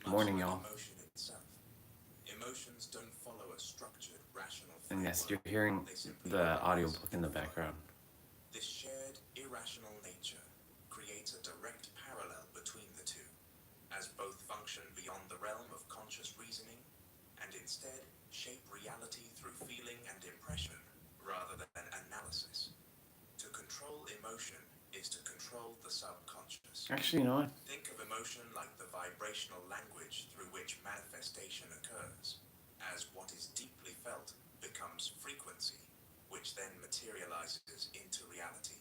Morning, y'all. Emotion itself. Emotions don't follow a structured, rational And framework. yes, you're hearing They simply the arise audiobook in the and flow. background. This shared, irrational nature creates a direct parallel between the two, as both function beyond the realm of conscious reasoning and instead shape reality through feeling and impression rather than analysis. To control emotion is to control the subconscious. Actually, you know what? Think of emotion like the vibrational language through which manifestation occurs, as what is deeply felt becomes frequency, which then materializes into reality.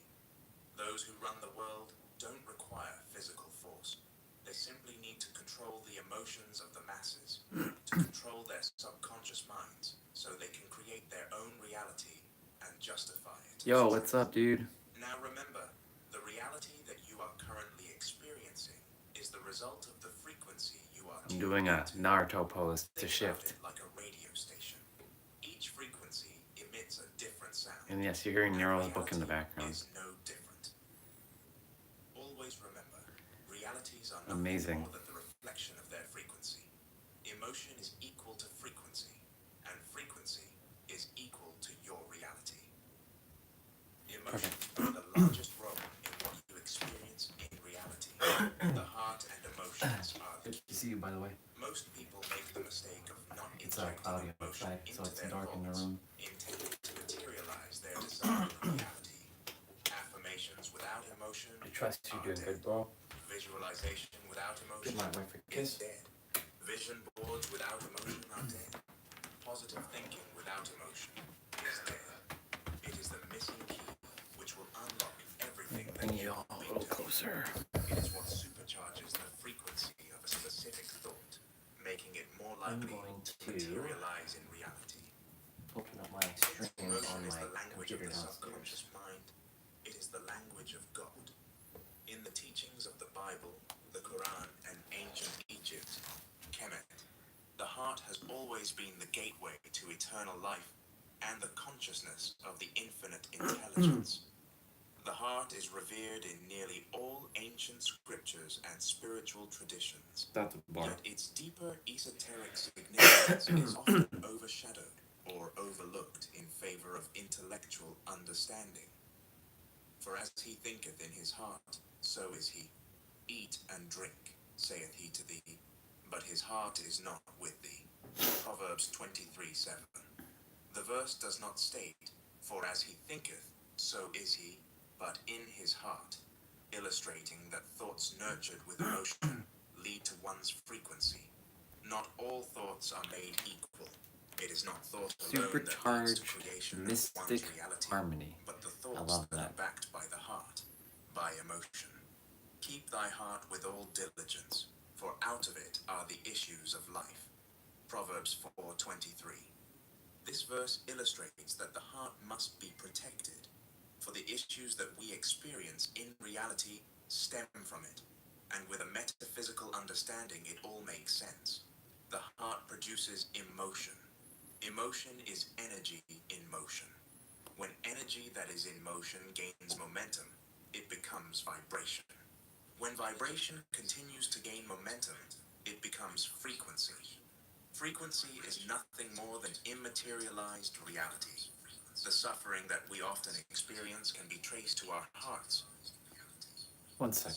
Those who run the world don't require physical force. They simply need to control the emotions of the masses, to control their subconscious minds, so they can create their own reality and justify it. Yo, what's up, dude? Now remember, the reality that you are currently experiencing is the result of the frequency you are I'm tuned doing a into. Naruto pose to Think about shift. it like a radio station. Each frequency emits a different sound, And yes, you're hearing and Nero's book in the reality background. is no different. Always remember, realities are nothing Amazing. more than the reflection of their frequency. Emotion is equal to frequency, and frequency is equal to your reality. Emotions play the largest role in what you experience in reality. The heart and emotions are the Good to see you, by the way. Most people make the mistake of not It's injecting cloudy emotion outside, so into it's their dark in the thoughts, room. intending to materialize their desired reality. Affirmations without emotion I trust you're are doing dead. good, bro. Visualization without Give emotion my wife a is kiss. dead. Vision boards without emotion are dead. Positive thinking without emotion is dead. It is the missing key which will unlock everything that Bring you you have all a been little doing. closer. It is what supercharges the frequency of a specific thought, making it more I'm likely going to to materialize in reality. open up my Since stream emotion on is my the language of computer the downstairs. subconscious mind, it is the language of God. In the teachings of the Bible, the Quran, and ancient Egypt, Kemet, the heart has always been the gateway to eternal life and the consciousness of the infinite intelligence. The heart is revered in nearly all ancient scriptures and spiritual traditions. That's a bar. Yet its deeper esoteric significance is often overshadowed or overlooked in favor of intellectual understanding. For as he thinketh in his heart, so is he. Eat and drink, saith he to thee, but his heart is not with thee. Proverbs 23:7. The verse does not state, for as he thinketh, so is he, but in his heart, illustrating that thoughts nurtured with emotion lead to one's frequency. Not all thoughts are made equal. It is not thought alone that leads to Supercharged creation of mystic one's reality, harmony. but the I thoughts love that that. are backed by the heart, by emotion. Keep thy heart with all diligence, for out of it are the issues of life. Proverbs 4:23. This verse illustrates that the heart must be protected, for the issues that we experience in reality stem from it, and with a metaphysical understanding it all makes sense. The heart produces emotion. Emotion is energy in motion. When energy that is in motion gains momentum, it becomes vibration. When vibration continues to gain momentum, it becomes frequency. Frequency is nothing more than immaterialized reality. The suffering that we often experience can be traced to our hearts. One sec.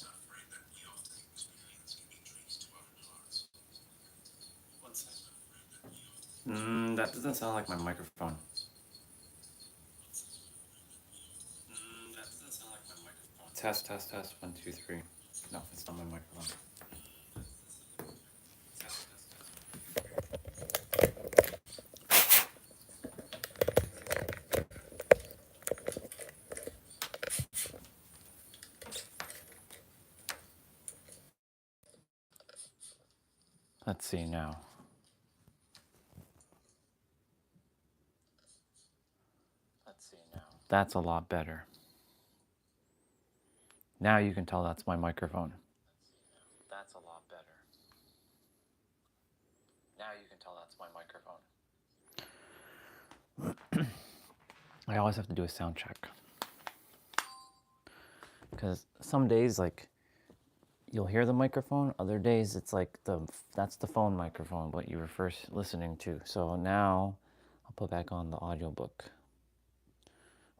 That doesn't sound like my microphone. Test, test, test. 1, 2, 3. No, it's not my microphone. Let's see now. That's a lot better. Now you can tell that's my microphone. That's a lot better. Now you can tell that's my microphone. I always have to do a sound check. Because some days, like, you'll hear the microphone. Other days it's like that's the phone microphone, what you were first listening to. So now I'll put back on the audiobook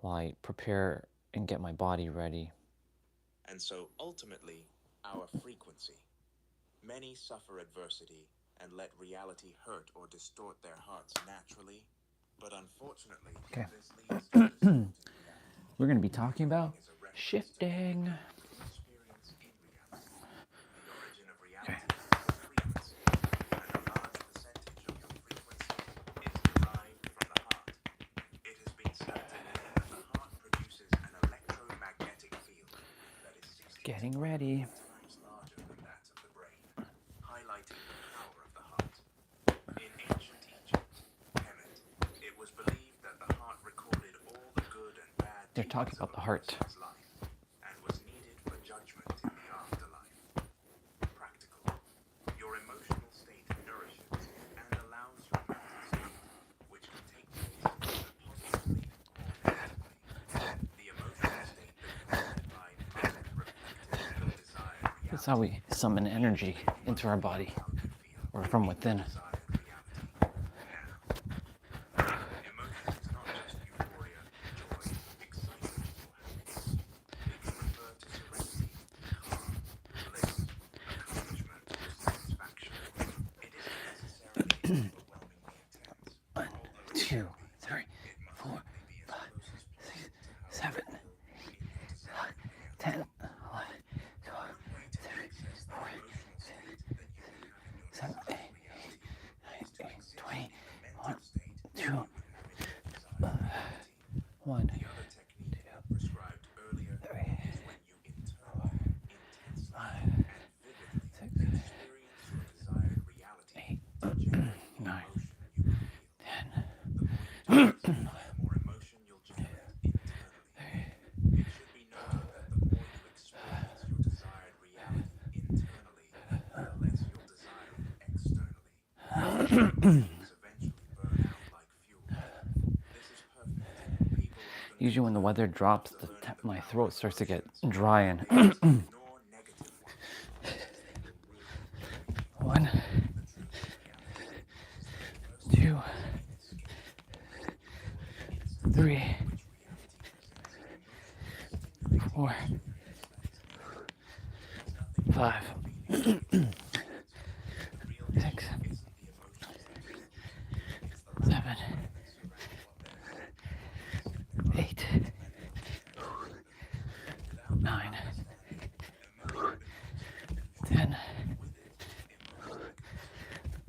while I prepare and get my body ready. And so ultimately, our frequency. Many suffer adversity and let reality hurt or distort their hearts naturally, but unfortunately, Okay. this leads to distorted reality. We're going to be talking about Is a reference to shifting. what you experience in reality. The origin of reality is a frequency, and a large percentage of your frequency is derived from the heart. It has been calculated that the heart produces an electromagnetic field that is 60 Getting ready. times larger than that of the brain, highlighting the power of the heart. In ancient Egypt, Kemet, it was believed that the heart recorded all the good and bad They're talking deeds of about the a heart. person's life and was needed for judgment in the afterlife. Practical. Your emotional state nourishes and allows your mental state, which can take place either positively or negatively. The emotional state that you occupy must be reflected in your desired reality. That's how we summon energy into our body How you feel or from in within. your desired reality now. Emotion is not just euphoria, joy, excitement, or happiness. It can refer to serenity, calm, bliss, accomplishment, or satisfaction. It isn't necessarily overwhelmingly intense, One, although it two, can be. three, It must 4, simply be as 5, close as 6, possible to how 7, you feel in your desired 10, reality. 11, 12, One way to 13, access the 14, emotional state that you can have in your 7, 8, desired reality is to 9, exist 20, in the mental 1, state that 2, you would have in your desired reality. 1, The other technique prescribed earlier 3, is when you internally, intensely, 5, and vividly 6, experience your desired reality 8, to generate the 9, emotion you will feel. 10. The more you do this, the more emotion you'll generate internally. It should be noted that the more you experience your desired reality internally, the less you'll desire it externally. Emotions eventually burn out like fuel. This is perfect. People often Usually when the concur weather drops, after learning the my power throat of starts to get emotions. dry and They must ignore negative ones because they will ruin their journey. 1, The truth of reality is that the first 2, step to inescape is for the instant 3, in which reality presents an emotionally stimulating 4, experience that is negative. There's nothing 5, wrong with feeling negative emotions. The real 6, issue isn't the emotions themselves. It's the lack 7, of awareness around what they're causing. It's 8, fundamentally interdependent. Without that 9, understanding, emotion becomes an illusion. 10, With it, emotion becomes real.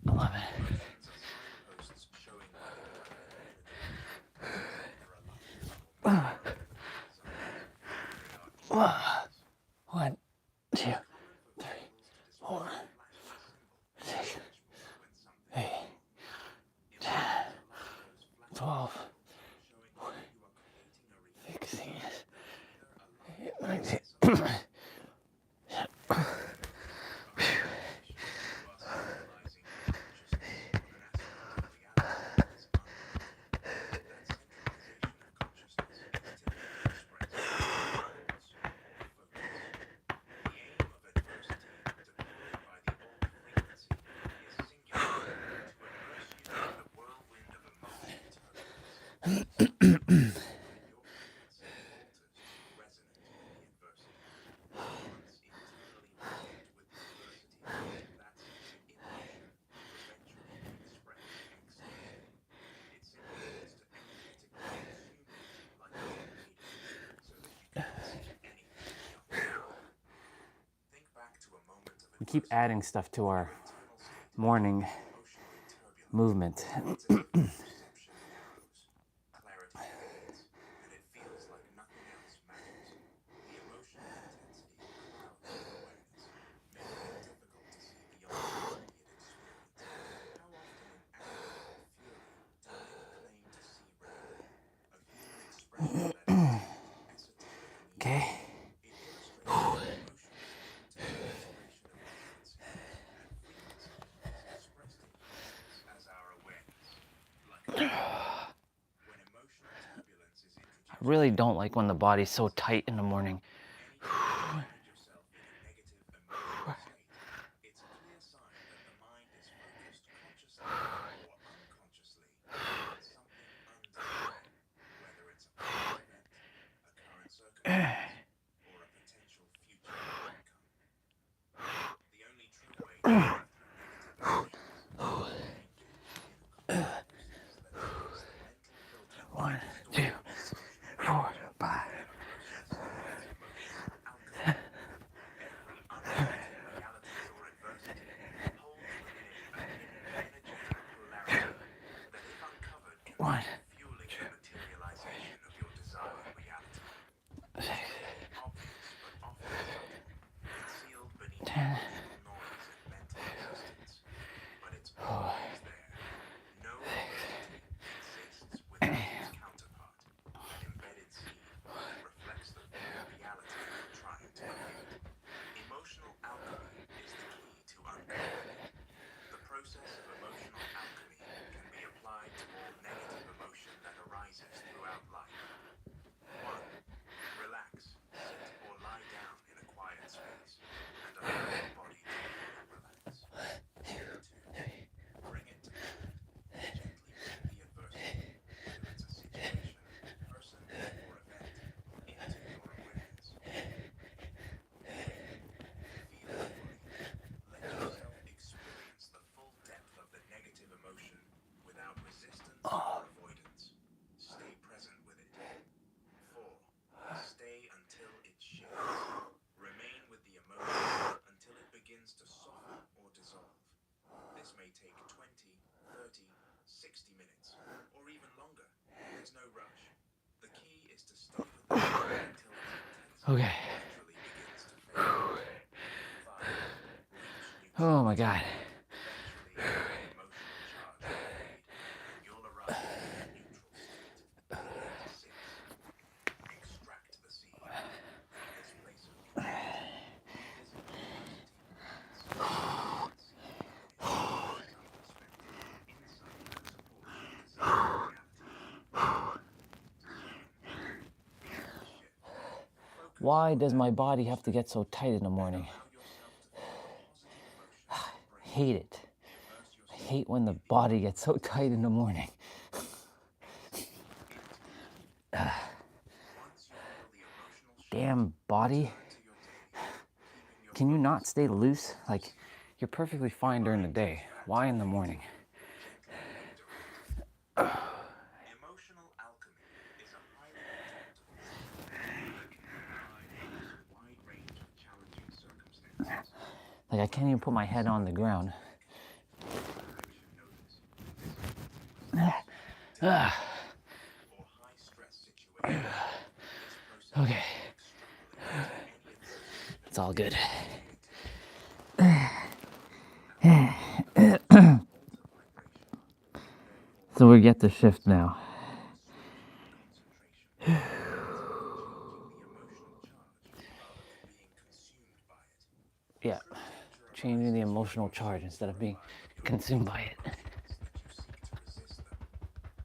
11. Emotions are signposts showing whether you are heading in a direction that is either aligned or misaligned with your desires. They are indicators. 1, 2, It's common for 3, vehicles to display 4, a flashing symbol on the 6, dashboard when something 8, is wrong. Emotions are like those flashing 12, signals, showing whether you are creating a reality 16, that is either aligned or 19. misaligned. Rumination. You are centralizing your consciousness on an aspect of reality that is unreal. That centralization of consciousness is typically expressed as pause or focus. The aim of adversity deployed by the alt frequency is singularly to immerse you in the whirlwind of emotion turbulence, so when your frequency alters to resonate with the adversity. Once internally merged with the adversity, that same emotion will eventually be expressed externally. It simply needs to energetically consume you like a tornado so that you can't see anything beyond it. Think back to a moment of We keep adversity adding stuff to when our your internal state morning became emotionally turbulent. movement. It's as if your perception narrows, clarity fades, and it feels like nothing else matters. The emotional intensity clouds your awareness, making it difficult to see beyond the immediate experience. How often in anger or fury do many claim to see reality? A human expression that entails esoteric meaning. Okay. It illustrates that emotion is an internal expression of frequency, and frequency is expressed in humans as our awareness, like a tornado. When emotional turbulence is I introduced really to you, don't like when the body's so tight in the morning. anytime you find yourself in a negative emotional emotional noise and mental resistance, but it's always there. No identity exists without its counterpart, an embedded seed that reflects the very reality you're trying to create. Emotional alchemy is the key to uncovering it. The process of emotional alchemy can be applied to all negative emotion that arises throughout life. 1. Relax, sit or lie down in a quiet space and allow your body to fully relax. 2. Bring it to moment. Gently bring the adversity, whether it's a situation, person, or event, into your awareness. 3. Feel it fully. Let yourself experience the full depth of the negative emotion without resistance or avoidance. Stay present with it. 4. Stay until it shifts. Remain with the emotion until it begins to soften or dissolve. This may take 20, 30, 60 minutes, or even longer. There's no rush. The key is to stay with the feeling until its intensity Okay. naturally begins to fade. 5. Reach neutral Oh my state. God. Eventually, the emotional charge will fade, and you'll arrive at a neutral state. 6. Extract the seed. From this place of neutrality, revisit adversity and see how that seed can introduce some perspective, insight, or support into today's reality. 7. Begin to shift. Focus Why on does that my body neutral have to state get so tight in the and morning? allow yourself to feel the positive emotions embrace Hate you. it. Immerse I yourself hate when the in the body gets so experience. tight in the morning. 8. Once you feel the emotional shift, Damn body. return to your day, keeping your Can you not focus stay on the loose? positives. Like, you're perfectly When your fine during the mind day. drifts back Why to in the morning? negativity, gently redirect it. Emotional alchemy is a highly adaptable skill that can be applied across a wide range of challenging circumstances. Like, I can't even put my head on the Whether ground. it's panic, perfection notice, difficulty resist, disappointment, or high-stress situations, this process Okay. can be extrapolated to any adversity that It's all good. creativity. Alchemy can alter vibration, and therefore So we get the shift influence now. mood, persuasion, and concentration, ultimately changing the emotional charge rather than being consumed by it. Yeah. True danger Changing the arises when emotional charge emotions instead of being terrify but you're consumed faced by with it. questions that you seek to resist them.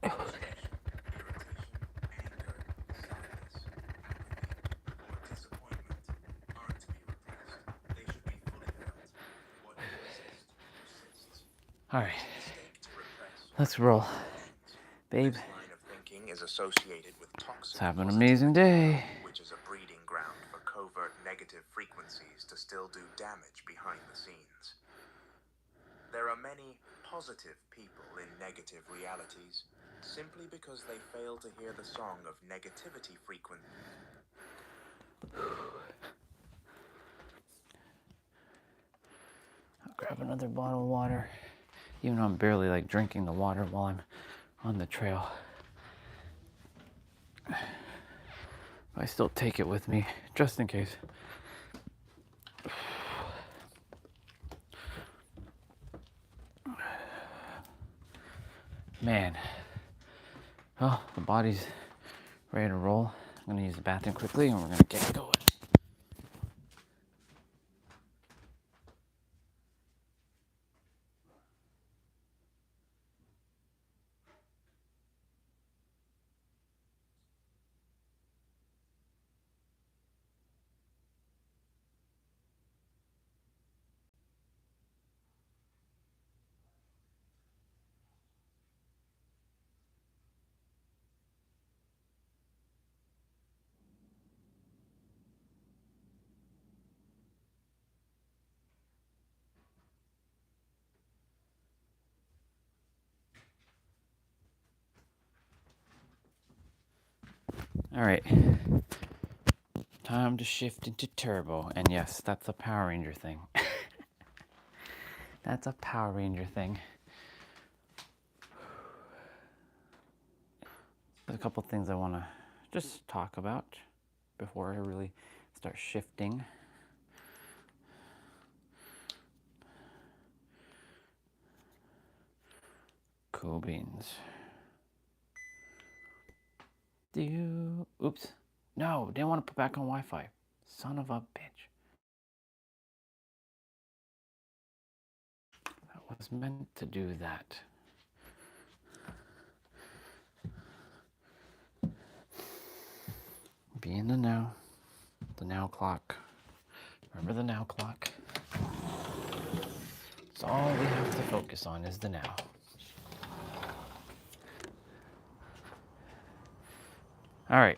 Frustration, irritation, anger, sadness, apathy, or disappointment aren't to be repressed. They should be fully felt. What you resist persists. All right. It's a mistake to repress or Let's roll. ignore emotions. Babe, This line of thinking is associated with let's toxic have an amazing positivity, day. which is a breeding ground for covert negative frequencies to still do damage behind the scenes. There are many positive people in negative realities simply because they fail to hear the song of negativity frequency. I'll grab another bottle of water. Even though I'm barely like drinking the water while I'm on the trail. I still take it with me, just in case. Man. Well, the body's ready to roll. I'm gonna use the bathroom quickly and we're gonna get going. All right. Time to shift into turbo. And yes, that's a Power Ranger thing. That's a Power Ranger thing. There's a couple things I want to just talk about before I really start shifting. Cool beans. Oops. No, didn't want to put back on Wi-Fi. Son of a bitch. That was meant to do that. Be in the now. The now clock. Remember the now clock? It's all we have to focus on is the now. All right.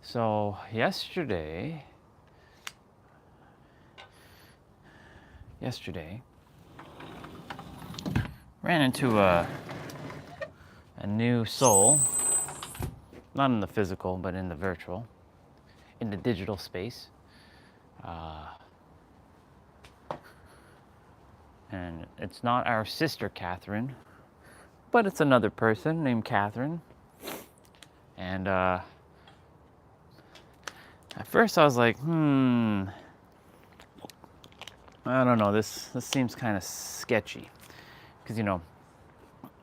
So yesterday, ran into a new soul, not in the physical, but in the virtual, in the digital space. And it's not our sister Catherine, but it's another person named Catherine. And at first I was like, I don't know, this seems kind of sketchy. Because, you know,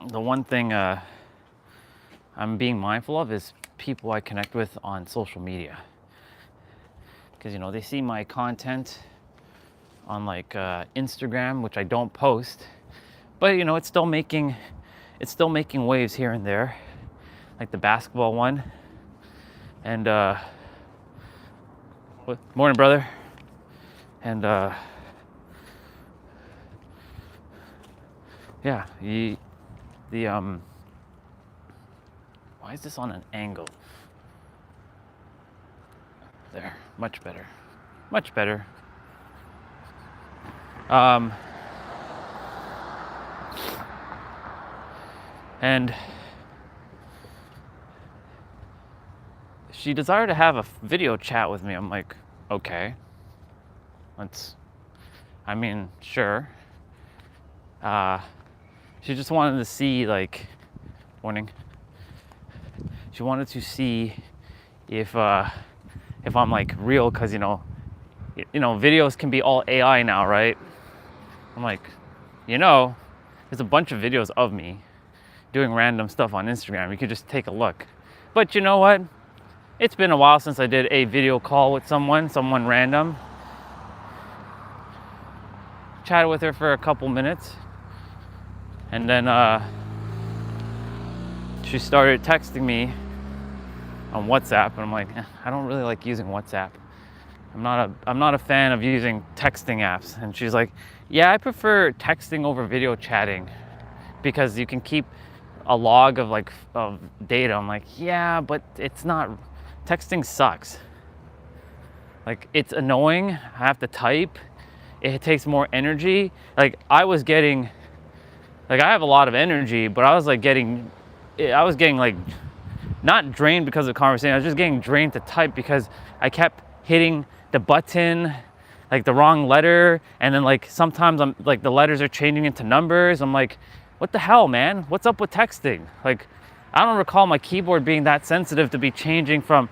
the one thing I'm being mindful of is people I connect with on social media. Because, you know, they see my content on like Instagram, which I don't post, but you know, it's still making waves here and there, like the basketball one. And morning, brother. And yeah, why is this on an angle? There, much better. And she desired to have a video chat with me. I'm like, okay, sure. She just wanted to see, like, morning. She wanted to see if I'm like real, because you know, videos can be all AI now, right? I'm like, there's a bunch of videos of me doing random stuff on Instagram. You could just take a look. But you know what? It's been a while since I did a video call with someone random. Chatted with her for a couple minutes. And then she started texting me on WhatsApp. And I'm like, I don't really like using WhatsApp. I'm not a fan of using texting apps. And she's like, yeah, I prefer texting over video chatting because you can keep a log of data. I'm like, yeah, but it's not, texting sucks. Like, it's annoying. I have to type. It takes more energy. Like, I have a lot of energy, but I was getting like, not drained because of the conversation. I was just getting drained to type because I kept hitting the button, like the wrong letter. And then like, sometimes I'm like, the letters are changing into numbers. I'm like, what the hell, man? What's up with texting? Like, I don't recall my keyboard being that sensitive to be changing from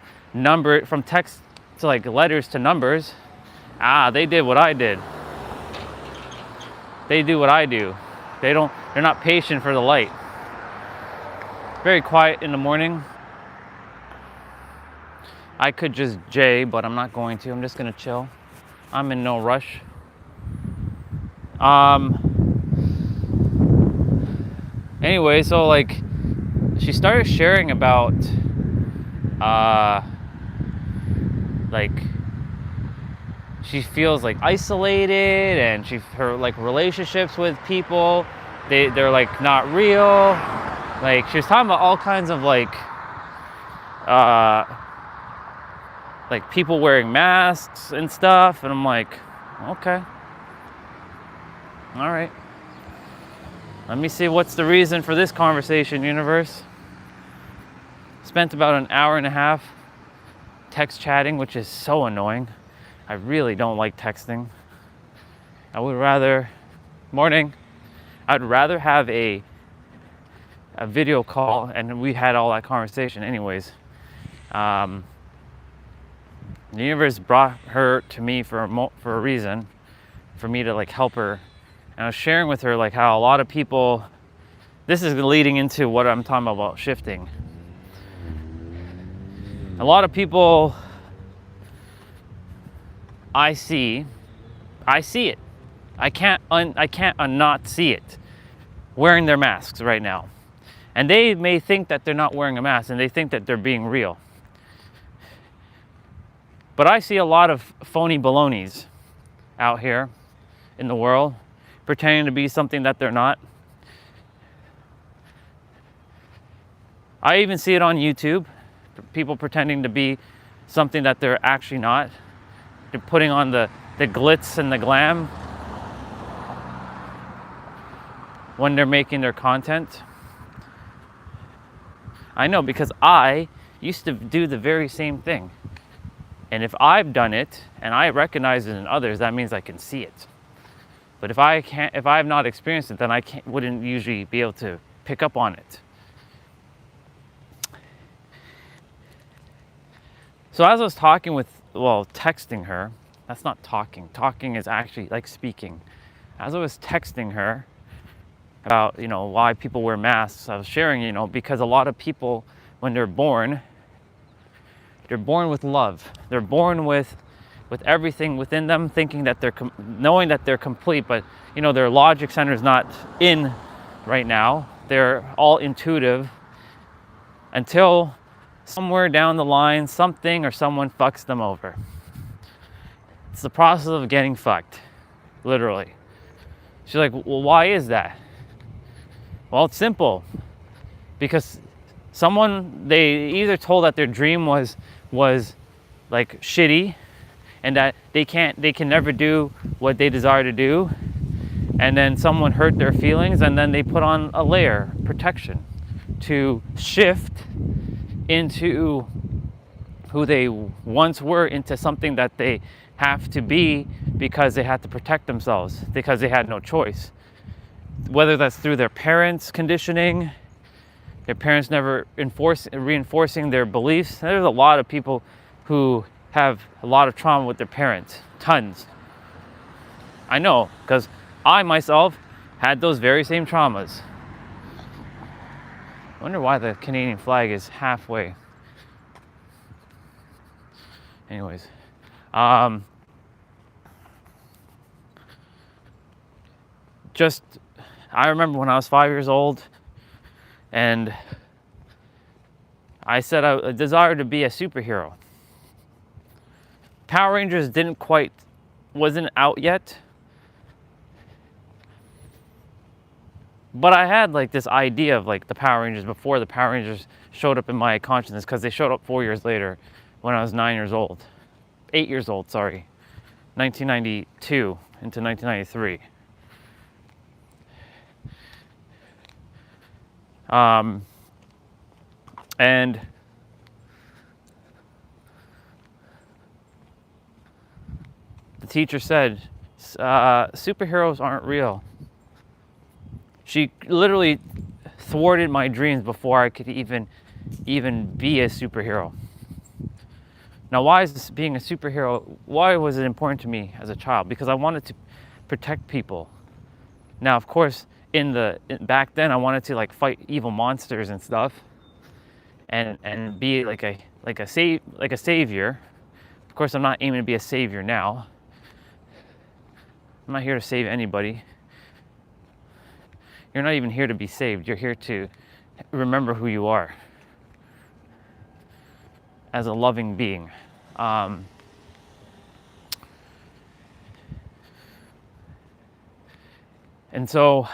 text to like letters to numbers. They did what I did. They do what I do. They're not patient for the light. Very quiet in the morning. I could just jay, but I'm not going to. I'm just gonna chill. I'm in no rush. Anyway, so like, she started sharing about like, she feels like isolated, and her like relationships with people, they're like not real. Like, she was talking about all kinds of like people wearing masks and stuff, and I'm like, okay, all right, let me see what's the reason for this conversation, universe. Spent about an hour and a half text chatting, which is so annoying. I really don't like texting. I would rather, I'd rather have a video call, and we had all that conversation anyways. The universe brought her to me for a reason, for me to like help her. And I was sharing with her like how a lot of people this is leading into what I'm talking about shifting. A lot of people I see it. I can't not see it, wearing their masks right now. And they may think that they're not wearing a mask and they think that they're being real. But I see a lot of phony balonies out here in the world, pretending to be something that they're not. I even see it on YouTube, people pretending to be something that they're actually not. They're putting on the glitz and the glam when they're making their content. I know, because I used to do the very same thing. And if I've done it and I recognize it in others, that means I can see it. But if I've not experienced it, then wouldn't usually be able to pick up on it. So as I was texting her, that's not talking. Talking is actually like speaking. As I was texting her about, why people wear masks, I was sharing, because a lot of people, when they're born with love. They're born with everything within them, thinking that knowing that they're complete, but their logic center is not in right now. They're all intuitive until somewhere down the line, something or someone fucks them over. It's the process of getting fucked, literally. She's like, well, why is that? Well, it's simple. Because they either told that their dream was like shitty, and that they can never do what they desire to do, and then someone hurt their feelings, and then they put on a layer protection to shift into who they once were, into something that they have to be because they had to protect themselves, because they had no choice. Whether that's through their parents' conditioning, their parents never reinforcing their beliefs. There's a lot of people who have a lot of trauma with their parents, tons. I know, because I myself had those very same traumas. I wonder why the Canadian flag is halfway. Anyways, I remember when I was 5 years old, and I said I desired to be a superhero. Power Rangers wasn't out yet. But I had like this idea of like the Power Rangers before the Power Rangers showed up in my consciousness, because they showed up 4 years later when I was 8 years old, 1992 into 1993. And the teacher said, superheroes aren't real. She literally thwarted my dreams before I could even be a superhero. Now, why is this being a superhero? Why was it important to me as a child? Because I wanted to protect people. Now, of course, back then, I wanted to like fight evil monsters and stuff, and be like a savior. Of course, I'm not aiming to be a savior now. I'm not here to save anybody. You're not even here to be saved. You're here to remember who you are as a loving being. And so,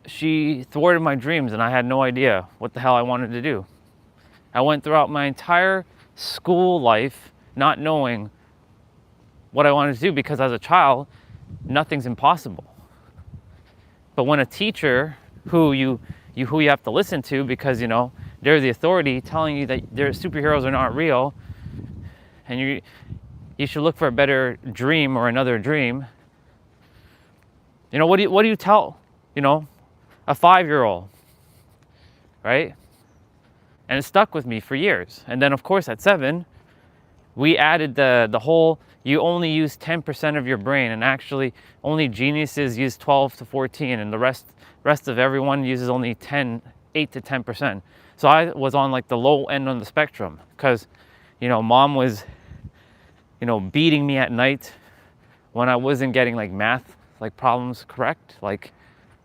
she thwarted my dreams, and I had no idea what the hell I wanted to do. I went throughout my entire school life not knowing what I wanted to do, because as a child, nothing's impossible. But when a teacher who you have to listen to, because they're the authority telling you that their superheroes are not real, and you should look for a better dream or another dream. What do you tell a 5-year-old, right? And it stuck with me for years. And then of course at 7, we added the whole you only use 10% of your brain, and actually only geniuses use 12 to 14, and the rest of everyone uses only 8 to 10%. So I was on like the low end on the spectrum, because mom was beating me at night when I wasn't getting like math like problems correct. Like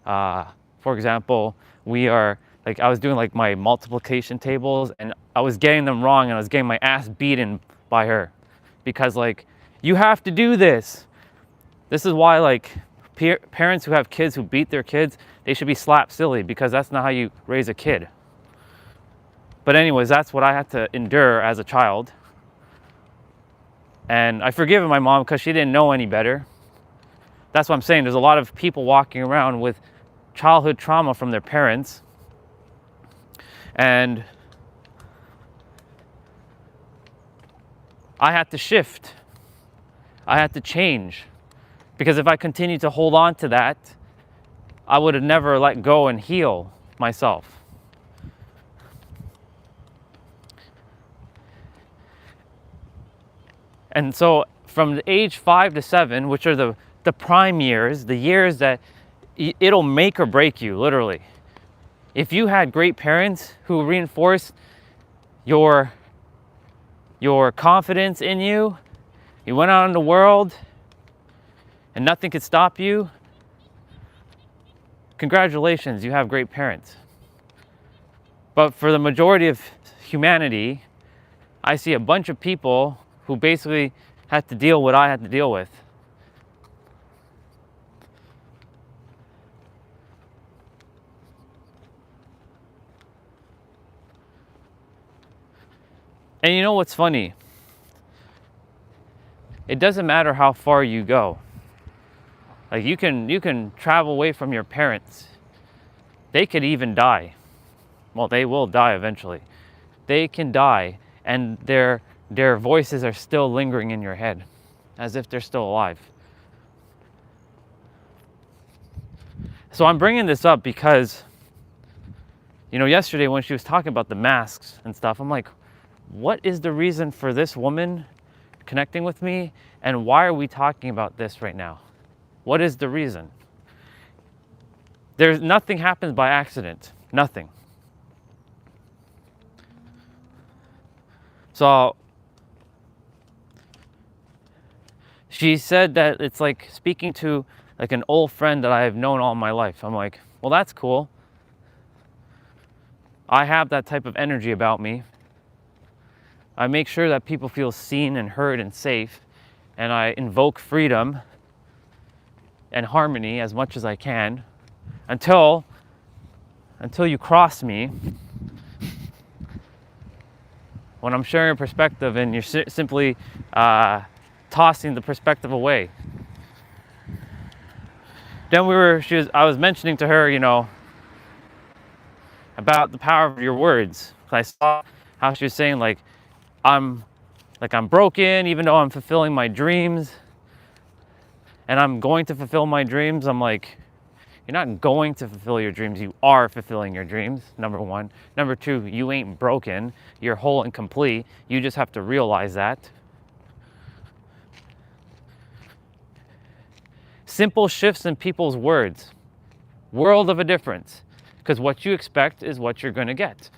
for example, I was doing like my multiplication tables and I was getting them wrong, and I was getting my ass beaten by her, because like, you have to do this. This is why like parents who have kids who beat their kids, they should be slapped silly, because that's not how you raise a kid. But anyways, that's what I had to endure as a child. And I forgive my mom because she didn't know any better. That's what I'm saying. There's a lot of people walking around with childhood trauma from their parents. And I had to shift. I had to change. Because if I continued to hold on to that, I would have never let go and heal myself. And so from the age 5 to 7, which are the prime years, the years that it'll make or break you, literally. If you had great parents who reinforced your confidence in you, you went out in the world and nothing could stop you, congratulations, you have great parents. But for the majority of humanity, I see a bunch of people who basically had to deal what I had to deal with. And you know what's funny? It doesn't matter how far you go. Like you can travel away from your parents. They could even die. Well, they will die eventually. They can die, and their voices are still lingering in your head, as if they're still alive. So I'm bringing this up because, yesterday when she was talking about the masks and stuff, I'm like, what is the reason for this woman connecting with me, and why are we talking about this right now? What is the reason? Nothing happens by accident. Nothing. So she said that it's like speaking to like an old friend that I have known all my life. I'm like, well, that's cool. I have that type of energy about me. I make sure that people feel seen and heard and safe, and I invoke freedom and harmony as much as I can until you cross me when I'm sharing a perspective and you're simply tossing the perspective away. Then I was mentioning to her, about the power of your words. I saw how she was saying I'm broken even though I'm fulfilling my dreams, and I'm going to fulfill my dreams. I'm like, you're not going to fulfill your dreams, you are fulfilling your dreams, number one. Number two, you ain't broken, you're whole and complete. You just have to realize that. Simple shifts in people's words, world of a difference, because what you expect is what you're going to get.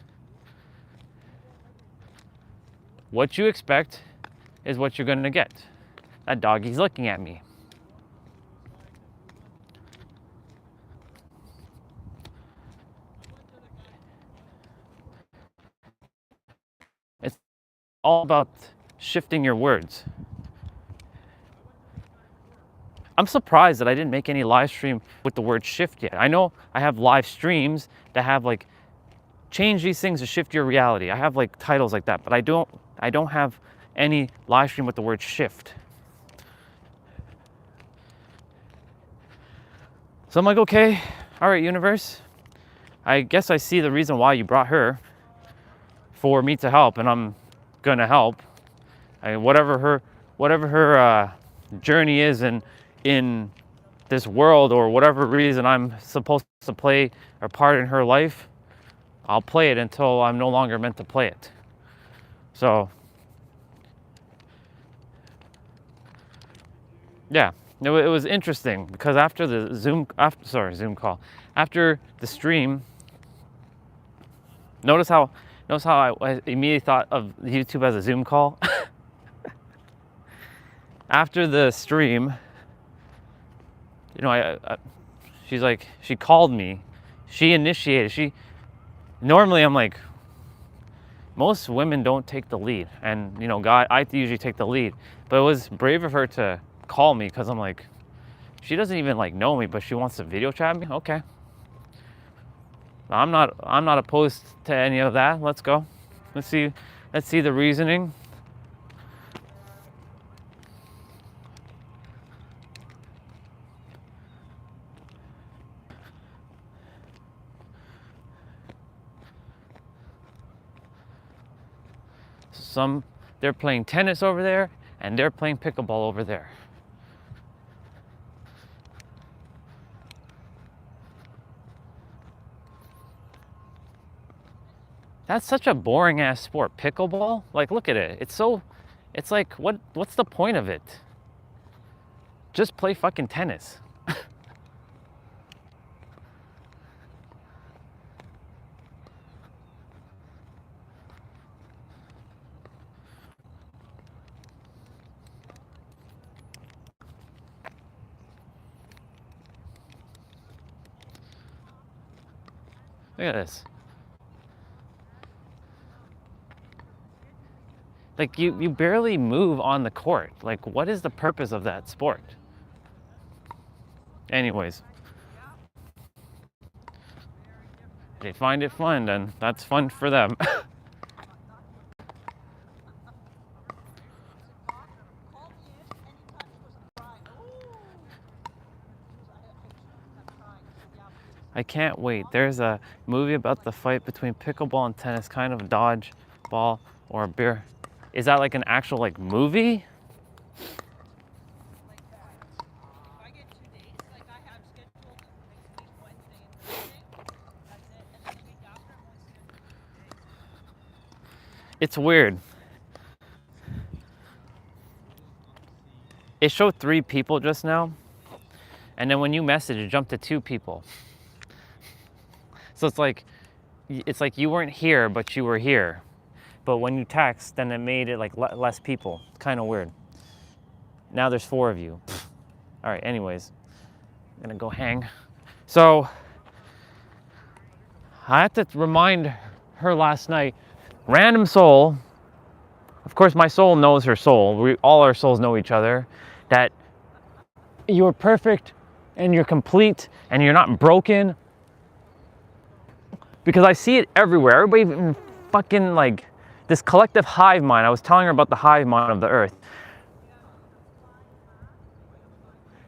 What you expect is what you're going to get. That doggy's looking at me. It's all about shifting your words. I'm surprised that I didn't make any live stream with the word shift yet. I know I have live streams that have change these things to shift your reality. I have titles like that, but I don't have any live stream with the word shift. So I'm like, okay, all right, universe. I guess I see the reason why you brought her, for me to help, and I'm gonna help. Whatever her journey is in this world, or whatever reason I'm supposed to play a part in her life, I'll play it until I'm no longer meant to play it. So Yeah, it was interesting because after the Zoom call, after the stream, notice how I immediately thought of YouTube as a Zoom call. After the stream, you know, she's like, she called me, she initiated. Normally I'm like, most women don't take the lead, and you know, I usually take the lead, but it was brave of her to call me because I'm like, she doesn't even like know me, but she wants to video chat me. Okay, I'm not opposed to any of that. Let's go. Let's see the reasoning. They're playing tennis over there and they're playing pickleball over there. That's such a boring ass sport, pickleball. Like, look at it. It's like, what's the point of it? Just play fucking tennis. Look at this. Like, you barely move on the court. Like, what is the purpose of that sport? Anyways, they find it fun, and that's fun for them. I can't wait. There's a movie about the fight between pickleball and tennis, kind of dodge ball or a beer. Is that like an actual like movie? It's weird. It showed 3 people just now, and then when you message, it jumped to 2 people. So it's like you weren't here, but you were here. But when you text, then it made it like less people. Kind of weird. Now there's 4 of you. All right, anyways, I'm gonna go hang. So I had to remind her last night, random soul, of course my soul knows her soul, all our souls know each other, that you're perfect and you're complete and you're not broken. Because I see it everywhere. Everybody fucking like this collective hive mind. I was telling her about the hive mind of the earth.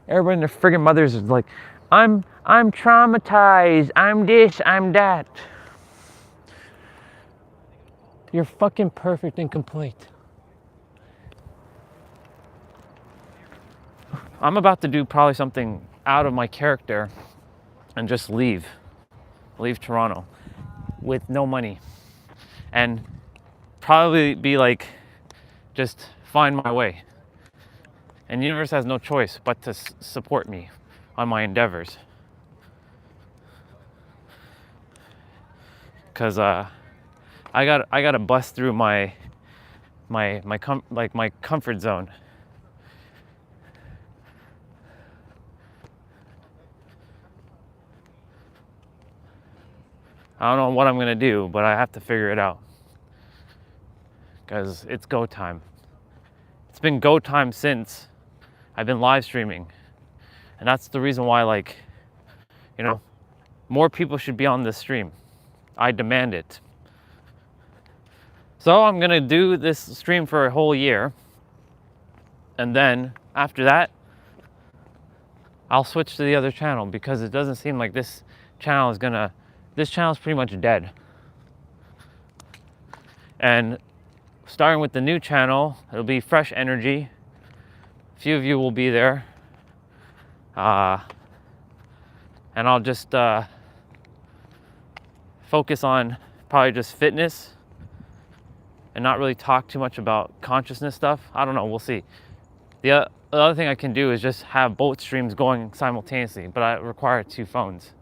Everybody and their friggin' mothers is like, I'm traumatized, I'm this, I'm that. You're fucking perfect and complete. I'm about to do probably something out of my character and just leave Toronto with no money and probably be like, just find my way. And the universe has no choice but to support me on my endeavors. Cause I gotta bust through my comfort zone. I don't know what I'm gonna do, but I have to figure it out. Cause it's go time. It's been go time since I've been live streaming. And that's the reason why, like, you know, more people should be on this stream. I demand it. So I'm gonna do this stream for a whole year. And then after that, I'll switch to the other channel because it doesn't seem like this channel is pretty much dead. And starting with the new channel, it'll be fresh energy. A few of you will be there. And I'll just focus on probably just fitness and not really talk too much about consciousness stuff. I don't know, we'll see. the other thing I can do is just have both streams going simultaneously, but I require 2 phones.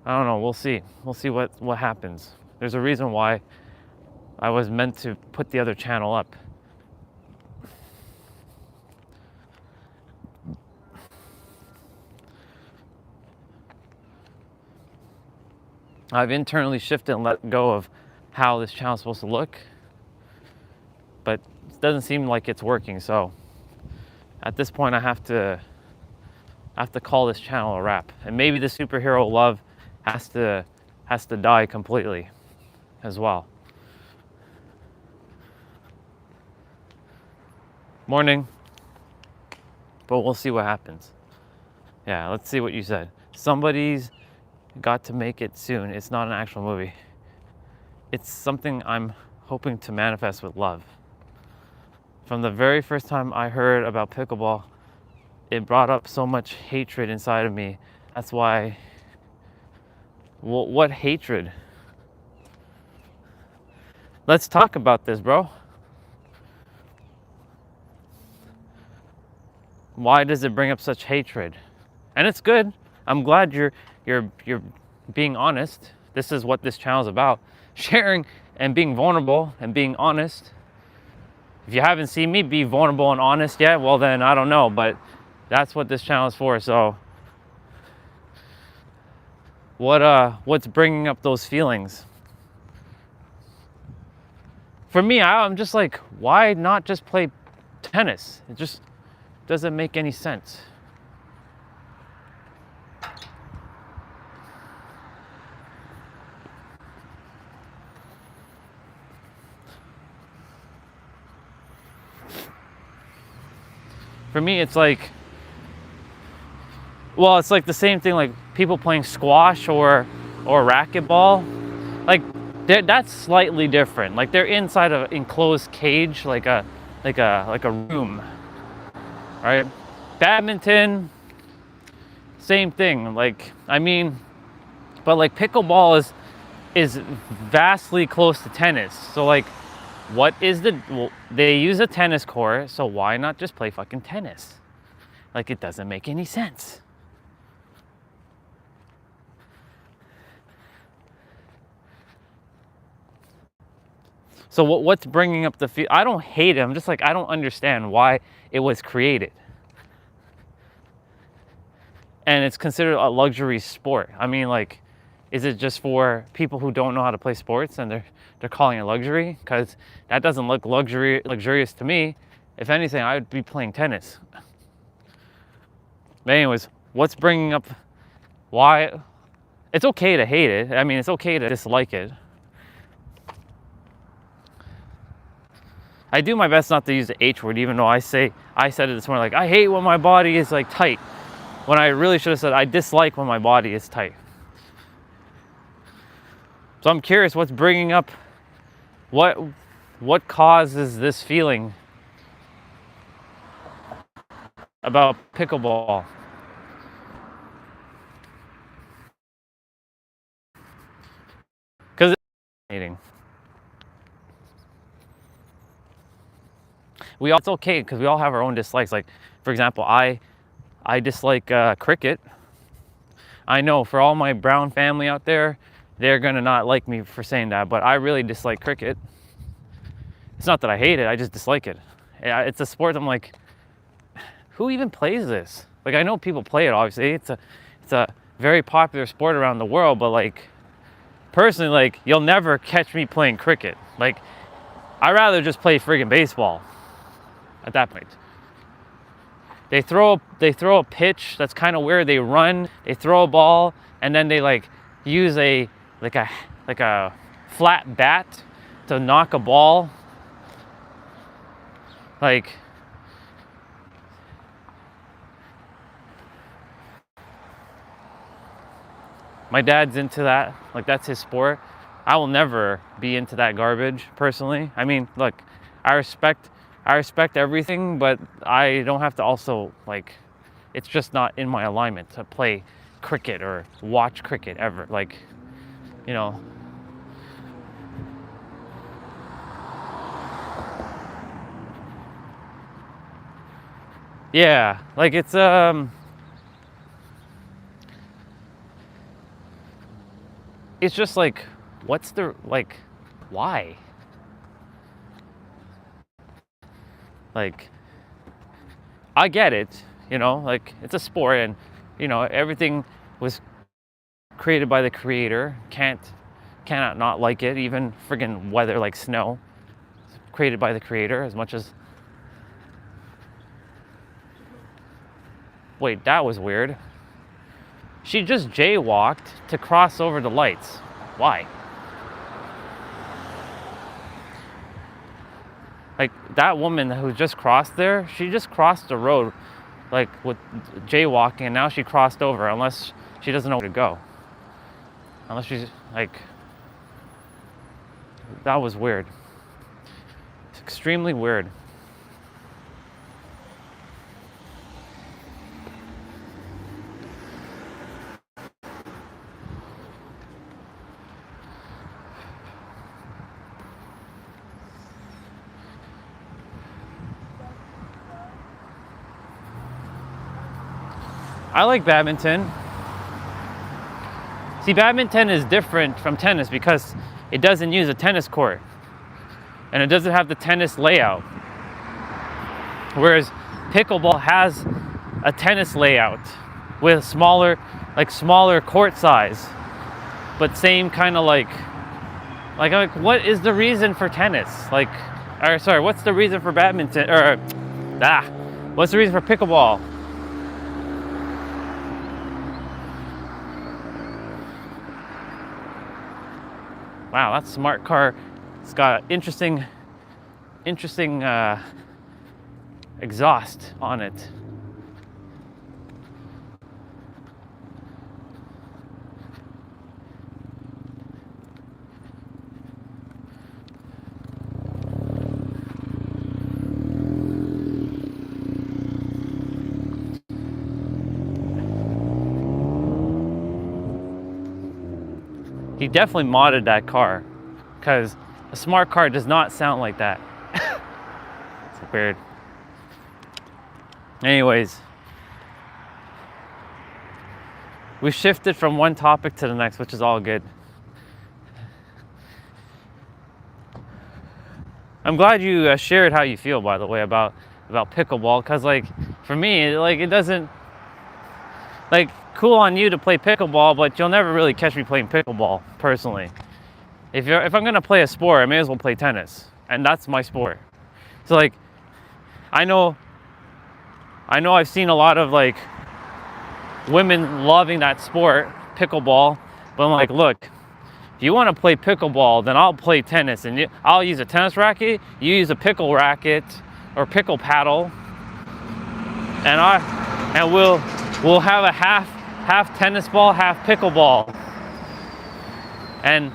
I don't know, we'll see. We'll see what happens. There's a reason why I was meant to put the other channel up. I've internally shifted and let go of how this channel is supposed to look, but it doesn't seem like it's working. So at this point, I have to call this channel a wrap, and maybe the superhero love has to die completely as well. Morning. But we'll see what happens. Yeah, let's see what you said. Somebody's got to make it soon. It's not an actual movie. It's something I'm hoping to manifest with love. From the very first time I heard about pickleball, it brought up so much hatred inside of me. That's why. What hatred? Let's talk about this, bro. Why does it bring up such hatred? And it's good. I'm glad you're being honest. This is what this channel is about. Sharing and being vulnerable and being honest. If you haven't seen me be vulnerable and honest yet, well then I don't know, but that's what this channel is for. So what's bringing up those feelings? For me, I'm just like, why not just play tennis? It just doesn't make any sense. For me, it's like, well, it's like the same thing like people playing squash or racquetball. Like that's slightly different. Like they're inside an enclosed cage, like a room, right? Badminton, same thing. Like, I mean, but like pickleball is vastly close to tennis. So like, what is well, they use a tennis court, so why not just play fucking tennis? Like, it doesn't make any sense. So what's bringing up the feel? I don't hate it. I'm just like, I don't understand why it was created. And it's considered a luxury sport. I mean, like, is it just for people who don't know how to play sports and they're calling it luxury? Because that doesn't look luxurious to me. If anything, I would be playing tennis. But anyways, what's bringing up why? It's okay to hate it. I mean, it's okay to dislike it. I do my best not to use the H word, even though I said it this morning, like, I hate when my body is like tight. When I really should have said, I dislike when my body is tight. So I'm curious what's bringing up, what causes this feeling about pickleball? Because it's fascinating. It's okay because we all have our own dislikes. Like, for example, I dislike cricket. I know for all my brown family out there, they're gonna not like me for saying that, but I really dislike cricket. It's not that I hate it, I just dislike it. It's a sport I'm like, who even plays this? Like, I know people play it, obviously. It's a very popular sport around the world, but like, personally, like, you'll never catch me playing cricket. Like, I'd rather just play friggin' baseball at that point. They throw a pitch that's kind of weird. They run, they throw a ball, and then they like use a flat bat to knock a ball. Like, my dad's into that. Like, that's his sport. I will never be into that garbage personally. I mean, look, I respect everything, but I don't have to also, like, it's just not in my alignment to play cricket or watch cricket ever. Like, you know. Yeah, like it's just like, what's the, like, why? Like, I get it, you know, like it's a sport, and you know, everything was created by the creator. Cannot not like it. Even friggin' weather like snow, created by the creator. As much as, wait, that was weird. She just jaywalked to cross over the lights. Why? Like, that woman who just crossed there, she just crossed the road, like with jaywalking, and now she crossed over, unless she doesn't know where to go. Unless she's like, that was weird. It's extremely weird. I like badminton. See, badminton is different from tennis because it doesn't use a tennis court and it doesn't have the tennis layout. Whereas pickleball has a tennis layout with smaller court size, but same kind of like what is the reason for tennis? Like, or sorry, what's the reason for badminton? Or what's the reason for pickleball? Wow, that smart car. It's got interesting exhaust on it. He definitely modded that car, because a smart car does not sound like that. It's weird. Anyways, we shifted from one topic to the next, which is all good. I'm glad you shared how you feel, by the way, about pickleball, because like for me, like it doesn't, like, cool on you to play pickleball, but you'll never really catch me playing pickleball personally. If I'm gonna play a sport, I may as well play tennis, and that's my sport. So like, I know I've seen a lot of like women loving that sport, pickleball, but I'm like, look, if you want to play pickleball, then I'll play tennis, and I'll use a tennis racket, you use a pickle racket or pickle paddle, and we'll have a half tennis ball, half pickleball, and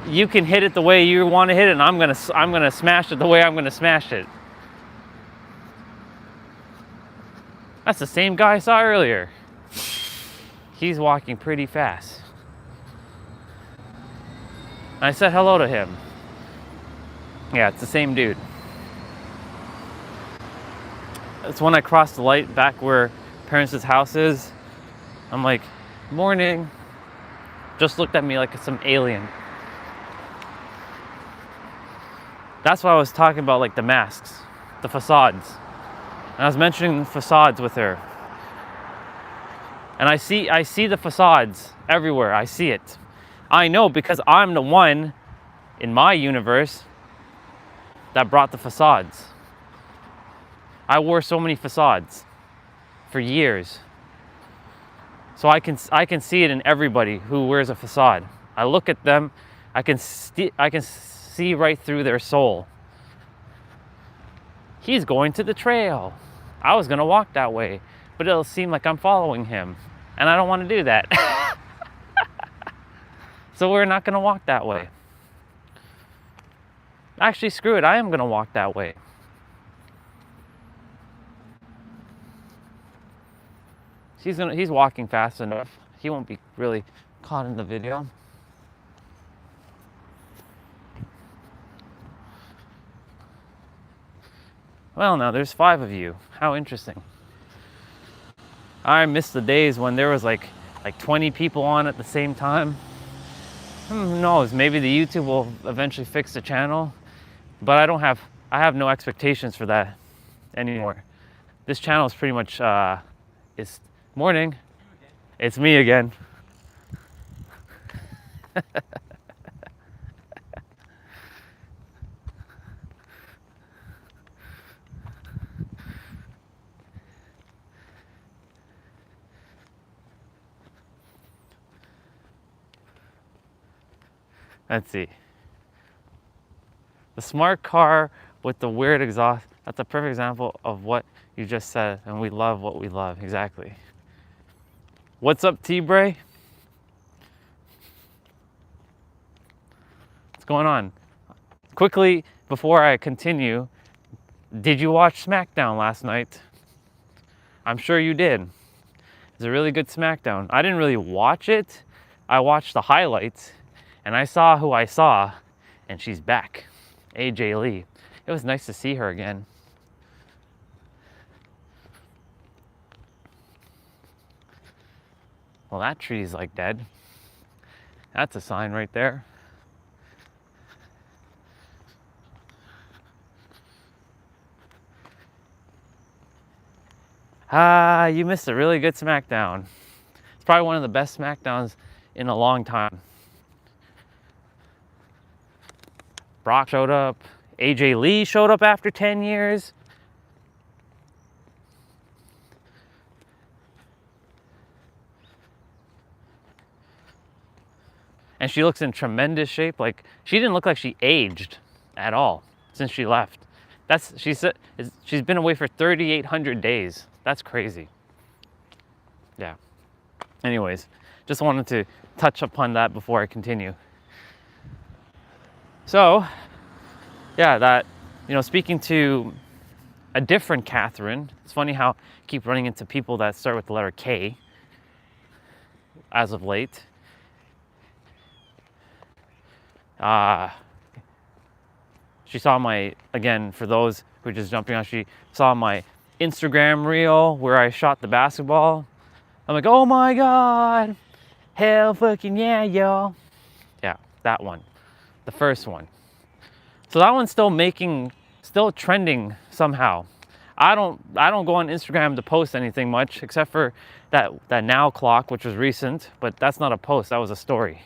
you can hit it the way you want to hit it, and I'm gonna smash it the way I'm gonna smash it. That's the same guy I saw earlier. He's walking pretty fast. I said hello to him. Yeah, it's the same dude. It's when I crossed the light back where parents' house is. I'm like, morning. Just looked at me like some alien. That's why I was talking about, like, the masks, the facades. And I was mentioning facades with her. And I see the facades everywhere. I see it. I know, because I'm the one in my universe that brought the facades. I wore so many facades for years. So I can see it in everybody who wears a facade. I look at them, I can see right through their soul. He's going to the trail. I was gonna walk that way, but it'll seem like I'm following him, and I don't want to do that. So we're not gonna walk that way. Actually, screw it, I am gonna walk that way. He's walking fast enough. He won't be really caught in the video. Well, now there's 5 of you. How interesting. I miss the days when there was like 20 people on at the same time. Who knows? Maybe the YouTube will eventually fix the channel, but I have no expectations for that anymore. This channel is pretty much it's morning. It's me again. Let's see. The smart car with the weird exhaust, that's a perfect example of what you just said, and we love what we love, exactly. What's up, T-Bray? What's going on? Quickly, before I continue, did you watch SmackDown last night? I'm sure you did. It's a really good SmackDown. I didn't really watch it. I watched the highlights, and I saw who I saw, and she's back. AJ Lee. It was nice to see her again. Well, that tree's like dead. That's a sign right there. Ah, you missed a really good SmackDown. It's probably one of the best SmackDowns in a long time. Brock showed up. AJ Lee showed up after 10 years. And she looks in tremendous shape. Like, she didn't look like she aged at all since she left. She said she's been away for 3,800 days. That's crazy. Yeah. Anyways, just wanted to touch upon that before I continue. So, yeah, speaking to a different Catherine, it's funny how I keep running into people that start with the letter K as of late. She saw again, for those who are just jumping on, she saw my Instagram reel where I shot the basketball. I'm like, oh my God, hell fucking yeah, y'all. Yeah, that one, the first one. So that one's still trending somehow. I don't go on Instagram to post anything much except for that now clock, which was recent, but that's not a post, that was a story.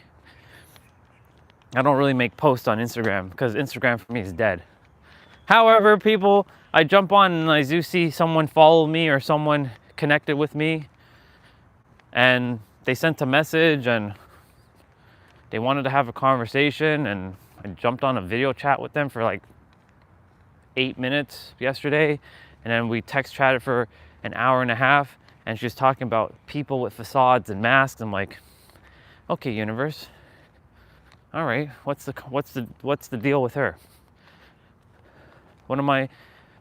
I don't really make posts on Instagram because Instagram for me is dead. However, people, I jump on and I do see someone follow me or someone connected with me and they sent a message and they wanted to have a conversation, and I jumped on a video chat with them for like 8 minutes yesterday, and then we text chatted for an hour and a half, and she was talking about people with facades and masks. I'm like, okay, universe, all right, what's the deal with her? What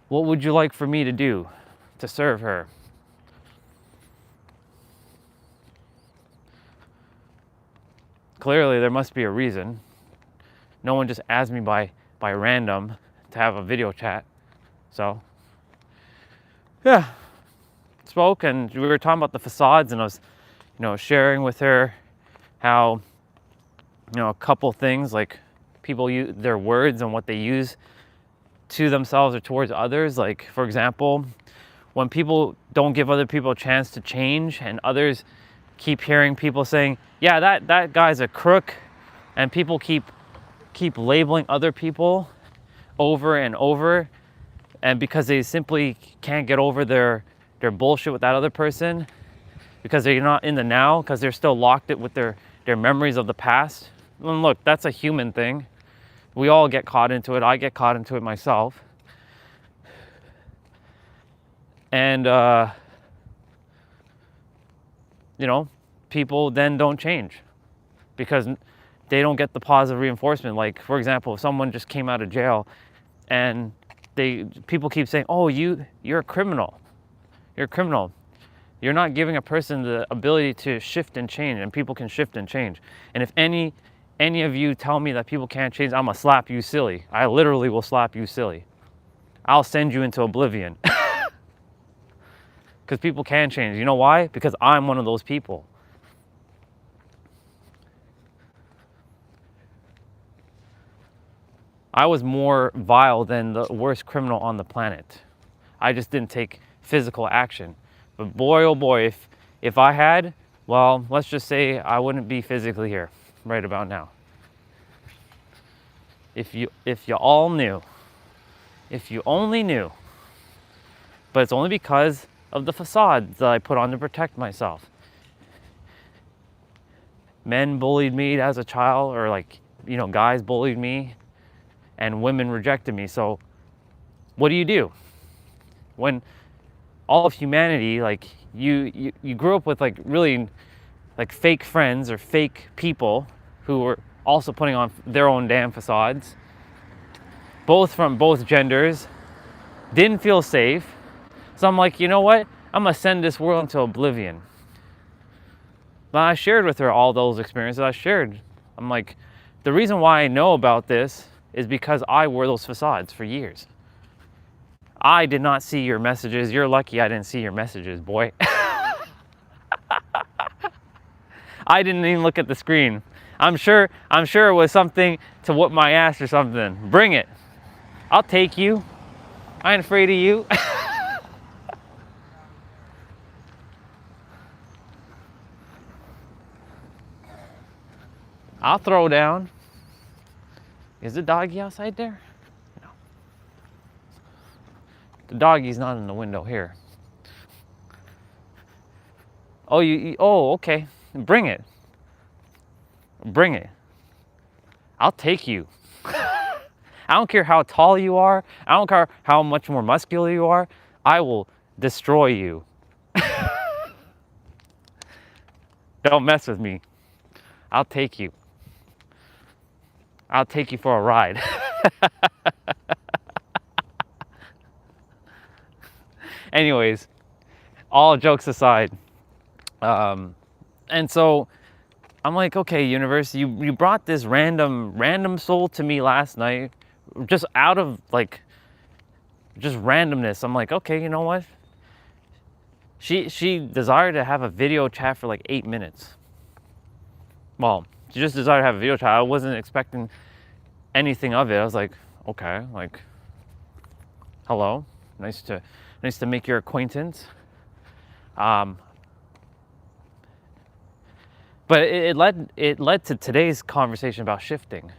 would you like for me to do to serve her? Clearly there must be a reason. No one just asked me by random to have a video chat. So yeah, spoke, and we were talking about the facades, and I was sharing with her how a couple things, like people use their words and what they use to themselves or towards others. Like, for example, when people don't give other people a chance to change, and others keep hearing people saying, yeah, that guy's a crook, and people keep labeling other people over and over, and because they simply can't get over their bullshit with that other person, because they're not in the now, because they're still locked it with their memories of the past. And look, that's a human thing. We all get caught into it. I get caught into it myself. And people then don't change because they don't get the positive reinforcement. Like, for example, if someone just came out of jail and people keep saying, oh, you're a criminal. You're a criminal. You're not giving a person the ability to shift and change, and people can shift and change. And if any of you tell me that people can't change, I'm gonna slap you silly. I literally will slap you silly. I'll send you into oblivion. Because people can change. You know why? Because I'm one of those people. I was more vile than the worst criminal on the planet. I just didn't take physical action. But boy, oh boy, if I had, well, let's just say I wouldn't be physically here right about now. If you all knew, if you only knew. But it's only because of the facade that I put on to protect myself. Men bullied me as a child, or like, guys bullied me, and women rejected me. So what do? When all of humanity, like you grew up with like really like fake friends or fake people who were also putting on their own damn facades, both from both genders, didn't feel safe. So I'm like, you know what? I'm gonna send this world into oblivion. But I shared with her all those experiences. I'm like, the reason why I know about this is because I wore those facades for years. I did not see your messages. You're lucky I didn't see your messages, boy. I didn't even look at the screen. I'm sure it was something to whoop my ass or something. Bring it. I'll take you. I ain't afraid of you. I'll throw down. Is the doggy outside there? No. The doggy's not in the window here. Oh, oh, okay. Bring it. Bring it. I'll take you. I don't care how tall you are. I don't care how much more muscular you are. I will destroy you. Don't mess with me. I'll take you. I'll take you for a ride. Anyways, all jokes aside. And so I'm like, okay, universe, you brought this random soul to me last night, just out of like, just randomness. I'm like, okay, you know what? She desired to have a video chat for like 8 minutes. Well, she just desired to have a video chat. I wasn't expecting anything of it. I was like, okay, like, hello, nice to make your acquaintance. But it led to today's conversation about shifting,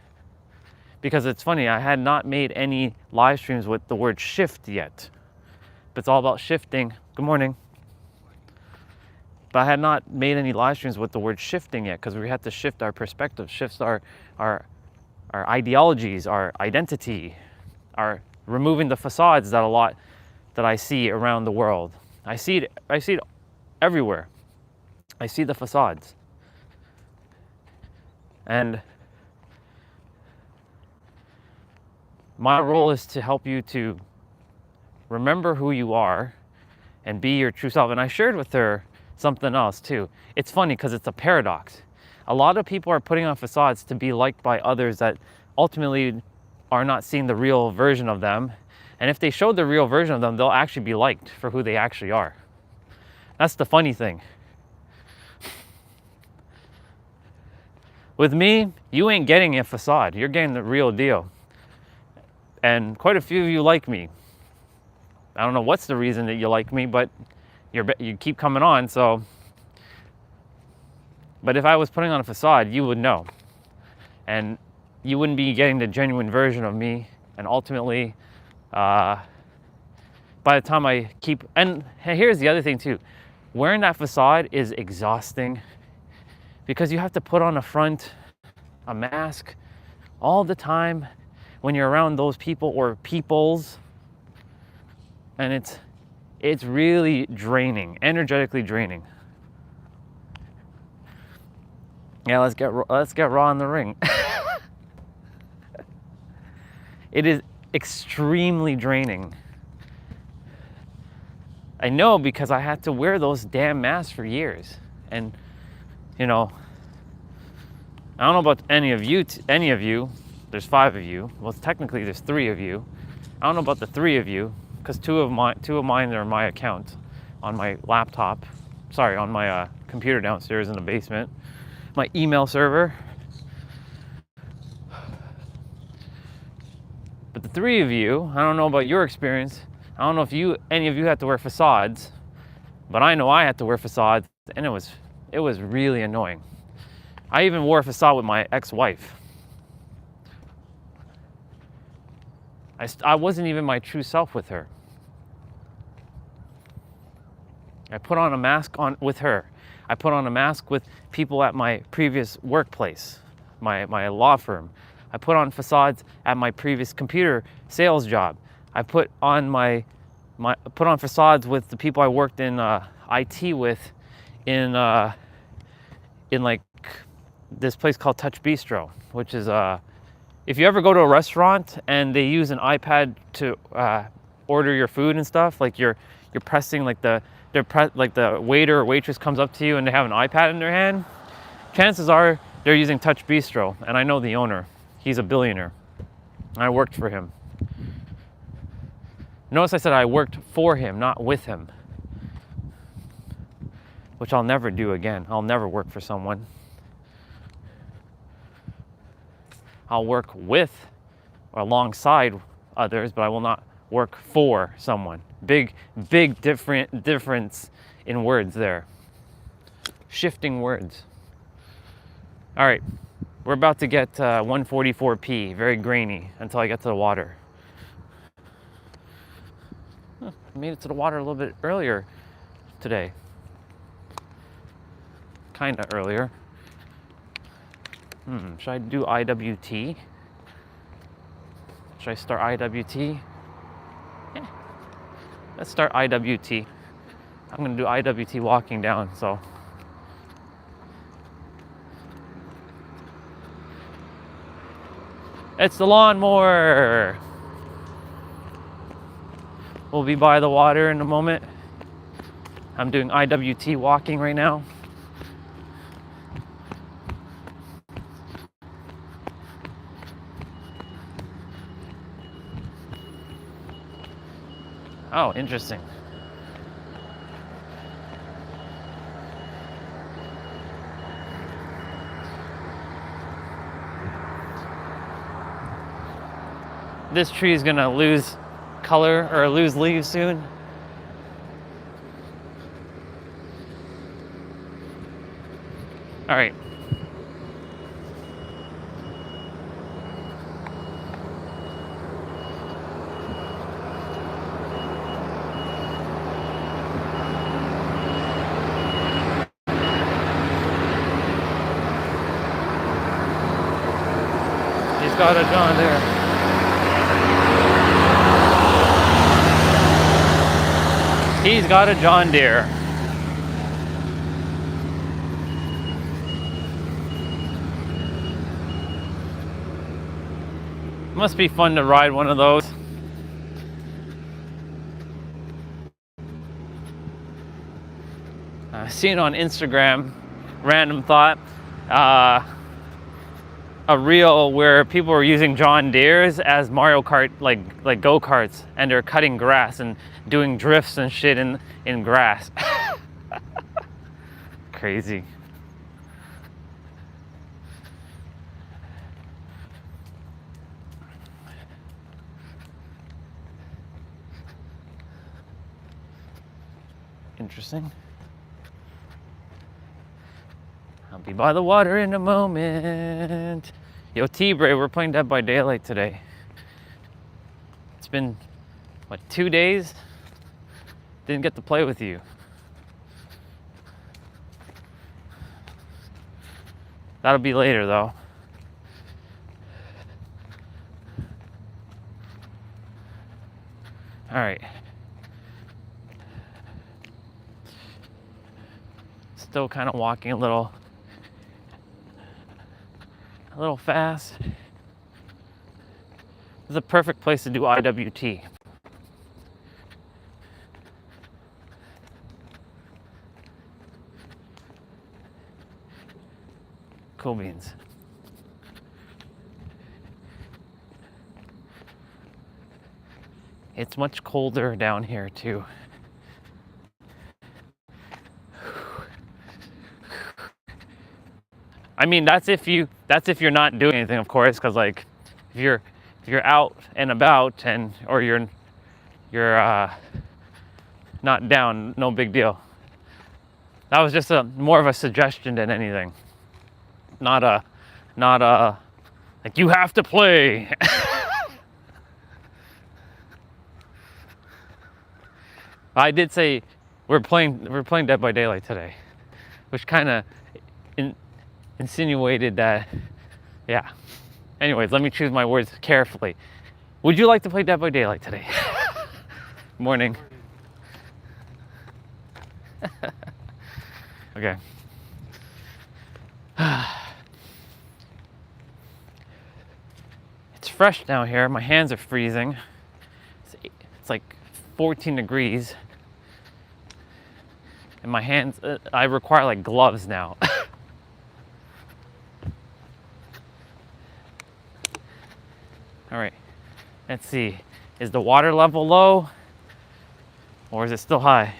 because it's funny, I had not made any live streams with the word shift yet, but it's all about shifting. Good morning. But I had not made any live streams with the word shifting yet, because we had to shift our perspective, shift our ideologies, our identity, our removing the facades that I see around the world. I see it everywhere. I see the facades. And my role is to help you to remember who you are and be your true self. And I shared with her something else too. It's funny because it's a paradox. A lot of people are putting on facades to be liked by others that ultimately are not seeing the real version of them. And if they showed the real version of them, they'll actually be liked for who they actually are. That's the funny thing. With me, you ain't getting a facade. You're getting the real deal. And quite a few of you like me. I don't know what's the reason that you like me, but you keep coming on, so. But if I was putting on a facade, you would know. And you wouldn't be getting the genuine version of me. And ultimately, by the time I keep, and here's the other thing too. Wearing that facade is exhausting, because you have to put on a front, a mask, all the time when you're around those people or peoples. And it's really draining, energetically draining. Yeah, let's get raw in the ring. It is extremely draining. I know, because I had to wear those damn masks for years. And you know, I don't know about any of you, there's 5 of you. Well, technically there's 3 of you. I don't know about the three of you, because two of mine are my account on my laptop. Sorry, on my computer downstairs in the basement. My email server. But the three of you, I don't know about your experience. I don't know if any of you had to wear facades, but I know I had to wear facades, and it was really annoying. I even wore a facade with my ex-wife. I wasn't even my true self with her. I put on a mask with her. I put on a mask with people at my previous workplace, my law firm. I put on facades at my previous computer sales job. I put on put on facades with the people I worked in IT with in like this place called Touch Bistro, which is if you ever go to a restaurant and they use an iPad to order your food and stuff, like you're pressing like the waiter or waitress comes up to you and they have an iPad in their hand, chances are they're using Touch Bistro, and I know the owner. He's a billionaire. I worked for him. Notice I said I worked for him, not with him, which I'll never do again. I'll never work for someone. I'll work with or alongside others, but I will not work for someone. Big difference in words there. Shifting words. All right, we're about to get 144p, very grainy until I get to the water. I made it to the water a little bit earlier today. Kind of earlier. Should I do IWT? Should I start IWT? Yeah. Let's start IWT. I'm gonna do IWT walking down, so. It's the lawnmower. We'll be by the water in a moment. I'm doing IWT walking right now. Oh, interesting. This tree is gonna lose color or lose leaves soon. All right. He's got a John there. He's got a John Deere. Must be fun to ride one of those. Seen on Instagram, random thought, a reel where people were using John Deeres as Mario Kart, like go-karts, and they're cutting grass and doing drifts and shit in grass. Crazy. Interesting. I'll be by the water in a moment. Yo, T-Bray, we're playing Dead by Daylight today. It's been, what, 2 days? Didn't get to play with you. That'll be later, though. All right. Still kind of walking a little fast. This is a perfect place to do IWT. Cool beans. It's much colder down here too. I mean, that's if you're not doing anything, of course, because like if you're out and about and or you're not down, no big deal. That was just more of a suggestion than anything. Not a like you have to play. I did say we're playing Dead by Daylight today, which kind of insinuated that, yeah. Anyways, let me choose my words carefully. Would you like to play Dead by Daylight today? Morning. Okay. It's fresh down here. My hands are freezing. It's like 14 degrees. And my hands, I require like gloves now. All right, let's see. Is the water level low or is it still high?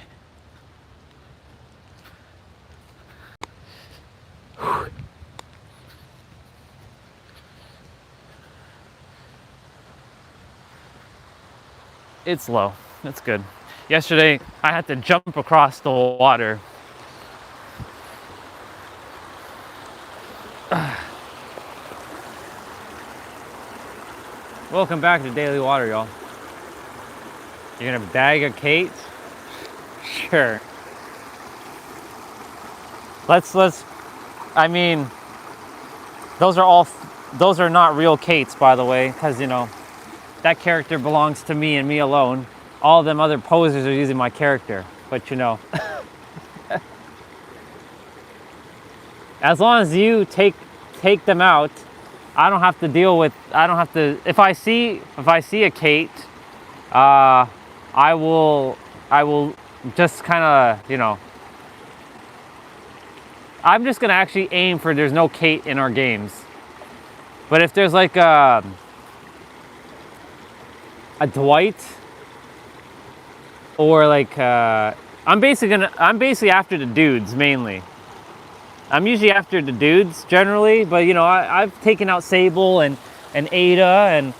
It's low. That's good. Yesterday, I had to jump across the water. Welcome back to Daily Water, y'all. You're gonna bag a Kate? Sure. Let's. I mean, those are not real Kates, by the way, because you know that character belongs to me and me alone. All of them other posers are using my character, but you know. As long as you take them out, I don't have to deal with. I don't have to. If I see a Kate, I will just kind of, you know. I'm just gonna actually aim for there's no Kate in our games. But if there's like a Dwight or like I'm basically after the dudes mainly. I'm usually after the dudes generally, but you know I've taken out Sable and Ada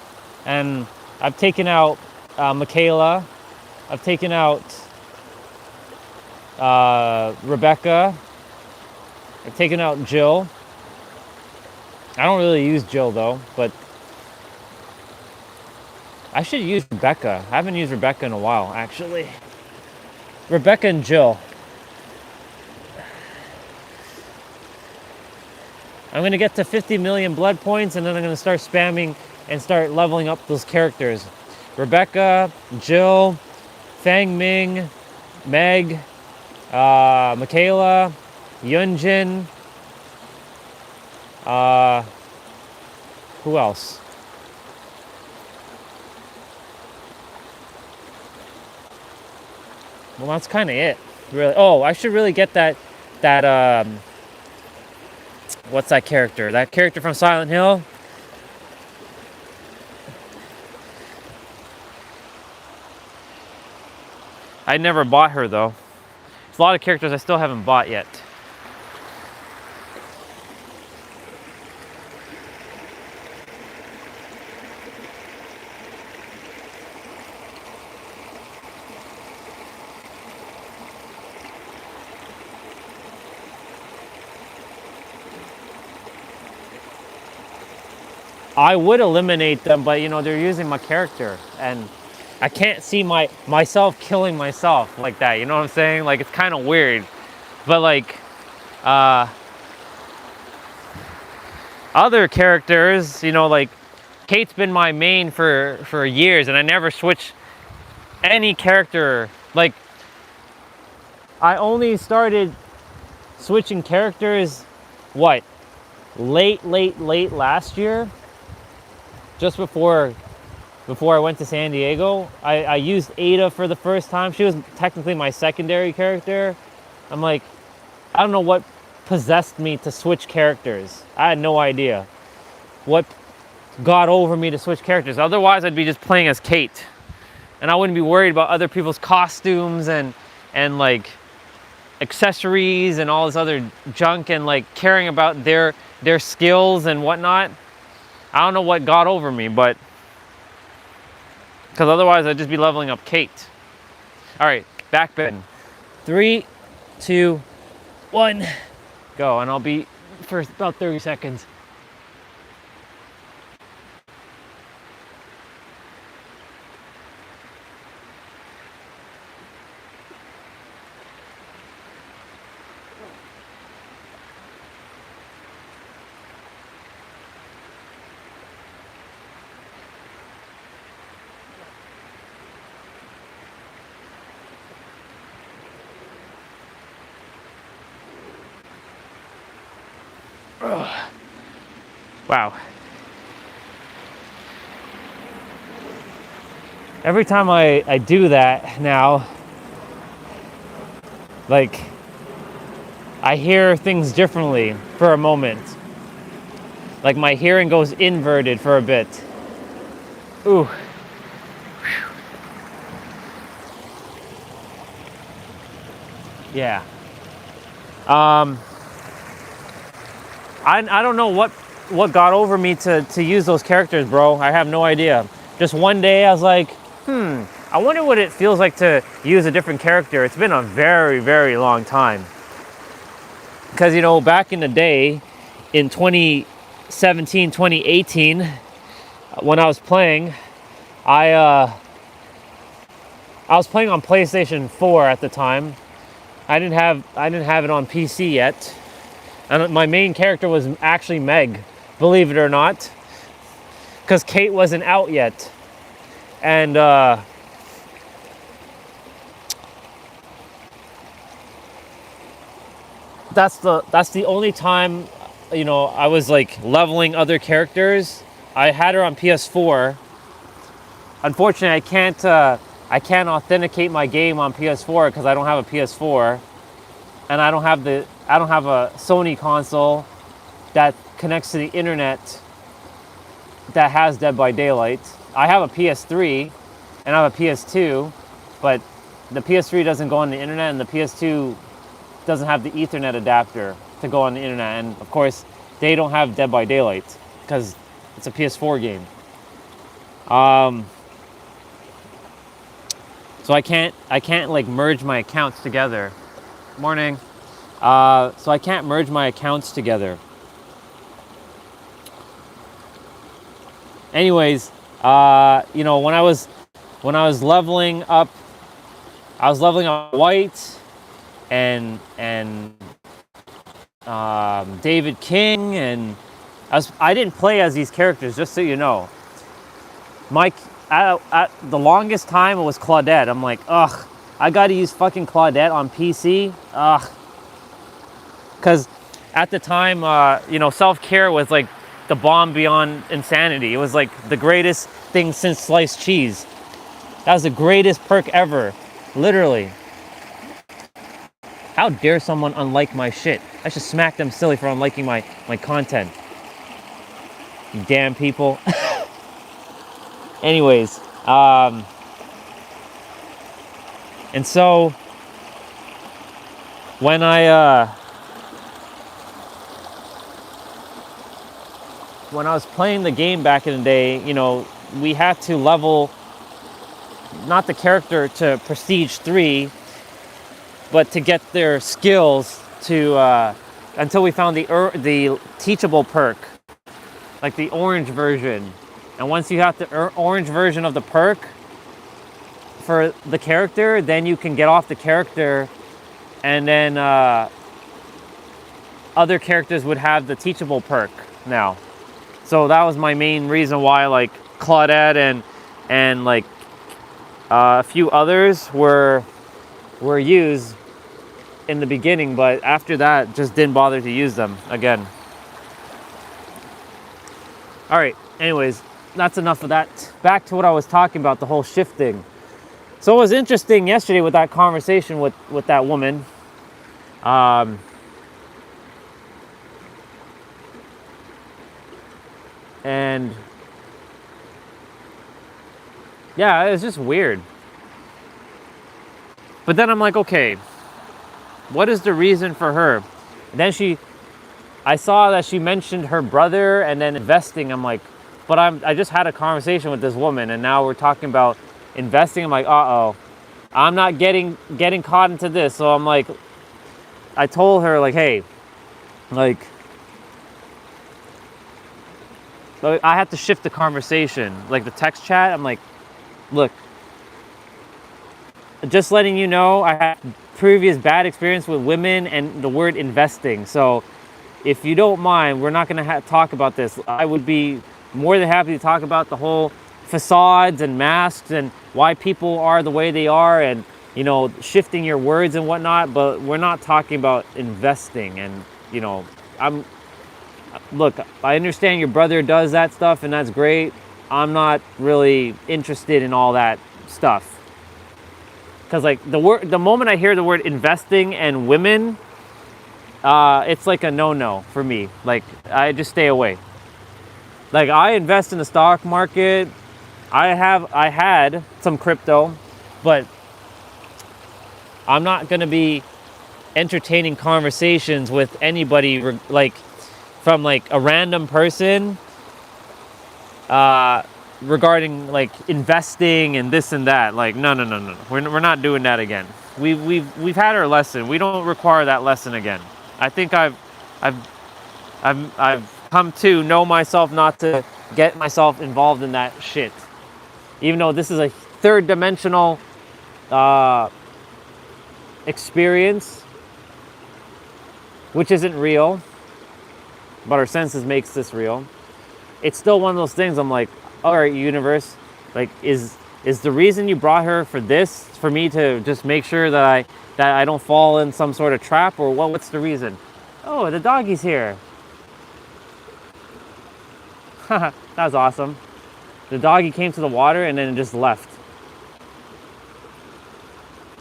and I've taken out Michaela. I've taken out Rebecca. I've taken out Jill. I don't really use Jill though, but I should use Rebecca. I haven't used Rebecca in a while, actually. Rebecca and Jill. I'm gonna get to 50 million blood points and then I'm gonna start spamming and start leveling up those characters. Rebecca, Jill, Fang Ming, Meg, Michaela, Yunjin, who else? Well, that's kind of it, really. Oh, I should really get that what's that character? That character from Silent Hill? I never bought her though. There's a lot of characters I still haven't bought yet. I would eliminate them, but you know, they're using my character and I can't see myself killing myself like that. You know what I'm saying? Like it's kind of weird, but like other characters, you know, like Kate's been my main for years and I never switch any character. Like I only started switching characters what, late last year, just before I went to San Diego. I used Ada for the first time. She was technically my secondary character. I'm like, I don't know what possessed me to switch characters. I had no idea what got over me to switch characters. Otherwise, I'd be just playing as Kate. and I wouldn't be worried about other people's costumes and like accessories and all this other junk, and like caring about their skills and whatnot. I don't know what got over me, but because otherwise I'd just be leveling up Kate. All right, back bend. 3, 2, 1, go, and I'll be for about 30 seconds. Wow. Every time I do that now, like, I hear things differently for a moment. Like my hearing goes inverted for a bit. Ooh. Yeah. I don't know what got over me to use those characters, bro. I have no idea. Just one day I was like, I wonder what it feels like to use a different character. It's been a very, very long time. Because, you know, back in the day, in 2017, 2018, when I was playing, I was playing on PlayStation 4 at the time. I didn't have it on PC yet. And my main character was actually Meg, believe it or not, because Kate wasn't out yet. And that's the only time, you know, I was like leveling other characters. I had her on PS4. Unfortunately, I can't authenticate my game on PS4 because I don't have a PS4, and I don't have a Sony console that connects to the internet that has Dead by Daylight. I have a PS3 and I have a PS2, but the PS3 doesn't go on the internet, and the PS2 doesn't have the Ethernet adapter to go on the internet. And of course, they don't have Dead by Daylight because it's a PS4 game. So I can't like merge my accounts together. Morning. So I can't merge my accounts together. Anyways, you know, when I was leveling up, I was leveling up White and David King, and I didn't play as these characters, just so you know. At the longest time it was Claudette. I'm like, ugh, I got to use fucking Claudette on PC. Ugh. Because at the time, you know, self-care was like the bomb beyond insanity. It was like the greatest thing since sliced cheese. That was the greatest perk ever, literally. How dare someone unlike my shit? I should smack them silly for unliking my content. You damn people. Anyways, and so when I was playing the game back in the day, you know, we had to level not the character to Prestige 3, but to get their skills to until we found the teachable perk, like the orange version. And once you have the orange version of the perk for the character, then you can get off the character, and then other characters would have the teachable perk now. So that was my main reason why, like, Claudette and like a few others were used in the beginning, but after that, just didn't bother to use them again. All right, anyways, that's enough of that. Back to what I was talking about, the whole shifting. So it was interesting yesterday with that conversation with that woman. And Yeah, it's just weird. But then I'm like, okay, what is the reason for her? And then I saw that she mentioned her brother and then investing. I'm like, but I just had a conversation with this woman and now we're talking about investing. I'm like, uh-oh, I'm not getting caught into this. So I'm like, I told her like, hey, like, I have to shift the conversation, like the text chat. I'm like, look, just letting you know, I had previous bad experience with women and the word investing. So if you don't mind, we're not going to talk about this. I would be more than happy to talk about the whole facades and masks and why people are the way they are and, you know, shifting your words and whatnot. But we're not talking about investing. And, you know, look, I understand your brother does that stuff and that's great. I'm not really interested in all that stuff. Because like the moment I hear the word investing and women, it's like a no-no for me. Like I just stay away. Like I invest in the stock market. I had some crypto, but I'm not gonna be entertaining conversations with anybody like from like a random person regarding like investing and this and that. Like no. We're not doing that again. We've had our lesson. We don't require that lesson again. I think I've come to know myself not to get myself involved in that shit. Even though this is a third dimensional experience, which isn't real, but our senses makes this real. It's still one of those things. I'm like, all right, universe, like is the reason you brought her for this for me to just make sure that I don't fall in some sort of trap, or what's the reason? Oh, the doggy's here. That was awesome. The doggy came to the water and then it just left.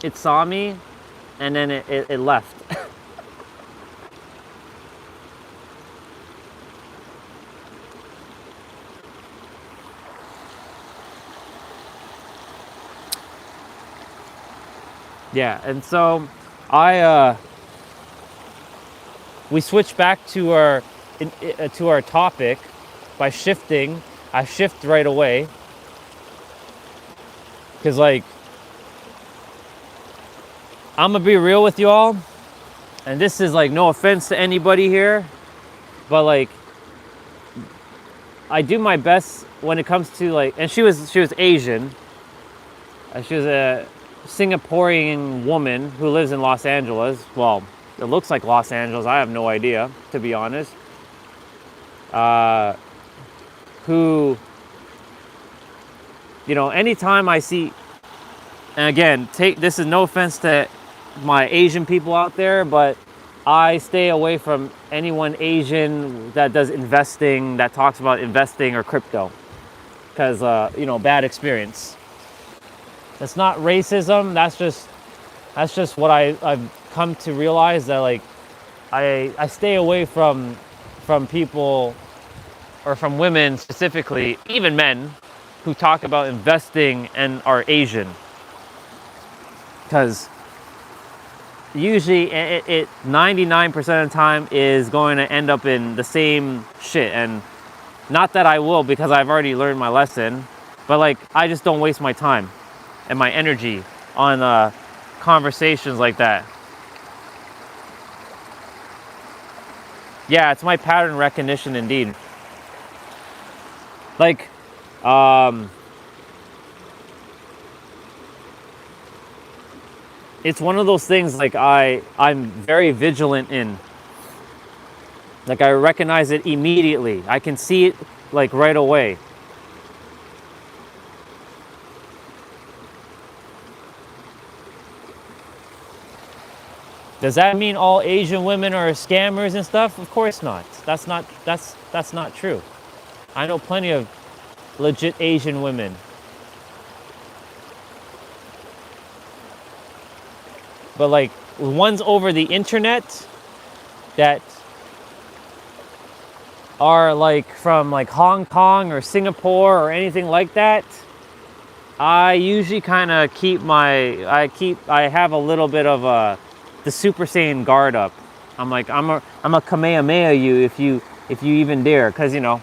It saw me and then it left. Yeah, and so we switch back to our topic by shifting. I shift right away because like I'm gonna be real with you all, and this is like no offense to anybody here, but like I do my best when it comes to like, and she was Asian. She was a Singaporean woman who lives in Los Angeles. Well, it looks like Los Angeles. I have no idea, to be honest. Who, you know, anytime I see, and again, this is no offense to my Asian people out there, but I stay away from anyone Asian that does investing, that talks about investing or crypto, because you know, bad experience. That's not racism. That's just what I've come to realize, that like I stay away from people, or from women specifically, even men, who talk about investing and are Asian, because usually it 99% of the time is going to end up in the same shit. And not that I will, because I've already learned my lesson, but like I just don't waste my time and my energy on conversations like that. Yeah, it's my pattern recognition indeed. Like, it's one of those things like I'm very vigilant in. Like I recognize it immediately. I can see it like right away. Does that mean all Asian women are scammers and stuff? Of course not. That's not true. I know plenty of legit Asian women. But like ones over the internet that are like from like Hong Kong or Singapore or anything like that, I usually kind of I have a little bit of the Super Saiyan guard up. I'm like, I'm a Kamehameha you if you even dare, because you know,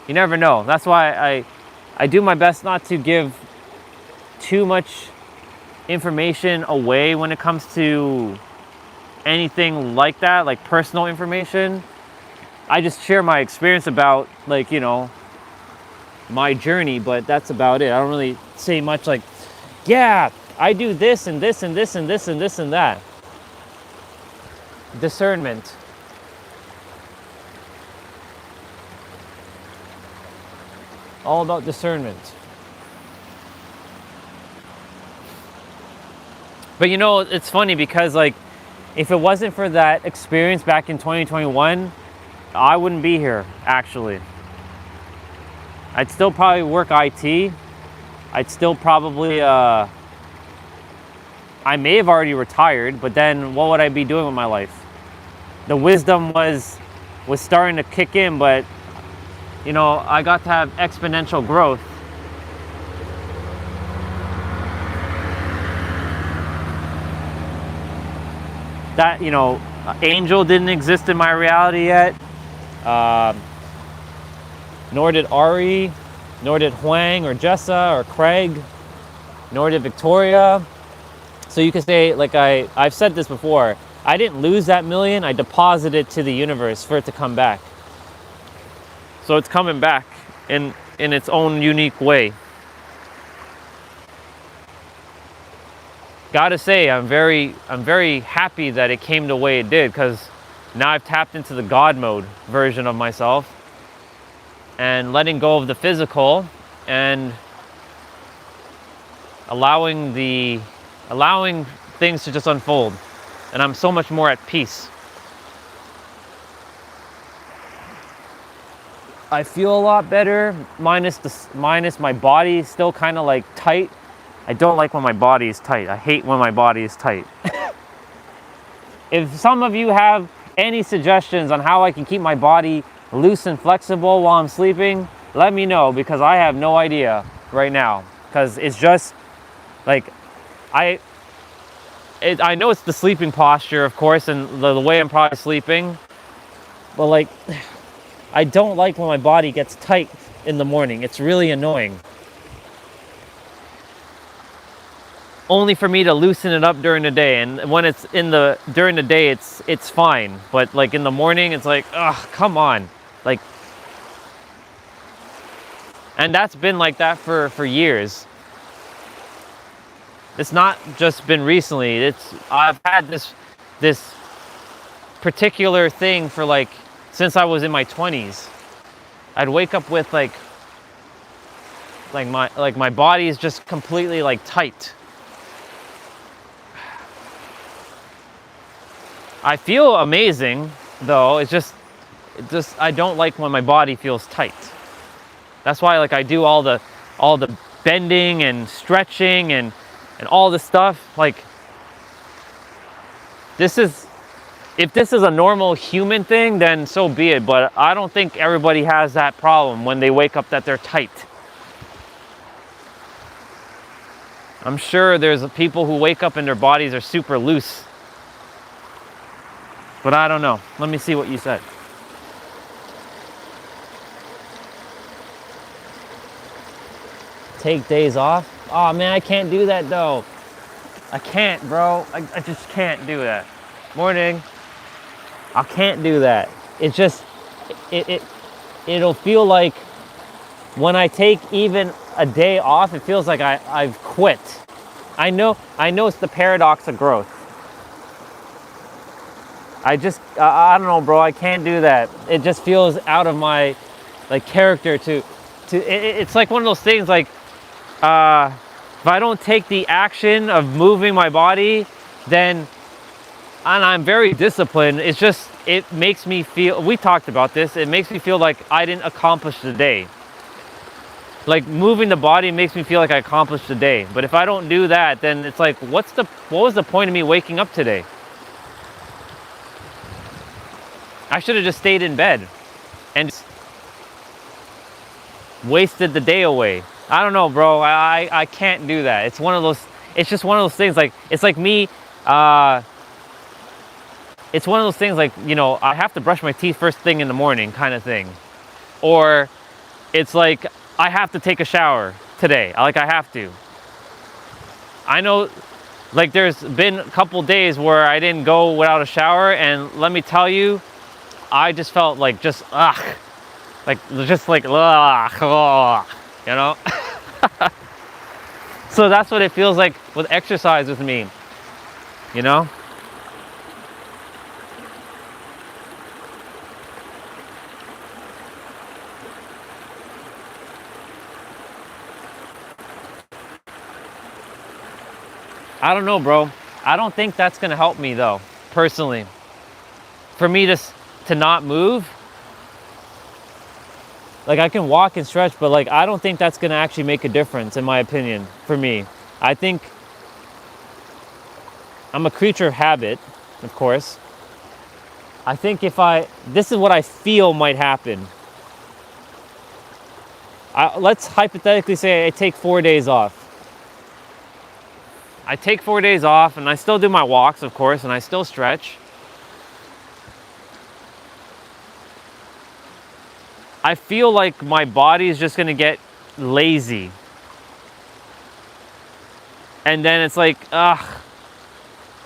you never know. That's why I do my best not to give too much information away when it comes to anything like that, like personal information. I just share my experience about, like, you know, my journey, but that's about it. I don't really say much like, yeah, I do this and this and this and this and this and that. Discernment. All about discernment. But you know, it's funny because, like, if it wasn't for that experience back in 2021, I wouldn't be here, actually. I'd still probably work IT. I'd still probably, I may have already retired, but then what would I be doing with my life? The wisdom was starting to kick in, but, you know, I got to have exponential growth. That, you know, Angel didn't exist in my reality yet. Nor did Ari, nor did Huang or Jessa or Craig, nor did Victoria. So you could say, like I've said this before, I didn't lose that million, I deposited it to the universe for it to come back. So it's coming back in its own unique way. Gotta say, I'm very happy that it came the way it did, because now I've tapped into the God mode version of myself and letting go of the physical and allowing things to just unfold. And I'm so much more at peace. I feel a lot better, minus my body still kind of like tight. I don't like when my body is tight. I hate when my body is tight. If some of you have any suggestions on how I can keep my body loose and flexible while I'm sleeping, let me know, because I have no idea right now. Because it's just like, I know it's the sleeping posture, of course, and the way I'm probably sleeping, but like, I don't like when my body gets tight in the morning. It's really annoying. Only for me to loosen it up during the day, and when it's during the day, it's fine. But like in the morning, it's like, ugh, come on, like. And that's been like that for years. It's not just been recently. I've had this particular thing for like since I was in my 20s. I'd wake up with like my body is just completely like tight. I feel amazing though. It's just I don't like when my body feels tight. That's why like I do all the bending and stretching and all this stuff. Like, if this is a normal human thing, then so be it. But I don't think everybody has that problem when they wake up that they're tight. I'm sure there's people who wake up and their bodies are super loose. But I don't know. Let me see what you said. Take days off? Oh man, I can't do that though. I can't, bro. I just can't do that. Morning. I can't do that. It's just, it'll feel like when I take even a day off, it feels like I've quit. I know it's the paradox of growth. I don't know, bro. I can't do that. It just feels out of my like character it's like one of those things like, if I don't take the action of moving my body, then, and I'm very disciplined, it makes me feel, we talked about this, it makes me feel like I didn't accomplish the day. Like moving the body makes me feel like I accomplished the day. But if I don't do that, then it's like, what was the point of me waking up today? I should have just stayed in bed and wasted the day away. I don't know, bro. I can't do that. It's one of those. It's just one of those things. Like it's like me. It's one of those things. Like, you know, I have to brush my teeth first thing in the morning, kind of thing. Or it's like I have to take a shower today. Like I have to. I know. Like there's been a couple days where I didn't go without a shower, and let me tell you, I just felt like just ugh, like ugh, you know. So that's what it feels like with exercise with me, you know. I don't know, bro. I don't think that's gonna help me though, personally. For me to not move, like I can walk and stretch, but like I don't think that's gonna actually make a difference, in my opinion. For me, I think I'm a creature of habit, of course. I think this is what I feel might happen. Let's hypothetically say I take 4 days off. I take 4 days off and I still do my walks, of course, and I still stretch. I feel like my body is just gonna get lazy. And then it's like, ugh,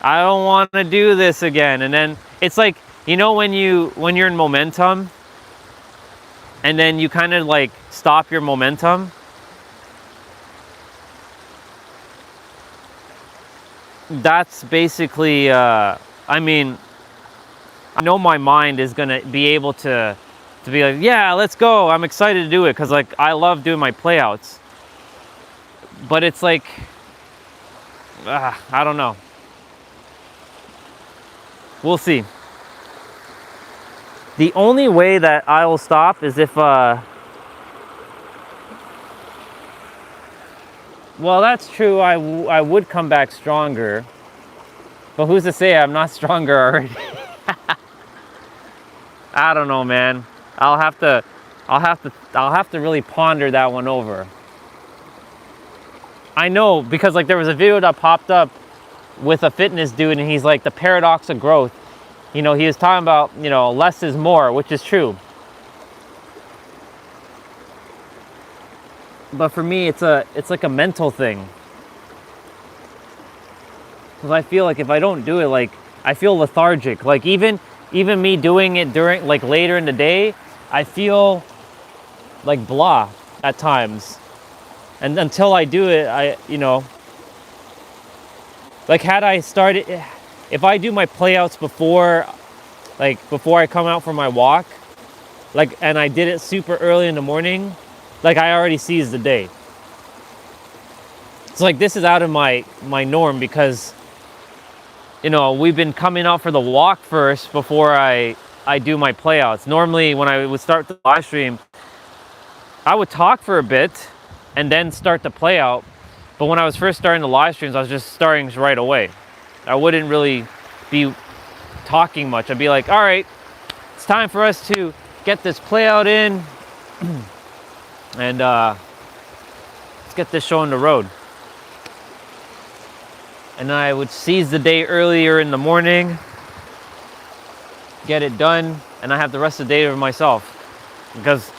I don't want to do this again. And then it's like, you know, when you're in momentum and then you kind of like stop your momentum. That's basically, I mean, I know my mind is gonna be able to be like, yeah, let's go. I'm excited to do it because like I love doing my playouts. But it's like, I don't know. We'll see. The only way that I will stop is if, well, that's true. I would come back stronger, but who's to say I'm not stronger already? I don't know, man. I'll have to really ponder that one over. I know, because like there was a video that popped up with a fitness dude, and he's like, the paradox of growth. You know, he was talking about, you know, less is more, which is true. But for me, it's like a mental thing. Because I feel like if I don't do it, like I feel lethargic. Like even me doing it during like later in the day, I feel like blah at times. And until I do it, you know, like had I started, if I do my playouts before I come out for my walk, like, and I did it super early in the morning, like I already seized the day. It's like this is out of my norm because, you know, we've been coming out for the walk first before I do my playouts. Normally when I would start the live stream, I would talk for a bit and then start the play out. But when I was first starting the live streams, I was just starting right away. I wouldn't really be talking much. I'd be like, all right, it's time for us to get this play out in and let's get this show on the road. And then I would seize the day earlier in the morning, get it done, and I have the rest of the day to myself, because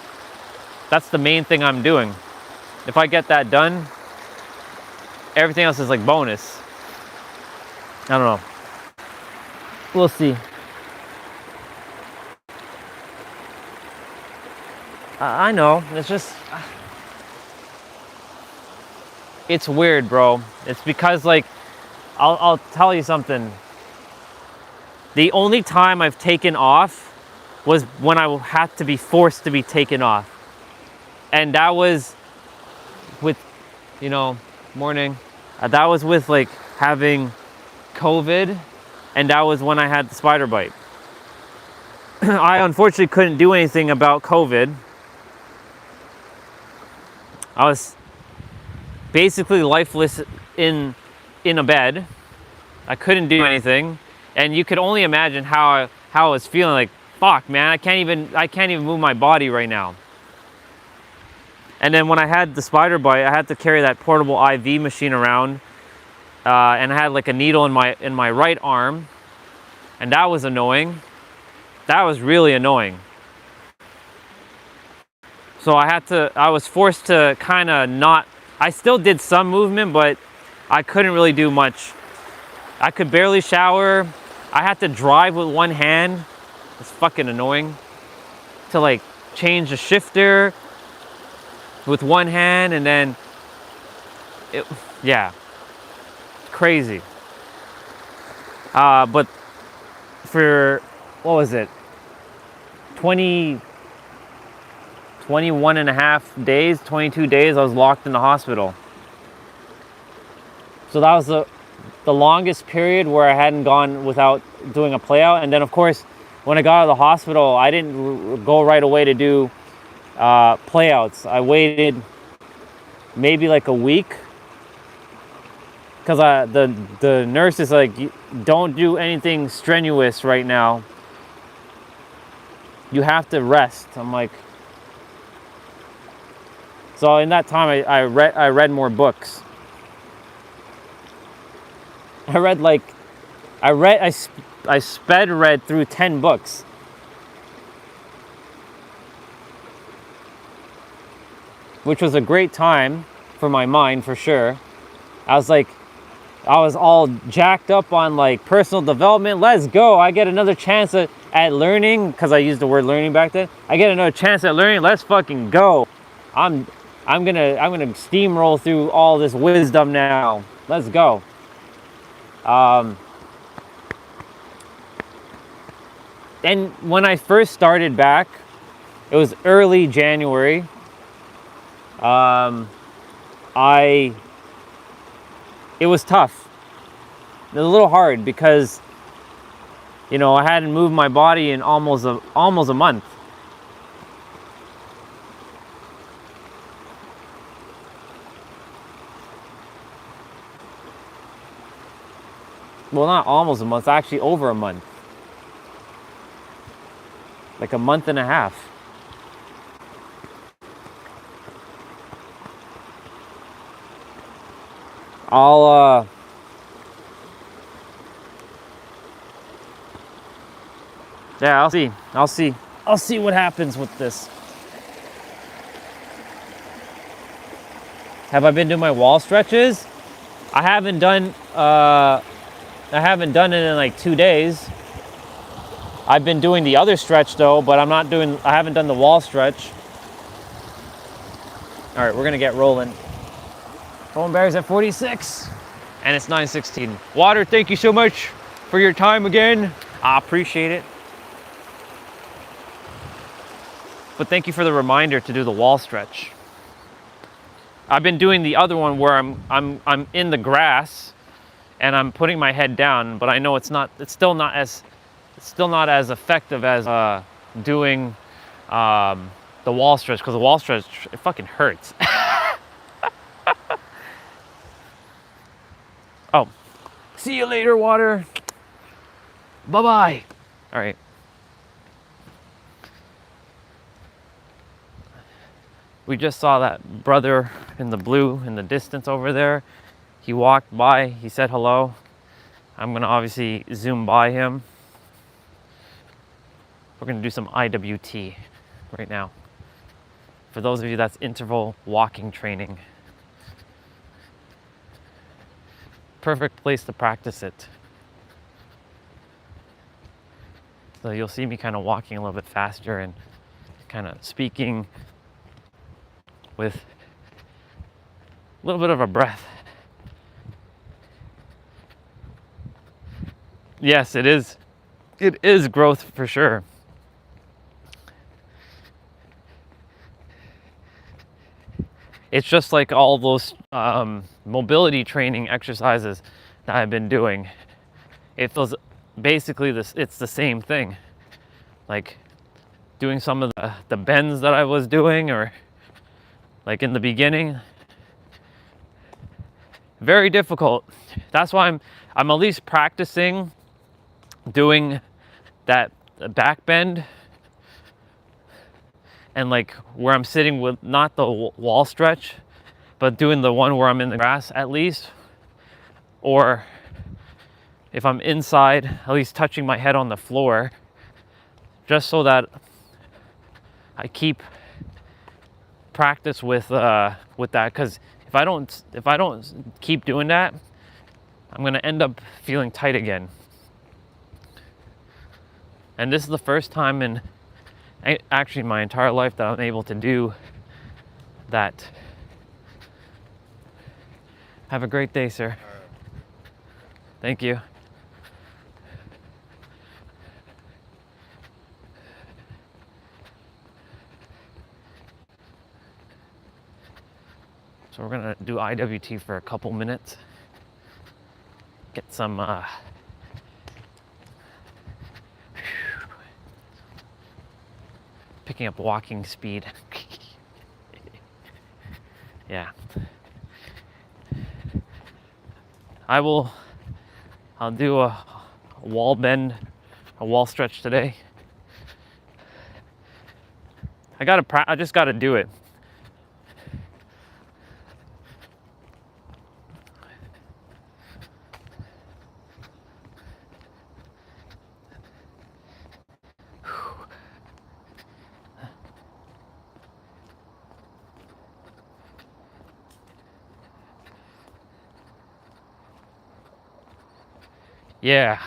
that's the main thing I'm doing. If I get that done, everything else is like bonus. I don't know. We'll see. I know. It's just, it's weird, bro. It's because like, I'll tell you something. The only time I've taken off was when I had to be forced to be taken off. And that was with, you know, morning. That was with like having COVID, and that was when I had the spider bite. I unfortunately couldn't do anything about COVID. I was basically lifeless in a bed. I couldn't do anything, and you could only imagine how I was feeling. Like, fuck, man, I can't even move my body right now. And then when I had the spider bite, I had to carry that portable IV machine around, and I had like a needle in my right arm, and that was annoying. That was really annoying. So I was forced to kind of not, I still did some movement, but I couldn't really do much. I could barely shower. I had to drive with one hand. It's fucking annoying. To like change the shifter with one hand, and then yeah, crazy. But for, what was it, 21 and a half days, 22 days, I was locked in the hospital. So that was the longest period where I hadn't gone without doing a play out. And then of course, when I got out of the hospital, I didn't go right away to do play outs. I waited maybe like a week, because the nurse is like, don't do anything strenuous right now. You have to rest. I'm like, so in that time I read more books. I sped read through 10 books. Which was a great time for my mind, for sure. I was all jacked up on like personal development. Let's go. I get another chance at learning, because I used the word learning back then. I get another chance at learning. Let's fucking go. I'm gonna steamroll through all this wisdom now. Let's go. And when I first started back, it was early January. It was tough. It was a little hard because, you know, I hadn't moved my body in almost a month. Well, not almost a month, actually over a month. Like a month and a half. I'll see what happens with this. Have I been doing my wall stretches? I haven't done it in like 2 days. I've been doing the other stretch though, but I haven't done the wall stretch. All right, we're gonna get rolling. Phone battery's at 46 and it's 9:16. Water, thank you so much for your time again. I appreciate it. But thank you for the reminder to do the wall stretch. I've been doing the other one where I'm in the grass and I'm putting my head down, but I know it's still not as effective as doing the wall stretch, because the wall stretch, it fucking hurts. Oh, see you later, water. Bye-bye. All right. We just saw that brother in the blue in the distance over there. He walked by, he said hello. I'm gonna obviously zoom by him. We're gonna do some IWT right now. For those of you, that's interval walking training. Perfect place to practice it. So you'll see me kind of walking a little bit faster and kind of speaking with a little bit of a breath. Yes, it is. It is growth for sure. It's just like all those mobility training exercises that I've been doing. It feels basically it's the same thing. Like doing some of the bends that I was doing, or like in the beginning. Very difficult. That's why I'm at least practicing doing that back bend and like where I'm sitting with not the wall stretch, but doing the one where I'm in the grass at least, or if I'm inside, at least touching my head on the floor, just so that I keep practice with that. Because if I don't keep doing that, I'm gonna end up feeling tight again. And this is the first time in actually my entire life that I'm able to do that. Have a great day, sir. Thank you. So we're gonna do IWT for a couple minutes. Get some picking up walking speed. Yeah. I'll do a wall bend, a wall stretch today. I just gotta do it. Yeah.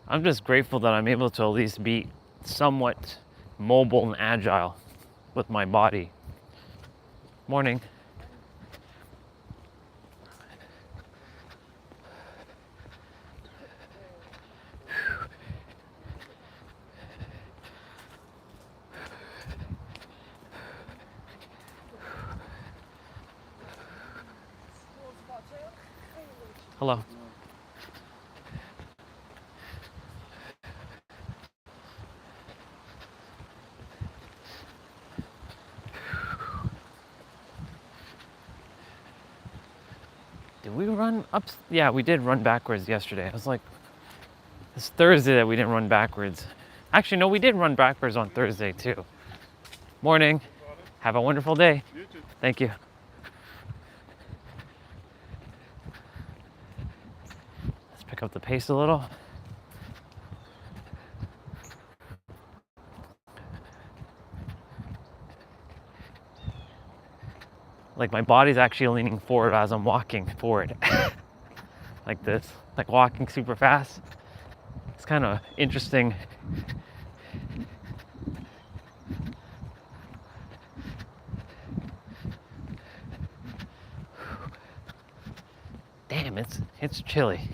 I'm just grateful that I'm able to at least be somewhat mobile and agile with my body. Morning. Hello. Did we run up? Yeah, we did run backwards yesterday. I was like, it's Thursday that we didn't run backwards. Actually, no, we did run backwards on Thursday too. Morning. Have a wonderful day. You too. Thank you. Let's pick up the pace a little. Like my body's actually leaning forward as I'm walking forward. Like this, like walking super fast. It's kind of interesting. Damn, it's chilly.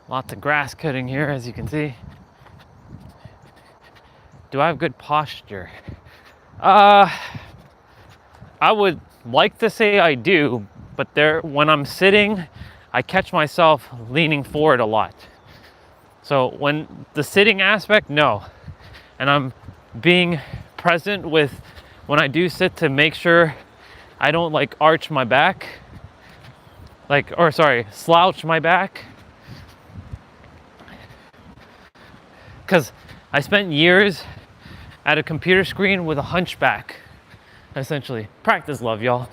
Lots of grass cutting here, as you can see. Do I have good posture? I would like to say I do, but when I'm sitting, I catch myself leaning forward a lot. So when the sitting aspect, no. And I'm being present with when I do sit to make sure I don't like arch my back, slouch my back. Because I spent years at a computer screen with a hunchback, essentially. Practice love, y'all.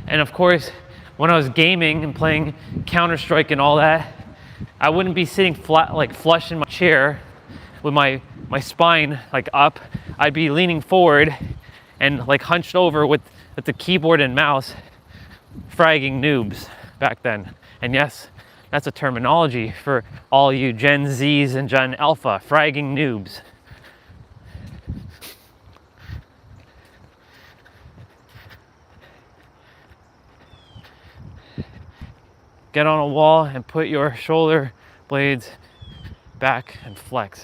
And of course, when I was gaming and playing Counter-Strike and all that, I wouldn't be sitting flat, like flush in my chair with my spine like up. I'd be leaning forward and like hunched over with the keyboard and mouse, fragging noobs back then. And yes, that's a terminology for all you Gen Zs and Gen Alpha, fragging noobs. Get on a wall and put your shoulder blades back and flex.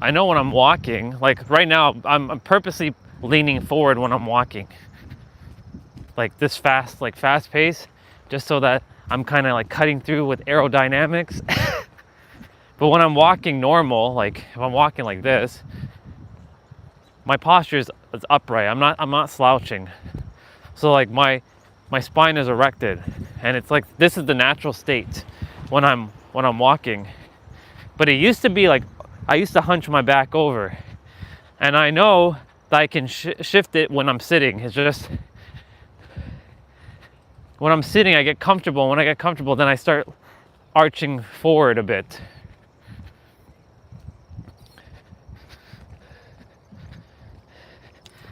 I know when I'm walking, like right now, I'm purposely leaning forward when I'm walking. Like this fast, like fast pace, just so that I'm kind of like cutting through with aerodynamics. But when I'm walking normal, like if I'm walking like this, my posture is upright. I'm not slouching. So like my spine is erected, and it's like this is the natural state when I'm walking. But it used to be like I used to hunch my back over, and I know that I can shift it when I'm sitting. It's just when I'm sitting, I get comfortable. When I get comfortable, then I start arching forward a bit.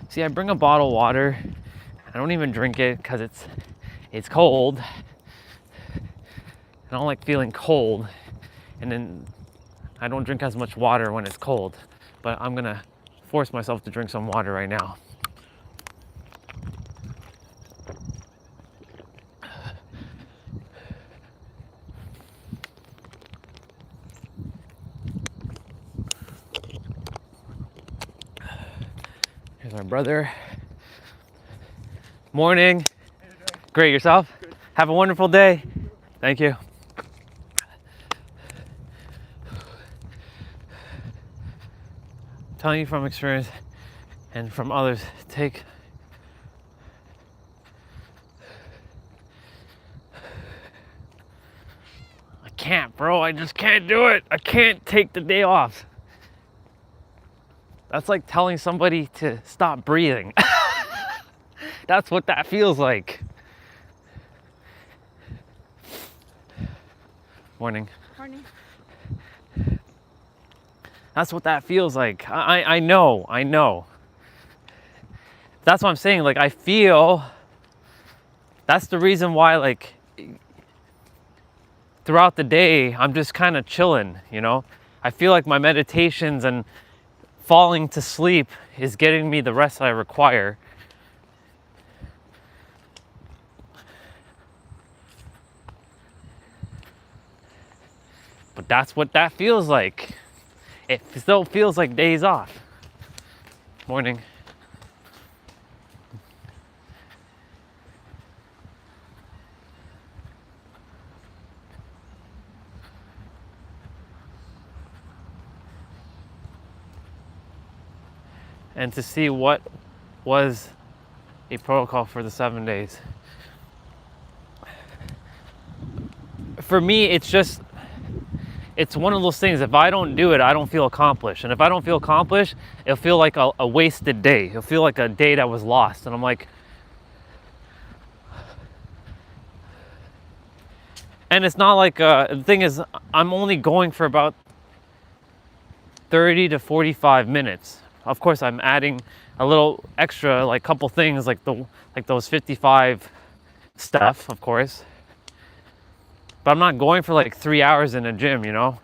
See, I bring a bottle of water. I don't even drink it because it's cold. I don't like feeling cold, and then I don't drink as much water when it's cold. But I'm gonna force myself to drink some water right now. Here's my brother. Morning. Great, yourself? Good. Have a wonderful day. Thank you. Telling you from experience and from others, take I can't, bro. I just can't do it. I can't take the day off. That's like telling somebody to stop breathing. That's what that feels like. Morning. Morning. That's what that feels like. I know. That's what I'm saying. Like, I feel that's the reason why, like, throughout the day, I'm just kind of chilling, you know? I feel like my meditations and falling to sleep is getting me the rest I require. But that's what that feels like. It still feels like days off. Morning. And to see what was a protocol for the 7 days. For me, it's one of those things, if I don't do it, I don't feel accomplished. And if I don't feel accomplished, it'll feel like a wasted day. It'll feel like a day that was lost. And I'm like, and it's not like, the thing is, I'm only going for about 30 to 45 minutes. Of course, I'm adding a little extra, like couple things, like those 55 stuff, of course. But I'm not going for like 3 hours in a gym, you know?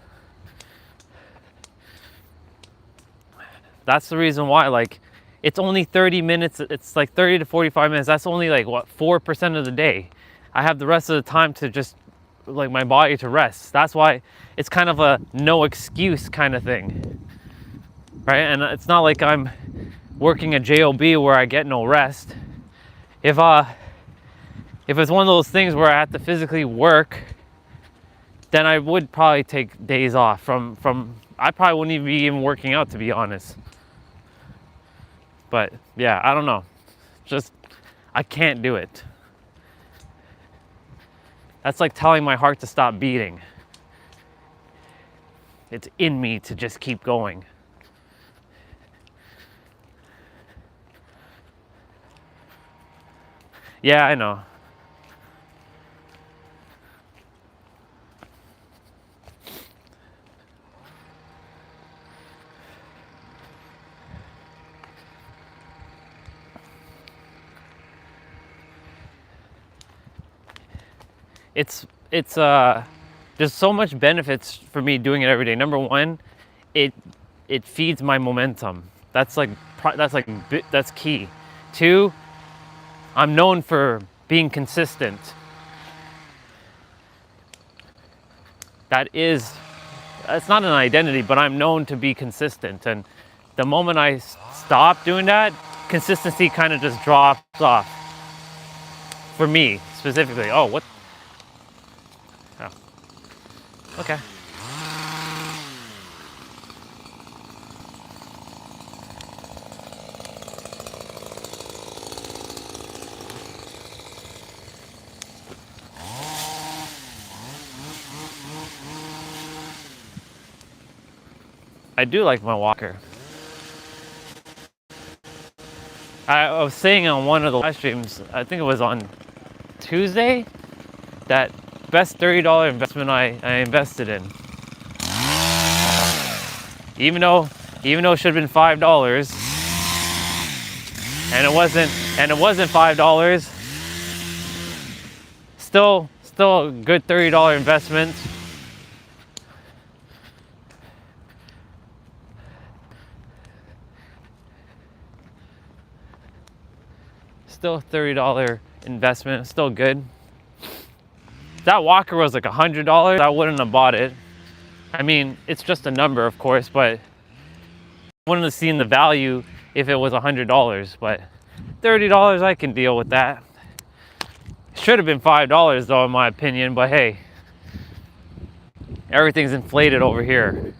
That's the reason why, like, it's only 30 minutes. It's like 30 to 45 minutes. That's only like, what, 4% of the day. I have the rest of the time to just, like, my body to rest. That's why it's kind of a no excuse kind of thing, right? And it's not like I'm working a job where I get no rest. If it's one of those things where I have to physically work, then I would probably take days off from I probably wouldn't even be working out, to be honest. But yeah, I don't know. Just, I can't do it. That's like telling my heart to stop beating. It's in me to just keep going. Yeah, I know. It's there's so much benefits for me doing it every day. Number one, it feeds my momentum. That's key. Two, I'm known for being consistent. That is it's not an identity, but I'm known to be consistent. And the moment I stop doing that, consistency kind of just drops off. For me specifically. Oh, what? Oh. Okay. I do like my walker. I was saying on one of the live streams, I think it was on Tuesday, that best $30 investment I invested in. Even though it should have been $5, and it wasn't $5. Still a good $30 investment. Still a $30 investment, still good. If that walker was like $100, I wouldn't have bought it. I mean, it's just a number, of course, but I wouldn't have seen the value if it was $100. But $30, I can deal with that. Should have been $5 though, in my opinion, but hey, everything's inflated over here.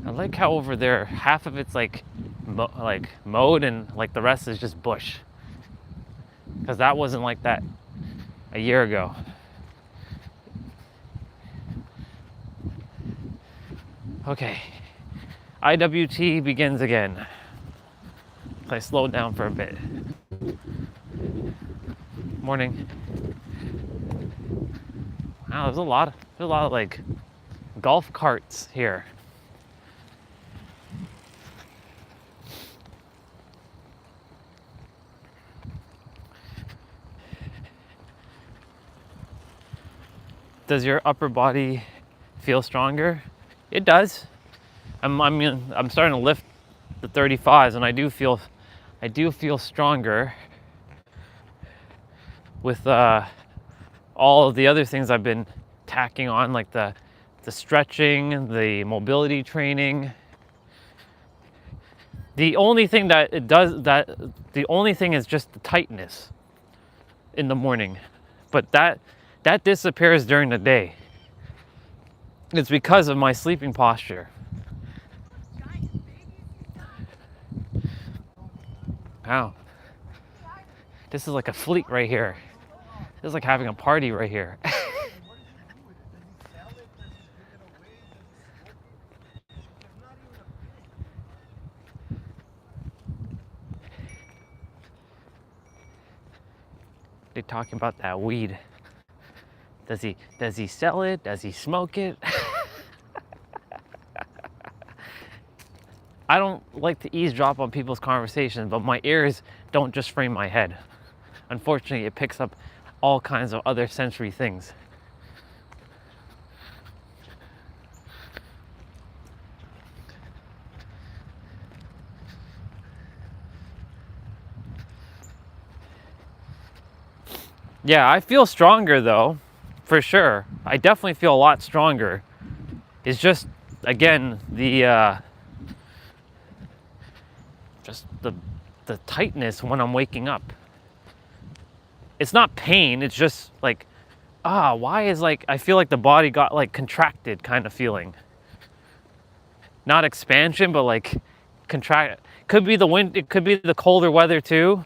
I like how over there, half of it's like mowed and like the rest is just bush. Because that wasn't like that a year ago. Okay, IWT begins again. I slowed down for a bit. Morning. Wow, there's a lot of like golf carts here. Does your upper body feel stronger? It does. I'm starting to lift the 35s, and I do feel stronger with all of the other things I've been tacking on, like the stretching, the mobility training. The only thing that it does, the only thing is just the tightness in the morning, but that disappears during the day. It's because of my sleeping posture. Wow. This is like a fleet right here. This is like having a party right here. They're talking about that weed. Does he sell it? Does he smoke it? I don't like to eavesdrop on people's conversations, but my ears don't just frame my head. Unfortunately, it picks up all kinds of other sensory things. Yeah, I feel stronger though, for sure. I definitely feel a lot stronger. It's just, again, the tightness when I'm waking up. It's not pain, it's just like, why is like, I feel like the body got like contracted kind of feeling. Not expansion, but like contract. Could be the wind, it could be the colder weather too,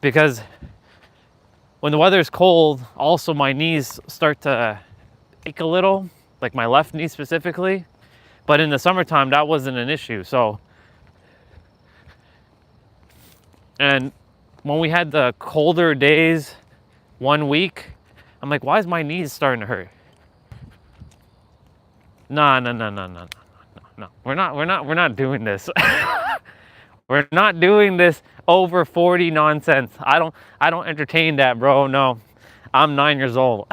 because when the weather is cold, also my knees start to ache a little, like my left knee specifically. But in the summertime, that wasn't an issue. So, and when we had the colder days 1 week, I'm like, why is my knees starting to hurt? No. We're not doing this. We're not doing this over 40 nonsense. I don't entertain that, bro. No. I'm 9 years old.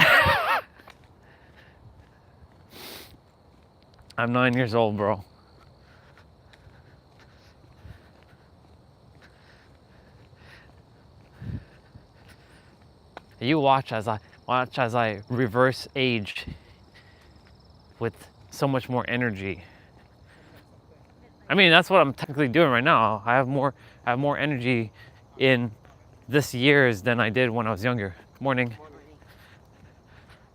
I'm 9 years old, bro. You watch as I reverse age with so much more energy. I mean, that's what I'm technically doing right now. I have more energy in this years than I did when I was younger. Morning.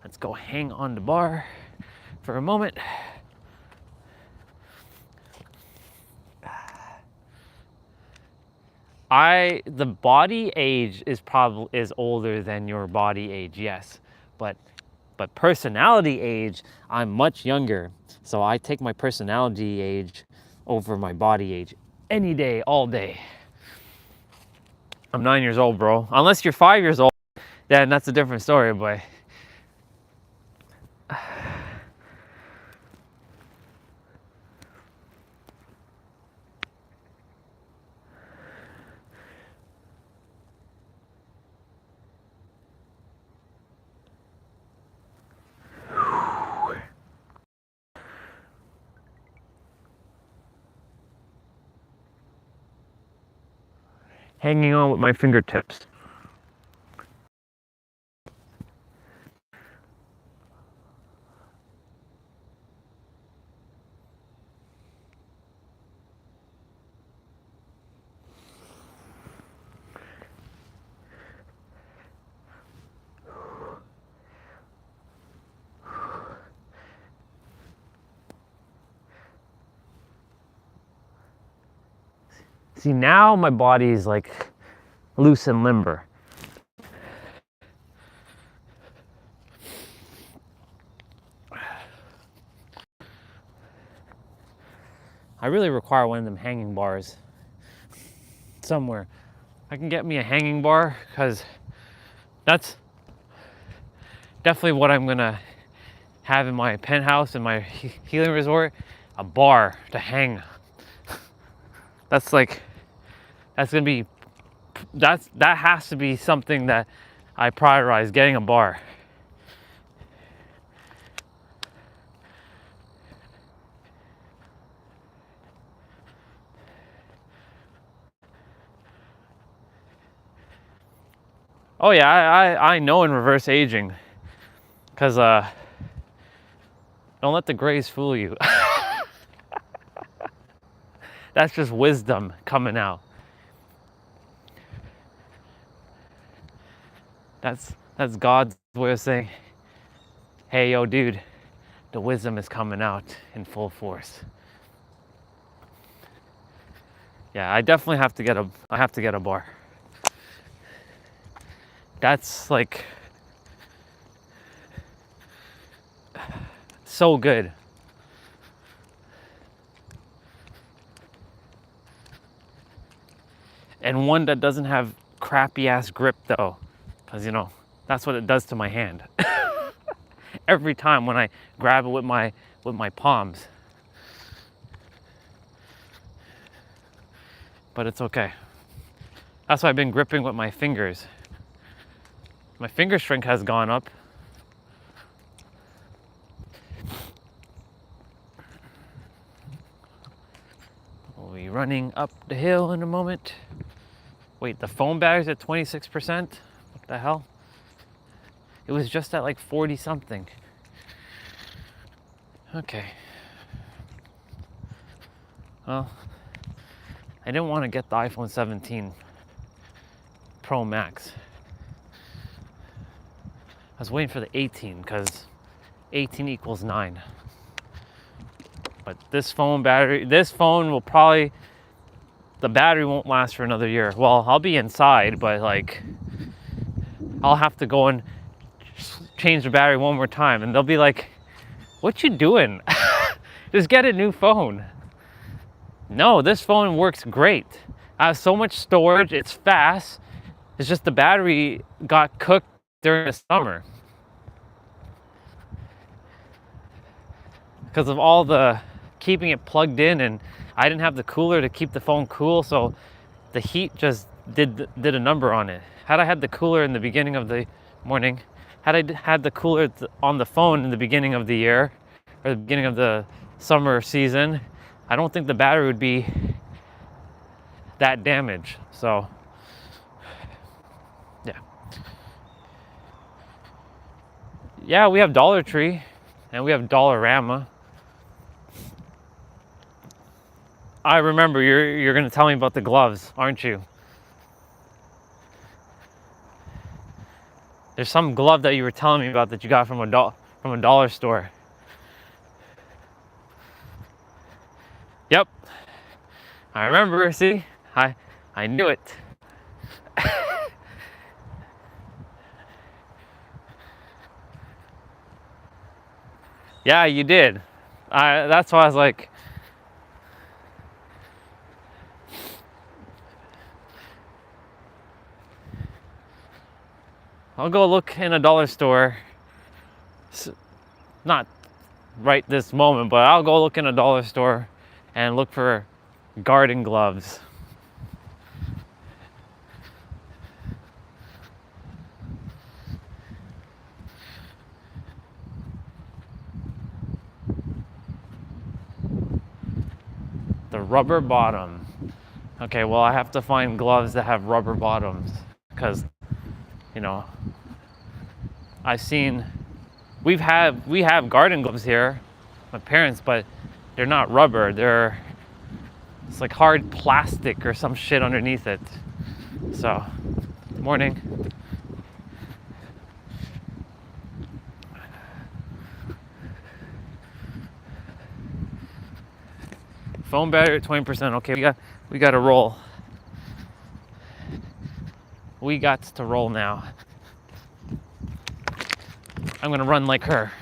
Let's go hang on the bar for a moment. The body age is older than your body age, yes, but personality age, I'm much younger. So I take my personality age over my body age any day, all day. I'm 9 years old, bro. Unless you're 5 years old, then that's a different story, but hanging on with my fingertips. See, now my body is like loose and limber. I really require one of them hanging bars somewhere. I can get me a hanging bar because that's definitely what I'm gonna have in my penthouse in my healing resort, a bar to hang. That's gonna be, that has to be something that I prioritize, getting a bar. Oh yeah, I know in reverse aging, because don't let the grays fool you. That's just wisdom coming out. That's God's way of saying, hey yo dude, the wisdom is coming out in full force. Yeah, I definitely have to get a bar. That's like so good. And one that doesn't have crappy ass grip though, because you know that's what it does to my hand. Every time when I grab it with my palms. But it's okay. That's why I've been gripping with my fingers. My finger strength has gone up. We'll be running up the hill in a moment. Wait, the phone battery's at 26%? What the hell? It was just at like 40 something. Okay. Well, I didn't want to get the iPhone 17 Pro Max. I was waiting for the 18 because 18 equals 9. But this phone will probably, the battery won't last for another year. Well, I'll be inside, but like, I'll have to go and change the battery one more time. And they'll be like, what you doing? Just get a new phone. No, this phone works great. I have so much storage, it's fast. It's just the battery got cooked during the summer. Because of all the keeping it plugged in, and I didn't have the cooler to keep the phone cool, so the heat just did a number on it. Had I had the cooler in the beginning of the morning, had I had the cooler on the phone in the beginning of the year, or the beginning of the summer season, I don't think the battery would be that damaged. So, yeah. Yeah, we have Dollar Tree and we have Dollarama. I remember you're gonna tell me about the gloves, aren't you? There's some glove that you were telling me about that you got from a dollar store. Yep, I remember. See, I knew it. Yeah, you did. That's why I was like, I'll go look in a dollar store. Not right this moment, but I'll go look in a dollar store and look for garden gloves. The rubber bottom. Okay, well, I have to find gloves that have rubber bottoms because, you know, we have garden gloves here, my parents, but they're not rubber. It's like hard plastic or some shit underneath it. So, morning. Phone battery at 20%. Okay, we got to roll. We got to roll now. I'm gonna run like her.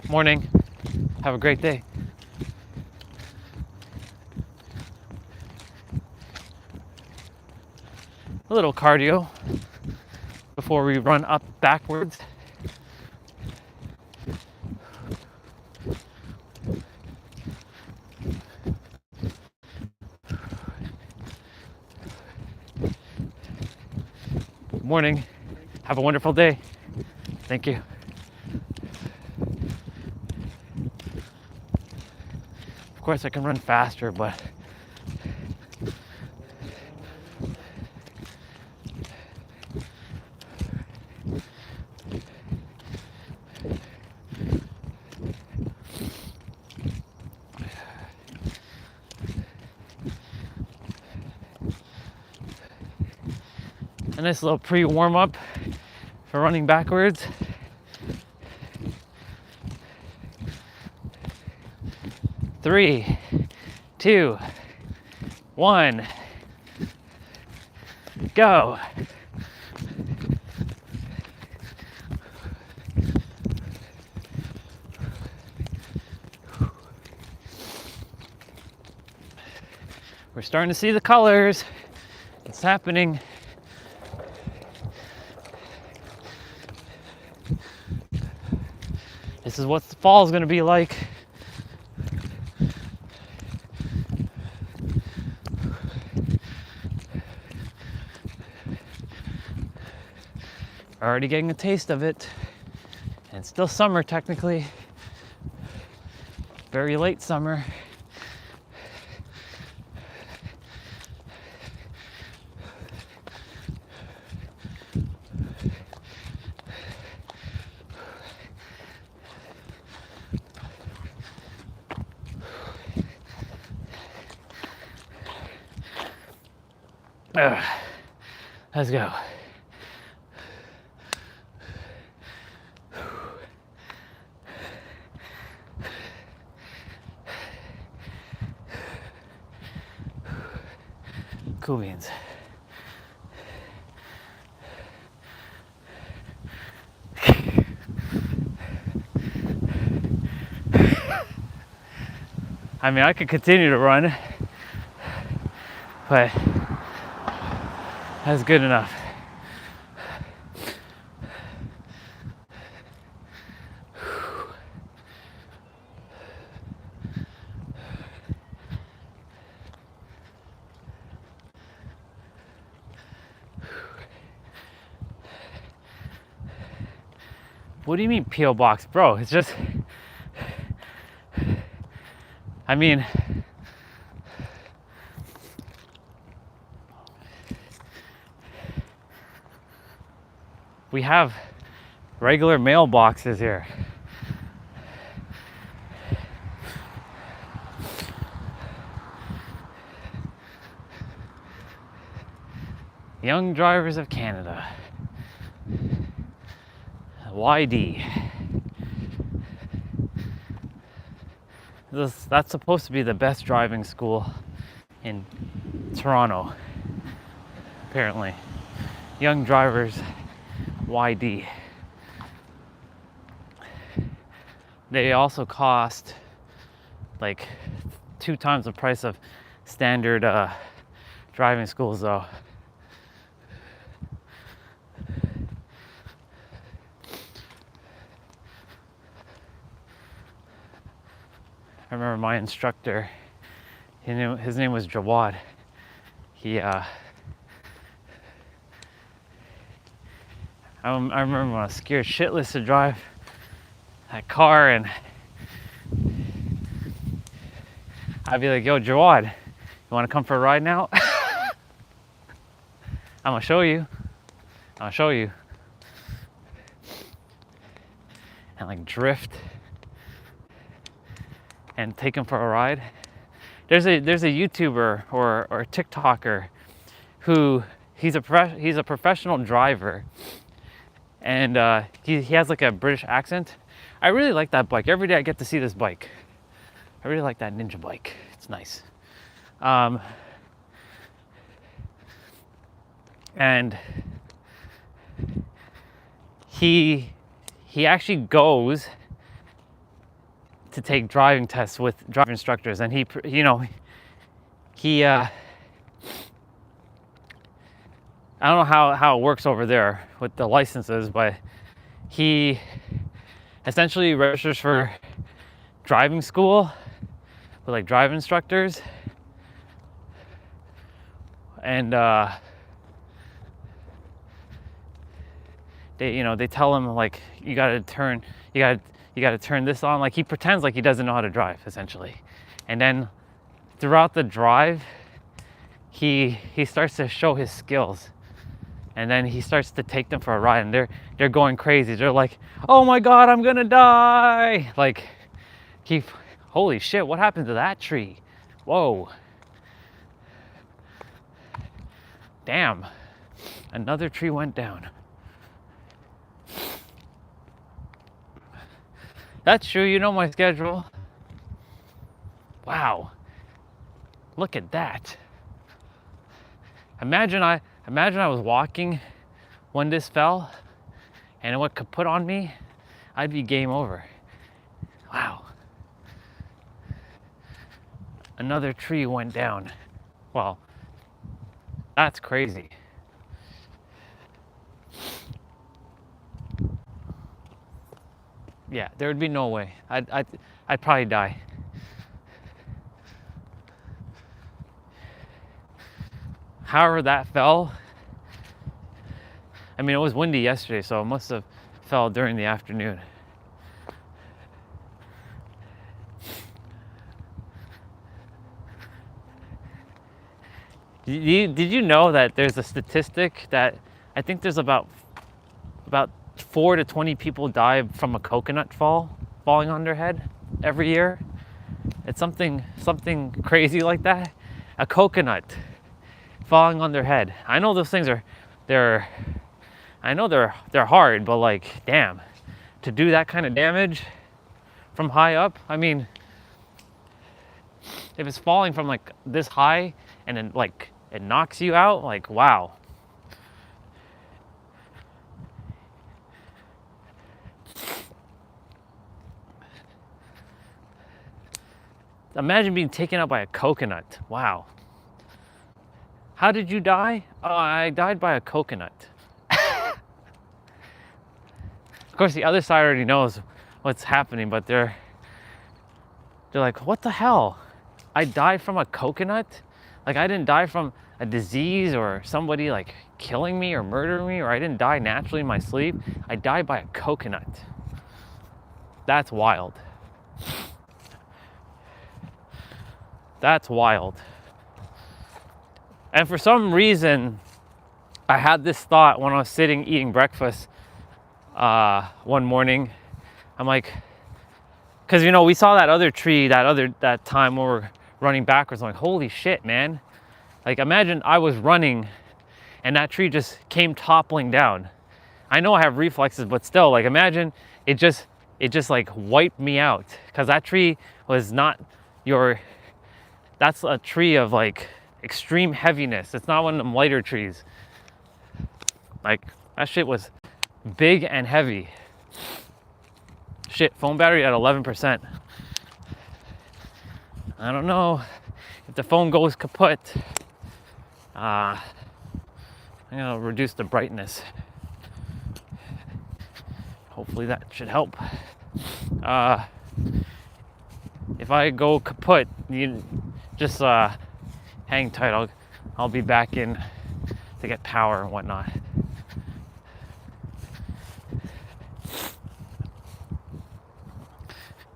Morning. Have a great day. A little cardio before we run up backwards. Morning. Have a wonderful day. Thank you. Of course, I can run faster, but a nice little pre-warm up for running backwards. Three, two, one, go. We're starting to see the colors. It's happening. This is what the fall is going to be like. Already getting a taste of it. And it's still summer technically. Very late summer. Let's go. Cool beans. I mean, I could continue to run, but that's good enough. What do you mean P.O. box? Bro, it's just, I mean, we have regular mailboxes here. Young Drivers of Canada. YD. That's supposed to be the best driving school in Toronto, apparently. Young Drivers YD. They also cost like 2 times the price of standard driving schools though. I remember my instructor, his name was Jawad. I remember when I was scared shitless to drive that car, and I'd be like, yo, Jawad, you want to come for a ride now? I'm gonna show you. And like drift and take him for a ride. There's a YouTuber or a TikToker who he's a professional driver, and he has like a British accent. I really like that bike. Every day I get to see this bike. I really like that Ninja bike. It's nice. And he actually goes to take driving tests with driving instructors, and he I don't know how it works over there with the licenses, but he essentially registers for driving school with like driving instructors, and they tell him like you gotta turn this on. Like he pretends like he doesn't know how to drive essentially, and then throughout the drive he starts to show his skills, and then he starts to take them for a ride, and they're going crazy. They're like, oh my god, I'm gonna die. Like holy shit, what happened to that tree? Whoa, damn, another tree went down. That's true, you know my schedule. Wow, look at that. Imagine I was walking when this fell, and what could put on me, I'd be game over. Wow. Another tree went down. Well, that's crazy. Yeah, there would be no way. I'd probably die. However that fell, I mean, it was windy yesterday, so it must have fell during the afternoon. Did you know that there's a statistic that I think there's about 4 to 20 people die from a coconut falling on their head every year? It's something crazy like that. A coconut falling on their head. I know those things they're hard, but like, damn, to do that kind of damage from high up. I mean, if it's falling from like this high and then like it knocks you out, like, wow. Imagine being taken out by a coconut. Wow. How did you die? I died by a coconut. Of course, the other side already knows what's happening, but they're like, what the hell? I died from a coconut? Like, I didn't die from a disease or somebody like killing me or murdering me, or I didn't die naturally in my sleep. I died by a coconut. That's wild. That's wild. And for some reason, I had this thought when I was sitting eating breakfast one morning. I'm like, because we saw that other tree that time when we were running backwards. I'm like, holy shit, man. Like, imagine I was running and that tree just came toppling down. I know I have reflexes, but still, like, imagine it just like wiped me out, because that tree was not that's a tree of like extreme heaviness. It's not one of them lighter trees. Like, that shit was big and heavy. Shit, phone battery at 11%. I don't know if the phone goes kaput. I'm gonna reduce the brightness. Hopefully that should help. If I go kaput, you just hang tight. I'll be back in to get power and whatnot.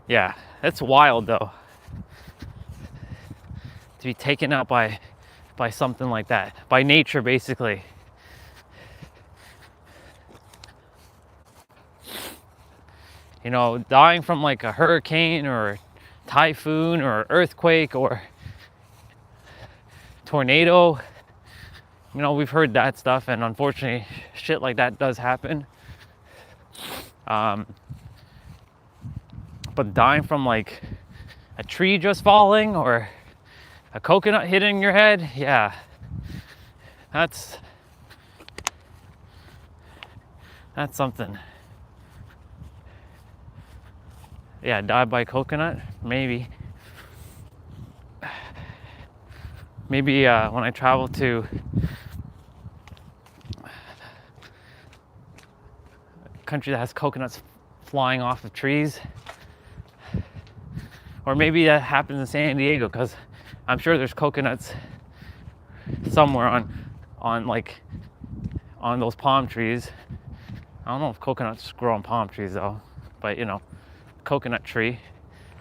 Yeah, that's wild though, to be taken out by something like that, by nature basically. Dying from like a hurricane or typhoon or earthquake or tornado. We've heard that stuff, and unfortunately shit like that does happen. But dying from like a tree just falling or a coconut hitting your head, yeah, that's something. Yeah, die by coconut, maybe. Maybe when I travel to a country that has coconuts flying off of trees, or maybe that happens in San Diego, because I'm sure there's coconuts somewhere on those palm trees. I don't know if coconuts grow on palm trees though, but coconut tree.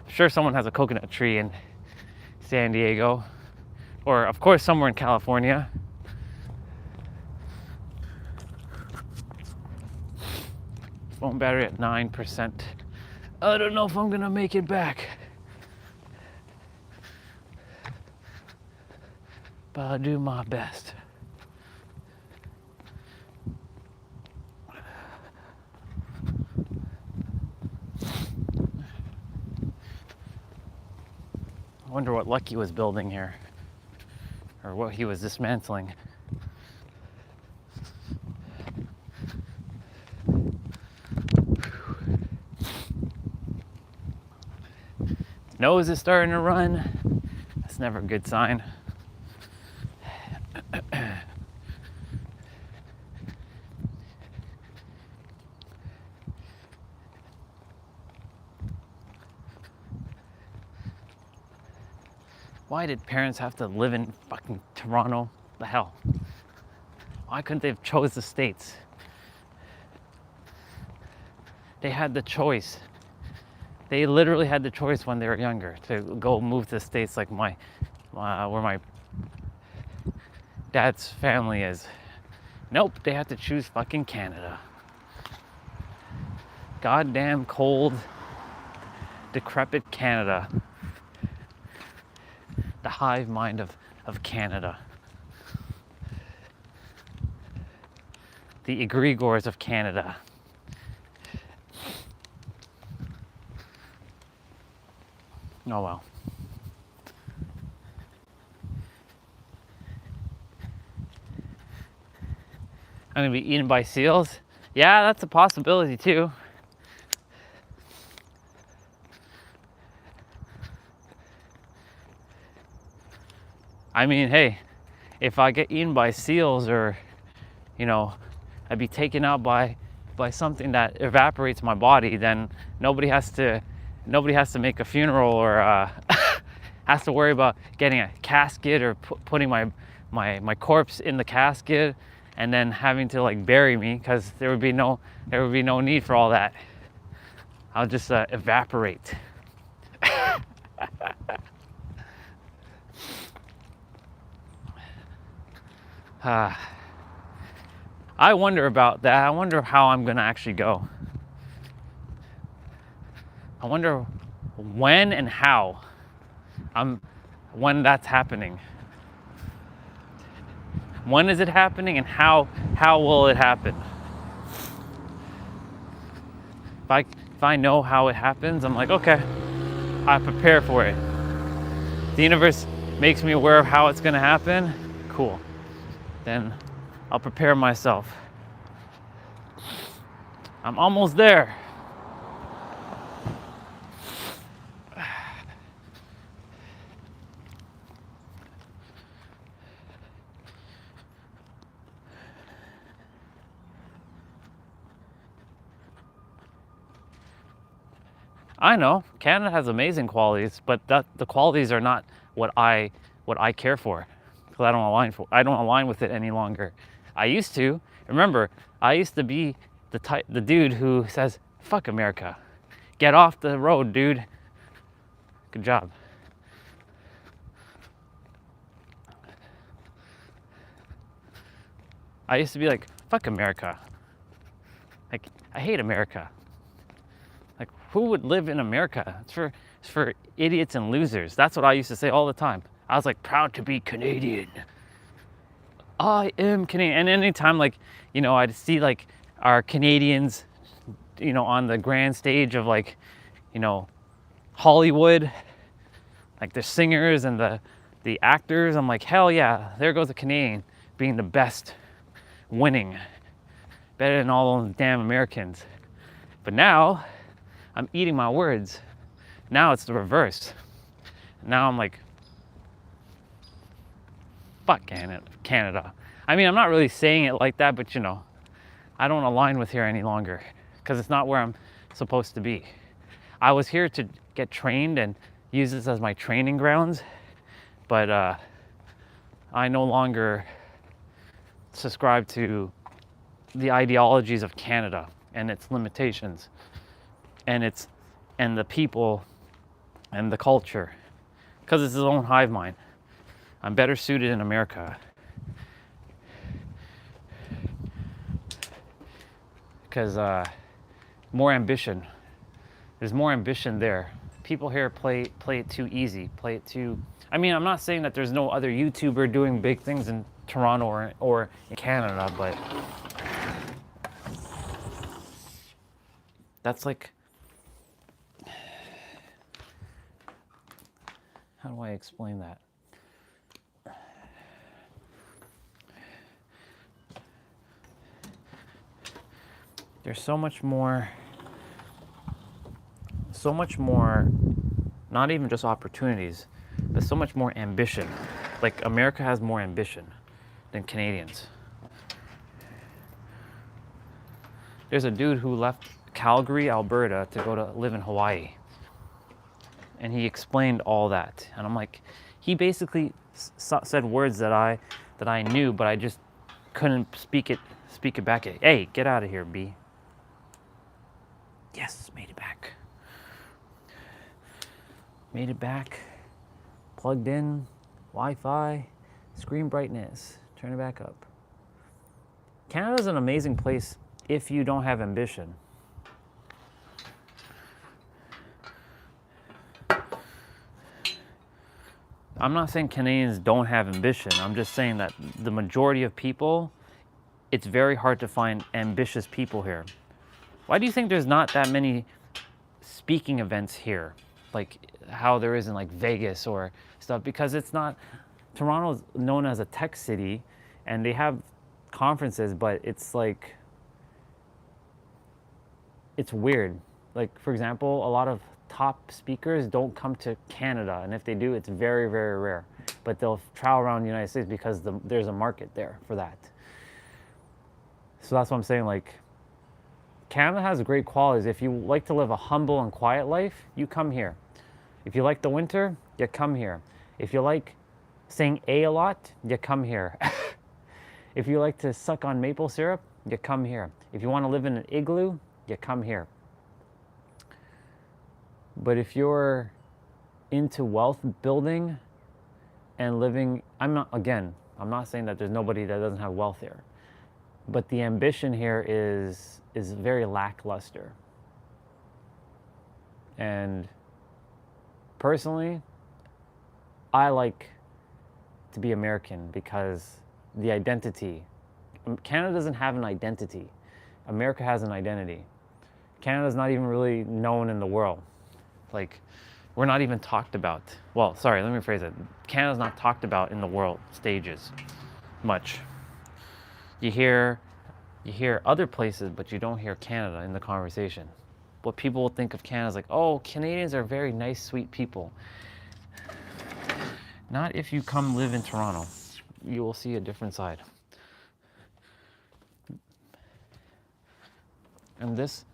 I'm sure someone has a coconut tree in San Diego, or of course somewhere in California. Phone battery at 9%. I don't know if I'm gonna make it back, but I'll do my best. I wonder what Lucky was building here, or what he was dismantling. Nose is starting to run. That's never a good sign. Why did parents have to live in fucking Toronto? The hell? Why couldn't they have chose the States? They had the choice. They literally had the choice when they were younger to go move to the States, like where my dad's family is. Nope, they had to choose fucking Canada. Goddamn cold, decrepit Canada. The hive mind of Canada. The egregores of Canada. Oh well. I'm gonna be eaten by seals? Yeah, that's a possibility too. I mean, hey, if I get eaten by seals, or I'd be taken out by something that evaporates my body, then nobody has to make a funeral, or has to worry about getting a casket, or putting my corpse in the casket and then having to like bury me, because there would be no need for all that. I'll just evaporate. I wonder about that. I wonder how I'm gonna actually go. I wonder when and how when that's happening. When is it happening and how will it happen? If I know how it happens, I'm like, okay, I prepare for it. The universe makes me aware of how it's gonna happen. Cool. Then I'll prepare myself. I'm almost there. I know Canada has amazing qualities, but the qualities are not what I care for, because I don't align with it any longer. I used to. Remember, I used to be the dude who says, "Fuck America, get off the road, dude." Good job. I used to be like, "Fuck America." Like, I hate America. Like, who would live in America? It's for idiots and losers. That's what I used to say all the time. I was like, proud to be Canadian. I am Canadian. And anytime, like, I'd see like our Canadians, on the grand stage of like, Hollywood, like the singers and the actors, I'm like, hell yeah, there goes a Canadian being the best, winning, better than all those damn Americans. But now I'm eating my words. Now it's the reverse. Now I'm like, fuck Canada. I mean, I'm not really saying it like that, but I don't align with here any longer because it's not where I'm supposed to be. I was here to get trained and use this as my training grounds, but I no longer subscribe to the ideologies of Canada and its limitations and the people and the culture, because it's its own hive mind. I'm better suited in America because more ambition. There's more ambition there. People here play it too easy. Play it too. I mean, I'm not saying that there's no other YouTuber doing big things in Toronto or in Canada, but that's like, how do I explain that? There's so much more, not even just opportunities, but so much more ambition. Like, America has more ambition than Canadians. There's a dude who left Calgary, Alberta to go to live in Hawaii. And he explained all that. And I'm like, he basically said words that I knew, but I just couldn't speak it back. Hey, get out of here, B. Yes, made it back. Made it back. Plugged in, Wi-Fi, screen brightness, turn it back up. Canada's an amazing place if you don't have ambition. I'm not saying Canadians don't have ambition. I'm just saying that the majority of people, it's very hard to find ambitious people here. Why do you think there's not that many speaking events here, like how there is in like Vegas or stuff? Because it's not, Toronto's known as a tech city and they have conferences, but it's like, it's weird. Like, for example, a lot of top speakers don't come to Canada, and if they do, it's very, very rare. But they'll travel around the United States because there's a market there for that. So that's what I'm saying, like, Canada has great qualities. If you like to live a humble and quiet life, you come here. If you like the winter, you come here. If you like saying a lot, you come here. If you like to suck on maple syrup, you come here. If you want to live in an igloo, you come here. But if you're into wealth building and living, I'm not saying that there's nobody that doesn't have wealth here. but the ambition here is very lackluster. And personally, I like to be American because the identity. Canada doesn't have an identity. America has an identity. Canada's not even really known in the world. Like, we're not even talked about. Well, sorry, let me rephrase it. Canada's not talked about in the world stages much. You hear other places, but you don't hear Canada in the conversation. What people will think of Canada is like, oh, Canadians are very nice, sweet people. Not if you come live in Toronto. You will see a different side. And this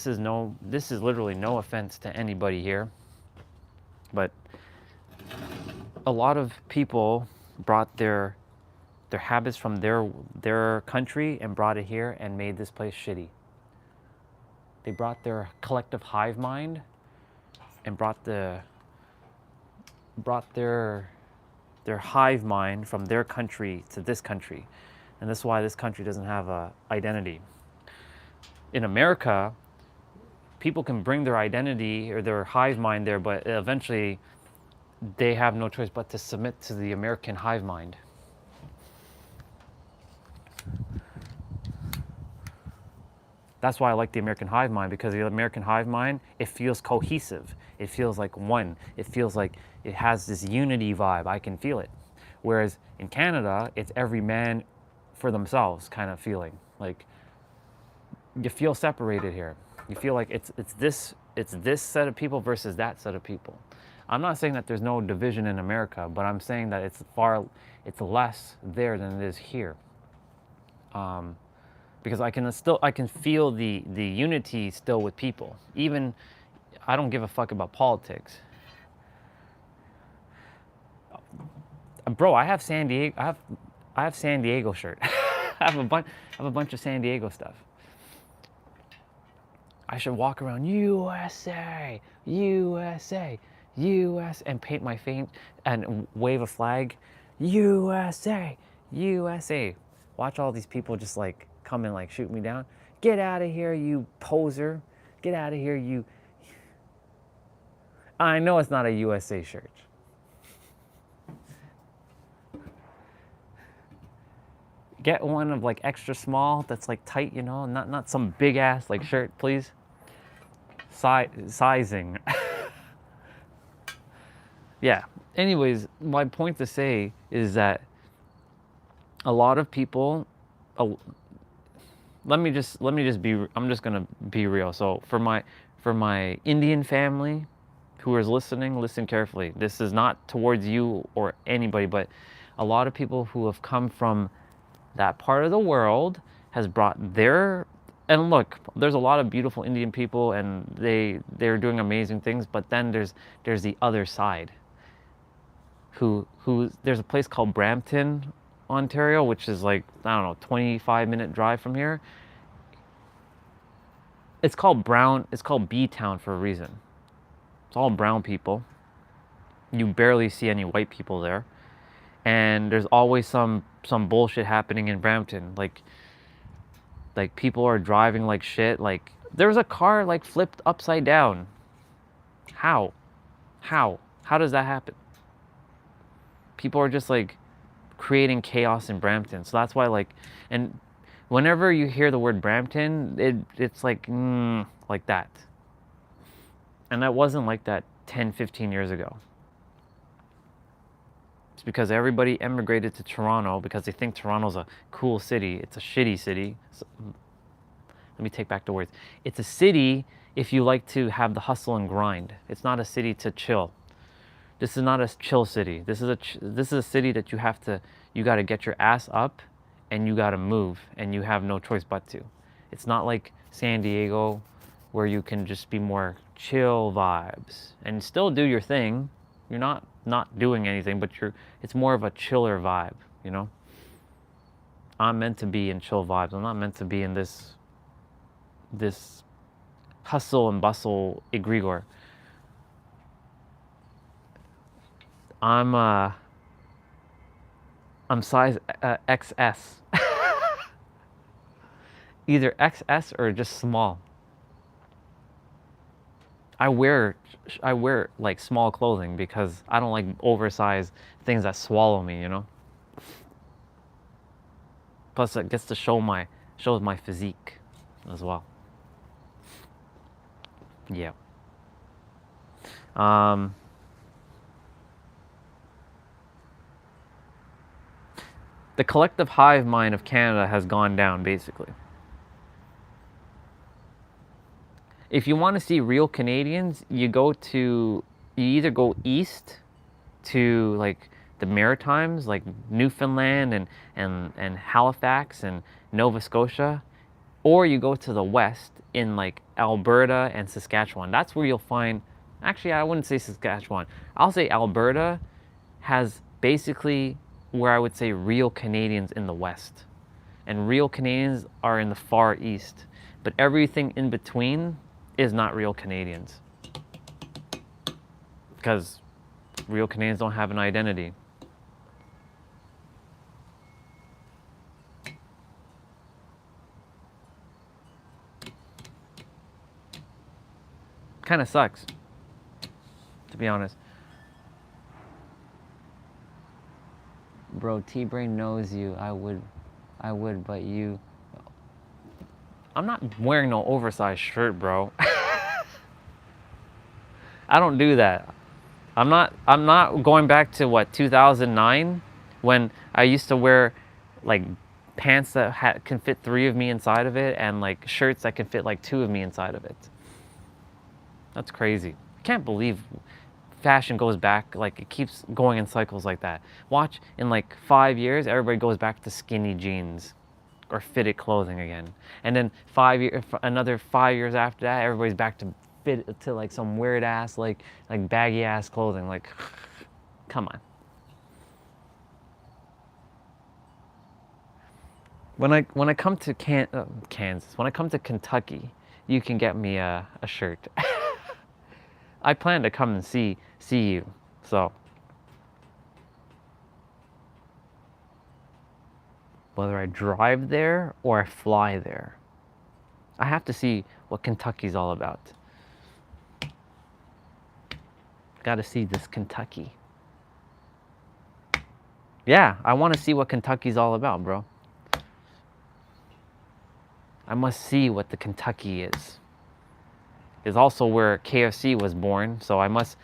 is literally no offense to anybody here, but a lot of people brought their habits from their country and brought it here and made this place shitty. They brought their collective hive mind and brought their hive mind from their country to this country. And this is why this country doesn't have a identity. In America, people can bring their identity or their hive mind there, but eventually they have no choice but to submit to the American hive mind. That's why I like the American hive mind, because the American hive mind, it feels cohesive. It feels like one. It feels like it has this unity vibe. I can feel it. Whereas in Canada, it's every man for themselves kind of feeling. Like, you feel separated here. You feel like it's this set of people versus that set of people. I'm not saying that there's no division in America, but I'm saying that it's less there than it is here. Because I can feel the unity still with people. Even, I don't give a fuck about politics. Bro, I have San Diego. I have San Diego shirt. I have a bunch of San Diego stuff. I should walk around USA, USA, US, and paint my face and wave a flag, USA, USA. Watch all these people just like come and like shoot me down. Get out of here, you poser. Get out of here, you. I know it's not a USA shirt. Get one of like extra small that's like tight, you know, not some big ass like shirt, please. Sizing. Yeah. Anyways, my point to say is that a lot of people. Let me just be. I'm just gonna be real. So for my Indian family, who is listening, listen carefully. This is not towards you or anybody, but a lot of people who have come from that part of the world has brought their, and look, there's a lot of beautiful Indian people and they're doing amazing things, but then there's the other side who there's a place called Brampton, Ontario, which is like, I don't know, 25-minute drive from here. It's called B-Town for a reason. It's all brown people. You barely see any white people there. And there's always some bullshit happening in Brampton. Like people are driving like shit. Like, there's a car like flipped upside down. How does that happen? People are just like creating chaos in Brampton. So that's why, like, and whenever you hear the word Brampton, it's like that. And that wasn't like that 10, 15 years ago. It's because everybody emigrated to Toronto because they think Toronto's a cool city. It's a shitty city. So, let me take back the words. It's a city if you like to have the hustle and grind. It's not a city to chill. This is not a chill city. This is a city that you got to get your ass up and you got to move and you have no choice but to. It's not like San Diego where you can just be more chill vibes and still do your thing. You're not doing anything, but it's more of a chiller vibe, you know? I'm meant to be in chill vibes. I'm not meant to be in this hustle and bustle egregore. I'm size XS. either XS or just small. I wear like small clothing because I don't like oversized things that swallow me, you know? Plus it gets to shows my physique as well. Yeah. The collective hive mind of Canada has gone down, basically. If you want to see real Canadians, you either go east to like the Maritimes, like Newfoundland and Halifax and Nova Scotia, or you go to the west in like Alberta and Saskatchewan. That's where you'll find, actually, I wouldn't say Saskatchewan. I'll say Alberta has basically where I would say real Canadians in the west. And real Canadians are in the far east. But everything in between is not real Canadians. Because real Canadians don't have an identity. Kind of sucks, to be honest. Bro, T-Brain knows you. I would, but you. I'm not wearing no oversized shirt, bro. I don't do that. I'm not going back to what 2009 when I used to wear like pants that can fit 3 of me inside of it and like shirts that can fit like 2 of me inside of it. That's crazy. I can't believe fashion goes back, like it keeps going in cycles like that. Watch in like 5 years, everybody goes back to skinny jeans or fitted clothing again. And then another 5 years after that, everybody's back to fit to like some weird ass, like baggy ass clothing. Like, come on. When I come to Kansas, when I come to Kentucky, you can get me a shirt. I plan to come and see you. So whether I drive there or I fly there, I have to see what Kentucky's all about. Got to see this Kentucky. Yeah, I want to see what Kentucky's all about, bro. I must see what the Kentucky is. It's also where KFC was born, so I must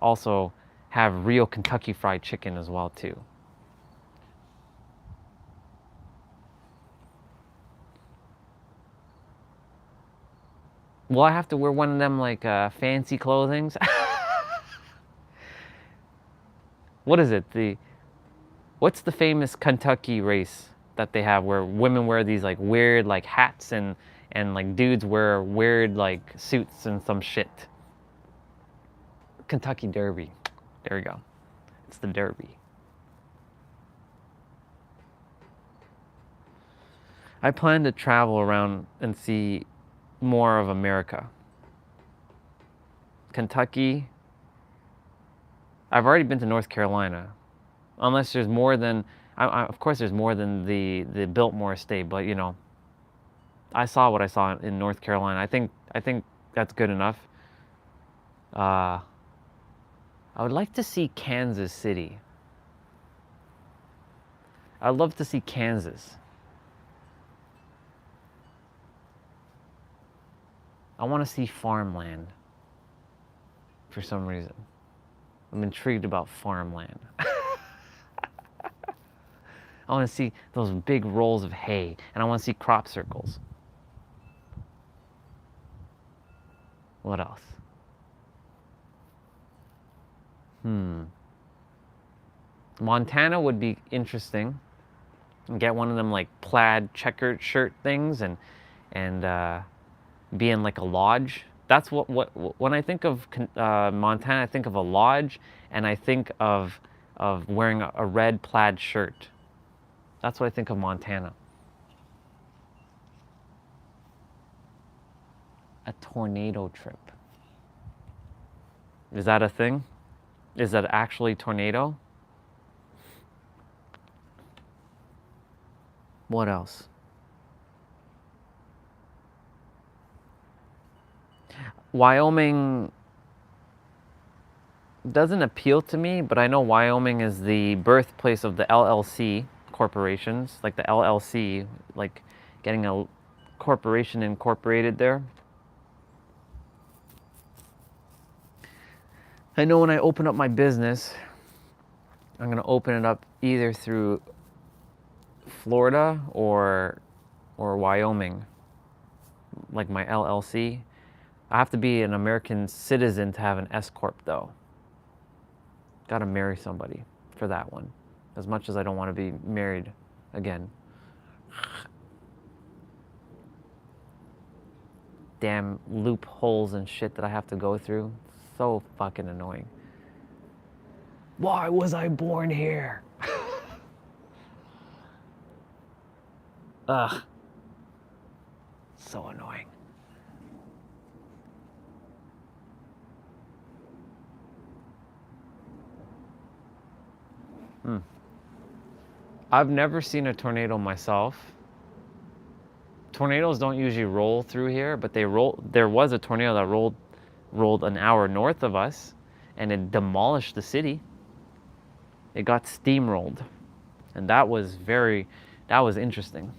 also have real Kentucky Fried Chicken as well too. Will I have to wear one of them like fancy clothings? What is it? What's the famous Kentucky race that they have where women wear these like weird like hats and like dudes wear weird like suits and some shit? Kentucky Derby. There we go. It's the Derby. I plan to travel around and see more of America. Kentucky. I've already been to North Carolina. Unless there's more than, of course there's more than the Biltmore estate, but you know, I saw what I saw in North Carolina. I think that's good enough. I would like to see Kansas City. I'd love to see Kansas. I want to see farmland for some reason. I'm intrigued about farmland. I want to see those big rolls of hay, and I want to see crop circles. What else? Montana would be interesting. Get one of them like plaid checkered shirt things and be in like a lodge. That's what when I think of Montana, I think of a lodge, and I think of wearing a red plaid shirt. That's what I think of Montana. A tornado trip. Is that a thing? Is that actually tornado? What else? Wyoming doesn't appeal to me, but I know Wyoming is the birthplace of the LLC corporations, like the LLC, like getting a corporation incorporated there. I know when I open up my business, I'm going to open it up either through Florida or Wyoming, like my LLC. I have to be an American citizen to have an S corp though. Got to marry somebody for that one. As much as I don't want to be married again. Damn loopholes and shit that I have to go through. So fucking annoying. Why was I born here? Ugh. So annoying. I've never seen a tornado myself. Tornadoes don't usually roll through here, but they roll. There was a tornado that rolled an hour north of us, and it demolished the city. It got steamrolled, and that was interesting.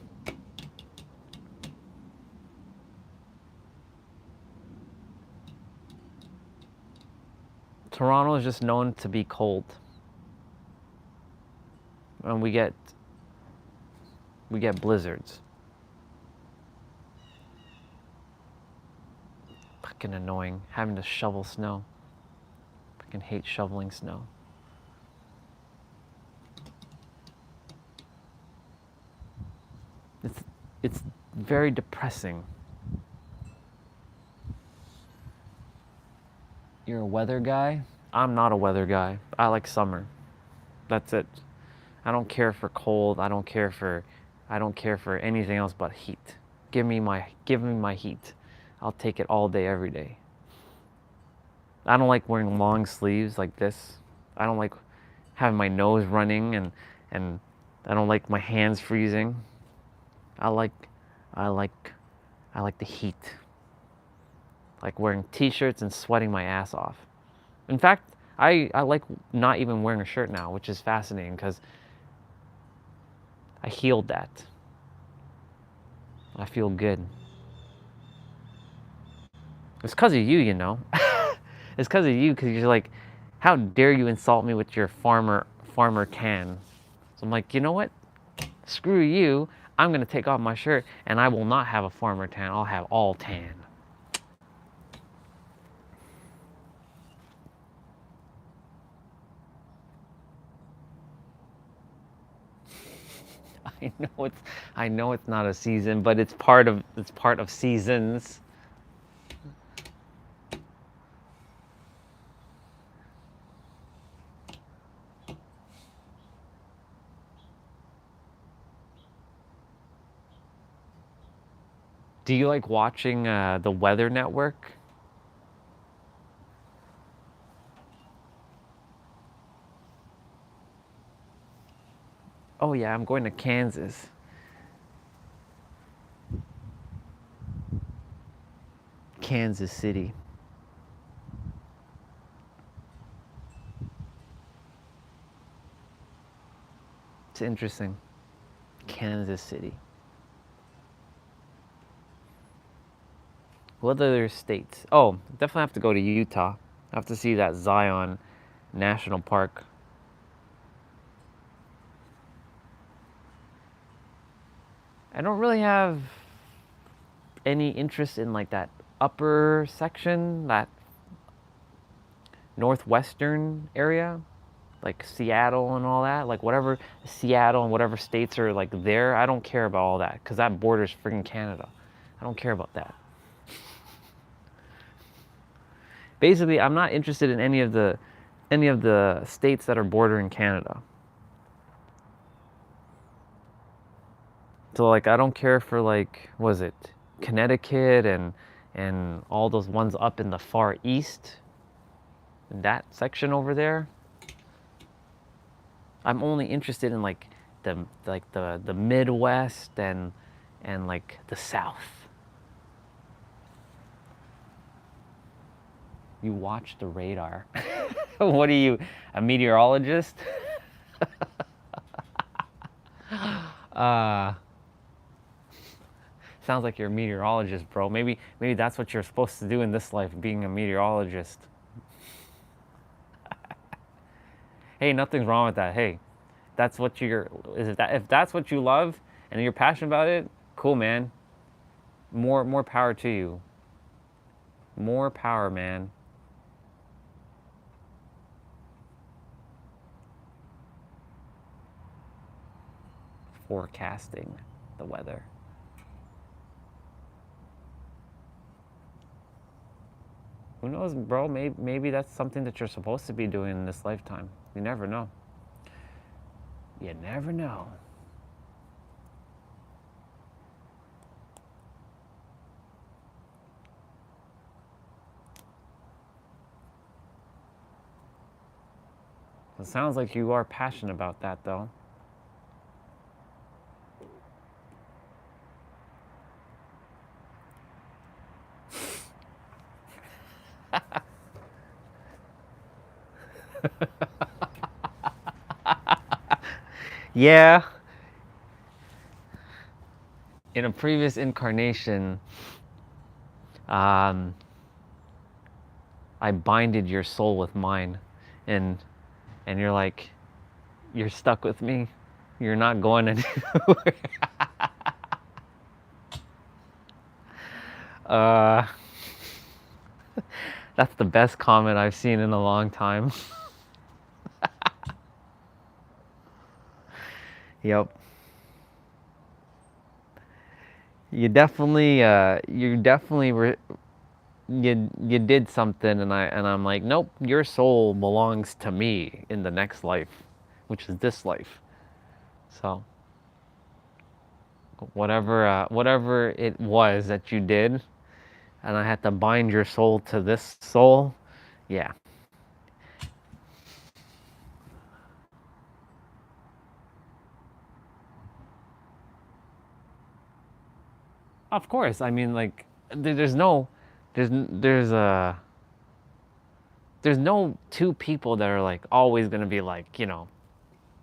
Toronto is just known to be cold, and we get blizzards. Fucking annoying having to shovel snow. Fucking hate shoveling snow. It's very depressing. You're a weather guy? I'm not a weather guy. I like summer. That's it. I don't care for cold. I don't care for anything else but heat. Give me my heat. I'll take it all day, every day. I don't like wearing long sleeves like this. I don't like having my nose running and I don't like my hands freezing. I like the heat. Like wearing t-shirts and sweating my ass off. In fact, I like not even wearing a shirt now, which is fascinating because I healed that. I feel good. It's because of you, you know. It's because of you, because you're like, how dare you insult me with your farmer tan? So I'm like, you know what? Screw you. I'm gonna take off my shirt and I will not have a farmer tan. I'll have all tan. I know it's not a season, but it's part of seasons. Do you like watching the Weather Network? Oh yeah, I'm going to Kansas. Kansas City. It's interesting. Kansas City. What other states? Oh, definitely have to go to Utah. I have to see that Zion National Park. I don't really have any interest in like that upper section, that northwestern area, like Seattle and all that. Like whatever Seattle and whatever states are like there, I don't care about all that because that borders freaking Canada. I don't care about that. Basically, I'm not interested in any of the states that are bordering Canada. So like I don't care for like was it Connecticut and all those ones up in the far east, that section over there. I'm only interested in like the Midwest and like the South. You watch the radar. What are you, a meteorologist? uh, Sounds like you're a meteorologist, bro. Maybe that's what you're supposed to do in this life, being a meteorologist. Hey, nothing's wrong with that. Hey, that's what you're is it that if that's what you love and you're passionate about it, cool, man. More power to you. More power, man. Forecasting the weather. Who knows, bro? Maybe that's something that you're supposed to be doing in this lifetime. You never know. You never know. It sounds like you are passionate about that, though. Yeah. In a previous incarnation, I binded your soul with mine, and you're like, you're stuck with me. You're not going anywhere. uh, that's the best comment I've seen in a long time. Yep. You definitely were, you did something, and I'm like, nope, your soul belongs to me in the next life, which is this life. So whatever it was that you did, and I had to bind your soul to this soul, yeah. Of course, I mean, like, there's no, there's no two people that are like always gonna be like,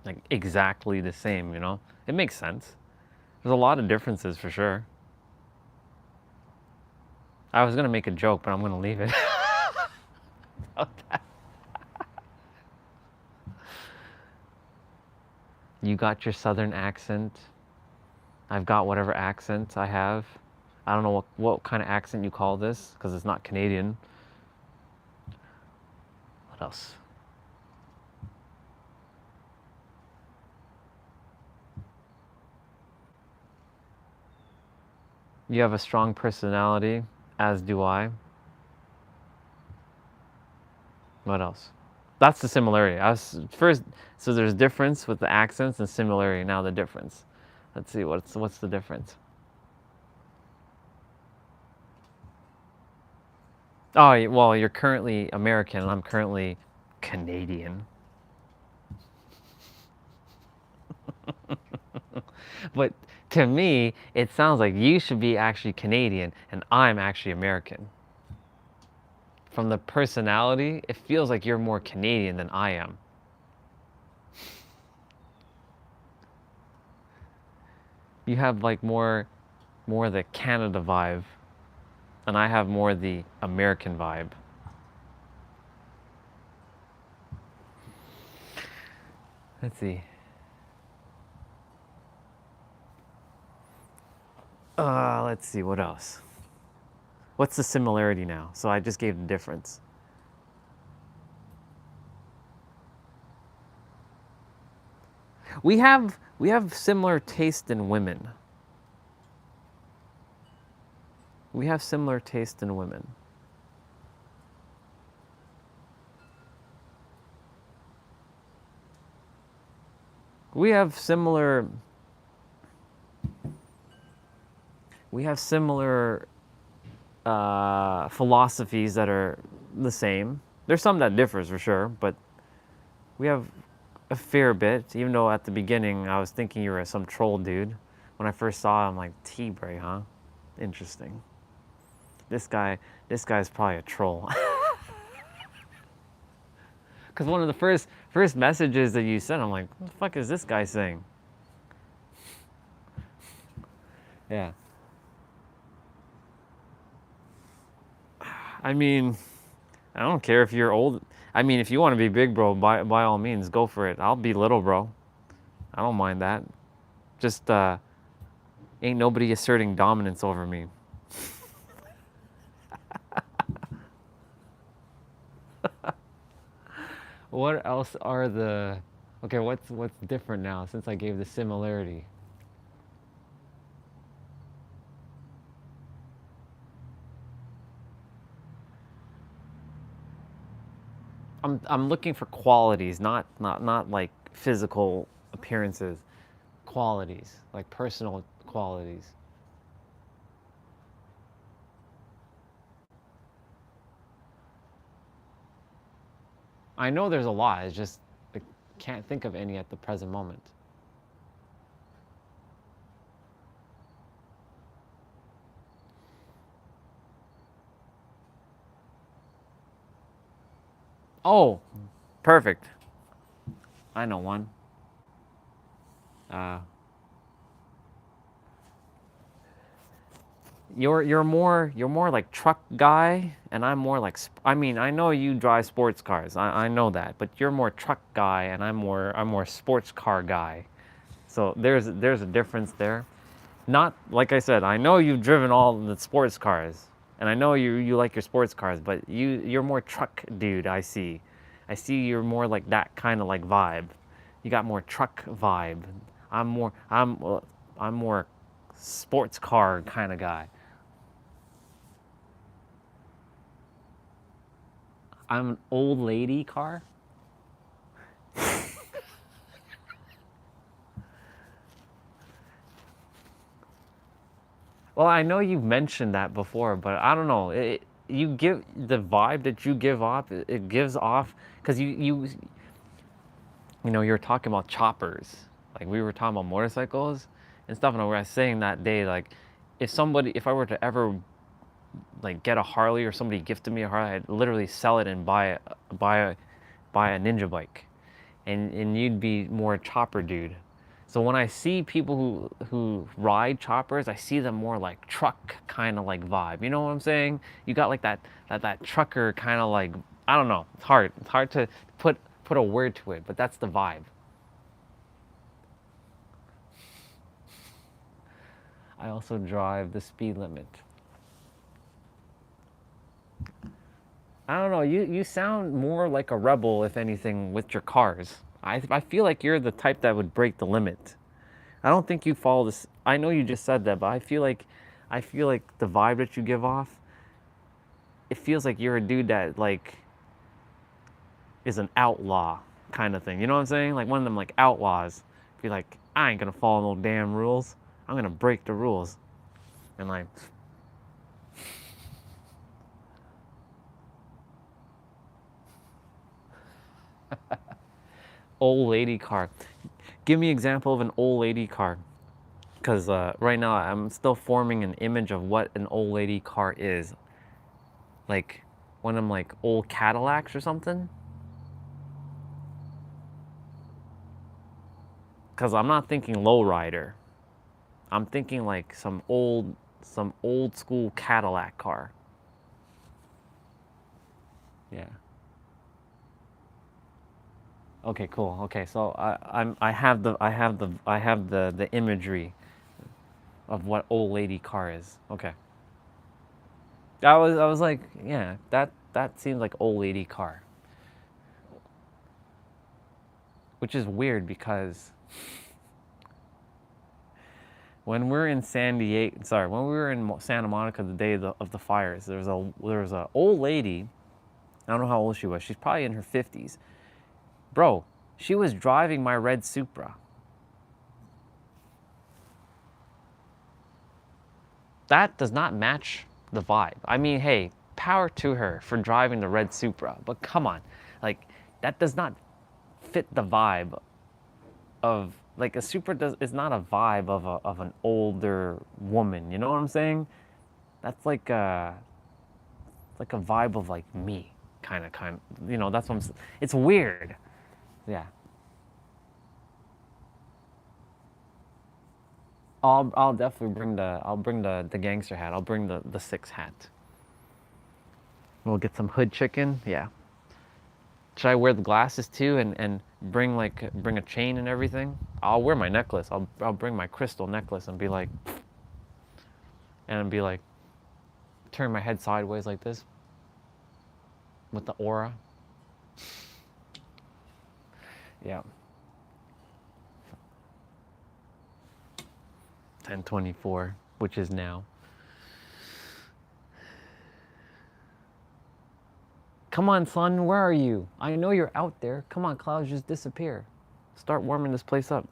like exactly the same. It makes sense. There's a lot of differences for sure. I was gonna make a joke, but I'm gonna leave it. You got your southern accent. I've got whatever accent I have. I don't know what kind of accent you call this, because it's not Canadian. What else? You have a strong personality, as do I. What else? That's the similarity. First, so there's difference with the accents and similarity. Now the difference. Let's see, what's the difference? Oh, well, you're currently American, and I'm currently Canadian. But to me, it sounds like you should be actually Canadian, and I'm actually American. From the personality, it feels like you're more Canadian than I am. You have like more the Canada vibe, and I have more the American vibe. Let's see. Let's see, what else? What's the similarity now? So I just gave the difference. We have similar taste in women. We have similar taste in women. We have similar philosophies that are the same. There's some that differs for sure, but we have a fair bit. Even though at the beginning I was thinking you were some troll dude. When I first saw him, I'm like, T-Bray, huh? Interesting. This guy's probably a troll. Because one of the first messages that you sent, I'm like, what the fuck is this guy saying? Yeah. I mean, I don't care if you're old. I mean, if you want to be big, bro, by all means, go for it. I'll be little, bro. I don't mind that. Just ain't nobody asserting dominance over me. What else are the? Okay, what's different now since I gave the similarity? I'm looking for qualities, not like physical appearances. Qualities, like personal qualities. I know there's a lot. It's just I can't think of any at the present moment. Oh, perfect. I know one. Uh, you're more like truck guy, and I'm more like I mean I know you drive sports cars. I know that, but you're more truck guy, and I'm more sports car guy. So there's a difference there. Not like I said, I know you've driven all the sports cars, and I know you like your sports cars, but you're more truck dude. I see you're more like that kind of like vibe. You got more truck vibe. I'm more sports car kind of guy. I'm an old lady car. Well, I know you've mentioned that before, but I don't know. You give the vibe that you give off. It gives off because you were talking about choppers. Like we were talking about motorcycles and stuff, and I was saying that day, like, if I were to ever like get a Harley or somebody gifted me a Harley, I'd literally sell it and buy a ninja bike, and you'd be more a chopper dude. So when I see people who ride choppers, I see them more like truck kind of like vibe. You know what I'm saying? You got like that trucker kind of like, I don't know. It's hard. It's hard to put a word to it, but that's the vibe. I also drive the speed limit. I don't know. You sound more like a rebel, if anything, with your cars. I feel like you're the type that would break the limit. I don't think you follow this. I know you just said that, but I feel like the vibe that you give off, it feels like you're a dude that like is an outlaw kind of thing. You know what I'm saying? Like one of them like outlaws. Be like, I ain't gonna follow no damn rules. I'm gonna break the rules. And like, old lady car. Give me an example of an old lady car. Because right now I'm still forming an image of what an old lady car is. Like one of them like old Cadillacs or something. Because I'm not thinking lowrider. I'm thinking like some old school Cadillac car. Yeah. Okay, cool. Okay, so I have the imagery of what old lady car is. Okay. I was like, yeah, that seems like old lady car, which is weird because when we were in Santa Monica the day of the fires, there was a old lady. I don't know how old she was. She's probably in her 50s. Bro, she was driving my red Supra. That does not match the vibe. I mean, hey, power to her for driving the red Supra, but come on. Like that does not fit the vibe of like a Supra does is not a vibe of an older woman, you know what I'm saying? That's like a vibe of like me. You know, that's what it's weird. Yeah. I'll definitely bring the gangster hat. I'll bring the six hat. We'll get some hood chicken. Yeah. Should I wear the glasses too and bring a chain and everything? I'll wear my necklace. I'll bring my crystal necklace and be like turn my head sideways like this with the aura. Yeah. 10:24, which is now. Come on, son, where are you? I know you're out there. Come on, clouds, just disappear. Start warming this place up.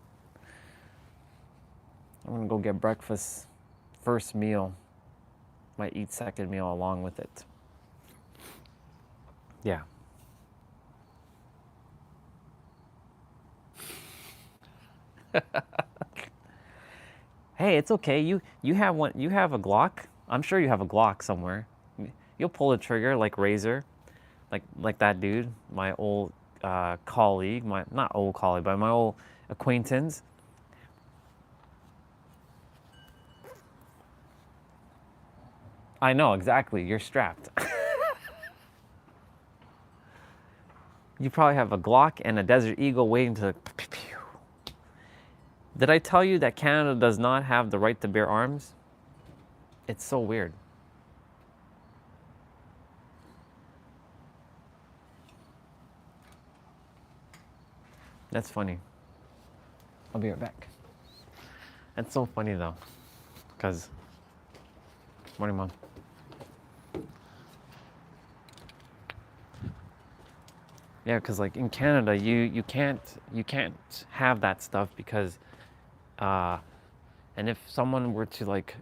I'm gonna go get breakfast. First meal. Might eat second meal along with it. Yeah. Hey, it's okay. You have one. You have a Glock. I'm sure you have a Glock somewhere. You'll pull the trigger like Razor, like that dude, my old colleague, my not old colleague, but my old acquaintance. I know exactly. You're strapped. You probably have a Glock and a Desert Eagle waiting to. Did I tell you that Canada does not have the right to bear arms? It's so weird. That's funny. I'll be right back. That's so funny though, because morning, mom. Yeah, because like in Canada, you can't have that stuff because, and if someone were to like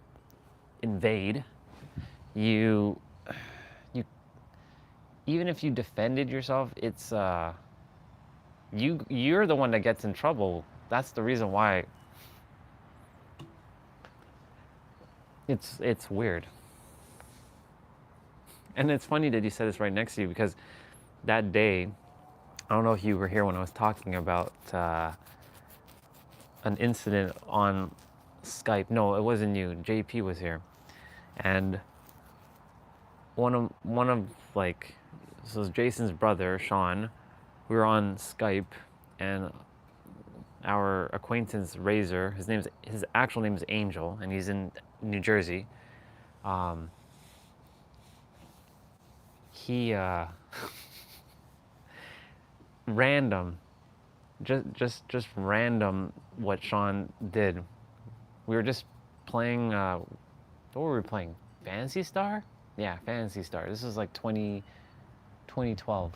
invade, you even if you defended yourself, it's you're the one that gets in trouble. That's the reason why. It's weird. And it's funny that you said this right next to you because that day, I don't know if you were here when I was talking about an incident on Skype. No, it wasn't you. JP was here, and one of like, so it was Jason's brother Sean. We were on Skype, and our acquaintance Razor. His actual name is Angel, and he's in New Jersey. He random, just random what Sean did. We were just playing. What were we playing? Fantasy Star? Yeah, Fantasy Star. This was like 2012,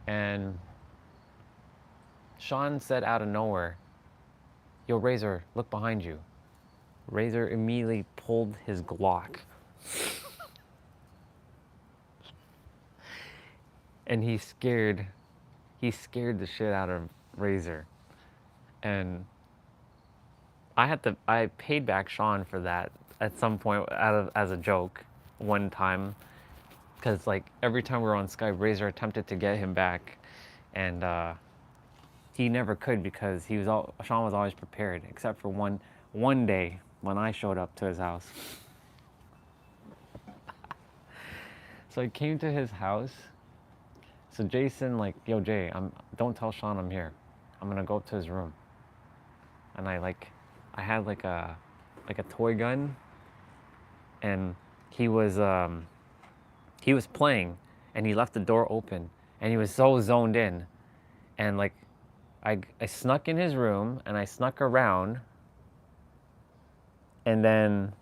and Sean said out of nowhere, "Yo, Razor, look behind you." Razor immediately pulled his Glock. And he scared the shit out of Razor. And I paid back Sean for that at some point as a joke one time. Because like every time we were on Skype, Razor attempted to get him back. And he never could because Sean was always prepared, except for one day when I showed up to his house. So I came to his house. So Jason, like, yo Jay, don't tell Sean I'm here. I'm gonna go up to his room. And I had like a toy gun, and he was playing, and he left the door open, and he was so zoned in, and like I snuck in his room and I snuck around, and then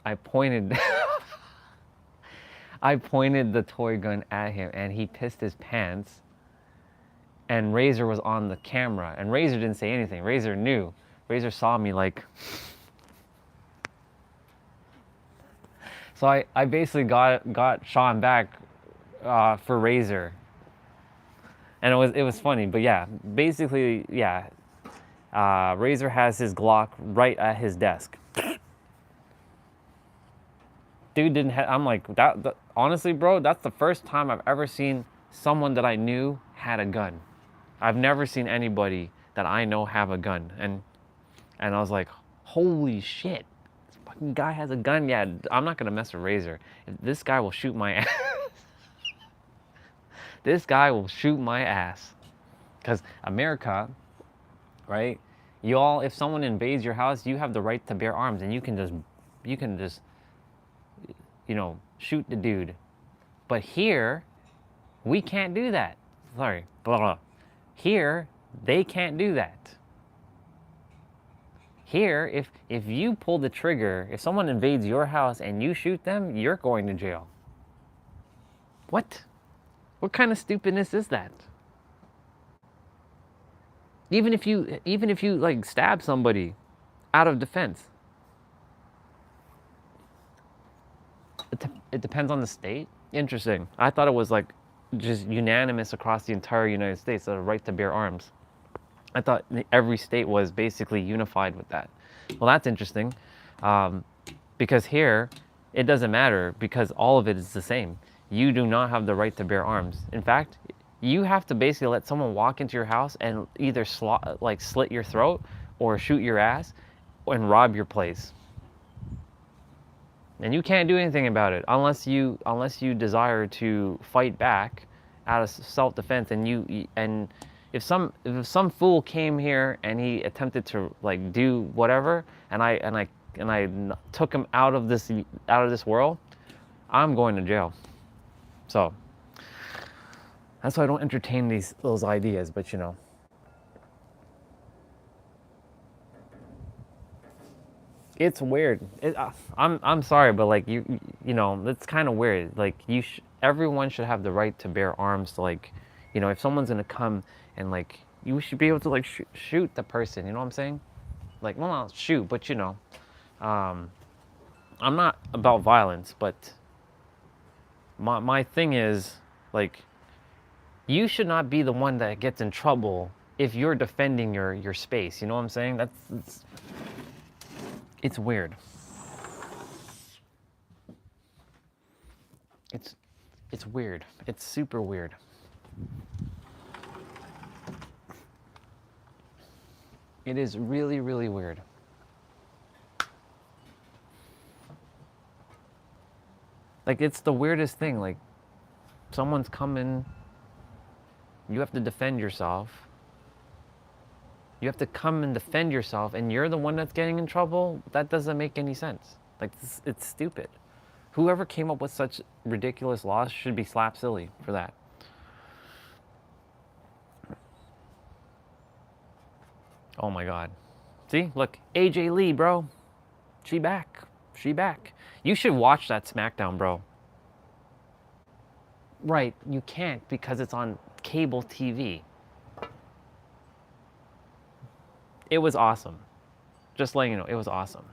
I pointed I pointed the toy gun at him, and he pissed his pants. And Razor was on the camera, and Razor didn't say anything. Razor knew. Razor saw me like. So I basically got Sean back for Razor, and it was funny. But yeah, basically yeah, Razor has his Glock right at his desk. dude didn't have, I'm like, honestly, bro, that's the first time I've ever seen someone that I knew had a gun. I've never seen anybody that I know have a gun. And I was like, holy shit, this fucking guy has a gun. Yeah, I'm not gonna mess with Razor. This guy will shoot my ass. This guy will shoot my ass. Because America, right? You all, if someone invades your house, you have the right to bear arms, and you can just, shoot the dude. But here, we can't do that. Sorry, blah, blah. Here, they can't do that. Here, if you pull the trigger, if someone invades your house and you shoot them, you're going to jail. What? What kind of stupidness is that? Even if you like stab somebody out of defense. It depends on the state. Interesting. I thought it was like just unanimous across the entire United States, the right to bear arms. I thought every state was basically unified with that. Well, that's interesting, because here it doesn't matter because all of it is the same. You do not have the right to bear arms. In fact, you have to basically let someone walk into your house and either slit your throat or shoot your ass and rob your place. And you can't do anything about it unless you desire to fight back out of self-defense. And if some fool came here and he attempted to like do whatever, and I took him out of this world, I'm going to jail. So that's why I don't entertain those ideas. But it's weird. I'm sorry, but like it's kind of weird. Like everyone should have the right to bear arms. To like, if someone's gonna come and like, you should be able to like shoot the person. You know what I'm saying? Like, well, not shoot, but I'm not about violence, but my thing is like, you should not be the one that gets in trouble if you're defending your space. You know what I'm saying? It's weird. It's weird. It's super weird. It is really, really weird. Like, it's the weirdest thing. Like, someone's coming, you have to defend yourself. You have to come and defend yourself, and you're the one that's getting in trouble? That doesn't make any sense. Like, it's stupid. Whoever came up with such ridiculous laws should be slapped silly for that. Oh my God. See, look, AJ Lee, bro. She back. She back. You should watch that SmackDown, bro. Right, you can't because it's on cable TV. It was awesome. Just letting you know, it was awesome.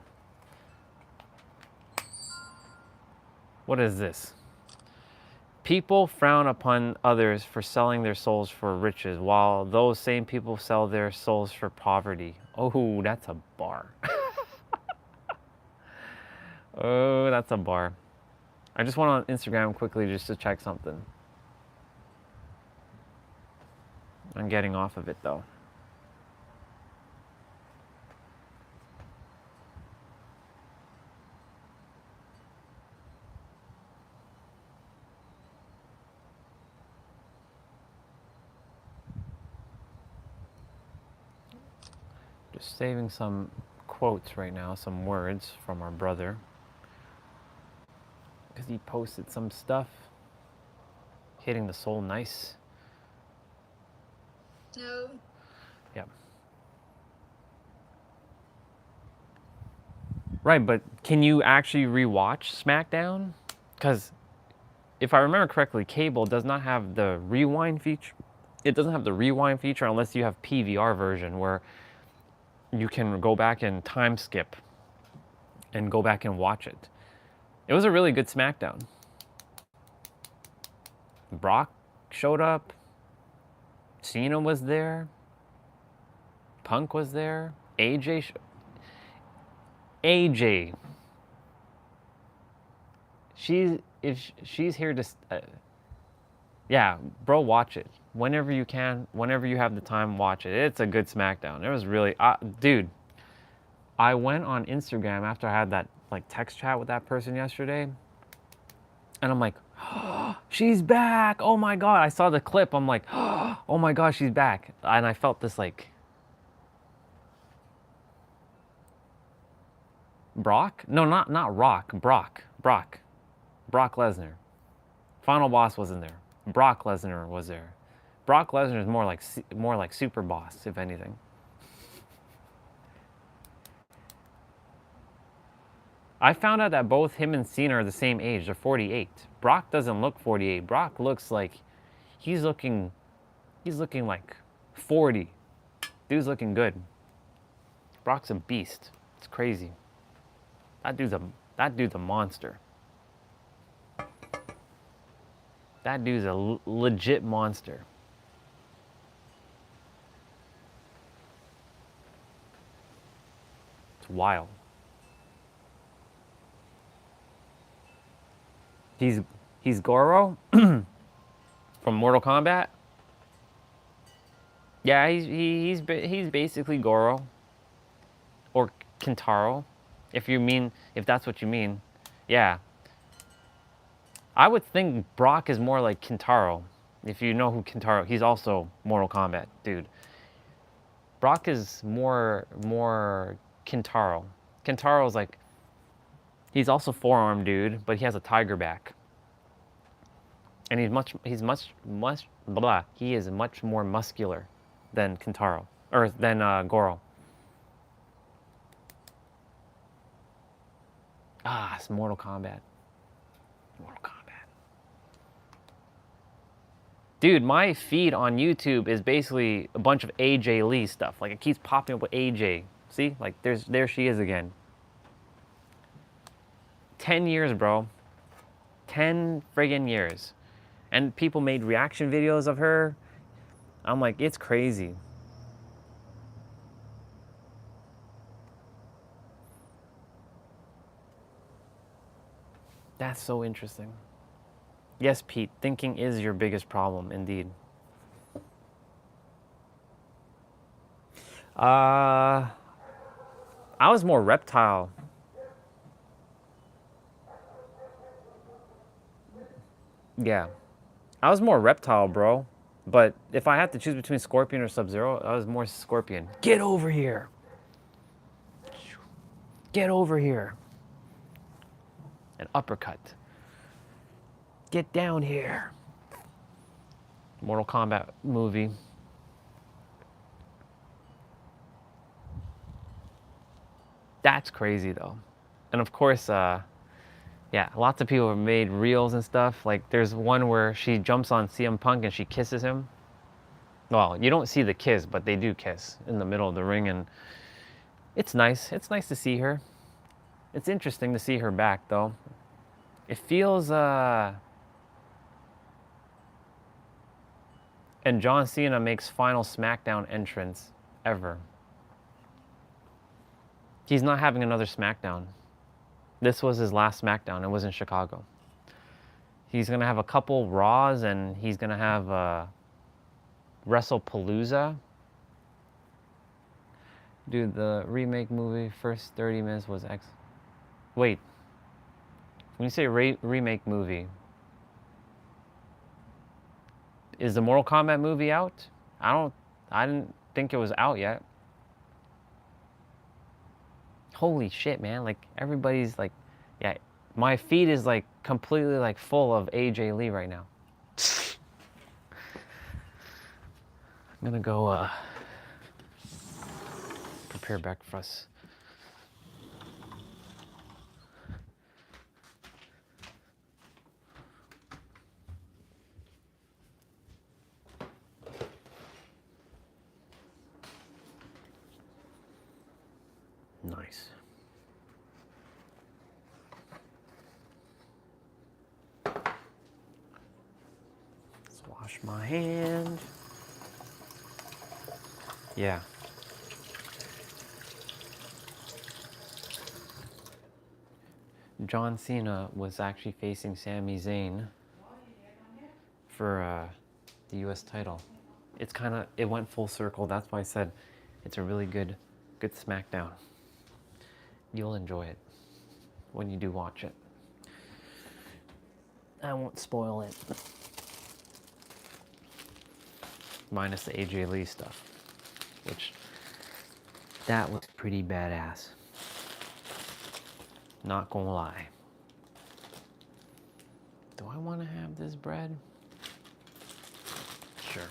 What is this? People frown upon others for selling their souls for riches, while those same people sell their souls for poverty. Oh, that's a bar. Oh, that's a bar. I just went on Instagram quickly just to check something. I'm getting off of it though. Just saving some quotes right now, some words from our brother. Because he posted some stuff. Hitting the soul nice. No. Yep. Right, but can you actually rewatch SmackDown? Because if I remember correctly, cable does not have the rewind feature. It doesn't have the rewind feature unless you have PVR version, where you can go back and time skip and go back and watch it. It was a really good SmackDown. Brock showed up. Cena was there. Punk was there. AJ. she's here to, yeah, bro, watch it whenever you can, whenever you have the time. Watch it. It's a good SmackDown. It was really, dude. I went on Instagram after I had that like text chat with that person yesterday, and I'm like, oh, she's back. Oh my god! I saw the clip. I'm like, oh my god, she's back, and I felt this like. Brock? No, not Rock. Brock Lesnar. Final Boss wasn't there. Brock Lesnar was there. Brock Lesnar is more like Super Boss, if anything. I found out that both him and Cena are the same age. They're 48. Brock doesn't look 48. Brock looks like he's looking like 40. Dude's looking good. Brock's a beast. It's crazy. That dude's a monster. That dude's a legit monster. It's wild. He's Goro from Mortal Kombat. Yeah, he's basically Goro or Kintaro, if that's what you mean. Yeah. I would think Brock is more like Kintaro. If you know who Kintaro, he's also Mortal Kombat, dude. Brock is more Kintaro. Kintaro's like, he's also forearm dude, but he has a tiger back. And he is much more muscular than Kintaro, or than Goro. It's Mortal Kombat. Mortal Kombat. Dude, my feed on YouTube is basically a bunch of AJ Lee stuff. Like, it keeps popping up with AJ. See? Like, there she is again. 10 years, bro. 10 friggin' years. And people made reaction videos of her. I'm like, it's crazy. That's so interesting. Yes, Pete, thinking is your biggest problem, indeed. I was more reptile. Yeah. I was more reptile, bro. But if I had to choose between Scorpion or Sub-Zero, I was more Scorpion. Get over here. Get over here. An uppercut. Get down here. Mortal Kombat movie. That's crazy though. And of course, yeah, lots of people have made reels and stuff. Like there's one where she jumps on CM Punk and she kisses him. Well, you don't see the kiss, but they do kiss in the middle of the ring, and it's nice. It's nice to see her. It's interesting to see her back though. It feels and John Cena makes final SmackDown entrance ever. He's not having another SmackDown. This was his last SmackDown. It was in Chicago. He's going to have a couple Raws, and he's going to have WrestlePalooza. Dude, the remake movie, first 30 minutes was Wait. When you say remake movie, is the Mortal Kombat movie out? I didn't think it was out yet. Holy shit, man. Like, everybody's like, yeah, my feed is like completely like full of AJ Lee right now. I'm gonna go prepare breakfast. Nice. Let's wash my hand. Yeah. John Cena was actually facing Sami Zayn for the U.S. title. It went full circle. That's why I said it's a really good SmackDown. You'll enjoy it when you do watch it. I won't spoil it. Minus the AJ Lee stuff, which that was pretty badass. Not gonna lie. Do I want to have this bread? Sure.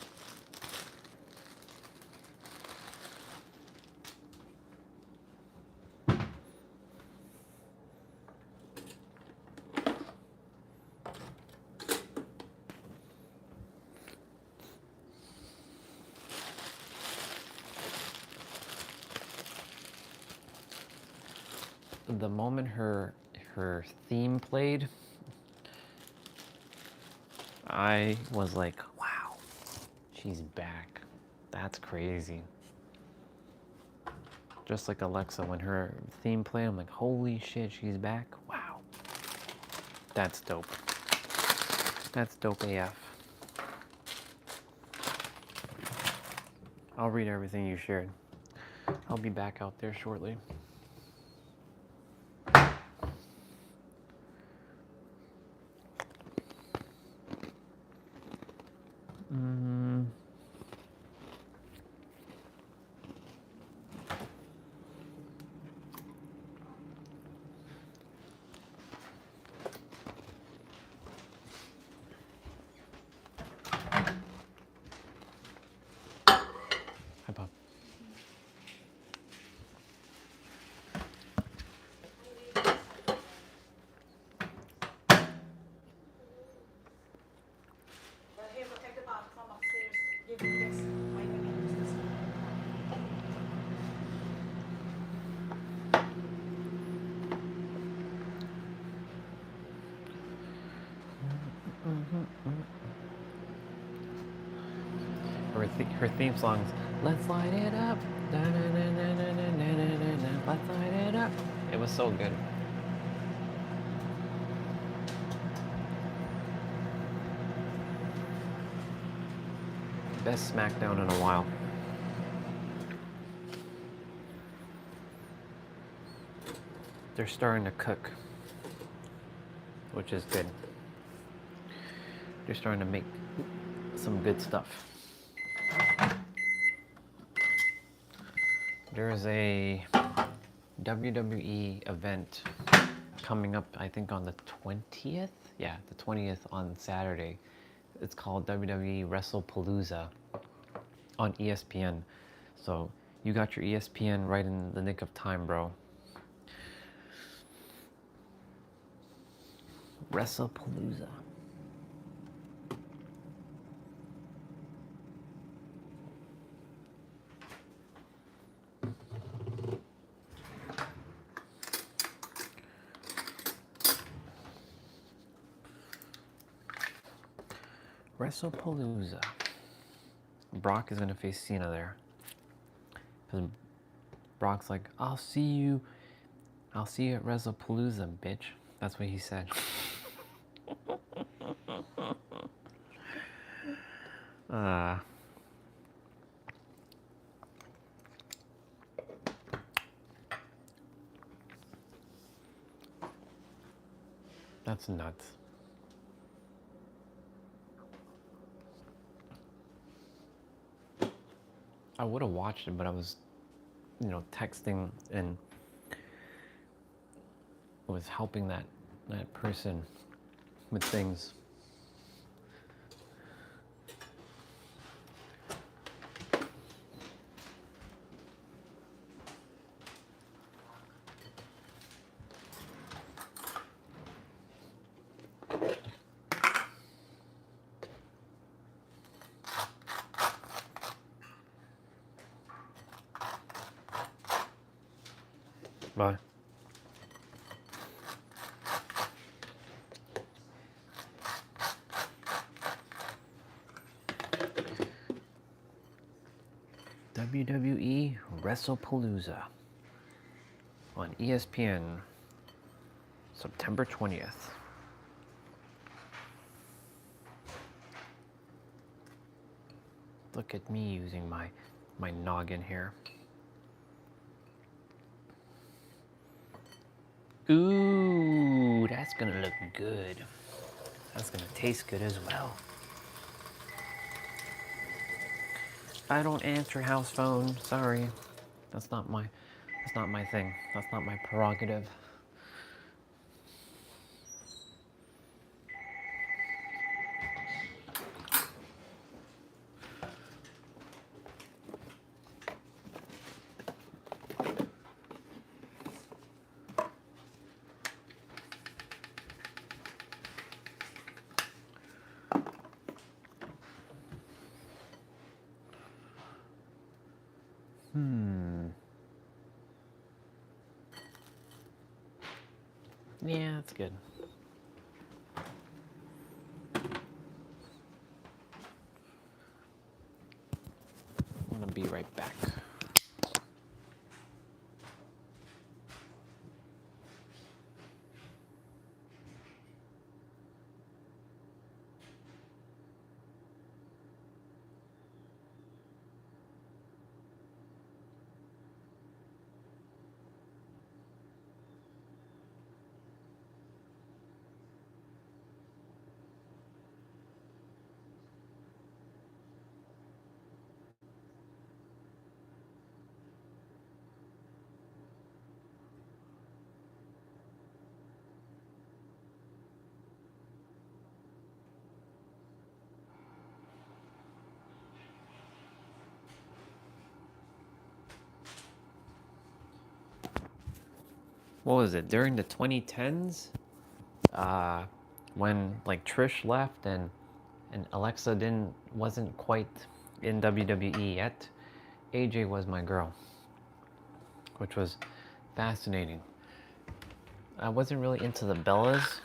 The moment her theme played, I was like, wow, she's back. That's crazy. Just like Alexa, when her theme played, I'm like, holy shit, she's back. Wow. That's dope. That's dope AF. I'll read everything you shared. I'll be back out there shortly. Hi, Bob. Here, go take the bottle from upstairs. Give me this. I can use this one. Her theme song's "Let's Light It Up." Let's light it up. It was so good. Best SmackDown in a while. They're starting to cook, which is good. They're starting to make some good stuff. There's a WWE event coming up, I think on the 20th? Yeah, the 20th on Saturday. It's called WWE WrestlePalooza on ESPN. So you got your ESPN right in the nick of time, bro. WrestlePalooza. WrestlePalooza. Brock is gonna face Cena there. Because Brock's like, I'll see you at WrestlePalooza, bitch. That's what he said. That's nuts. I would have watched it, but I was, texting and was helping that person with things. Bye. WWE WrestlePalooza on ESPN September 20th. Look at me using my noggin here. Ooh, that's gonna look good. That's gonna taste good as well. I don't answer house phone. Sorry, that's not my thing. That's not my prerogative. Yeah, that's good. I'm gonna be right back. What was it, during the 2010s? When like Trish left and Alexa wasn't quite in WWE yet, AJ was my girl, which was fascinating. I wasn't really into the Bellas.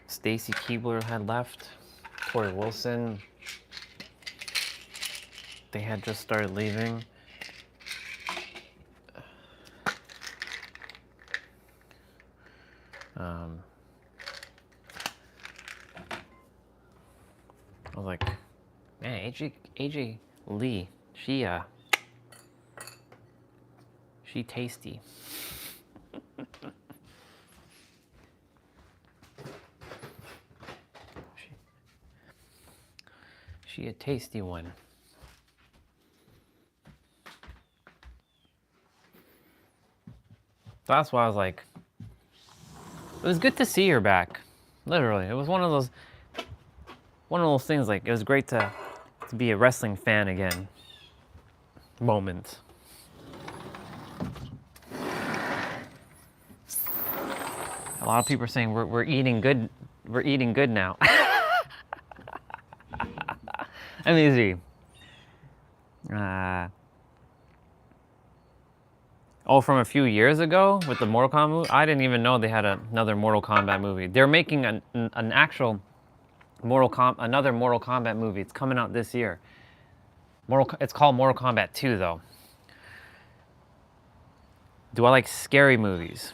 Stacy Keibler had left. Tori Wilson, they had just started leaving. I was like, man, AJ Lee, she tasty. She a tasty one. So that's why I was like, it was good to see her back. Literally, it was one of those things. Like, it was great to be a wrestling fan again. Moment. A lot of people are saying we're eating good. We're eating good now. Let me see. Oh, from a few years ago with the Mortal Kombat movie? I didn't even know they had another Mortal Kombat movie. They're making an actual another Mortal Kombat movie. It's coming out this year. It's called Mortal Kombat 2, though. Do I like scary movies?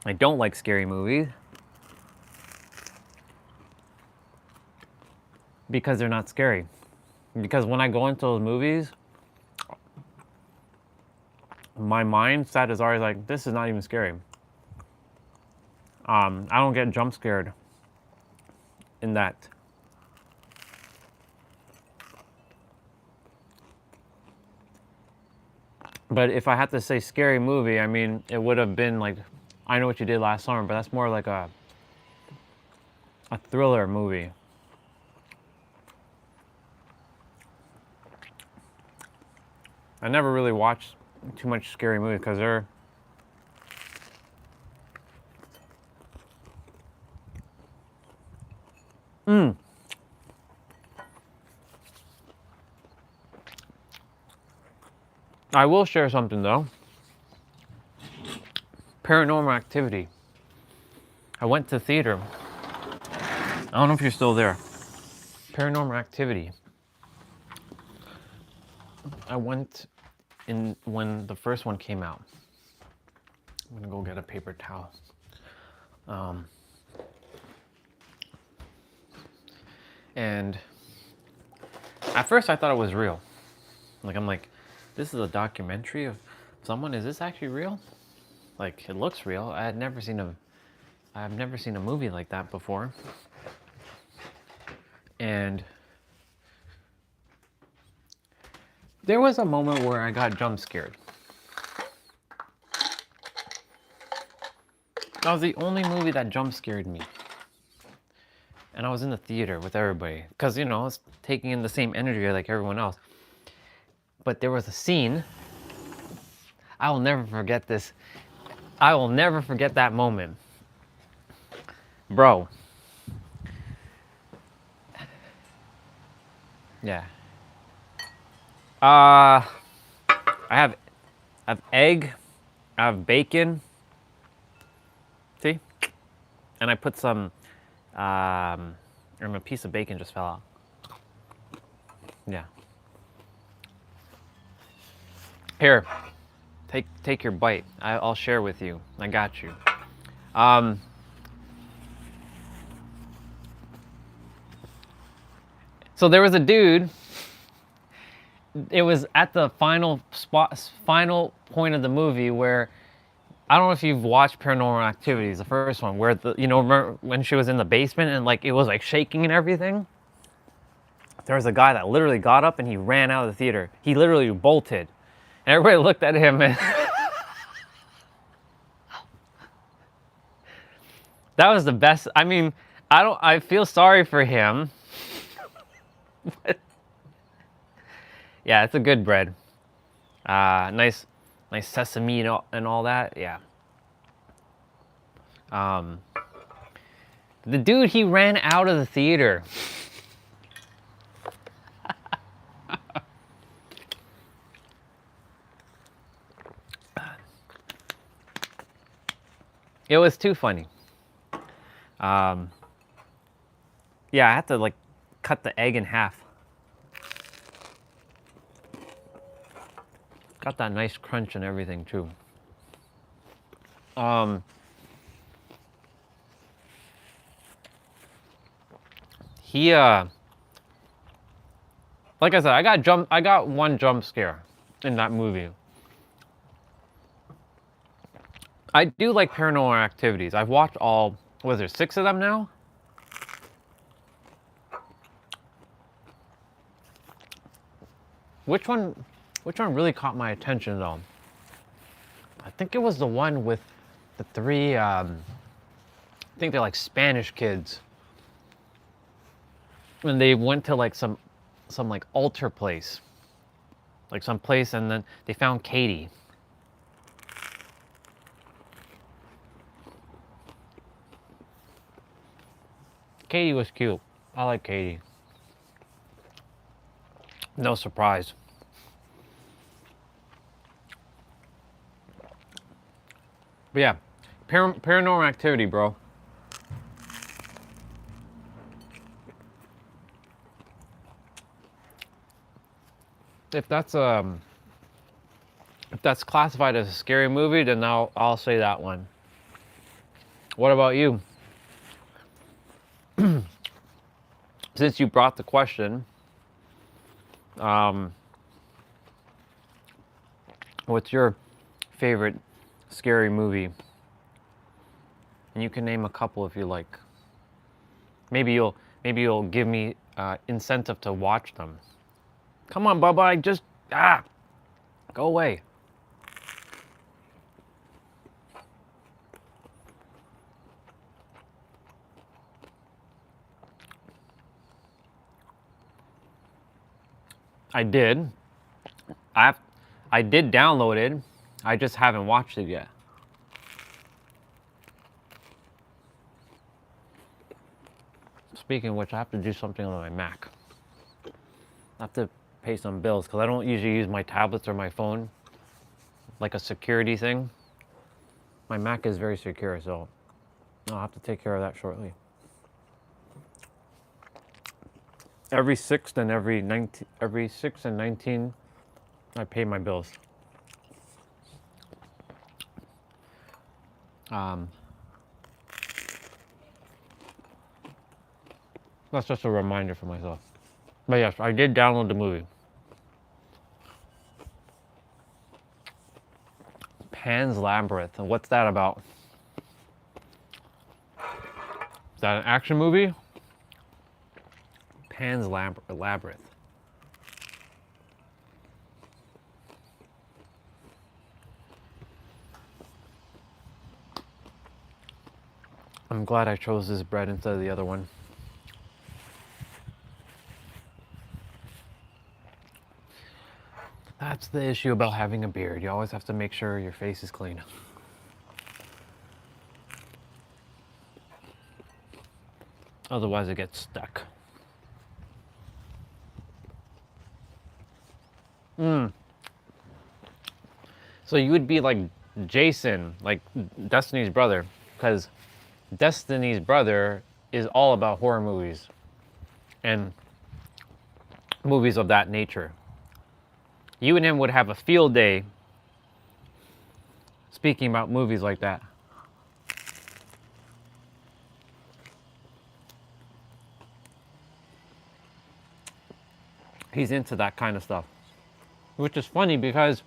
I don't like scary movies because they're not scary. Because when I go into those movies, my mindset is always like, this is not even scary. I don't get jump scared in that. But if I had to say scary movie, I mean, it would have been like, I Know What You Did Last Summer, but that's more like a thriller movie. I never really watched too much scary movies because they're I will share something though. Paranormal Activity. I went to theater. I don't know if you're still there. Paranormal Activity. I went in when the first one came out. I'm gonna go get a paper towel. And at first I thought it was real. Like, I'm like, this is a documentary of someone. Is this actually real? Like, it looks real. I've never seen a movie like that before. And there was a moment where I got jump scared. That was the only movie that jump scared me. And I was in the theater with everybody. Because, I was taking in the same energy like everyone else. But there was a scene. I will never forget this. I will never forget that moment. Bro. Yeah. I have egg. I have bacon. See? And I put some, and a piece of bacon just fell out. Yeah. Here, take your bite. I'll share with you. I got you. So there was a dude. It was at the final point of the movie where, I don't know if you've watched Paranormal Activities, the first one, where remember when she was in the basement and like it was like shaking and everything? There was a guy that literally got up and he ran out of the theater. He literally bolted. And everybody looked at him and that was the best. I mean, I feel sorry for him. Yeah, it's a good bread. Nice sesame and all that. Yeah. The dude, he ran out of the theater. It was too funny. Yeah, I had to like cut the egg in half. Got that nice crunch and everything too. He like I said, I got one jump scare in that movie. I do like Paranormal Activities. I've watched all, was there 6 of them now? Which one really caught my attention though? I think it was the one with the 3, I think they're like Spanish kids. And they went to like some like altar place. Like some place, and then they found Katie. Katie was cute. I like Katie. No surprise. But yeah, Paranormal Activity, bro. If that's classified as a scary movie, then I'll say that one. What about you? Since you brought the question, what's your favorite scary movie? And you can name a couple if you like. Maybe you'll give me incentive to watch them. Come on, Bubba, I just go away. I did. I did download it. I just haven't watched it yet. Speaking of which, I have to do something on my Mac. I have to pay some bills because I don't usually use my tablets or my phone like a security thing. My Mac is very secure, so I'll have to take care of that shortly. Every 6th and every 6th and 19, I pay my bills. That's just a reminder for myself. But yes, I did download the movie. Pan's Labyrinth. And what's that about? Is that an action movie? Pan's Labyrinth. I'm glad I chose this bread instead of the other one. That's the issue about having a beard. You always have to make sure your face is clean. Otherwise it gets stuck. So you would be like Jason, like Destiny's brother, because Destiny's brother is all about horror movies and movies of that nature. You and him would have a field day speaking about movies like that. He's into that kind of stuff, which is funny because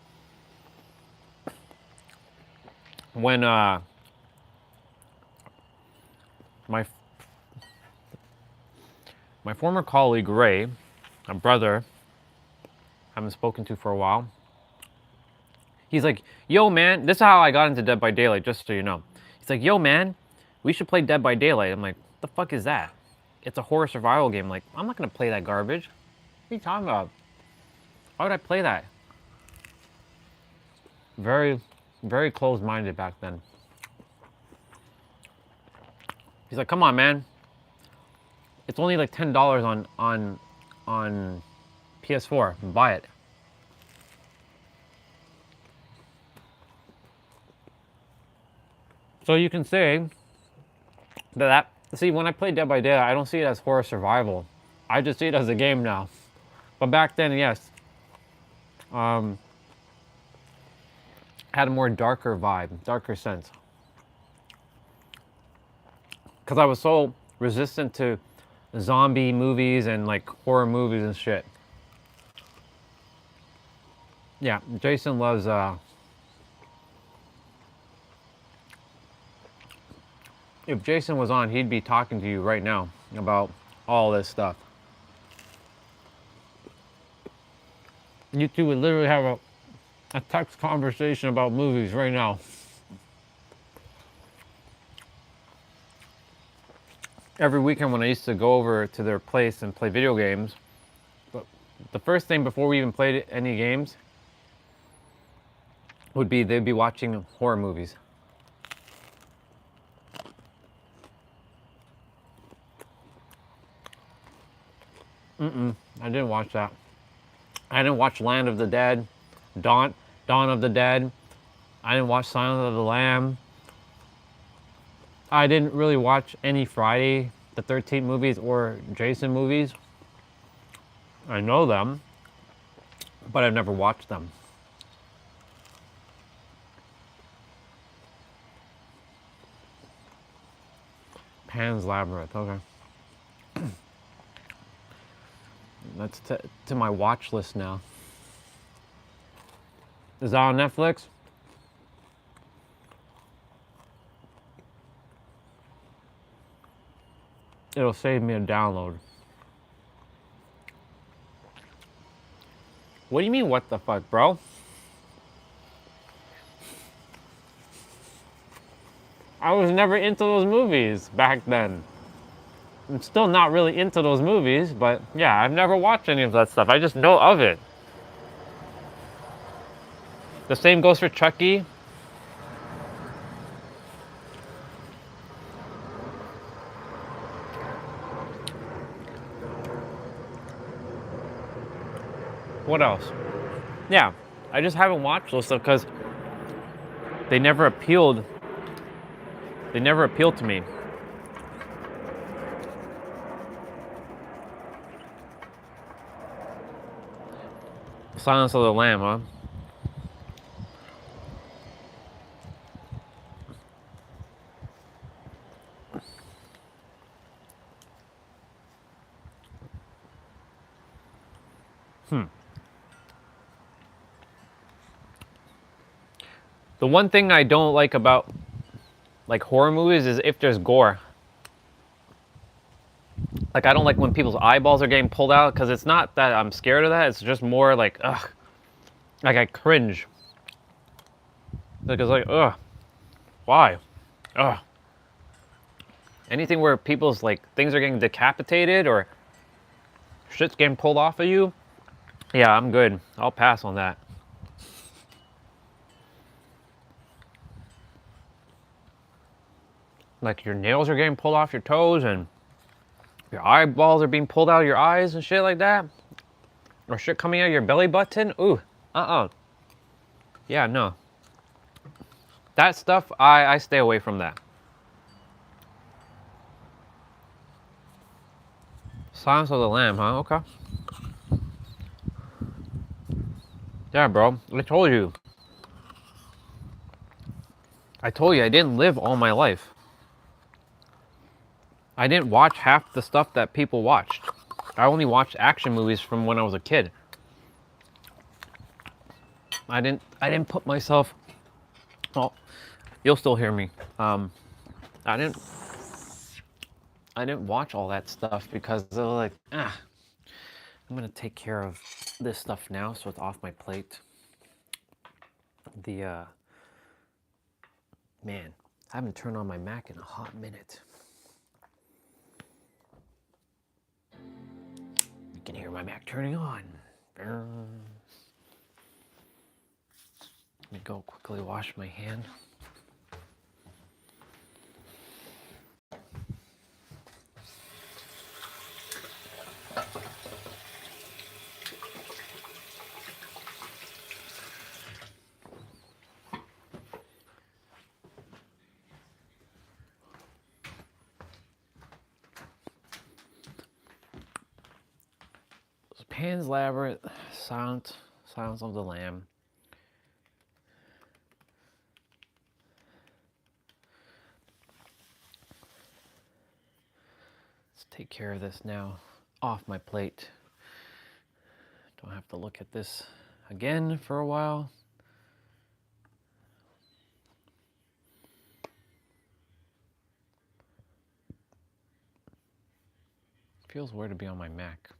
when my former colleague Ray, a brother I haven't spoken to for a while, he's like, yo man, this is how I got into Dead by Daylight, just so you know. He's like, yo man, we should play Dead by Daylight. I'm like, what the fuck is that? It's a horror survival game. I'm like, I'm not gonna play that garbage. What are you talking about? Why would I play that? Very, very closed-minded back then. He's like, come on, man. It's only like $10 on PS4. Buy it. So you can say that see, when I play Dead by Daylight, I don't see it as horror survival. I just see it as a game now. But back then, yes. Had a more darker vibe, darker sense. Because I was so resistant to zombie movies and like horror movies and shit. Yeah, Jason loves if Jason was on, he'd be talking to you right now about all this stuff. You two would literally have a text conversation about movies right now. Every weekend when I used to go over to their place and play video games, but the first thing before we even played any games would be they'd be watching horror movies. I didn't watch that. I didn't watch Land of the Dead, Dawn of the Dead. I didn't watch Silence of the Lamb. I didn't really watch any Friday the 13th movies or Jason movies. I know them, but I've never watched them. Pan's Labyrinth, okay. That's to my watch list now. Is that on Netflix? It'll save me a download. What do you mean, what the fuck, bro? I was never into those movies back then. I'm still not really into those movies, but yeah, I've never watched any of that stuff. I just know of it. The same goes for Chucky. What else? Yeah, I just haven't watched those stuff because they never appealed. They never appealed to me. Silence of the Lamb, huh? The one thing I don't like about like horror movies is if there's gore. Like I don't like when people's eyeballs are getting pulled out because it's not that I'm scared of that. It's just more like ugh, like I cringe. Like it's like ugh, why? Ugh. Anything where people's like things are getting decapitated or shit's getting pulled off of you, yeah, I'm good. I'll pass on that. Like your nails are getting pulled off your toes and your eyeballs are being pulled out of your eyes and shit like that. Or shit coming out of your belly button. Ooh, yeah, no. That stuff, I stay away from that. Silence of the Lamb, huh? Okay. Yeah, bro. I told you. I didn't live all my life. I didn't watch half the stuff that people watched. I only watched action movies from when I was a kid. I didn't put myself. Well, you'll still hear me. I didn't watch all that stuff because they were like, I'm gonna take care of this stuff now, so it's off my plate. Man, I haven't turned on my Mac in a hot minute. You can hear my Mac turning on. Let me go quickly wash my hand. Pan's Labyrinth, Silence of the Lamb. Let's take care of this now. Off my plate. Don't have to look at this again for a while. Feels weird to be on my Mac.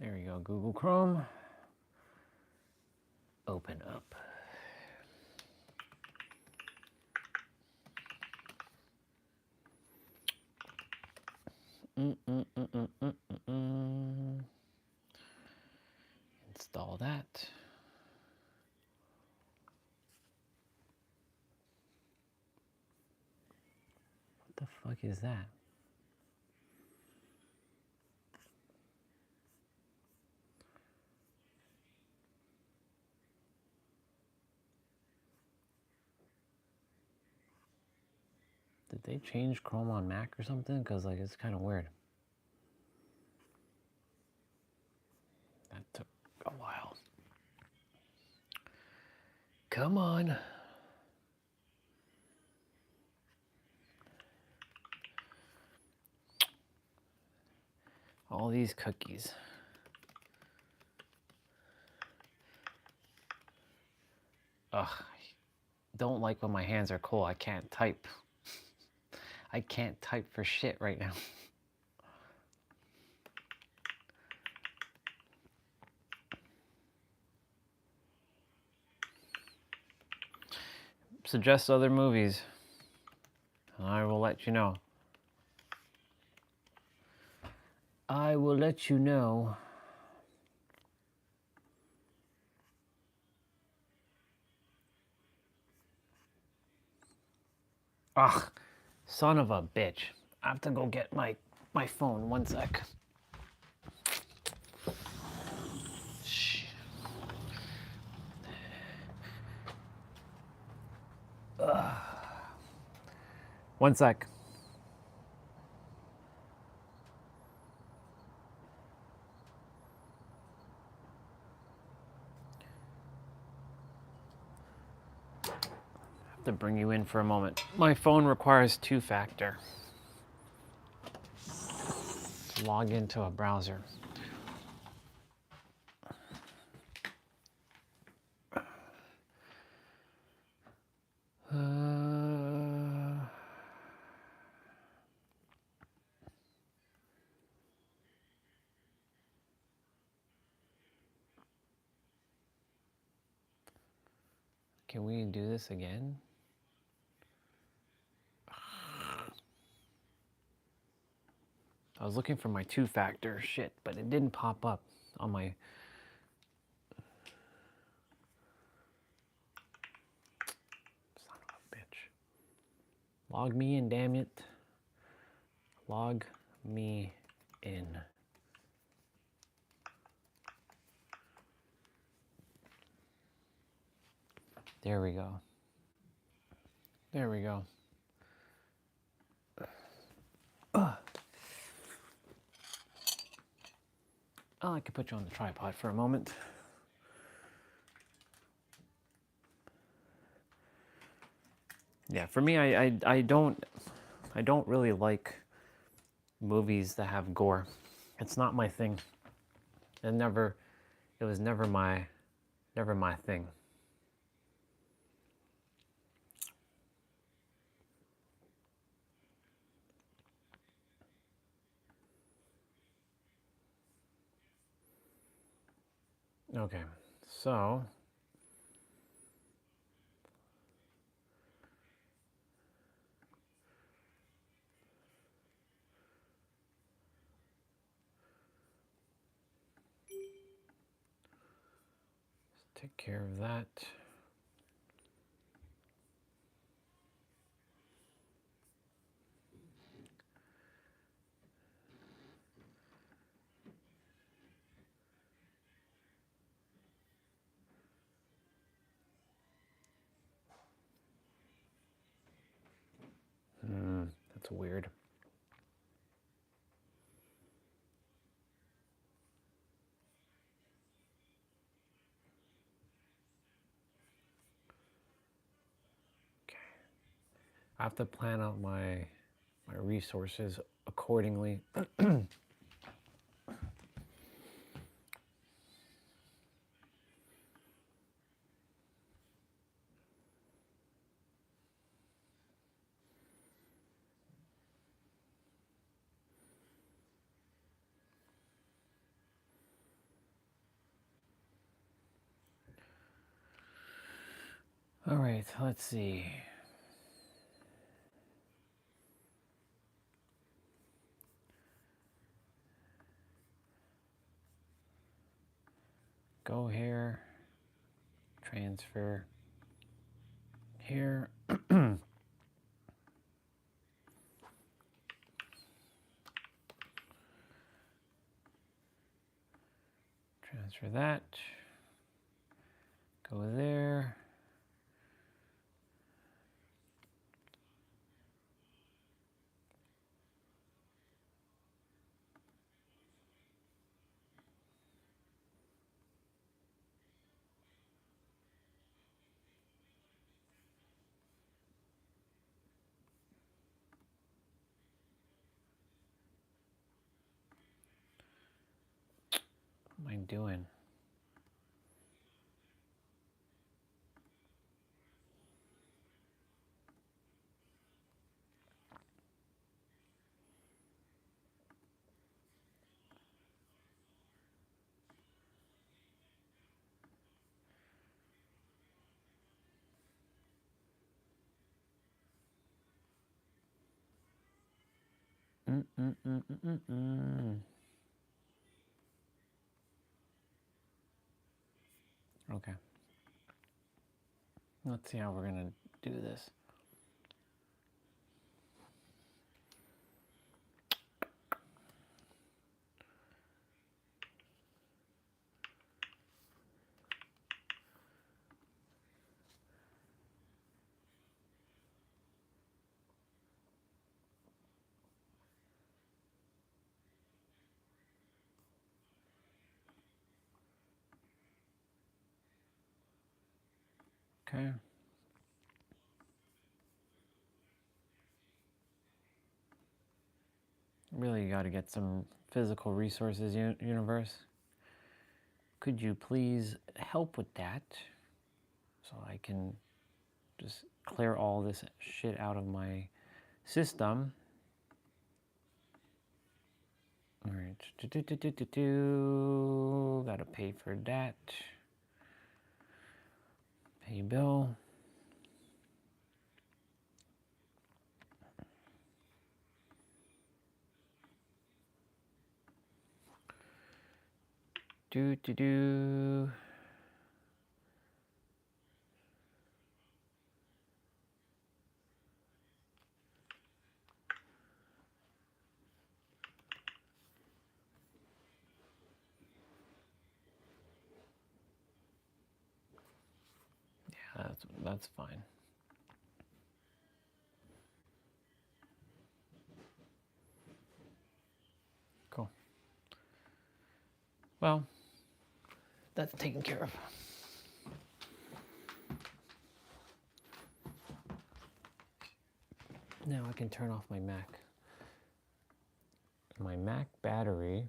There you go, Google Chrome. Open up. Install that. What the fuck is that? Did they change Chrome on Mac or something? Because like it's kind of weird. That took a while. Come on. All these cookies. Ugh, I don't like when my hands are cold. I can't type. I can't type for shit right now. Suggest other movies. I will let you know. I will let you know. Ugh, son of a bitch. I have to go get my phone. One sec. Shh. One sec. to bring you in for a moment. My phone requires two-factor. To log into a browser. Can we do this again? I was looking for my two-factor shit, but it didn't pop up on my... Son of a bitch. Log me in, damn it. Log me in. There we go. There we go. Oh, I could put you on the tripod for a moment. Yeah, for me, I don't really like movies that have gore. It's not my thing. It was never my thing. Okay, so let's take care of that. That's weird. Okay. I have to plan out my resources accordingly. All right, let's see. Go here, transfer here. Transfer that. Go there. What am I doing? Okay. Let's see how we're gonna do this. Okay. really got to get some physical resources, universe. Could you please help with that so I can just clear all this shit out of my system? All right. Gotta pay for that. Pay bill. Do. Yeah, that's fine. Cool. Well, that's taken care of. Now I can turn off my Mac. My Mac battery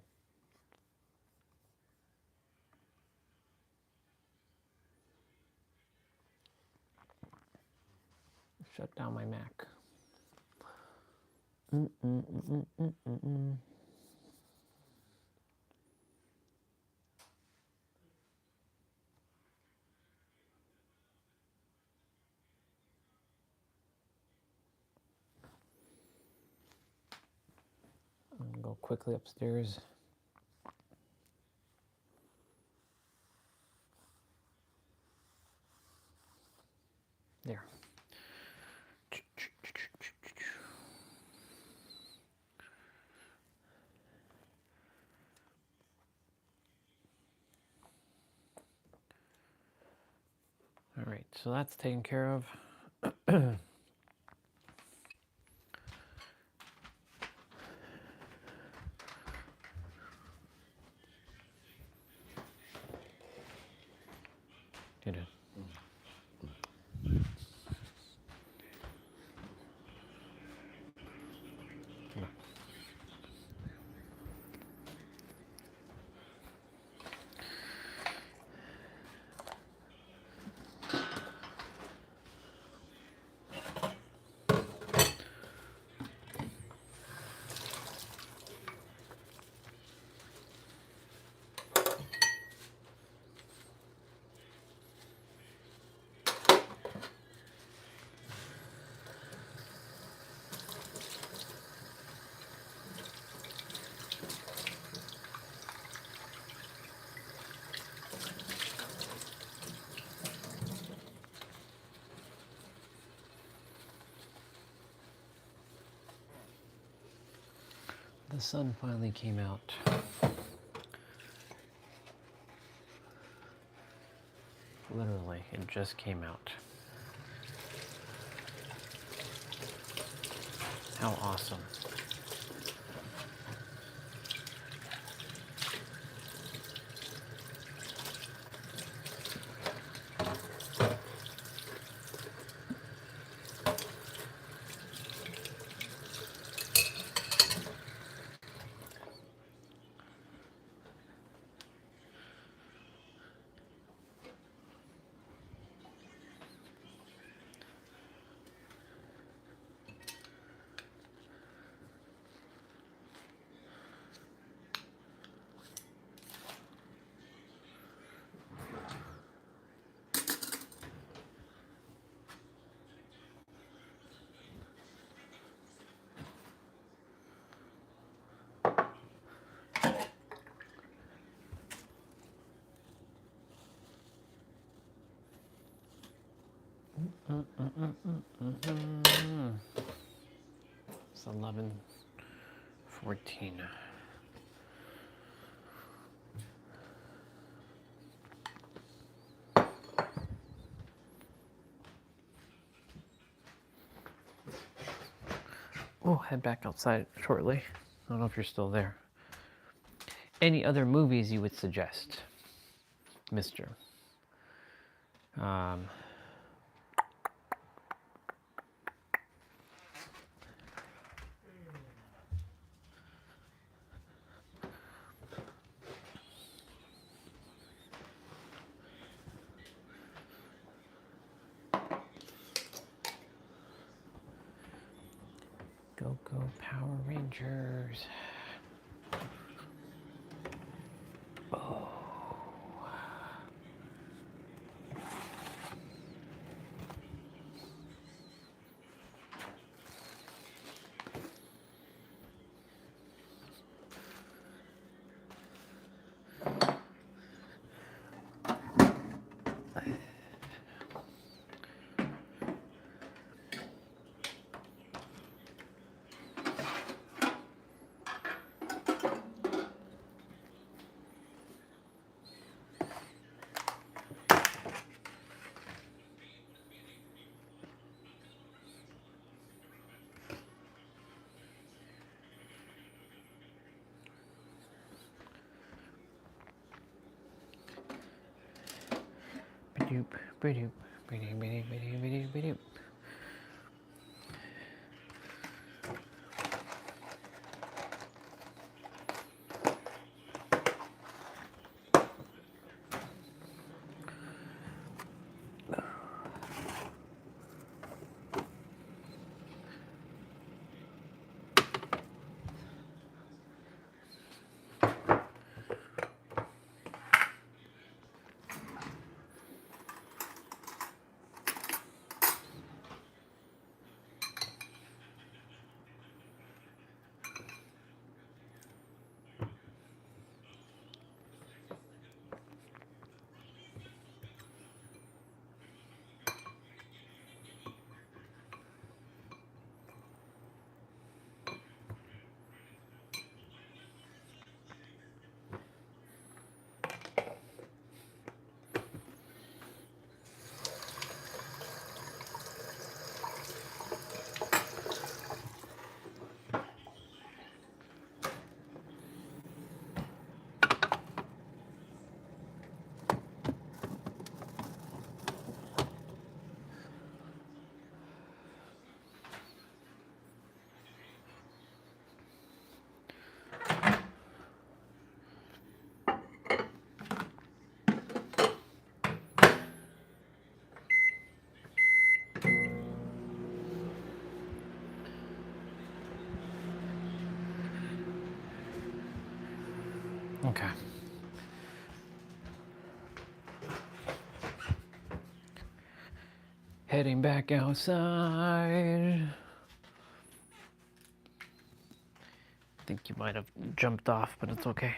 shut down my Mac. I'm gonna go quickly upstairs. There. All right, so that's taken care of. Did it. The sun finally came out. Literally, it just came out. How awesome. It's 11:14. We'll head back outside shortly. I don't know if you're still there. Any other movies you would suggest, Mr.? Go, go, Power Rangers. Oh. Ba-doop, ba-doop, ba-doop, ba-doop, ba-doop, ba-doop. Okay. Heading back outside. I think you might have jumped off, but it's okay.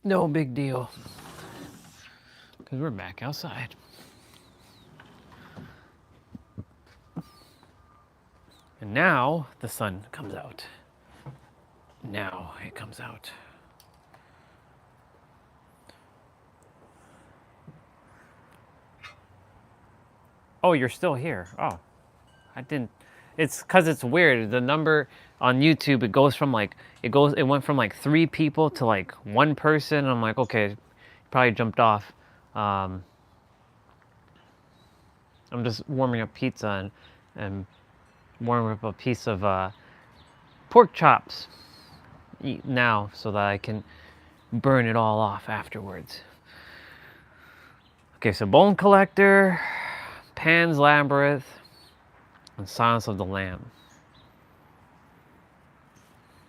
No big deal. Because we're back outside. And now the sun comes out. Now it comes out. Oh, you're still here. Oh, I didn't. It's because it's weird. The number on YouTube, it went from like 3 people to like 1 person. I'm like, okay, probably jumped off. I'm just warming up pizza and warming up a piece of pork chops now so that I can burn it all off afterwards. Okay, so Bone Collector, Pan's Labyrinth, and Silence of the Lamb.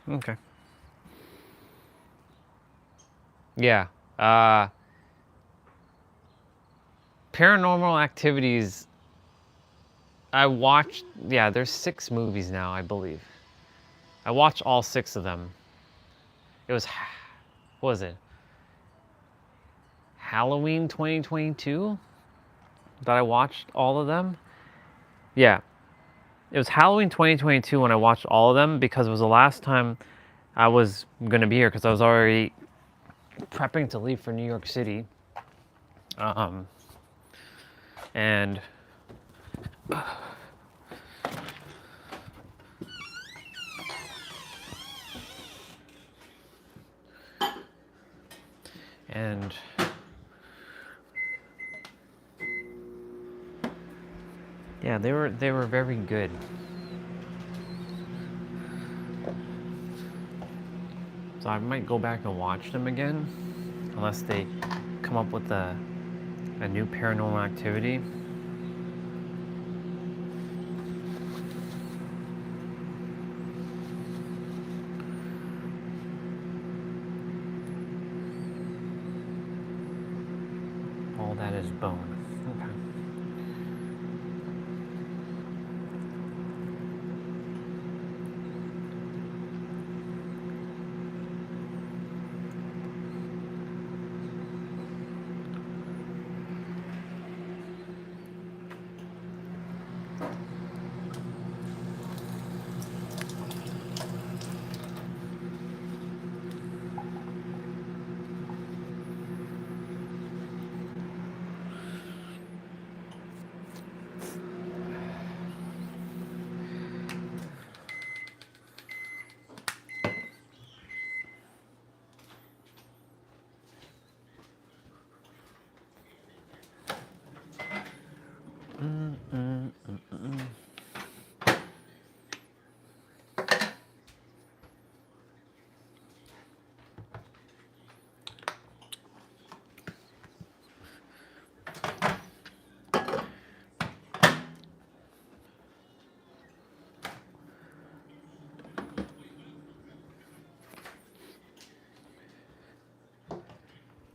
Okay. Yeah. Paranormal Activities. I watched, yeah, there's 6 movies now, I believe. I watched all 6 of them. It was, what was it? Halloween 2022 that I watched all of them. Yeah. It was Halloween 2022 when I watched all of them because it was the last time I was going to be here because I was already prepping to leave for New York City. And yeah, they were very good. So I might go back and watch them again, unless they come up with a new Paranormal Activity. That is bone. Okay.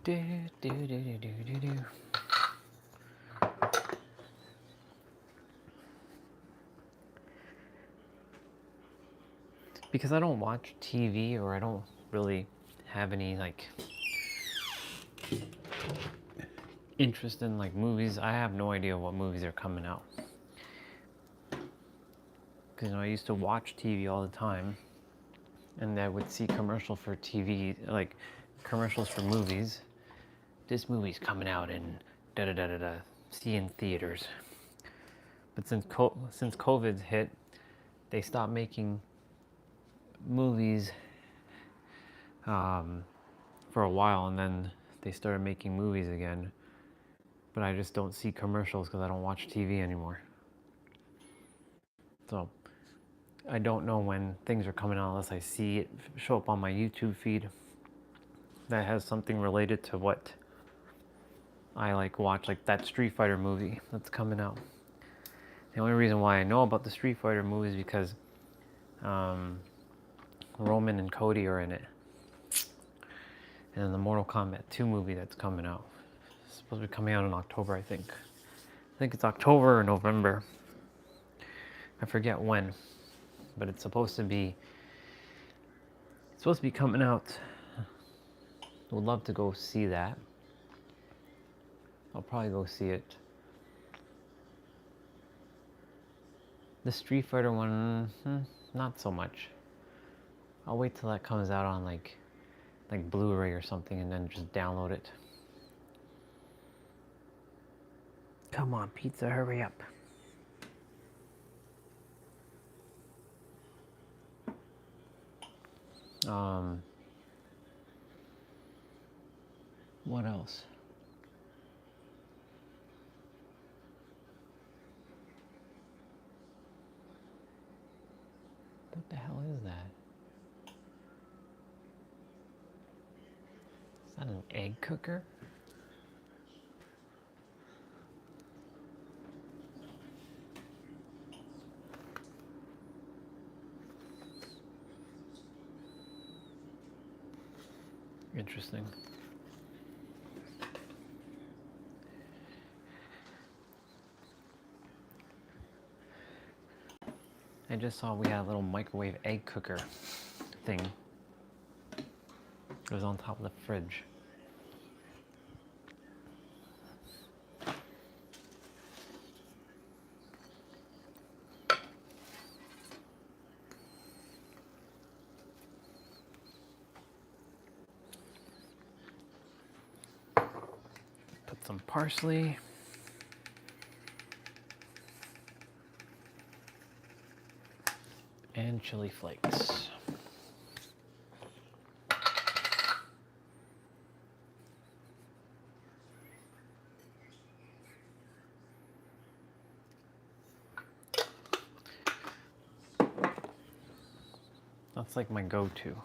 Do, do, do, do, do, do, do. Because I don't watch TV, or I don't really have any like interest in like movies. I have no idea what movies are coming out. Because I used to watch TV all the time, and I would see commercial for TV, like commercials for movies. This movie's coming out in da da da da da. See in theaters. But since COVID hit, they stopped making movies for a while, and then they started making movies again. But I just don't see commercials because I don't watch TV anymore. So I don't know when things are coming out unless I see it show up on my YouTube feed that has something related to what I like watch, like that Street Fighter movie that's coming out. The only reason why I know about the Street Fighter movie is because Roman and Cody are in it. And then the Mortal Kombat 2 movie that's coming out. It's supposed to be coming out in October, I think. I think it's October or November. I forget when. But it's supposed to be coming out. Would love to go see that. I'll probably go see it. The Street Fighter one, not so much. I'll wait till that comes out on like Blu-ray or something, and then just download it. Come on, pizza, hurry up. What else? What the hell is that? Is that an egg cooker? Interesting. I just saw we had a little microwave egg cooker thing. It was on top of the fridge. Put some parsley. And chili flakes. That's like my go-to.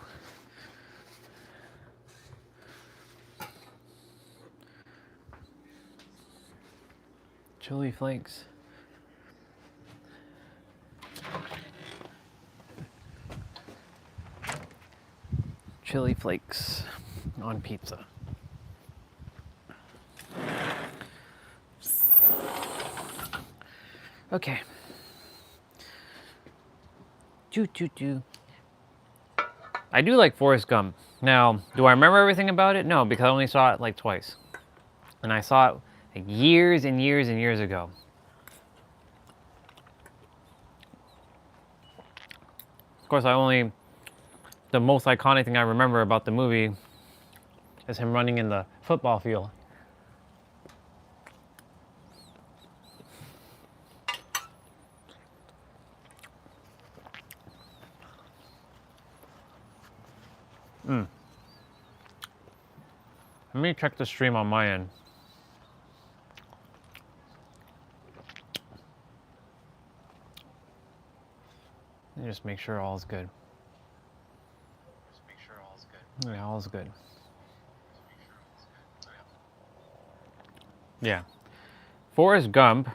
Chili flakes. Chili flakes on pizza. Okay. Choo choo choo. I do like Forrest Gump. Now, do I remember everything about it? No, because I only saw it like twice. And I saw it like years and years and years ago. Of course, the most iconic thing I remember about the movie is him running in the football field. Let me check the stream on my end. And just make sure all's good. Yeah, all's good. Yeah. Forrest Gump.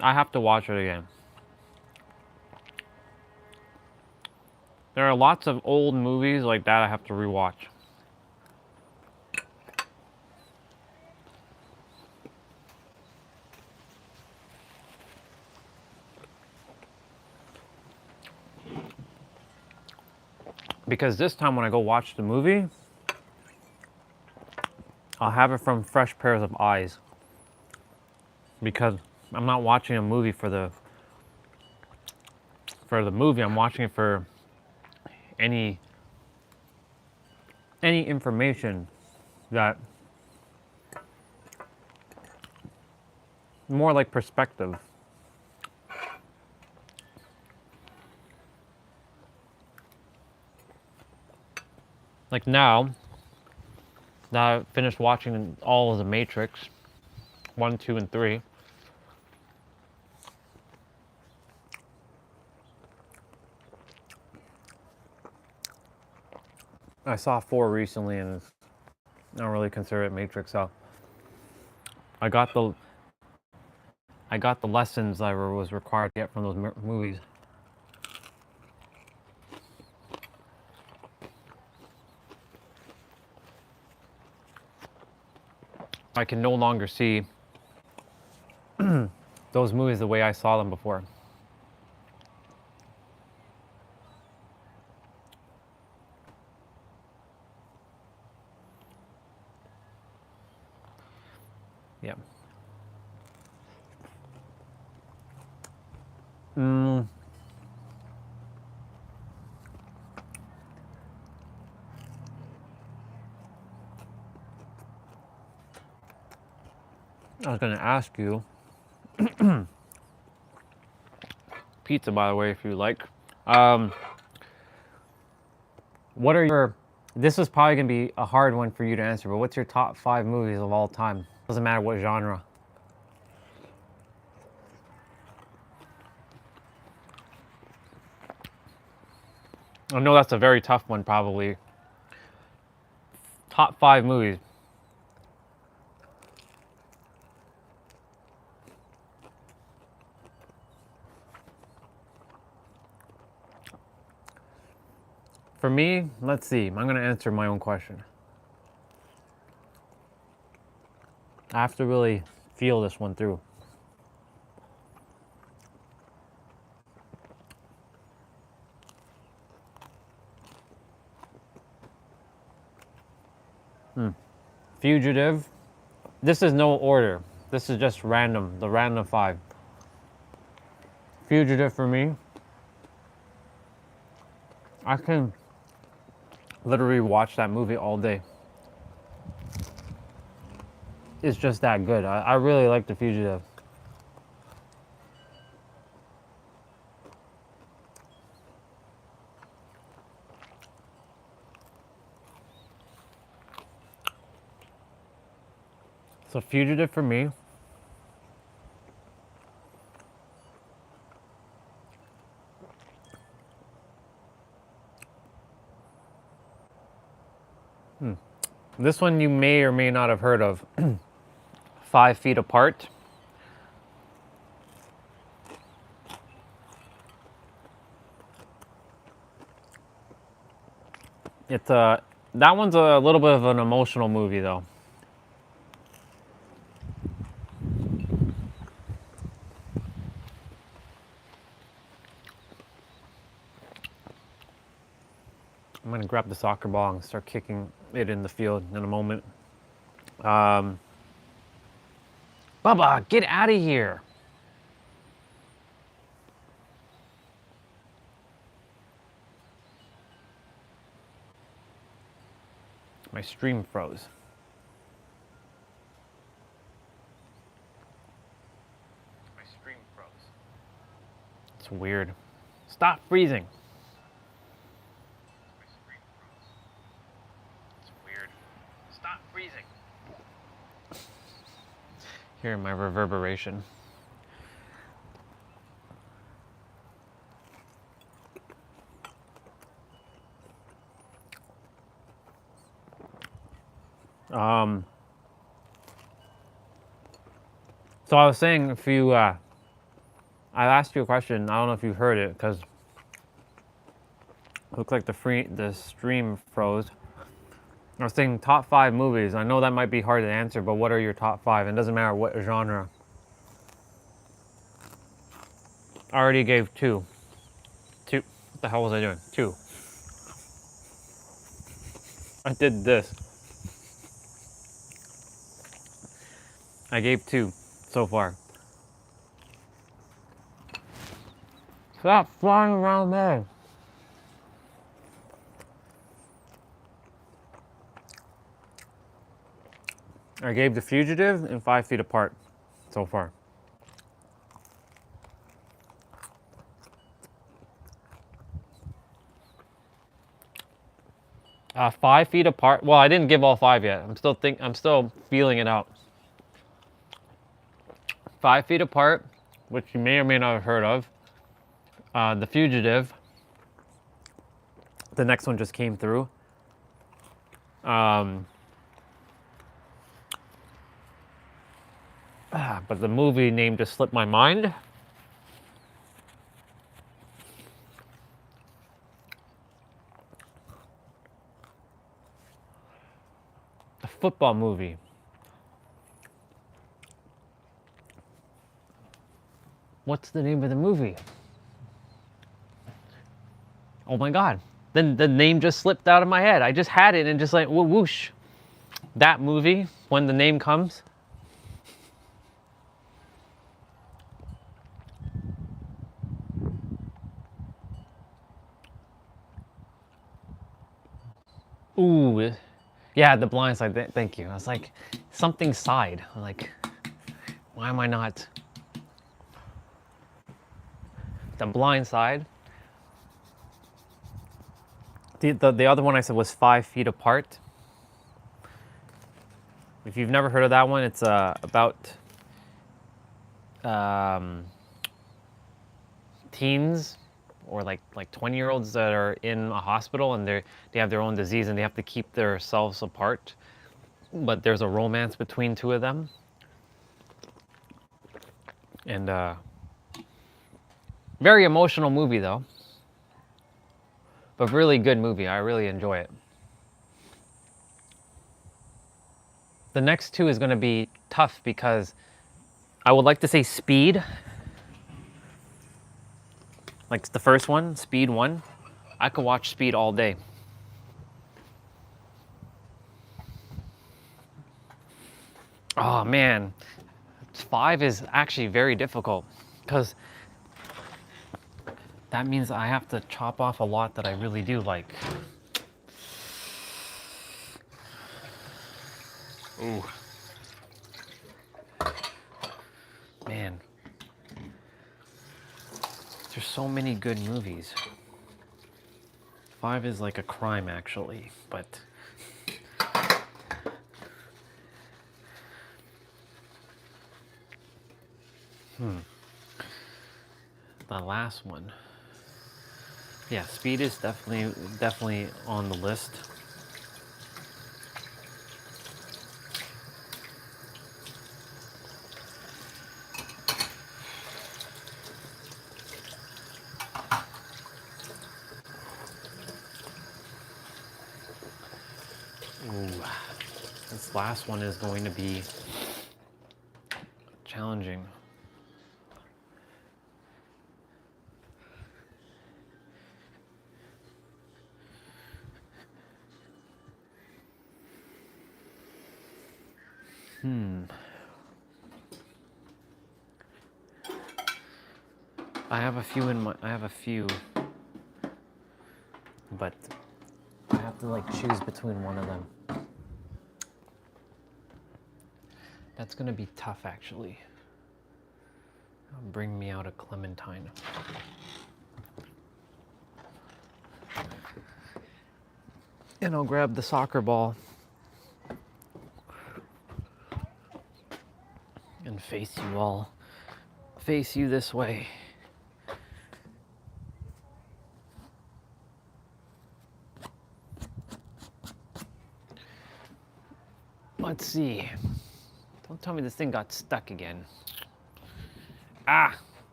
I have to watch it again. There are lots of old movies like that I have to rewatch. Because this time when I go watch the movie, I'll have it from fresh pairs of eyes. Because I'm not watching a movie for the movie, I'm watching it for any information that more like perspective. Like now that I've finished watching all of the Matrix 1, 2, and 3. I saw 4 recently and I don't really consider it Matrix, so I got the lessons I was required to get from those movies. I can no longer see those movies the way I saw them before. Yeah. I was going to ask you, pizza by the way, if you like. What are your, this is probably going to be a hard one for you to answer, but what's your top 5 movies of all time? Doesn't matter what genre. I know that's a very tough one, probably. Top 5 movies. For me, let's see. I'm going to answer my own question. I have to really feel this one through. Fugitive. This is no order. This is just random. The random 5. Fugitive for me. I can literally watch that movie all day. It's just that good. I really like The Fugitive. So Fugitive for me. This one you may or may not have heard of. 5 Feet Apart. It's that one's a little bit of an emotional movie though. I'm gonna grab the soccer ball and start kicking it in the field in a moment. Bubba, get out of here. My stream froze. My stream froze. It's weird. Stop freezing. My stream froze. It's weird. Stop freezing. Hear my reverberation. So I was saying, if you, I asked you a question. I don't know if you heard it because it looked like the stream froze. I was saying top 5 movies. I know that might be hard to answer, but what are your top 5? And it doesn't matter what genre. I already gave 2. 2. What the hell was I doing? 2. I did this. I gave 2 so far. Stop flying around there. I gave The Fugitive and 5 Feet Apart so far. Uh, 5 Feet Apart. Well, I didn't give all 5 yet. I'm still feeling it out. 5 Feet Apart, which you may or may not have heard of. The Fugitive. The next one just came through. But the movie name just slipped my mind. The football movie. What's the name of the movie? Oh my God. Then the name just slipped out of my head. I just had it and just like whoosh. That movie, when the name comes. Ooh, yeah, The Blind Side. Thank you. I was like, something side. I'm like, why am I not? The Blind Side. The other one I said was 5 Feet Apart. If you've never heard of that one, it's about teens or like 20-year-olds that are in a hospital and they have their own disease and they have to keep themselves apart. But there's a romance between 2 of them. And very emotional movie though. But really good movie. I really enjoy it. The next 2 is going to be tough because I would like to say Speed. Like the first one, Speed 1. I could watch Speed all day. Oh man, 5 is actually very difficult because that means I have to chop off a lot that I really do like. Ooh. Man. There's so many good movies. 5 is like a crime actually, but the last one. Yeah, Speed is definitely on the list. Ooh, this last one is going to be challenging. I have a few, but I have to like choose between one of them. That's gonna be tough, actually. Bring me out a clementine. And I'll grab the soccer ball and face you this way. Let's see. Don't tell me this thing got stuck again. Ah!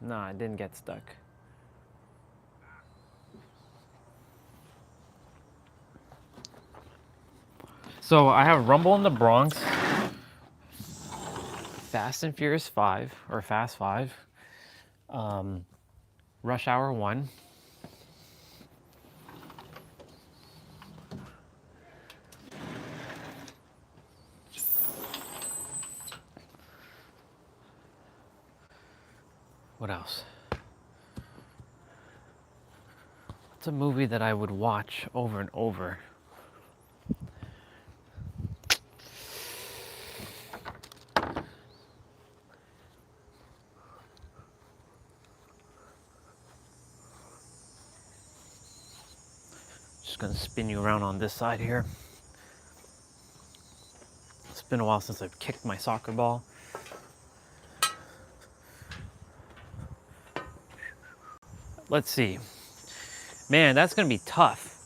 No, it didn't get stuck. So I have Rumble in the Bronx, Fast and Furious 5, or Fast 5, Rush Hour 1, what else? It's a movie that I would watch over and over. Just gonna spin you around on this side here. It's been a while since I've kicked my soccer ball. Let's see. Man, that's gonna be tough.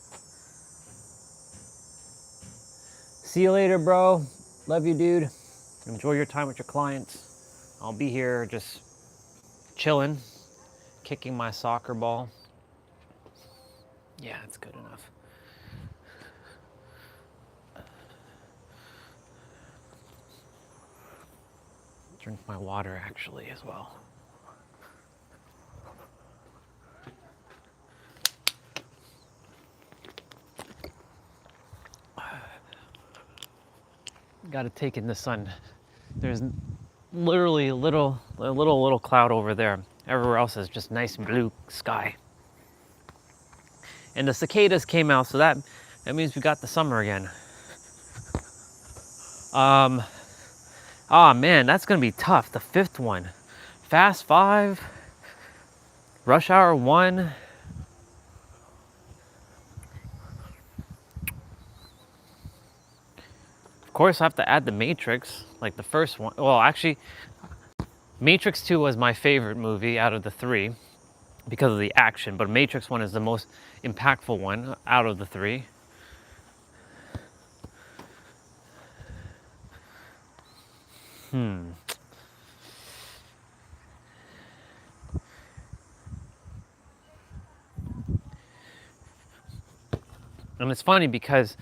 See you later, bro. Love you, dude. Enjoy your time with your clients. I'll be here just chilling, kicking my soccer ball. Yeah, it's good enough. Drink my water actually as well. Got to take in the sun. There's literally a little cloud over there. Everywhere else is just nice blue sky. And the cicadas came out, so that means we got the summer again. Man, that's gonna be tough. The fifth one, Fast 5, Rush Hour 1. Of course, I have to add the Matrix, like the first one. Well, actually, Matrix 2 was my favorite movie out of the three because of the action, but Matrix 1 is the most impactful one out of the three. And it's funny because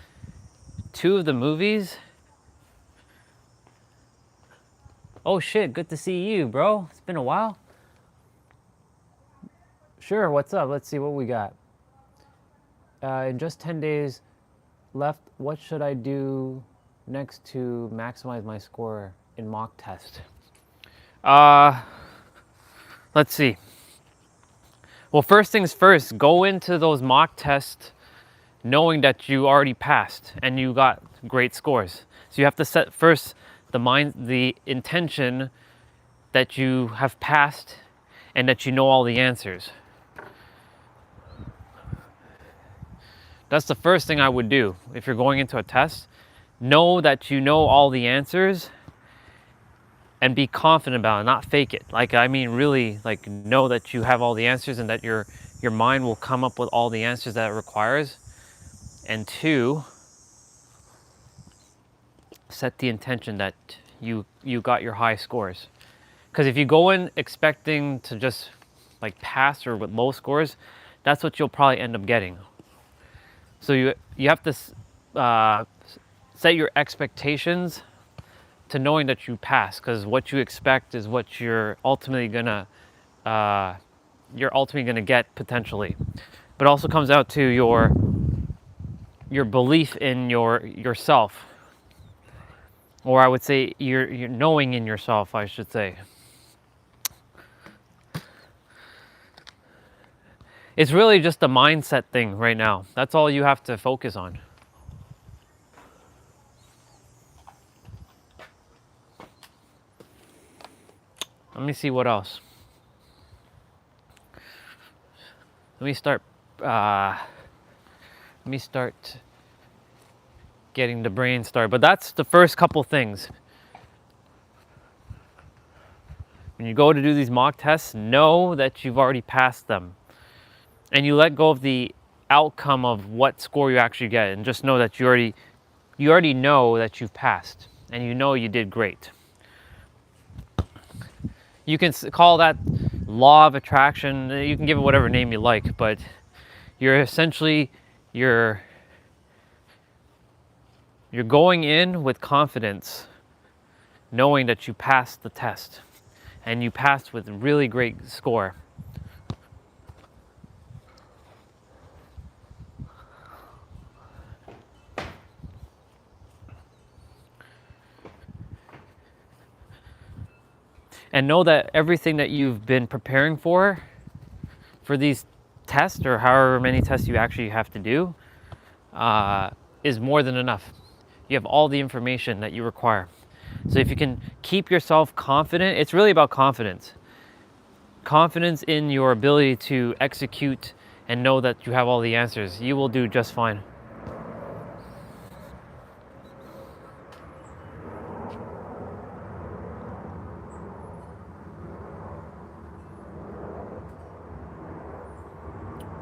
two of the movies. Oh shit, good to see you, bro. It's been a while. Sure, what's up? Let's see what we got. In just 10 days left, what should I do next to maximize my score in mock test? Let's see. Well, first things first, go into those mock tests knowing that you already passed and you got great scores. So you have to set first the intention that you have passed and that you know all the answers. That's the first thing I would do if you're going into a test. Know that you know all the answers and be confident about it, not fake it. Like, I mean, really, like, know that you have all the answers and that your mind will come up with all the answers that it requires. And two, set the intention that you got your high scores. Because if you go in expecting to just like pass or with low scores, that's what you'll probably end up getting. So you have to set your expectations to knowing that you pass, because what you expect is what you're ultimately gonna get potentially. But it also comes out to your your belief in yourself, or I would say your knowing in yourself, I should say. It's really just a mindset thing right now. That's all you have to focus on. Let me see what else. Let me start. Let me start getting the brain started. But that's the first couple things. When you go to do these mock tests, know that you've already passed them, and you let go of the outcome of what score you actually get, and just know that you already know that you've passed, and you know you did great. You can call that law of attraction. You can give it whatever name you like, but you're essentially you're going in with confidence, knowing that you passed the test, and you passed with a really great score. And know that everything that you've been preparing for these tests, or however many tests you actually have to do, is more than enough. You have all the information that you require. So if you can keep yourself confident, it's really about confidence. Confidence in your ability to execute and know that you have all the answers. You will do just fine.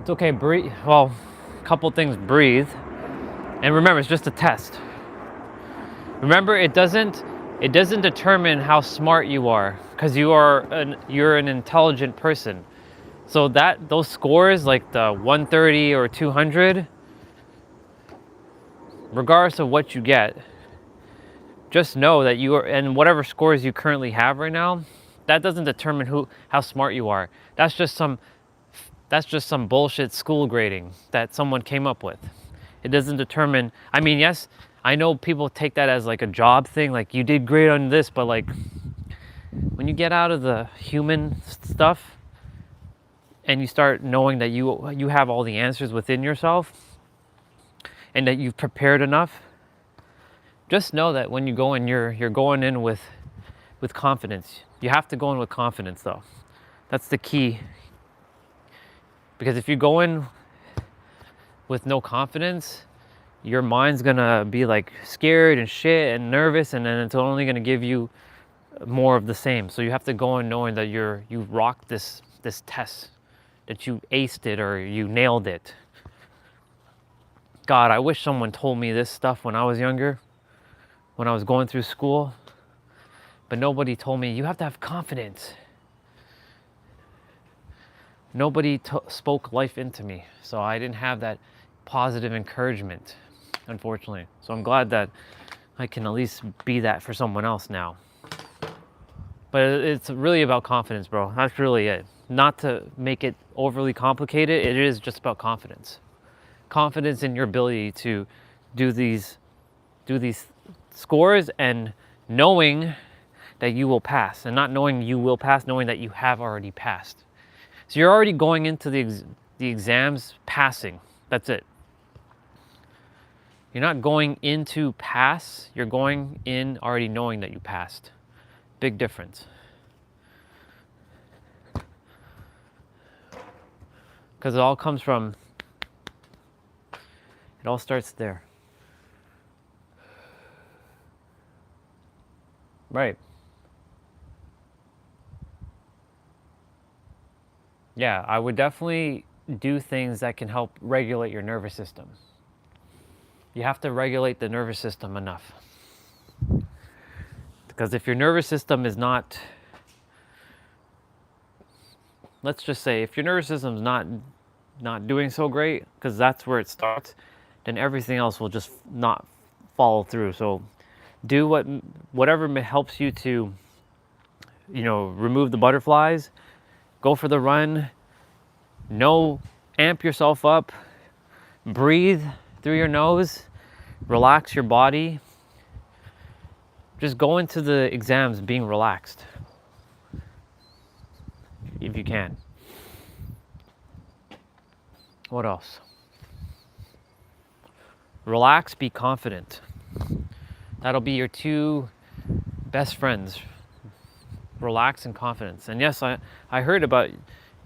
It's okay, breathe. Well, a couple things, breathe. And remember, it's just a test. Remember, it doesn't determine how smart you are, because you're an intelligent person. So that those scores, like the 130 or 200, regardless of what you get, just know that you are, and whatever scores you currently have right now, that doesn't determine how smart you are. That's just some bullshit school grading that someone came up with. It doesn't determine. I mean, yes, I know people take that as like a job thing, like you did great on this, but like when you get out of the human stuff and you start knowing that you have all the answers within yourself and that you've prepared enough, just know that when you go in, you're going in with confidence. You have to go in with confidence, though. That's the key. Because if you go in with no confidence, your mind's gonna be like scared and shit and nervous, and then it's only gonna give you more of the same. So you have to go in knowing that you rocked this test, that you aced it or you nailed it. God, I wish someone told me this stuff when I was younger, when I was going through school, but nobody told me you have to have confidence. Nobody spoke life into me, so I didn't have that positive encouragement, unfortunately. So I'm glad that I can at least be that for someone else now. But it's really about confidence, bro. That's really it. Not to make it overly complicated, it is just about confidence. Confidence in your ability to do these scores, and knowing that you will pass, and not knowing you will pass, knowing that you have already passed. So you're already going into the exams passing. That's it. You're not going into pass, you're going in already knowing that you passed. Big difference. Because it all comes from, it all starts there. Right. Yeah, I would definitely do things that can help regulate your nervous system. You have to regulate the nervous system enough. Because if your nervous system is not, let's just say, if your nervous system's not doing so great, because that's where it starts, then everything else will just not follow through. So do whatever helps you to, remove the butterflies. Go for the run. Amp yourself up. Breathe. through your nose, relax your body. Just go into the exams being relaxed, if you can. What else? Relax, be confident. That'll be your two best friends. Relax and confidence. And yes, I heard about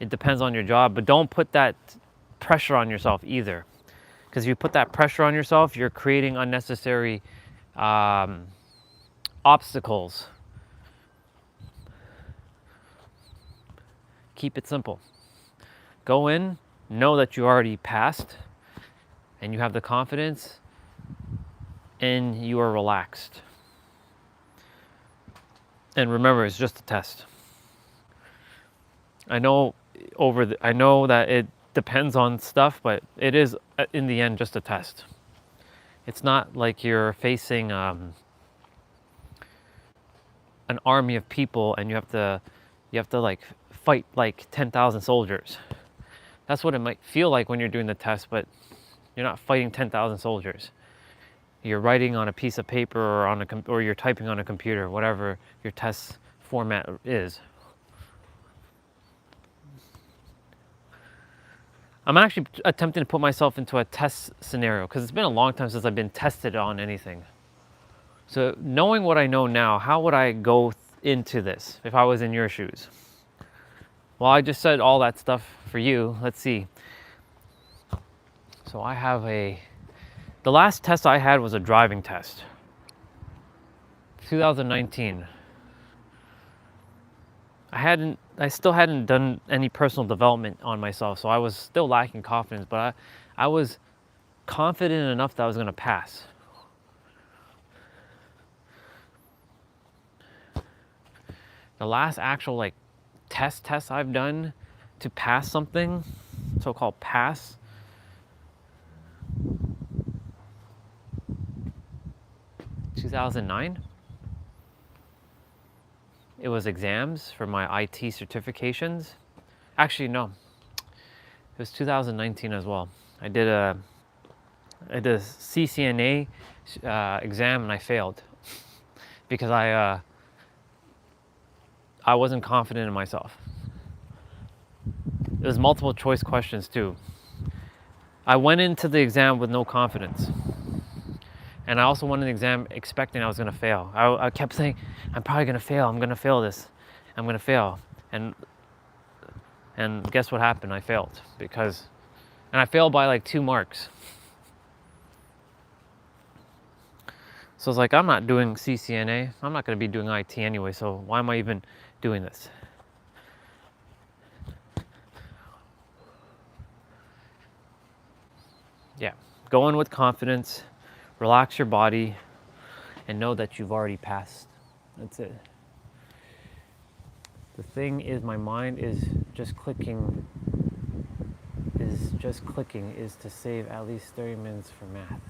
it depends on your job, but don't put that pressure on yourself either. Because if you put that pressure on yourself, you're creating unnecessary obstacles. Keep it simple. Go in, know that you already passed, and you have the confidence, and you are relaxed. And remember, it's just a test. I know that it depends on stuff, but it is in the end just a test. It's not like you're facing an army of people and you have to like fight like 10,000 soldiers. That's what it might feel like when you're doing the test, but you're not fighting 10,000 soldiers. You're writing on a piece of paper or you're typing on a computer, whatever your test format is. I'm actually attempting to put myself into a test scenario because it's been a long time since I've been tested on anything. So knowing what I know now, how would I go into this if I was in your shoes? Well, I just said all that stuff for you. Let's see. So the last test I had was a driving test. 2019. I still hadn't done any personal development on myself, so I was still lacking confidence, but I was confident enough that I was going to pass. The last actual like test I've done to pass something, so-called pass, 2009. It was exams for my IT certifications. Actually, no. It was 2019 as well. I did a CCNA exam and I failed because I wasn't confident in myself. It was multiple choice questions too. I went into the exam with no confidence. And I also went in the exam expecting I was going to fail. I kept saying, I'm probably going to fail. I'm going to fail this. I'm going to fail. And guess what happened? I failed and I failed by like 2 marks. So I was like, I'm not doing CCNA. I'm not going to be doing IT anyway, so why am I even doing this? Yeah, go in with confidence, relax your body, and know that you've already passed. That's it. The thing is, my mind is just clicking to save at least 30 minutes for math.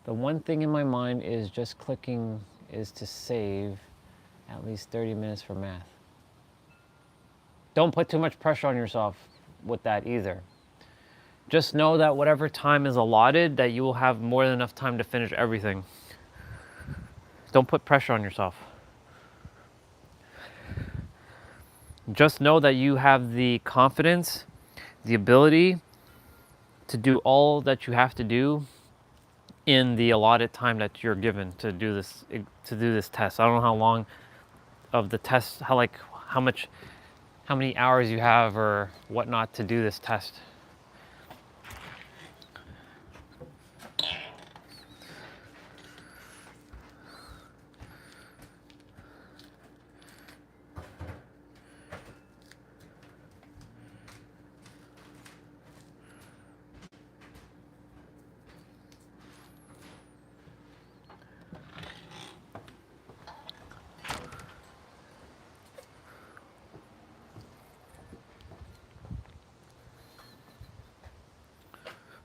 The one thing in my mind is just clicking is to save at least 30 minutes for math. Don't put too much pressure on yourself with that either. Just know that whatever time is allotted, that you will have more than enough time to finish everything. Don't put pressure on yourself. Just know that you have the confidence, the ability to do all that you have to do in the allotted time that you're given to do this test. I don't know how long of the test, how many hours you have or whatnot to do this test.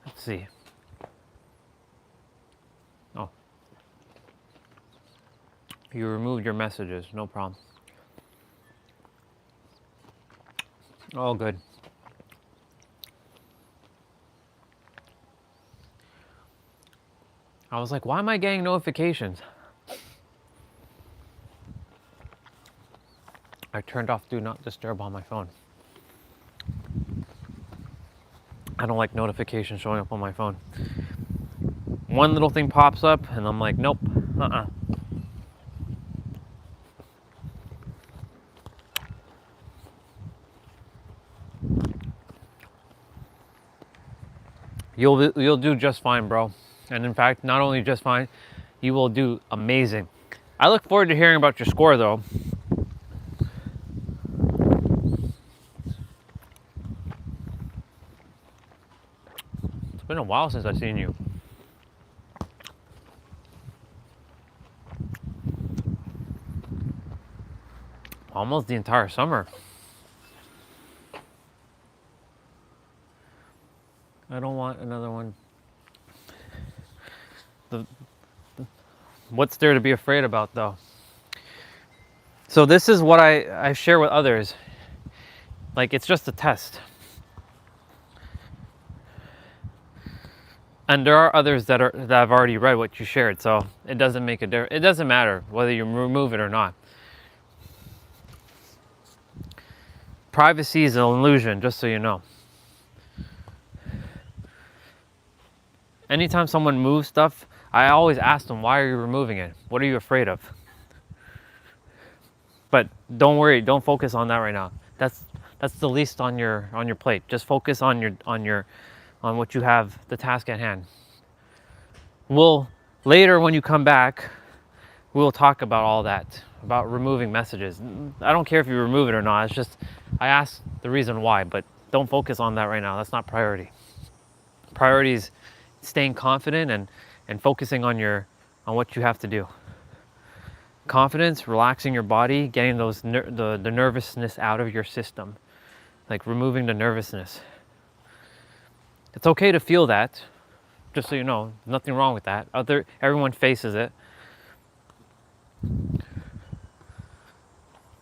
Let's see. Oh. You removed your messages, no problem. All good. I was like, why am I getting notifications? I turned off Do Not Disturb on my phone. I don't like notifications showing up on my phone. One little thing pops up and I'm like, nope, You'll do just fine, bro. And in fact, not only just fine, you will do amazing. I look forward to hearing about your score, though. It's been a while since I've seen you. Almost the entire summer. I don't want another one. What's there to be afraid about, though? So this is what I share with others. Like, it's just a test. And there are others that have already read what you shared, so it doesn't make a difference. It doesn't matter whether you remove it or not. Privacy is an illusion, just so you know. Anytime someone moves stuff, I always ask them, why are you removing it? What are you afraid of? But don't worry, don't focus on that right now. That's the least on your plate. Just focus on what you have, the task at hand. We'll later, when you come back, we'll talk about all that, about removing messages. I don't care if you remove it or not. It's just I asked the reason why, but don't focus on that right now. That's not priority. Priority is staying confident and focusing on what you have to do. Confidence, relaxing your body, getting the nervousness out of your system, like removing the nervousness. It's okay to feel that, just so you know. Nothing wrong with that. Everyone faces it.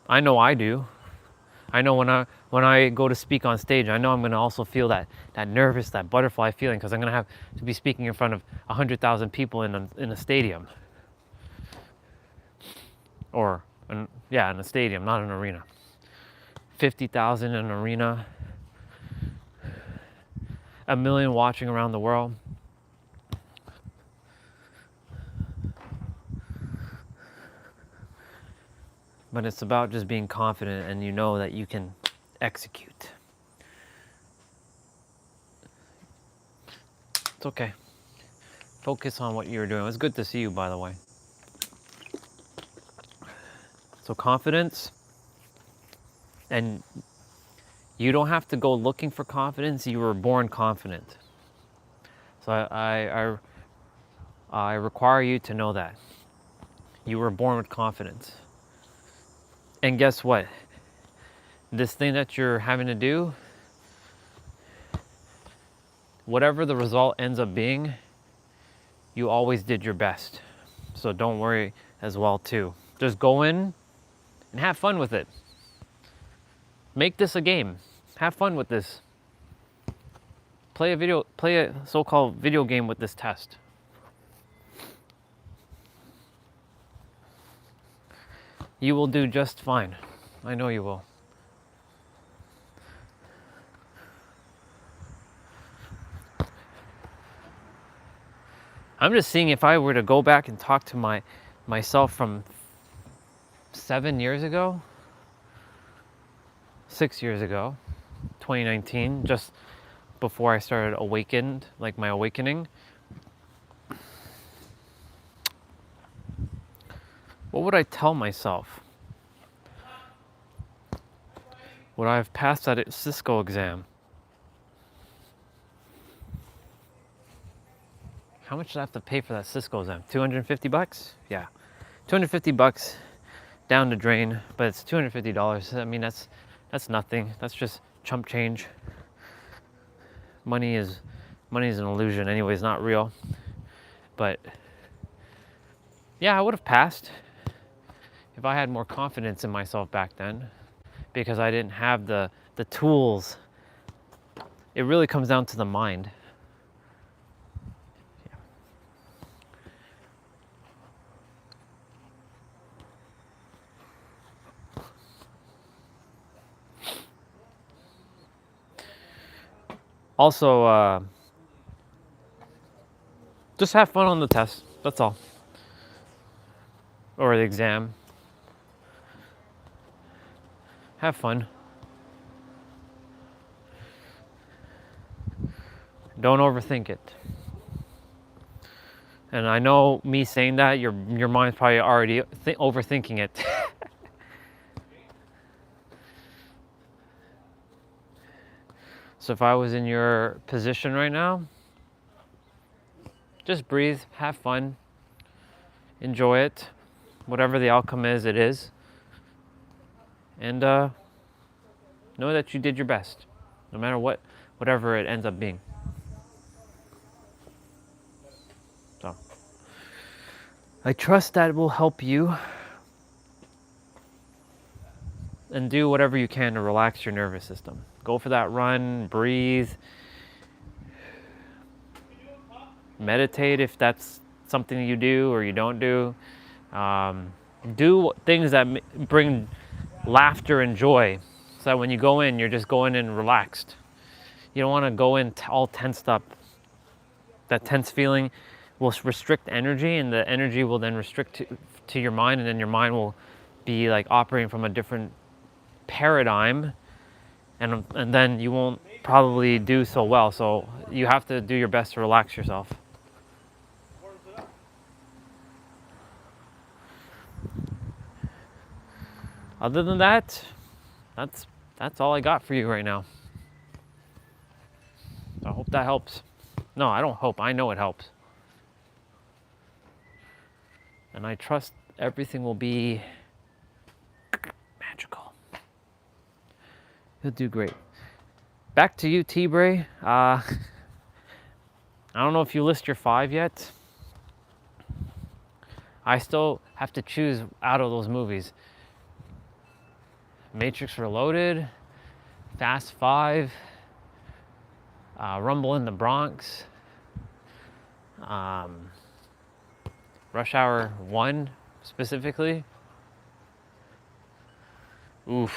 I know I do. I know when I go to speak on stage, I know I'm going to also feel that nervous, that butterfly feeling, because I'm going to have to be speaking in front of 100,000 people in a stadium. Or, in a stadium, not an arena. 50,000 in an arena. 1 million watching around the world. But it's about just being confident, and you know that you can execute. It's okay. Focus on what you're doing. It was good to see you, by the way. So confidence, and you don't have to go looking for confidence. You were born confident. So I require you to know that. You were born with confidence. And guess what? This thing that you're having to do, whatever the result ends up being, you always did your best. So don't worry as well too. Just go in and have fun with it. Make this a game. Have fun with this. Play a so-called video game with this test. You will do just fine. I know you will. I'm just seeing if I were to go back and talk to myself from 7 years ago, 6 years ago, 2019, just before I started my awakening. What would I tell myself? Would I have passed that Cisco exam? How much did I have to pay for that Cisco exam? 250 bucks? Yeah. 250 bucks down the drain, but it's $250. I mean, that's nothing. That's just chump change. Money is an illusion anyway, it's not real. But yeah, I would have passed if I had more confidence in myself back then. because I didn't have the tools. It really comes down to the mind. Also, just have fun on the test. That's all. Or the exam. Have fun. Don't overthink it. And I know me saying that, your mind's probably already overthinking it. So if I was in your position right now, just breathe, have fun, enjoy it. Whatever the outcome is, it is. And know that you did your best, no matter whatever it ends up being. So I trust that will help you, and do whatever you can to relax your nervous system. Go for that run, breathe, meditate if that's something you do or you don't do. Do things that bring laughter and joy, so that when you go in, you're just going in relaxed. You don't want to go in all tensed up. That tense feeling will restrict energy, and the energy will then restrict to your mind, and then your mind will be like operating from a different paradigm, and then you won't probably do so well. So you have to do your best to relax yourself. Other than that, that's all I got for you right now. I hope that helps. No, I don't hope. I know it helps. And I trust everything will be magical. You'll do great. Back to you, T-Bray. I don't know if you list your 5 yet. I still have to choose out of those movies. Matrix Reloaded, Fast 5, Rumble in the Bronx, Rush Hour 1 specifically. Oof.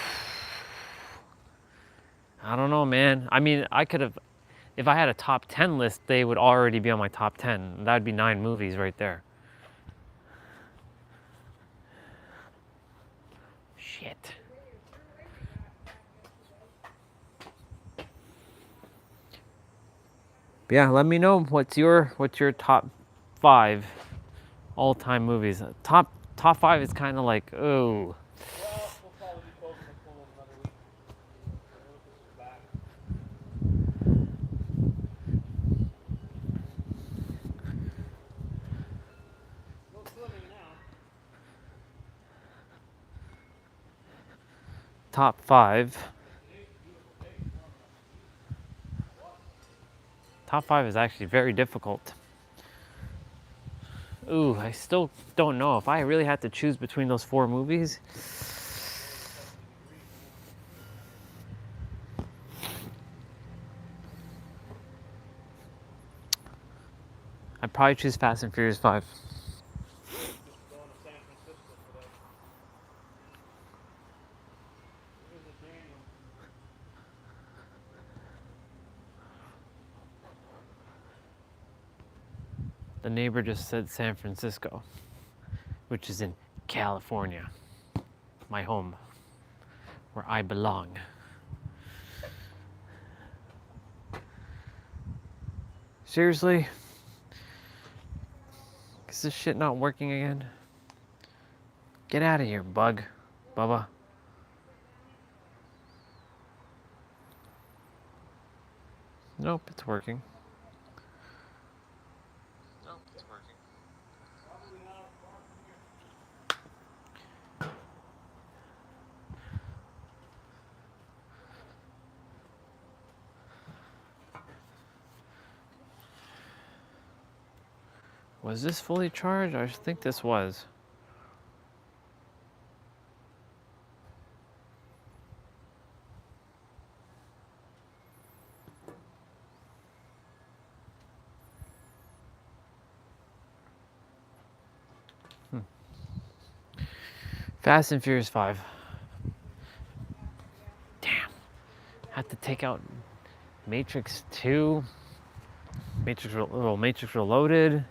I don't know, man. I mean, I could have, if I had a top 10 list, they would already be on my top 10. That'd be 9 movies right there. Shit. But yeah, let me know what's your top 5 all-time movies. Top 5 is kind of like, oh. Well, we'll probably be closing the pool in another week. So back. No swimming now. Top 5. Top 5 is actually very difficult. Ooh, I still don't know. If I really had to choose between those 4 movies, I'd probably choose Fast and Furious 5. Just going to San Francisco for that. Here's a Daniel. The neighbor just said San Francisco, which is in California, my home, where I belong. Seriously? Is this shit not working again? Get out of here, bug. Bubba. Nope, it's working. Nope, it's working. Was this fully charged? I think this was. Fast and Furious 5. Damn. Had to take out Matrix 2. Matrix Reloaded.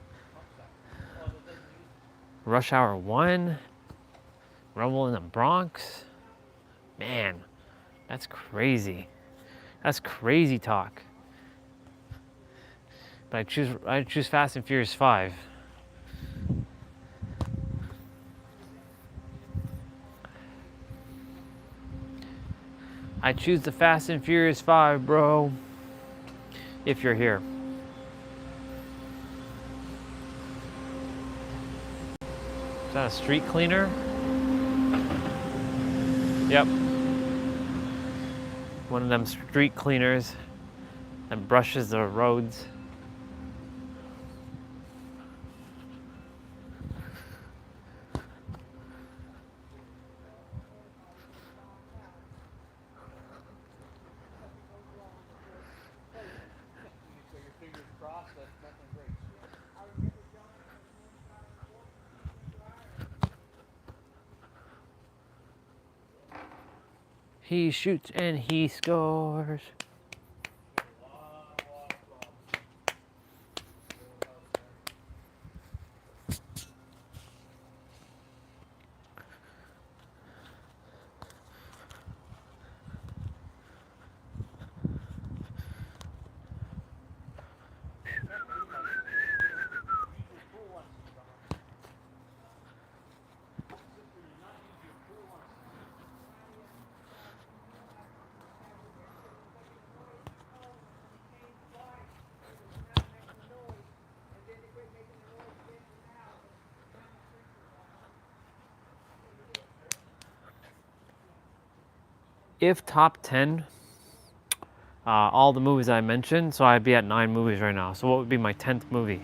Rush Hour 1. Rumble in the Bronx. Man, that's crazy. That's crazy talk. But I choose Fast and Furious 5. I choose the Fast and Furious 5, bro. If you're here. Is that a street cleaner? Yep. One of them street cleaners that brushes the roads. So your fingers crossed, that nothing breaks. He shoots and he scores. If top 10, all the movies I mentioned, so I'd be at 9 movies right now. So what would be my 10th movie?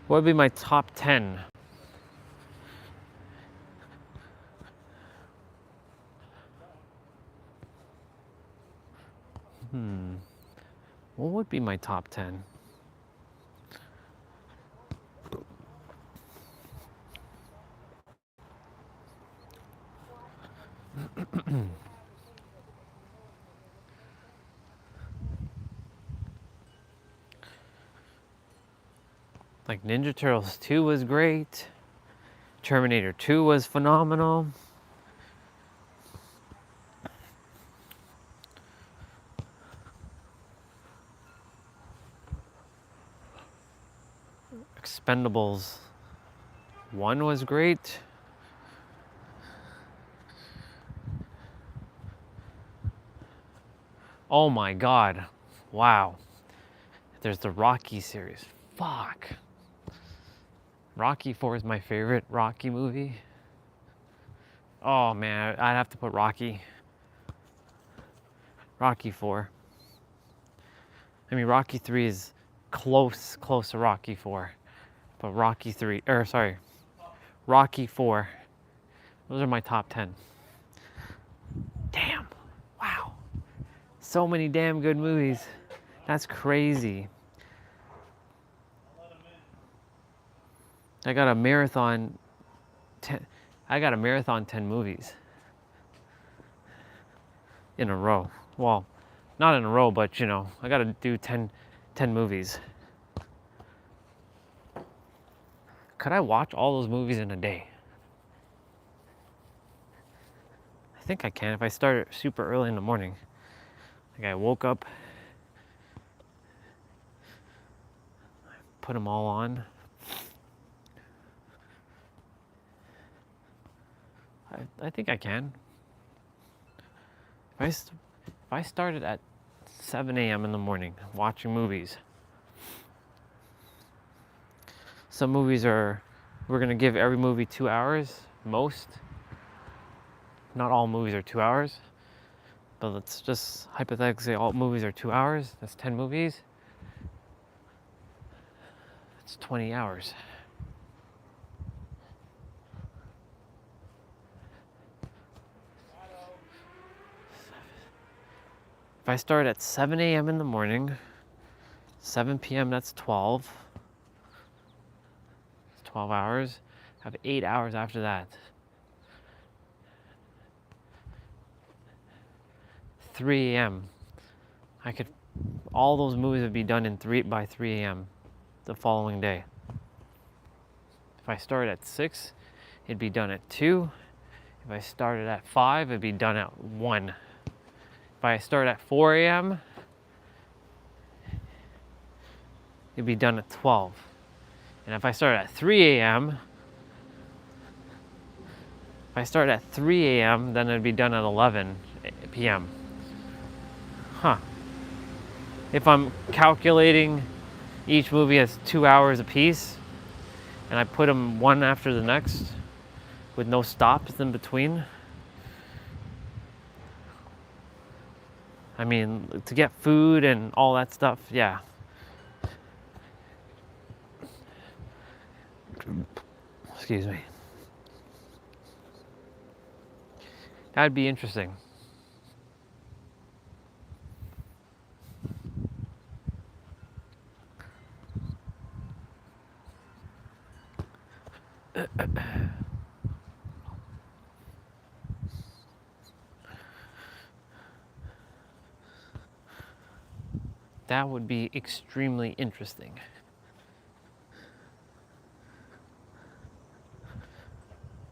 What would be my top 10? What would be my top 10? Like Ninja Turtles 2 was great. Terminator 2 was phenomenal. Expendables 1 was great. Oh my god. Wow. There's the Rocky series. Fuck. Rocky 4 is my favorite Rocky movie. Oh man, I'd have to put Rocky 4. I mean, Rocky 3 is close to Rocky 4. But Rocky 4. Those are my top 10. Damn. Wow. So many damn good movies. That's crazy. I got a marathon 10 movies in a row. Well, not in a row, but you know, I got to do 10 movies. Could I watch all those movies in a day? I think I can if I start super early in the morning. Like I woke up, put them all on. I think I can. If I started at 7 a.m. in the morning watching movies, some movies we're gonna give every movie 2 hours, most. Not all movies are 2 hours, but let's just hypothetically say all movies are 2 hours. That's 10 movies. That's 20 hours. If I start at 7 a.m. in the morning, 7 p.m. that's 12. 12 hours. I have 8 hours after that. 3 a.m. All those movies would be done by 3 a.m. the following day. If I started at 6, it'd be done at 2. If I started at 5, it'd be done at 1. If I start at 4 a.m., it'd be done at 12. And if I start at 3 a.m., then it'd be done at 11 p.m. Huh. If I'm calculating each movie as 2 hours apiece, and I put them one after the next with no stops in between, I mean, to get food and all that stuff, yeah. Excuse me. That'd be interesting. That would be extremely interesting.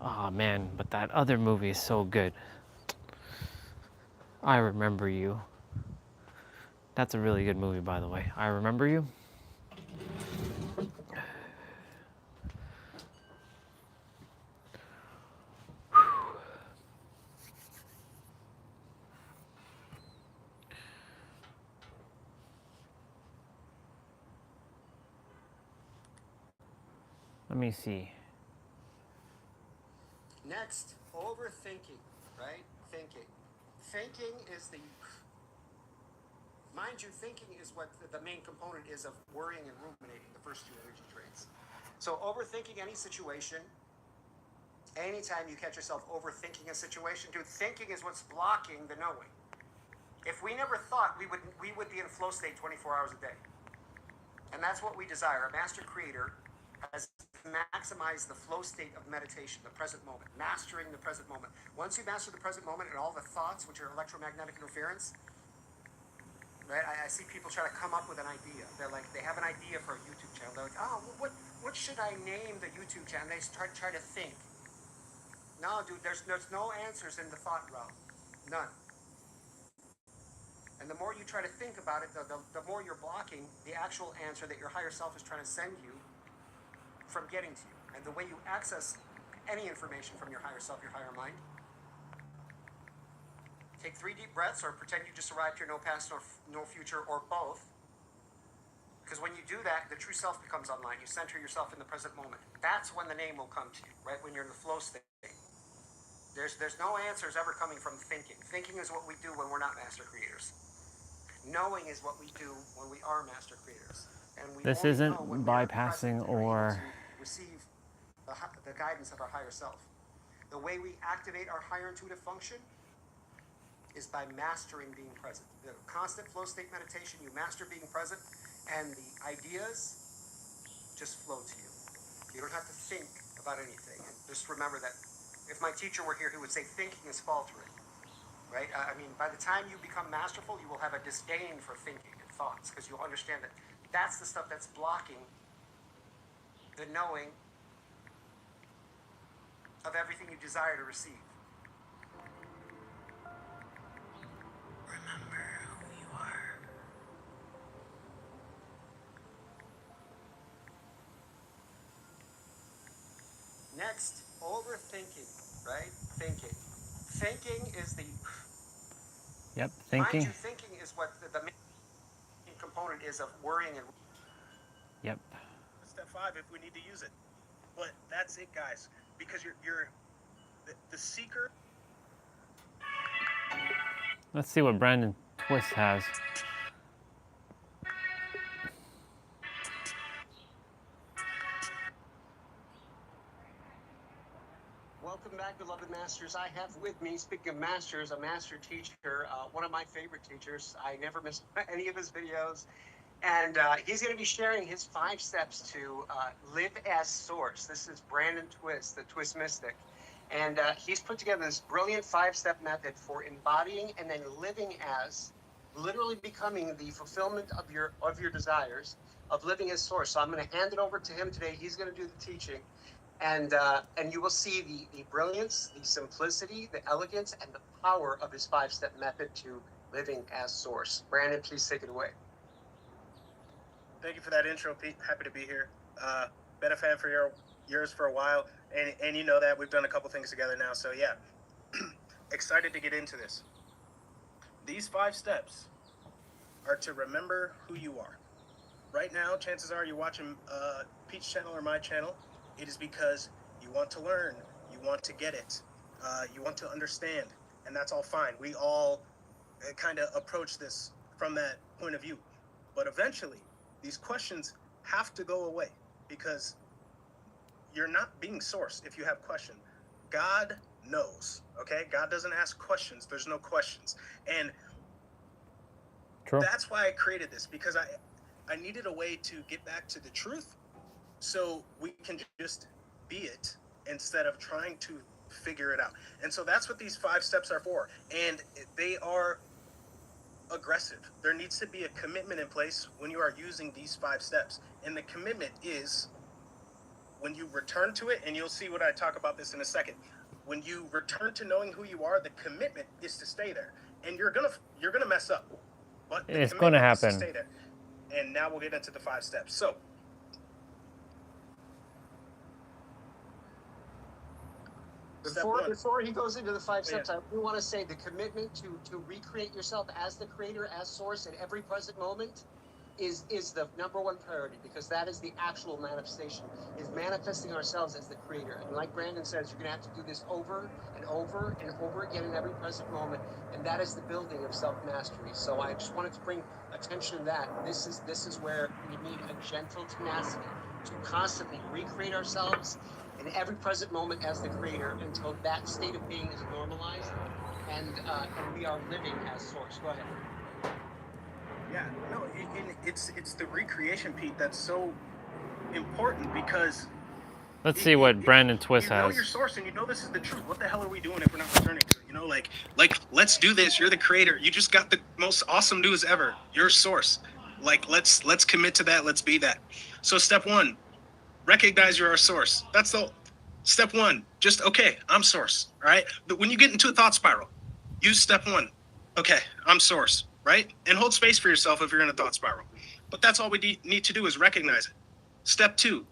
Oh man, but that other movie is so good. I Remember You. That's a really good movie, by the way. I Remember You. Let me see. Next, overthinking, right? Thinking. Thinking is mind you, thinking is what the main component is of worrying and ruminating, the first two energy traits. So overthinking any situation, anytime you catch yourself overthinking a situation, dude, thinking is what's blocking the knowing. If we never thought, we would be in flow state 24 hours a day. And that's what we desire. A master creator has maximized the flow state of meditation, the present moment, mastering the present moment. Once you master the present moment and all the thoughts, which are electromagnetic interference, right? I see people try to come up with an idea. They have an idea for a YouTube channel. They're like, oh, what should I name the YouTube channel? They start trying to think. No, dude, there's no answers in the thought realm. None. And the more you try to think about it, the more you're blocking the actual answer that your higher self is trying to send you from getting to you. And the way you access any information from your higher self, your higher mind, take 3 deep breaths or pretend you just arrived here, no past, no future, or both. Because when you do that, the true self becomes online. You center yourself in the present moment. That's when the name will come to you, right? When you're in the flow state. There's no answers ever coming from thinking. Thinking is what we do when we're not master creators. Knowing is what we do when we are master creators. And we This only isn't know when we're bypassing present and we're able or to receive the guidance of our higher self. The way we activate our higher intuitive function is by mastering being present. The constant flow state meditation, you master being present, and the ideas just flow to you. You don't have to think about anything. And just remember that if my teacher were here, he would say thinking is faltering. Right? I mean, by the time you become masterful, you will have a disdain for thinking and thoughts, because you'll understand that that's the stuff that's blocking the knowing of everything you desire to receive. Remember who you are. Next, overthinking, right? Thinking. Thinking is the... Yep, Mind thinking. you, thinking is what the main component is of worrying and... Yep. Step 5 if we need to use it. But that's it, guys. Because you're the seeker. Let's see what Brandon Twist has. Welcome back, beloved masters. I have with me, speaking of masters, a master teacher, one of my favorite teachers. I never miss any of his videos. And he's going to be sharing his 5 steps to live as source. This is Brandon Twist, the Twist Mystic. And he's put together this brilliant 5-step method for embodying and then living as, literally becoming the fulfillment of your desires, of living as source. So I'm going to hand it over to him today. He's going to do the teaching. And you will see the brilliance, the simplicity, the elegance, and the power of his 5-step method to living as source. Brandon, please take it away. Thank you for that intro, Pete. Happy to be here. Been a fan for yours for a while, and you know that we've done a couple things together now. So yeah, excited to get into this. These 5 steps are to remember who you are. Right now, chances are you're watching Pete's channel or my channel. It is because you want to learn, you want to get it, you want to understand, and that's all fine. We all kind of approach this from that point of view, but eventually, these questions have to go away because you're not being sourced if you have questions. God knows, okay? God doesn't ask questions. There's no questions. And True. That's why I created this, because I needed a way to get back to the truth so we can just be it instead of trying to figure it out. And so that's what these 5 steps are for. And they are aggressive. There needs to be a commitment in place when you are using these 5 steps. And the commitment is when you return to it, and you'll see what I talk about this in a second. When you return to knowing who you are, the commitment is to stay there. And you're gonna mess up. But the It's going to commitment is happen. to stay there. And now we'll get into the 5 steps. So Before he goes into the 5 steps, I do want to say the commitment to recreate yourself as the creator, as source in every present moment is the #1 priority, because that is the actual manifestation, is manifesting ourselves as the creator. And like Brandon says, you're going to have to do this over and over and over again in every present moment, and that is the building of self-mastery. So I just wanted to bring attention to that. This is where we need a gentle tenacity to constantly recreate ourselves in every present moment as the creator until that state of being is normalized and we are living as source. Go ahead. yeah, no, it's the recreation, Pete, that's so important, because Let's see what Brandon Twist you know has. your source and you know this is the truth. What the hell are we doing if we're not returning to it? You know, like let's do this. You're the creator. You just got the most awesome news ever. Your source. Like let's commit to that. Let's be that. So step 1, recognize you're our source. That's the step 1. Just okay, I'm source. All right. But when you get into a thought spiral, use step 1. Okay, I'm source. Right? And hold space for yourself if you're in a thought spiral. But that's all we need to do is recognize it. Step 2,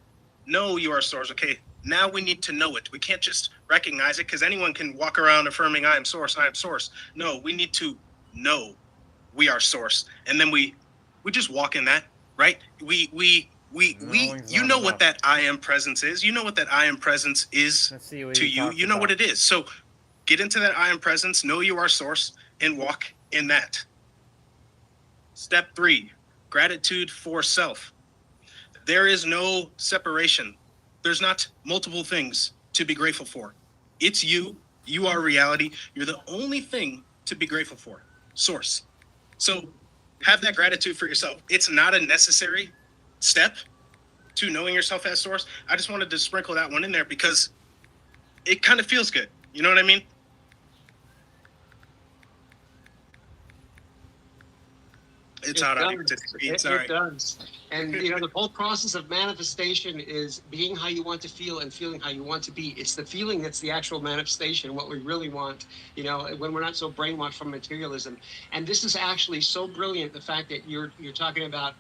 know you are source. Okay, now we need to know it. We can't just recognize it, because anyone can walk around affirming I am source, I am source. No, we need to know we are source, and then we just walk in that, right? We you know what that I am presence is. You know what that I am presence is to you. You know what it is. So get into that I am presence, know you are source, and walk in that. Step 3, gratitude for self. There is no separation. There's not multiple things to be grateful for. It's you. You are reality. You're the only thing to be grateful for. Source. So have that gratitude for yourself. It's not a necessary step to knowing yourself as source. I just wanted to sprinkle that one in there because it kind of feels good. You know what I mean? It's out on you. It does. And the whole process of manifestation is being how you want to feel and feeling how you want to be. It's the feeling that's the actual manifestation, what we really want, when we're not so brainwashed from materialism. And this is actually so brilliant, the fact that you're talking about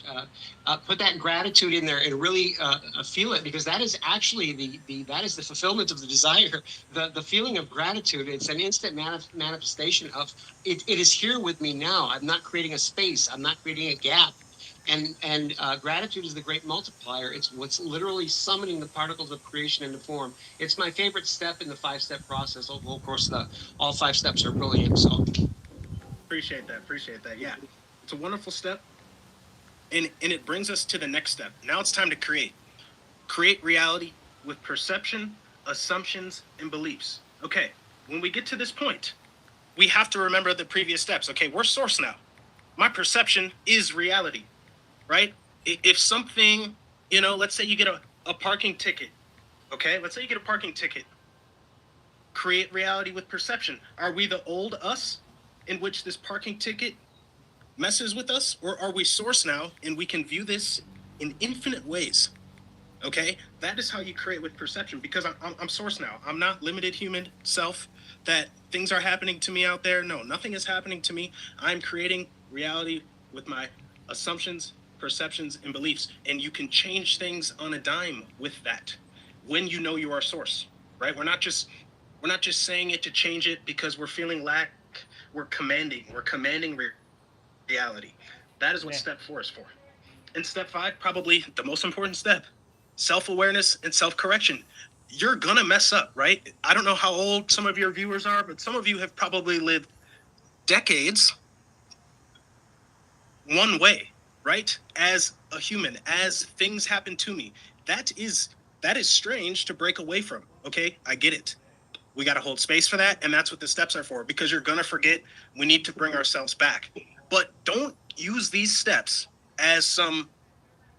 put that gratitude in there and really feel it, because that is actually that is the fulfillment of the desire, the feeling of gratitude. It's an instant manifestation of it is here with me now. I'm not creating a space. I'm not creating a gap. And gratitude is the great multiplier. It's what's literally summoning the particles of creation into form. It's my favorite step in the 5-step process. Although, of course, all 5 steps are brilliant. So appreciate that. Yeah, it's a wonderful step. And it brings us to the next step. Now it's time to create reality with perception, assumptions, and beliefs. Okay, when we get to this point, we have to remember the previous steps. Okay, we're source now. My perception is reality. right? If something, let's say you get a parking ticket, okay? Let's say you get a parking ticket. Create reality with perception. Are we the old us in which this parking ticket messes with us, or are we source now and we can view this in infinite ways? Okay, that is how you create with perception, because I'm source now. I'm not limited human self that things are happening to me out there. No, nothing is happening to me. I'm creating reality with my assumptions, perceptions, and beliefs. And you can change things on a dime with that when you know you are source, right? We're not just saying it to change it because we're feeling lack. We're commanding reality. That is what step 4 is for. And step 5, probably the most important step, self-awareness and self-correction. You're gonna mess up, right? I don't know how old some of your viewers are, but some of you have probably lived decades one way, right? As a human, as things happen to me. That is strange to break away from. Okay, I get it. We got to hold space for that, and that's what the steps are for, because you're gonna forget. We need to bring ourselves back. But don't use these steps as some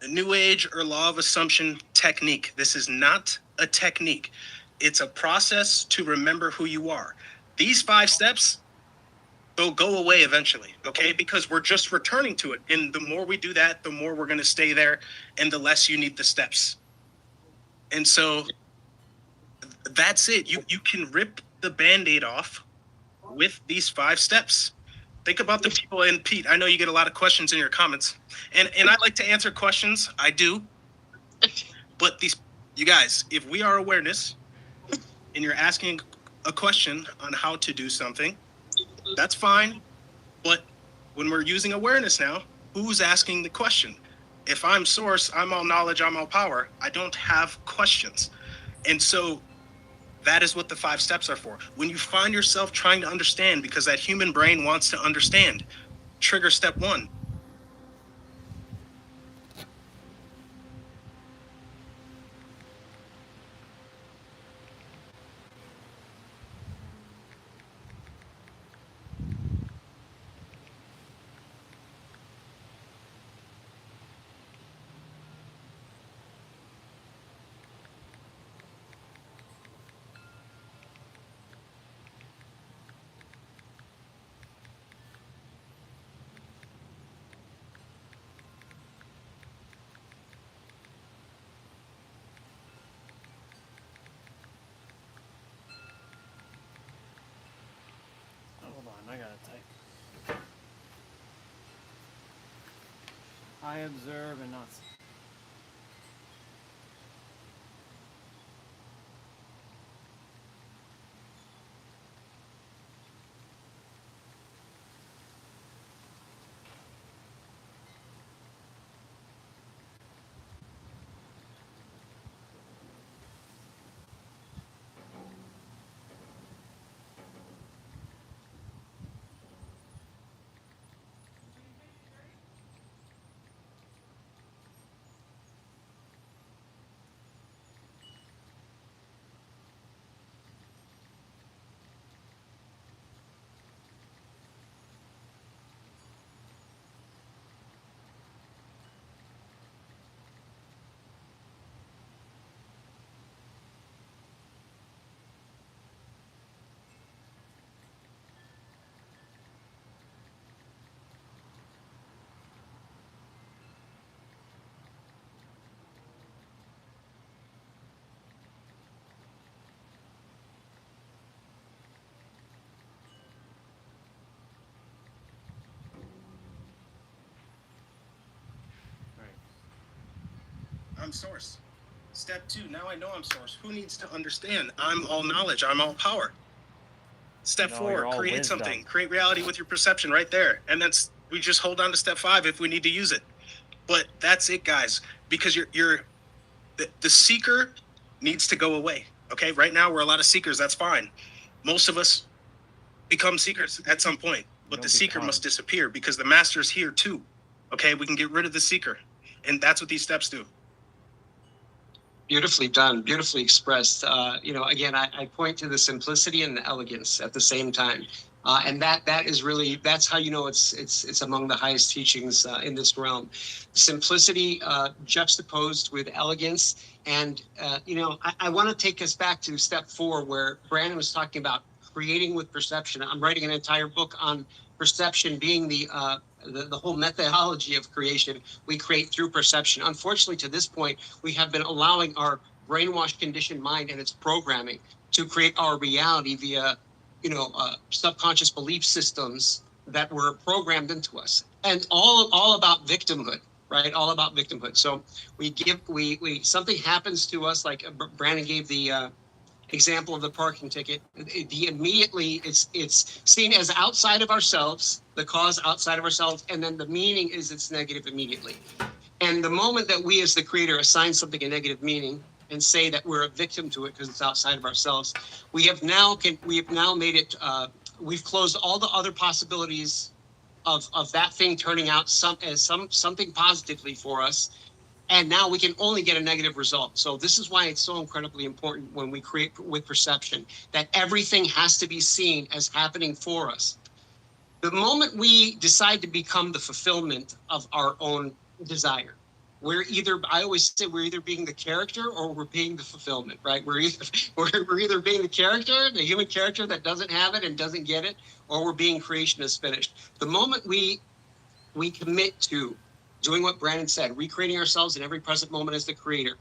new age or law of assumption technique. This is not a technique. It's a process to remember who you are. These 5 steps, they'll go away eventually, okay? Because we're just returning to it. And the more we do that, the more we're going to stay there, and the less you need the steps. And so that's it. You can rip the Band-Aid off with these 5 steps. Think about the people, and Pete, I know you get a lot of questions in your comments, and I like to answer questions. I do. But you guys, if we are awareness and you're asking a question on how to do something, that's fine. But when we're using awareness now, who's asking the question? If I'm source, I'm all knowledge, I'm all power, I don't have questions. And so that is what the 5 steps are for. When you find yourself trying to understand because that human brain wants to understand, trigger step 1. Hold on, I gotta type. I observe and not. I'm source. Step 2, now I know I'm source. Who needs to understand? I'm all knowledge, I'm all power. Step 4, create wisdom. Something. Create reality with your perception right there. And we just hold on to step 5 if we need to use it. But that's it, guys, because the seeker needs to go away. Okay, right now we're a lot of seekers, that's fine. Most of us become seekers at some point, but the seeker must disappear because the master's here too. Okay, we can get rid of the seeker. And that's what these steps do. Beautifully done, beautifully expressed. Again, I point to the simplicity and the elegance at the same time. And that is really, that's how you know it's among the highest teachings in this realm. Simplicity juxtaposed with elegance. And, I want to take us back to step 4, where Brandon was talking about creating with perception. I'm writing an entire book on perception being the whole methodology of creation. We create through perception. Unfortunately, to this point, we have been allowing our brainwashed, conditioned mind and its programming to create our reality via, subconscious belief systems that were programmed into us, and all about victimhood, right? All about victimhood. So we something happens to us, like Brandon gave the example of the parking ticket. Immediately it's seen as outside of ourselves, the cause outside of ourselves, and then the meaning is it's negative immediately. And the moment that we as the creator assign something a negative meaning and say that we're a victim to it because it's outside of ourselves, we have now made it, we've closed all the other possibilities of that thing turning out something positively for us. And now we can only get a negative result. So this is why it's so incredibly important when we create with perception, that everything has to be seen as happening for us. The moment we decide to become the fulfillment of our own desire, I always say we're either being the character or we're being the fulfillment, right? We're either being the character, the human character that doesn't have it and doesn't get it, or we're being creation is finished. The moment we commit to doing what Brandon said, recreating ourselves in every present moment as the creator,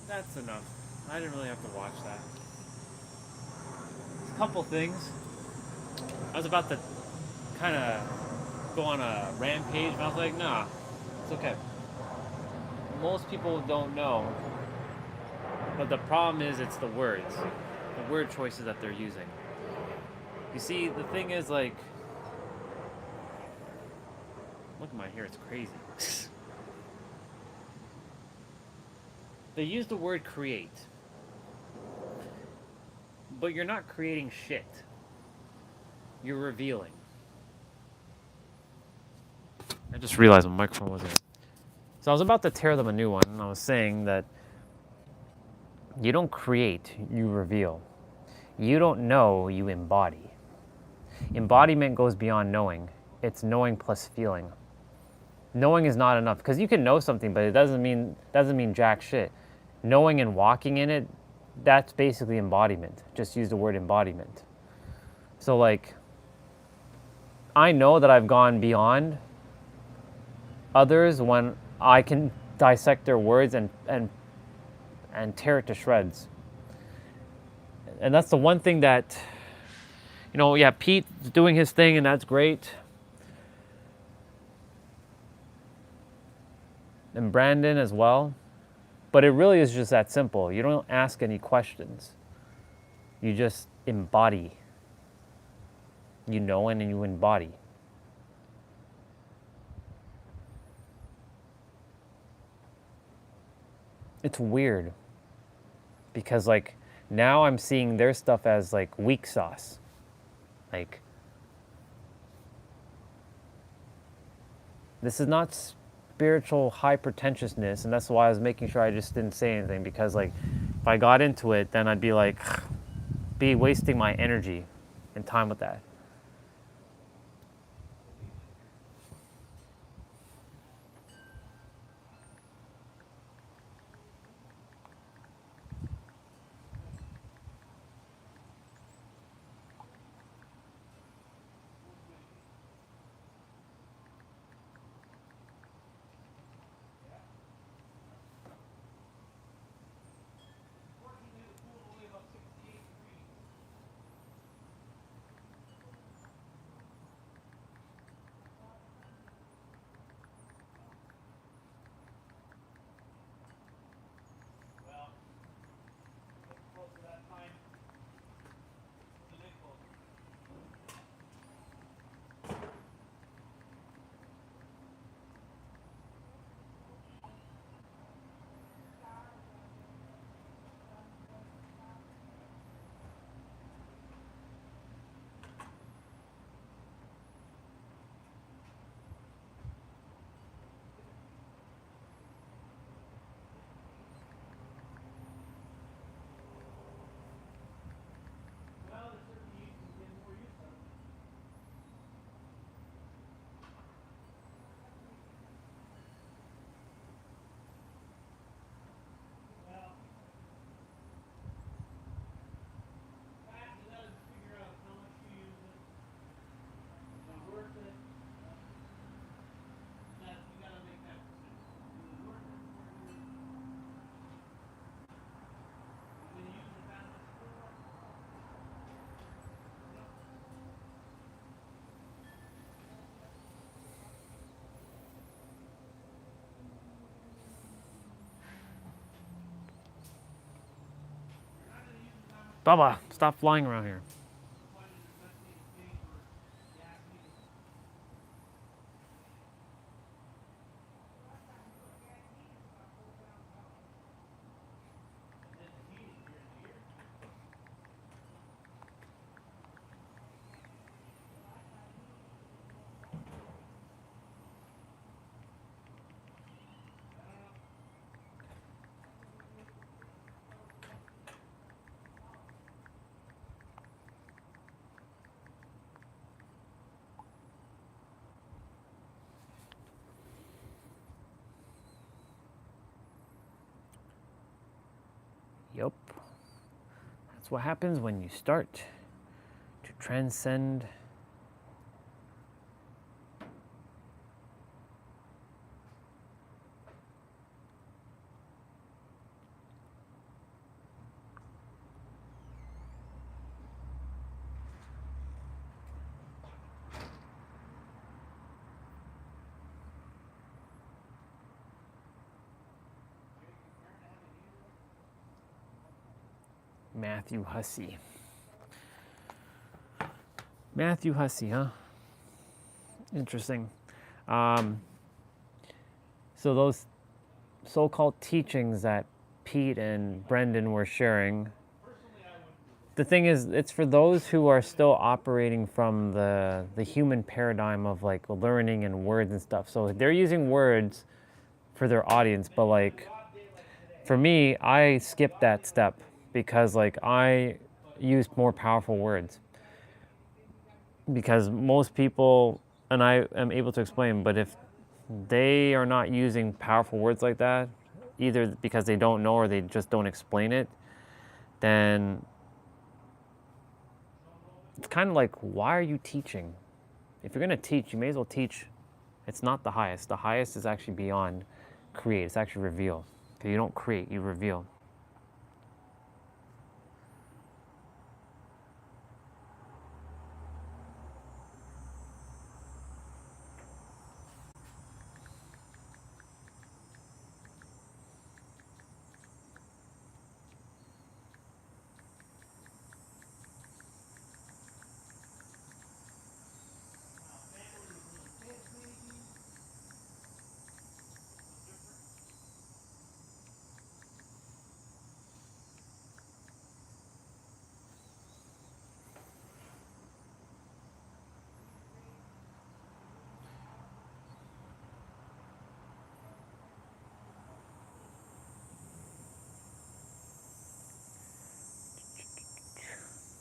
That's enough. I didn't really have to watch that. A couple things. I was about to kind of go on a rampage, and I was like, nah, it's okay. Most people don't know, but the problem is it's the words, the word choices that they're using. You see, the thing is, like, look at my hair, it's crazy. They use the word create, but you're not creating shit. You're revealing. I just realized my microphone wasn't. So I was about to tear them a new one, and I was saying that you don't create, you reveal. You don't know, you embody. Embodiment goes beyond knowing. It's knowing plus feeling. Knowing is not enough, because you can know something, but it doesn't mean jack shit. Knowing and walking in it, that's basically embodiment. Just use the word embodiment. So, like, I know that I've gone beyond others when I can dissect their words and tear it to shreds. And that's the one thing that, you know, yeah, Pete's doing his thing and that's great. And Brandon as well. But it really is just that simple. You don't ask any questions. You just embody. You know, and you embody. It's weird. Because like now I'm seeing their stuff as like weak sauce. Like, this is not spiritual high pretentiousness, and that's why I was making sure I just didn't say anything, because like if I got into it, then I'd be like be wasting my energy and time with that. Close to that time. The big close. Well, there's certainly you can get more use out of it. Well, fact is that is to figure out how much you use it. Is it worth it? That you gotta make that decision. Is it worth it for you? You can use it that much more. Baba, stop flying around here. Yep. That's what happens when you start to transcend Matthew Hussey. Matthew Hussey, huh? Interesting. So those so-called teachings that Pete and Brendan were sharing, the thing is, it's for those who are still operating from the human paradigm of like learning and words and stuff. So they're using words for their audience, but like for me, I skipped that step because like I used more powerful words. Because most people, and I am able to explain, but if they are not using powerful words like that, either because they don't know or they just don't explain it, then it's kind of like, why are you teaching? If you're going to teach, you may as well teach. It's not the highest. The highest is actually beyond create. It's actually reveal. Because you don't create, you reveal.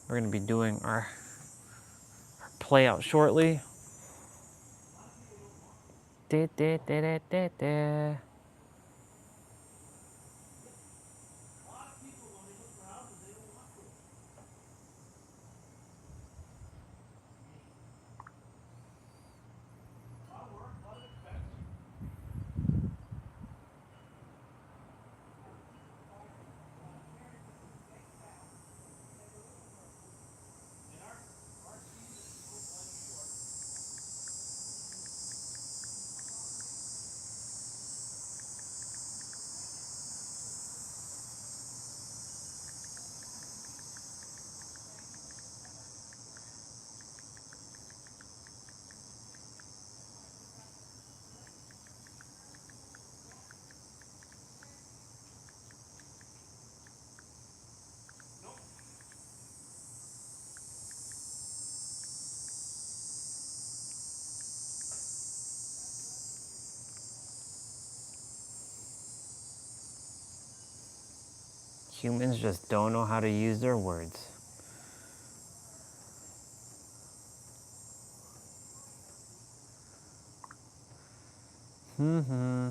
We're going to be doing our play out shortly. Da, da, da, da, da, da. Humans just don't know how to use their words. Mm-hmm.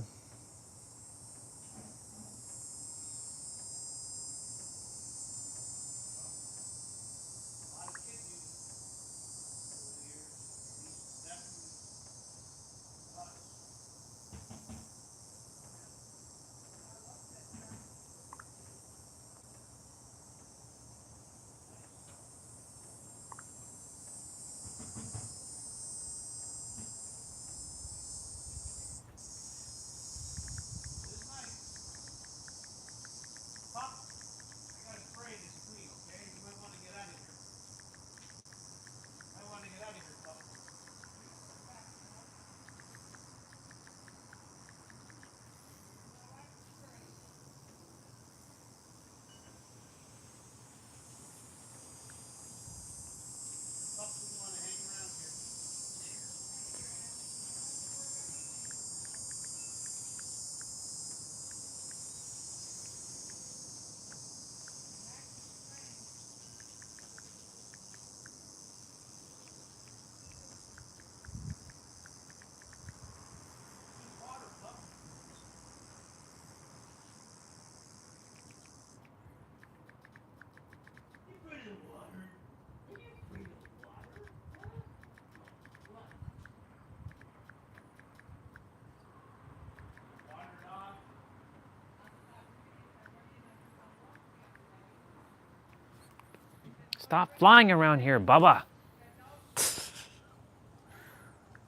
Stop flying around here, Bubba.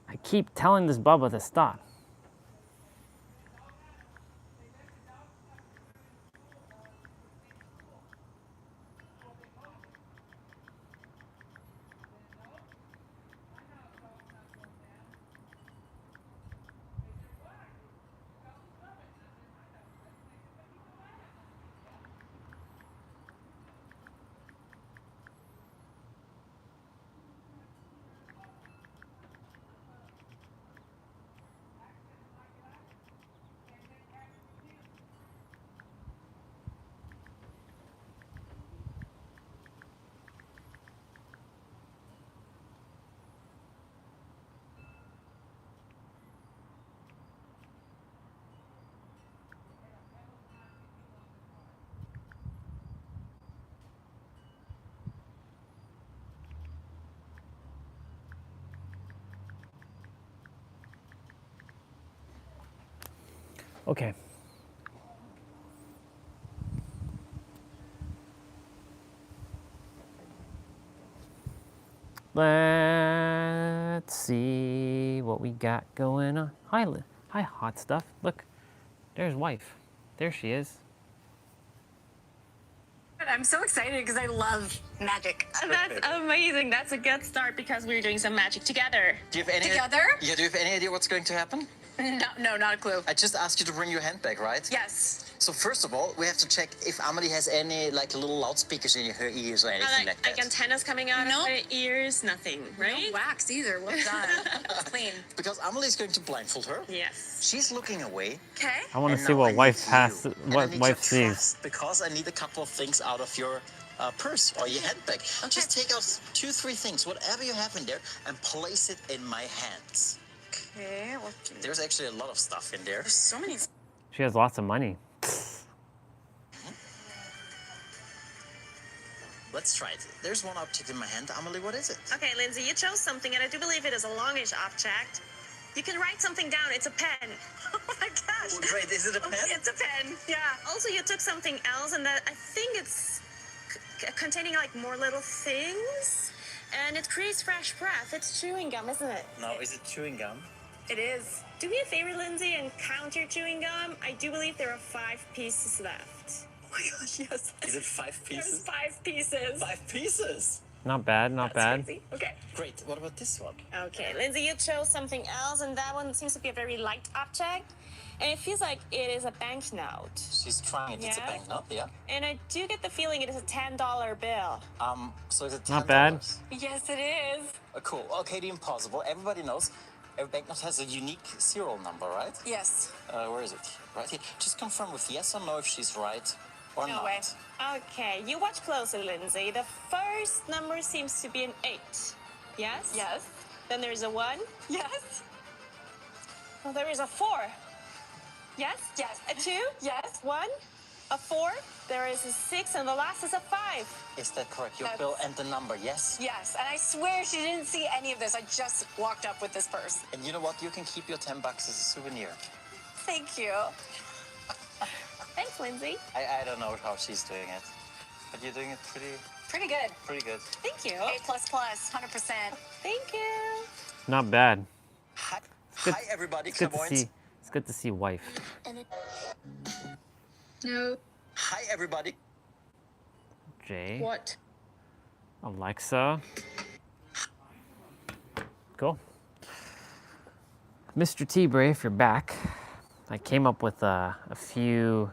I keep telling this Bubba to stop. Okay. Let's see what we got going on. Hi, hot stuff. Look, there's wife. There she is. I'm so excited because I love magic. That's amazing. That's a good start because we're doing some magic together. Do you have any Together? Yeah, do you have any idea what's going to happen? No, not a clue. I just asked you to bring your handbag, right? Yes. So first of all, we have to check if Amelie has any like little loudspeakers in her ears or anything like that. Like antennas coming out Nope. of her ears, nothing, right? No wax either. Well done. It's clean. Because Amelie is going to blindfold her. Yes. She's looking away. Okay. I want to and see now what I wife need has, you. And I what need wife your sees. trust, because I need a couple of things out of your purse or your handbag. Just take out 2, 3 things, whatever you have in there, and place it in my hands. Okay. Well, There's actually a lot of stuff in there. there's so many. She has lots of money. Let's try it. There's one object in my hand. Amelie, what is it? Okay, Lindsay, you chose something, and I do believe it is a longish object. You can write something down. It's a pen. Oh my gosh. Oh, great. Is it a pen? It's a pen. Yeah. Also, you took something else, and that I think it's containing like more little things, and it creates fresh breath. It's chewing gum, isn't it? No, is it chewing gum? It is. Do me a favor, Lindsay, and count your chewing gum. I do believe there are 5 pieces left. Oh my gosh, yes. Is it 5 There's pieces? 5 pieces. 5 pieces? Not bad, not bad. Crazy. Okay. Great. What about this one? Okay, Lindsay, you chose something else, and that one seems to be a very light object, and it feels like it is a banknote. She's trying it. It's a Yeah. banknote, yeah. And I do get the feeling it is a $10 bill. So is it $10? Not bad. Yes, it is. Cool. Okay, the impossible. Everybody knows every banknote has a unique serial number, right? Yes. Where is it? Right here. Just confirm with yes or no if she's right or No not. way. Okay, you watch closely, Lindsay. The first number seems to be an 8. Yes? Yes. Then there's a 1. Yes. Well, there is a 4. Yes? Yes. A 2? Yes. 1. A 4. There is a 6, and the last is a 5. Is that correct? Your That's- bill and the number, yes? Yes. And I swear she didn't see any of this. I just walked up with this purse. And you know what? You can keep your $10 as a souvenir. Thank you. Thanks, Lindsay. I don't know how she's doing it, but you're doing it Pretty good. pretty good. Thank you. A++, 100%. Thank you. Not bad. Hi, good- hi everybody, It's good to clairvoyants. see. It's good to see wife. No. Hi everybody. Jay. What? Alexa. Cool. Mr. T-Bray, if you're back, I came up with a few.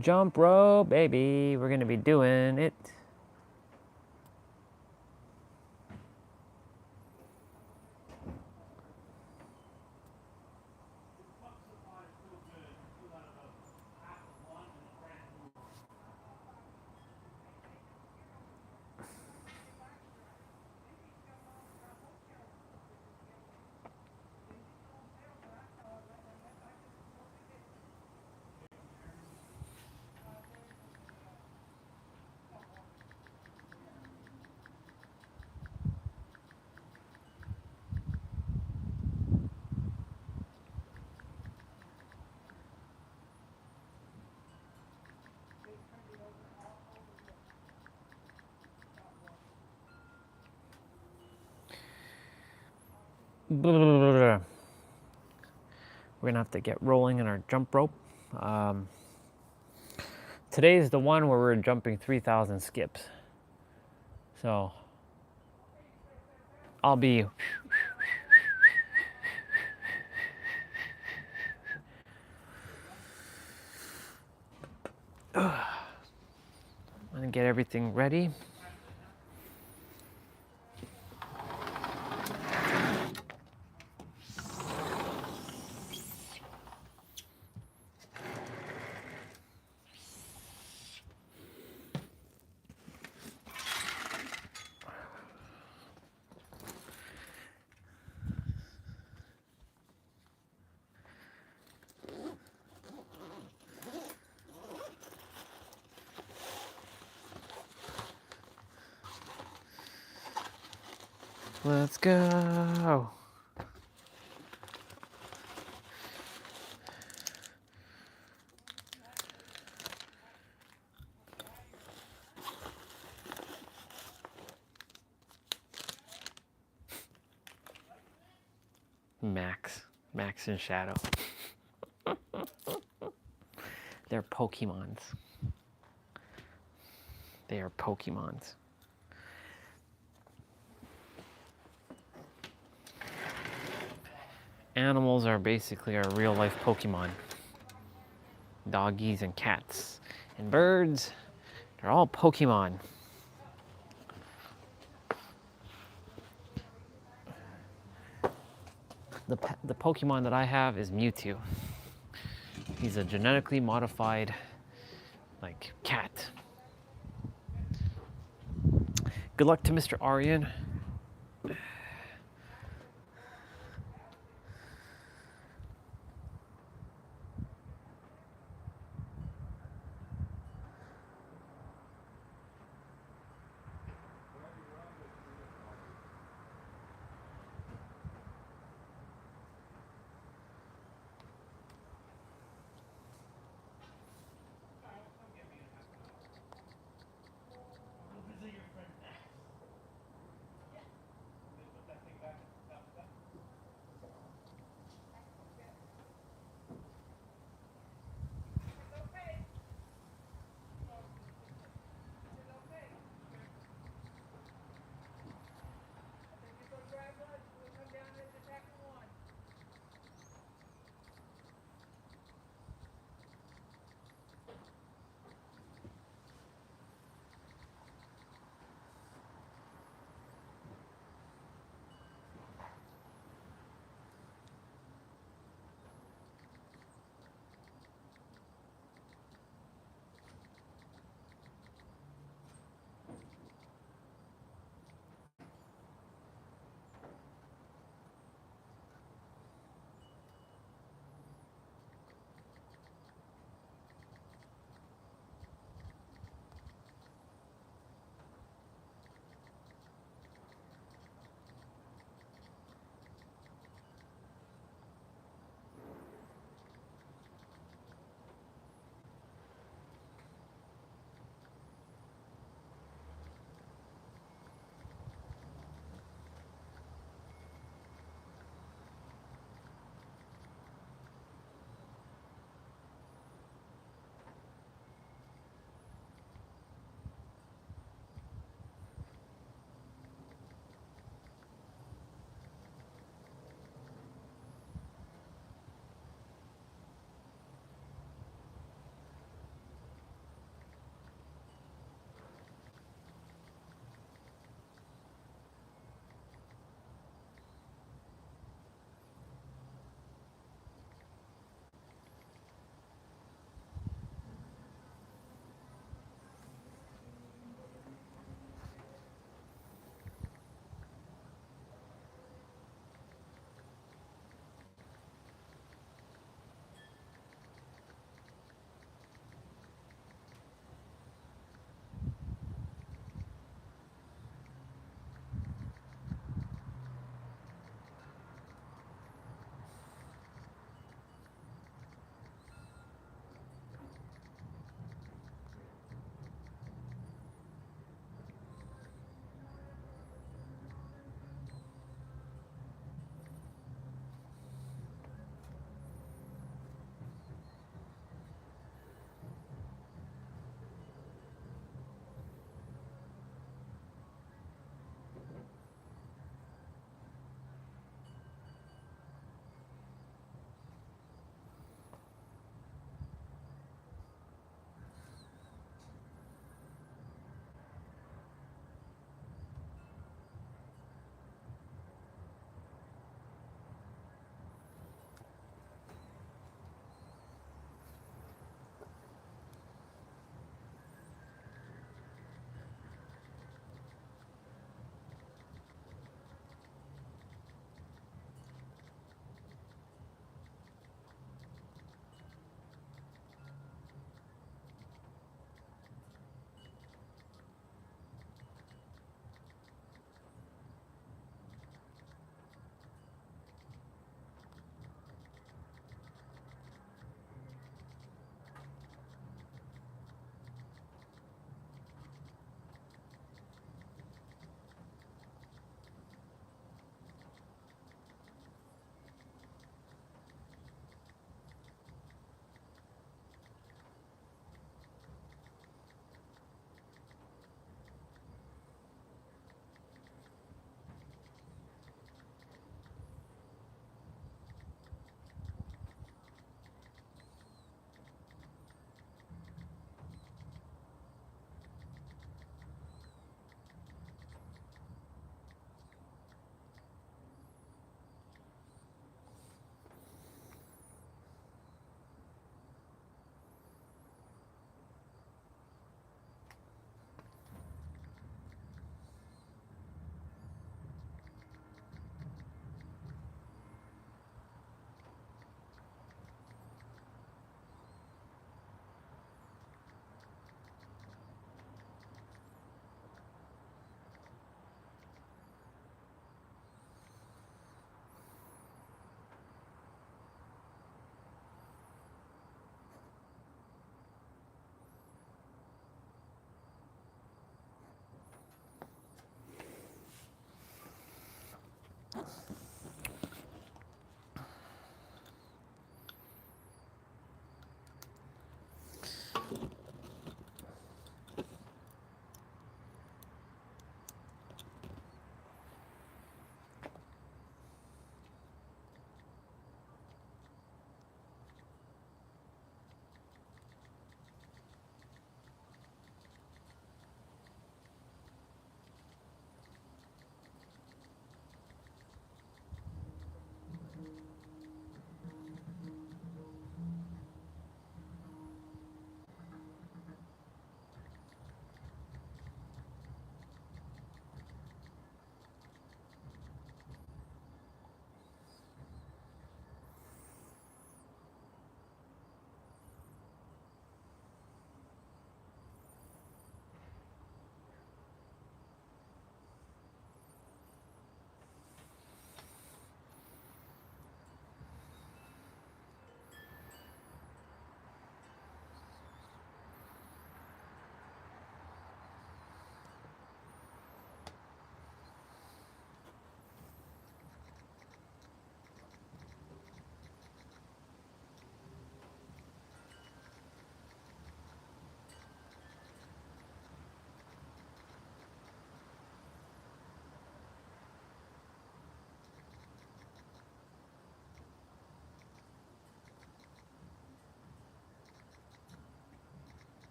Jump rope, baby. We're gonna be doing it. We're gonna have to get rolling in our jump rope. Today is the one where we're jumping 3,000 skips. So I'll be I'm gonna get everything ready. Let's go. Max and Shadow. They're Pokemons. They are Pokemons. Animals are basically our real life Pokemon. Doggies and cats. And birds, they're all Pokemon. The Pokemon that I have is Mewtwo. He's a genetically modified, like, cat. Good luck to Mr. Aryan. Go visit your friend Max.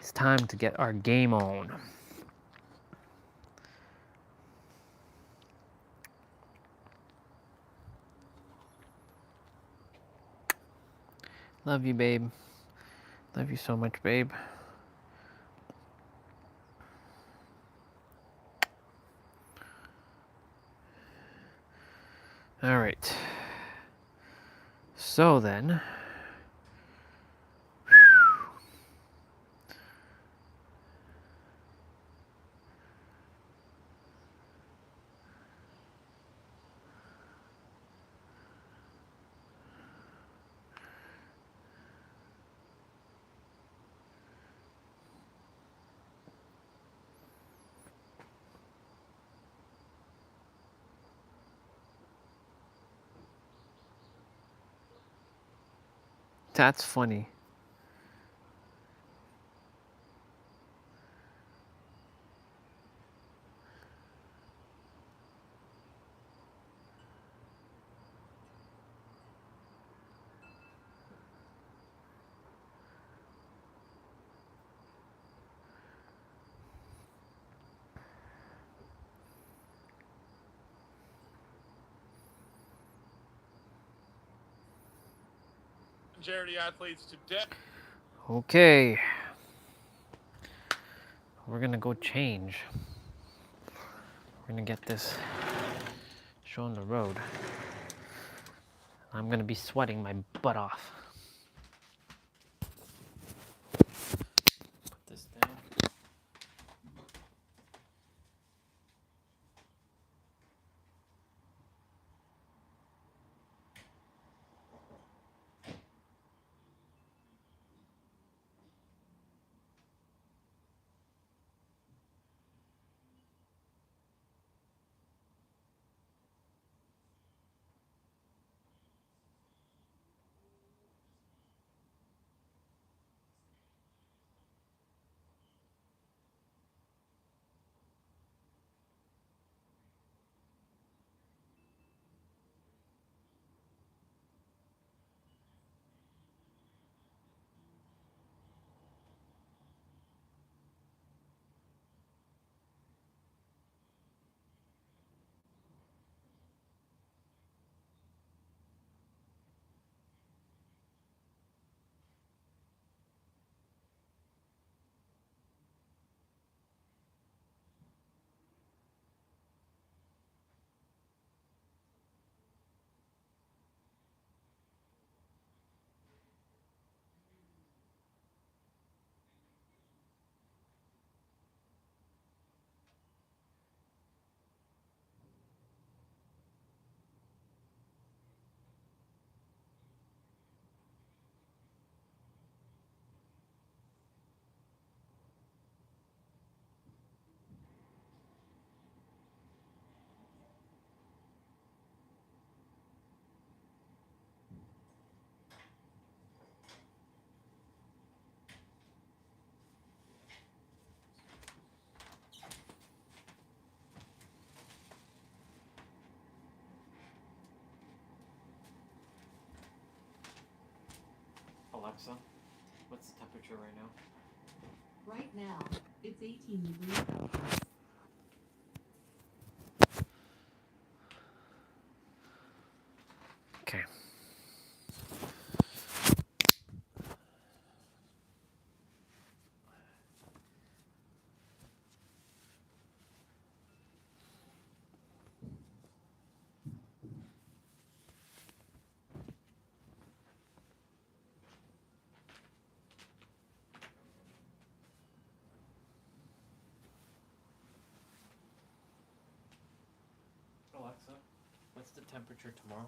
It's time to get our game on. Love you, babe. Love you so much, babe. All right. So then, that's funny. Charity athletes today. Okay. We're gonna go change. We're gonna get this show on the road. I'm gonna be sweating my butt off. Put this down. Alexa, what's the temperature right now? Right now, it's 18 degrees Celsius. Okay. Alexa, what's the temperature tomorrow?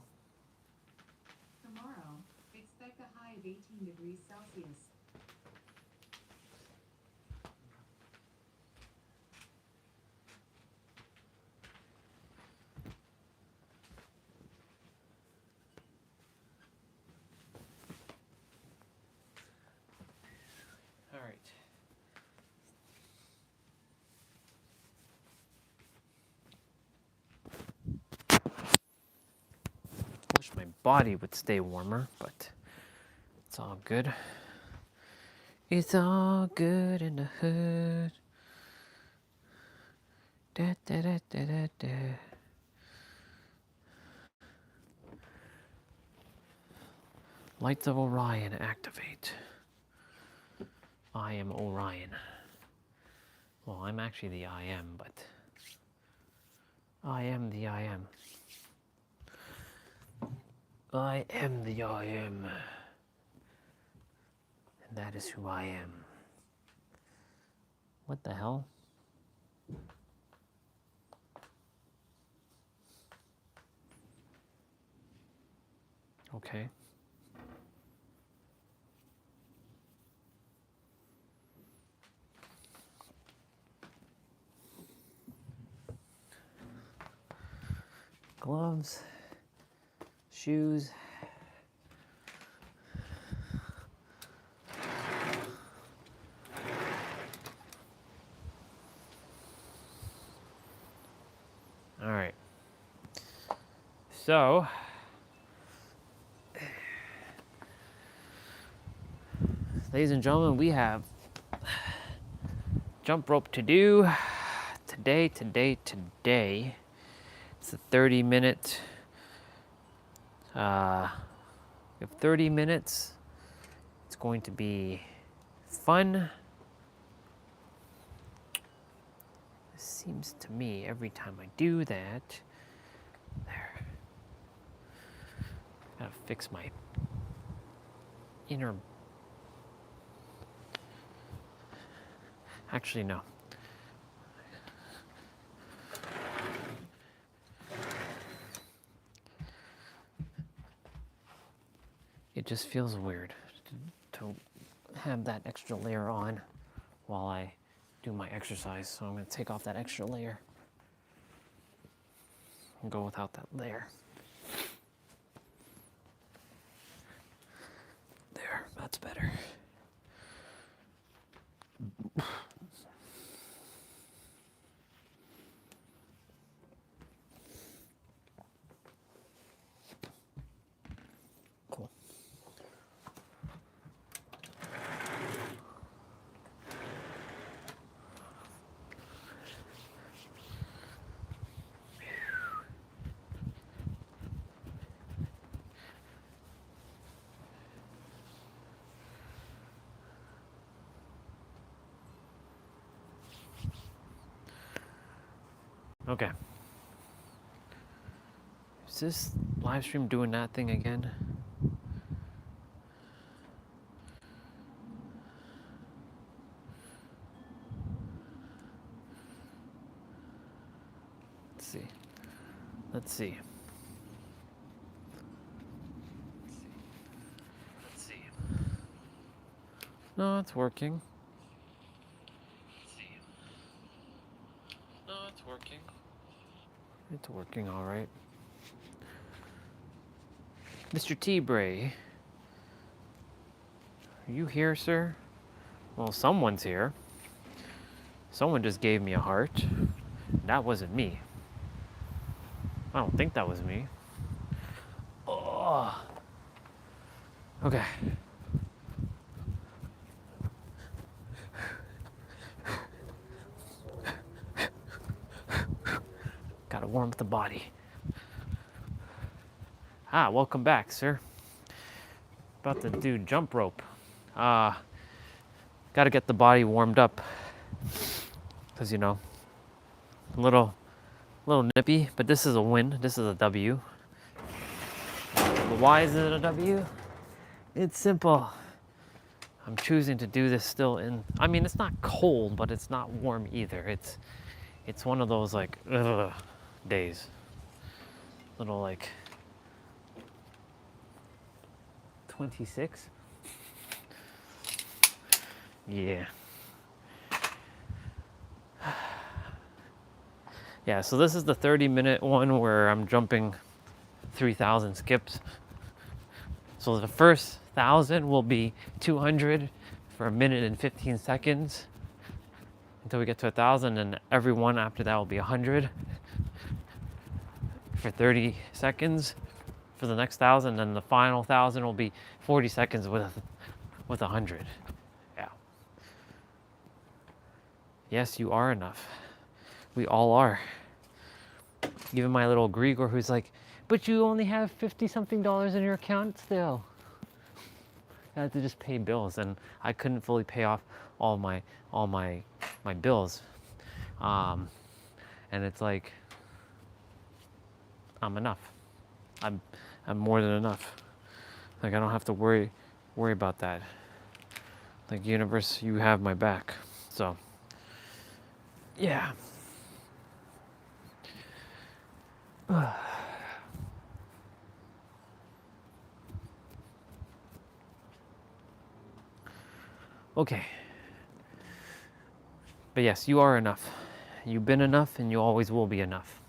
Tomorrow, expect a high of 18 degrees Celsius. All right. Wish my body would stay warmer, but it's all good. It's all good in the hood. Da, da, da, da, da, da. Lights of Orion activate. I am Orion. Well, I'm actually the I am, but I am the I am. I am the I am. And that is who I am. What the hell? Okay. Gloves, shoes. All right. So, ladies and gentlemen, we have jump rope to do today. It's a 30-minute. We have 30 minutes. It's going to be fun. It seems to me every time I do that, there. Gotta fix my inner. Actually, no. It just feels weird to have that extra layer on while I do my exercise. So I'm going to take off that extra layer and go without that layer. There, that's better. Cool. Okay. Is this live stream doing that thing again? Let's see. Let's see. Let's see. No, it's working. Let's see. No, it's working. It's working all right. Mr. T-Bray, are you here, sir? Well, someone's here. Someone just gave me a heart. That wasn't me. I don't think that was me. Oh. Okay. Gotta warm up the body. Ah, welcome back, sir. About to do jump rope. Gotta get the body warmed up. Because, you know, a little nippy, but this is a win. This is a W. But why is it a W? It's simple. I'm choosing to do this still in, I mean, it's not cold, but it's not warm either. It's one of those like, ugh, days. Little like 26. Yeah. Yeah, so this is the 30-minute one where I'm jumping 3,000 skips. So the first 1,000 will be 200 for a minute and 15 seconds until we get to 1,000, and every one after that will be 100 for 30 seconds for the next 1,000, and the final 1,000 will be 40 seconds with 100. Yeah. Yes, you are enough. We all are. Even my little Grigor, who's like, but you only have $50-something in your account still. I had to just pay bills, and I couldn't fully pay off all my bills. And it's like, I'm enough. I've I'm more than enough. Like, I don't have to worry about that. Like, universe, you have my back. So, yeah. Okay. But yes, you are enough. You've been enough and you always will be enough.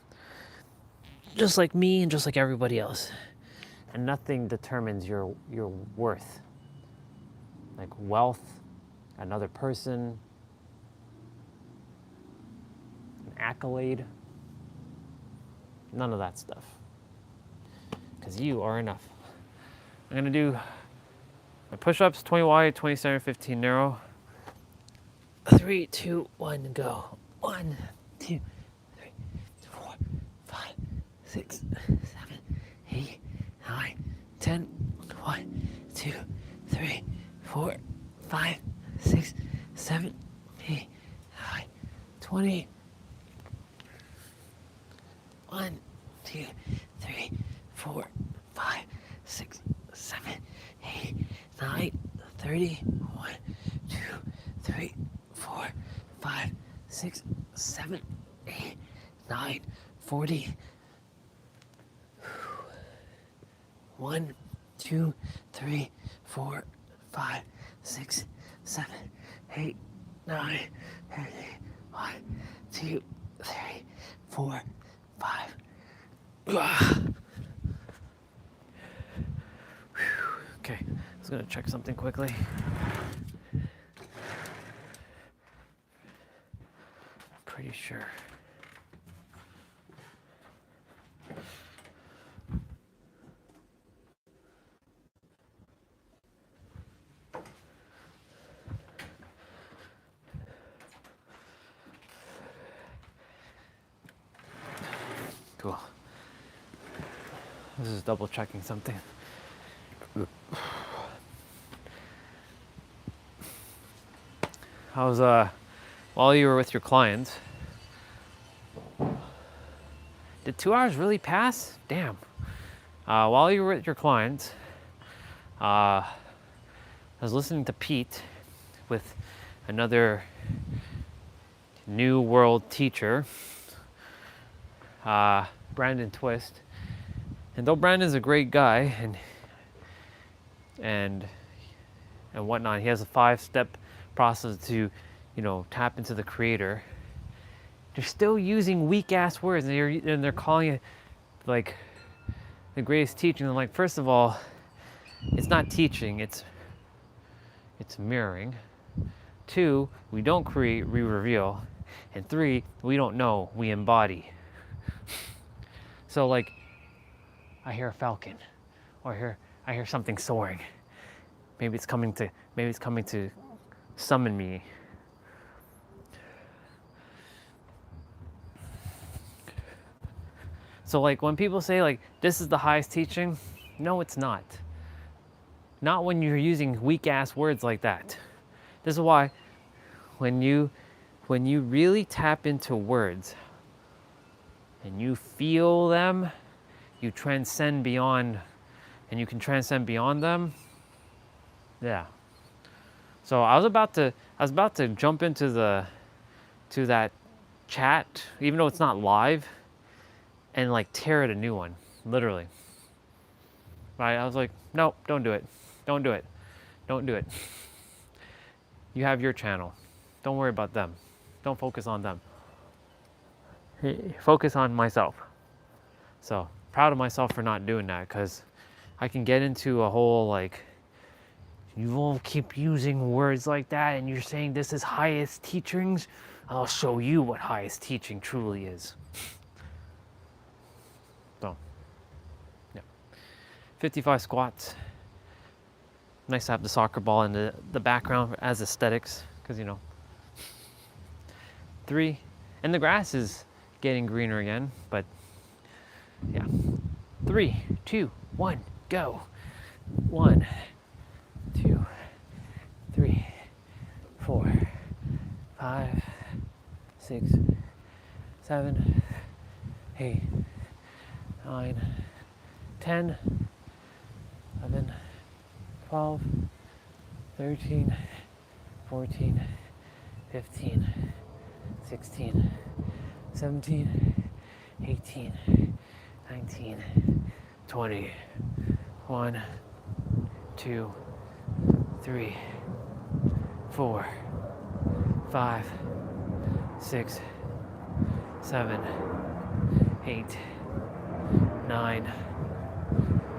Just like me and just like everybody else. And nothing determines your worth. Like wealth, another person, an accolade. None of that stuff. Because you are enough. I'm going to do my push-ups, 20 wide, 27, 15 narrow. 3, 2, 1, go. 1, 2, 3, 4, 5, 6, 7, 8, 9, 10. 1, 2, 3, 4, 5, 6, 7, 8, 9, 20. 1, 2, 3, 4, 5, 6, 7, 8, 9, 30. 1, 2, 3, 4, 5, 6, 7, 8, 9, 40. 1, 2, 3, 4, 5, 6, 7, 8, 9, 30. 1, 2, 3, 4, 5. Okay, I was gonna check something quickly. Pretty sure. Cool. This is double checking something. How's while you were with your clients? Did 2 hours really pass? Damn. While you were with your clients, I was listening to Pete with another New World teacher, Brandon Twist. And though Brandon's a great guy and whatnot, he has a 5-step process to, tap into the creator. They're still using weak ass words, and they're calling it like the greatest teaching. And like, first of all, it's not teaching, it's mirroring. 2, we don't create, we reveal. And 3, we don't know, we embody. So like, I hear a falcon, or I hear something soaring. Maybe it's coming to summon me. So like, when people say like, this is the highest teaching, no, it's not. Not when you're using weak ass words like that. This is why when you really tap into words and you feel them, you transcend beyond, and you can transcend beyond them. Yeah. So I was about to jump into that chat, even though it's not live, and like tear it a new one, literally. Right? I was like, nope, don't do it. Don't do it. Don't do it. You have your channel. Don't worry about them. Don't focus on them. Focus on myself. So proud of myself for not doing that, because I can get into a whole like, you all keep using words like that and you're saying this is highest teachings. I'll show you what highest teaching truly is. So, yeah. 55 squats. Nice to have the soccer ball in the background as aesthetics, because 3, and the grass is getting greener again, but yeah. 3, 2, 1, go. 1, 2, 3, 4, 5, 6, 7, 8, 9, 10. 12, 13, 14, 15, 16, 17, 18, 19, 20, 1, 2, 3, 4, 5, 6, 7, 8, 9,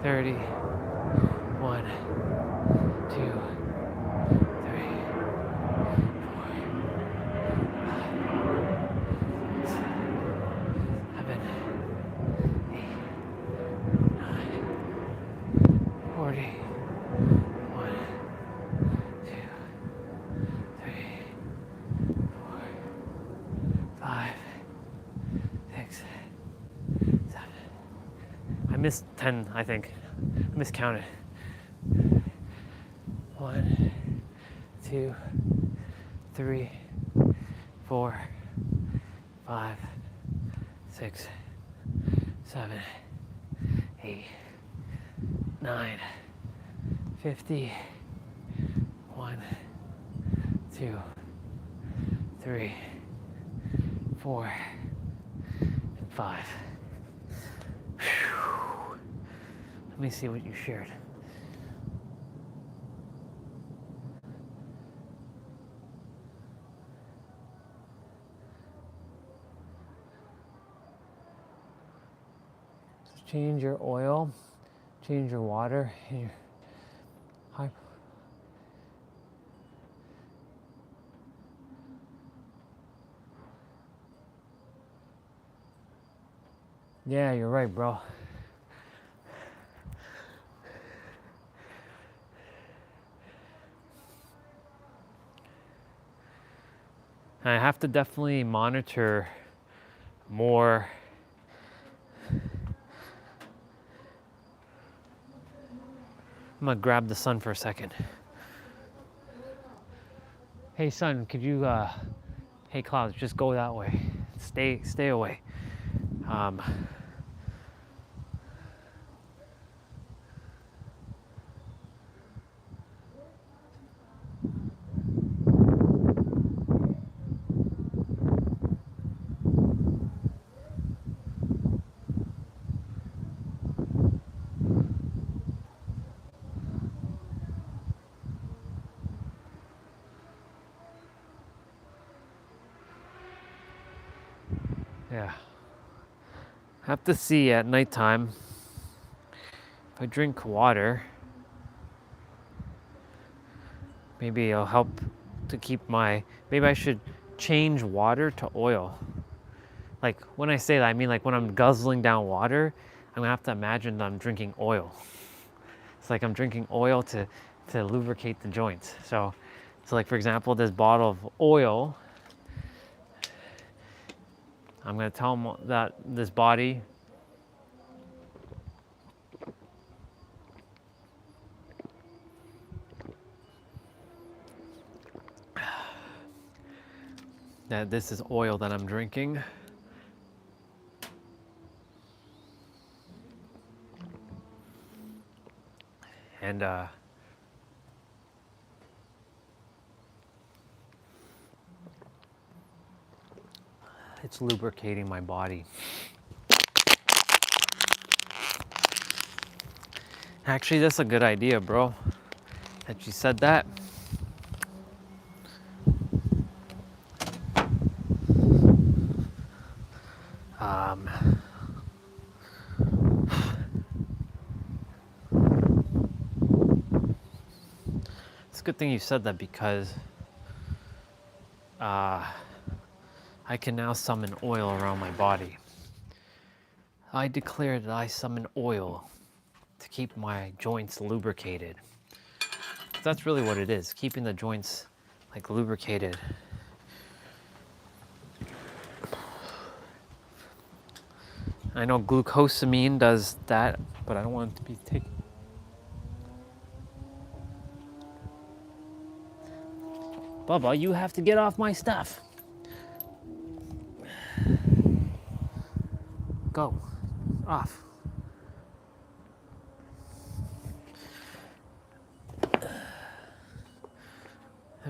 30, 1, 2, 3, 4, 5, 6, 7, 8, 9, 40, 1, 2, 3, 4, 5, 6, 7. I missed 10, I think. I miscounted. 1, 2, 3, 4, 5, 6, 7, 8, 9, 50. 1, 2, 3, 4, and 5. Whew. Let me see what you shared. So change your oil, change your water, and your high. Yeah, you're right, bro. I have to definitely monitor more. I'm gonna grab the sun for a second. Hey sun, could you, hey clouds, just go that way. Stay away. Yeah. I have to see at nighttime if I drink water, maybe it'll help to keep my, maybe I should change water to oil. Like when I say that, I mean like when I'm guzzling down water, I'm gonna have to imagine that I'm drinking oil. It's like I'm drinking oil to lubricate the joints. So like for example, this bottle of oil, I'm gonna tell them that this body that this is oil that I'm drinking. And it's lubricating my body. Actually, that's a good idea, bro, that you said that. It's a good thing you said that because I can now summon oil around my body. I declare that I summon oil to keep my joints lubricated. That's really what it is, keeping the joints like lubricated. I know glucosamine does that, but I don't want it to be taken. Bubba, you have to get off my stuff. Go. Off.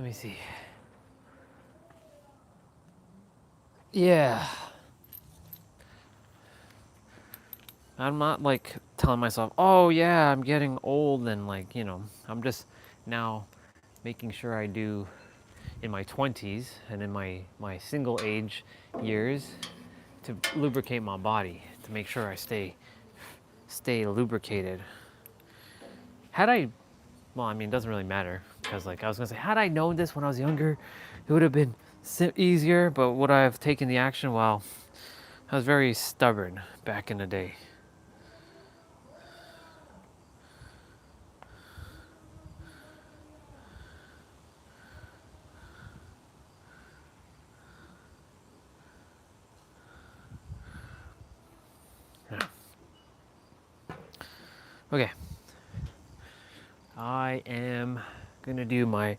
Let me see. Yeah. I'm not like telling myself, oh yeah, I'm getting old and like, you know, I'm just now making sure I do in my 20s and in my single age years to lubricate my body, to make sure I stay lubricated. Had I, well, I mean, it doesn't really matter because like I was gonna say, had I known this when I was younger, it would have been easier, but would I have taken the action? Well, I was very stubborn back in the day. Yeah. Okay. I am gonna do my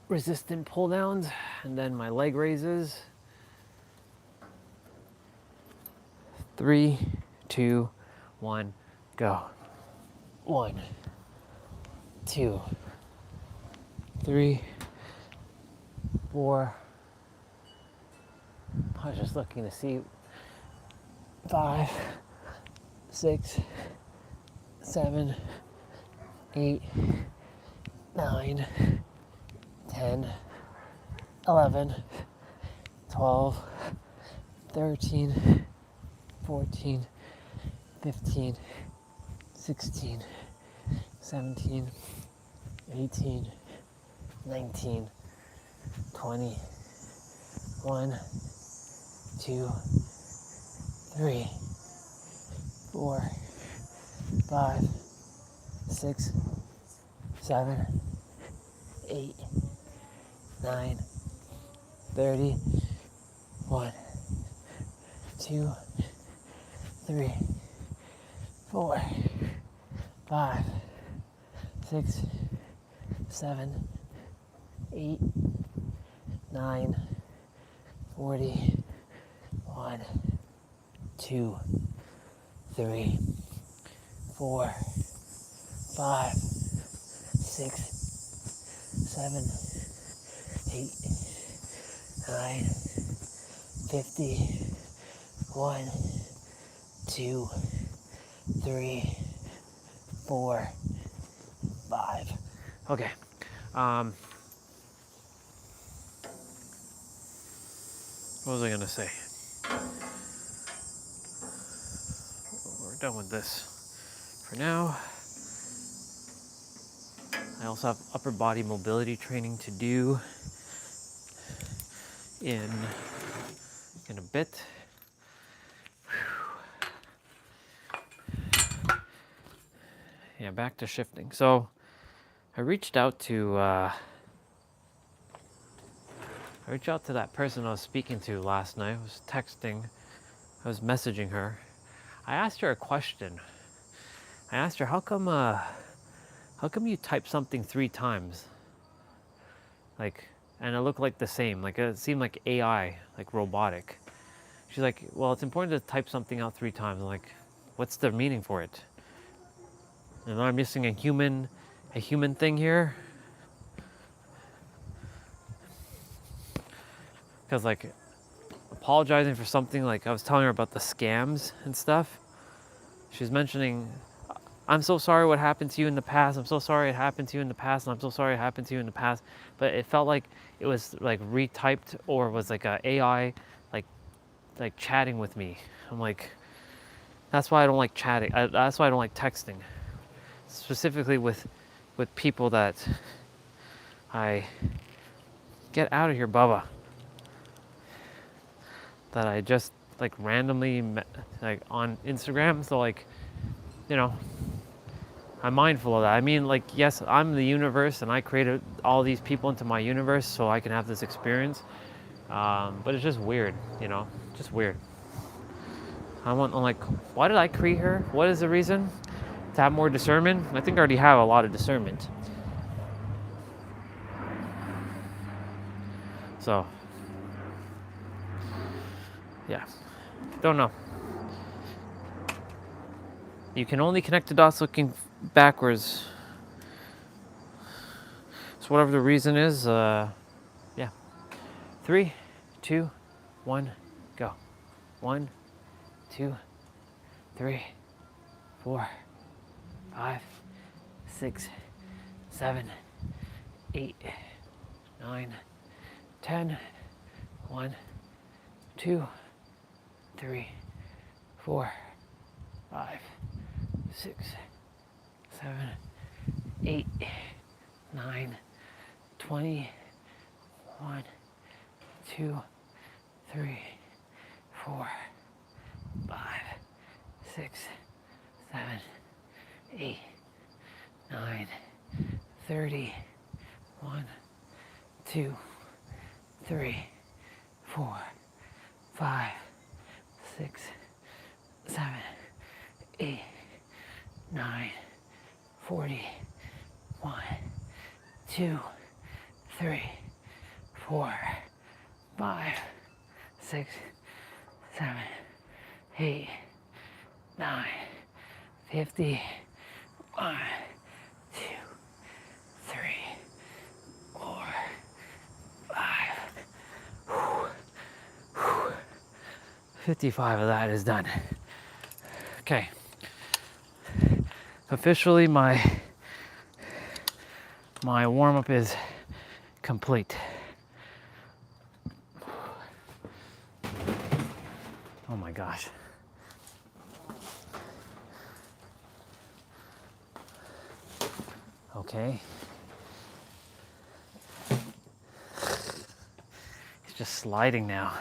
resistant pull downs and then my leg raises. 3, 2, 1, go. 1, 2, 3, 4. I was just looking to see. 5, 6, 7, 8, 9, 10, 11, 12, 13, 14, 15, 16, 17, 18, 19, 20, 1, 2, 3, 4, 5, 6, 7, 8, 9, 30, 1, 2, 3, 4, 5, 6, 7, 8, 9, 40, 1, 2, 3, 4, 5, 6, 7, 8, 9, 50, 1, 2, 3, 4, 5. Okay. What was I gonna say? We're done with this for now. I also have upper body mobility training to do in a bit. Yeah, back to shifting. So I reached out to that person I was speaking to last night. I was texting, I was messaging her. I asked her a question. I asked her, how come you type something 3 times? Like, and it looked like the same. Like it seemed like AI, like robotic. She's like, well, it's important to type something out 3 times. I'm like, what's the meaning for it? Am I missing a human thing here? Because like apologizing for something, like I was telling her about the scams and stuff. She's mentioning, I'm so sorry what happened to you in the past. I'm so sorry it happened to you in the past. And I'm so sorry it happened to you in the past. But it felt like it was like retyped or was like a AI like chatting with me. I'm like, that's why I don't like chatting. That's why I don't like texting. Specifically with people that I get out of here, Bubba. That I just like randomly met, like on Instagram. So like, you know, I'm mindful of that. I mean, like, yes, I'm the universe and I created all these people into my universe so I can have this experience. But it's just weird, you know, just weird. I'm like, why did I create her? What is the reason? To have more discernment? I think I already have a lot of discernment. So, yeah, don't know. You can only connect the dots looking backwards. So whatever the reason is, yeah. 3, 2, 1, go. 1, 2, 3, 4, 5, 6, 7, 8, 9, 10. 1, 2, 3, 4, 5, 6, 7, 8, 9, 20. 1, 2, 3, 4, 5, 6, 7, 8, 9, 30. 1, 2, 3, 4, 5, 6, 7, 8, 9, 40. 1, 2, 3, 4, 5, 6, 7, 8, 9, 50. 1, 2, 3, 4, 5. 55 of that is done. Okay. Officially, my warm-up is complete. Oh my gosh. Okay. It's just sliding now.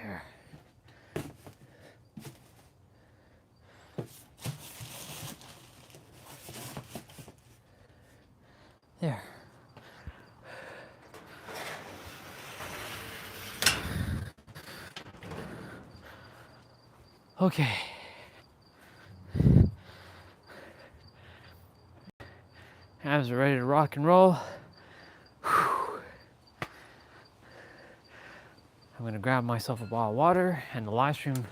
There. There. Okay. Abs are ready to rock and roll. Whew. I'm gonna grab myself a bottle of water and the live stream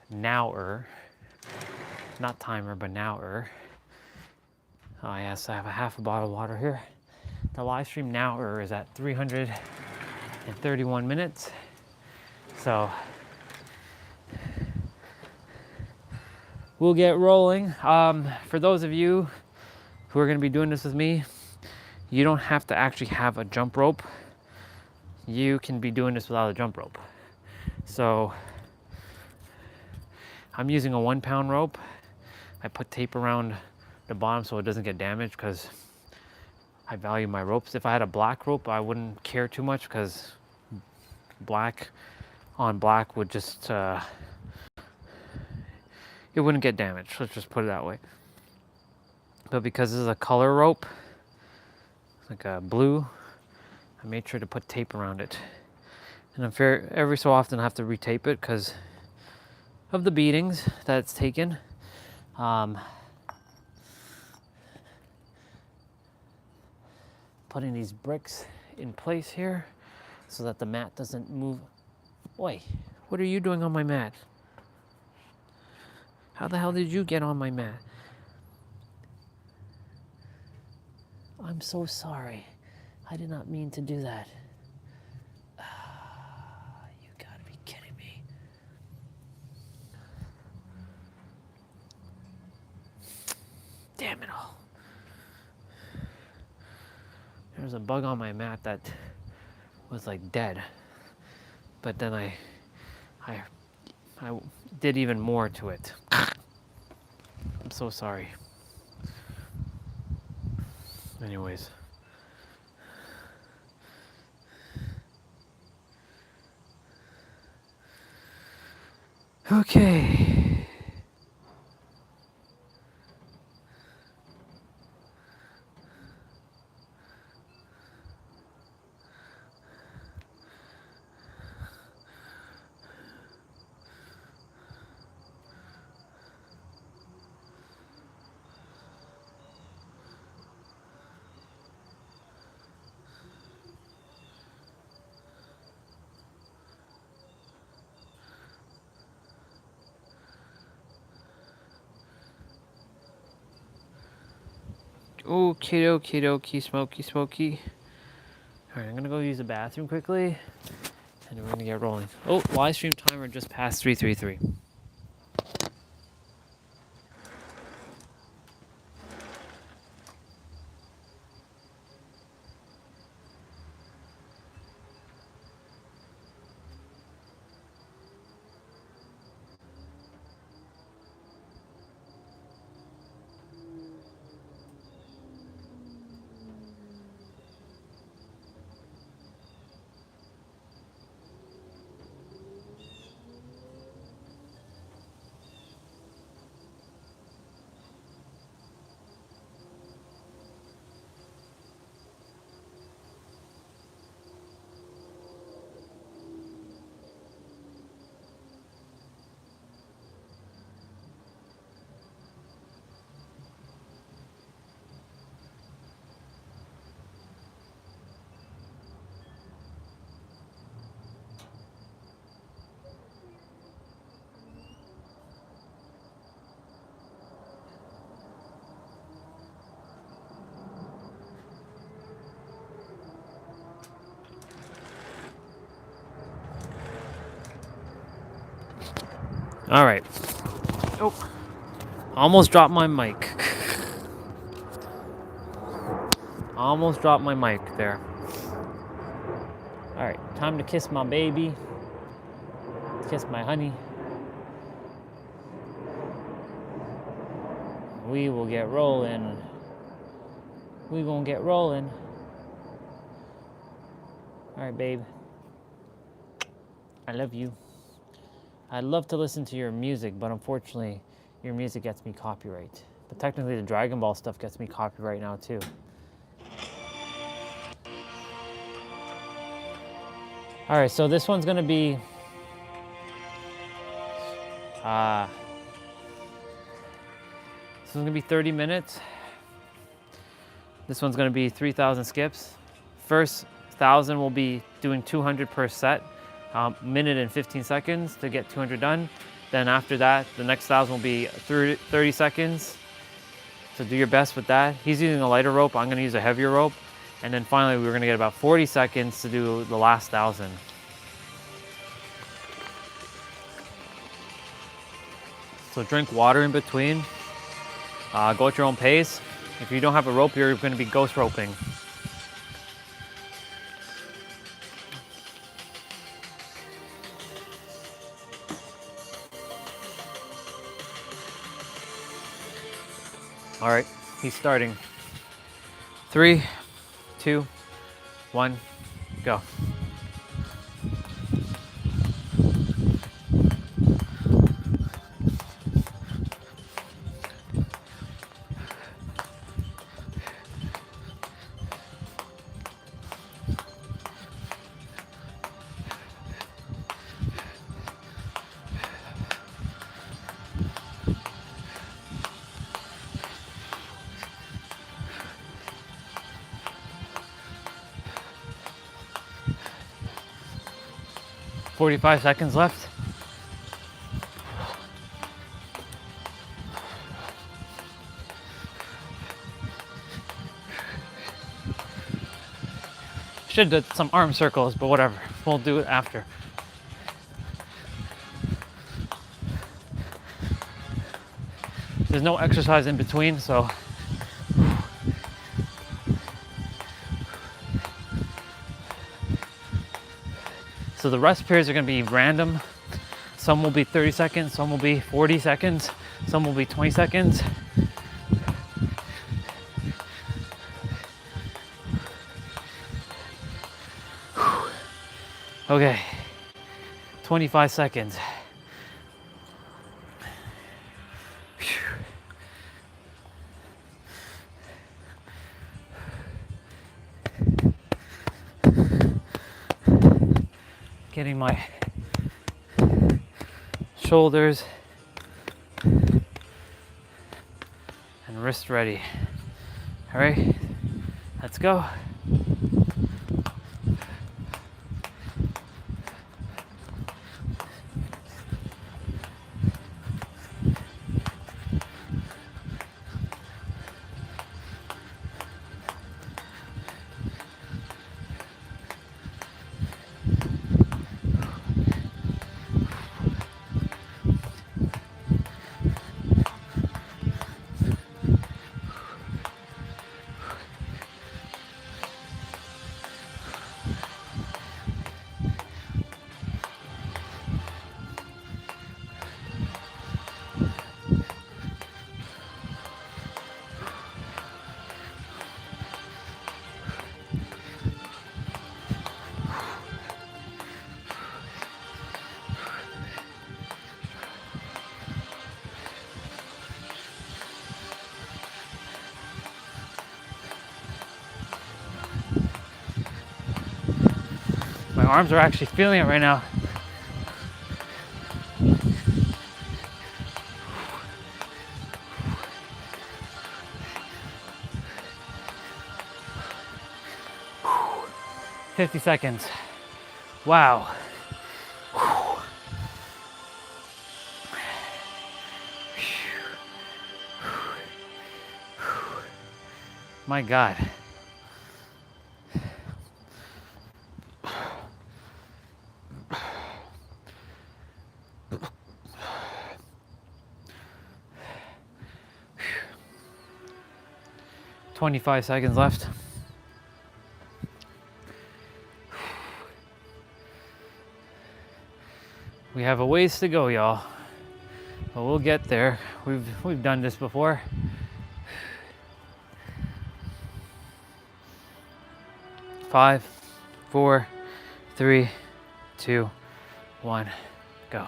now-er. Not timer, but now-er. Oh yes, I have a half a bottle of water here. The live stream now-er is at 331 minutes. So we'll get rolling. For those of you who are gonna be doing this with me, you don't have to actually have a jump rope. You can be doing this without a jump rope. So I'm using a 1 pound rope. I put tape around the bottom so it doesn't get damaged because I value my ropes. If I had a black rope, I wouldn't care too much because black on black would just, it wouldn't get damaged. Let's just put it that way. But because this is a color rope, like a blue, I made sure to put tape around it. And I'm every so often I have to retape it because of the beatings that it's taken. Putting these bricks in place here so that the mat doesn't move. Wait, what are you doing on my mat? How the hell did you get on my mat? I'm so sorry. I did not mean to do that. You gotta be kidding me. Damn it all. There was a bug on my mat that was like dead. But then I did even more to it. I'm so sorry. Anyways. Okay. Okie dokie dokie, smoky smoky. Alright, I'm gonna go use the bathroom quickly, and then we're gonna get rolling. Oh, live stream timer just passed 3:33. All right. Oh, almost dropped my mic. Almost dropped my mic there. All right, time to kiss my baby. Kiss my honey. We will get rolling. We gonna get rolling. All right, babe. I love you. I'd love to listen to your music, but unfortunately, your music gets me copyright. But technically, the Dragon Ball stuff gets me copyright now too. All right, so this one's gonna be this one's gonna be 30 minutes. This one's gonna be 3,000 skips. First 1,000 will be doing 200 per set, minute and 15 seconds to get 200 done. Then after that, the next 1,000 will be 30 seconds. So do your best with that. He's using a lighter rope, I'm gonna use a heavier rope. And then finally, we're gonna get about 40 seconds to do the last 1,000. So drink water in between. Go at your own pace. If you don't have a rope, you're gonna be ghost roping. All right, he's starting. 3, 2, 1, go. "45 seconds left. Should have done some arm circles, but whatever. We'll do it after. There's no exercise in between, so the rest periods are going to be random. Some will be 30 seconds, some will be 40 seconds, some will be 20 seconds. Okay, 25 seconds. Getting my shoulders and wrist ready. All right, let's go. arms are actually feeling it right now. Whew. 50 seconds. Wow. My God. Whew. 25 seconds left. We have a ways to go, y'all, but we'll get there. We've done this before. 5, 4, 3, 2, 1, go.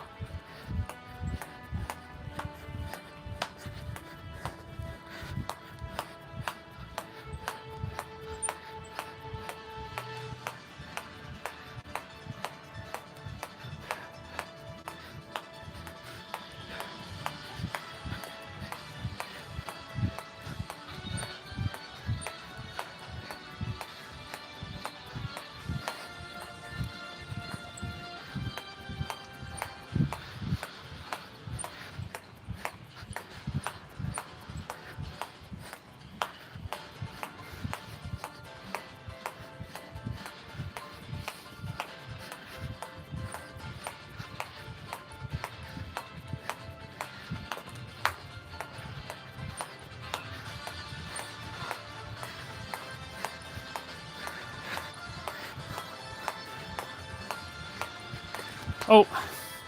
Oh,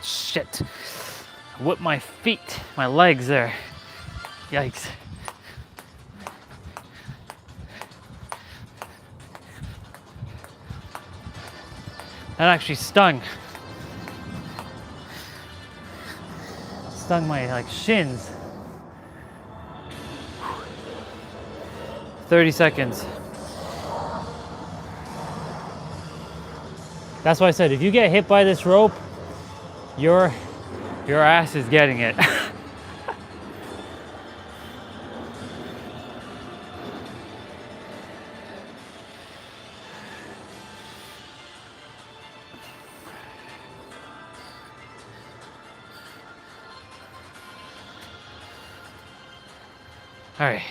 shit. Whip my feet, my legs there. Yikes. That actually stung. Stung my like shins. 30 seconds. That's why I said if you get hit by this rope, your ass is getting it. All right.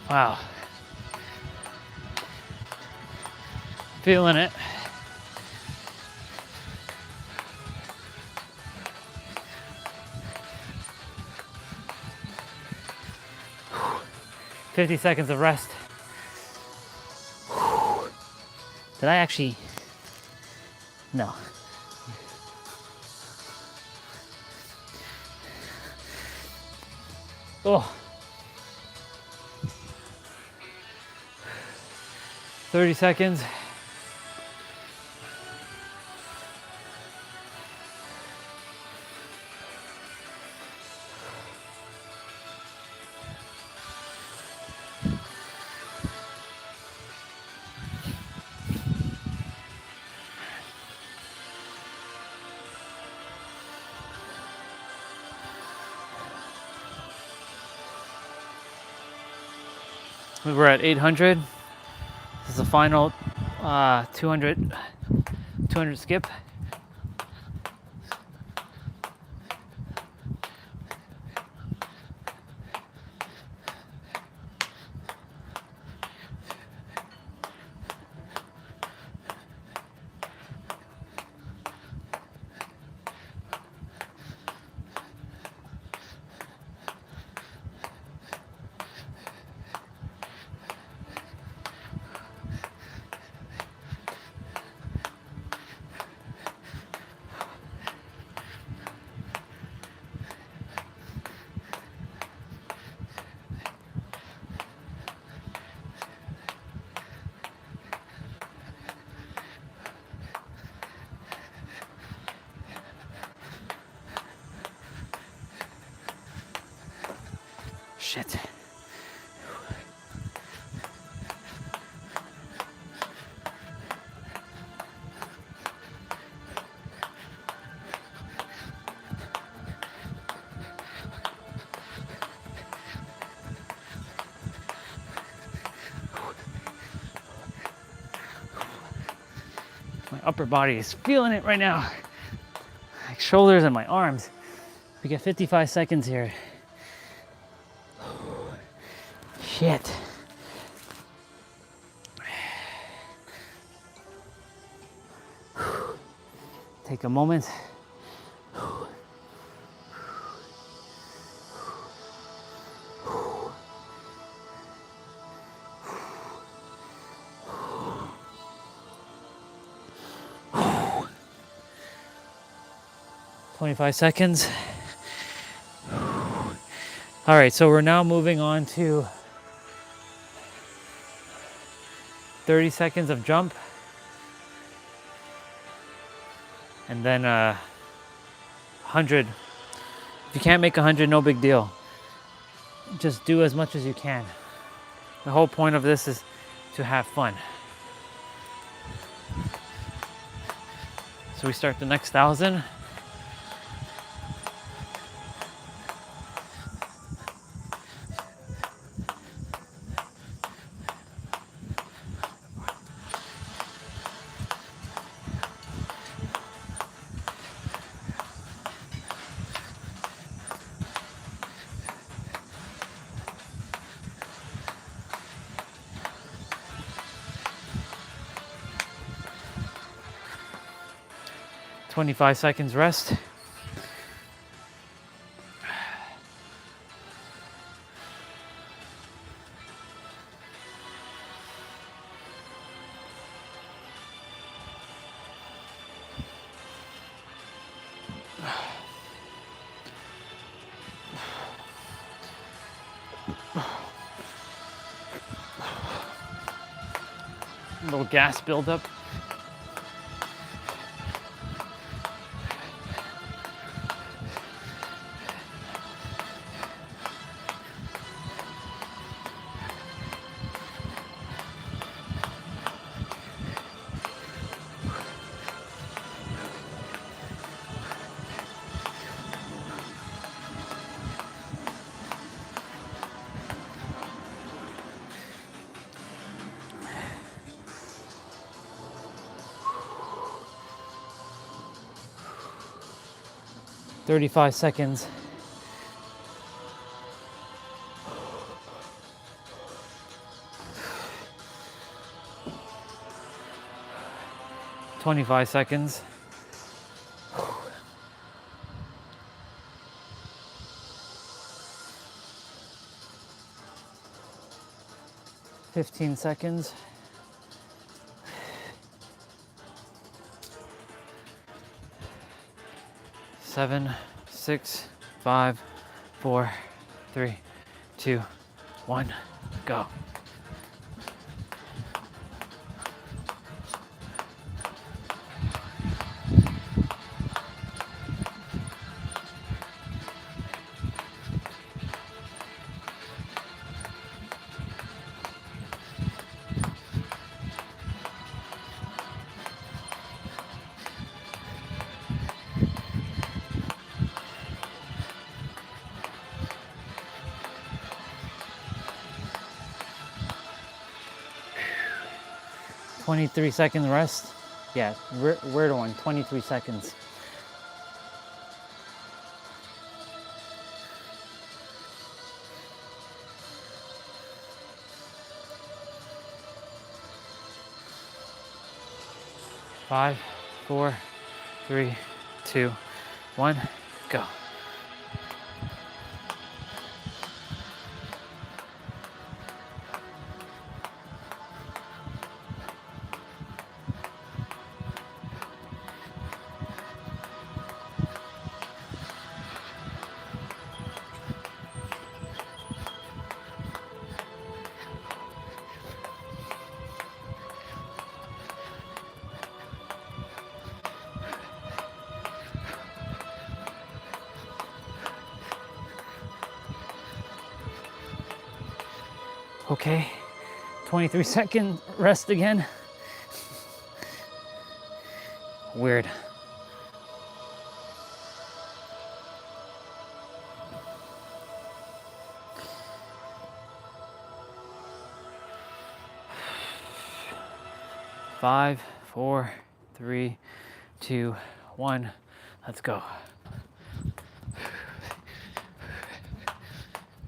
Wow. Feeling it. Whew. 50 seconds of rest. Whew. Did I actually? No. Oh. 30 seconds. We were at 800. This is the final 200 skip. Shit. My upper body is feeling it right now. Like shoulders and my arms. We get 55 seconds here. Shit. Take a moment. 25 seconds. All right, so we're now moving on to 30 seconds of jump. And then 100. If you can't make 100, no big deal. Just do as much as you can. The whole point of this is to have fun. So we start the next 1,000. Twenty-five seconds rest. A little gas buildup. Thirty-five seconds. Twenty-five seconds. 15 seconds. 7, 6, 5, 4, 3, 2, 1, go. 23-second rest. Yeah, weird one, 23 seconds. Five, 4, 3, 2, 1, go. Okay, 23-second rest again. Weird. Five, 4, 3, 2, 1, let's go.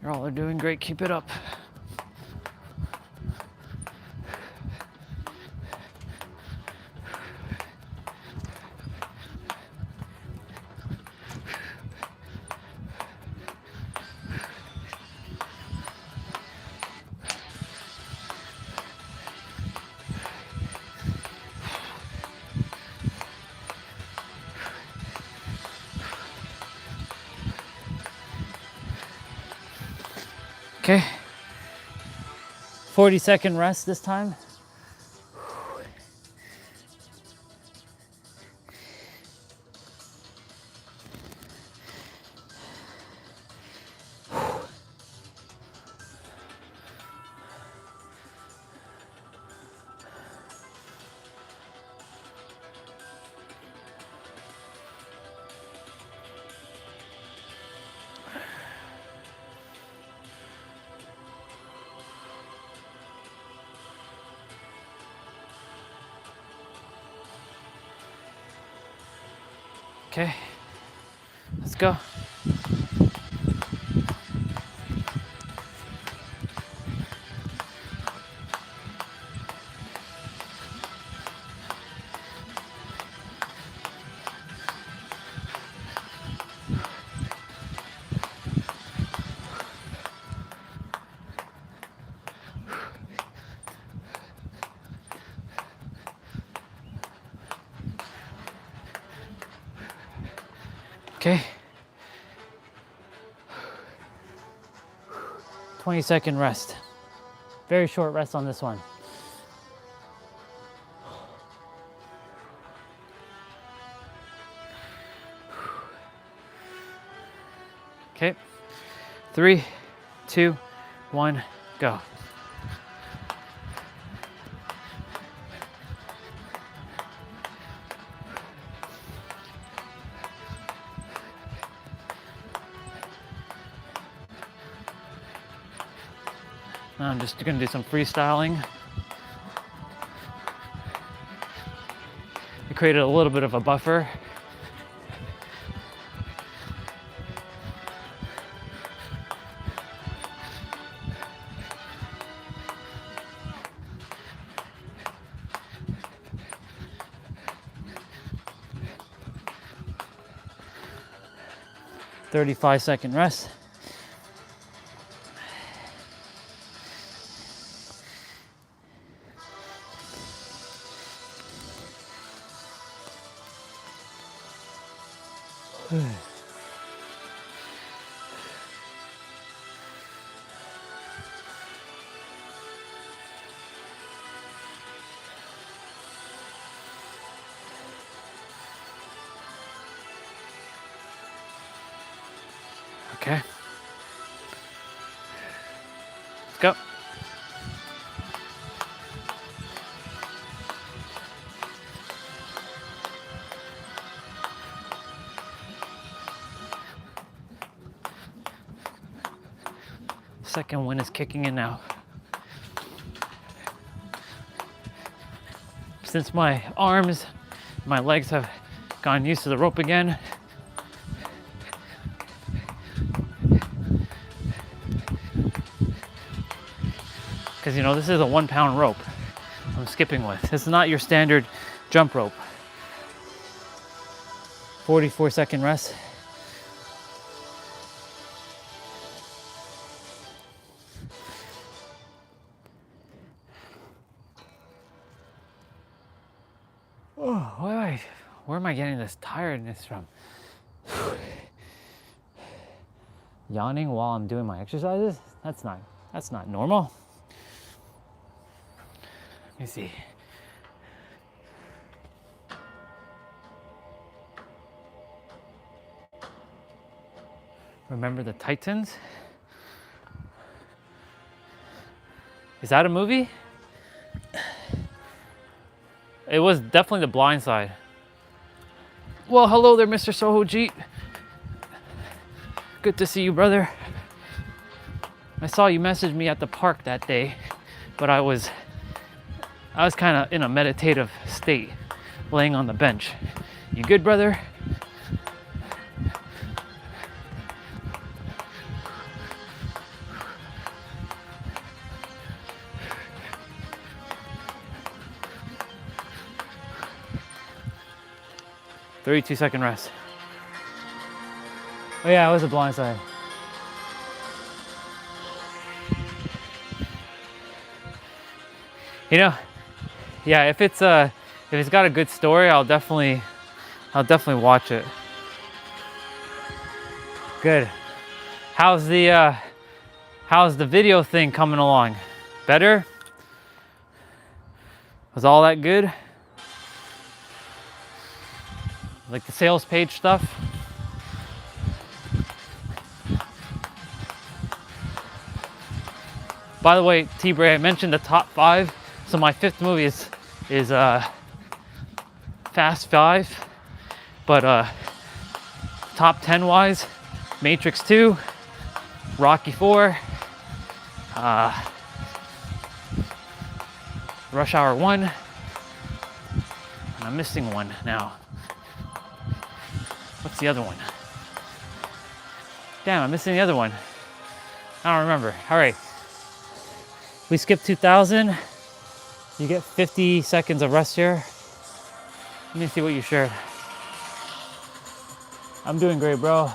You all are doing great, keep it up. Okay, 40-second rest this time. Okay, let's go. Okay. 20-second rest. Very short rest on this one. Okay. 3, 2, 1, go. Now I'm just gonna do some freestyling. I created a little bit of a buffer. "35-second rest. Okay. Let's go. Second one is kicking in now. since my arms, my legs have gotten used to the rope again. Because you know, this is a 1 pound rope I'm skipping with. This is not your standard jump rope. 44-second rest. Oh, where am I getting this tiredness from? Yawning while I'm doing my exercises? That's not normal. Let me see. Remember the Titans? Is that a movie? It was definitely The Blind Side. Well, hello there, Mr. Soho-jeet. Good to see you, brother. I saw you message me at the park that day, but I was kind of in a meditative state, laying on the bench. You good, brother? "32-second rest." Oh yeah, it was a blind side. You know, yeah, if it's got a good story, I'll definitely watch it. Good. How's the video thing coming along? Better? Was all that good? Like the sales page stuff? By the way, T-Bray, I mentioned the top 5. So my 5th movie is Fast 5, but top 10 wise, Matrix 2, Rocky 4, Rush Hour 1, and I'm missing one now. What's the other one? Damn, I'm missing the other one. I don't remember. All right. We skipped 2000. You get 50 seconds of rest here. Let me see what you shared. I'm doing great, bro.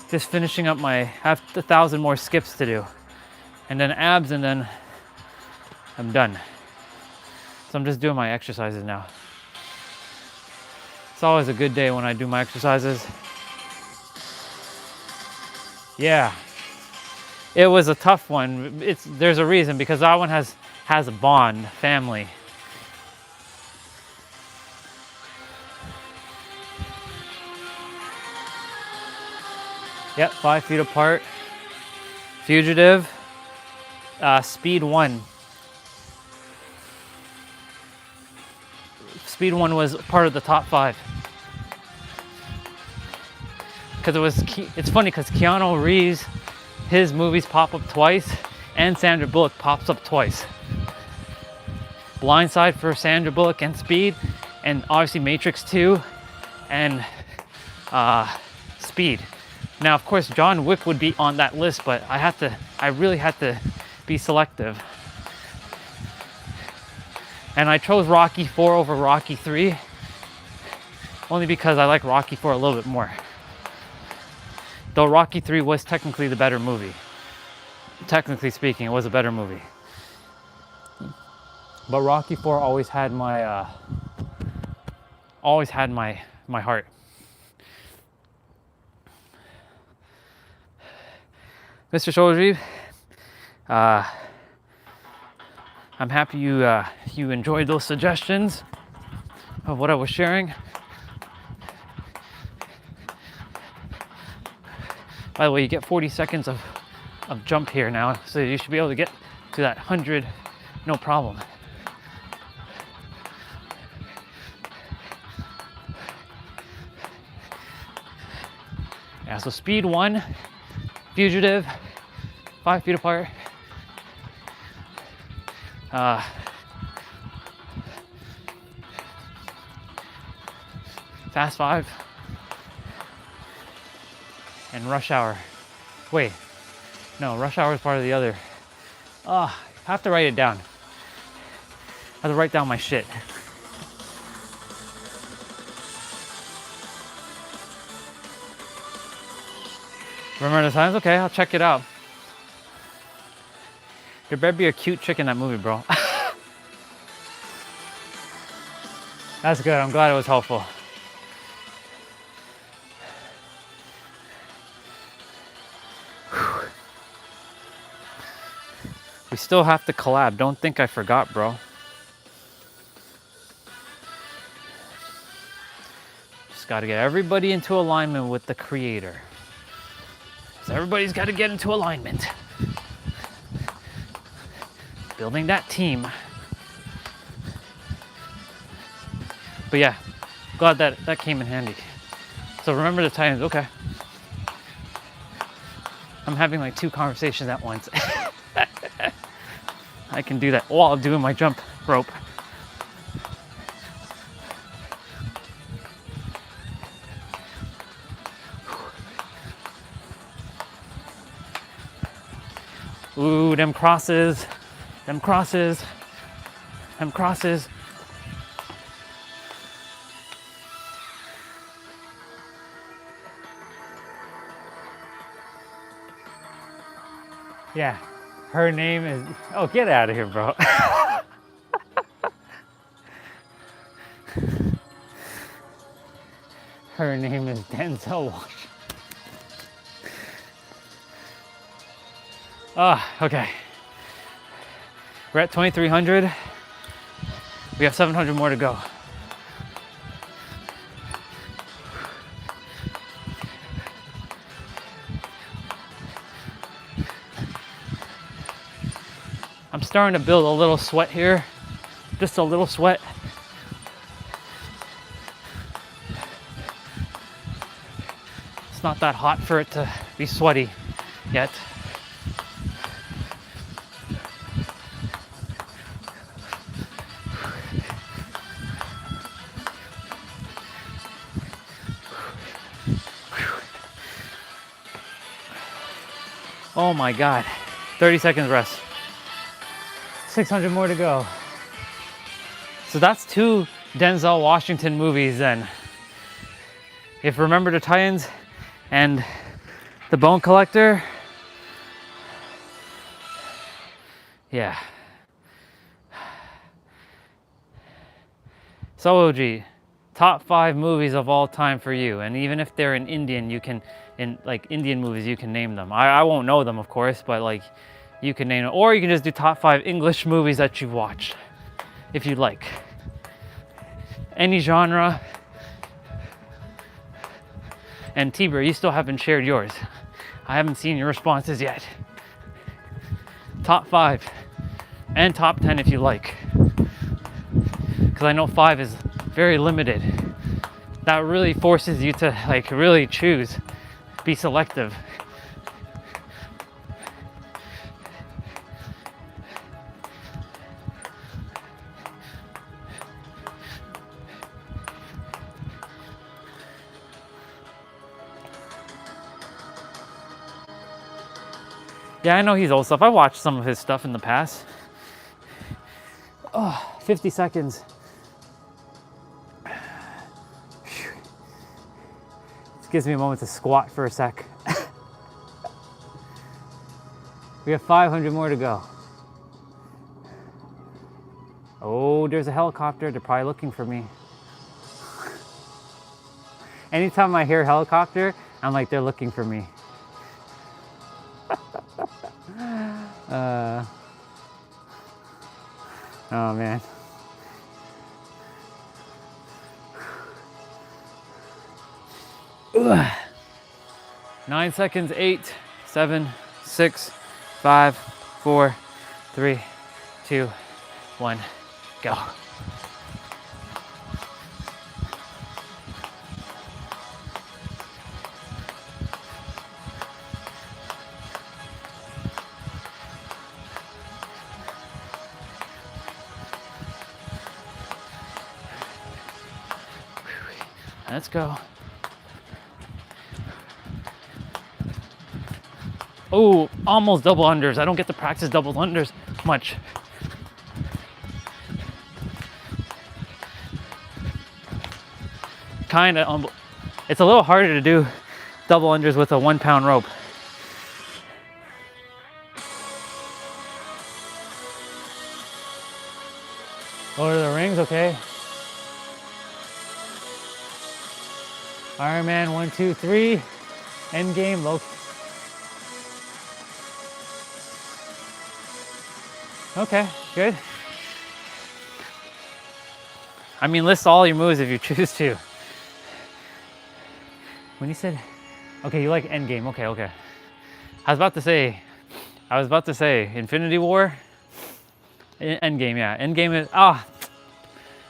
Just finishing up I have 1,000 more skips to do. And then abs, and then I'm done. So I'm just doing my exercises now. It's always a good day when I do my exercises. Yeah. It was a tough one. There's a reason, because that one has a bond, family. Yep, 5 feet apart. Fugitive. Speed 1. Speed 1 was part of the top 5. Because it's funny because Keanu Reeves, his movies pop up twice, and Sandra Bullock pops up twice. Blind Side for Sandra Bullock and Speed, and obviously Matrix 2 and Speed. Now, of course, John Wick would be on that list, but I really had to be selective. And I chose Rocky 4 over Rocky 3, only because I like Rocky 4 a little bit more. Though Rocky 3 was technically the better movie. Technically speaking, it was a better movie. But Rocky 4 always had my heart. Mr. Shoji, I'm happy you enjoyed those suggestions of what I was sharing. By the way, you get 40 seconds of jump here now, so you should be able to get to that 100 no problem. Yeah, so speed 1, fugitive, 5 feet apart. Fast 5 and rush hour. Wait, no, rush hour is part of the other. I have to write it down. I have to write down my shit. Remember the times? Okay, I'll check it out. There better be a cute chick in that movie, bro. That's good. I'm glad it was helpful. We still have to collab. Don't think I forgot, bro. Just got to get everybody into alignment with the creator. So everybody's got to get into alignment. Building that team. But yeah, glad that came in handy. So remember the times, okay. I'm having like 2 conversations at once. I can do that while I'm doing my jump rope. Ooh, them crosses, them crosses, them crosses. Yeah, her name is, oh, get out of here, bro. Her name is Denzel Washington. Okay. We're at 2,300. We have 700 more to go. I'm starting to build a little sweat here. Just a little sweat. It's not that hot for it to be sweaty yet. Oh my God. 30 seconds rest. 600 more to go. So that's 2 Denzel Washington movies then. If Remember the Titans and The Bone Collector. Yeah. So OG, top 5 movies of all time for you. And even if they're in Indian, you can, in like Indian movies, you can name them. I won't know them, of course, but like you can name it. Or you can just do top 5 English movies that you've watched, if you'd like. Any genre. And Tiber, you still haven't shared yours. I haven't seen your responses yet. Top 5 and top 10 if you like. Because I know 5 is very limited. That really forces you to like really choose, be selective. Yeah, I know he's old stuff. I watched some of his stuff in the past. Oh, 50 seconds. This gives me a moment to squat for a sec. We have 500 more to go. Oh, there's a helicopter. They're probably looking for me. Anytime I hear helicopter, I'm like, they're looking for me. Oh man. Ugh. 9 seconds, 8, 7, 6, 5, 4, 3, 2, 1, go. Let's go. Oh, almost double unders. I don't get to practice double unders much. Kind of, it's a little harder to do double unders with a 1 pound rope. Lord of the Rings, okay. Iron Man 1, 2, 3. Endgame, Loki. Okay, good. I mean, list all your moves if you choose to. When you said, okay, you like Endgame, okay. I was about to say Infinity War. Endgame, yeah. Endgame is, I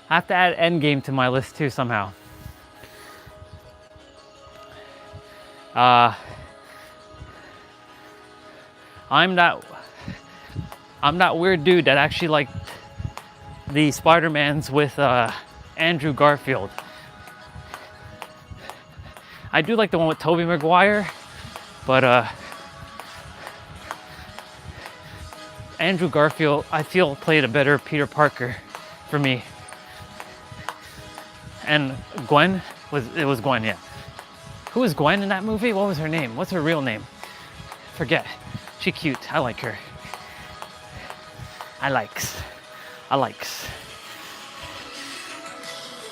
have to add Endgame to my list too somehow. I'm that weird dude that actually liked the Spider-Mans with Andrew Garfield. I do like the one with Tobey Maguire, but Andrew Garfield, I feel, played a better Peter Parker for me. And Gwen, it was Gwen, yeah. Who was Gwen in that movie? What was her name? What's her real name? Forget. She cute. I like her. I likes.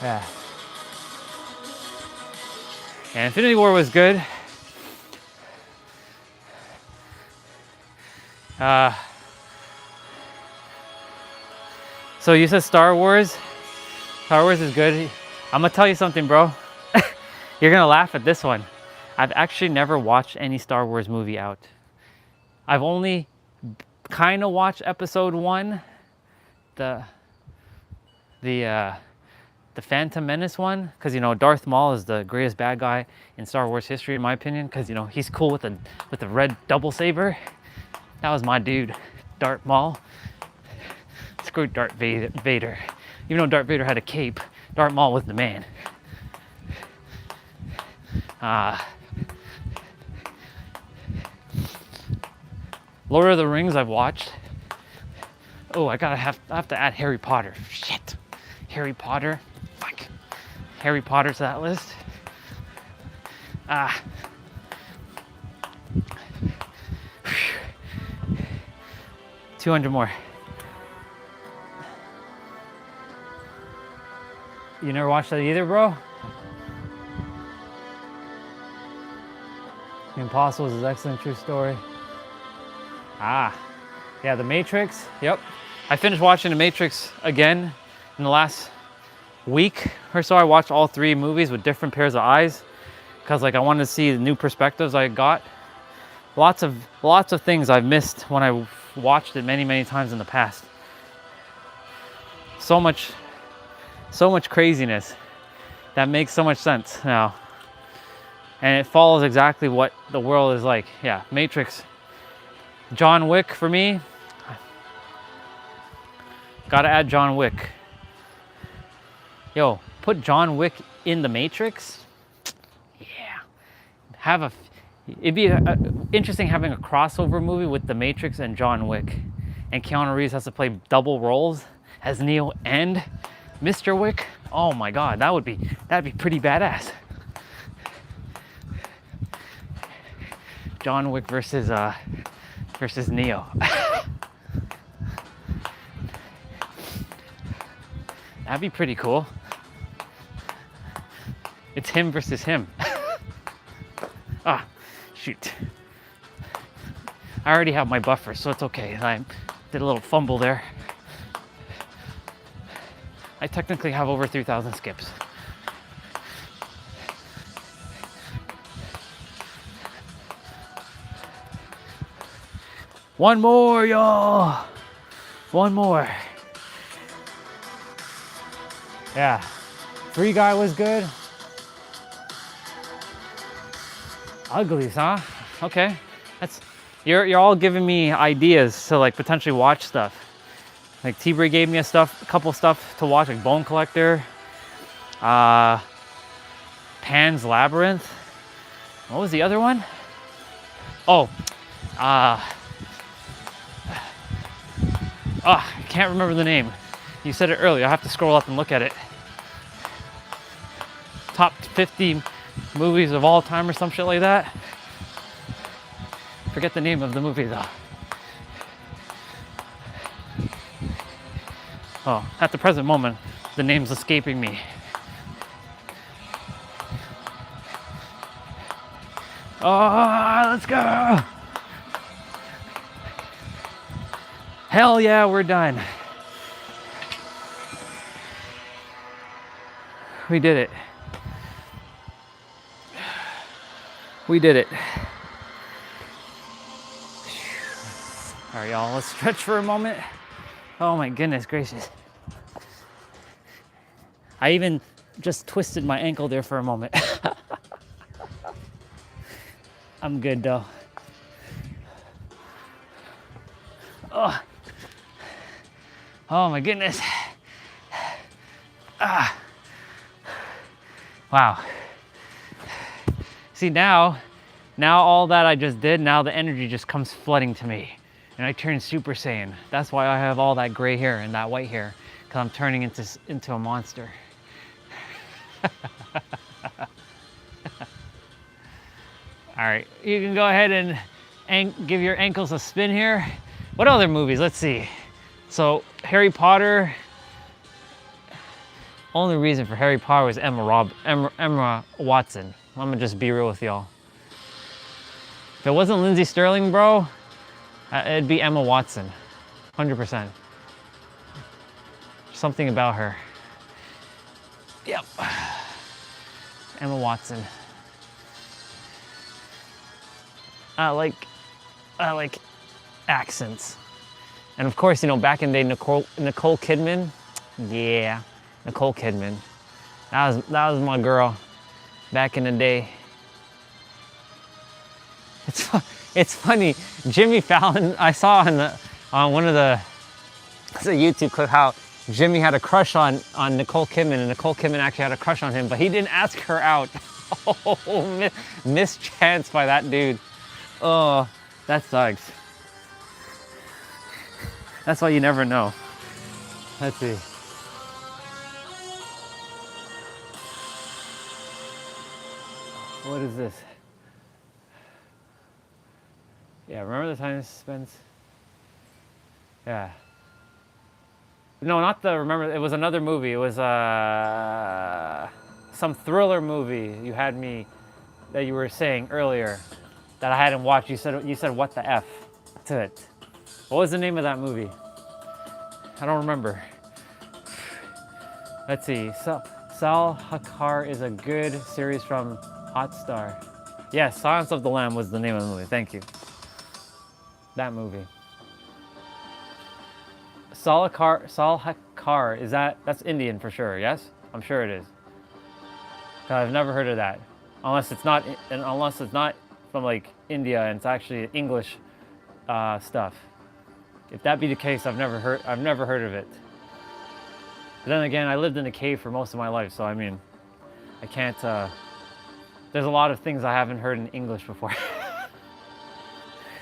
Yeah. And Infinity War was good. So you said Star Wars? Star Wars is good. I'm gonna tell you something, bro. You're gonna laugh at this one. I've actually never watched any Star Wars movie out. I've only kind of watched episode 1, the Phantom Menace one, because you know Darth Maul is the greatest bad guy in Star Wars history, in my opinion, because you know he's cool with the red double saber. That was my dude, Darth Maul. Screw Darth Vader. Even though Darth Vader had a cape, Darth Maul was the man. Lord of the Rings I've watched. Oh, I have to add Harry Potter. Shit. Harry Potter. Fuck. Harry Potter to that list. 200 more. You never watched that either, bro? The Impossible is an excellent true story. Yeah, The Matrix. Yep. I finished watching The Matrix again in the last week or so. I watched all 3 movies with different pairs of eyes because like I wanted to see the new perspectives I got. Lots of things I've missed when I watched it many times in the past. So much craziness that makes so much sense now. And it follows exactly what the world is like. Yeah, Matrix. John Wick for me. Gotta add John Wick. Yo, put John Wick in the Matrix. Yeah. It'd be interesting having a crossover movie with the Matrix and John Wick. And Keanu Reeves has to play double roles as Neo and Mr. Wick. Oh my god, that'd be pretty badass. John Wick versus Neo. That'd be pretty cool. It's him versus him. Shoot. I already have my buffer, so it's okay. I did a little fumble there. I technically have over 3,000 skips. One more, y'all. One more. Yeah. Free Guy was good. Uglies, huh? Okay. You're all giving me ideas to like potentially watch stuff. Like T-Bray gave me a couple stuff to watch, like Bone Collector. Pan's Labyrinth. What was the other one? Oh, I can't remember the name. You said it earlier. I have to scroll up and look at it. Top 50 movies of all time or some shit like that. Forget the name of the movie though. Oh, at the present moment, the name's escaping me. Oh, let's go! Hell yeah, we're done. We did it. We did it. All right, y'all, let's stretch for a moment. Oh my goodness gracious. I even just twisted my ankle there for a moment. I'm good though. Oh, oh my goodness. Ah. Wow. See now all that I just did, now the energy just comes flooding to me. And I turn Super Saiyan. That's why I have all that gray hair and that white hair, because I'm turning into a monster. All right, you can go ahead and give your ankles a spin here. What other movies? Let's see. So Harry Potter. Only reason for Harry Potter was Emma Watson. I'm gonna just be real with y'all. If it wasn't Lindsay Sterling, bro, it'd be Emma Watson, 100%. Something about her. Yep. Emma Watson. I like accents. And of course, you know, back in the day, Nicole Kidman. Yeah, Nicole Kidman. That was my girl back in the day. It's funny, Jimmy Fallon, I saw on one of it's a YouTube clip how Jimmy had a crush on Nicole Kidman, and Nicole Kidman actually had a crush on him, but he didn't ask her out. Oh, missed chance by that dude. Oh, that sucks. That's why you never know. Let's see. What is this? Yeah, remember the time suspense? Yeah. No, not the remember. It was another movie. It was some thriller movie you had me that you were saying earlier that I hadn't watched. You said what the F to it. What was the name of that movie? I don't remember. Let's see. Sal Hakar is a good series from Hotstar. Yes, Silence of the Lamb was the name of the movie. Thank you. That movie. Sal Hakar, that's Indian for sure, yes? I'm sure it is. I've never heard of that. Unless it's not from like India and it's actually English stuff. If that be the case, I've never heard of it. But then again, I lived in a cave for most of my life, so I mean, I can't, there's a lot of things I haven't heard in English before.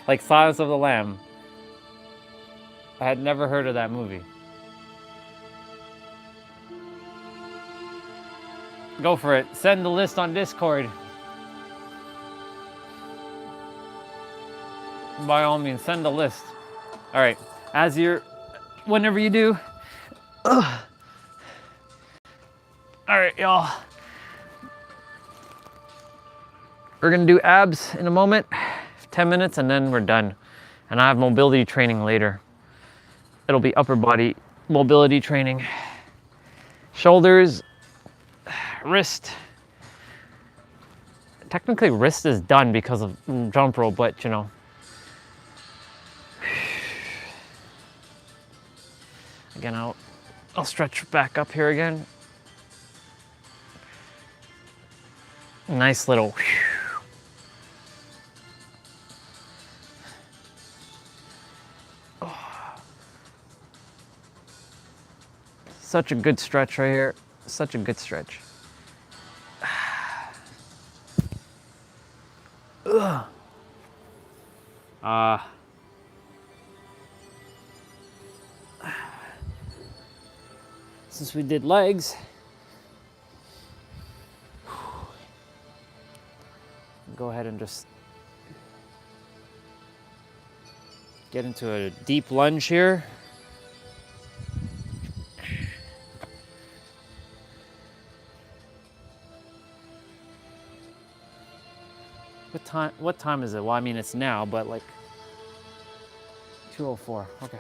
Like Silence of the Lamb. I had never heard of that movie. Go for it. Send the list on Discord. By all means, send the list. All right, whenever you do. Ugh. All right, y'all. We're gonna do abs in a moment, 10 minutes, and then we're done. And I have mobility training later. It'll be upper body mobility training. Shoulders, wrist. Technically wrist is done because of jump rope, but you know. Again, I'll stretch back up here again. Nice little. Such a good stretch right here. Such a good stretch. Since we did legs, go ahead and just get into a deep lunge here. What time is it? Well, I mean, it's now, but like 2:04. Okay.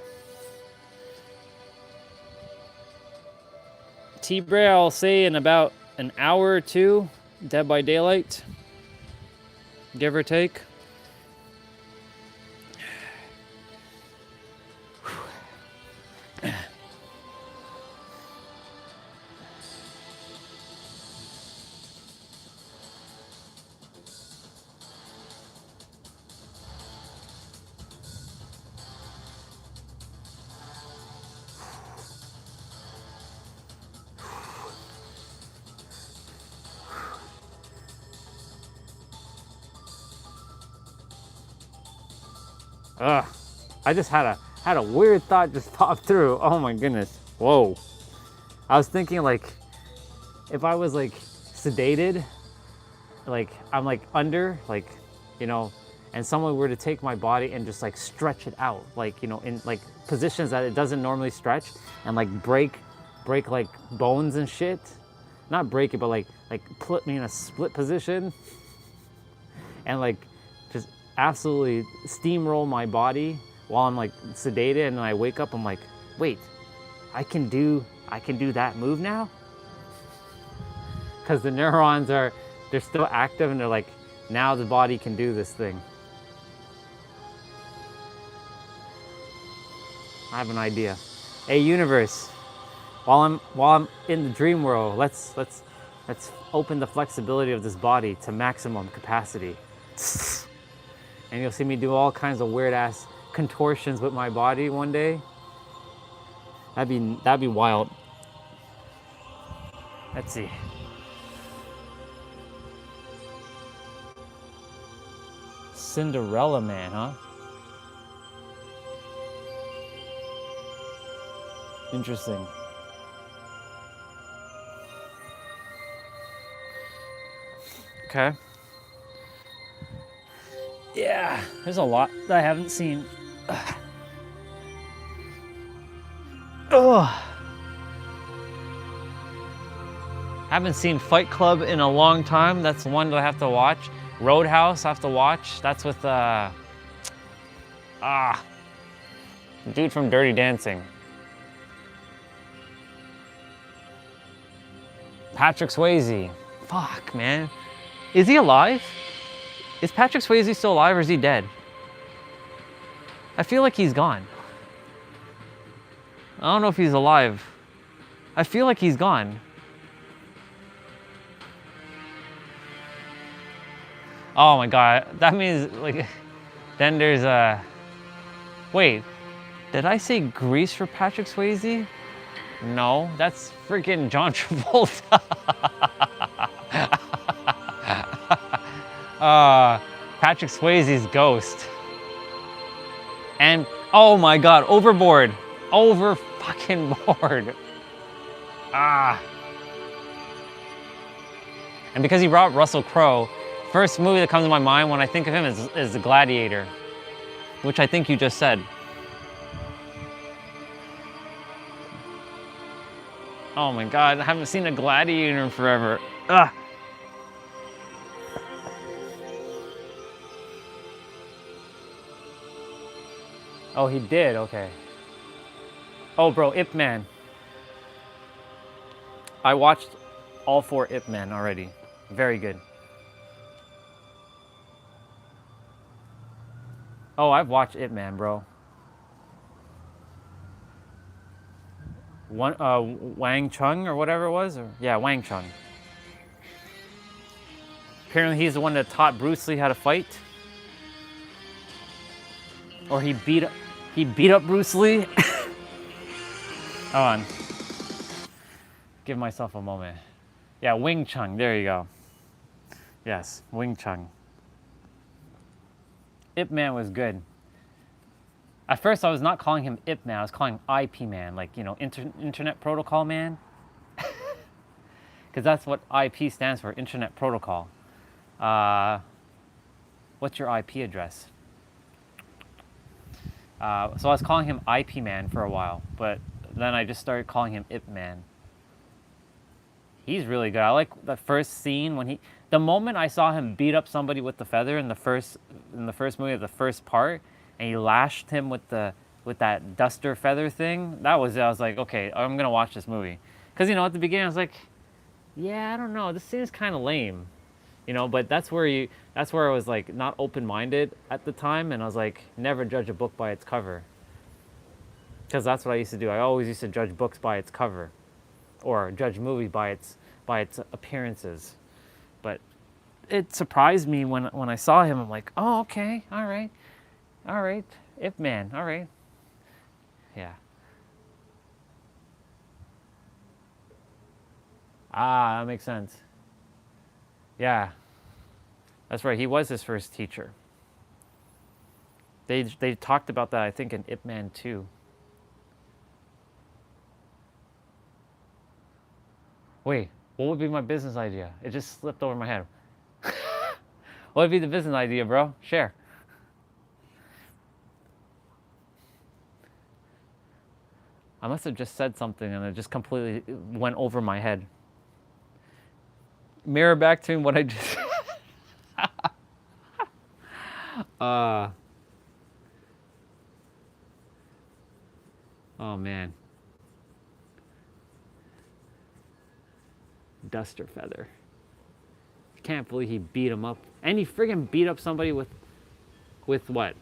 T-Bray, I'll say in about an hour or two, Dead by Daylight, give or take. Ugh, I just had a weird thought just pop through. Oh my goodness. Whoa. I was thinking like if I was like sedated, like I'm like under, like, you know, and someone were to take my body and just like stretch it out, like, you know, in like positions that it doesn't normally stretch, and like break like bones and shit. Not break it, but like put me in a split position and like just absolutely steamroll my body while I'm like sedated, and then I wake up, I'm like, wait, I can do that move now? Because the neurons they're still active, and they're like, now the body can do this thing. I have an idea. Hey universe, while I'm in the dream world, let's open the flexibility of this body to maximum capacity. And you'll see me do all kinds of weird ass contortions with my body one day. That'd be wild. Let's see. Cinderella Man, huh? Interesting. Okay. Yeah, there's a lot that I haven't seen. Ugh. Haven't seen Fight Club in a long time. That's one that I have to watch. Roadhouse I have to watch. That's with dude from Dirty Dancing. Patrick Swayze. Fuck, man. Is he alive? Is Patrick Swayze still alive, or is he dead? I feel like he's gone. I don't know if he's alive. I feel like he's gone. Oh my god, that means like, then there's wait, did I say Grease for Patrick Swayze? No, that's freaking John Travolta. Patrick Swayze's Ghost. And oh my god, Overboard. Over fucking board. And because he brought Russell Crowe, first movie that comes to my mind when I think of him is The Gladiator, which I think you just said. Oh my god, I haven't seen a Gladiator in forever. Ugh. Oh, he did, okay. Oh bro, Ip Man. I watched all 4 Ip Man already. Very good. Oh, I've watched Ip Man, bro. Wang Chung or whatever it was? Yeah, Wang Chung. Apparently he's the one that taught Bruce Lee how to fight. Or he beat up Bruce Lee. Hold on. Give myself a moment. Yeah, Wing Chun, there you go. Yes, Wing Chun. Ip Man was good. At first, I was not calling him Ip Man. I was calling him IP Man, like, you know, Internet Protocol Man. Because that's what IP stands for, Internet Protocol. What's your IP address? So I was calling him IP Man for a while, but then I just started calling him Ip Man. He's really good. I like the first scene when the moment I saw him beat up somebody with the feather in the first movie, the first part, and he lashed him with that duster feather thing. I was like, okay, I'm gonna watch this movie, because you know at the beginning I was like, yeah, I don't know, this seems kind of lame, you know. But that's where I was like not open-minded at the time, and I was like, never judge a book by its cover, because that's what I used to do. I always used to judge books by its cover, or judge movies by its appearances. But it surprised me when I saw him. I'm like, oh, okay, all right, Ip Man, all right, yeah. Ah, that makes sense. Yeah, that's right. He was his first teacher. They talked about that, I think, in Ip Man 2. Wait, what would be my business idea? It just slipped over my head. What would be the business idea, bro? Share. I must have just said something and it just completely went over my head. Mirror back to what I just oh man. Duster feather. I can't believe he beat him up. And he friggin' beat up somebody with what?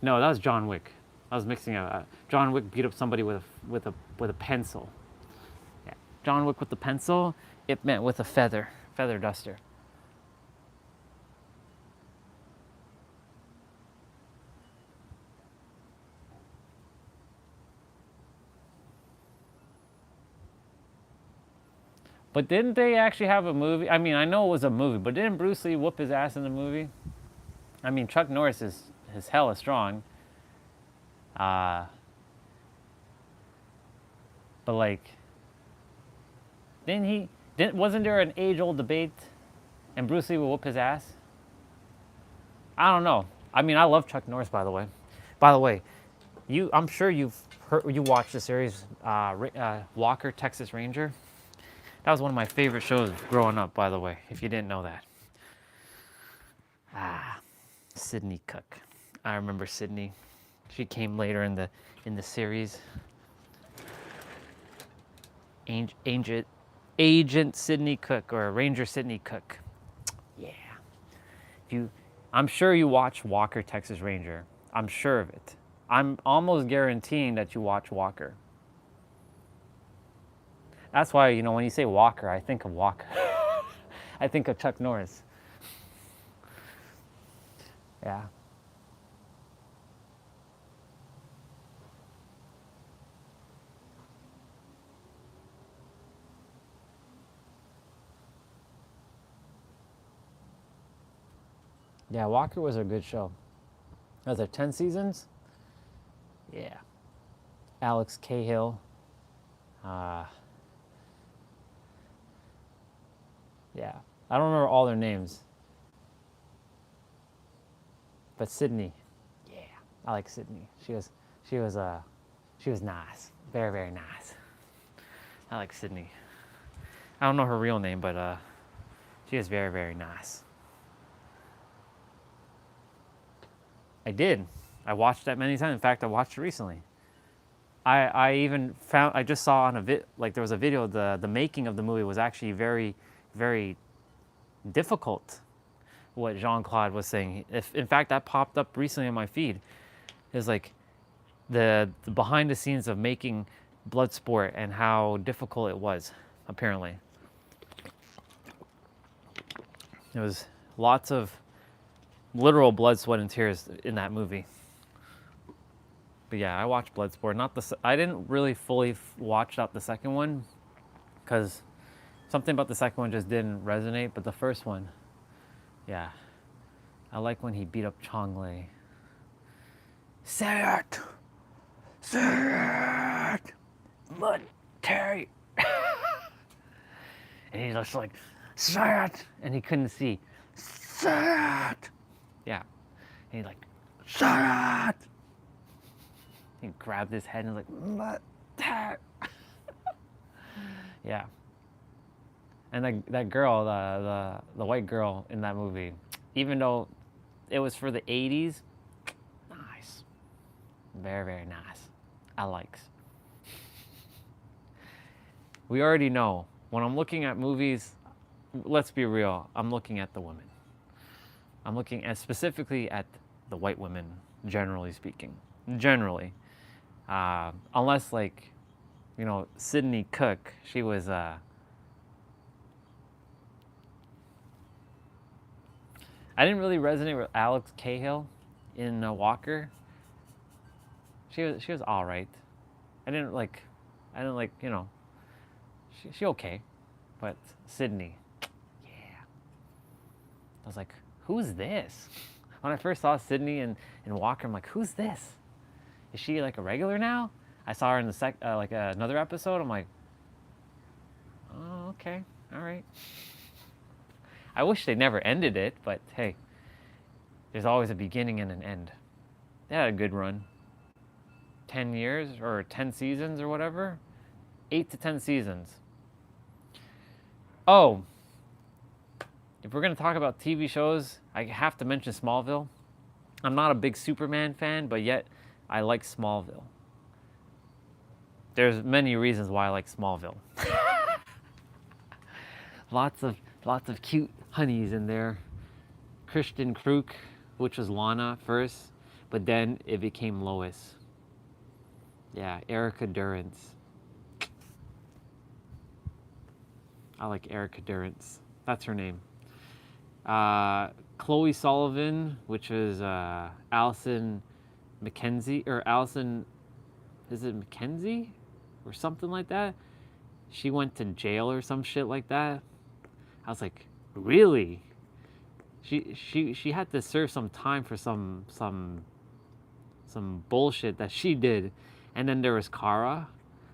No, that was John Wick. I was mixing up. John Wick beat up somebody with a pencil. Yeah. John Wick with the pencil. It meant with a feather duster. But didn't they actually have a movie? I mean, I know it was a movie, but didn't Bruce Lee whoop his ass in the movie? I mean, Chuck Norris is hella strong. But like, wasn't there an age-old debate and Bruce Lee will whoop his ass? I don't know. I mean, I love Chuck Norris, by the way. By the way, I'm sure you watched the series Walker, Texas Ranger. That was one of my favorite shows growing up, by the way, if you didn't know that. Sydney Cook. I remember Sydney. She came later in the series. Agent Sydney Cook, or Ranger Sydney Cook. Yeah. I'm sure you watch Walker, Texas Ranger. I'm sure of it. I'm almost guaranteeing that you watch Walker. That's why, you know, when you say Walker, I think of Walker. I think of Chuck Norris. Yeah. Yeah, Walker was a good show. Was there 10 seasons? Yeah. Alex Cahill. Yeah. I don't remember all their names. But Sydney. Yeah. I like Sydney. She was nice. Very, very nice. I like Sydney. I don't know her real name, but she is very, very nice. I did. I watched that many times. In fact, I watched it recently. I even found, I just saw on there was a video, the making of the movie was actually very, very difficult, what Jean-Claude was saying. In fact, that popped up recently in my feed. It was like the behind the scenes of making Bloodsport and how difficult it was, apparently. There was lots of literal blood, sweat, and tears in that movie. But yeah, I watched Bloodsport. I didn't really fully watch out the second one because something about the second one just didn't resonate. But the first one, yeah, I like when he beat up Chong Lei. Say it! Say it! But Terry! And he's just like, say it! And he couldn't see. Say it! Yeah. And he's like, say it! He grabbed his head and was like, but Terry! Yeah. And that girl, the white girl in that movie, even though it was for the 80s, nice. Very, very nice. I likes. We already know, when I'm looking at movies, let's be real, I'm looking at the women. I'm looking at specifically at the white women, generally speaking. Generally. Unless, like, you know, Sydney Cook, she was, I didn't really resonate with Alex Cahill in Walker. She was all right. I didn't like, you know, she okay, but Sydney, yeah. I was like, who's this? When I first saw Sydney and Walker, I'm like, who's this? Is she like a regular now? I saw her in the another episode. I'm like, oh, okay, all right. I wish they never ended it, but hey, there's always a beginning and an end. They had a good run. 10 years or 10 seasons or whatever. 8 to 10 seasons. Oh, if we're going to talk about TV shows, I have to mention Smallville. I'm not a big Superman fan, but yet I like Smallville. There's many reasons why I like Smallville. Lots of cute honeys in there. Kristen Kruk, which was Lana first, but then it became Lois. Yeah, Erica Durance. I like Erica Durance. That's her name. Chloe Sullivan, which is Allison Mackenzie, or Allison, is it Mackenzie? Or something like that. She went to jail or some shit like that. I was like, really? She had to serve some time for some bullshit that she did. And then there was Kara,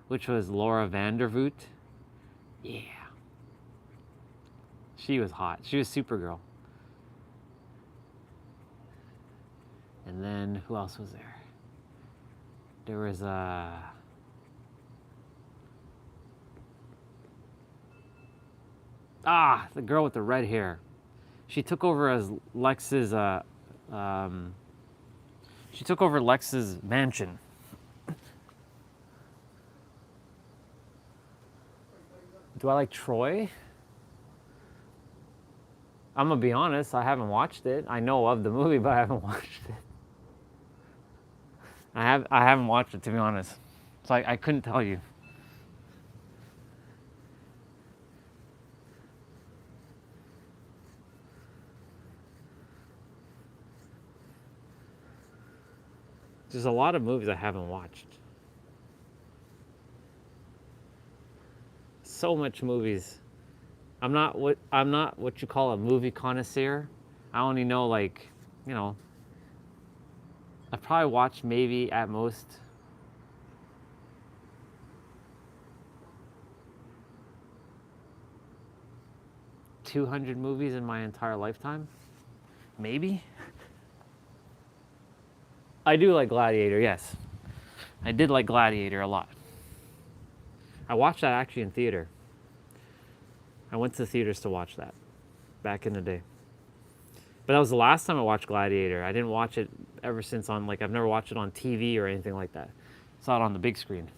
which was Laura Vandervoot. Yeah. She was hot. She was Supergirl. And then who else was there? There was the girl with the red hair. She took over as Lex's she took over Lex's mansion. Do I like Troy? I'm gonna be honest, I haven't watched it. I know of the movie, but I haven't watched it. I haven't watched it, to be honest. So I couldn't tell you. There's a lot of movies I haven't watched. So much movies. I'm not what you call a movie connoisseur. I only know, like, you know, I've probably watched maybe at most 200 movies in my entire lifetime. Maybe. I do like Gladiator, yes. I did like Gladiator a lot. I watched that actually in theater. I went to the theaters to watch that back in the day. But that was the last time I watched Gladiator. I didn't watch it ever since on, like, I've never watched it on TV or anything like that. Saw it on the big screen.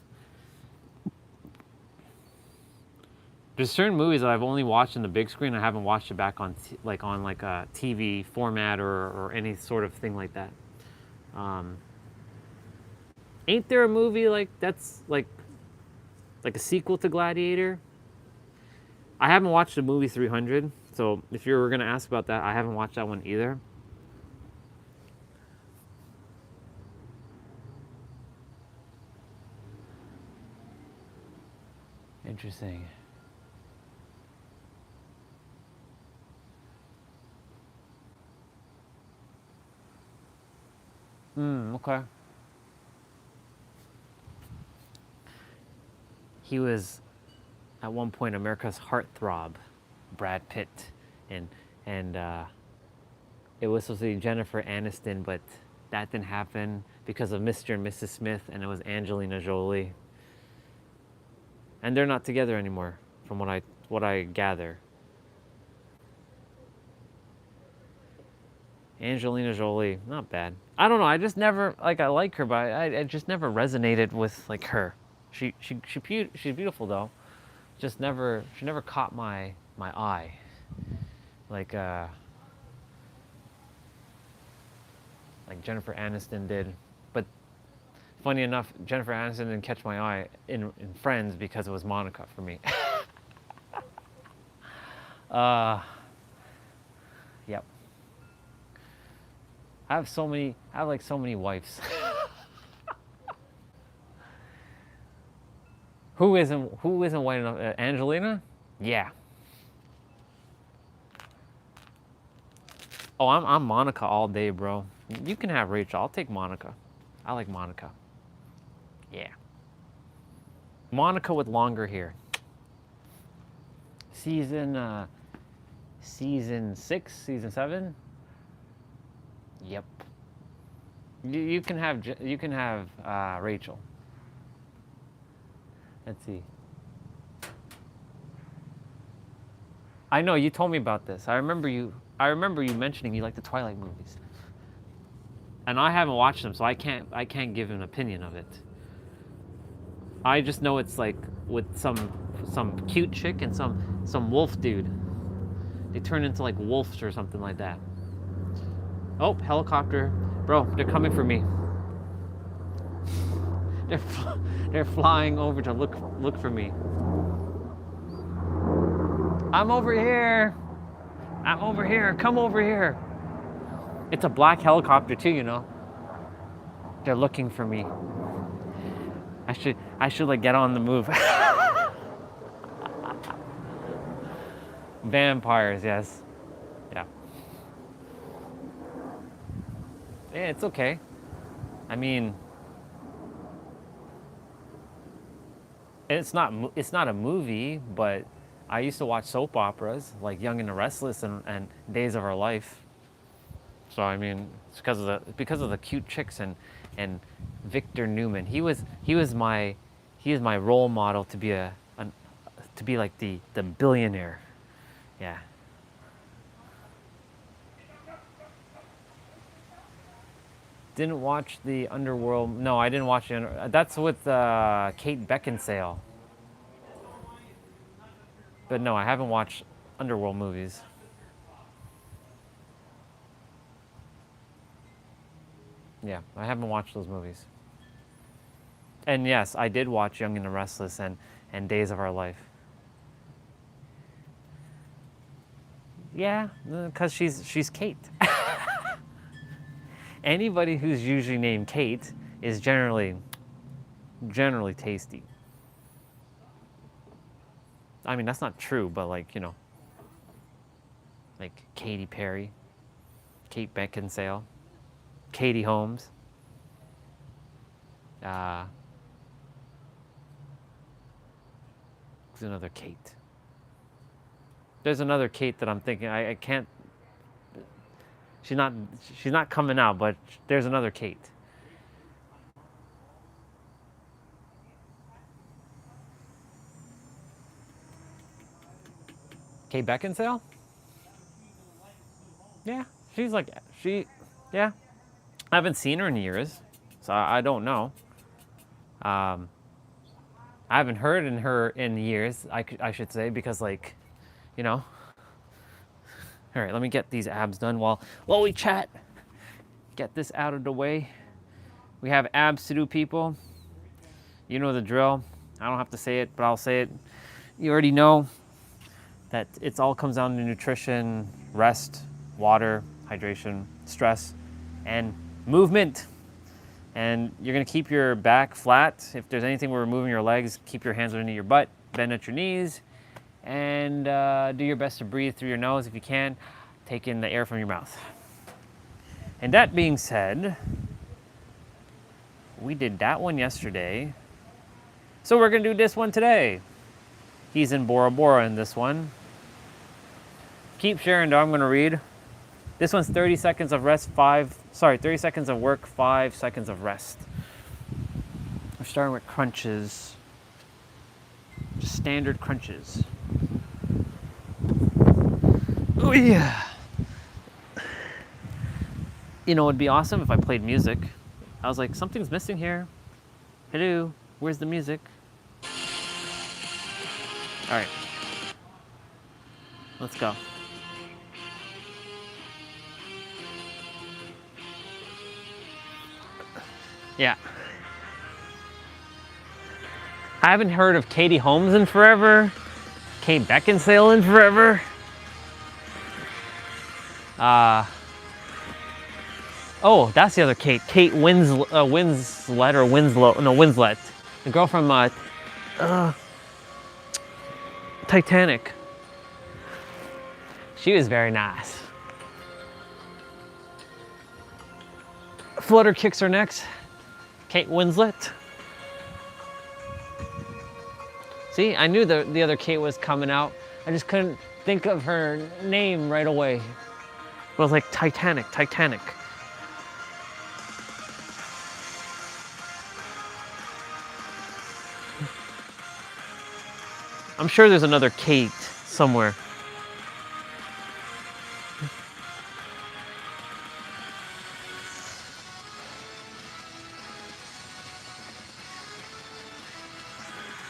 There's certain movies that I've only watched in the big screen. I haven't watched it back on a TV format or any sort of thing like that. Ain't there a movie like that's like a sequel to Gladiator? I haven't watched the movie 300, so if you were gonna ask about that, I haven't watched that one either. Interesting. Okay. He was at one point America's heartthrob, Brad Pitt, and and it was supposed to be Jennifer Aniston, but that didn't happen because of Mr. and Mrs. Smith, and it was Angelina Jolie. And they're not together anymore, from what I gather. Angelina Jolie, not bad. I don't know. I just never I like her, but I just never resonated with like her. She's beautiful though. She never caught my eye. Like like Jennifer Aniston did. But funny enough, Jennifer Aniston didn't catch my eye in Friends because it was Monica for me. Yep. I have like so many wives. Who isn't white enough? Angelina? Yeah. Oh, I'm Monica all day, bro. You can have Rachel. I'll take Monica. I like Monica. Yeah. Monica with longer hair. Season 6, season 7. Yep. You can have Rachel. Let's see. I know you told me about this. I remember you mentioning you like the Twilight movies. And I haven't watched them, so I can't give an opinion of it. I just know it's like with some cute chick and some wolf dude. They turn into like wolves or something like that. Oh, helicopter. Bro, they're coming for me. They're flying over to look for me. I'm over here. I'm over here. Come over here. It's a black helicopter too, you know. They're looking for me. I should like get on the move. Vampires, yes. Yeah. Yeah, it's okay. I mean, it's not a movie, but I used to watch soap operas like Young and the Restless and Days of Our Life. So I mean, it's because of the cute chicks and Victor Newman. He was my role model to be like the billionaire. Yeah. Didn't watch the Underworld. No, I didn't watch it. That's with Kate Beckinsale. But no, I haven't watched Underworld movies. Yeah, I haven't watched those movies. And yes, I did watch Young and the Restless and Days of Our Life. Yeah, because she's Kate. Anybody who's usually named Kate is generally tasty. I mean, that's not true, but like, you know, like Katy Perry, Kate Beckinsale, Katie Holmes. There's another Kate. There's another Kate that I'm thinking I can't. She's not coming out, but there's another Kate. Kate Beckinsale? Yeah, yeah. I haven't seen her in years, so I don't know. I haven't heard in her in years, I should say, because like, you know. All right, let me get these abs done while we chat. Get this out of the way. We have abs to do, people. You know the drill. I don't have to say it, but I'll say it. You already know that it all comes down to nutrition, rest, water, hydration, stress, and movement. And you're gonna keep your back flat. If there's anything where we're moving your legs, keep your hands underneath your butt, bend at your knees, and do your best to breathe through your nose if you can. Take in the air from your mouth. And that being said, we did that one yesterday. So we're gonna do this one today. He's in Bora Bora in this one. Keep sharing though, I'm gonna read. This one's 30 seconds of rest, 30 seconds of work, 5 seconds of rest. We're starting with crunches. Just standard crunches. Oh yeah. You know, it'd be awesome if I played music. I was like, something's missing here. Hello, where's the music? All right, let's go. Yeah. I haven't heard of Katie Holmes in forever. Kate Beckinsale in forever. Oh, that's the other Kate. Kate Winslet or Winslow. No, Winslet. The girl from Titanic. She was very nice. Flutter kicks are next. Kate Winslet. See, I knew the other Kate was coming out. I just couldn't think of her name right away. It was like Titanic. I'm sure there's another Kate somewhere.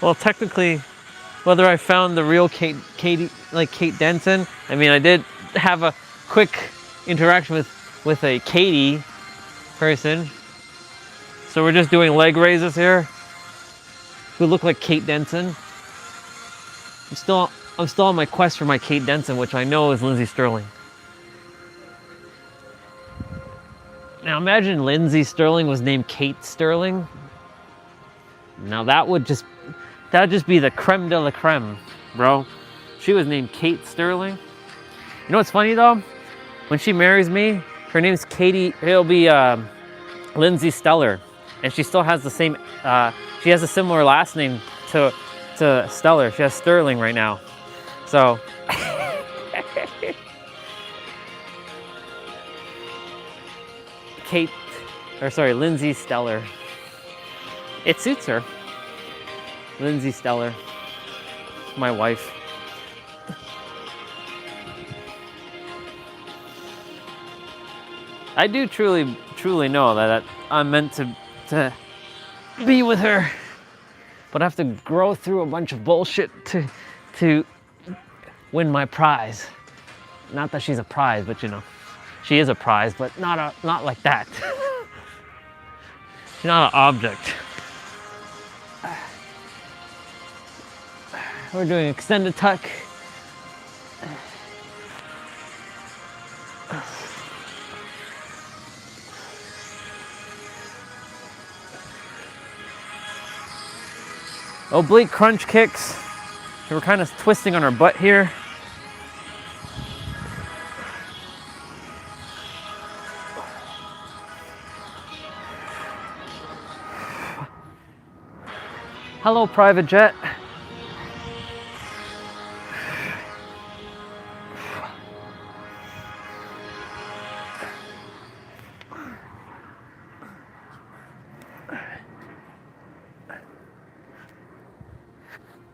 Well, technically, whether I found the real Kate Denton, I mean, I did have a quick interaction with a Katie person. So we're just doing leg raises here. Who look like Kate Denton. I'm still on my quest for my Kate Denton, which I know is Lindsay Sterling. Now imagine Lindsay Sterling was named Kate Sterling. Now that would just be the creme de la creme, bro. She was named Kate Sterling. You know what's funny though? When she marries me, her name's Katie. It'll be Lindsay Stellar, and she still has the same. She has a similar last name to Stellar. She has Sterling right now. So. Lindsay Stellar. It suits her. Lindsay Stellar, my wife. I do truly know that I'm meant to be with her, but I have to grow through a bunch of bullshit to win my prize. Not that she's a prize, but you know, she is a prize, but not like that. She's not an object. We're doing extended tuck. Oblique crunch kicks. We're kind of twisting on our butt here. Hello, private jet.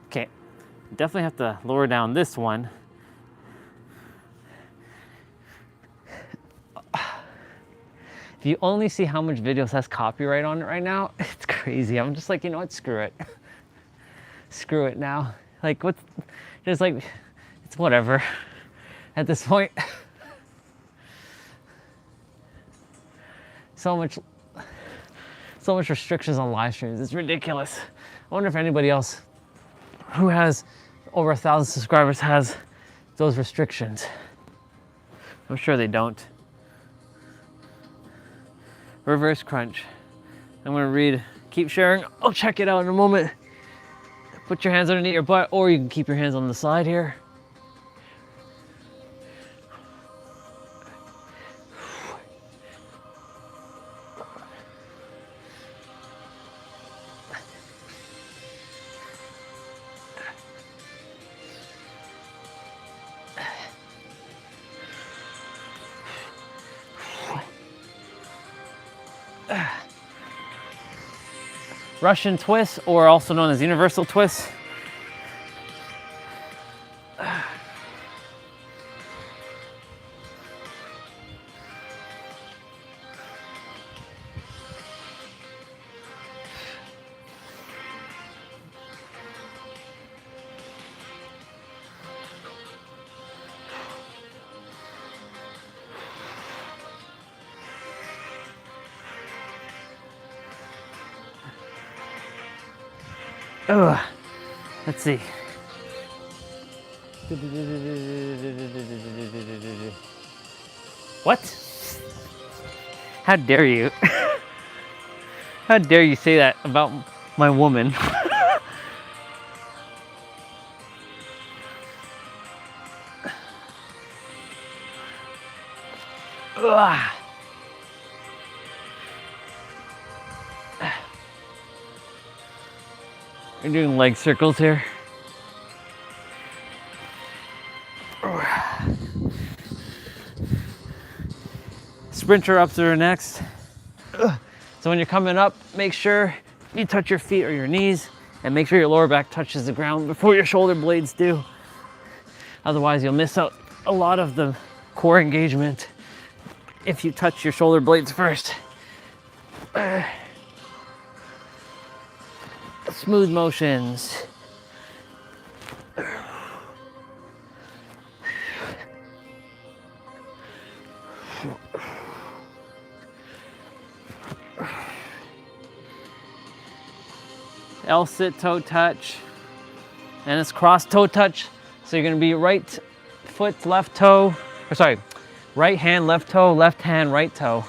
Okay, definitely have to lower down this one. If you only see how much videos has copyright on it right now, it's crazy. I'm just like, you know what, screw it. Screw it now. Like, what's, just like, it's whatever at this point. So much restrictions on live streams. It's ridiculous. I wonder if anybody else who has over 1,000 subscribers has those restrictions. I'm sure they don't. Reverse crunch. I'm gonna read, keep sharing. I'll check it out in a moment. Put your hands underneath your butt, or you can keep your hands on the side here. Russian twist, or also known as universal twist. Ugh. Let's see. What? How dare you? How dare you say that about my woman? Ugh. We're doing leg circles here. Sprinter ups are next. So when you're coming up, make sure you touch your feet or your knees, and make sure your lower back touches the ground before your shoulder blades do. Otherwise, you'll miss out a lot of the core engagement if you touch your shoulder blades first. Smooth motions. L sit toe touch, and it's cross toe touch. So you're gonna be right foot, left toe, or sorry, right hand, left toe, left hand, right toe.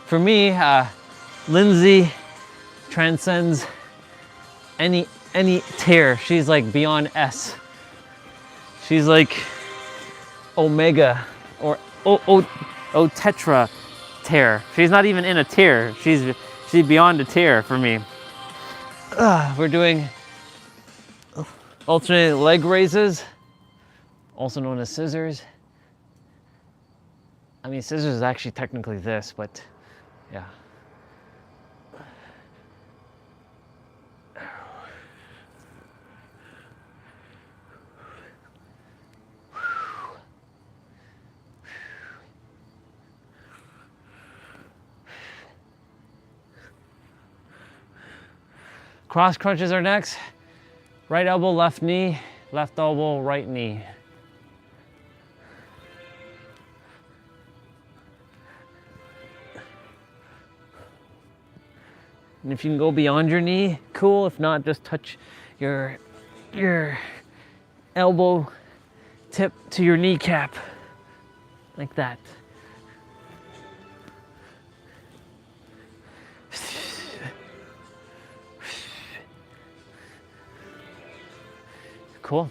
For me, Lindsay transcends any tier. She's like beyond S. She's like Omega or O tetra tier. She's not even in a tier. She's beyond a tier for me. We're doing alternate leg raises, also known as scissors. I mean, scissors is actually technically this, but yeah. Cross crunches are next. Right elbow, left knee, left elbow, right knee. And if you can go beyond your knee, cool. If not, just touch your elbow tip to your kneecap, like that. Cool.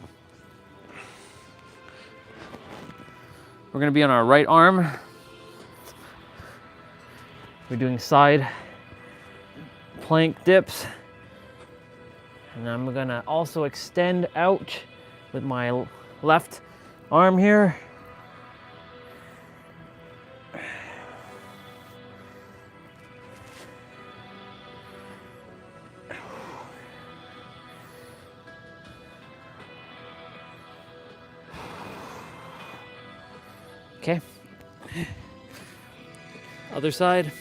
We're gonna be on our right arm. We're doing side plank dips. And I'm gonna also extend out with my left arm here. Okay. Other side.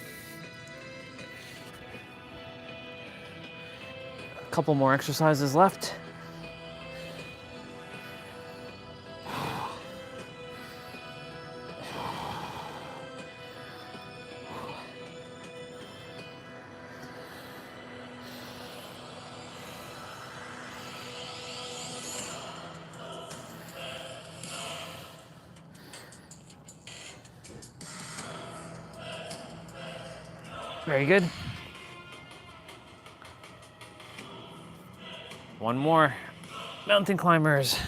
A couple more exercises left. Very good. One more. Mountain climbers.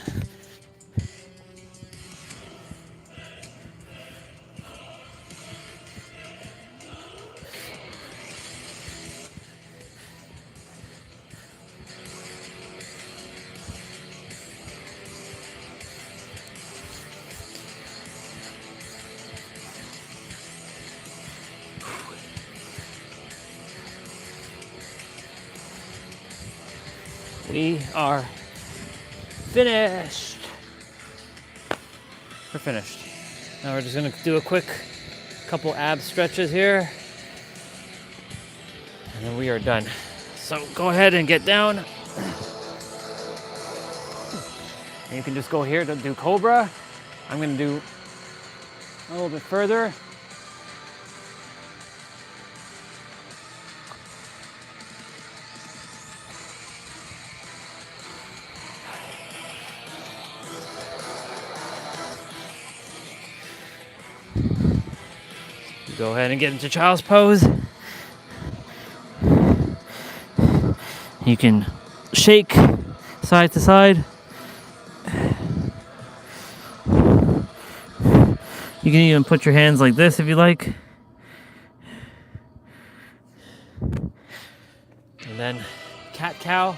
We are finished. We're finished. Now we're just gonna do a quick couple ab stretches here. And then we are done. So go ahead and get down. And you can just go here to do Cobra. I'm gonna do a little bit further. Go ahead and get into child's pose. You can shake side to side. You can even put your hands like this if you like. And then cat-cow.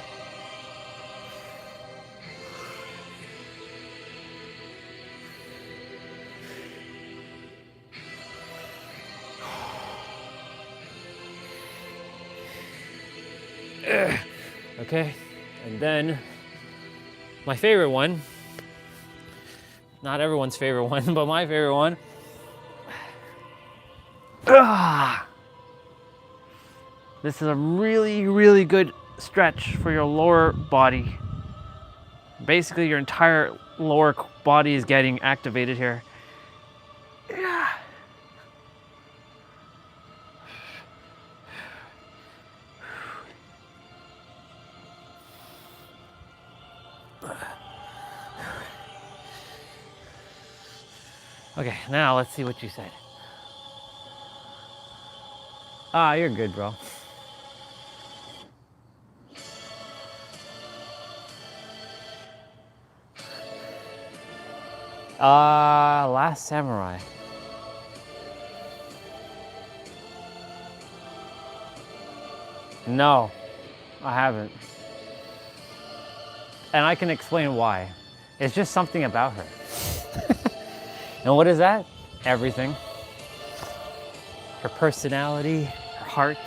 Okay, and then my favorite one, not everyone's favorite one, but my favorite one. This is a really, really good stretch for your lower body. Basically, your entire lower body is getting activated here. Okay, now let's see what you said. Ah, you're good, bro. Last Samurai. No, I haven't. And I can explain why. It's just something about her. And what is that? Everything. Her personality, her heart,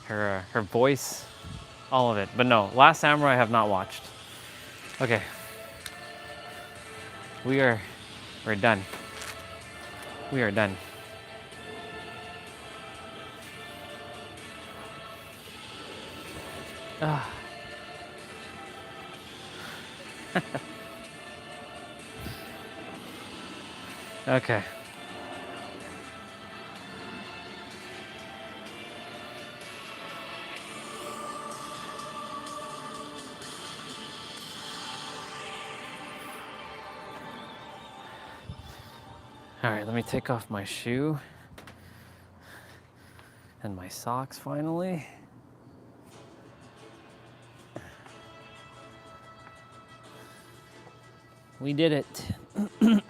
her voice, all of it. But no, Last Samurai I have not watched. Okay. We're done. We are done. Ah. Okay. All right, let me take off my shoe and my socks finally. We did it. Let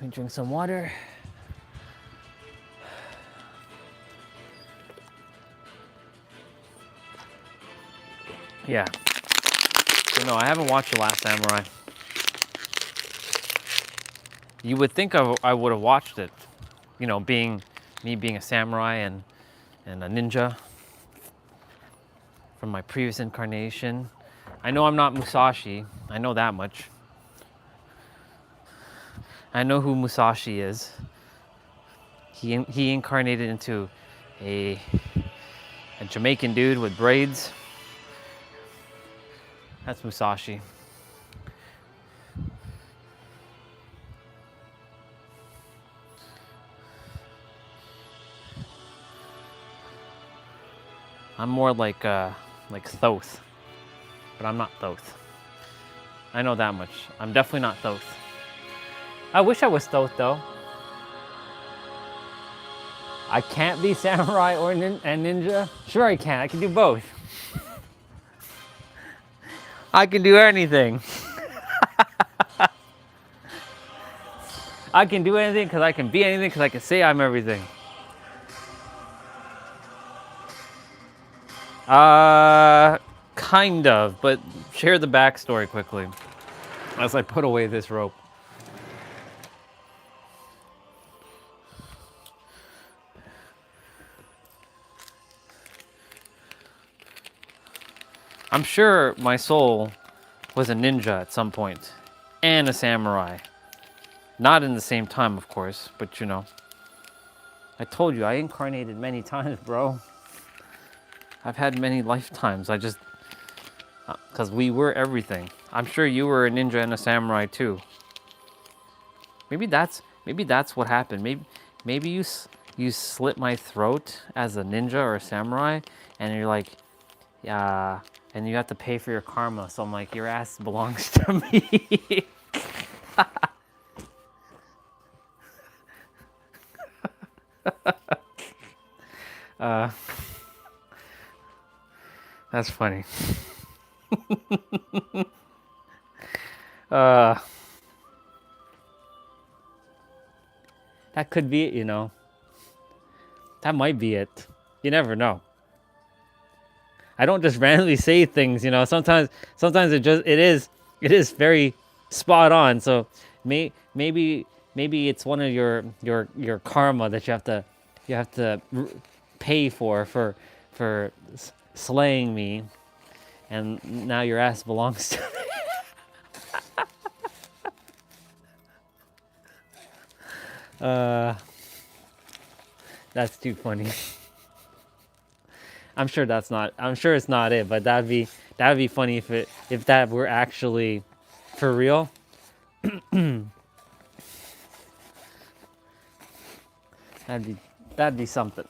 me drink some water. Yeah. So no, I haven't watched The Last Samurai. You would think I would have watched it. You know, me being a samurai and a ninja from my previous incarnation. I know I'm not Musashi. I know that much. I know who Musashi is. He incarnated into a Jamaican dude with braids. That's Musashi. I'm more like Thoth, but I'm not Thoth. I know that much. I'm definitely not Thoth. I wish I was Thoth though. I can't be samurai or and ninja. Sure I can. I can do both. I can do anything. I can do anything because I can be anything because I can say I'm everything. Kind of, but share the backstory quickly as I put away this rope. I'm sure my soul was a ninja at some point and a samurai. Not in the same time, of course, but you know. I told you, I incarnated many times, bro. I've had many lifetimes. I just, because we were everything. I'm sure you were a ninja and a samurai too. Maybe that's what happened. Maybe you slit my throat as a ninja or a samurai, and you're like, yeah, and you have to pay for your karma. So I'm like, your ass belongs to me. That's funny. That could be it, you know. That might be it. You never know. I don't just randomly say things, you know. Sometimes it is very spot on. So maybe it's one of your karma that you have to pay for slaying me, and now your ass belongs to me. That's too funny. I'm sure it's not it, but that'd be funny if that were actually for real. That'd be something.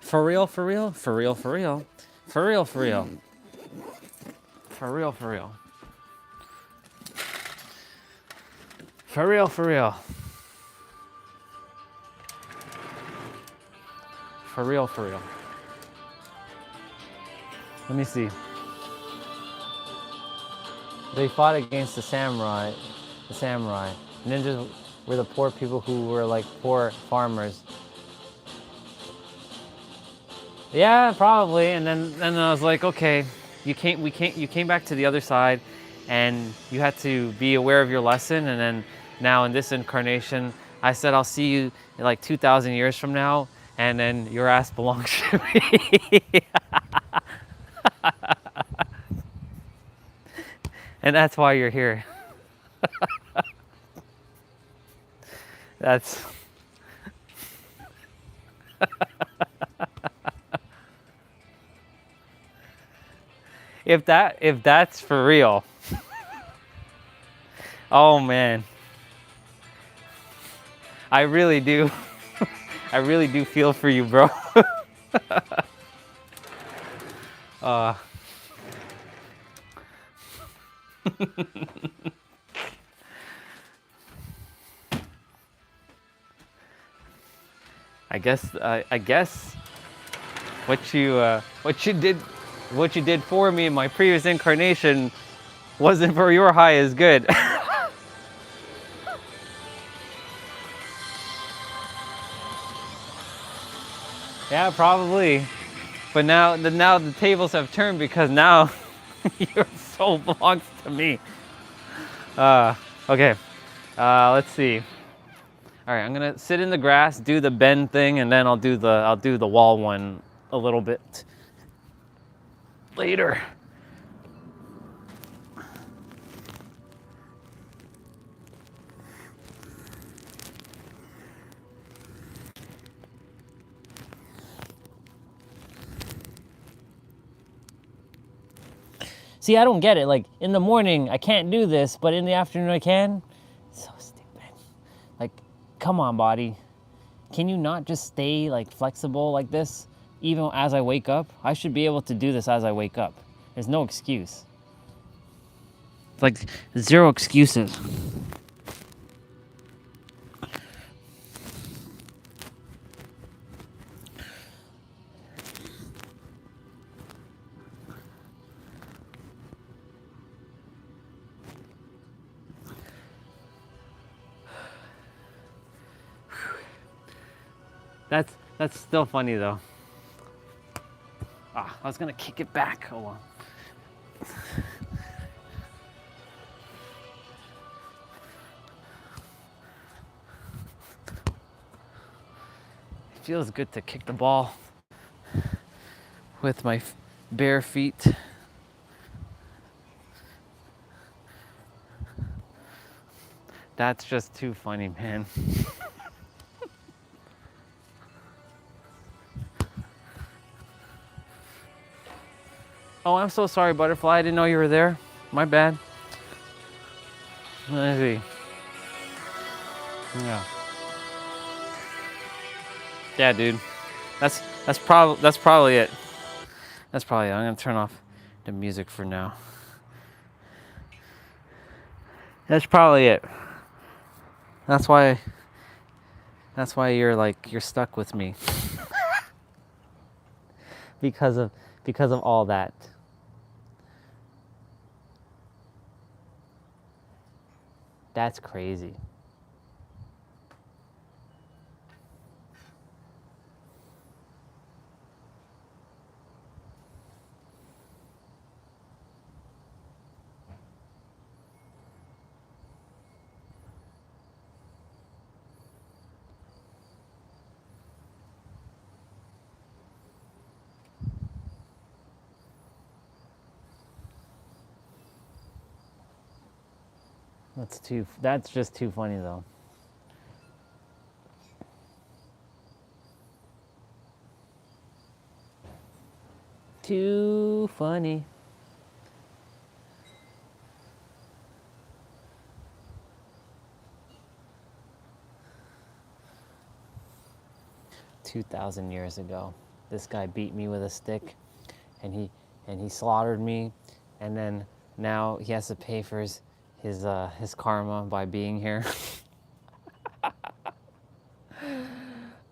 For real, for real, for real, for real, for real, for real, for real, for real, for real, for real, for real, for real. Let me see. They fought against the samurai. The samurai. Ninjas were the poor people who were like poor farmers. Yeah, probably. And then I was like, okay, you came back to the other side, and you had to be aware of your lesson. And then now in this incarnation, I said I'll see you in like 2,000 years from now, and then your ass belongs to me. And that's why you're here. That's if that's for real. Oh man. I really do. I really do feel for you, bro. I guess what you did for me in my previous incarnation wasn't for your high as good. Yeah, probably. But now the tables have turned, because now your soul belongs to me. Okay. Let's see. All right, I'm gonna sit in the grass, do the bend thing, and then I'll do the wall one a little bit later. See, I don't get it. Like, in the morning, I can't do this, but in the afternoon, I can. So stupid. Like, come on, body. Can you not just stay, like, flexible like this, even as I wake up? I should be able to do this as I wake up. There's no excuse. It's like, zero excuses. That's still funny though. I was gonna kick it back. Hold on. It feels good to kick the ball with my bare feet. That's just too funny, man. Oh, I'm so sorry, Butterfly. I didn't know you were there. My bad. Let's see. Yeah. Yeah, dude. That's probably it. That's probably it. I'm gonna turn off the music for now. That's probably it. That's why you're stuck with me. because of all that. That's crazy. That's just too funny though. Too funny. "2,000 years ago, this guy beat me with a stick, and he slaughtered me, and then now he has to pay for his karma by being here."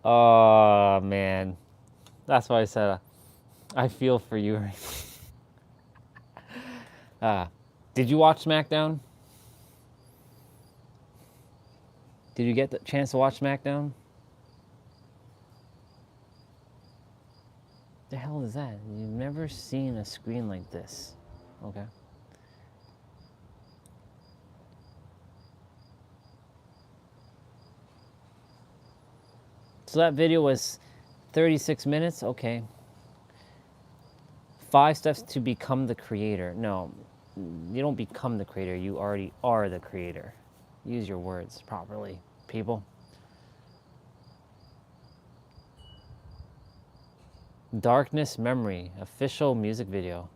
Oh man, that's why I said I feel for you. Did you watch SmackDown? Did you get the chance to watch SmackDown? The hell is that? You've never seen a screen like this. Okay. So that video was 36 minutes? Okay. 5 steps to become the creator. No, you don't become the creator. You already are the creator. Use your words properly, people. Darkness Memory, official music video.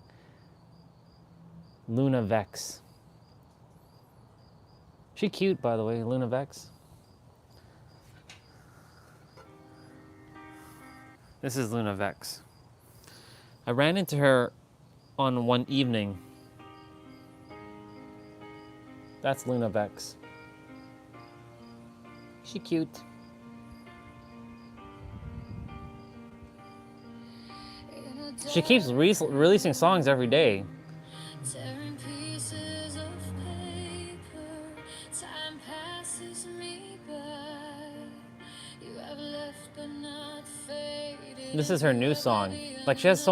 Luna Vex. She cute, by the way, Luna Vex. This is Luna Vex. I ran into her on one evening. That's Luna Vex. She cute. She keeps releasing songs every day. Tearing pieces of paper, time passes me by. You have left but not faded. This is her new song. Like she has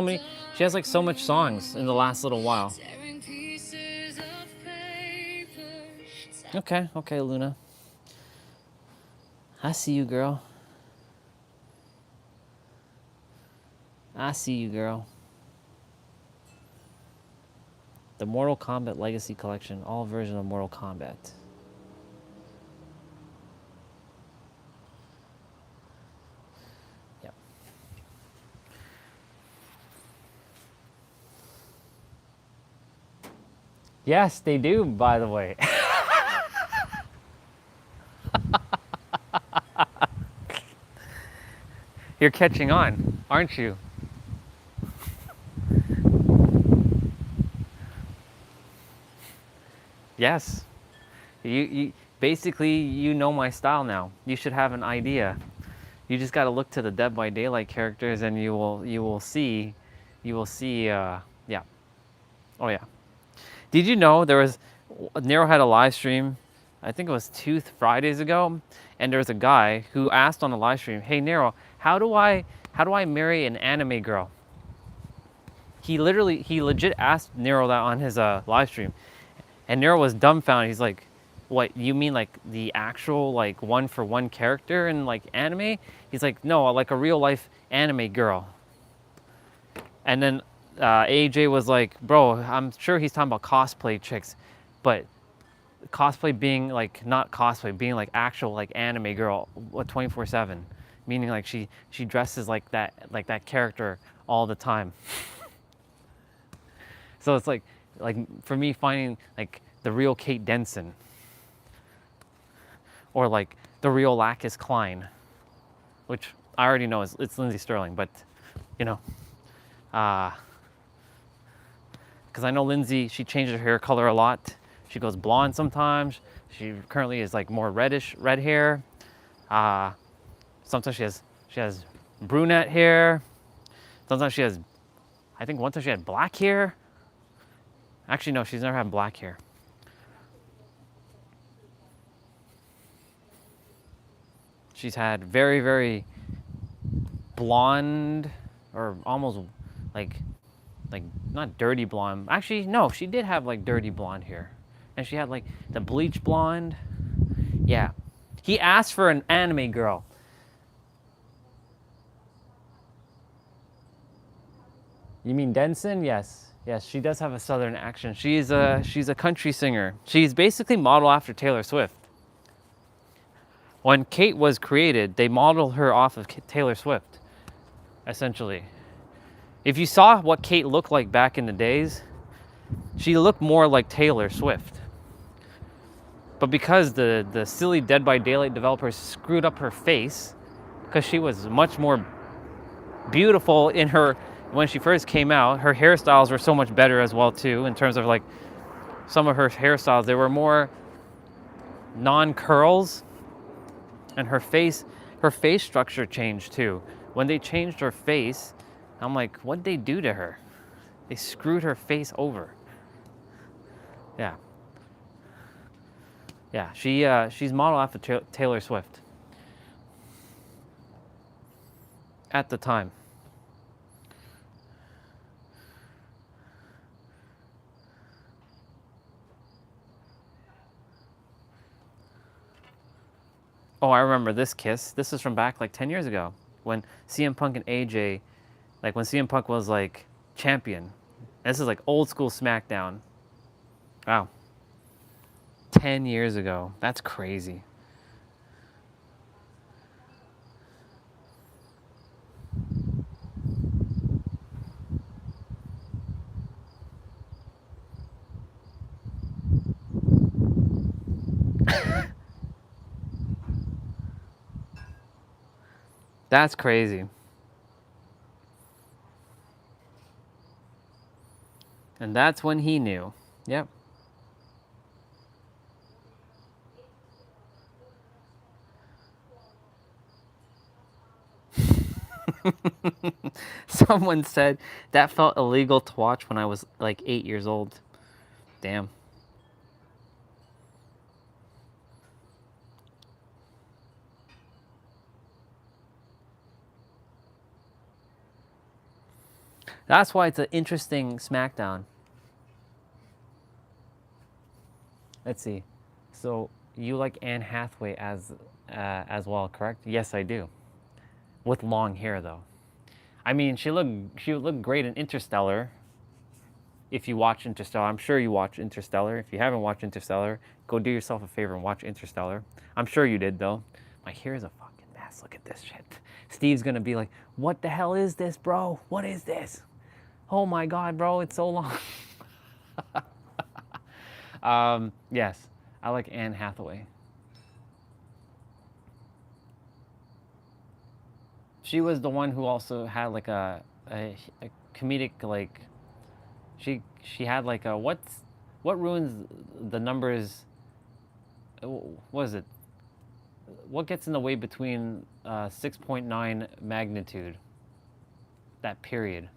like so much songs in the last little while. Tearing pieces of paper. Okay, Luna. I see you, girl. I see you, girl. The Mortal Kombat Legacy Collection, all versions of Mortal Kombat. Yep. Yes, they do, by the way. You're catching on, aren't you? Yes. You basically, you know my style now. You should have an idea. You just got to look to the Dead by Daylight characters, and you will see, yeah. Oh yeah. Did you know Nero had a live stream? I think it was 2 Fridays ago, and there was a guy who asked on the live stream, "Hey Nero, how do I marry an anime girl?" He legit asked Nero that on his live stream. And Nero was dumbfounded. He's like, "What, you mean like the actual like one-for-one character in like anime?" He's like, "No, like a real life anime girl." And then AJ was like, bro, I'm sure he's talking about cosplay chicks, but cosplay being like not cosplay, being like actual like anime girl, 24/7, meaning like she dresses like that character all the time. So it's like for me finding like the real Kate Denson or like the real Lacus Klein, which I already know it's Lindsay Sterling, but you know, because I know Lindsay, she changes her hair color a lot. She goes blonde sometimes. She currently is like more red hair. Sometimes she has brunette hair. Sometimes she has, I think one time she had black hair. Actually, no, she's never had black hair. She's had very, very blonde or almost like not dirty blonde. Actually, no, she did have like dirty blonde hair. And she had like the bleach blonde. Yeah. He asked for an anime girl. You mean Denson? Yes. Yes, she does have a southern accent. She's a country singer. She's basically modeled after Taylor Swift. When Kate was created, they modeled her off of Taylor Swift, essentially. If you saw what Kate looked like back in the days, she looked more like Taylor Swift. But because the silly Dead by Daylight developers screwed up her face, because she was much more beautiful in her, when she first came out, her hairstyles were so much better as well too, in terms of like some of her hairstyles, they were more non-curls, and her face structure changed too. When they changed her face, I'm like, what'd they do to her? They screwed her face over. Yeah. Yeah, she's modeled after Taylor Swift. At the time. Oh, I remember this kiss. This is from back like 10 years ago when CM Punk and AJ, like when CM Punk was like champion. This is like old school SmackDown. Wow. 10 years ago. That's crazy. That's crazy. And that's when he knew. Yep. Someone said that felt illegal to watch when I was like 8 years old. Damn. That's why it's an interesting SmackDown. Let's see. So you like Anne Hathaway as well, correct? Yes, I do. With long hair though. I mean, she would look great in Interstellar. If you watch Interstellar, I'm sure you watch Interstellar. If you haven't watched Interstellar, go do yourself a favor and watch Interstellar. I'm sure you did though. My hair is a fucking mess. Look at this shit. Steve's gonna be like, "What the hell is this, bro? What is this? Oh my god, bro, it's so long." Yes, I like Anne Hathaway. She was the one who also had like a comedic like she had like a what ruins the numbers, what is it, what gets in the way between 6.9 magnitude, that period.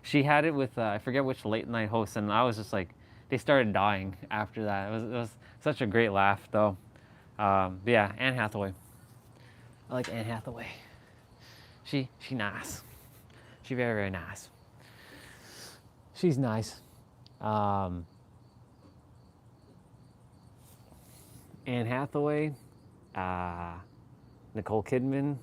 She had it with I forget which late night host, and I was just like, they started dying after that. It was such a great laugh though. But yeah, Anne Hathaway. I like Anne Hathaway. She nice. She very, very nice. She's nice. Anne Hathaway, Nicole Kidman,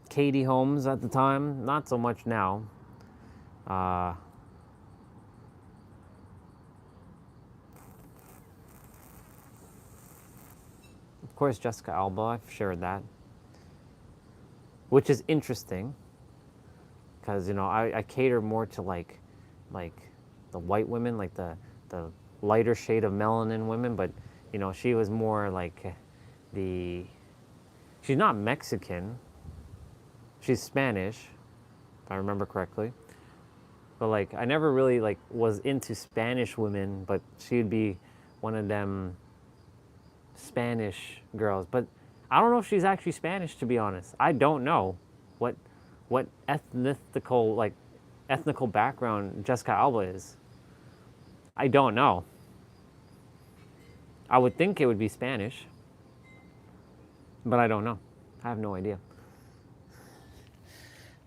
Katie Holmes at the time, not so much now. Of course, Jessica Alba, I've shared that. Which is interesting, because, you know, I cater more to like the white women, like the lighter shade of melanin women, but, you know, she was more like she's not Mexican, she's Spanish, if I remember correctly. But like, I never really like was into Spanish women, but she'd be one of them Spanish girls. But I don't know if she's actually Spanish, to be honest. I don't know what ethnical background Jessica Alba is. I don't know. I would think it would be Spanish, but I don't know. I have no idea.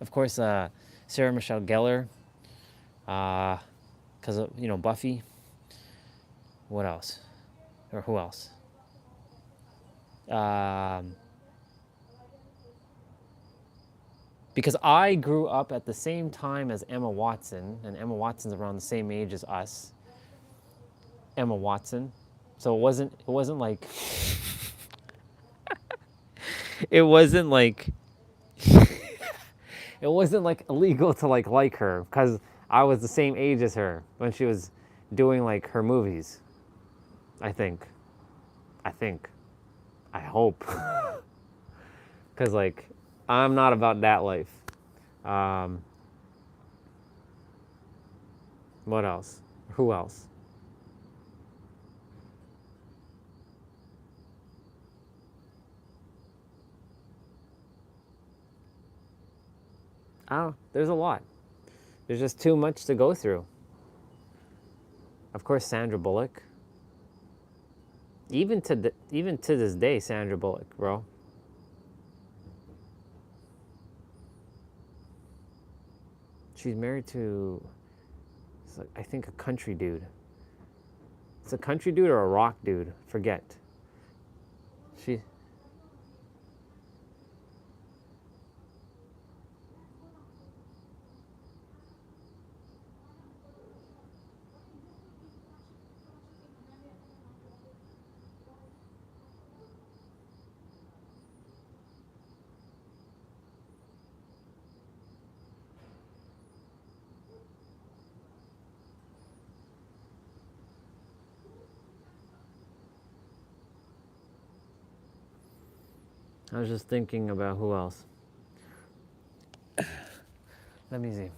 Of course, Sarah Michelle Gellar, because of, you know, Buffy. What else? Or who else? Because I grew up at the same time as Emma Watson, and Emma Watson's around the same age as us. Emma Watson. So it wasn't like it wasn't like it wasn't like illegal to like her, because I was the same age as her when she was doing like her movies. I think. I hope. Because like, I'm not about that life. What else? Who else? Oh, there's a lot. There's just too much to go through. Of course, Sandra Bullock. Even to this day, Sandra Bullock, bro. She's married to, I think, a country dude. It's a country dude or a rock dude. Forget. She. I was just thinking about who else. Let me see.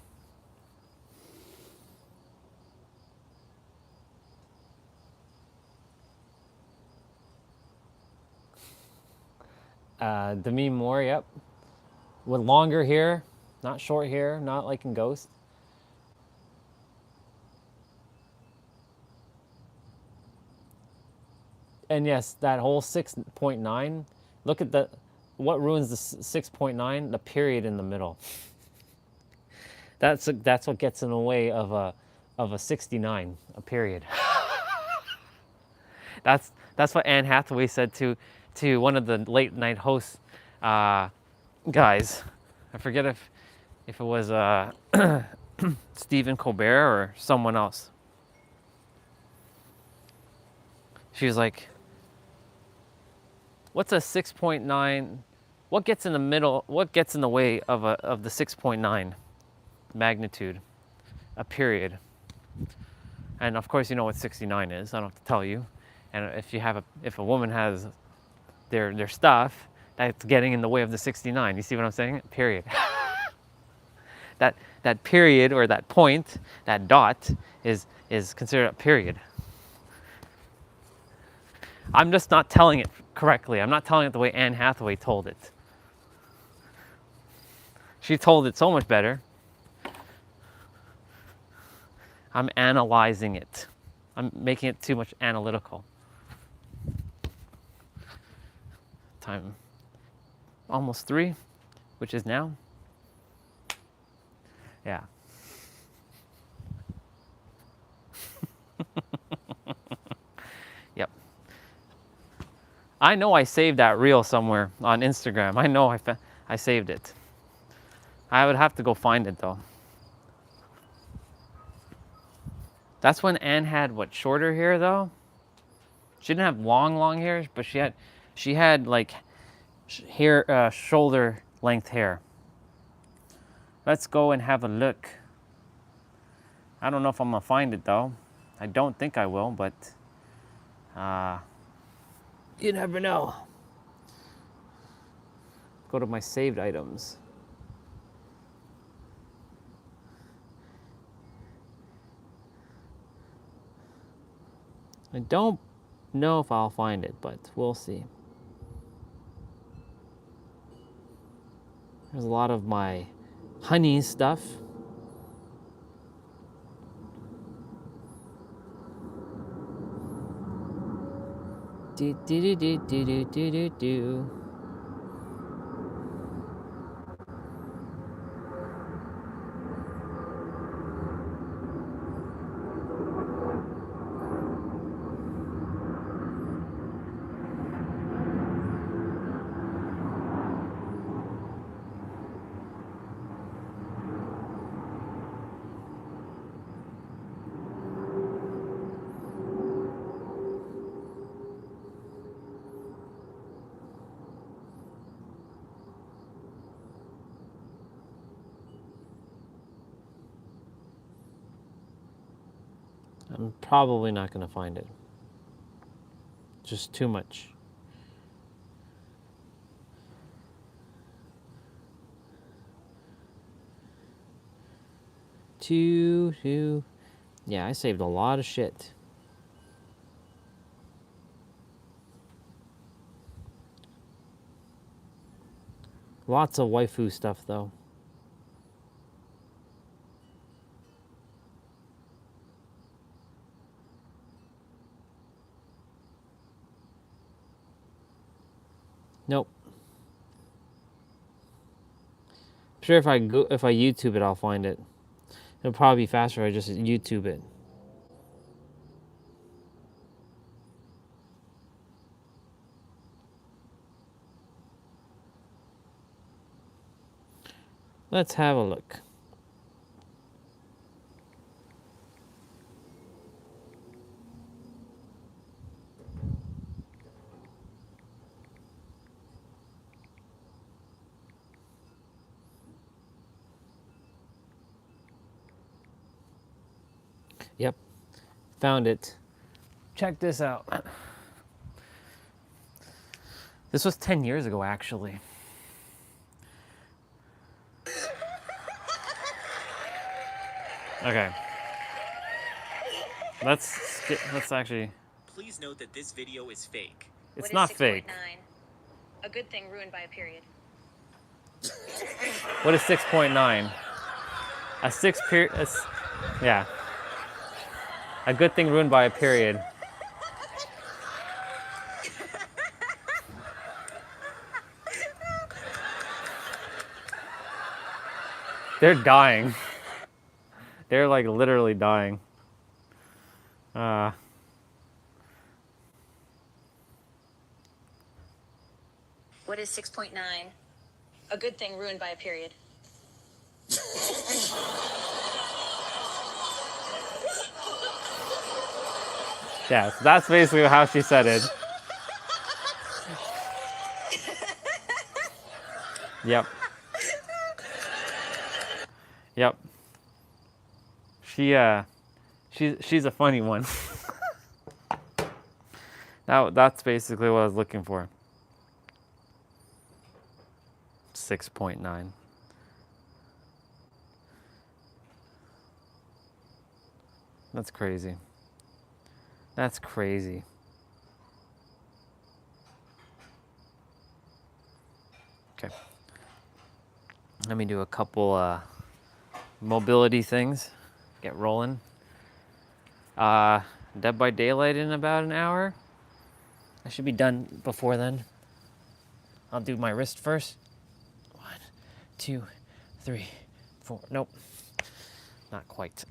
Demi Moore, yep. With longer hair, not short hair, not like in Ghost. And yes, that whole 6.9, look at what ruins the 6.9? The period in the middle. That's what gets in the way of a 69, a period. That's what Anne Hathaway said to one of the late night hosts guys. I forget if it was Stephen Colbert or someone else. She was like, what's a 6.9? What gets in the middle? What gets in the way of the 6.9 magnitude? A period. And of course, you know what 69 is. I don't have to tell you. And if a woman has their stuff, that's getting in the way of the 69. You see what I'm saying? Period. that period, or that point, that dot is considered a period. I'm just not telling it correctly. I'm not telling it the way Anne Hathaway told it. She told it so much better. I'm analyzing it. I'm making it too much analytical. Time almost 3, which is now. Yeah. Yep. I know I saved that reel somewhere on Instagram. I know I saved it. I would have to go find it though. That's when Anne had what, shorter hair though? She didn't have long hair, but she had like hair, shoulder length hair. Let's go and have a look. I don't know if I'm gonna find it though. I don't think I will, but you never know. Go to my saved items. I don't know if I'll find it, but we'll see. There's a lot of my honey stuff. Do do do do do do do do. I'm probably not going to find it. Just too much. Two. Yeah, I saved a lot of shit. Lots of waifu stuff though. Nope. I'm sure if I YouTube it, I'll find it. It'll probably be faster if I just YouTube it. Let's have a look. Yep, found it. Check this out. This was 10 years ago, actually. Okay. Let's actually. Please note that this video is fake. It's not fake. A good thing ruined by a period. What is 6.9? Yeah. A good thing ruined by a period. They're dying. They're like literally dying. What is 6.9? A good thing ruined by a period. Yeah, so that's basically how she said it. Yep. Yep. She's a funny one. That's basically what I was looking for. 6.9. That's crazy. That's crazy. Okay. Let me do a couple mobility things. Get rolling. Dead by Daylight in about an hour. I should be done before then. I'll do my wrist first. 1, 2, 3, 4. Nope. Not quite.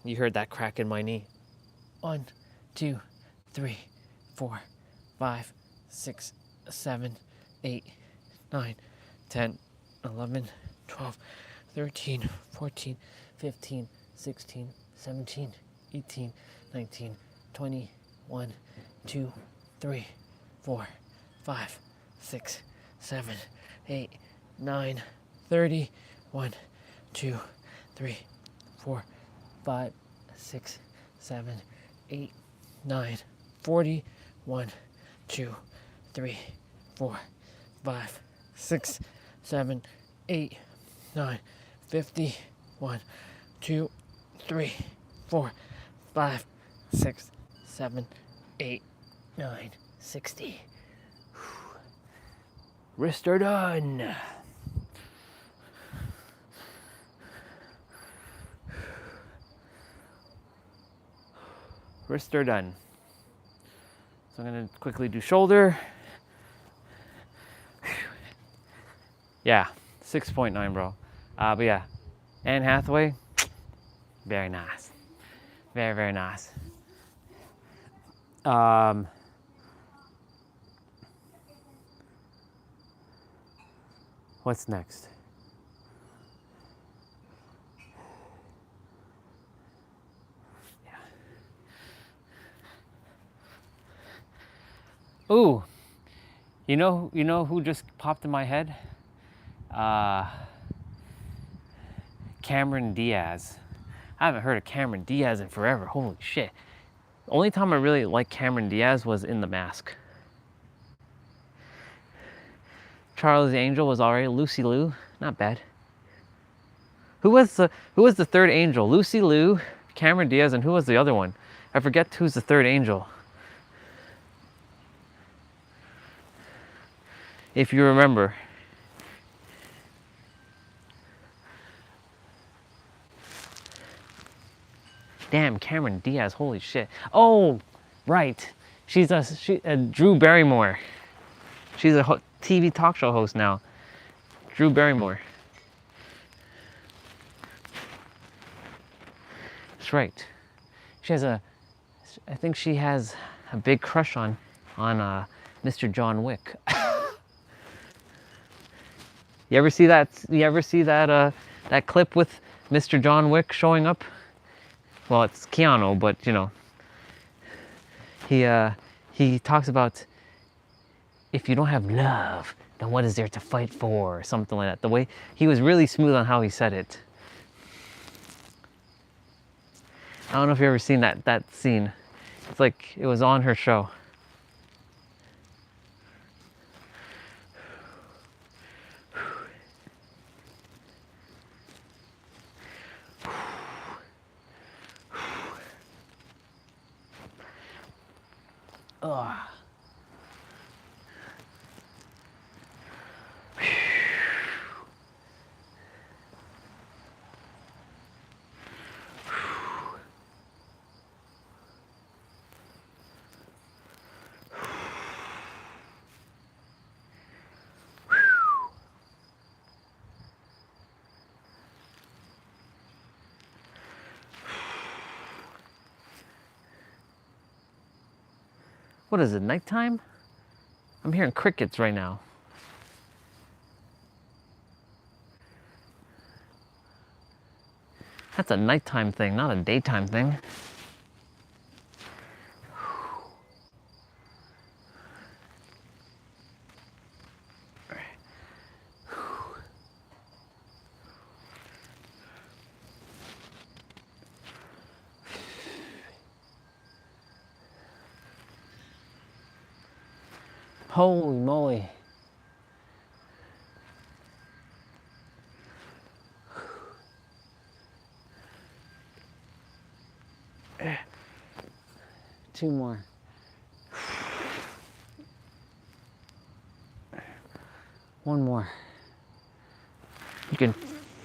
You heard that crack in my knee. 1, 2, 3, 4, 5, 6, 7, 8, 9, 10, 11, 12, 13, 14, 15, 16, 17, 18, 19, 20, 1, 2, 3, 4, 5, 6, 7, 8, 9, 30, 1, 2, 3, 4, 5, 6, 7, 8, 9, 40, 1, 2, 3, 4, 5, 6, 7, 8, 9, 50, 1, 2, 3, 4, 5, 6, 7, 8, 9, 60. Wrists are done. Wrists are done. So I'm gonna quickly do shoulder. Yeah, 6.9, bro. But yeah, Anne Hathaway, very nice. Very, very nice. What's next? Yeah. Ooh, you know who just popped in my head? Cameron Diaz. I haven't heard of Cameron Diaz in forever. Holy shit. The only time I really liked Cameron Diaz was in The Mask. Charlie's Angel was alright. Lucy Liu, not bad. Who was the third angel? Lucy Liu, Cameron Diaz, and who was the other one? I forget who's the third angel. If you remember. Damn, Cameron Diaz, holy shit. Oh, right. She's Drew Barrymore. She's a TV talk show host now. Drew Barrymore. That's right. She has I think she has a big crush on Mr. John Wick. You ever see that that clip with Mr. John Wick showing up? Well, it's Keanu, but you know, he talks about, if you don't have love, then what is there to fight for? Or something like that. The way he was really smooth on how he said it. I don't know if you've ever seen that scene. It's like it was on her show. Ugh. What is it, nighttime? I'm hearing crickets right now. That's a nighttime thing, not a daytime thing. Holy moly. Two more. One more. You can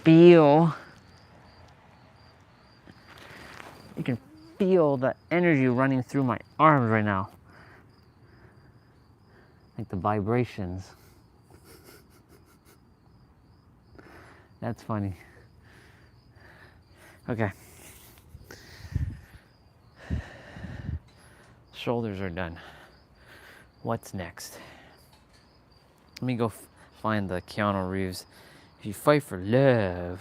feel the energy running through my arms right now. Like the vibrations. That's funny. Okay. Shoulders are done. What's next? Let me go find the Keanu Reeves You fight for love.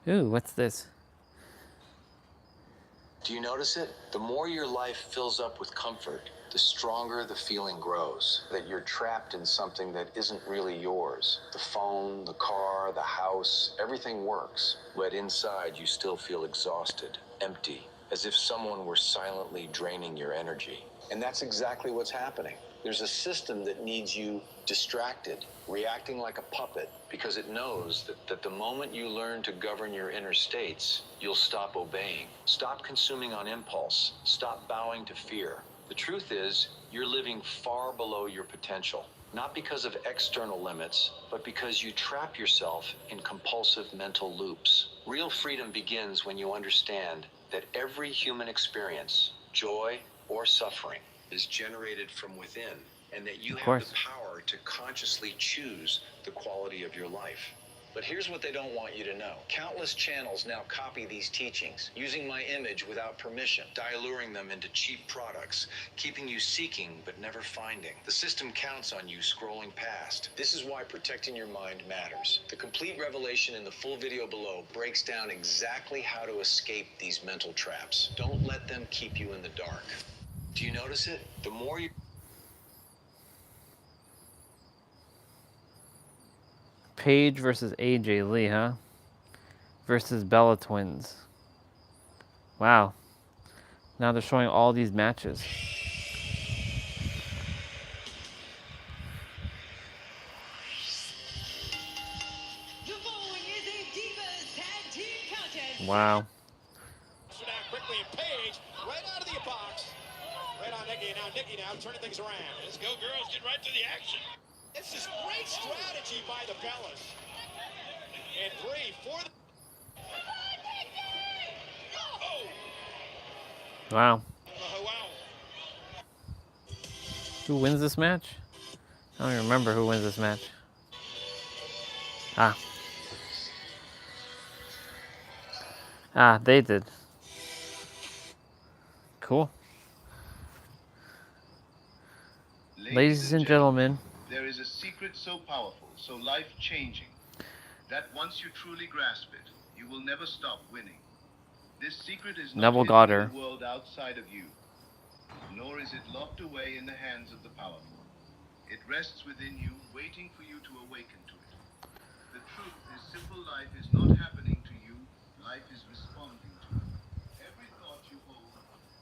Ooh, what's this? Do you notice it? The more your life fills up with comfort, the stronger the feeling grows that you're trapped in something that isn't really yours. The phone, the car, the house, everything works, but inside you still feel exhausted, empty, as if someone were silently draining your energy. And that's exactly what's happening. There's a system that needs you distracted, reacting like a puppet, because it knows that the moment you learn to govern your inner states, you'll stop obeying, stop consuming on impulse, stop bowing to fear. The truth is, you're living far below your potential, not because of external limits, but because you trap yourself in compulsive mental loops. Real freedom begins when you understand that every human experience, joy or suffering, is generated from within, and that you have the power to consciously choose the quality of your life. But here's what they don't want you to know. Countless channels now copy these teachings, using my image without permission, diluting them into cheap products, keeping you seeking but never finding. The system counts on you scrolling past. This is why protecting your mind matters. The complete revelation in the full video below breaks down exactly how to escape these mental traps. Don't let them keep you in the dark. Do you notice it? The more you... Paige versus AJ Lee, huh? Versus Bella Twins. Wow. Now they're showing all these matches. Wow. Quickly, and Paige right out of the box. Right on Nikki. Now Nikki turning things around. Let's go, girls. Get right to the action. This is great strategy by the Bellas. And 3 for the... Oh! Wow. Who wins this match? I don't even remember who wins this match. They did. Cool. Ladies and gentlemen, there is a secret so powerful, so life-changing, that once you truly grasp it, you will never stop winning. This secret is not Neville hidden Goddard. in the world outside of you, nor is it locked away in the hands of the powerful. It rests within you, waiting for you to awaken to it. The truth is, simple life is not happening to you, life is responding to you. Every thought you hold,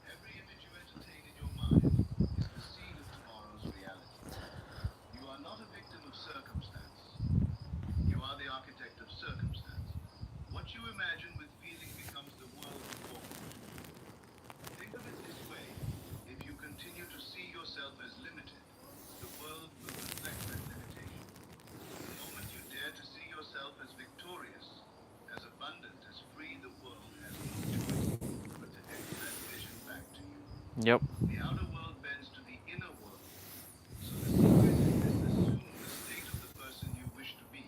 every image you entertain in your mind, is the seed of tomorrow's reality. You are not a victim of circumstance. You are the architect of circumstance. What you imagine with feeling becomes the world you walk into. Think of it this way. If you continue to see yourself as limited, the world will reflect that limitation. The moment you dare to see yourself as victorious, as abundant, as free, the world has no choice but to echo that vision back to you. Yep. The outer world bends to the inner world. So the secret is this: assume the state of the person you wish to be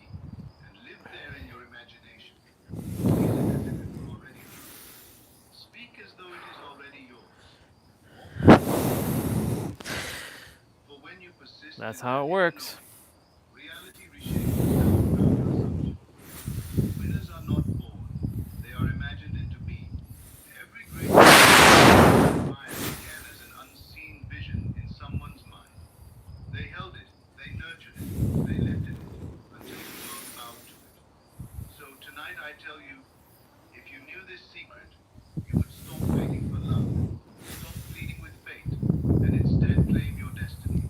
and live there in your imagination. Feel it as if it were already true. Speak as though it is already yours. Walk with it. For when you persist That's in how that it inner works. knowing, reality reshapes itself around your assumption. Winners are not born, they are imagined into being. Every great fire began as an unseen vision in someone's mind. They held it, they nurtured it, they lifted it, until the world bowed to it. So tonight I tell you, if you knew this secret, you would stop begging for love, stop pleading with fate, and instead claim your destiny.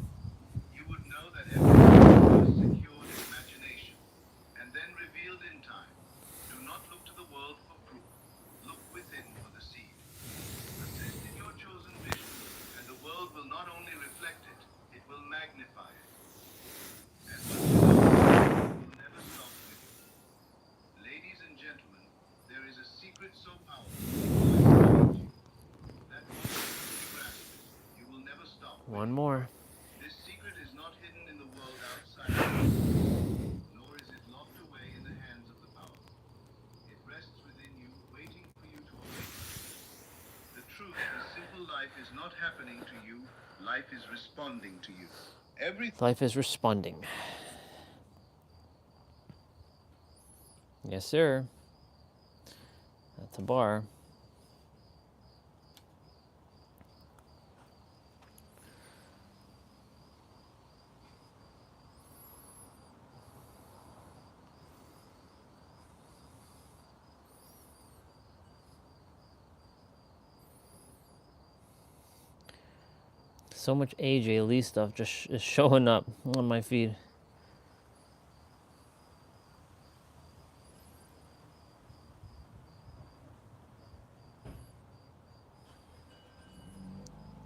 You would know that everything is first secured in imagination, and then revealed in time. Do not look to the world for proof. Look within for the seed. Persist in your chosen vision, and the world will not only reflect it, it will magnify it. And once you know it, you will never stop winning. Ladies and gentlemen, there is a secret so powerful, so life-changing, that once you truly grasp it, you will never stop winning. One more. This secret is not hidden in the world outside of you, nor is it locked away in the hands of the powerful. It rests within you, waiting for you to awaken. The truth is, simple life is not happening to you, life is responding to you. Life is responding. Yes, sir. That's a bar. So much AJ Lee stuff just is showing up on my feed.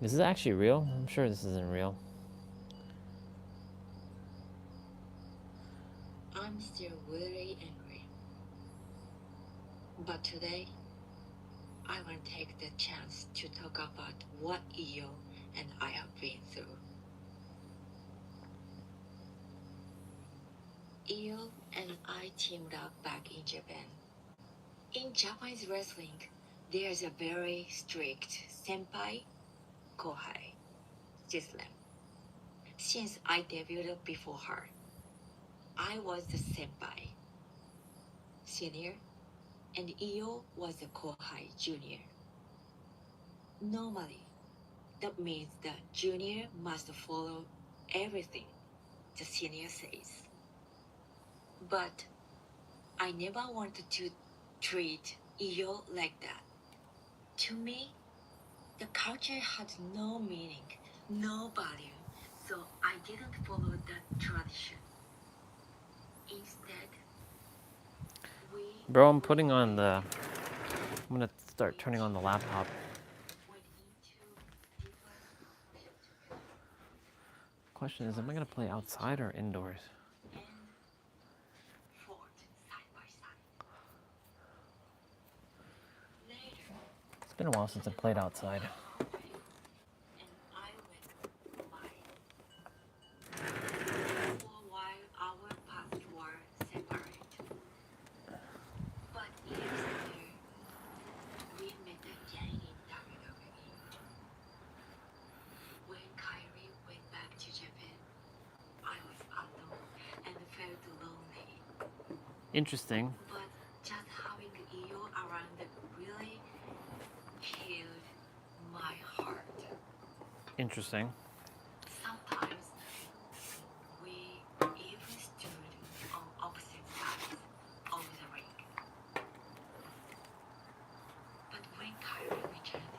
Is this actually real? I'm sure this isn't real. I'm still really angry. But today, I want to take the chance to talk about what Iyo and I have been through. Iyo and I teamed up back in Japan. In Japanese wrestling, there's a very strict senpai-kohai system. Since I debuted before her, I was the senpai, senior, and Iyo was the kohai, junior. Normally, that means the junior must follow everything the senior says. But I never wanted to treat Iyo like that. To me, the culture had no meaning, no value, so I didn't follow that tradition. Instead, Bro, I'm putting on the... I'm gonna start turning on the laptop. Question is, am I gonna play outside or indoors? It's been a while since I played outside. Interesting. But just having Iyo around really healed my heart. Interesting. Sometimes we even stood on opposite sides of the ring. But when Kyrie returned,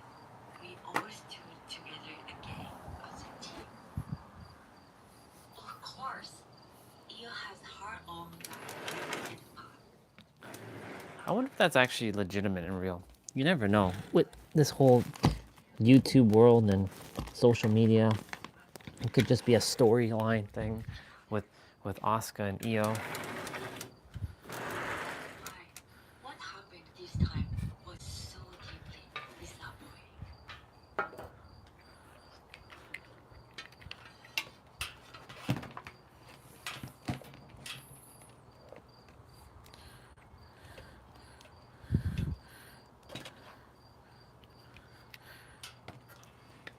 we all stood together again as a team. Of course, Iyo has her own life and path. I wonder if that's actually legitimate and real. You never know. With this whole YouTube world and social media, it could just be a storyline thing with Asuka and Iyo. What happened this time was so deeply disappointing.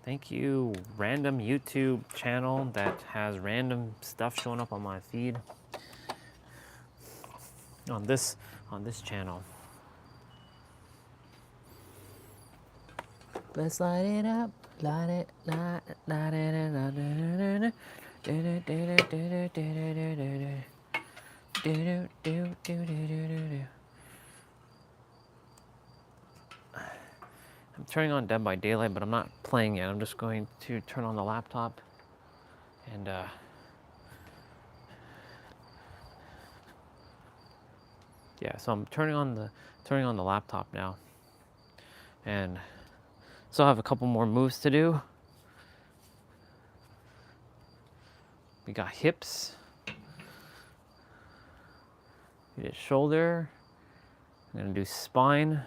Thank you, random YouTube channel that has random stuff showing up on my feed. On this channel. Let's light it up, light it, light it, light it, light it. I'm turning on Dead by Daylight, but I'm not playing it. I'm just going to turn on the laptop and yeah, so I'm turning on the laptop now. And still have a couple more moves to do. We got hips. We did shoulder. I'm gonna do spine.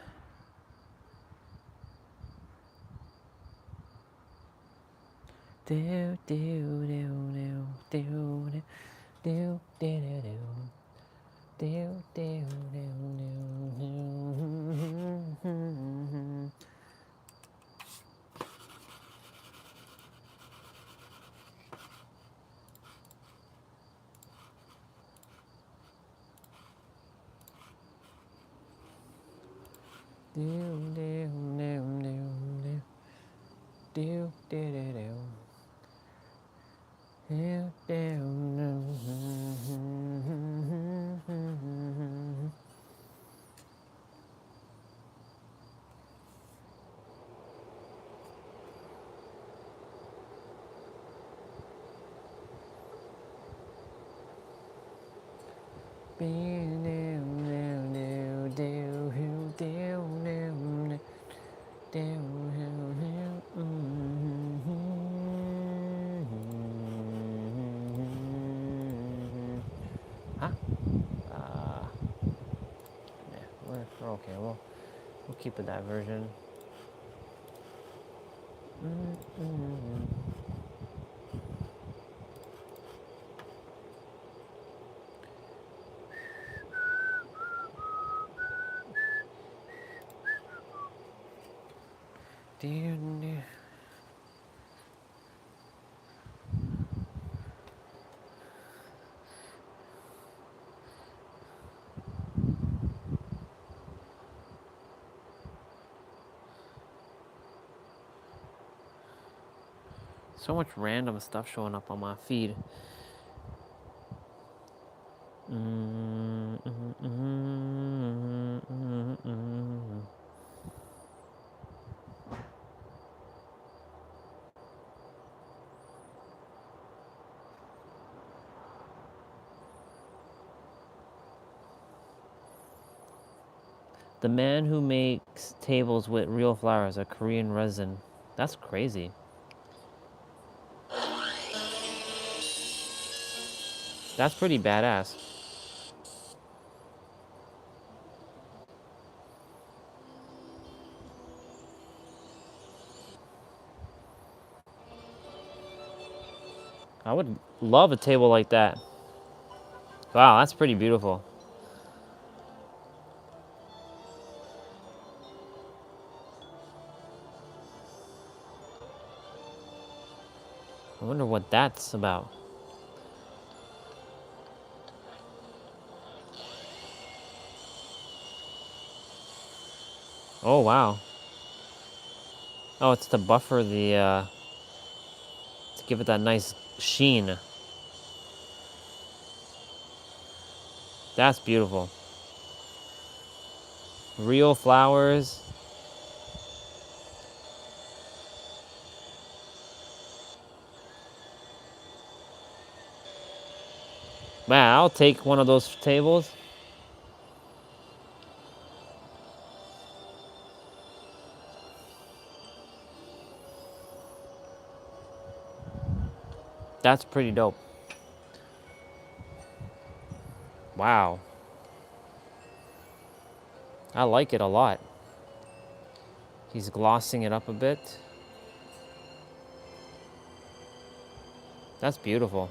Do do do do do do do do do. Do, do, do, do. Huh? Yeah, we're okay. We'll keep it that version. So much random stuff showing up on my feed. The man who makes tables with real flowers, a Korean resin. That's crazy. That's pretty badass. I would love a table like that. Wow, that's pretty beautiful. I wonder what that's about. Oh, wow. Oh, it's to buffer the, to give it that nice sheen. That's beautiful. Real flowers. Man, I'll take one of those tables. That's pretty dope. Wow. I like it a lot. He's glossing it up a bit. That's beautiful.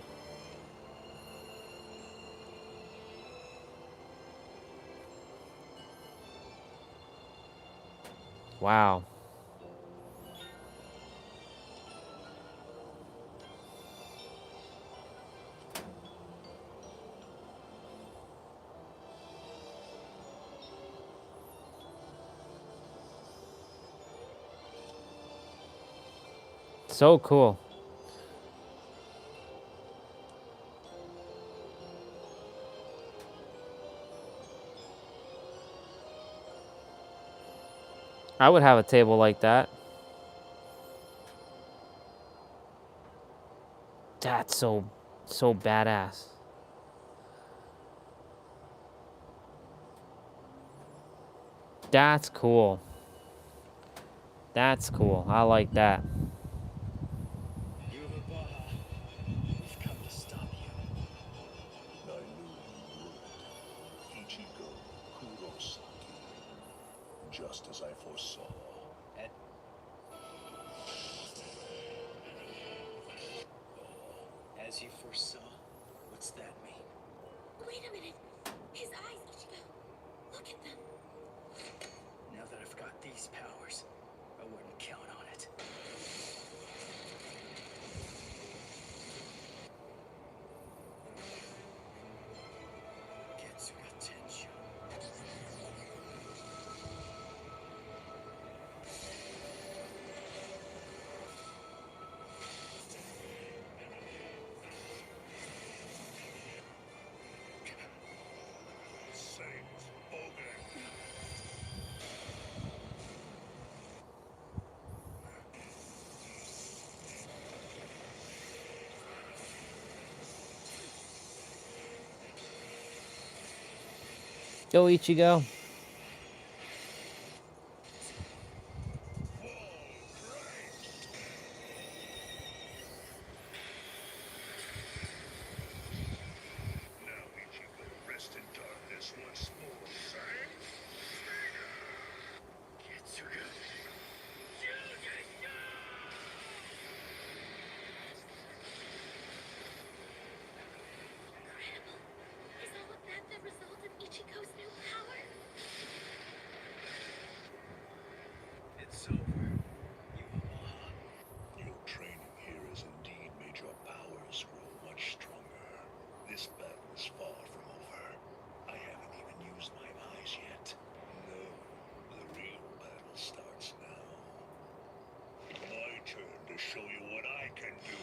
Wow. So cool. I would have a table like that. That's so badass. That's cool. That's cool. I like that. We've come to stop you. I knew you would. Ichigo Kurosaki. Just as I foresaw. As you foresaw? What's that mean? Wait a minute. His eyes, Ichigo. Look at them. Now that I've got these powers, I wouldn't count on it. Getsuga Tensho. Yo, Ichigo. Rest in darkness once more, son. Getsuga. Is all of that the result of Ichigo's new power? It's over. You Omaha. Your training here has indeed made your powers grow much stronger. This battle is far from over. I haven't even used my eyes yet. No, the real battle starts now. My turn to show you what I can do.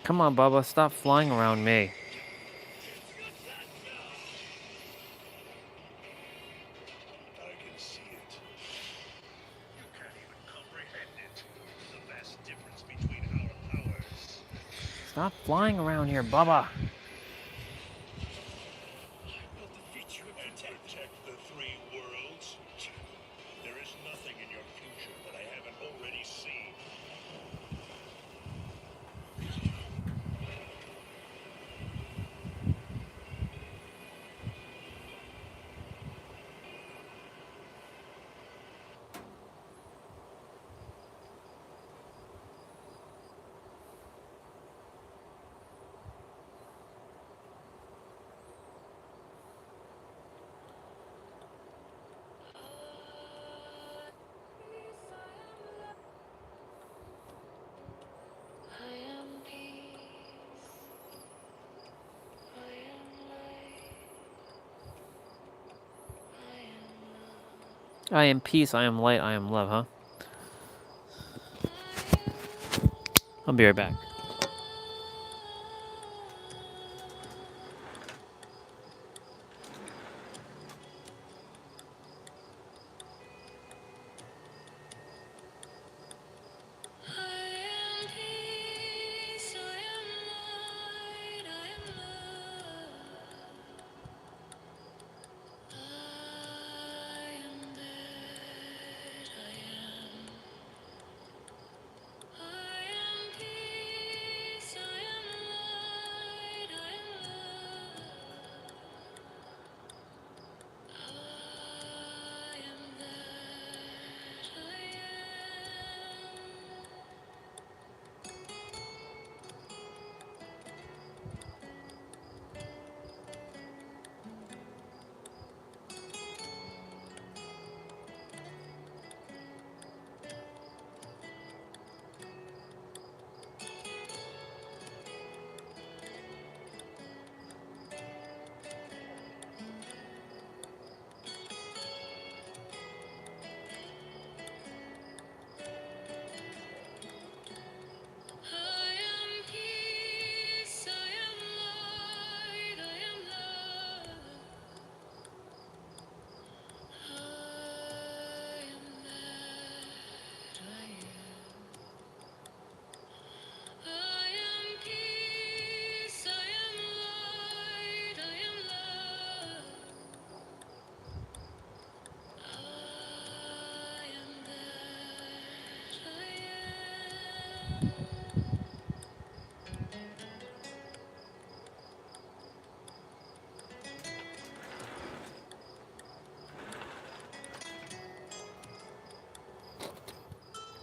Come on, Bubba, stop flying around me. I can see it. You can't even comprehend it. The vast difference between our powers. Stop flying around here, Bubba. Will defeat you and protect the three worlds. There is nothing in your future that I haven't already seen. I am peace. I am light. I am love. I am peace, I am light, I am love, huh? I'll be right back.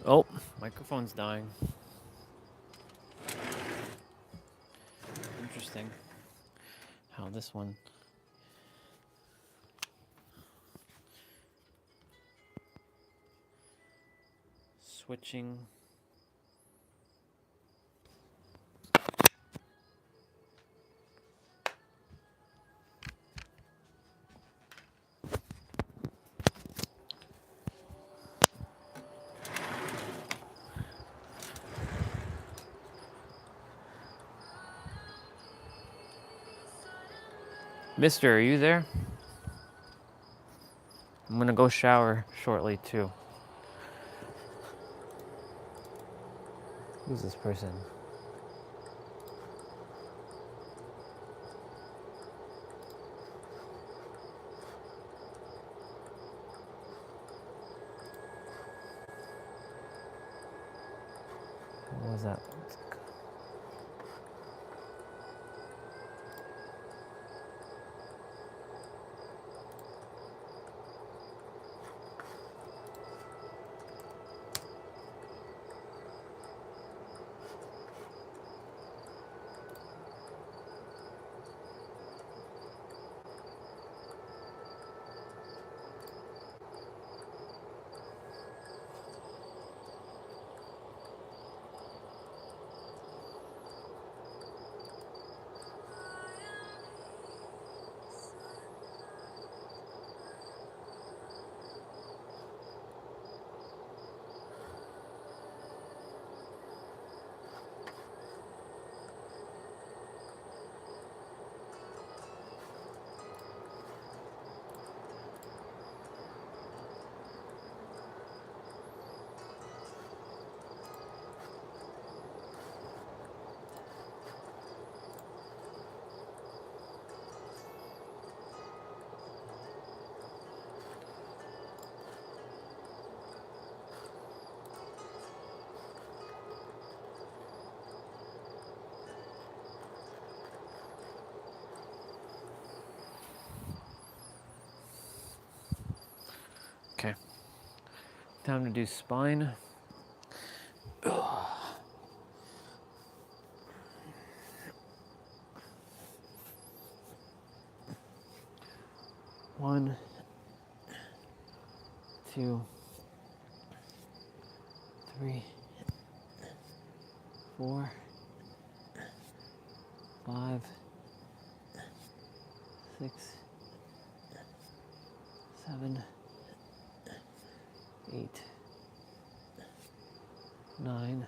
Oh, microphone's dying. Interesting how this one. Switching. Mister, are you there? I'm gonna go shower shortly too. Who's this person? How's that? Okay. Time to do spine. One, two, three, 4, 5, 6, 7, 8, 9.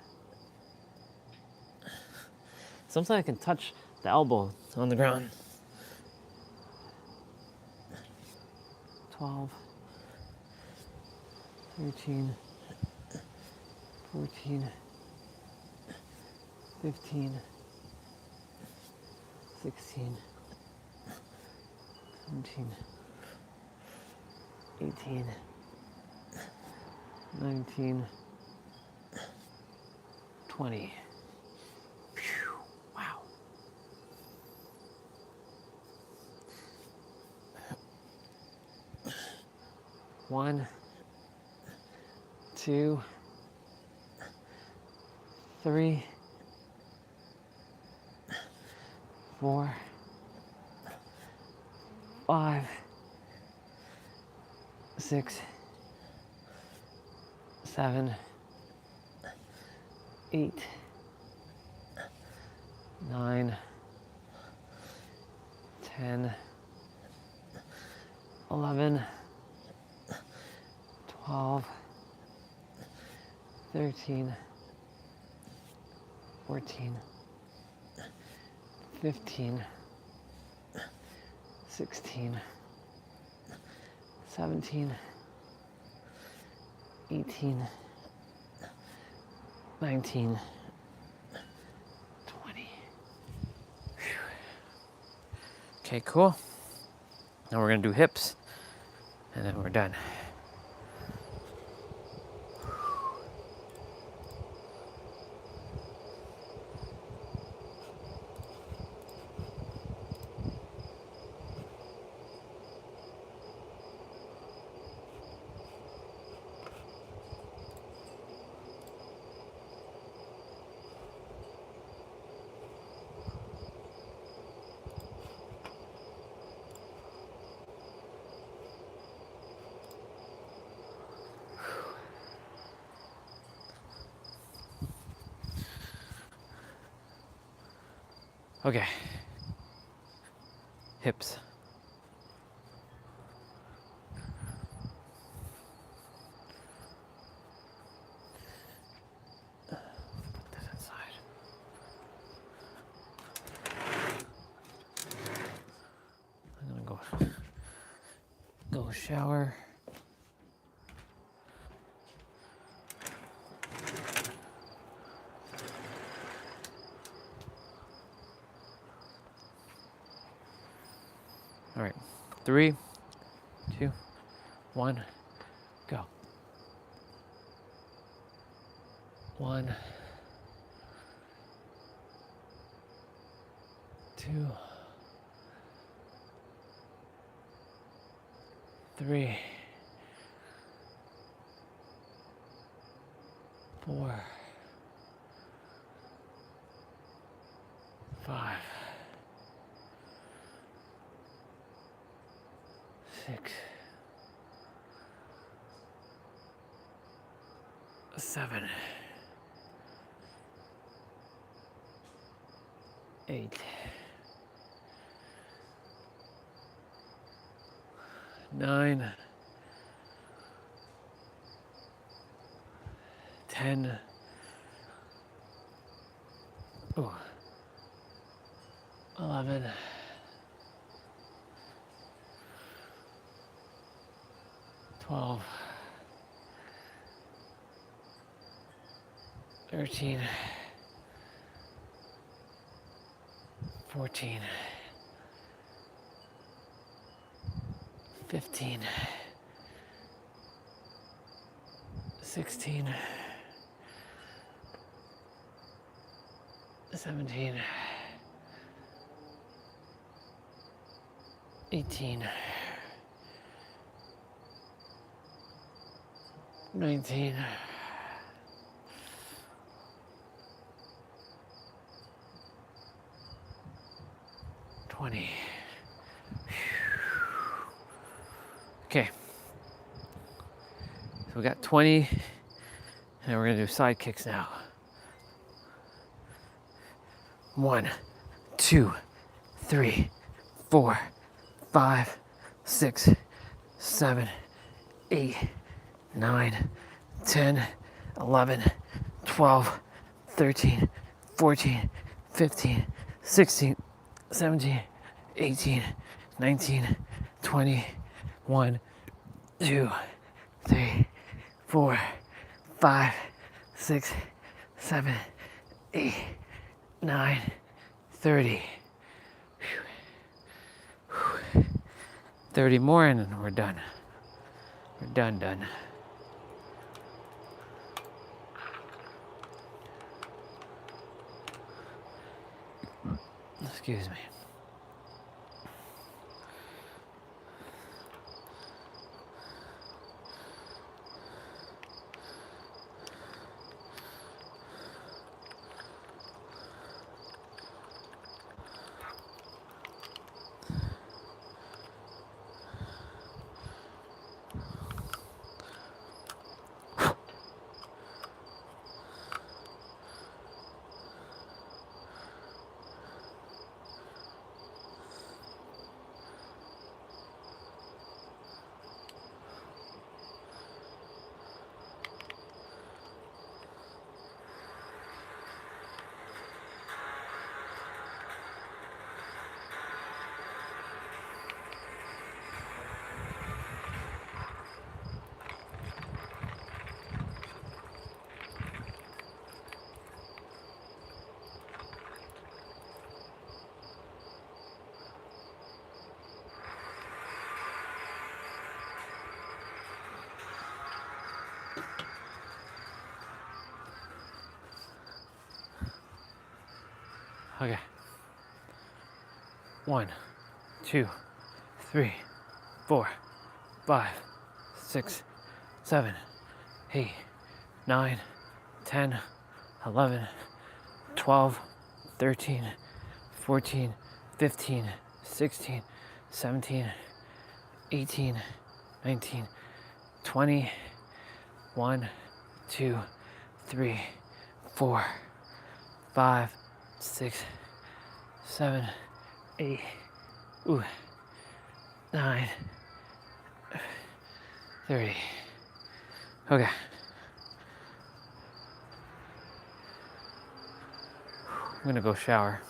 Sometimes I can touch the elbow on the ground. 12, 13, 14, 15, 16, 17, 18, 19, 20. Phew, wow. One, 2, 3, 4, 5, 6, 7, 8, 9, 10, 11, 12, 13, 14, 15, 16, 17, 18, 19, 20. Okay, cool. Now we're gonna do hips, and then we're done. Okay. Hips. Put this inside. I'm gonna go shower. All right, 3, 2, 1, go. 1, 2, 3, 4, 5, 6, 7, 8, 9, 10, 11, 12, 13, 14, 15, 16, 17, 18, 19, 20. Okay. So we got 20, and we're gonna do side kicks now. 1, 2, 3, 4, 5, 6, 7, 8, 9, 10, 11, 12, 13, 14, 15, 16, 17, 18, 19, 20, 1, 2, 3, 4, 5, 6, 7, 8, 9, 30. 30 more and then we're done. We're done. Excuse me. Okay. 1, 2, 3, 4, 5, 6, 7, 8, 9, 10, 11, 12, 13, 14, 15, 16, 17, 18, 19, 20, 1, 2, 3, 4, 5, 6, 7, 8, 9, 30. Okay. I'm gonna go shower.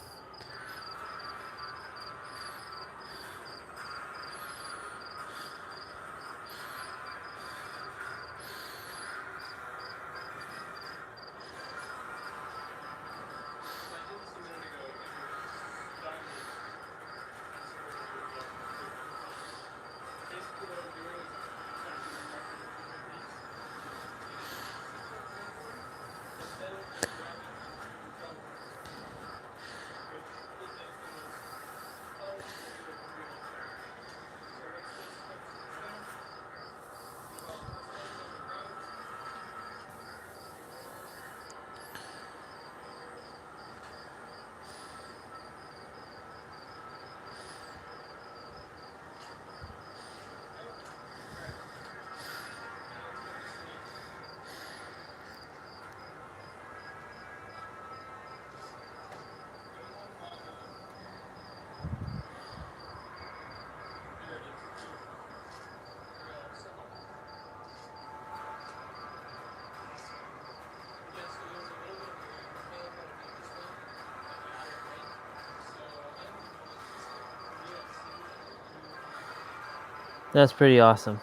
That's pretty awesome.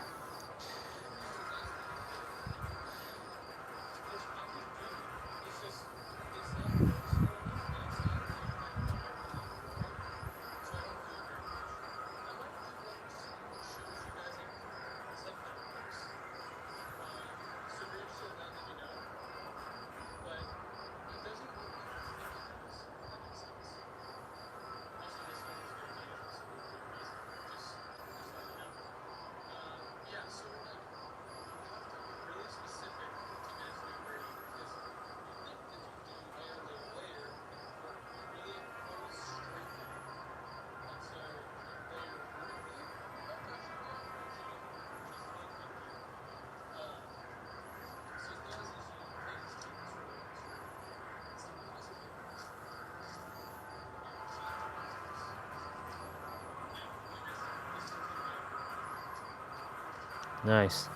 Nice.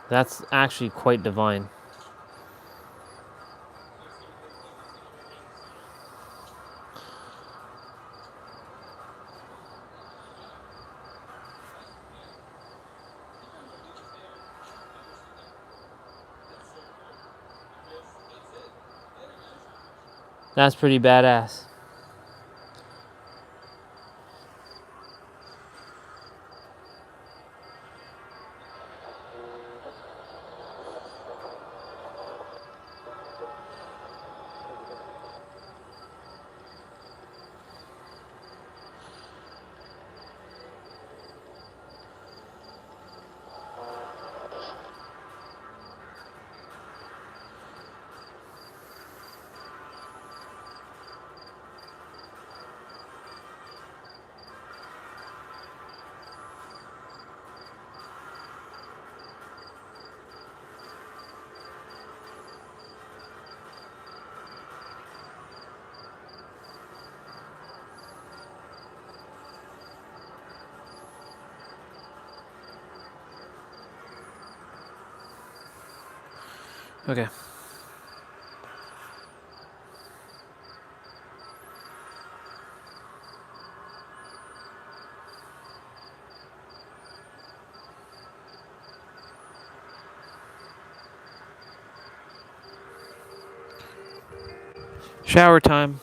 That's actually quite divine. That's pretty badass. Okay. Shower time.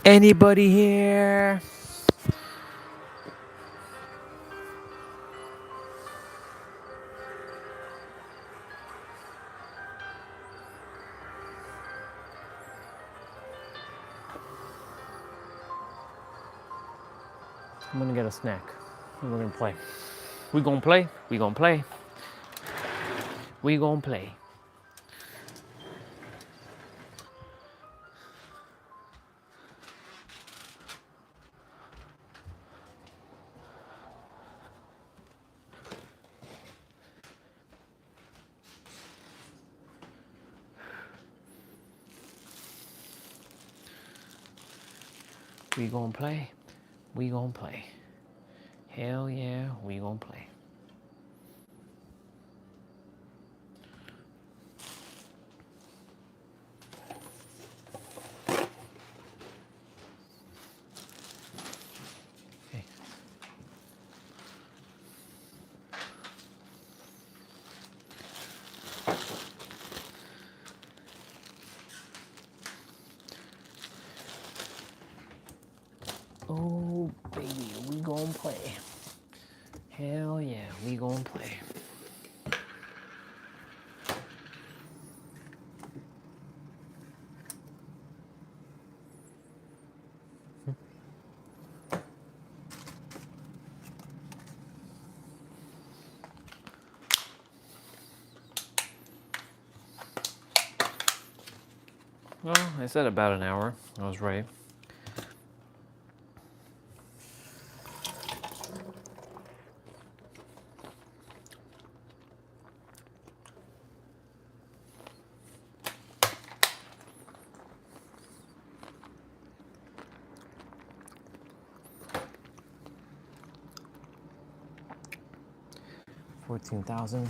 Anybody here? I'm gonna get a snack. And we're gonna play. We gonna play. We gonna play. We gonna play. We gonna play. We gonna play. Hell yeah, we gonna play. Okay. Oh baby, we gonna play. Hell yeah, we gonna play. Well, I said about an hour. I was right. $14,000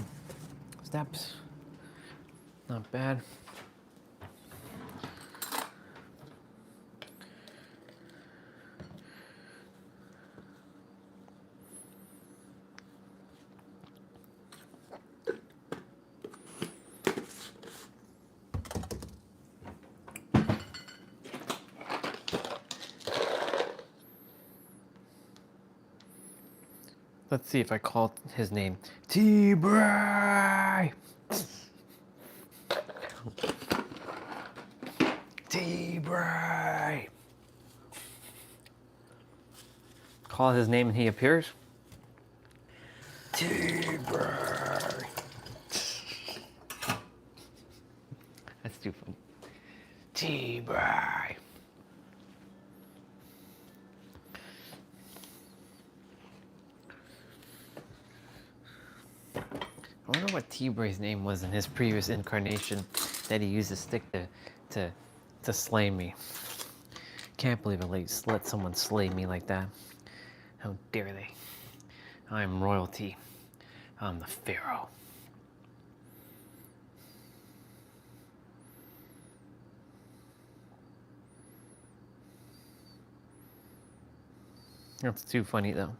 steps. Not bad. Let's see if I call his name. T-Bray! T-Bray! Call his name and he appears? T-Bray! That's too funny. T-Bray! I wonder what T-Bray's name was in his previous incarnation that he used to stick to slay me. Can't believe I let someone slay me like that. How dare they? I'm royalty. I'm the pharaoh. That's too funny though.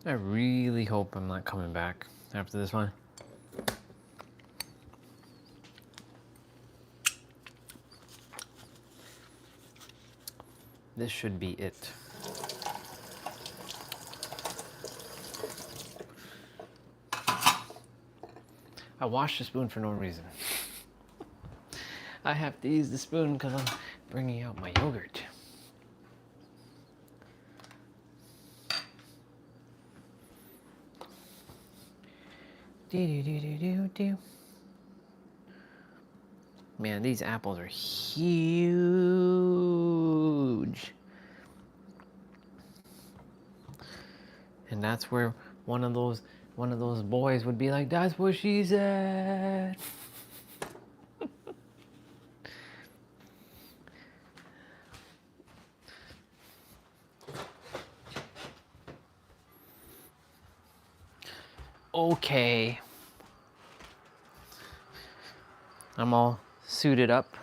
I really hope I'm not coming back after this one. This should be it. I washed the spoon for no reason. I have to use the spoon because I'm bringing out my yogurt. Do. Man, these apples are huge. And that's where one of those boys would be like, "That's what she said." Okay. I'm all suited up,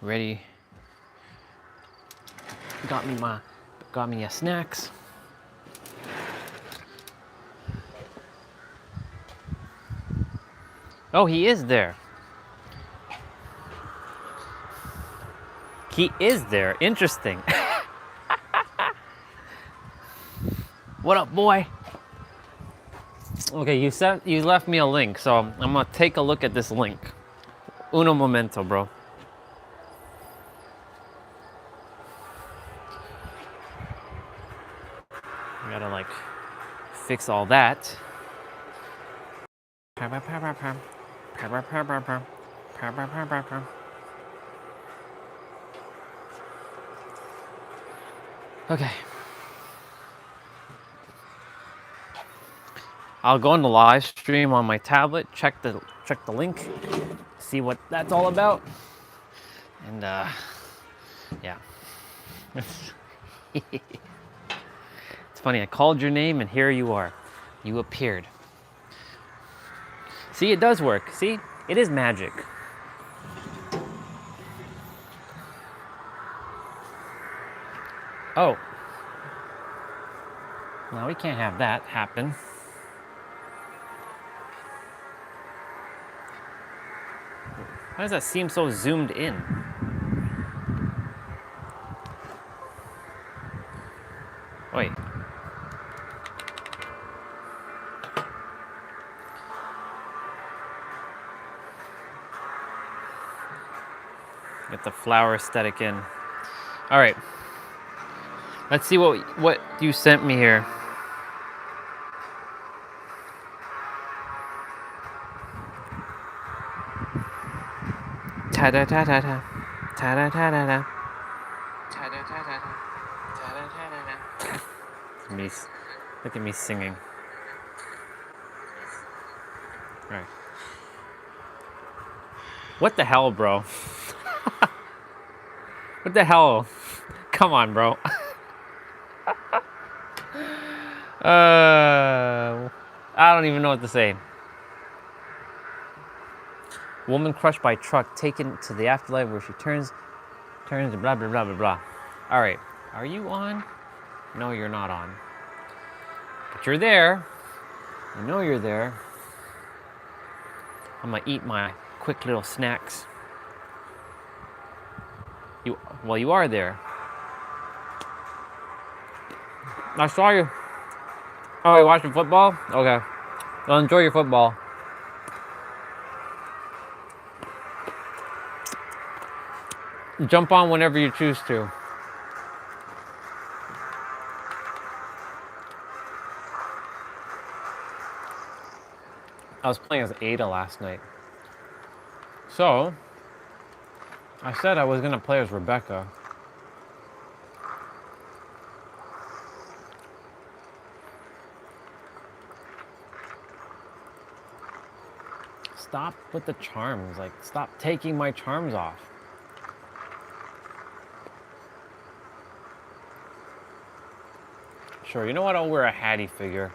ready. Got me your snacks. Oh, he is there. He is there. Interesting. What up, boy? Okay, you left me a link, so I'm gonna take a look at this link. Uno momento, bro. I gotta like fix all that. Okay. I'll go on the live stream on my tablet, check the link, see what that's all about. And yeah. It's funny, I called your name and here you are. You appeared. See, it does work. See? It is magic. Oh. Now we can't have that happen. Why does that seem so zoomed in? Wait. Get the flower aesthetic in. All right. Let's see what you sent me here. Ta da ta ta ta. Ta da ta ta ta. Ta da ta ta ta. Ta da ta ta ta. Me, look at me singing. All right. What the hell, bro? What the hell? Come on, bro. I don't even know what to say. Woman crushed by truck taken to the afterlife where she turns blah blah blah blah blah. All right, are you on? No, you're not on. But you're there. I know you're there. I'm gonna eat my quick little snacks. You are there. I saw you. Oh, you watching football? Okay. Well, enjoy your football. Jump on whenever you choose to. I was playing as Ada last night. So, I said I was gonna play as Rebecca. Stop with the charms. Like, stop taking my charms off. Sure, you know what? I'll wear a Hattie figure.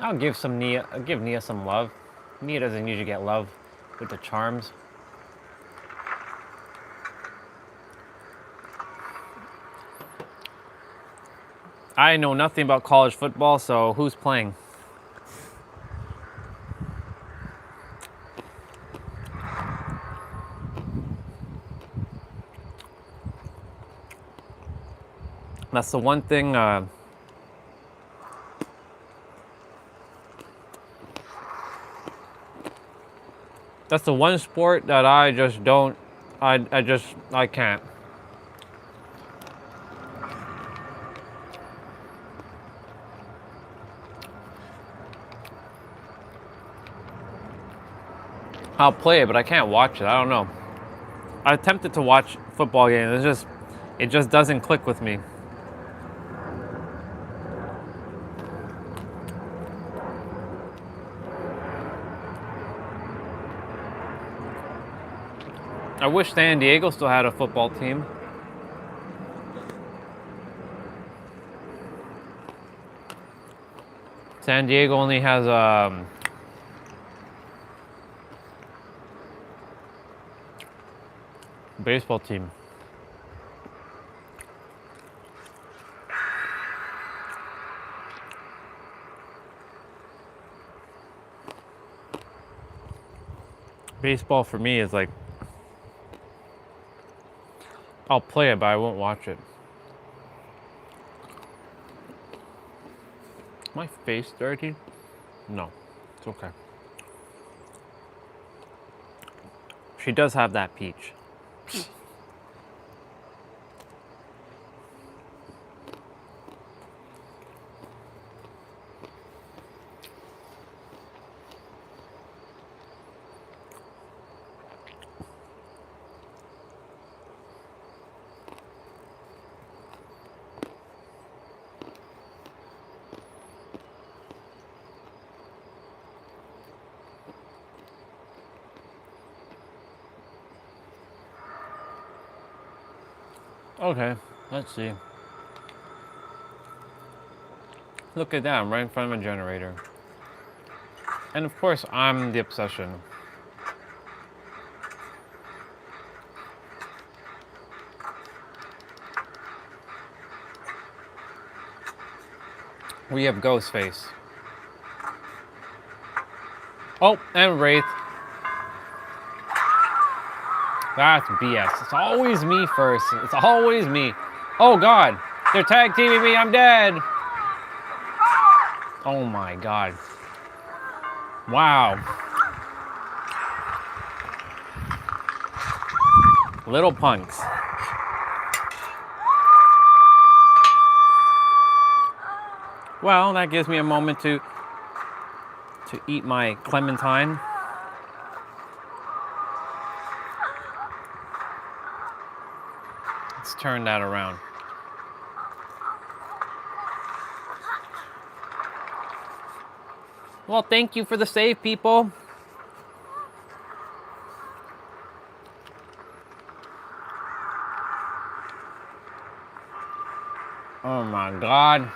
I'll give Nia some love. Nia doesn't usually get love with the charms. I know nothing about college football, so who's playing? That's the one thing. That's the one sport that I just don't. I can't. I'll play it, but I can't watch it. I don't know. I attempted to watch football games. It just doesn't click with me. I wish San Diego still had a football team. San Diego only has baseball team. Baseball for me is like, I'll play it, but I won't watch it. My face dirty? No, it's okay. She does have that peach. Okay, let's see. Look at that, I'm right in front of a generator. And of course, I'm the obsession. We have Ghostface. Oh, and Wraith. That's BS. It's always me first. It's always me. Oh God, they're tag teaming me, I'm dead. Oh my God. Wow. Little punks. Well, that gives me a moment to eat my clementine. Let's turn that around. Well, thank you for the save, people. Oh my God.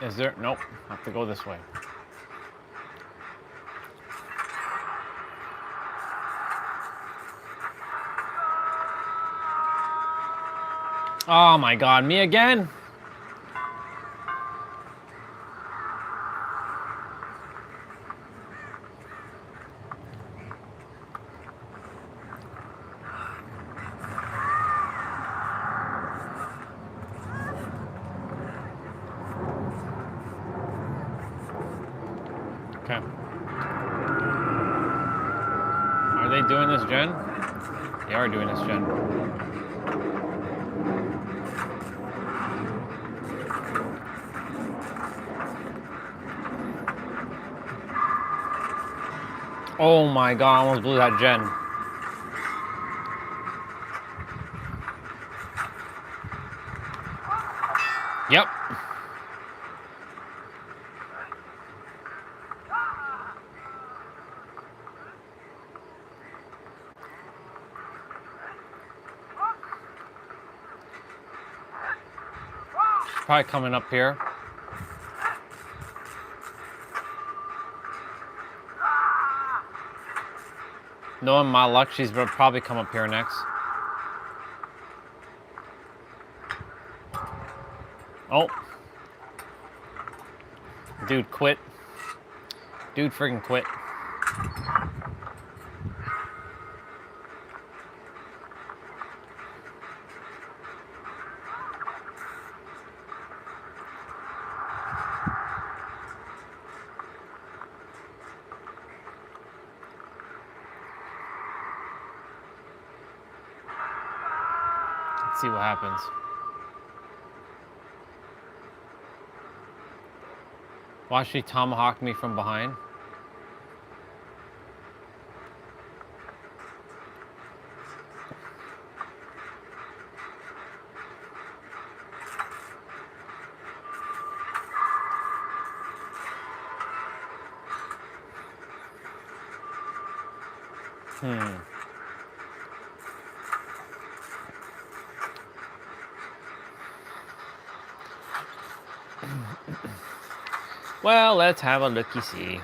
Is there? Nope. I have to go this way. Oh my God, me again? Okay. Are they doing this, Jen? They are doing this, Jen. Oh my God, I almost blew that Jen. Yep. Probably coming up here. Knowing my luck, she's gonna probably come up here next. Oh. Dude quit. Dude friggin' quit. Let's see what happens. Watch she tomahawk me from behind. Well, let's have a looky-see.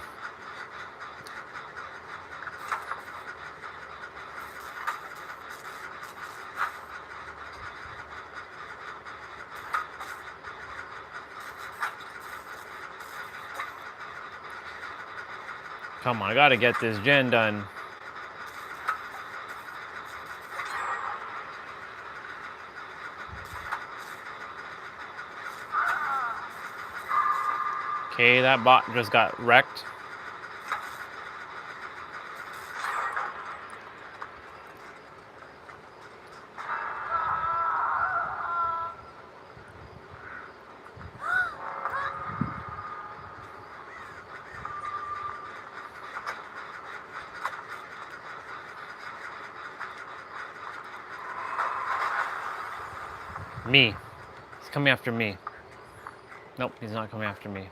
Come on, I gotta get this gen done. Okay, that bot just got wrecked. Me. He's coming after me. Nope, he's not coming after me.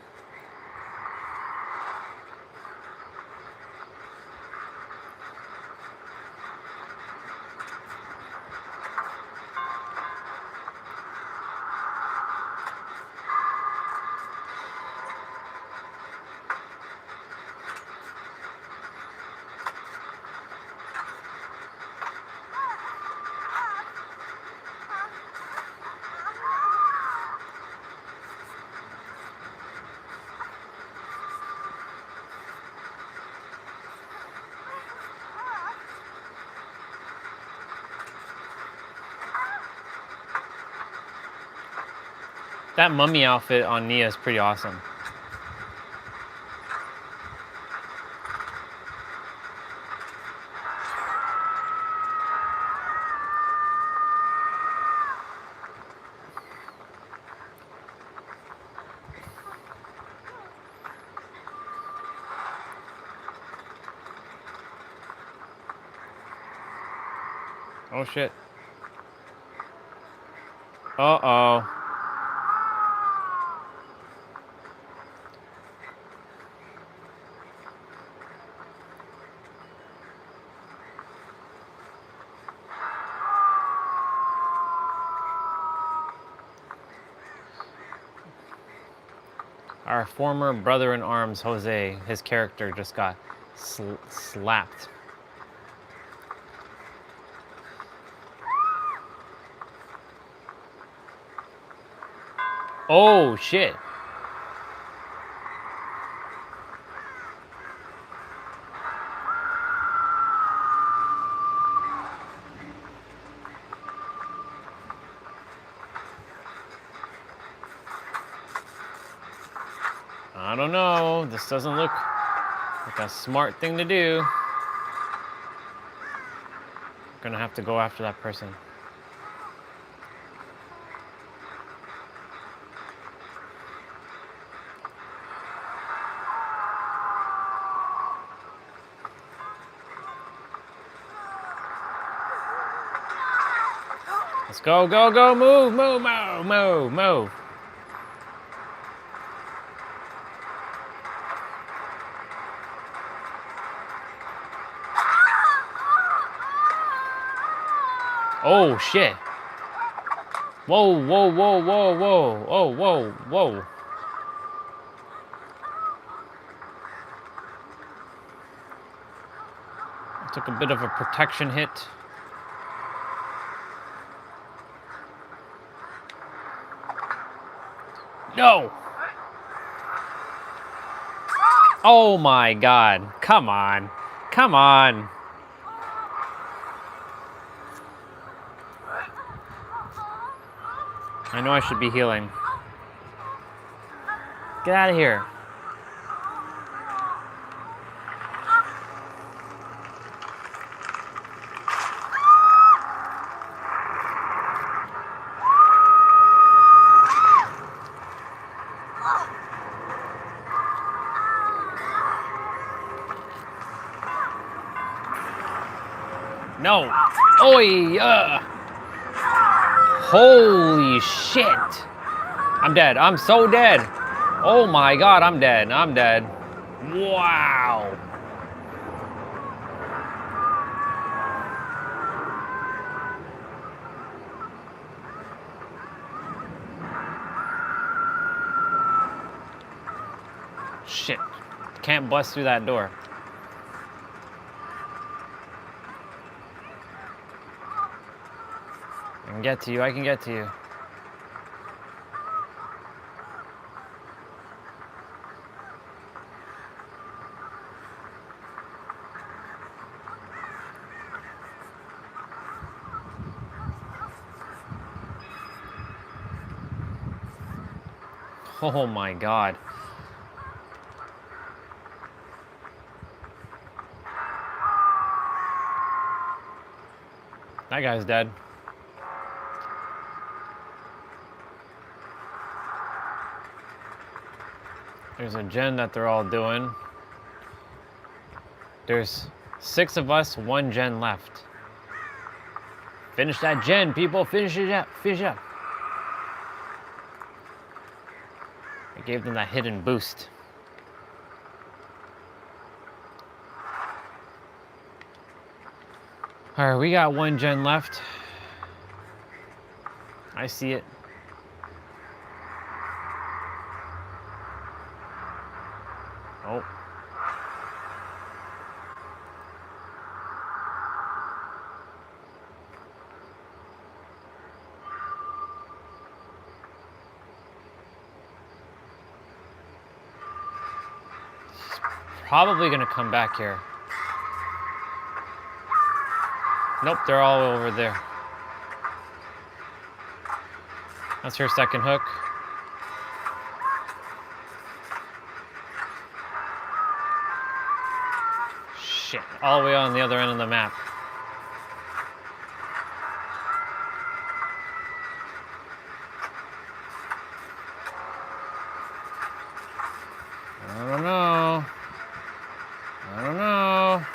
That mummy outfit on Nia is pretty awesome. Oh shit. Uh-oh. Our former brother-in-arms, Jose, his character just got slapped. Oh, shit. I don't know. This doesn't look like a smart thing to do. Gonna have to go after that person. Let's go, go, go, move, move, move, move, move. Oh, shit. Whoa, whoa, whoa, whoa, whoa, oh, whoa, whoa. Took a bit of a protection hit. No! Oh my god. Come on. Come on. I know I should be healing. Get out of here. No. Oi! Holy shit. I'm dead. I'm so dead. Oh my god, I'm dead. I'm dead. Wow. Shit. Can't bust through that door. I can get to you. I can get to you. Oh my god. That guy's dead. There's a gen that they're all doing. There's 6 of us, 1 gen left. Finish that gen, people. Finish it up. Finish it up. I gave them that hidden boost. All right, we got 1 gen left. I see it. Oh. Probably gonna come back here. Nope, they're all over there. That's her second hook. Shit, all the way on the other end of the map. I don't know. I don't know.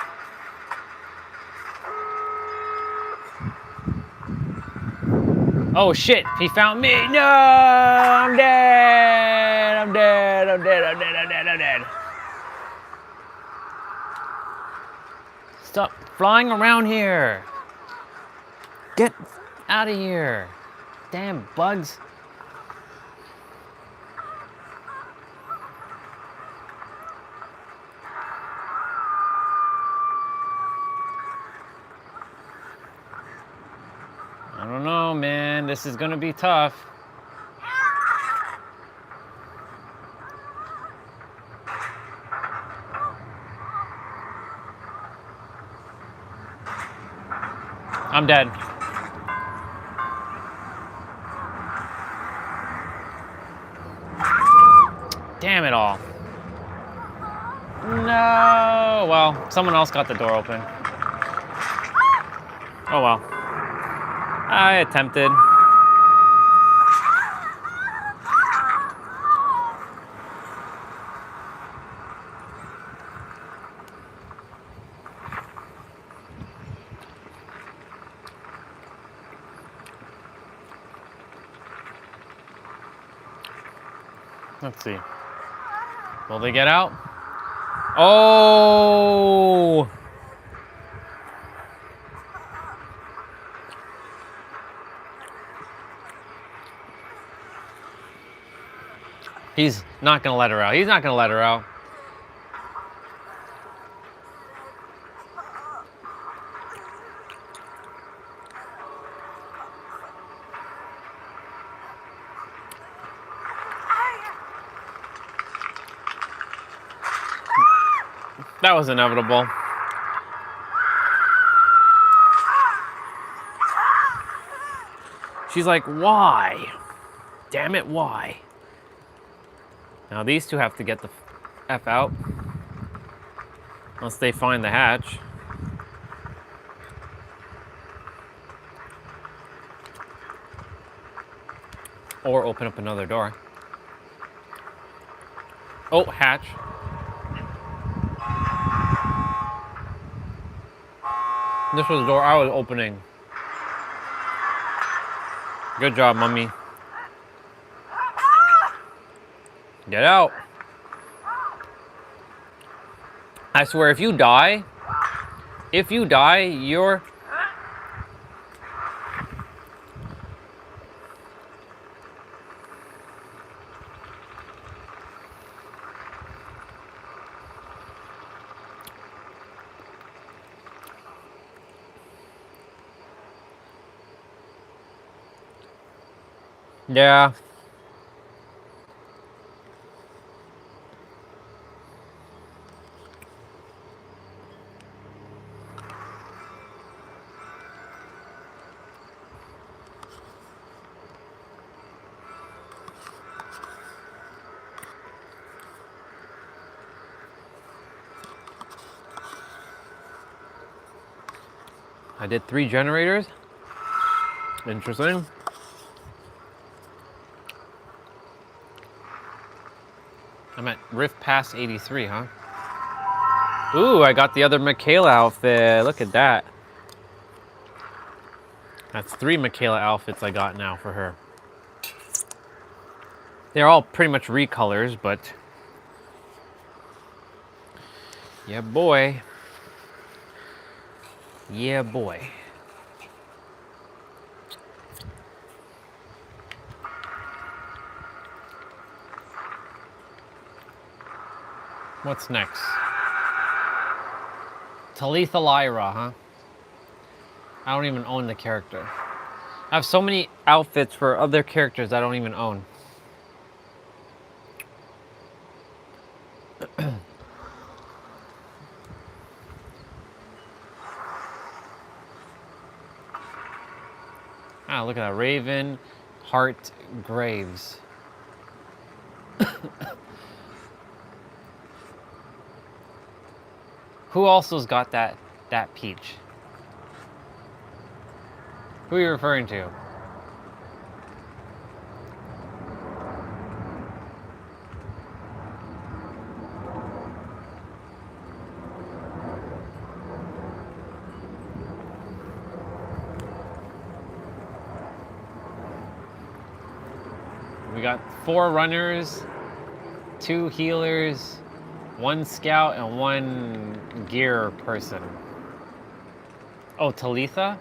Oh shit, he found me. No, I'm dead. I'm dead. I'm dead. I'm dead. I'm dead. I'm dead. Stop flying around here. Get out of here. Damn bugs. I don't know, man. This is gonna be tough. I'm dead. Damn it all. No. Well, someone else got the door open. Oh well. I attempted. Let's see. Will they get out? Oh! He's not gonna let her out. He's not gonna let her out. That was inevitable. She's like, why? Damn it, why? Now these two have to get the F out. Unless they find the hatch. Or open up another door. Oh, hatch. This was the door I was opening. Good job, Mummy. Get out. I swear, if you die, you're... Yeah. I did 3 generators. Interesting. I'm at Rift Pass 83, huh? Ooh, I got the other Michaela outfit. Look at that. That's 3 Michaela outfits I got now for her. They're all pretty much recolors, but yeah, boy. Yeah, boy. What's next? Talitha Lyra, huh? I don't even own the character. I have so many outfits for other characters I don't even own. Ah, look at that. Raven Heart Graves. Who also's got that peach? Who are you referring to? We got 4 runners, 2 healers, 1 scout, and 1 gear person. Oh, Talitha?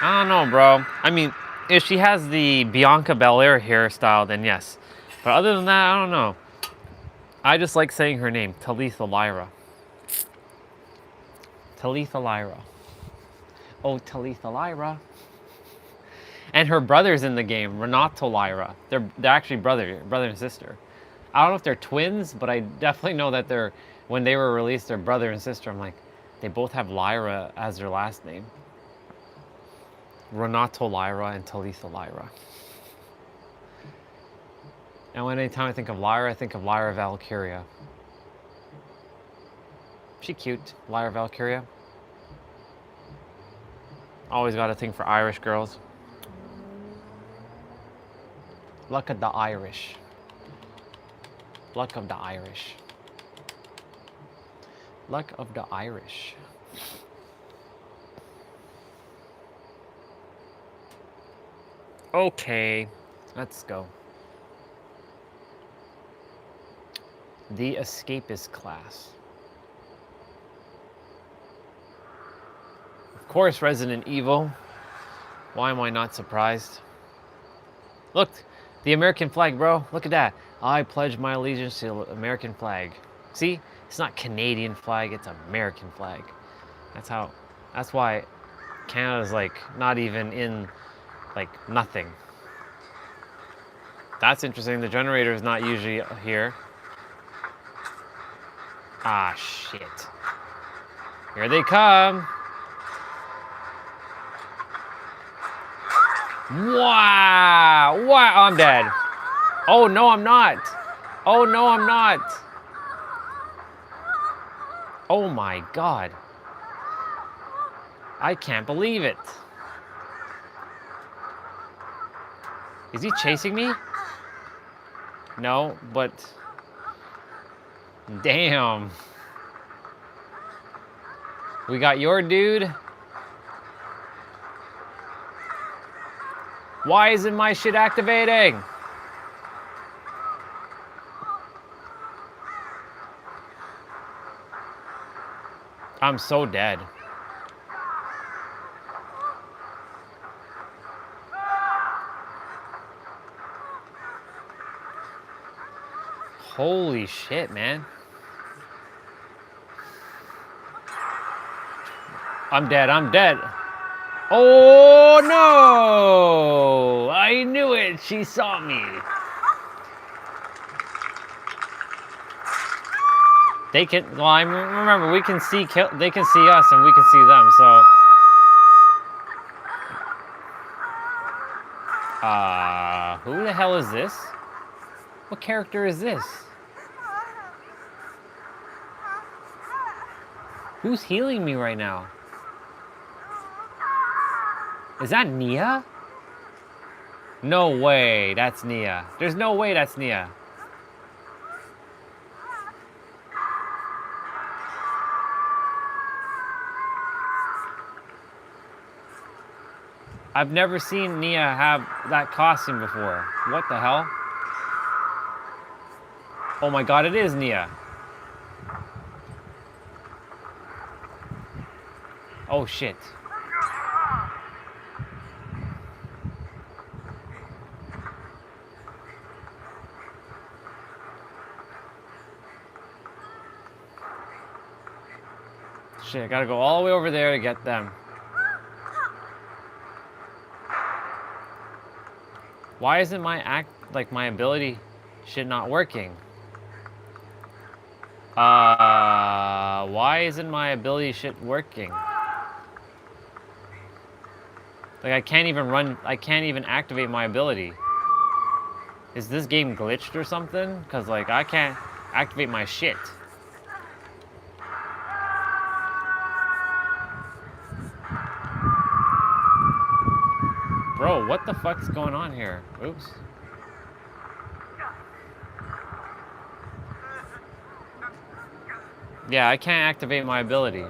I don't know, bro. I mean, if she has the Bianca Belair hairstyle, then yes. But other than that, I don't know. I just like saying her name, Talitha Lyra. Talitha Lyra. Oh, Talitha Lyra. And her brother's in the game, Renato Lyra. They're actually brother and sister. I don't know if they're twins, but I definitely know that when they were released, they're brother and sister. I'm like, they both have Lyra as their last name. Renato Lyra and Talitha Lyra. And anytime I think of Lyra, I think of Lyra Valkyria. She cute, Lyra Valkyria. Always got a thing for Irish girls. Luck of the Irish. Luck of the Irish. Luck of the Irish. Okay, let's go. The Escapist class. Of course, Resident Evil. Why am I not surprised? Look, the American flag, bro. Look at that. I pledge my allegiance to the American flag. See? It's not Canadian flag, it's American flag. That's why Canada's like not even in like nothing. That's interesting. The generator is not usually here. Ah, shit. Here they come. Wow! Wow! I'm dead. Oh, no, I'm not. Oh, no, I'm not. Oh, my God. I can't believe it. Is he chasing me? No, but... Damn. We got your dude. Why isn't my shit activating? I'm so dead. Holy shit, man. I'm dead, I'm dead. Oh no! I knew it, she saw me. They can, well, remember, we can see, they can see us and we can see them, so. Who the hell is this? What character is this? Who's healing me right now? Is that Nia? No way, that's Nia. There's no way that's Nia. I've never seen Nia have that costume before. What the hell? Oh my god, it is Nia. Oh shit. Shit, I gotta go all the way over there to get them. Why isn't my my ability shit not working? Why isn't my ability shit working? Like I can't even activate my ability. Is this game glitched or something? Cause like I can't activate my shit. Bro, what the fuck's going on here? Oops. Yeah, I can't activate my ability.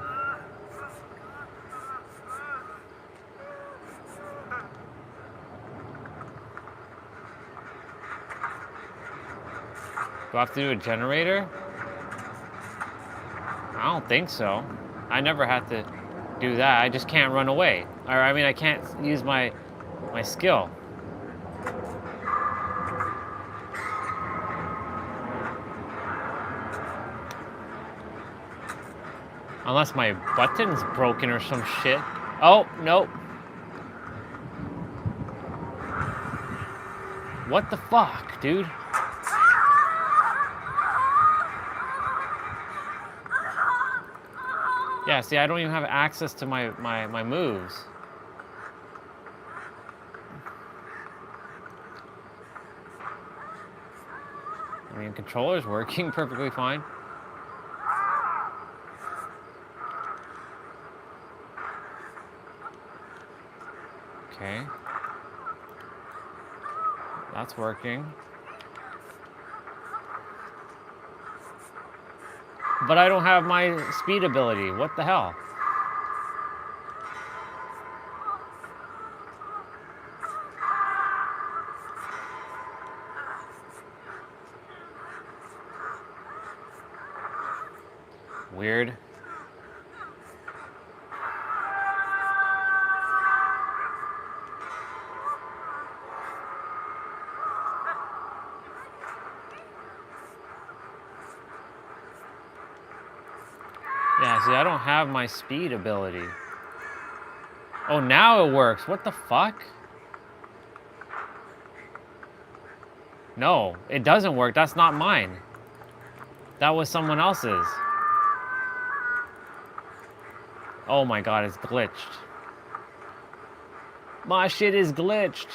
Do I have to do a generator? I don't think so. I never had to do that. I just can't run away. Or I mean, I can't use my skill. Unless my button's broken or some shit. Oh, nope. What the fuck, dude? Yeah, see, I don't even have access to my moves. I mean, controller's working perfectly fine. Okay. That's working. But I don't have my speed ability. What the hell? Weird. Yeah, see, I don't have my speed ability. Oh, now it works. What the fuck? No, it doesn't work. That's not mine. That was someone else's. Oh my god, it's glitched. My shit is glitched.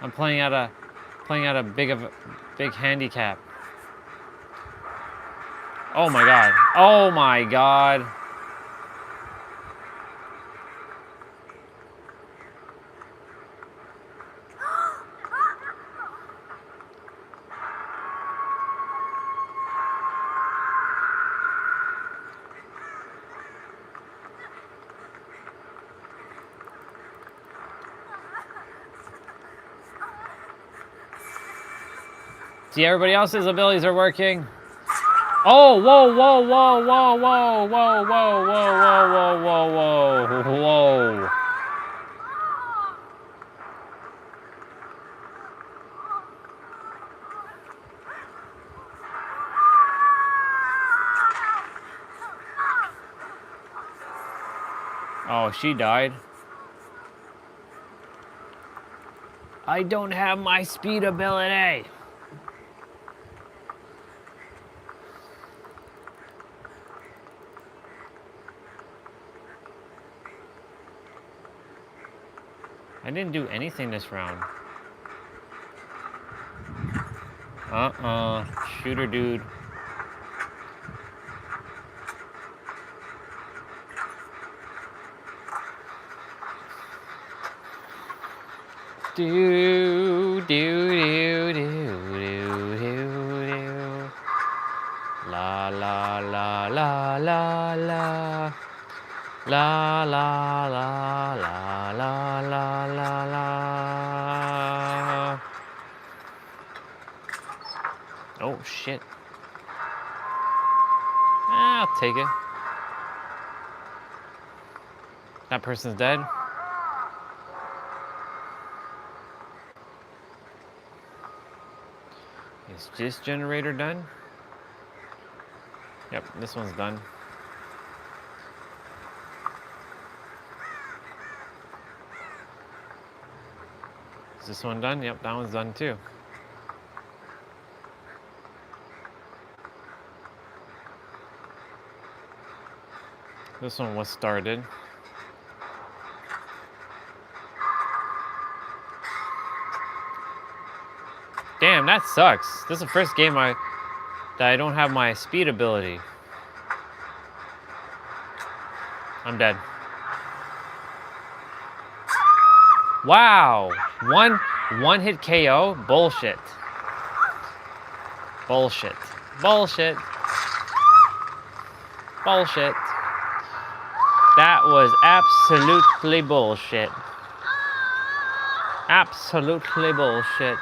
I'm playing at a big handicap. Oh my god. Oh my god. See, everybody else's abilities are working. Oh, whoa, whoa, whoa, whoa, whoa, whoa, whoa, whoa, whoa, whoa, whoa, whoa. Oh, she died. I don't have my speed ability. I didn't do anything this round. Shooter dude. Do do do do do do. La la la la la la. La la la la la la la la. Oh shit. I'll take it. That person's dead. Is this generator done? Yep, this one's done. Is this one done? Yep, that one's done too. This one was started. Damn, that sucks. This is the first game that I don't have my speed ability. I'm dead. Wow, one hit KO? Bullshit. Bullshit. Bullshit. Bullshit. That was absolutely bullshit. Absolutely bullshit.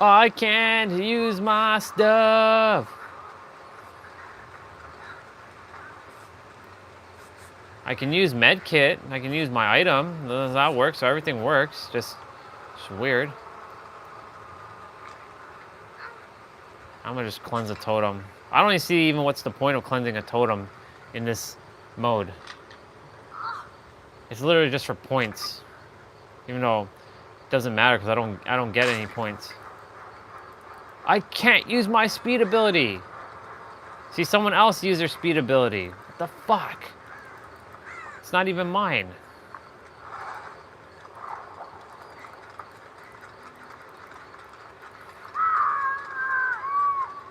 I can't use my stuff. I can use med kit. I can use my item. That works, so everything works. Just weird. I'm gonna just cleanse a totem. I don't even see what's the point of cleansing a totem in this mode. It's literally just for points, even though it doesn't matter because I don't get any points. I can't use my speed ability. See, someone else use their speed ability. What the fuck? It's not even mine.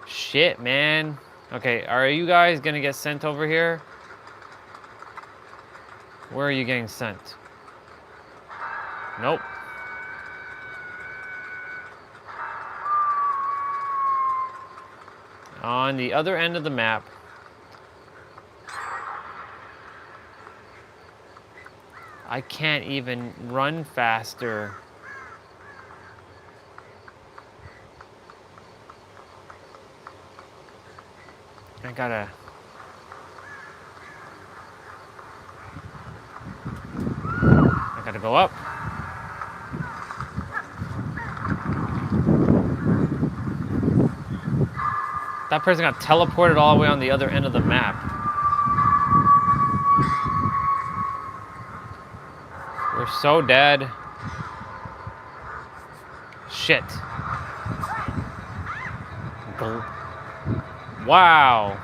Shit, man. Okay, are you guys gonna get sent over here? Where are you getting sent? Nope. On the other end of the map. I can't even run faster. I gotta go up. That person got teleported all the way on the other end of the map. We're so dead. Shit. Wow.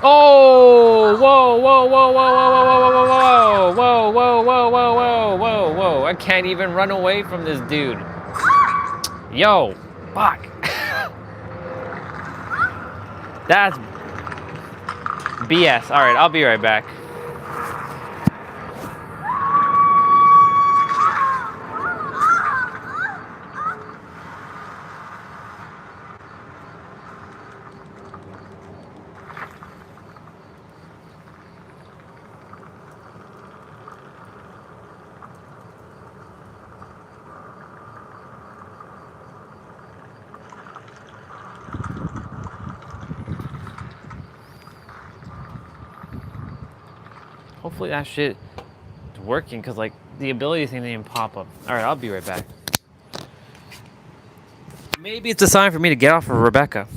Oh! Whoa! Whoa! Whoa! Whoa! Whoa! Whoa! Whoa! Whoa! Whoa! Whoa! Whoa! Whoa! Whoa! Whoa! I can't even run away from this dude. Yo! Fuck! That's BS. All right, I'll be right back. Hopefully that shit is working, because like the ability thing didn't even pop up. All right, I'll be right back. Maybe it's a sign for me to get off of Rebecca.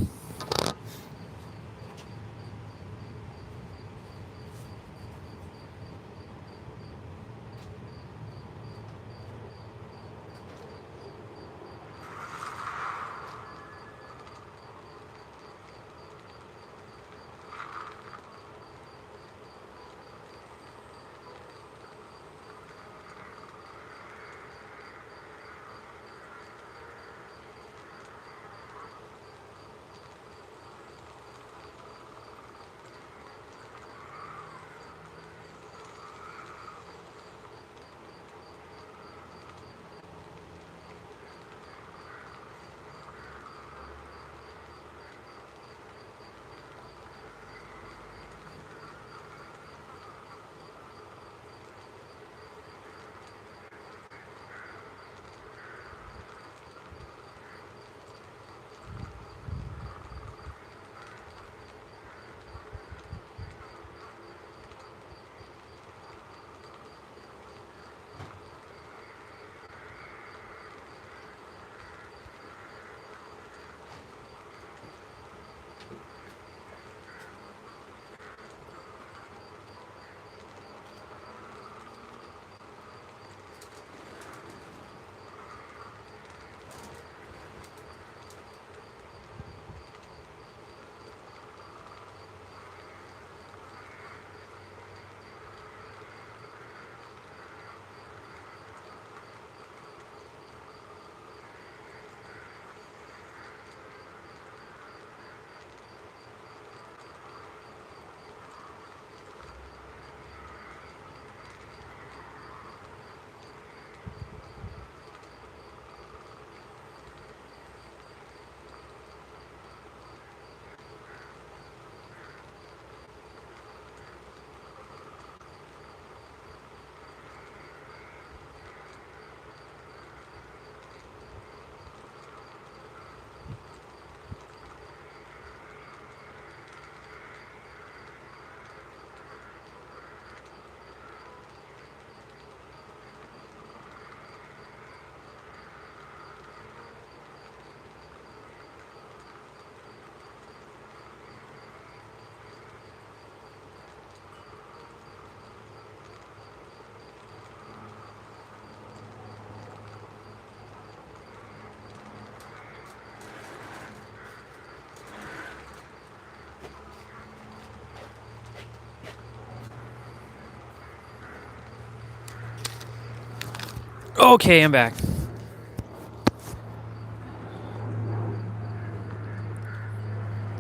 Okay, I'm back.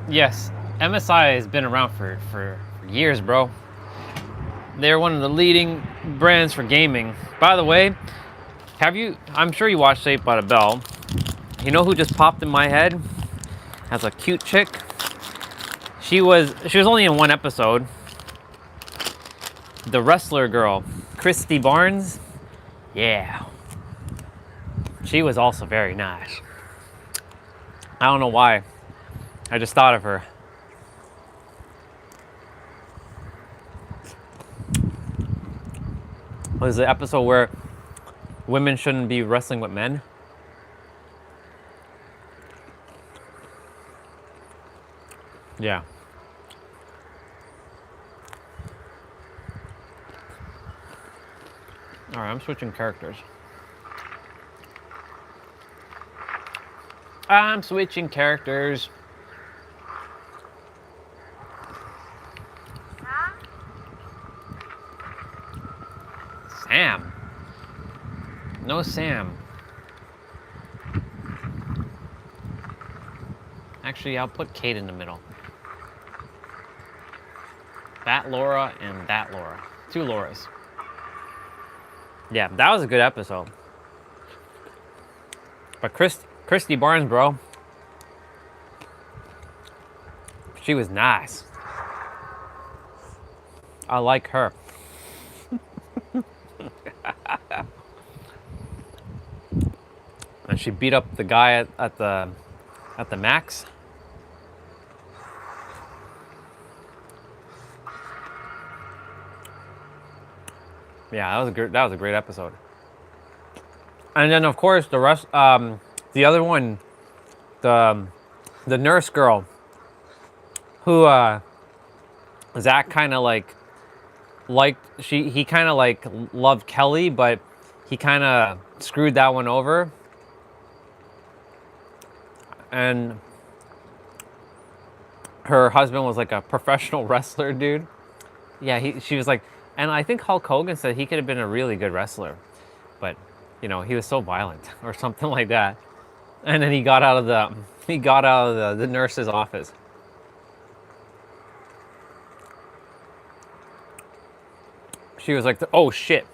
Yes, MSI has been around for years, bro. They're one of the leading brands for gaming. By the way, I'm sure you watched Saved by the Bell. You know who just popped in my head as a cute chick? She was only in one episode. The wrestler girl, Christy Barnes. Yeah. She was also very nice. I don't know why. I just thought of her. Was the episode where women shouldn't be wrestling with men? Yeah. Alright, I'm switching characters. I'm switching characters. Sam. No Sam. Actually, I'll put Kate in the middle. That Laura and that Laura. 2 Lauras. Yeah, that was a good episode. But Christy Barnes, bro. She was nice. I like her. And she beat up the guy at the Max. Yeah, that was a great episode. And then of course the rest, the other one, the nurse girl, who Zach kind of like liked. He kind of like loved Kelly, but he kind of screwed that one over. And her husband was like a professional wrestler, dude. Yeah, she was like, and I think Hulk Hogan said he could have been a really good wrestler, but you know, he was so violent or something like that. And then he got out of the nurse's office. She was like, oh shit.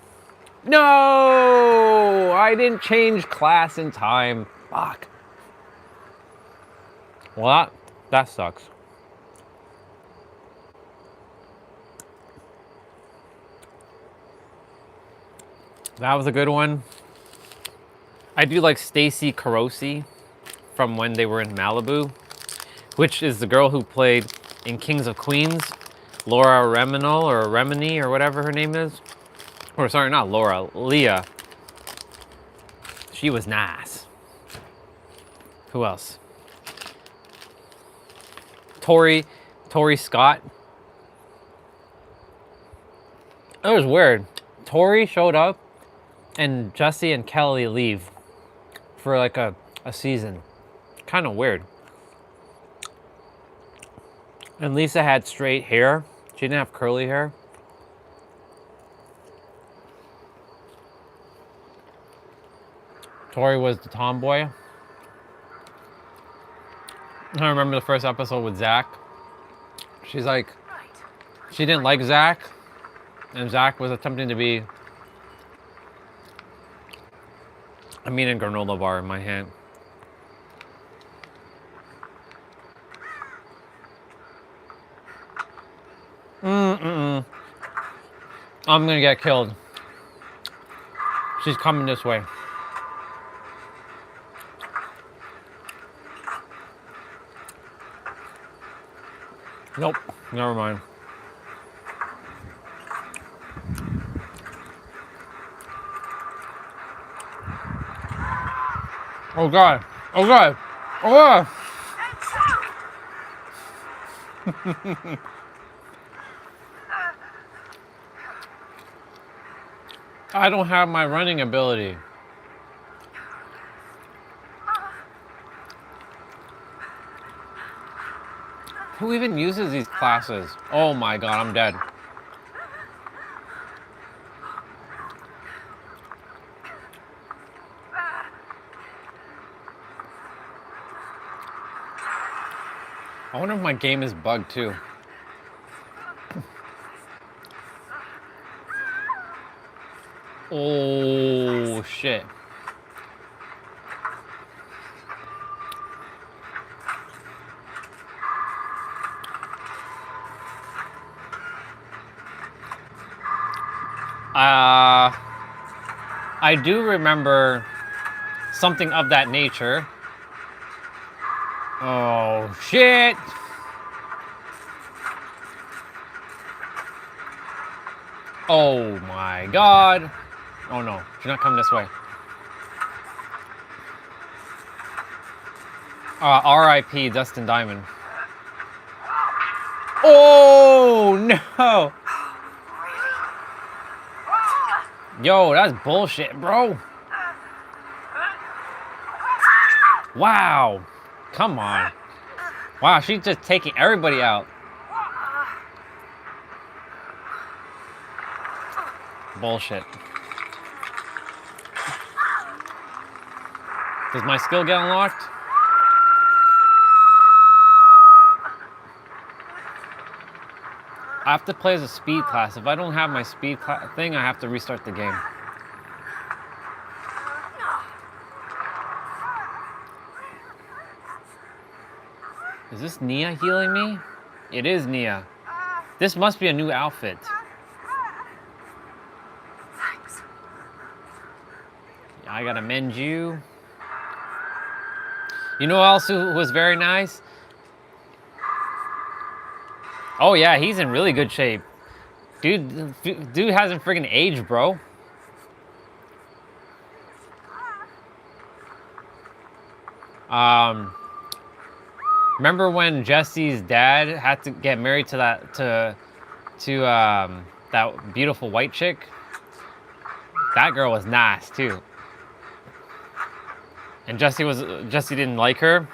No, I didn't change class in time. Fuck. Well, that sucks. That was a good one. I do like Stacy Carosi from when they were in Malibu, which is the girl who played in Kings of Queens, Laura Reminol or Remini or whatever her name is. Or sorry, not Laura, Leah. She was nice. Who else? Tori Scott. It was weird. Tori showed up and Jesse and Kelly leave for like a season. Kind of weird. And Lisa had straight hair. She didn't have curly hair. Tori was the tomboy. I remember the first episode with Zach. She's like, she didn't like Zach, and Zach was attempting to be a mean and granola bar in my hand. I'm gonna get killed. She's coming this way. Nope, never mind. Oh god, oh god, oh god! I don't have my running ability. Who even uses these classes? Oh my god, I'm dead. I wonder if my game is bugged too. Oh shit. I do remember something of that nature. Oh shit. Oh my god. Oh no, she's not coming this way. R.I.P. Dustin Diamond. Oh no! Yo, that's bullshit, bro. Wow. Come on. Wow, she's just taking everybody out. Bullshit. Does my skill get unlocked? I have to play as a speed class. If I don't have my speed thing, I have to restart the game. Is this Nia healing me? It is Nia. This must be a new outfit. I gotta mend you. You know who else who was very nice? Oh yeah, he's in really good shape. Dude hasn't friggin' aged, bro. Remember when Jesse's dad had to get married to that that beautiful white chick? That girl was nice too. And Jesse didn't like her.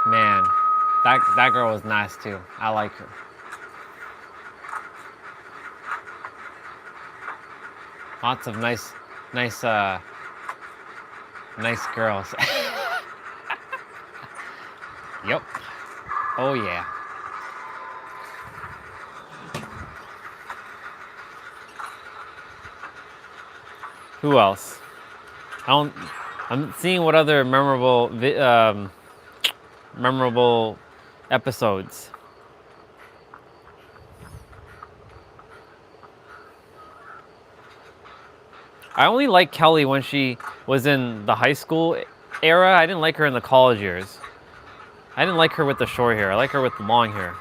Man, that girl was nice too. I like her. Lots of nice girls. Yep. Oh yeah. Who else? I'm seeing what other memorable episodes. I only liked Kelly when she was in the high school era. I didn't like her in the college years. I didn't like her with the short hair. I like her with the long hair.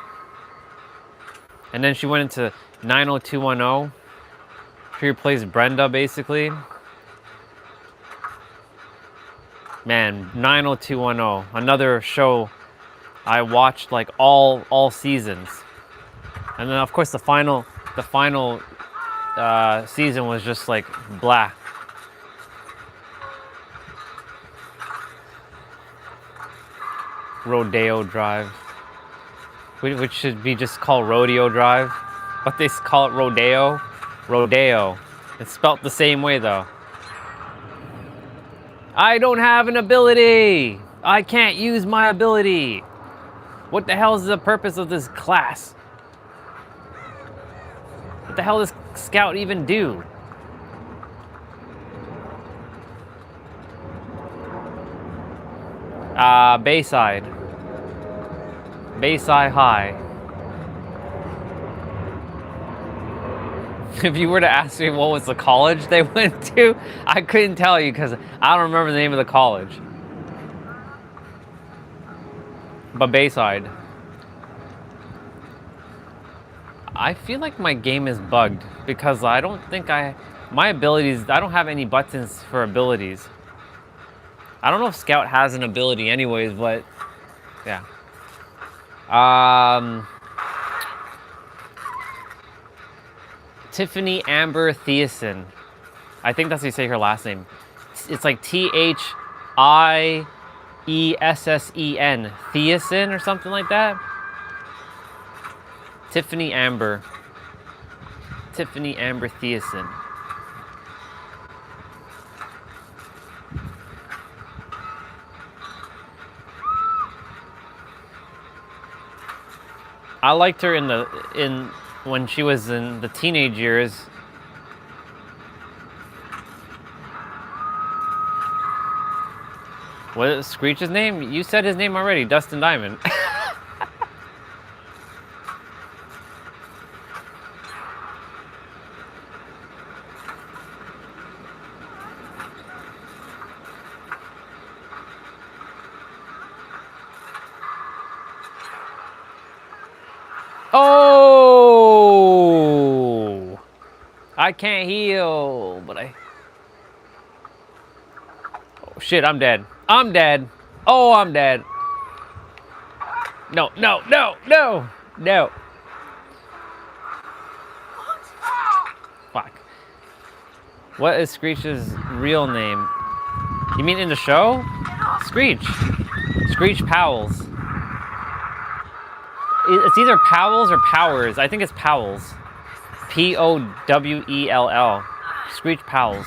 And then she went into 90210. She replaced Brenda, basically. Man, 90210, another show I watched like all seasons. And then of course the final season was just like blah. Rodeo Drive, which should be just called Rodeo Drive, but they call it Rodeo. Rodeo. It's spelt the same way though. I don't have an ability. I can't use my ability. What the hell is the purpose of this class? What the hell does Scout even do? Bayside. Bayside High. If you were to ask me what was the college they went to, I couldn't tell you because I don't remember the name of the college. But Bayside. I feel like my game is bugged because I don't think my abilities, I don't have any buttons for abilities. I don't know if Scout has an ability anyways, but yeah. Tiffany Amber Thiessen. I think that's how you say her last name. It's like Thiessen. Thiessen or something like that. Tiffany Amber. Tiffany Amber Thiessen. I liked her in when she was in the teenage years. What is Screech's name? You said his name already, Dustin Diamond. Oh! I can't heal, but I... Oh, shit, I'm dead. I'm dead. Oh, I'm dead. No, no, no, no, no. Fuck. What is Screech's real name? You mean in the show? Screech. Screech Powells. It's either Powells or Powers. I think it's Powells. Powell. Screech Powells.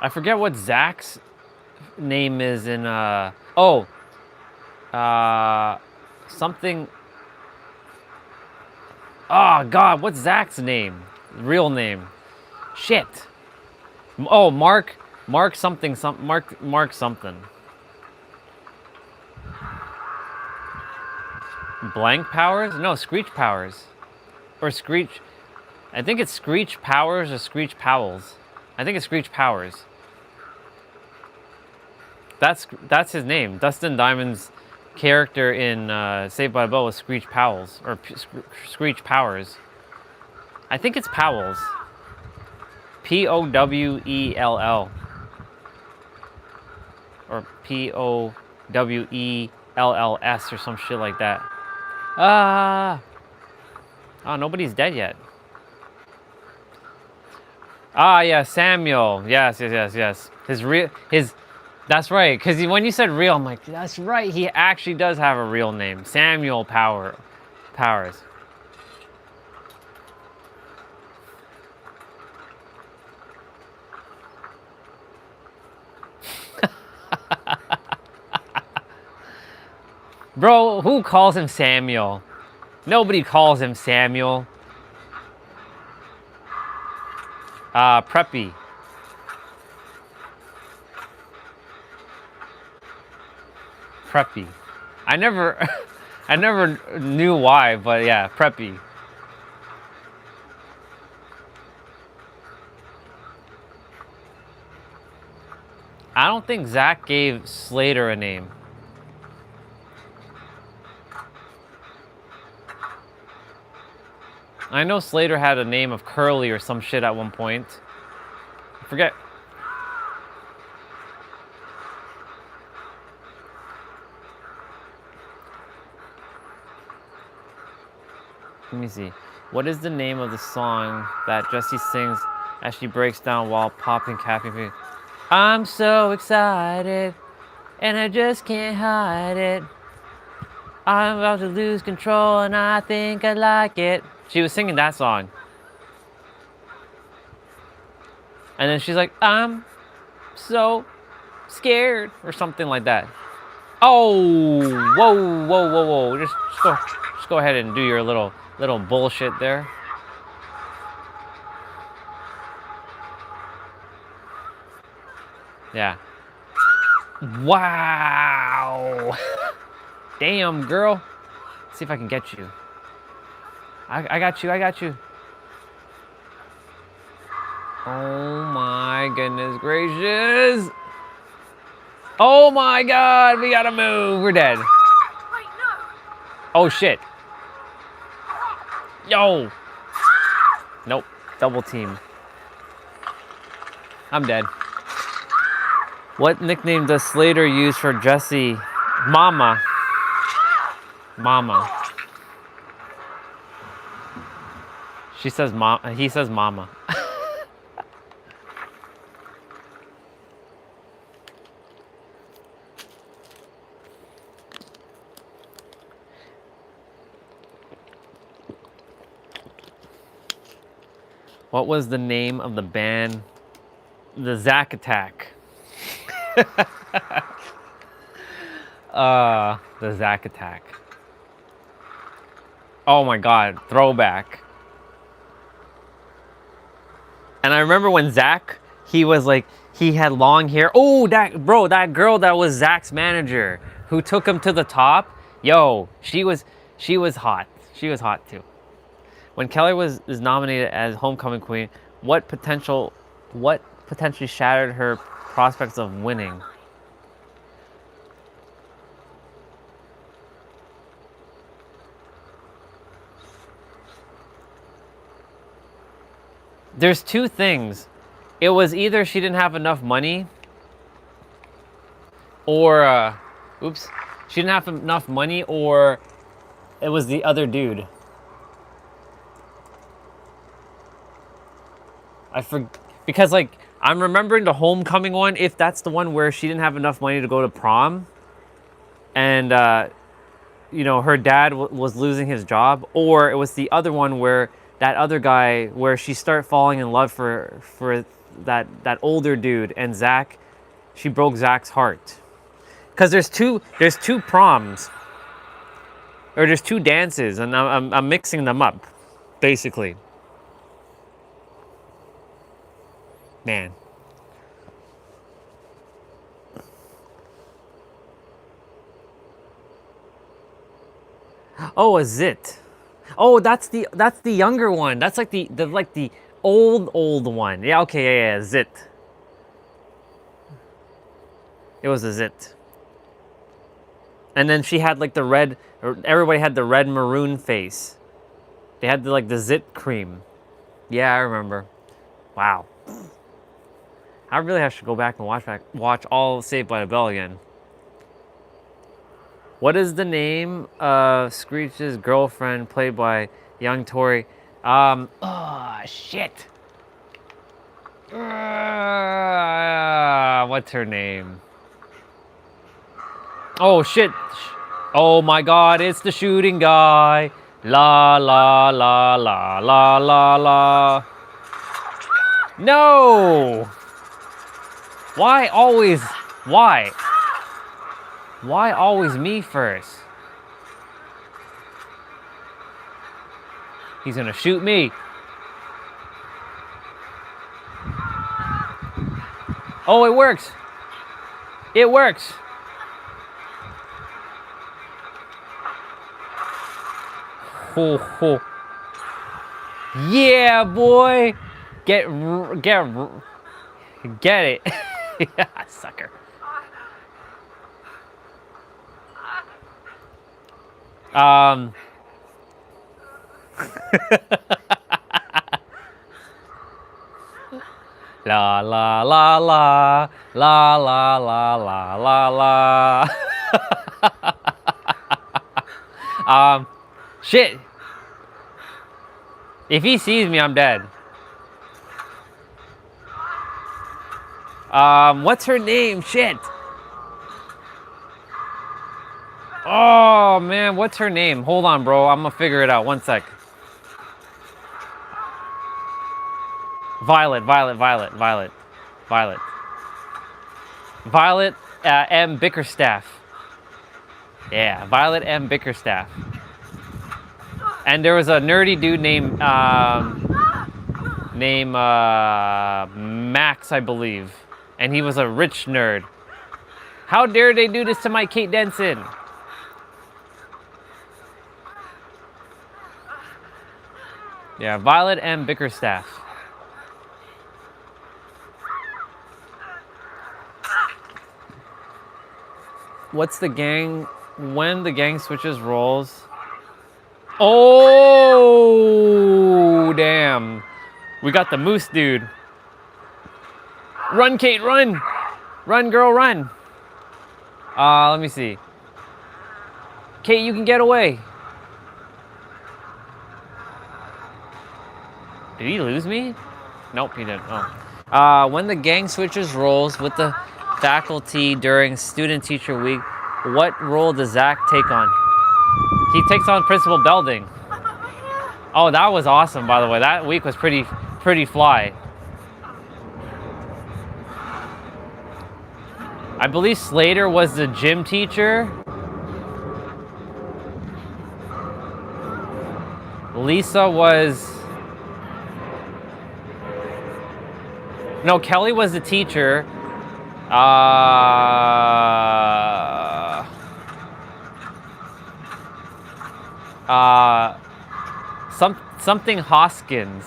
I forget what Zach's name is in something. Oh god, what's Zach's name? Real name. Shit. Oh, Mark something. Mark something. Blank Powers? No, Screech Powers. Or Screech. I think it's Screech Powers or Screech Powells. I think it's Screech Powers. That's his name. Dustin Diamond's character in Saved by the Bell was Screech Powells or Screech Powers. I think it's Powells. Powell. Or Powells or some shit like that. Oh, nobody's dead yet. Ah, yeah, Samuel. Yes. That's right. Because when you said real, I'm like, that's right. He actually does have a real name, Samuel Powers. Bro, who calls him Samuel? Nobody calls him Samuel. Preppy. Preppy. I never knew why, but yeah, Preppy. I don't think Zach gave Slater a name. I know Slater had a name of Curly or some shit at one point. I forget. Let me see. What is the name of the song that Jessie sings as she breaks down while popping caffeine? I'm so excited, and I just can't hide it. I'm about to lose control, and I think I like it. She was singing that song. And then she's like, I'm so scared, or something like that. Oh, whoa. Just go ahead and do your little bullshit there. Yeah. Wow. Damn, girl. Let's see if I can get you. I got you. Oh my goodness gracious. Oh my god, we gotta move. We're dead. Oh shit. Yo. Nope. Double team. I'm dead. What nickname does Slater use for Jessie? Mama. She says mom. He says mama. What was the name of the band The Zach attack. The Zach attack. Oh my God, throwback. And I remember when Zach, he was like, he had long hair. Oh, that girl that was Zach's manager who took him to the top. Yo, she was hot. She was hot too. When Kelly was nominated as homecoming queen, what potentially shattered her prospects of winning? There's two things. It was either she didn't have enough money, or she didn't have enough money, or it was the other dude. Because like I'm remembering the homecoming one, if that's the one where she didn't have enough money to go to prom, and you know, her dad was losing his job, or it was the other one where that other guy, where she started falling in love for that older dude, and Zach, she broke Zach's heart. Because there's two proms, or there's two dances, and I'm mixing them up, basically. Man. Oh, a zit. Oh, that's the younger one. That's like the old one. Yeah, okay, yeah, zit. It was a zit. And then she had like the red, or everybody had the red maroon face. They had like the zit cream. Yeah, I remember. Wow. I really have to go back and watch all Saved by the Bell again. What is the name of Screech's girlfriend played by young Tori? Oh, shit. What's her name? Oh, shit. Oh, my God. It's the shooting guy. La, la, la, la, la, la, la. No! Why always? Why? Why always me first? He's gonna shoot me. Oh, it works. It works. Ho, ho. Yeah, boy. Get it. Yeah, sucker. La la la la la la la la la la. Shit. If he sees me, I'm dead. What's her name? Shit. Oh man, what's her name? Hold on, bro. I'm gonna figure it out. One sec. Violet M. Bickerstaff. Yeah, Violet M. Bickerstaff. And there was a nerdy dude named Max, I believe, and he was a rich nerd. How dare they do this to my Kate Denson? Yeah, Violet M. Bickerstaff. What's the gang? When the gang switches roles? Oh, damn. We got the moose dude. Run, Kate, run. Run, girl, run. Let me see. Kate, you can get away. Did he lose me? Nope, he didn't. Oh. When the gang switches roles with the faculty during student-teacher week, what role does Zach take on? He takes on Principal Belding. Oh, that was awesome, by the way. That week was pretty fly. I believe Slater was the gym teacher. Lisa was... No, Kelly was the teacher. Something Hoskins.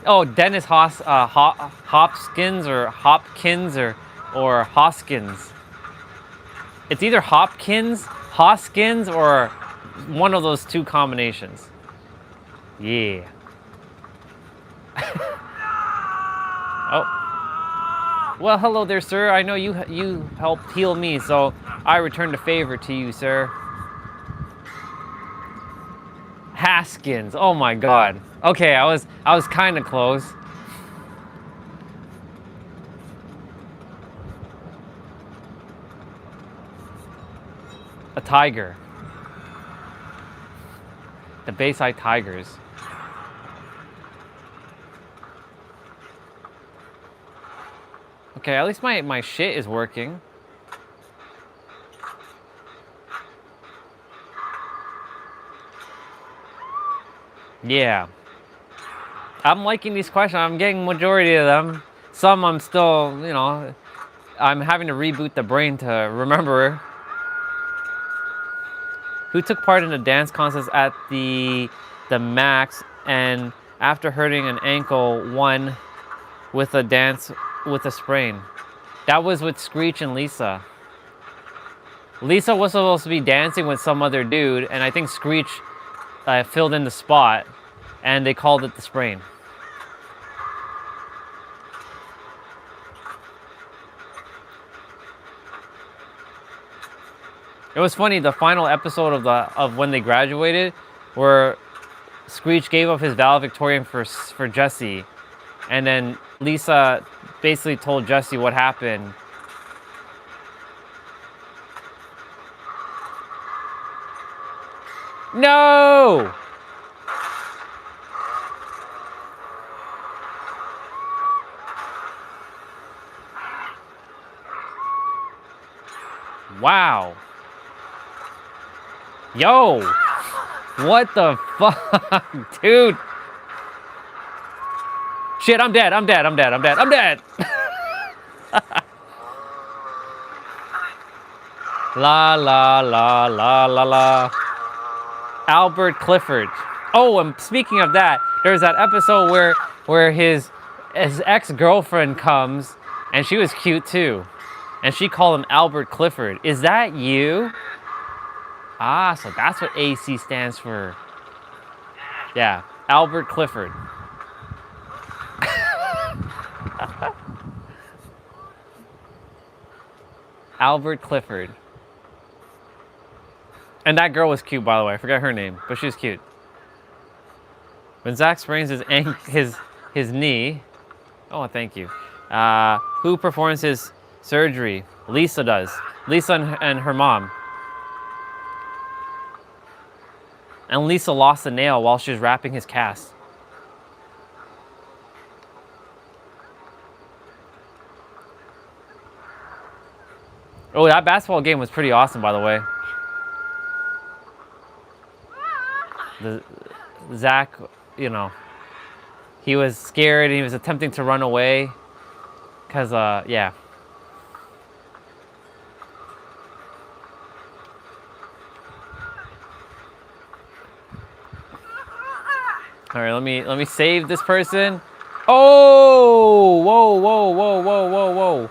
Oh, Dennis Hopkins or Hopkins or Hoskins. It's either Hopkins, Hoskins, or one of those two combinations. Yeah. Oh. Well, hello there, sir. I know you helped heal me, so I return the favor to you, sir. Haskins. Oh my God. Okay, I was kind of close. A tiger. The Bayside Tigers. Okay, at least my shit is working. Yeah. I'm liking these questions. I'm getting majority of them. Some I'm still, you know, I'm having to reboot the brain to remember. Who took part in a dance contest at the Max and after hurting an ankle won with a dance with a sprain? That was with Screech and Lisa. Lisa was supposed to be dancing with some other dude, and I think Screech filled in the spot, and they called it the sprain. It was funny, the final episode of when they graduated, where Screech gave up his valedictorian for Jesse, and then Lisa basically told Jesse what happened. No! Wow. Yo! What the fuck, dude? Shit, I'm dead. La la la la la la. Albert Clifford. Oh, and speaking of that, there's that episode where his ex-girlfriend comes, and she was cute too. And she called him Albert Clifford. Is that you? Ah, so that's what AC stands for. Yeah, Albert Clifford. Albert Clifford. And that girl was cute, by the way. I forgot her name, but she was cute. When Zach sprains his knee, oh, thank you. Who performs his surgery? Lisa does. Lisa and her mom. And Lisa lost a nail while she was wrapping his cast. Oh, that basketball game was pretty awesome, by the way. Zach, you know, he was scared and he was attempting to run away. Because, yeah. All right, let me save this person. Oh, whoa, whoa, whoa, whoa, whoa, whoa.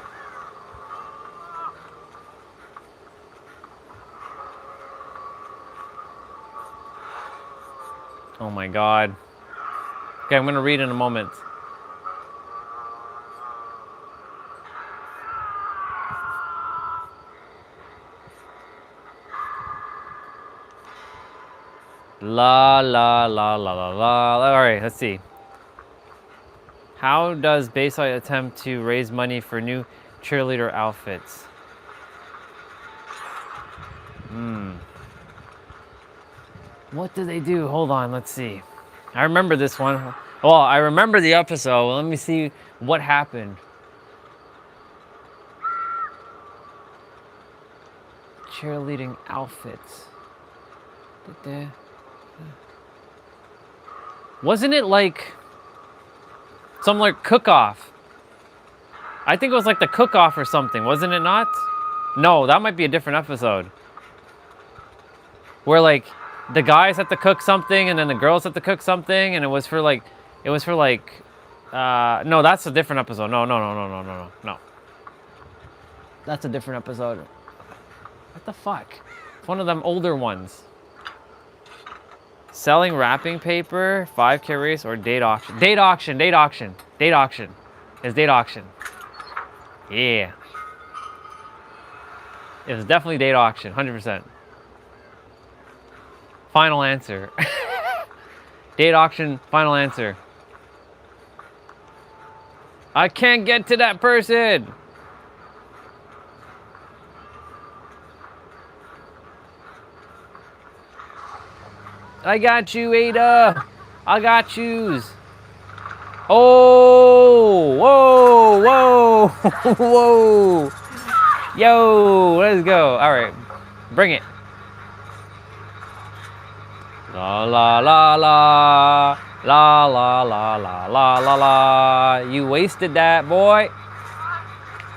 Oh my God. Okay, I'm gonna read in a moment. La la la la la la. All right, let's see. How does Bayside attempt to raise money for new cheerleader outfits? What do they do? Hold on, let's see. I remember this one. Well, I remember the episode. Let me see what happened. cheerleading outfits. Wasn't it like some like cook-off? I think it was like the cook-off or something, wasn't it not? No, that might be a different episode. Where like the guys had to cook something and then the girls had to cook something, and it was for like no, that's a different episode. No. That's a different episode. What the fuck? It's one of them older ones. Selling wrapping paper, 5K race, or date auction. Date auction. It's date auction. Yeah. It was definitely date auction, 100%. Final answer. Date auction, final answer. I can't get to that person. I got you, Ada. I got yous. Oh, whoa, whoa. Yo, let's go. All right, bring it. La la la la. La la la la la la la. You wasted that, boy.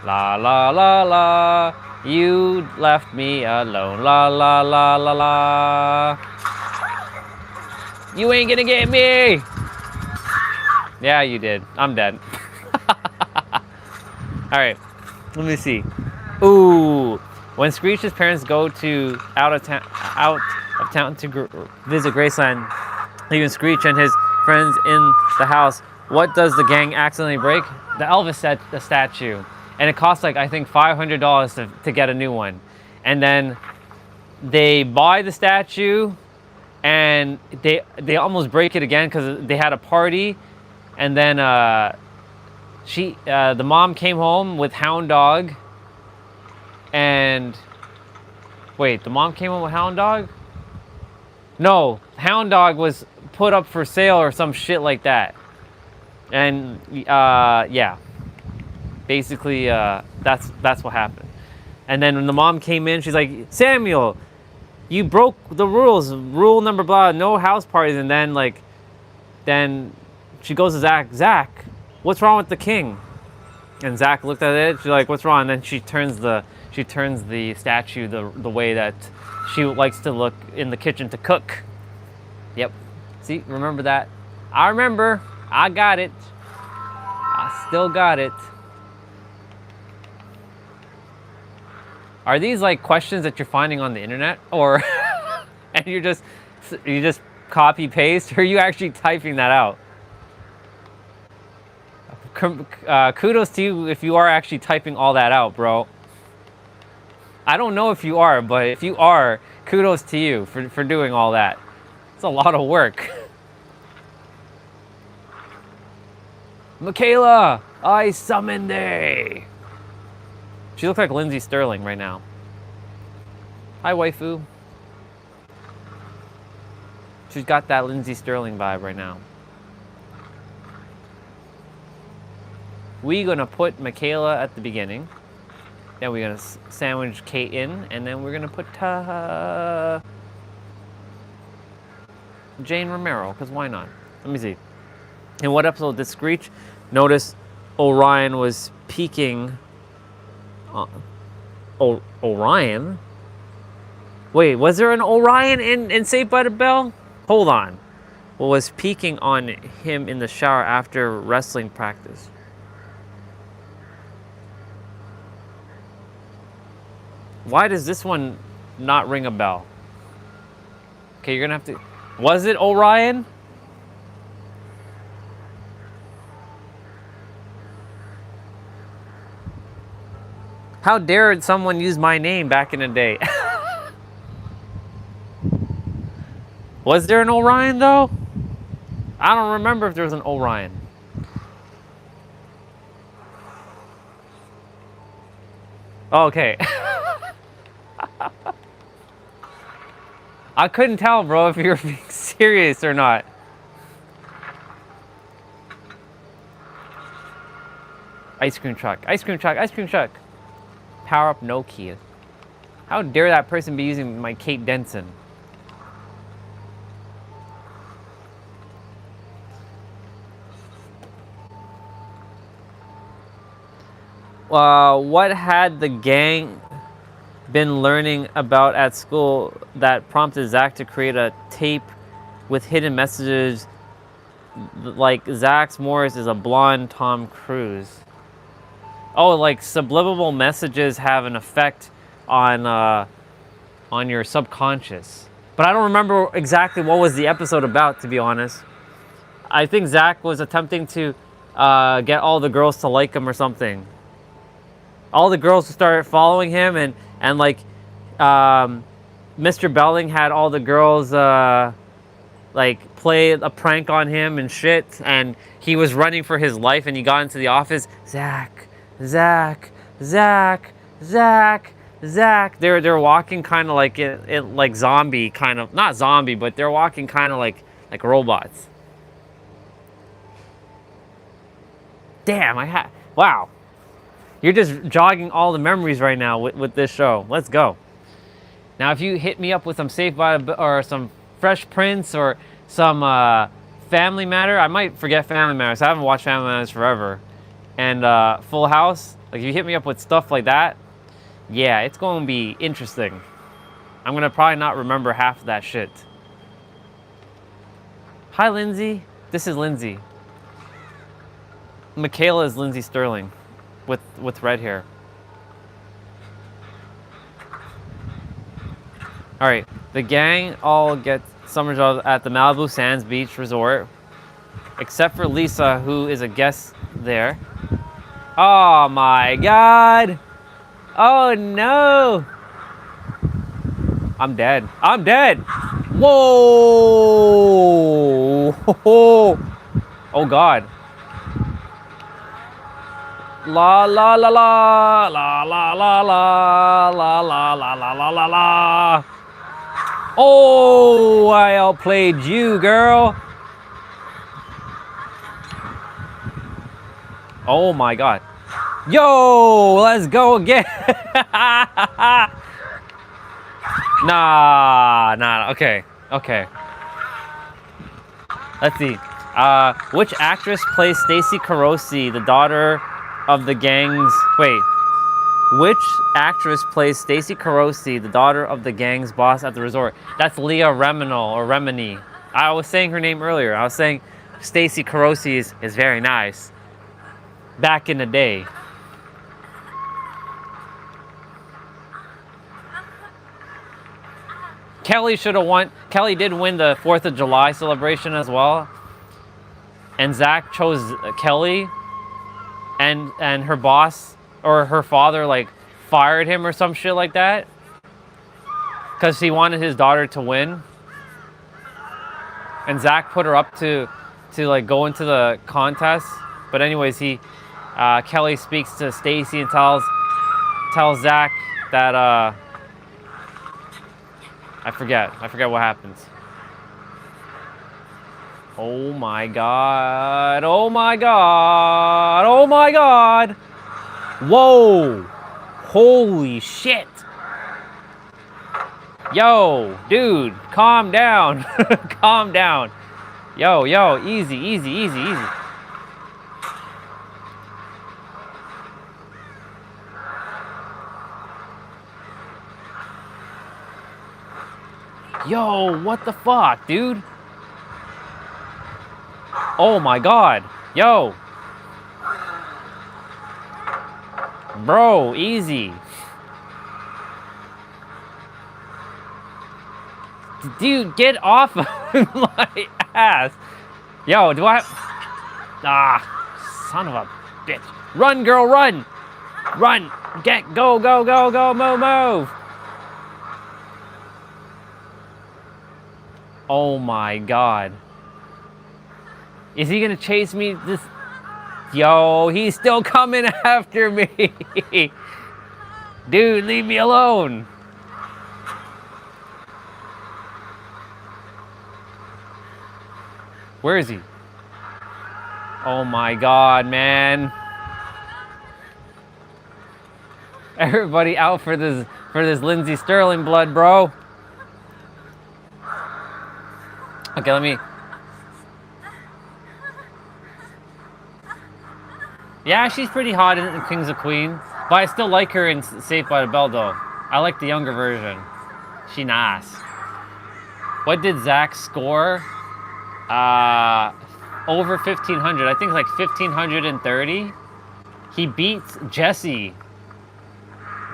La la la la. You left me alone. La la la la la. You ain't gonna get me. Yeah, you did. I'm dead. All right, let me see. Ooh, when Screech's parents go to out of town to visit Graceland, leaving Screech and his friends in the house, what does the gang accidentally break? The Elvis the statue, and it costs like I think $500 to get a new one, and then they buy the statue, and they almost break it again because they had a party, and then the mom came home with Hound Dog, and wait, the mom came home with Hound Dog? No, Hound Dog was put up for sale or some shit like that. And yeah, basically that's what happened. And then when the mom came in, she's like, Samuel, you broke the rules. Rule number blah, no house parties. And then she goes to Zach, what's wrong with the king? And Zach looked at it. She's like, what's wrong? And then she turns the statue the way that she likes to look in the kitchen to cook. Yep. See, remember that? I remember. I got it. I still got it. Are these like questions that you're finding on the internet, or and you just copy paste, or are you actually typing that out? Kudos to you if you are actually typing all that out, bro. I don't know if you are, but if you are, kudos to you for doing all that. It's a lot of work. Michaela, I summon thee. She looks like Lindsay Sterling right now. Hi, waifu. She's got that Lindsay Sterling vibe right now. We're gonna put Michaela at the beginning. Then we're gonna sandwich Kate in, and then we're gonna put Jane Romero, because why not? Let me see. In what episode did Screech notice Orion was peeking? Orion? Wait, was there an Orion in Saved by the Bell? Hold on. Well, was peeking on him in the shower after wrestling practice? Why does this one not ring a bell? Okay, you're gonna have to... Was it Orion? How dared someone use my name back in the day? Was there an Orion though? I don't remember if there was an Orion. Okay. I couldn't tell, bro, if you were being serious or not. Ice cream truck, ice cream truck, ice cream truck. Power up Nokia. How dare that person be using my Kate Denson? What had the gang been learning about at school that prompted Zach to create a tape with hidden messages like Zach Morris is a blonde Tom Cruise? Oh, like subliminal messages have an effect on your subconscious. But I don't remember exactly what was the episode about, to be honest. I think Zach was attempting to get all the girls to like him or something. All the girls started following him, and like Mr. Belling had all the girls like play a prank on him and shit, and he was running for his life, and he got into the office. Zach, Zach, Zach, Zach, Zach. They're walking kind of like it like zombie kind of, not zombie, but they're walking kind of like robots. Damn, wow. You're just jogging all the memories right now with this show. Let's go. Now, if you hit me up with some Saved by or some Fresh Prince or some Family Matter, I might forget Family Matters. I haven't watched Family Matters forever. And Full House, like if you hit me up with stuff like that, yeah, it's going to be interesting. I'm going to probably not remember half of that shit. Hi, Lindsay. This is Lindsay. Michaela is Lindsay Sterling with red hair. All right, the gang all get summer jobs at the Malibu Sands Beach Resort, except for Lisa, who is a guest there. Oh my God! Oh no! I'm dead. I'm dead! Whoa! Oh God! La la la la la la la la la la la la la la la. Oh, I outplayed you, girl. Oh my God. Yo, let's go again. Nah, okay. Let's see. Which actress plays Stacy Carosi, the daughter of the gang's... Wait. Which actress plays Stacy Carosi, the daughter of the gang's boss at the resort? That's Leah Remini or Remini. I was saying her name earlier. I was saying Stacy Carosi is very nice. Back in the day. Kelly should have won. Kelly did win the 4th of July celebration as well. And Zach chose Kelly. And her boss or her father like fired him or some shit like that. Because he wanted his daughter to win. And Zach put her up to like go into the contest. But anyways, Kelly speaks to Stacy and tells Zach that I forget what happens. Oh my God! Oh my God! Oh my God! Whoa! Holy shit! Yo, dude, calm down. Calm down. Yo, easy. Yo, what the fuck, dude? Oh my God. Yo. Bro, easy. Dude, get off of my ass. Yo, do I... son of a bitch. Run, girl, run. Run. Go, move. Oh my God. Is he gonna chase me this? Yo, he's still coming after me. Dude, leave me alone. Where is he? Oh my God, man. Everybody out for this Lindsey Sterling blood, bro. Okay, let me. Yeah, she's pretty hot in Kings of Queen, but I still like her in Saved by the Bell, though. I like the younger version. She nice. What did Zach score? Over 1,500. I think like 1,530. He beats Jesse.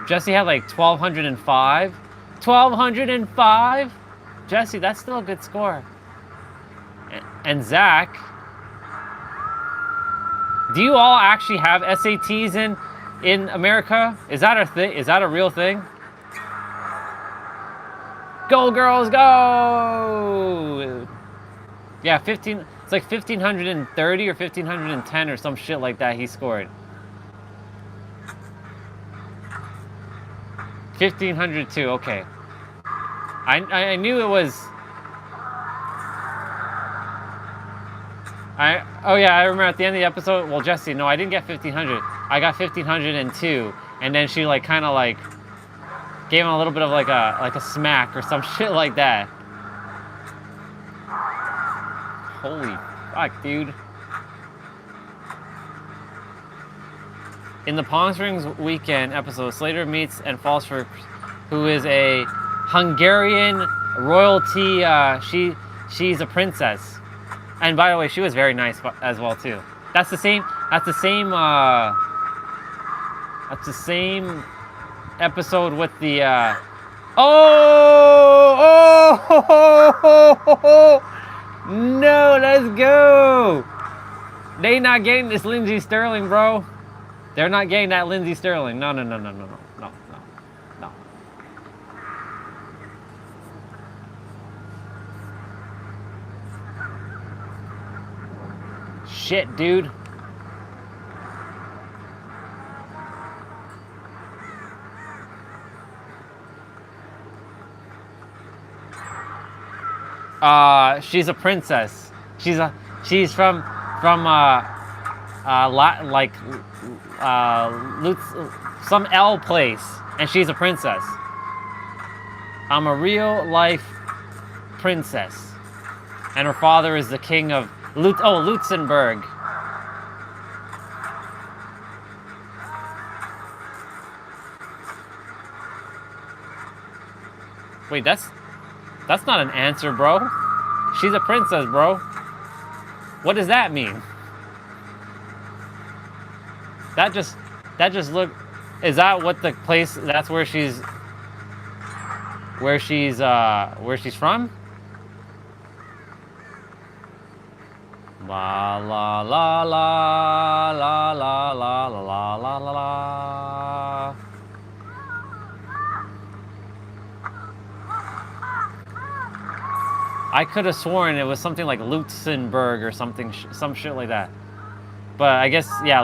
Jesse had like 1,205. 1,205? Jesse, that's still a good score. And Zach, do you all actually have SATs in America? Is that a thing? Is that a real thing? Go girls, go! Yeah, 15. It's like 1,530 or 1,510 or some shit like that. He scored 1,502. Okay, I knew it was. Oh yeah, I remember at the end of the episode. Well, Jesse, no, I didn't get 1,500. I got 1,502, and then she like kind of like gave him a little bit of like a smack or some shit like that. Holy fuck, dude. In the Palm Springs weekend episode, Slater meets and falls for who is a Hungarian royalty. She's a princess. And by the way, she was very nice as well too. That's the same episode with the no, let's go. They not getting this Lindsey Sterling, bro. They're not getting that Lindsey Sterling. No. Shit, dude. She's a princess. She's from some L place, and she's a princess. I'm a real life princess, and her father is the king of Luxembourg. Wait, that's not an answer, bro. She's a princess, bro. What does that mean? That just look. Is that what the place? That's where she's from? La la la la la la la la la la la. I could have sworn it was something like Luxembourg or something, some shit like that. But I guess, yeah,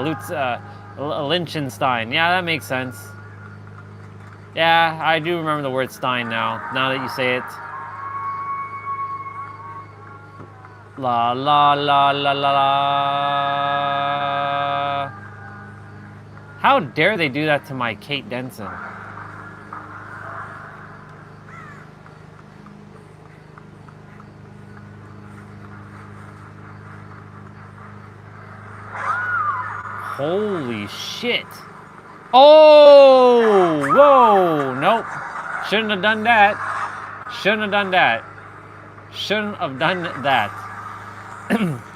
Liechtenstein. Yeah, that makes sense. Yeah, I do remember the word Stein now that you say it. La la la la la la. How dare they do that to my Kate Denson? Holy shit. Oh, whoa, nope. Shouldn't have done that. Shouldn't have done that. Shouldn't have done that.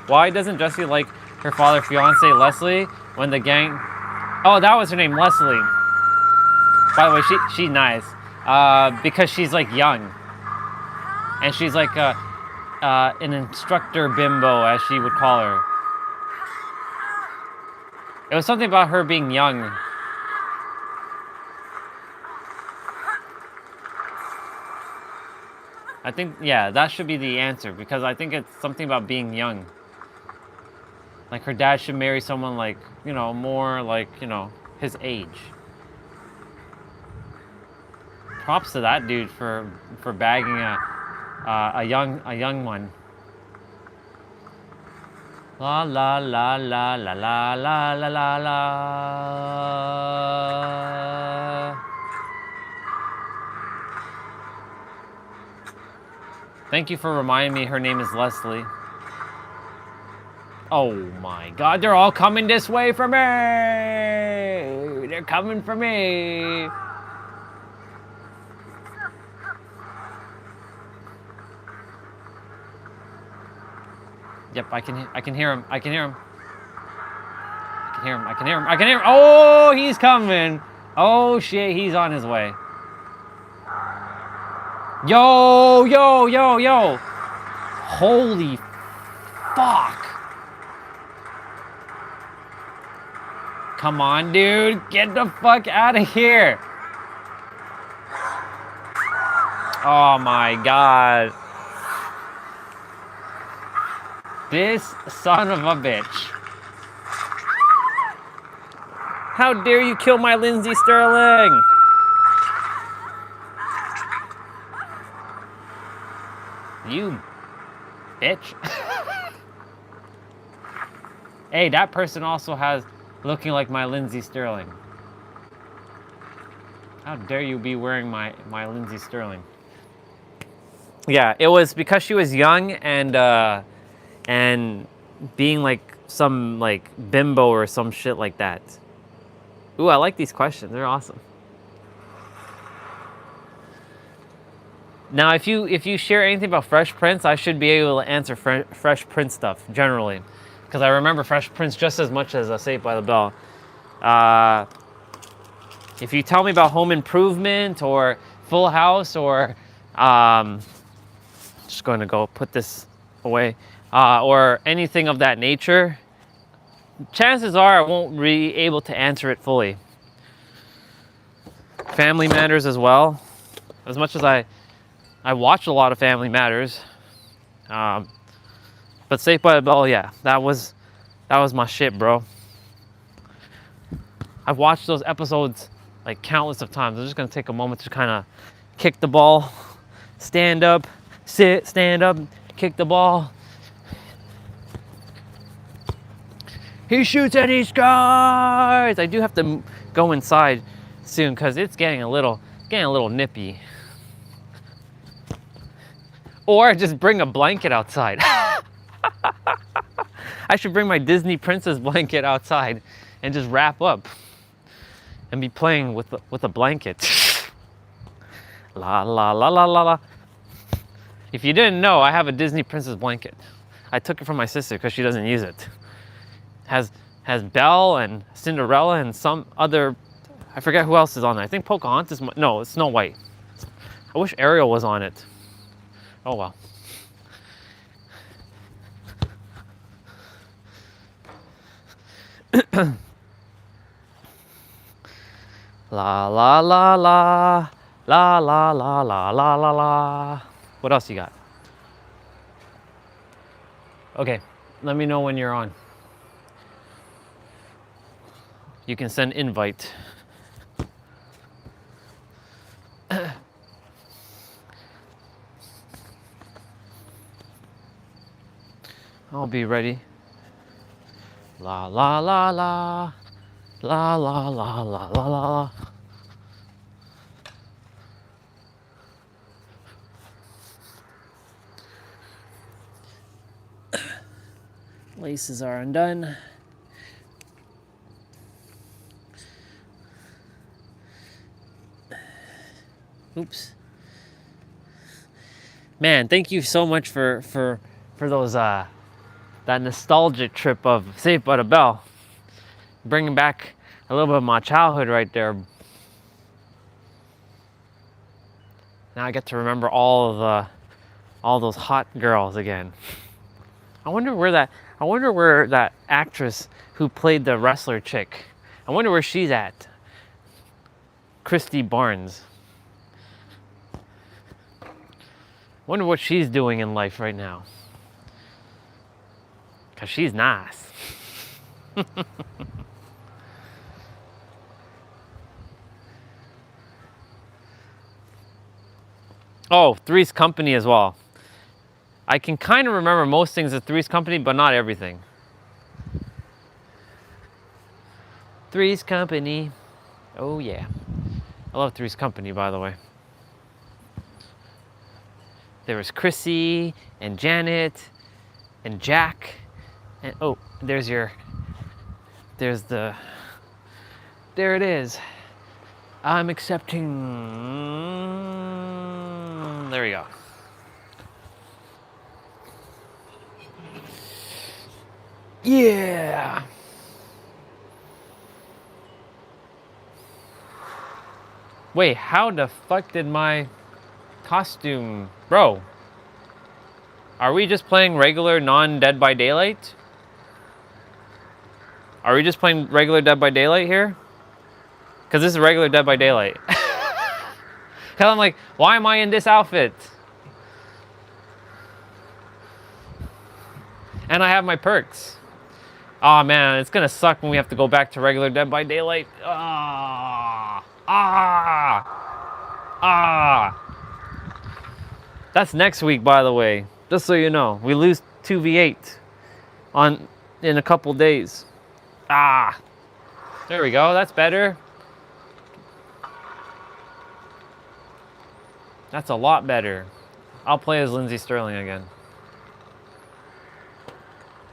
Why doesn't Jessie like her father's fiance, Leslie, when the gang... Oh, that was her name, Leslie. By the way, she's nice. Because she's like young. And she's like an instructor bimbo, as she would call her. It was something about her being young. I think, yeah, that should be the answer, because I think it's something about being young. Like, her dad should marry someone like, you know, more like, you know, his age. Props to that dude for bagging a young one. La la la la la la la la la la. Thank you for reminding me her name is Leslie. Oh my god, they're all coming this way for me! They're coming for me! Yep, I can hear him. I can hear him. I can hear him. I can hear him. I can hear him. Oh, he's coming. Oh shit, he's on his way. Yo, yo, yo, yo. Holy fuck. Come on, dude. Get the fuck out of here. Oh my god. This son of a bitch. How dare you kill my Lindsay Sterling? You bitch. Hey, that person also has looking like my Lindsay Sterling. How dare you be wearing my Lindsay Sterling? Yeah, it was because she was young and being like some like bimbo or some shit like that. Ooh, I like these questions. They're awesome. Now, if you share anything about Fresh Prince, I should be able to answer Fresh Prince stuff generally, because I remember Fresh Prince just as much as Saved by the Bell. If you tell me about Home Improvement or Full House or just going to go put this away or anything of that nature, chances are I won't be able to answer it fully. Family Matters as well. As much as I watched a lot of Family Matters, but Saved by the Bell, yeah, that was my shit, bro. I've watched those episodes like countless of times. I'm just gonna take a moment to kind of kick the ball, stand up, sit, stand up, kick the ball. He shoots and he scores! I do have to go inside soon because it's getting a little nippy. Or just bring a blanket outside. I should bring my Disney princess blanket outside and just wrap up and be playing with a blanket. La la la la la la. If you didn't know, I have a Disney princess blanket. I took it from my sister because she doesn't use it. Has Belle and Cinderella and some other, I forget who else is on there. I think Pocahontas, no, it's Snow White. I wish Ariel was on it. Oh well. La la la la la la la la la la la. What else you got? Okay, let me know when you're on. You can send invite. I'll be ready. La la la la la la la la la la. Laces are undone. Oops. Man, thank you so much for those that nostalgic trip of Saved by the Bell. Bringing back a little bit of my childhood right there. Now I get to remember all those hot girls again. I wonder where that actress who played the wrestler chick, I wonder where she's at. Christy Barnes. Wonder what she's doing in life right now. Cause she's nice. Oh, Three's Company as well. I can kind of remember most things of Three's Company, but not everything. Three's Company. Oh yeah. I love Three's Company, by the way. There was Chrissy and Janet and Jack. And oh, there's the, there it is. I'm accepting, there we go. Yeah. Wait, how the fuck did my costume, bro? Are we just playing regular non-Dead by Daylight? Are we just playing regular Dead by Daylight here? Because this is regular Dead by Daylight. Because I'm like, why am I in this outfit? And I have my perks. Oh man, it's gonna suck when we have to go back to regular Dead by Daylight. That's next week, by the way. Just so you know, we lose 2v8 in a couple days. There we go. That's better. That's a lot better. I'll play as Lindsay Sterling again.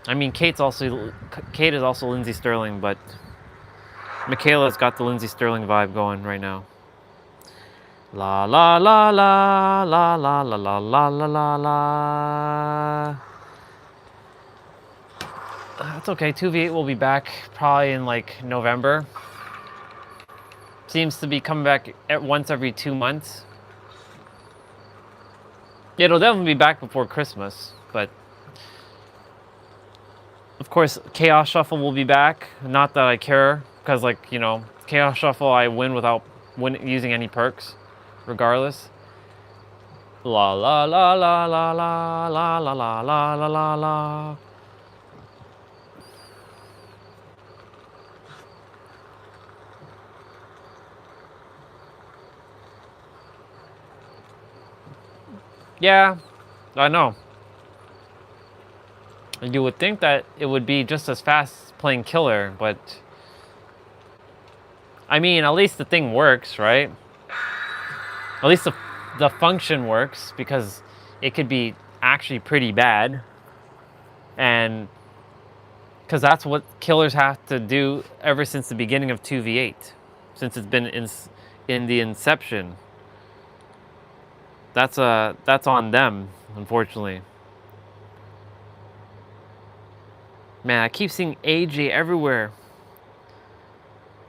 I mean, Kate is also Lindsay Sterling, but Michaela's got the Lindsay Sterling vibe going right now. La la la la la la la la la la la la. That's okay. 2v8 will be back probably in like November. Seems to be coming back at once every 2 months. It'll definitely be back before Christmas, but of course, Chaos Shuffle will be back. Not that I care, because like, you know, Chaos Shuffle I win without using any perks, regardless. La la la la la la la la la la la la la. Yeah, I know. You would think that it would be just as fast playing killer, but I mean, at least the thing works, right? At least the function works, because it could be actually pretty bad, and because that's what killers have to do ever since the beginning of 2v8, since it's been in the inception. That's on them, unfortunately. Man, I keep seeing AJ everywhere.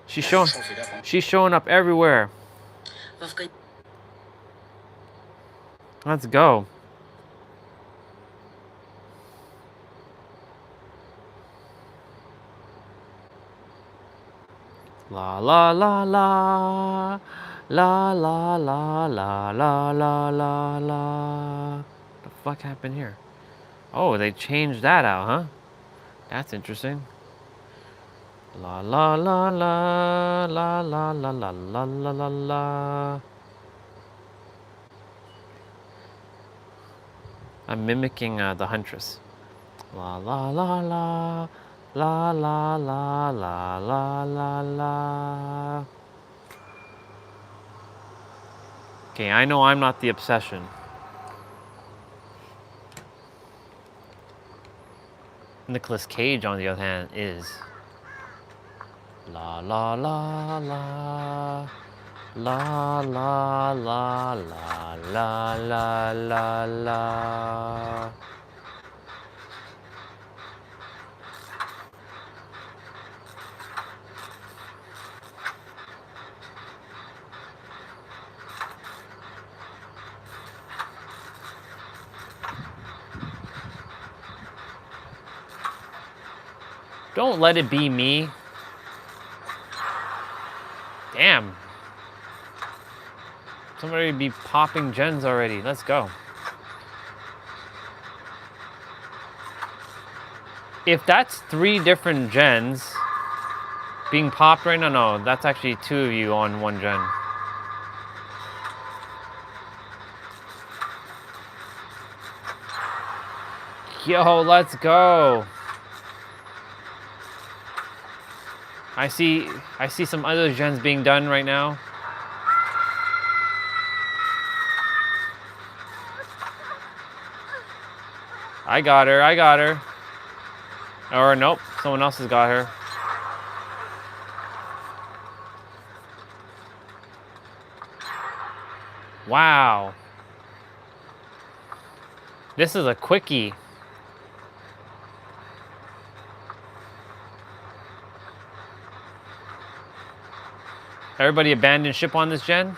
She's showing up everywhere. Let's go. La la la la la la la la la la la la. What the fuck happened here? Oh, they changed that out, huh? That's interesting. La la la la la la la la la la la la. I'm mimicking the Huntress. La la la la la la la la la la la. Okay, I know I'm not the obsession. Nicolas Cage, on the other hand, is. La la la la la la la la la la la la. Don't let it be me. Damn. Somebody be popping gens already. Let's go. If that's 3 different gens being popped right now, no, that's actually 2 of you on 1 gen. Yo, let's go. I see some other gens being done right now. I got her. I got her. Or nope, someone else has got her. Wow. This is a quickie. Everybody abandon ship on this gen?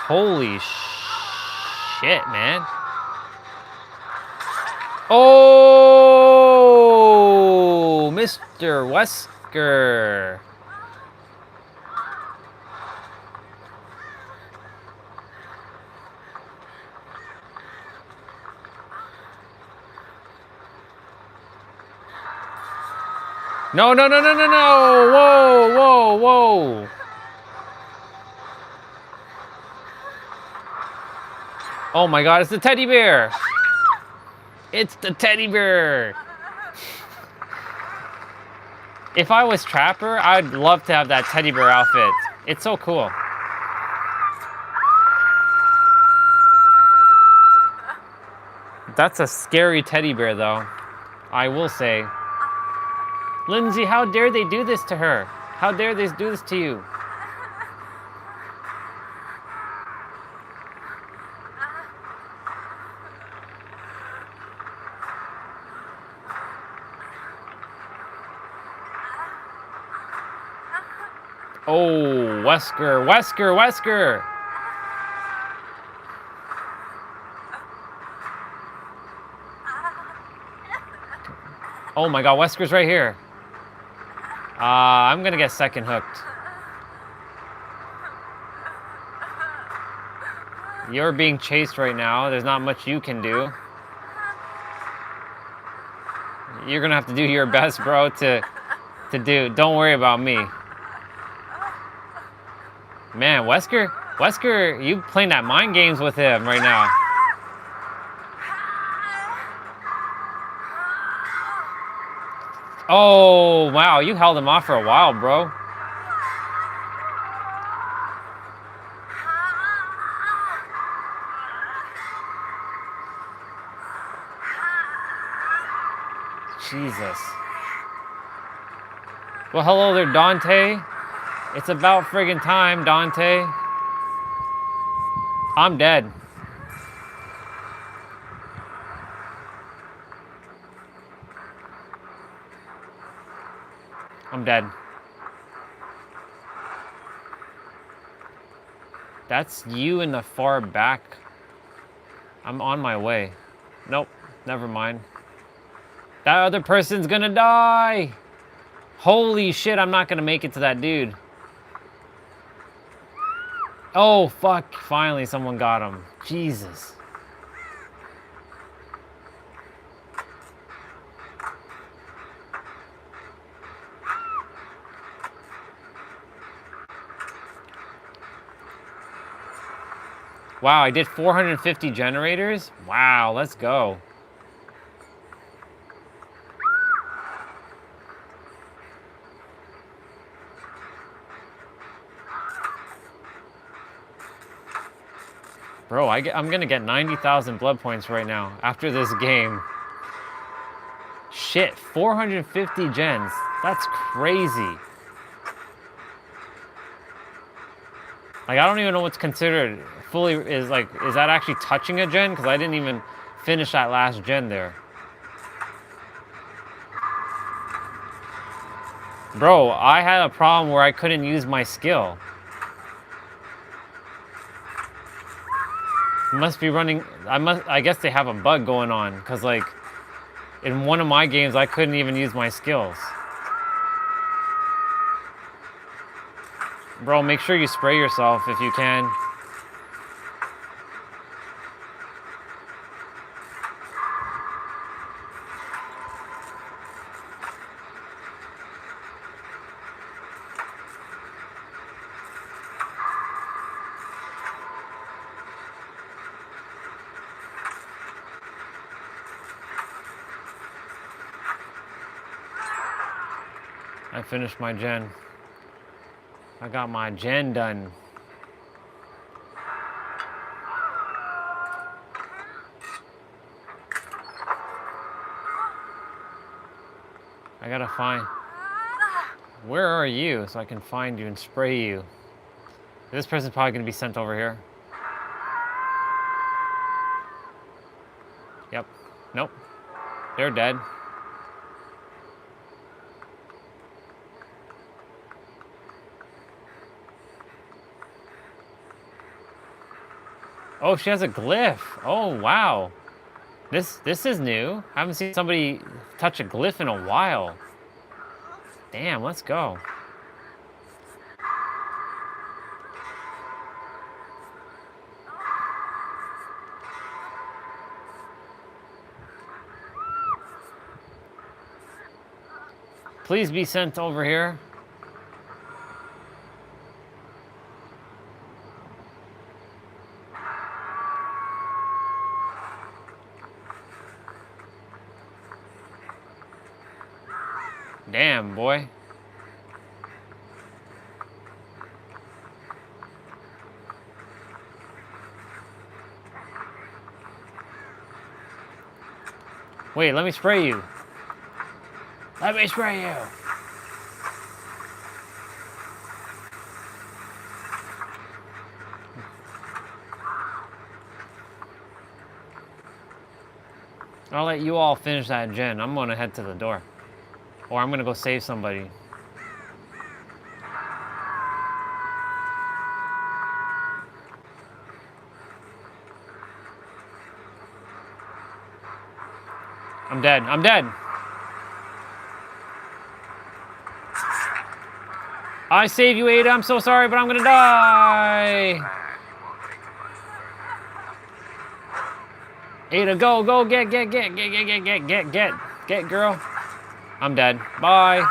Holy shit, man. Oh, Mr. Wesker. No, no, no, no, no, no. Whoa, whoa, whoa. Oh my God, it's the teddy bear. It's the teddy bear. If I was Trapper, I'd love to have that teddy bear outfit. It's so cool. That's a scary teddy bear, though. I will say. Lindsay, how dare they do this to her? How dare they do this to you? Oh, Wesker, Wesker, Wesker! Oh my God, Wesker's right here. I'm gonna get second hooked. You're being chased right now. There's not much you can do. You're gonna have to do your best, bro, to do. Don't worry about me. Man, Wesker, you playing that mind games with him right now. Oh, wow, you held him off for a while, bro. Jesus. Well, hello there, Dante. It's about friggin' time, Dante. I'm dead. I'm dead. That's you in the far back. I'm on my way. Nope, never mind. That other person's gonna die! Holy shit, I'm not gonna make it to that dude. Oh, fuck. Finally, someone got him. Jesus. Wow, I did 450 generators? Wow, let's go. Bro, I'm gonna get 90,000 blood points right now after this game. Shit, 450 gens. That's crazy. Like, I don't even know what's considered fully, is that actually touching a gen? Because I didn't even finish that last gen there. Bro, I had a problem where I couldn't use my skill. Must be running, I guess they have a bug going on, because like, in one of my games, I couldn't even use my skills. Bro, make sure you spray yourself if you can. I finished my gen. I got my gen done. I gotta find... Where are you so I can find you and spray you? This person's probably gonna be sent over here. Yep. Nope. They're dead. Oh, she has a glyph. Oh, wow. This is new. I haven't seen somebody touch a glyph in a while. Damn, let's go. Please be sent over here. Damn, boy. Wait, let me spray you. Let me spray you. I'll let you all finish that gen. I'm gonna head to the door. Or I'm gonna go save somebody. I'm dead. I'm dead. I saved you, Ada. I'm so sorry, but I'm gonna die. Ada, go, get, girl. I'm dead. Bye.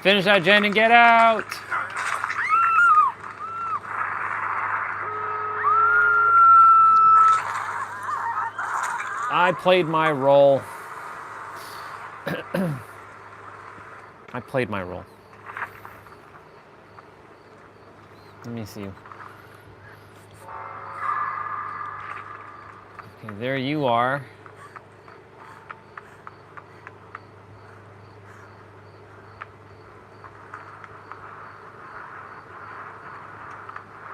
Finish that gen and get out. I played my role. I played my role. Let me see. Okay, there you are.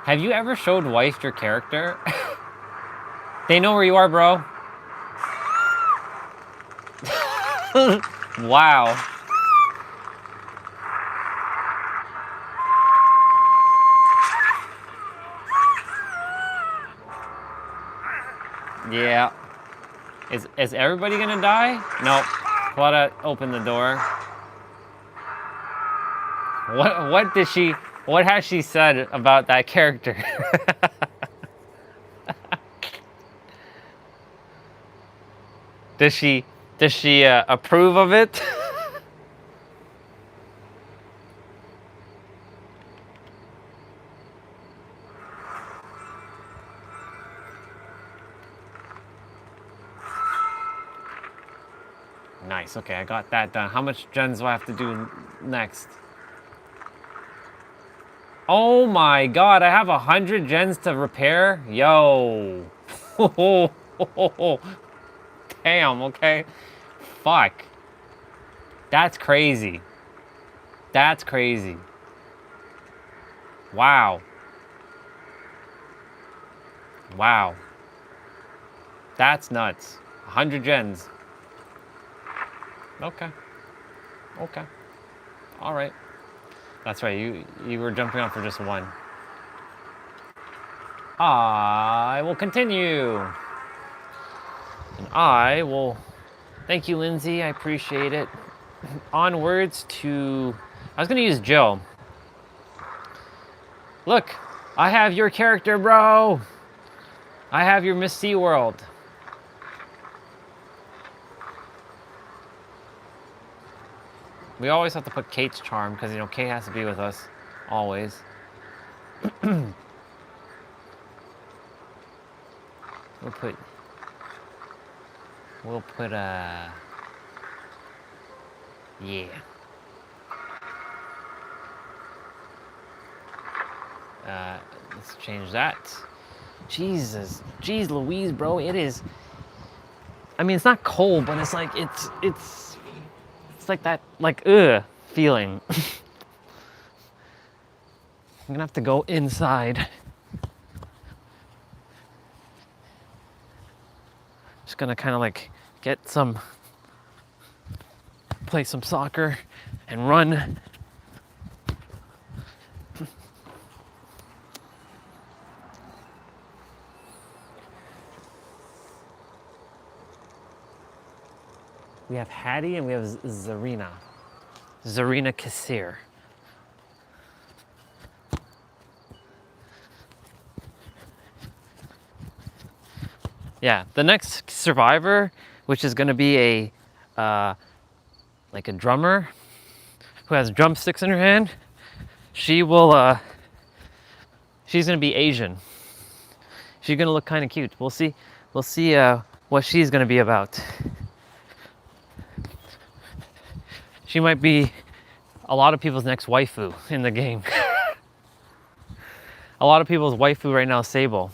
Have you ever showed wife your character? They know where you are, bro. Wow. Yeah. Is everybody gonna die? Nope. Claudia, open the door. What has she said about that character? Does she approve of it? Nice, okay, I got that done. How much gens do I have to do next? Oh my god, I have 100 gens to repair? Yo. Damn, okay. Fuck. That's crazy. That's crazy. Wow. Wow. That's nuts. 100 gens. Okay. Okay. All right. That's right. You were jumping on for just one. I will continue. And I will... Thank you, Lindsay. I appreciate it. Onwards to... I was going to use Joe. Look. I have your character, bro. I have your Miss SeaWorld. We always have to put Kate's charm, because, you know, Kate has to be with us. Always. We'll put, yeah. Let's change that. Jesus, jeez Louise, bro, it is. I mean, it's not cold, but it's like it's like that like feeling. I'm gonna have to go inside. Just gonna kind of like play some soccer and run. We have Hattie and we have Zarina. Zarina Kassir. Yeah, the next survivor, which is gonna be a like a drummer who has drumsticks in her hand. She will she's gonna be Asian. She's gonna look kind of cute. We'll see what she's gonna be about. She might be a lot of people's next waifu in the game. A lot of people's waifu right now is Sable.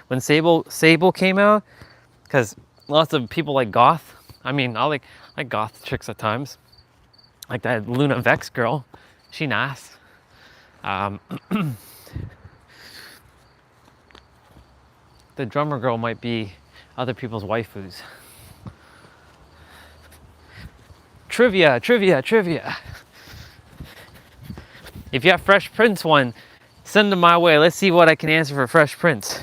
When Sable came out, because lots of people like goth. I mean, I like goth chicks at times. Like that Luna Vex girl, she nice. The drummer girl might be other people's waifus. Trivia. If you have Fresh Prince one, send them my way. Let's see what I can answer for Fresh Prince.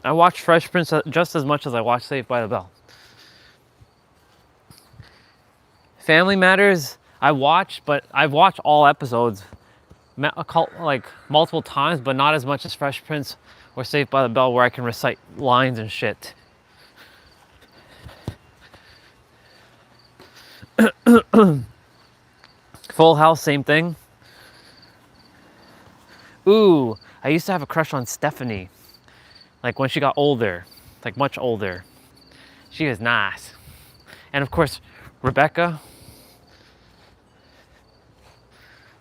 I watch Fresh Prince just as much as I watch Saved by the Bell. Family Matters, I've watched all episodes like multiple times, but not as much as Fresh Prince or Saved by the Bell, where I can recite lines and shit. Full House, same thing. Ooh, I used to have a crush on Stephanie. Like when she got older, like much older. She was nice. And of course, Rebecca.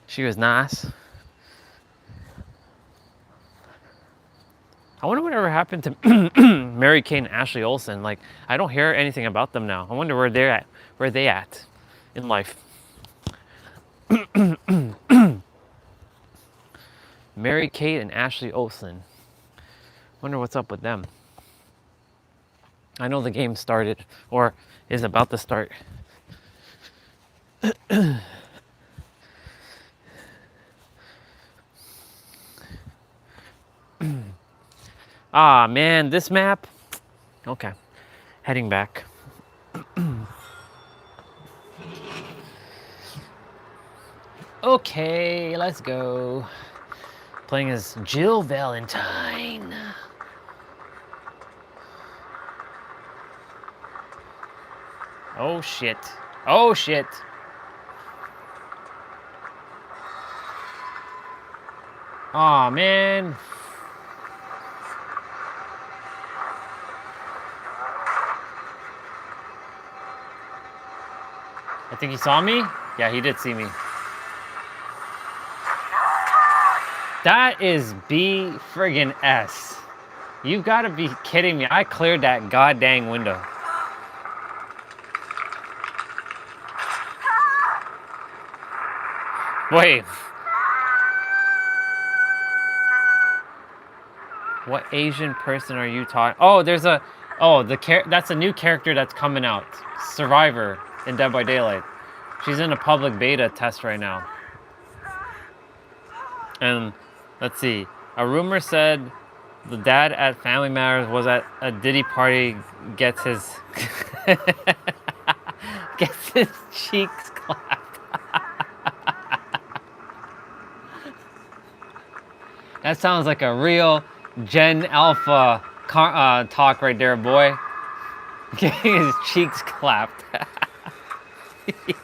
She was nice. I wonder whatever happened to Mary Kate and Ashley Olsen. Like, I don't hear anything about them now. I wonder where they at in life. Mary Kate and Ashley Olsen. Wonder what's up with them. I know the game started or is about to start. Ah, man, this map. Okay, heading back. Okay, let's go. Playing as Jill Valentine. Oh shit. Oh shit. Aw, man. I think he saw me? Yeah, he did see me. That is B friggin' S. You've got to be kidding me. I cleared that goddamn window. Wait. What Asian person are you talking? Oh, there's a... Oh, that's a new character that's coming out. Survivor in Dead by Daylight. She's in a public beta test right now. And let's see. A rumor said the dad at Family Matters was at a Diddy party, gets his gets his cheeks clapped. That sounds like a real Gen Alpha talk right there, boy. Getting his cheeks clapped. Yeah.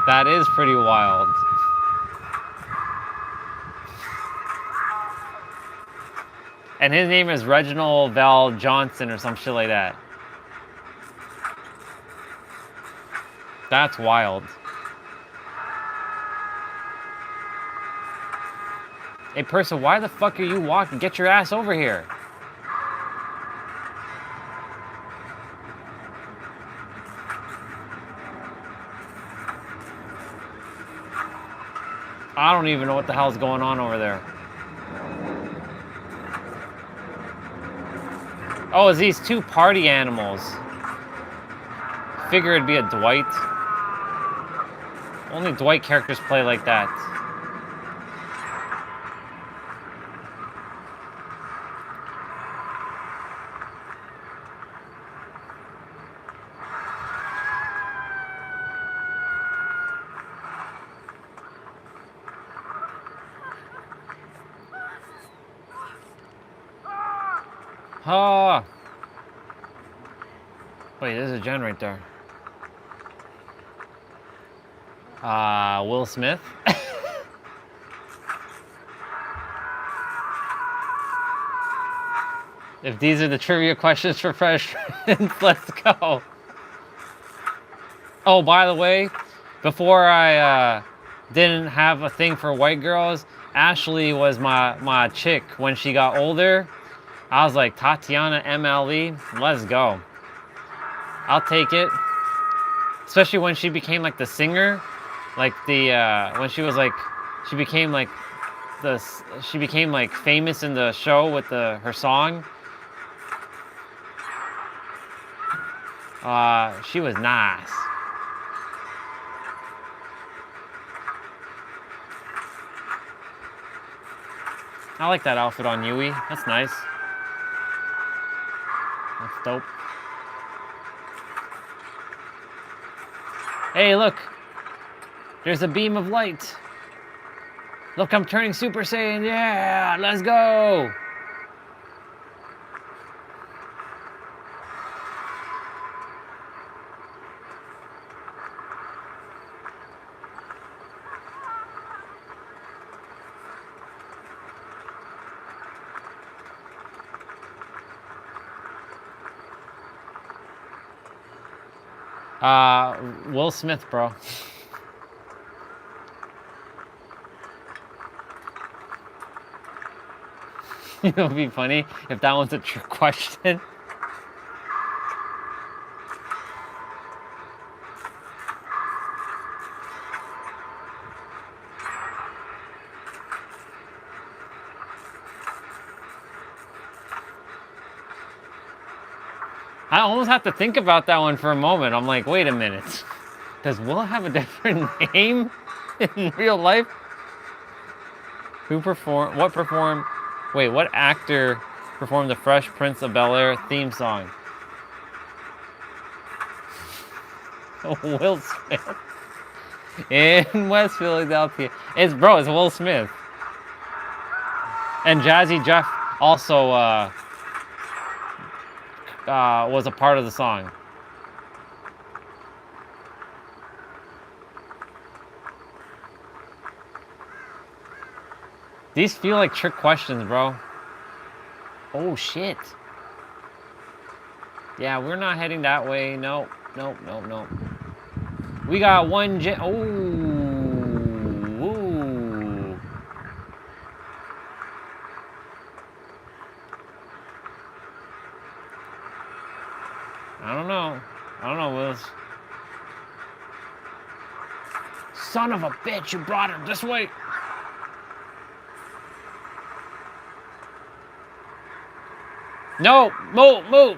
That is pretty wild. And his name is Reginald Val Johnson or some shit like that. That's wild. Hey, person, why the fuck are you walking? Get your ass over here. I don't even know what the hell's going on over there. Oh, it's these two party animals. Figure it'd be a Dwight. Only Dwight characters play like that. Ah! Wait, there's a gen right there. Will Smith? If these are the trivia questions for freshmen, let's go. Oh, by the way, before I didn't have a thing for white girls, Ashley was my chick when she got older. I was like, Tatiana MLE, let's go. I'll take it. Especially when she became like the singer. Like when she was like, she became like famous in the show with her song. She was nice. I like that outfit on Yui. That's nice. That's dope. Hey, look. There's a beam of light. Look, I'm turning Super Saiyan. Yeah, let's go. Will Smith, bro. It would be funny if that one's a trick question. I almost have to think about that one for a moment. I'm like, wait a minute. Does Will have a different name in real life? What actor performed the Fresh Prince of Bel-Air theme song? Will Smith. In West Philadelphia. It's Will Smith. And Jazzy Jeff also was a part of the song. These feel like trick questions, bro. Oh, shit. Yeah, we're not heading that way. Nope. We got one gen. Ooh. I don't know, Willis. Son of a bitch, you brought her this way. No, move. Move.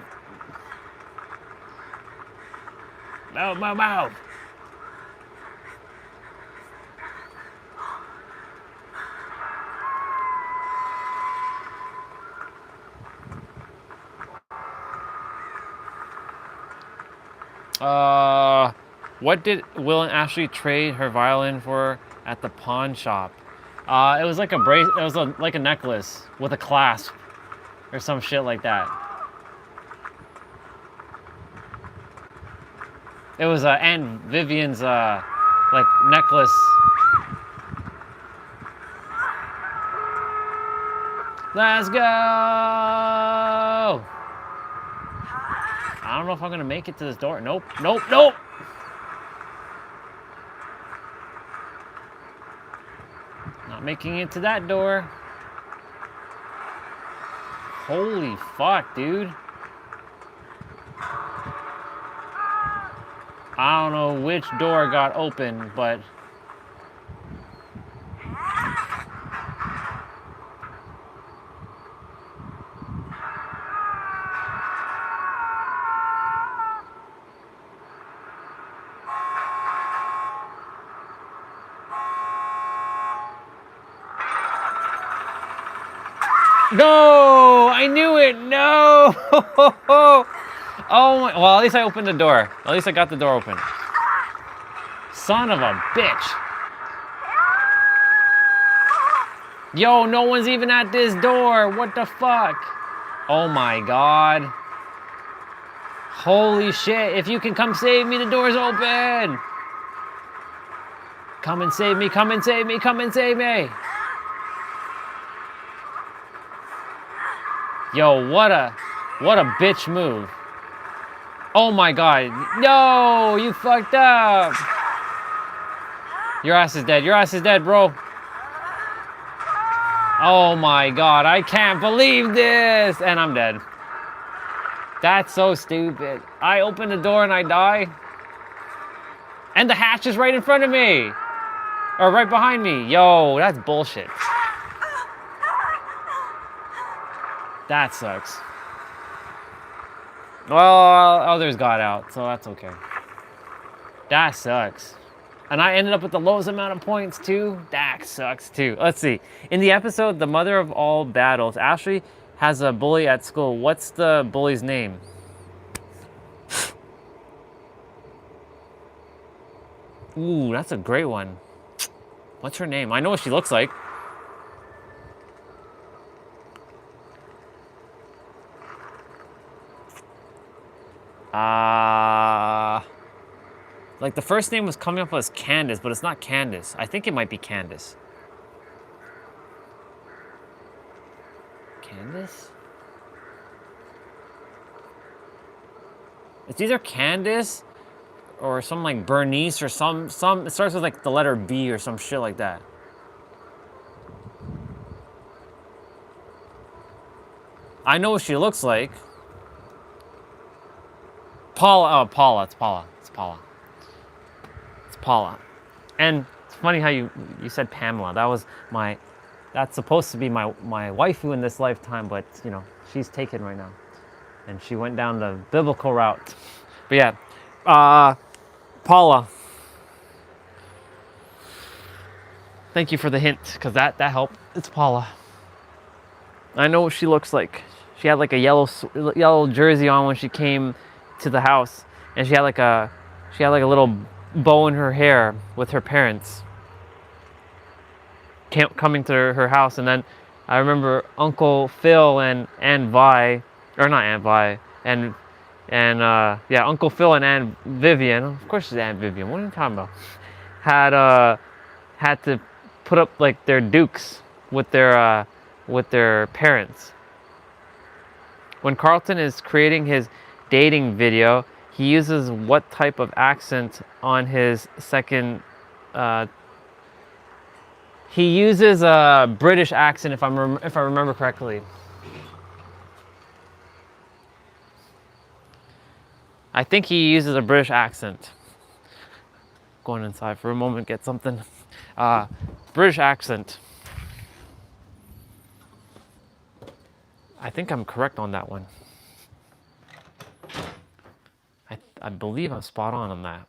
What did Will and Ashley trade her violin for at the pawn shop? It was like a like a necklace with a clasp or some shit like that. It was Aunt Vivian's like necklace. Let's go! I don't know if I'm gonna make it to this door. Nope, nope, nope! Not making it to that door. Holy fuck, dude. I don't know which door got open, but... No! I knew it! No! Oh my... Well, at least I opened the door. At least I got the door open. Son of a bitch. Yo, no one's even at this door. What the fuck? Oh my god. Holy shit. If you can come save me, the door's open. Come and save me, come and save me, come and save me. Yo, what a bitch move. Oh my god. No, you fucked up. Your ass is dead. Your ass is dead, bro. Oh my god, I can't believe this. And I'm dead. That's so stupid. I open the door and I die. And the hatch is right in front of me. Or right behind me. Yo, that's bullshit. That sucks. Well, others got out, so that's okay. That sucks. And I ended up with the lowest amount of points too. That sucks too. Let's see. In the episode, The Mother of All Battles, Ashley has a bully at school. What's the bully's name? Ooh, that's a great one. What's her name? I know what she looks like. Like the first name was coming up as Candace, but it's not Candace. I think it might be Candace. Candace? It's either Candace or some like Bernice or some it starts with like the letter B or some shit like that. I know what she looks like. Paula. Oh, Paula. It's Paula. It's Paula. It's Paula. And it's funny how you said Pamela. That's supposed to be my waifu in this lifetime, but you know, she's taken right now. And she went down the biblical route. But yeah, Paula. Thank you for the hint, because that helped. It's Paula. I know what she looks like. She had like a yellow jersey on when she came to the house, and she had like a little bow in her hair with her parents coming to her house. And then I remember Uncle Phil and Aunt Vi, or not Aunt Vi, and yeah, Uncle Phil and Aunt Vivian. Of course, it's Aunt Vivian. What are you talking about? Had to put up like their dukes with their parents. When Carlton is creating his dating video, he uses what type of accent on his second? He uses a British accent, if I remember correctly. I think he uses a British accent. Going inside for a moment, get something. British accent. I think I'm correct on that one. I believe I'm spot on that.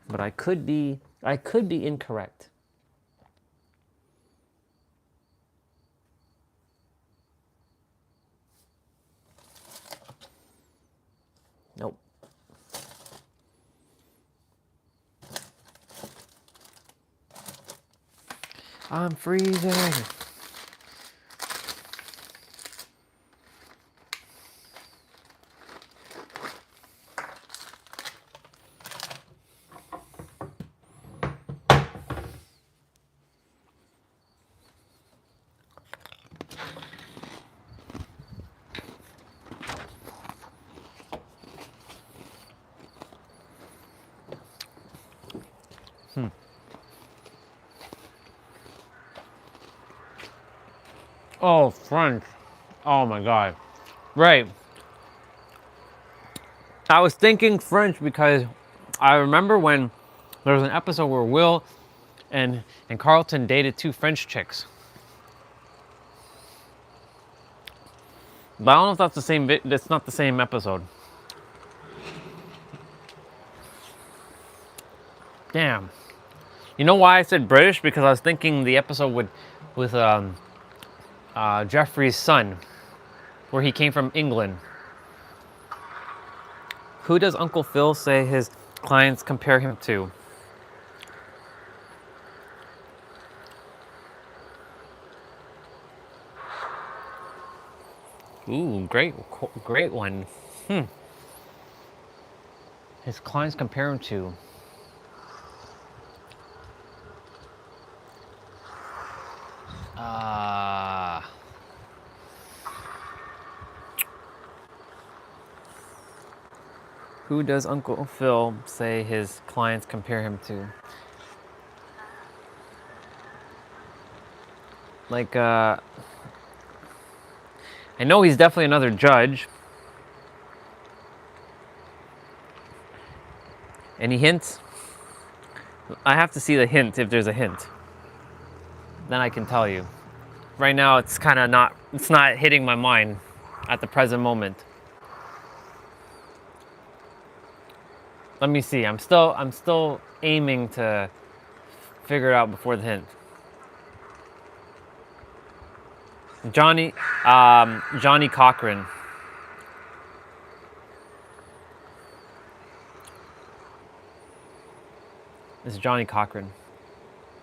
But I could be incorrect. Nope. I'm freezing. Oh, French. Oh my God. Right. I was thinking French because I remember when there was an episode where Will and Carlton dated 2 French chicks. But I don't know if that's the same. That's not the same episode. Damn. You know why I said British? Because I was thinking the episode with Jeffrey's son, where he came from England. Who does Uncle Phil say his clients compare him to? Ooh, great one. His clients compare him to. Who does Uncle Phil say his clients compare him to? Like, I know he's definitely another judge. Any hints? I have to see the hint if there's a hint. Then I can tell you. Right now it's kind of not, it's not hitting my mind at the present moment. Let me see. I'm still aiming to figure it out before the hint. Johnny Cochran. This is Johnny Cochran.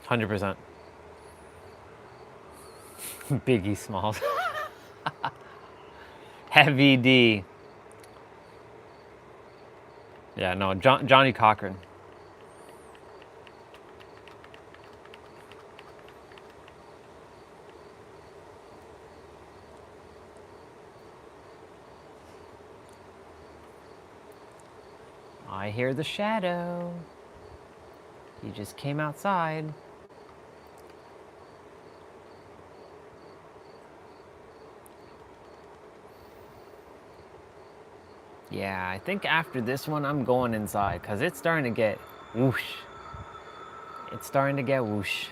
100%. Biggie Smalls. Heavy D. Yeah, no, Johnny Cochran. I hear the shadow. He just came outside. Yeah, I think after this one, I'm going inside because it's starting to get whoosh. It's starting to get whoosh.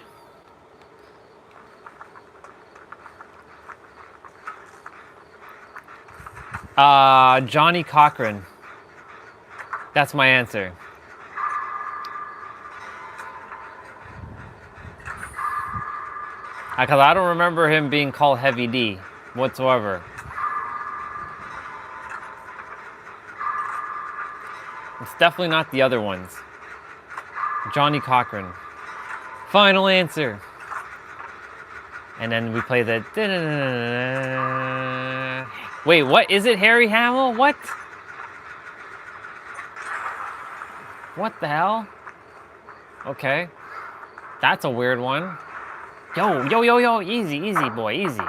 Johnny Cochran. That's my answer. Because I don't remember him being called Heavy D whatsoever. It's definitely not the other ones. Johnny Cochran. Final answer. And then we play the... Wait, what? Is it Harry Hamill? What? What the hell? Okay. That's a weird one. Yo. Easy, boy, easy.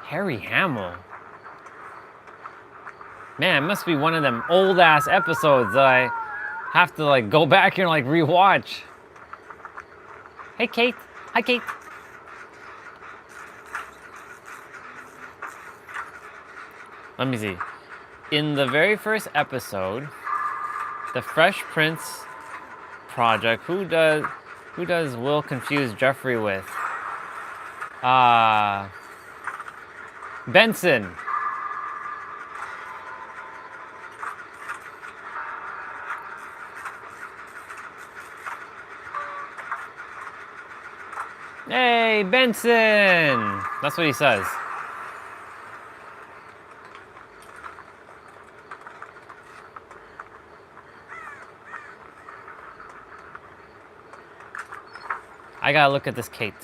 Harry Hamill. Man, it must be one of them old ass episodes that I have to like go back and like rewatch. Hey Kate. Hi Kate. Let me see. In the very first episode, the Fresh Prince project, who does Will confuse Jeffrey with? Benson. Hey, Benson! That's what he says. I gotta look at this Kate.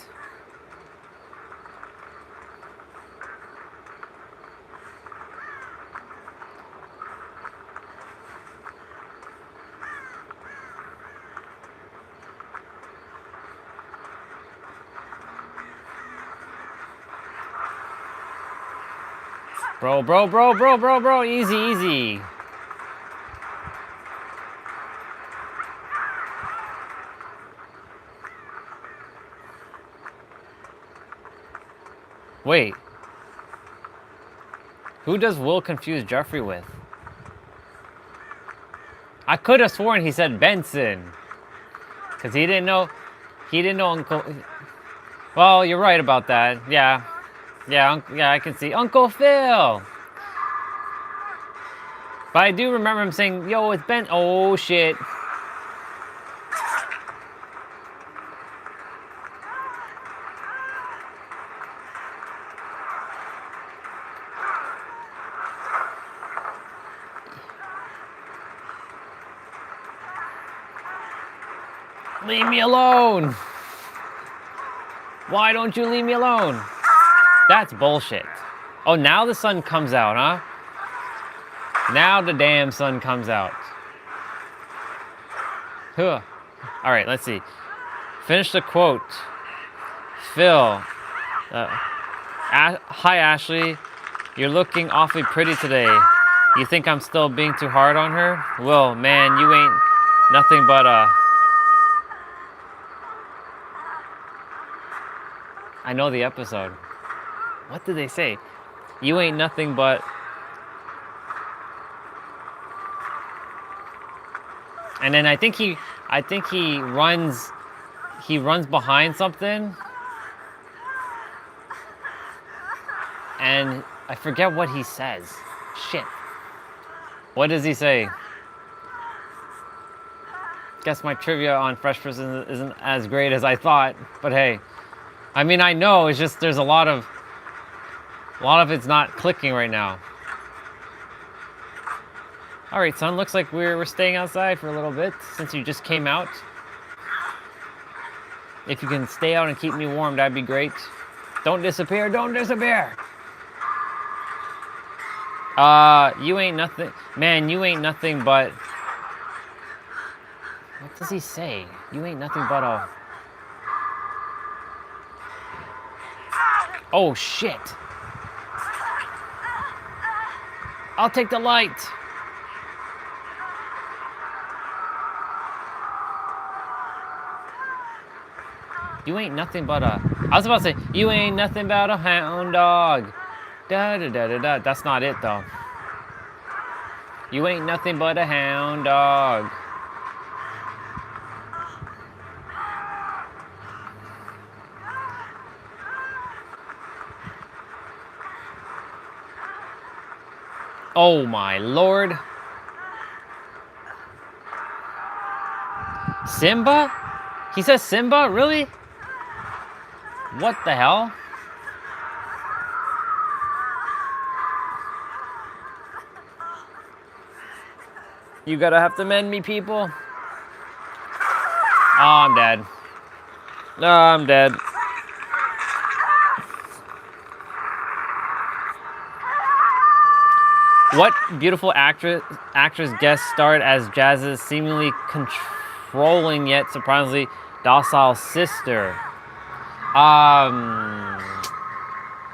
Bro. Easy. Wait. Who does Will confuse Jeffrey with? I could have sworn he said Benson. Because he didn't know Uncle... Well, you're right about that. Yeah, I can see. Uncle Phil! But I do remember him saying, yo, it's Ben... Oh, shit. Leave me alone! Why don't you leave me alone? That's bullshit. Oh, now the sun comes out, huh? Now the damn sun comes out. Huh. All right, let's see. Finish the quote. Phil. Hi, Ashley. You're looking awfully pretty today. You think I'm still being too hard on her? Will, man, you ain't nothing but a... I know the episode. What did they say? You ain't nothing but... And then I think he runs behind something. And I forget what he says. Shit. What does he say? Guess my trivia on Fresh Prince isn't as great as I thought, but hey. I mean, I know, it's just there's a lot of it's not clicking right now. All right, son, looks like we're staying outside for a little bit since you just came out. If you can stay out and keep me warm, that'd be great. Don't disappear, don't disappear. You ain't nothing, man, you ain't nothing but... What does he say? You ain't nothing but a... Oh, shit. I'll take the light. You ain't nothing but a... I was about to say, you ain't nothing but a hound dog. Da-da-da-da-da. That's not it, though. You ain't nothing but a hound dog. Oh my lord. Simba? He says Simba? Really? What the hell? You gotta have to mend me, people. Oh, I'm dead. No, I'm dead. What beautiful actress guest starred as Jazz's seemingly controlling yet surprisingly docile sister?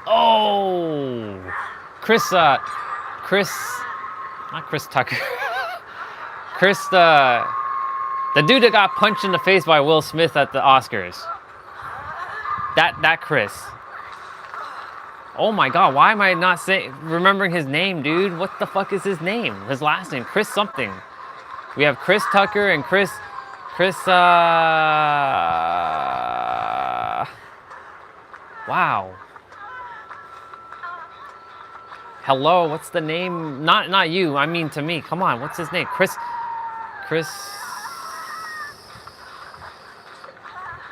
Oh, Chris, not Chris Tucker. Chris, the dude that got punched in the face by Will Smith at the Oscars. That Chris. Oh my god, why am I not remembering his name, dude? What the fuck is his name? His last name, Chris something. We have Chris Tucker and Chris, wow. Hello, what's the name? Not you, I mean to me. Come on, what's his name? Chris.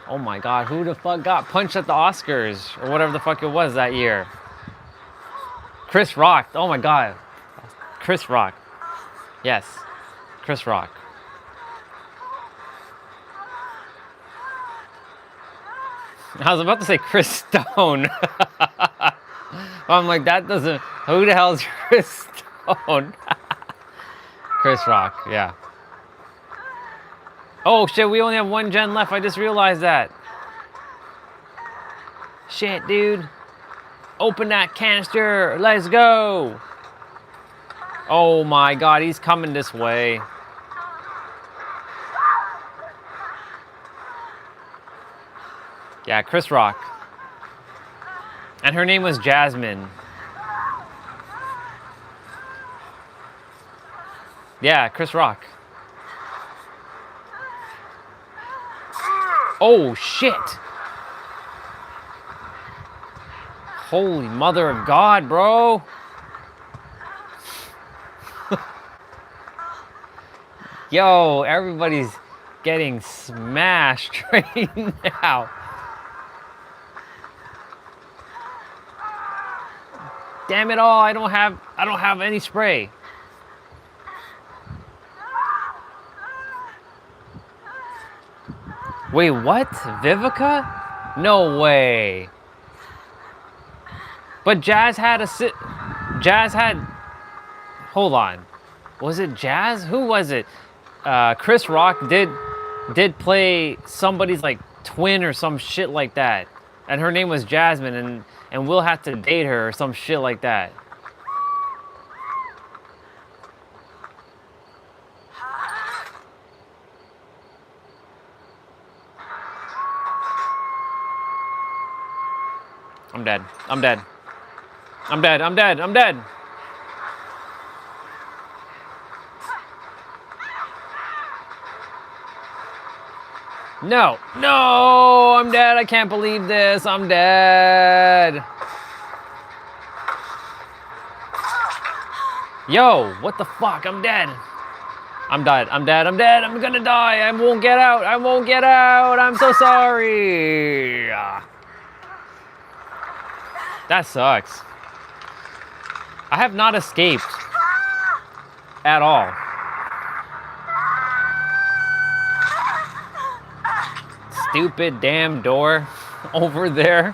Oh my god, who the fuck got punched at the Oscars? Or whatever the fuck it was that year. Chris Rock, oh my god. Chris Rock. Yes, Chris Rock. I was about to say Chris Stone. I'm like, that doesn't... Who the hell is Chris Stone? Chris Rock, yeah. Oh shit, we only have one gen left. I just realized that. Shit, dude. Open that canister. Let's go. Oh my God, he's coming this way. Yeah, Chris Rock. And her name was Jasmine. Yeah, Chris Rock. Oh, shit. Holy mother of God, bro. Yo, everybody's getting smashed right now. Damn it all, I don't have any spray. Wait, what? Vivica? No way. But Jazz had hold on. Was it Jazz? Who was it? Chris Rock did play somebody's like twin or some shit like that. And her name was Jasmine and Will had to date her or some shit like that. I'm dead. I'm dead. I'm dead. I'm dead. I'm dead. No. No! I'm dead. I can't believe this. I'm dead. Yo, what the fuck? I'm dead. I'm dead. I'm dead. I'm dead. I'm gonna die. I won't get out. I won't get out. I'm so sorry. That sucks. I have not escaped at all. Stupid damn door over there.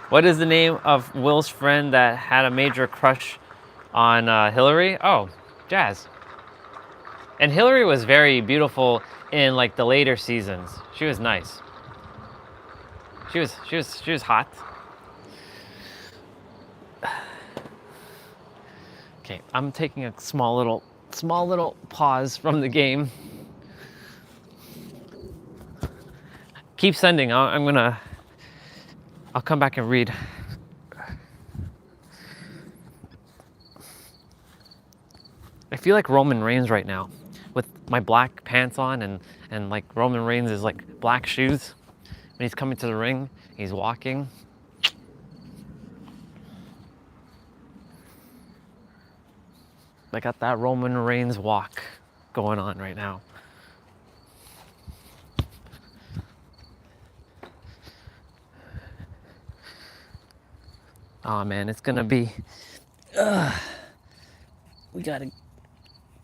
What is the name of Will's friend that had a major crush on Hillary? Oh, Jazz. And Hillary was very beautiful in like the later seasons. She was nice. She was hot. Okay, I'm taking a small little pause from the game. Keep sending. I'll come back and read. I feel like Roman Reigns right now with my black pants on and like Roman Reigns is like black shoes. When he's coming to the ring, he's walking. I got that Roman Reigns walk going on right now. Oh man, it's gonna be, we gotta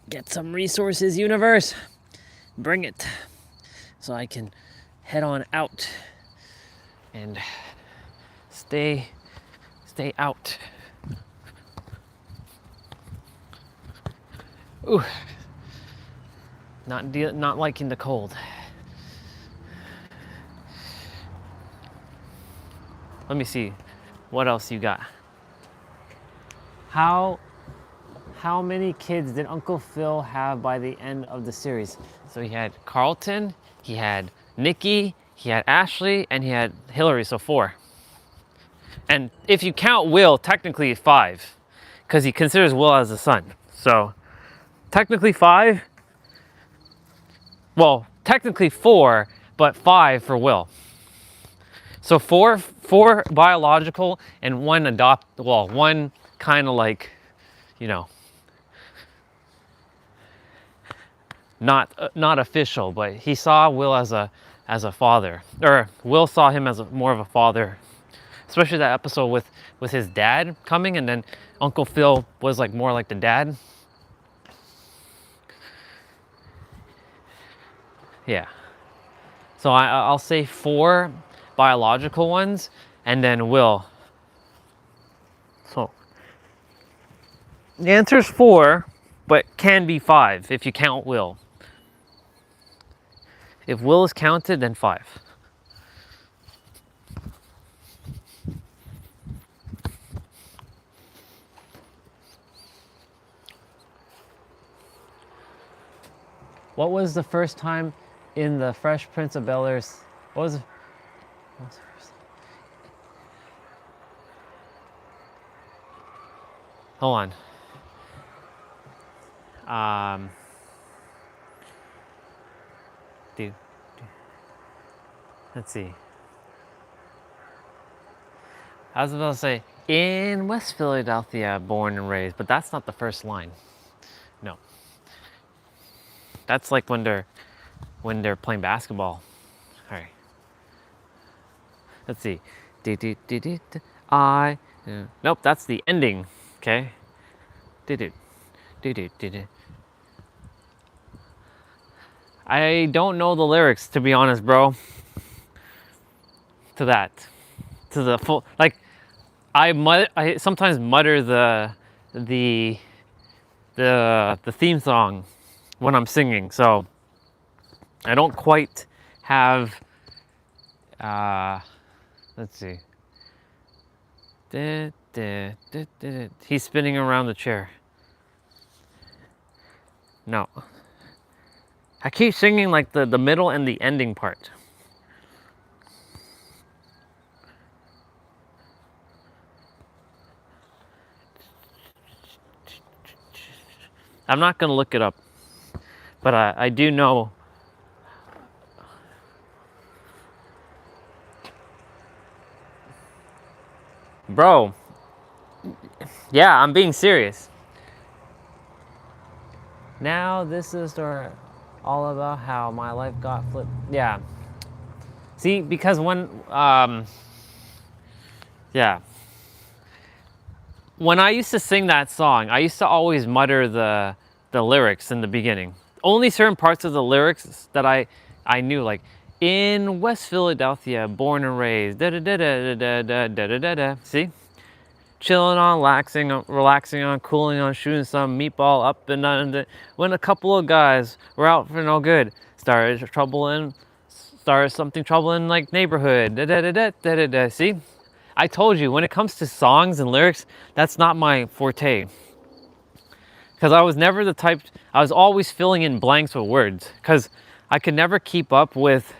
get some resources, universe. Bring it so I can head on out and stay out. Ooh, not liking the cold. Let me see, what else you got? How many kids did Uncle Phil have by the end of the series? So he had Carlton, he had Nikki, he had Ashley, and he had Hillary, so 4. And if you count Will, technically 5, because he considers Will as a son. So technically 5. Well, technically 4, but 5 for Will. So four biological and 1 one kind of like, you know, not official, but he saw Will as a father, or Will saw him as more of a father, especially that episode with his dad coming, and then Uncle Phil was like more like the dad. Yeah. So I'll say 4 biological ones, and then Will. So the answer is 4, but can be 5 if you count Will. If Will is counted, then 5. What was the first time in the Fresh Prince of Bel-Air's? What was the first? Hold on. Let's see. I was about to say, in West Philadelphia, born and raised, but that's not the first line. No. That's like when they're playing basketball. All right. Let's see. Nope, that's the ending. Okay. I don't know the lyrics, to be honest, bro. To that. To the full, like, I sometimes mutter the theme song when I'm singing, so I don't quite have. Let's see. He's spinning around the chair. No. I keep singing like the middle and the ending part. I'm not gonna look it up, but I do know. Bro, yeah, I'm being serious. Now this is a story all about how my life got flipped. Yeah. See, because yeah. When I used to sing that song, I used to always mutter the lyrics in the beginning. Only certain parts of the lyrics that I knew, like, in West Philadelphia, born and raised, da da da da da da da da da da. See? Chilling on, relaxing on, cooling on, shooting some meatball up and down. When a couple of guys were out for no good, started something trouble in like neighborhood. Da da da da da da da. See? I told you, when it comes to songs and lyrics, that's not my forte. Because I was never the type, I was always filling in blanks with words. Because I could never keep up with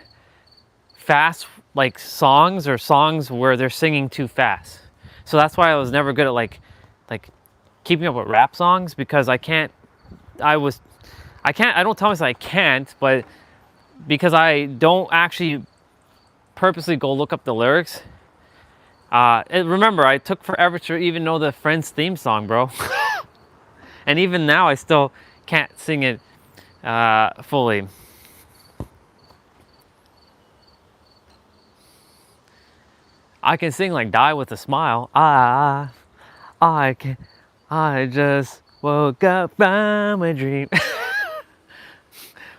fast, like, songs or songs where they're singing too fast. So that's why I was never good at like keeping up with rap songs, because I don't tell myself I can't, but because I don't actually purposely go look up the lyrics. Remember, I took forever to even know the Friends theme song, bro. And even now, I still can't sing it fully. I can sing like Die With a Smile. I just woke up from a dream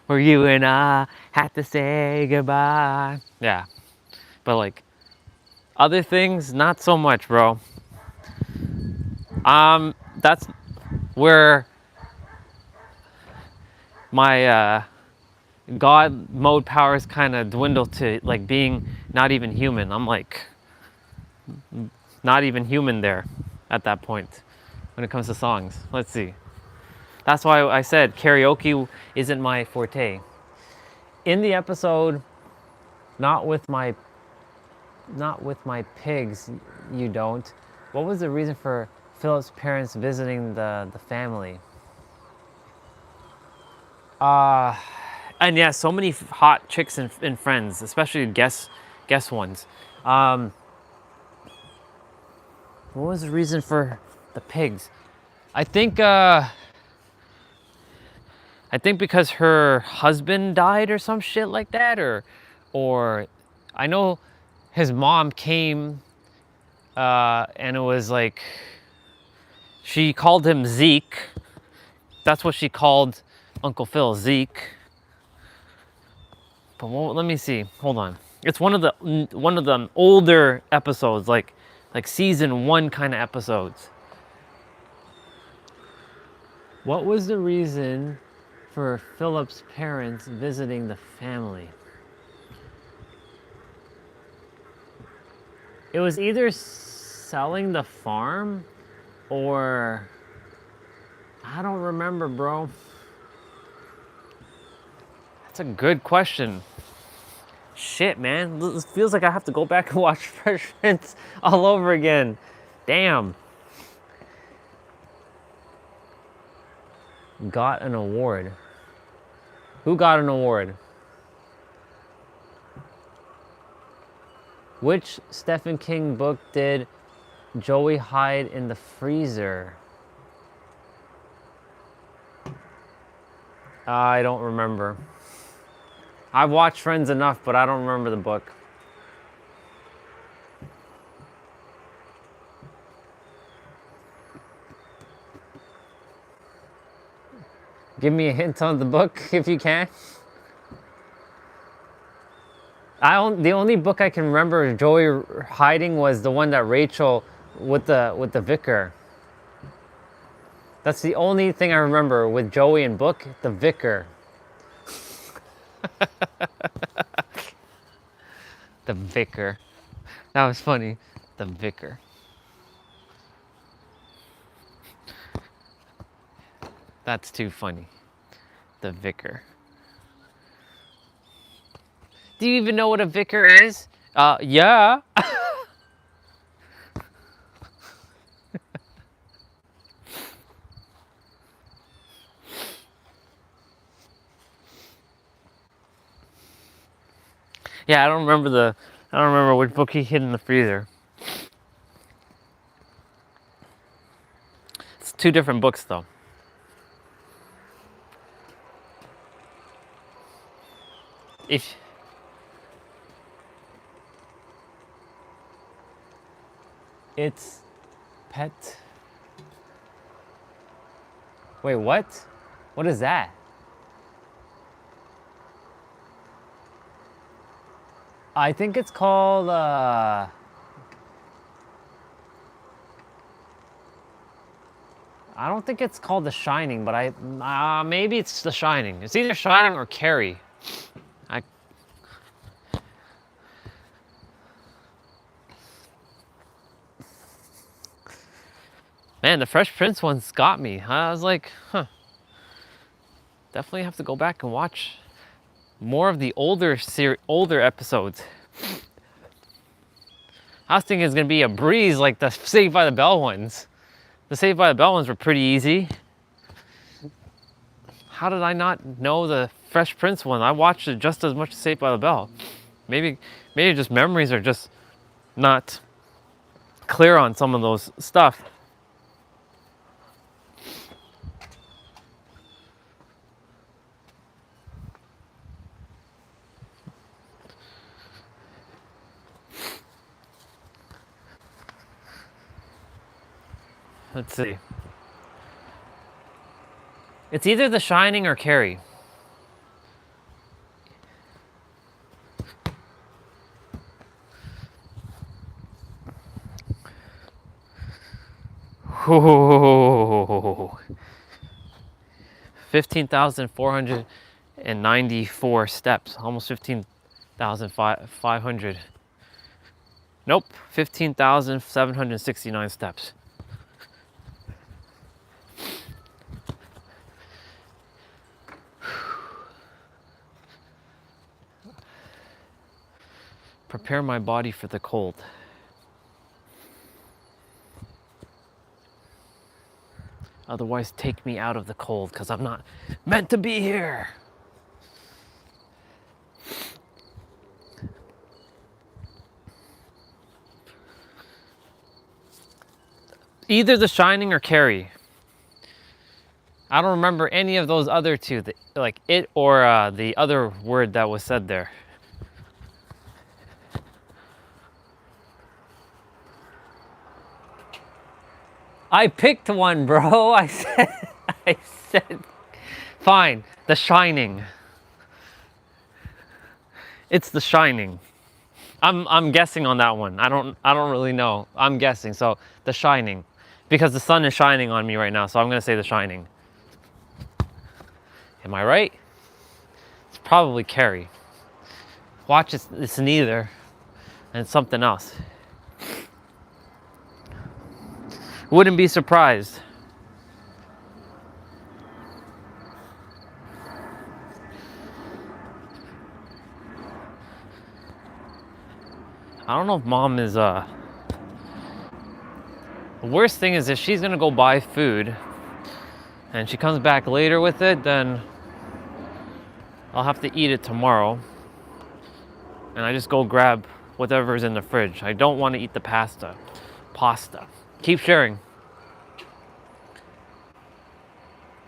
where you and I had to say goodbye. Yeah, but like other things, not so much, bro. That's where my God mode powers kind of dwindle to like being not even human. I'm like not even human there at that point when it comes to songs. Let's see. That's why I said karaoke isn't my forte. In the episode, not with my pigs, you don't. What was the reason for Philip's parents visiting the family? And yeah, so many hot chicks and friends, especially guest ones. What was the reason for the pigs? I think because her husband died or some shit like that, or I know his mom came and it was like she called him Zeke. That's what she called Uncle Phil, Zeke. But let me see. Hold on. It's one of the older episodes, like season 1 kind of episodes. What was the reason for Philip's parents visiting the family? It was either selling the farm or I don't remember, bro. That's a good question. Shit, man. This feels like I have to go back and watch Fresh Prince all over again. Damn. Got an award. Who got an award? Which Stephen King book did Joey hide in the freezer? I don't remember. I've watched Friends enough, but I don't remember the book. Give me a hint on the book if you can. The only book I can remember Joey hiding was the one that Rachel with the vicar. That's the only thing I remember with Joey and book, the vicar. The vicar. That was funny. The vicar. That's too funny. The vicar. Do you even know what a vicar is? Yeah. Yeah, I don't remember which book he hid in the freezer. It's two different books though. It's pet. Wait, what? What is that? I think it's called I don't think it's called The Shining, but maybe it's The Shining. It's either Shining or Carrie. Man, the Fresh Prince one's got me. I was like, huh. Definitely have to go back and watch more of the older episodes. I was thinking it's gonna be a breeze like the Saved by the Bell ones. The Saved by the Bell ones were pretty easy. How did I not know the Fresh Prince one? I watched it just as much as Saved by the Bell. Maybe just memories are just not clear on some of those stuff. Let's see. It's either The Shining or Carrie. Whoa. 15,494 steps. Almost 15,500. Nope. 15,769 steps. Prepare my body for the cold. Otherwise, take me out of the cold, because I'm not meant to be here. Either The Shining or Carrie. I don't remember any of those other two, like it or the other word that was said there. I picked one, bro. I said, fine, The Shining. It's The Shining. I'm guessing on that one. I don't really know. I'm guessing. So The Shining, because the sun is shining on me right now. So I'm gonna say The Shining. Am I right? It's probably Carrie. Watch, it's neither, and it's something else. Wouldn't be surprised. I don't know if mom is the worst thing is if she's gonna go buy food and she comes back later with it, then I'll have to eat it tomorrow. And I just go grab whatever's in the fridge. I don't want to eat the pasta. Keep sharing.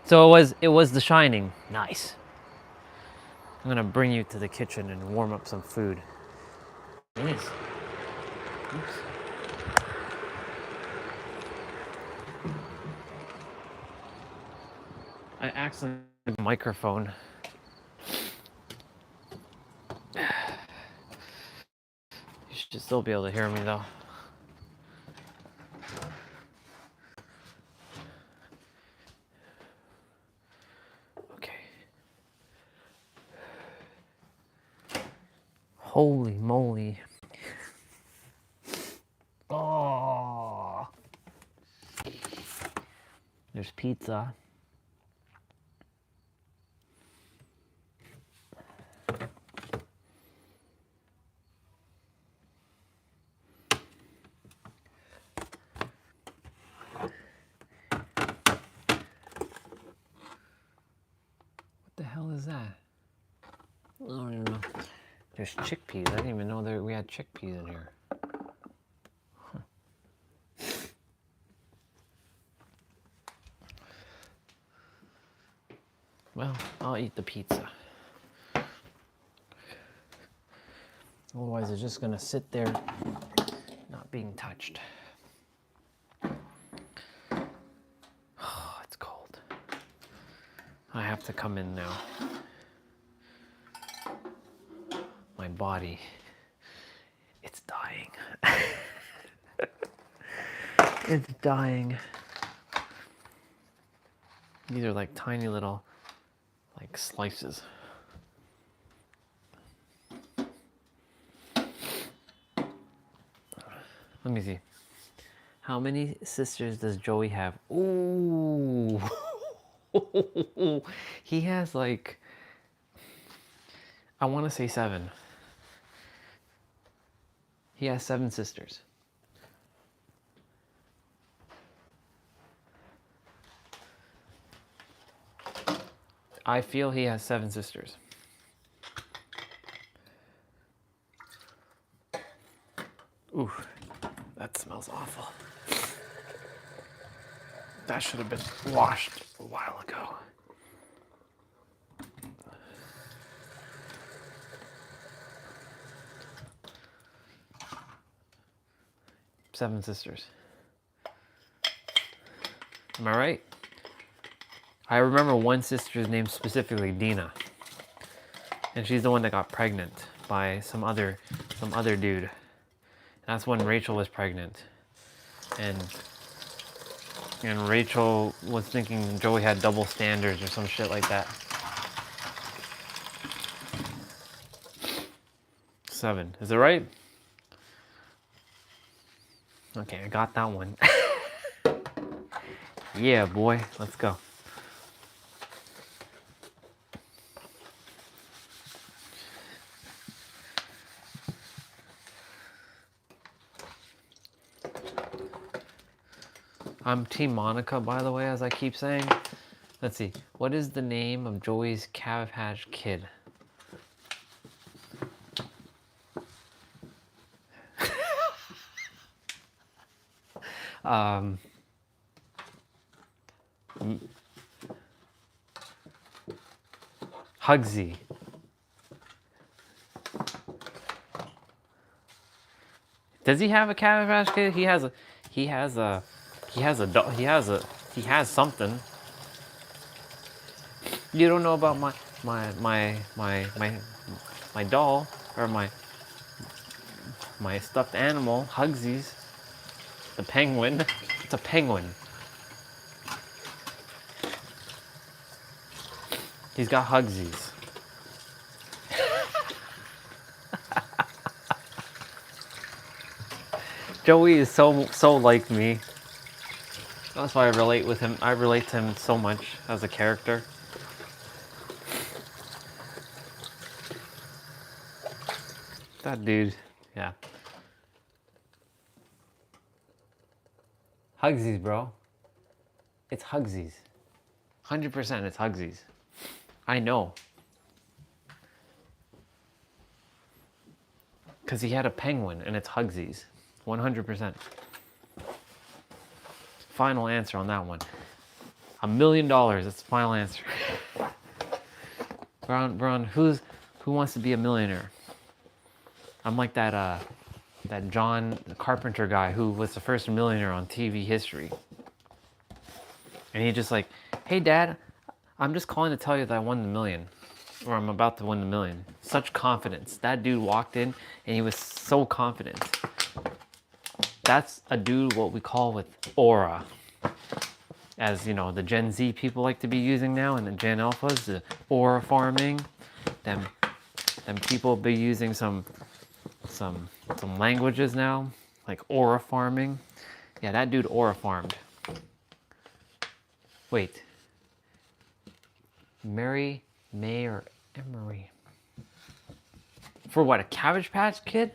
So it was The Shining. Nice. I'm gonna bring you to the kitchen and warm up some food. Nice. Oops. I accidentally the microphone. You should still be able to hear me though. Okay. Holy moly. Oh. There's pizza. What the hell is that? I don't even know. There's chickpeas. I didn't even know we had chickpeas in here. Huh. Well, I'll eat the pizza. Otherwise, it's just gonna sit there, not being touched. Oh, it's cold. I have to come in now. My body, it's dying. It's dying. These are like tiny little, like slices. Let me see. How many sisters does Joey have? Ooh. He has like, I want to say 7. He has 7 sisters. I feel he has 7 sisters. Ooh, that smells awful. That should have been washed a while ago. Seven sisters. Am I right? I remember one sister's name specifically, Dina. And she's the one that got pregnant by some other dude. That's when Rachel was pregnant. And Rachel was thinking Joey had double standards or some shit like that. 7. Is it right? Okay, I got that one. Yeah, boy. Let's go. I'm Team Monica, by the way, as I keep saying. Let's see. What is the name of Joey's Cabbage Patch Kid? Hugsy. Does he have a Cabbage Patch Kid? He has something. You don't know about my doll or my stuffed animal, Hugsies. The penguin. It's a penguin. He's got Hugsies. Joey is so like me. That's why I relate with him. I relate to him so much as a character. That dude, yeah. Hugsies, bro. It's Hugsies. 100% it's Hugsies. I know. Because he had a penguin and it's Hugsies. 100%. Final answer on that one. $1 million. That's the final answer. Bron, who wants to be a millionaire? I'm like that John Carpenter guy who was the first millionaire on TV history. And he just like, hey dad, I'm just calling to tell you that I won the million. Or I'm about to win the million. Such confidence. That dude walked in and he was so confident. That's a dude what we call with aura. As you know, the Gen Z people like to be using now, and the Gen Alphas, the aura farming. Them people be using some languages now, like aura farming. Yeah, that dude aura farmed. Wait. Mary, May, or Emery? For what, a Cabbage Patch Kid?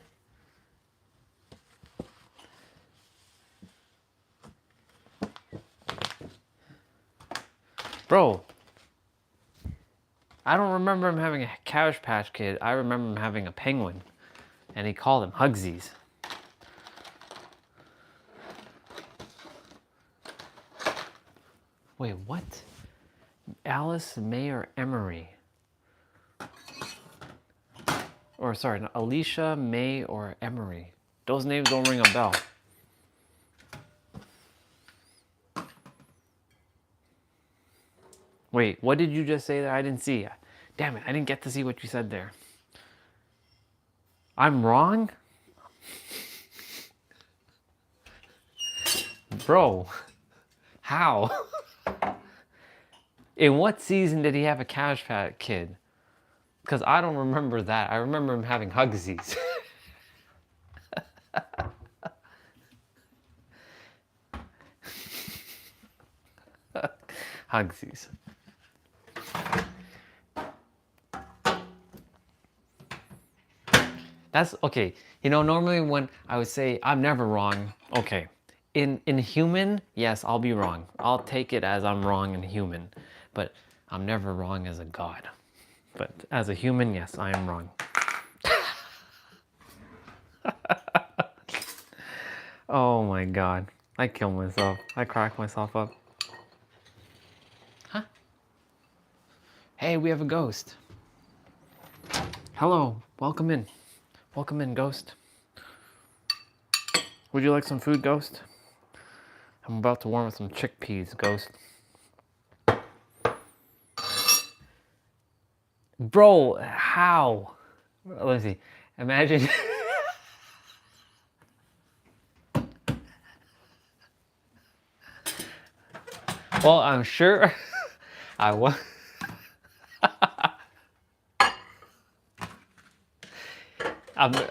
Bro, I don't remember him having a Cabbage Patch Kid. I remember him having a penguin, and he called them Hugsies. Wait, what? Alice, May, or Emery? Or sorry, no, Alicia, May, or Emery. Those names don't ring a bell. Wait, what did you just say there? I didn't see. Damn it, I didn't get to see what you said there. I'm wrong? Bro, how? In what season did he have a Cabbage Patch Kid? Because I don't remember that. I remember him having Hugsies. Hugsies. That's okay. You know, normally when I would say I'm never wrong, okay. In human, yes, I'll be wrong. I'll take it as I'm wrong in human, but I'm never wrong as a god. But as a human, yes, I am wrong. Oh my god. I kill myself. I crack myself up. Huh? Hey, we have a ghost. Hello, welcome in. Welcome in, ghost. Would you like some food, ghost? I'm about to warm up some chickpeas, ghost. Bro, how? Let's see. Imagine. Well, I'm sure I was.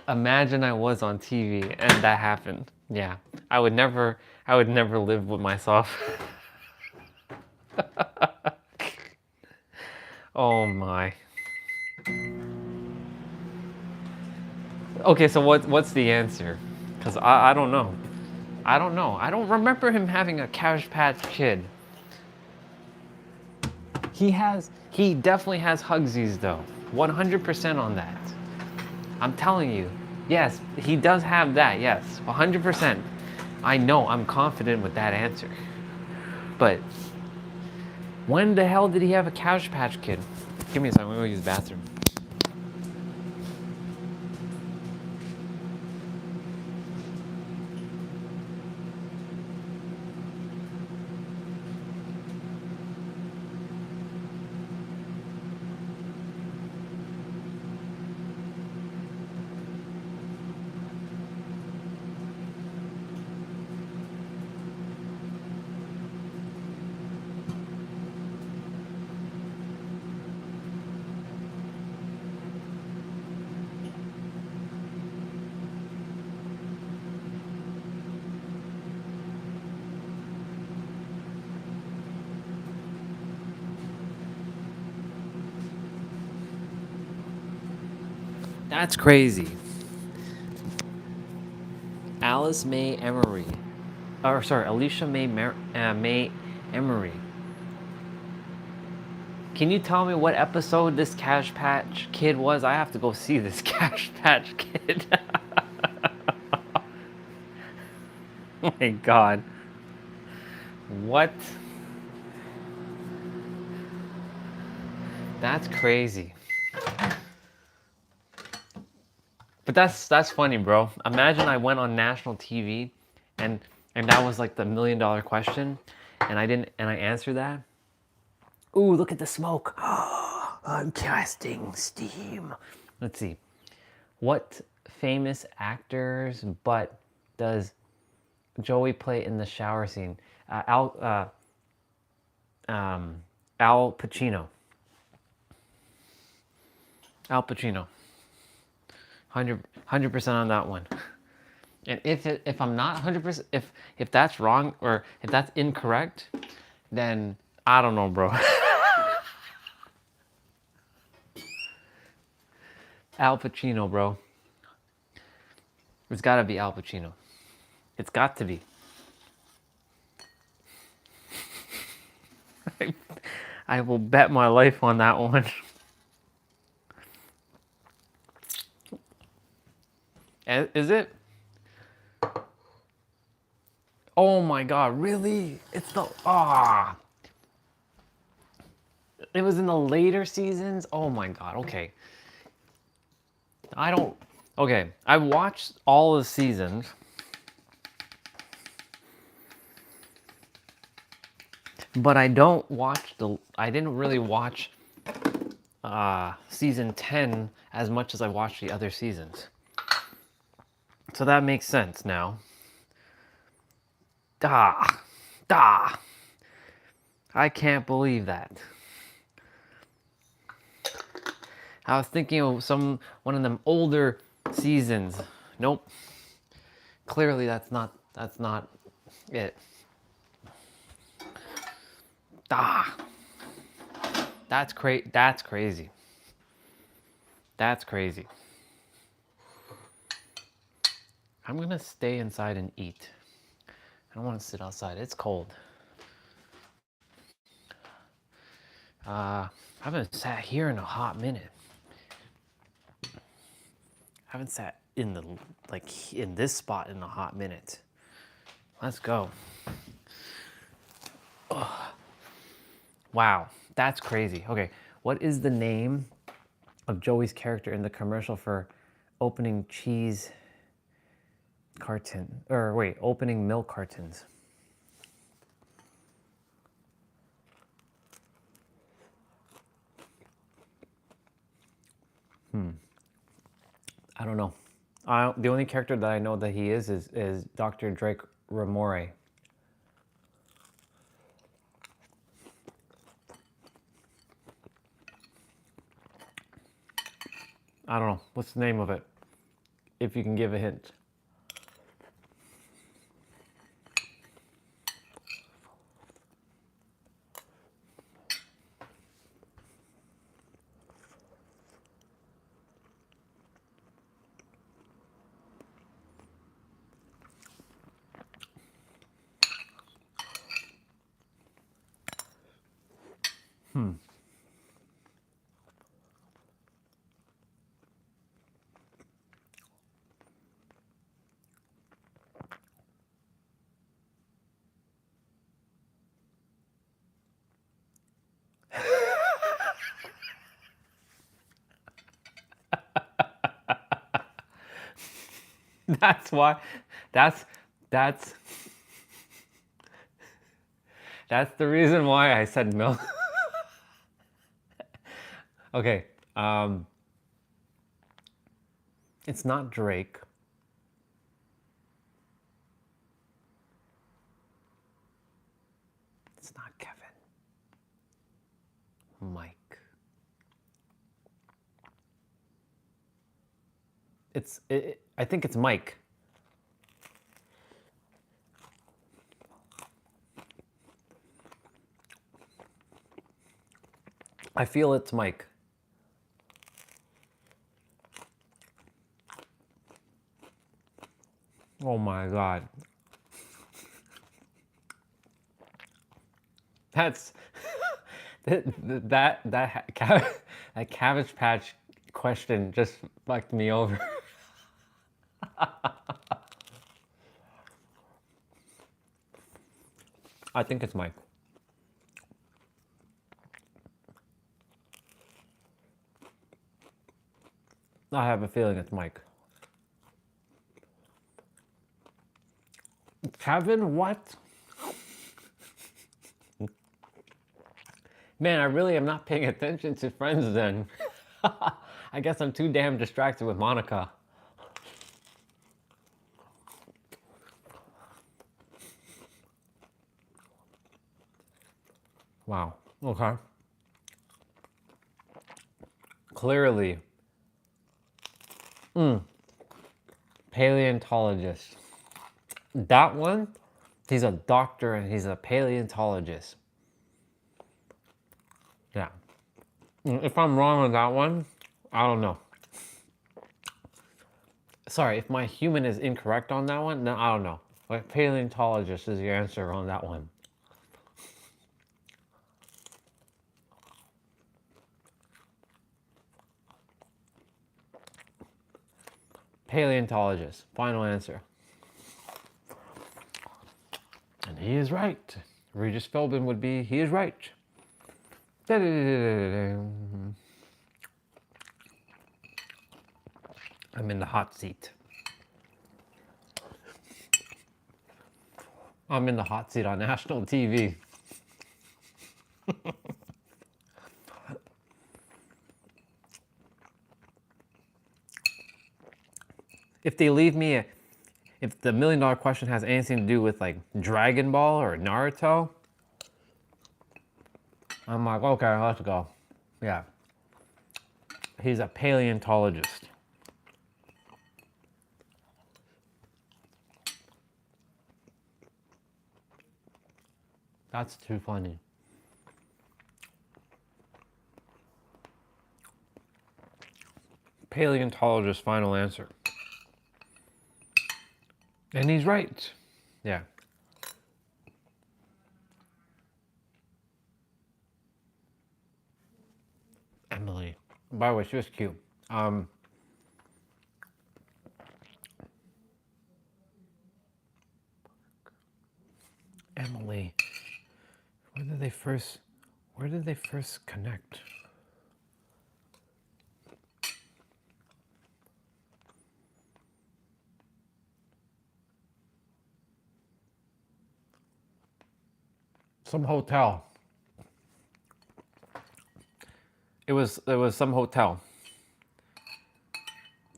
Imagine I was on TV and that happened. Yeah, I would never live with myself. Oh my. Okay, so what's the answer? Because I don't know. I don't know. I don't remember him having a Cabbage Patch Kid. He definitely has Hugsies though. 100% on that. I'm telling you. Yes, he does have that. Yes, 100%. I know, I'm confident with that answer. But when the hell did he have a Cabbage Patch Kid? Give me a second, I'm gonna use the bathroom. That's crazy. Alice May Emery. or sorry, Alicia May Emery. Can you tell me what episode this Cash Patch Kid was? I have to go see this Cash Patch Kid. Oh my god. What? That's crazy. But that's funny, bro. Imagine I went on national TV and that was like the $1 million question and I answered that. Ooh, look at the smoke. I'm casting steam. Let's see. What famous actor's butt does Joey play in the shower scene? Al Pacino. Al Pacino. 100% on that one. And if I'm not 100%, if that's wrong or if that's incorrect, then I don't know, bro. Al Pacino, bro. It's gotta be Al Pacino. It's got to be. I will bet my life on that one. Is it? Oh my god, really? It's the It was in the later seasons? Oh my god, okay. Okay, I watched all the seasons. But I didn't really watch season 10 as much as I watched the other seasons. So that makes sense now. I can't believe that. I was thinking of one of them older seasons. Nope. Clearly that's not it. That's crazy. That's crazy. That's crazy. I'm gonna stay inside and eat. I don't want to sit outside. It's cold. I haven't sat here in a hot minute. I haven't sat in this spot in a hot minute. Let's go. Ugh. Wow, that's crazy. Okay, what is the name of Joey's character in the commercial for opening cheese carton? Or wait, opening milk cartons? I don't know. The only character that I know that he is Dr. Drake Ramore. I don't know. What's the name of it? If you can give a hint. That's why. That's the reason why I said milk. Okay. It's not Drake. It's not Kevin. Mike. I think it's Mike. I feel it's Mike. Oh my god. That's that Cabbage Patch question just fucked me over. I think it's Mike. I have a feeling it's Mike. Kevin, what? Man, I really am not paying attention to Friends then. I guess I'm too damn distracted with Monica. Wow. Okay. Clearly. Paleontologist. That one, he's a doctor and he's a paleontologist. Yeah. If I'm wrong on that one, I don't know. Sorry, if my human is incorrect on that one, then I don't know. Like, paleontologist is the answer on that one. Paleontologist, final answer. And he is right. Regis Philbin would be, he is right. I'm in the hot seat. I'm in the hot seat on national TV. If they leave me, if the $1 million question has anything to do with like Dragon Ball or Naruto, I'm like, okay, let's go. Yeah. He's a paleontologist. That's too funny. Paleontologist, final answer. And he's right. Yeah. Emily. By the way, she was cute. Emily. Where did they first connect? Some hotel. It was some hotel.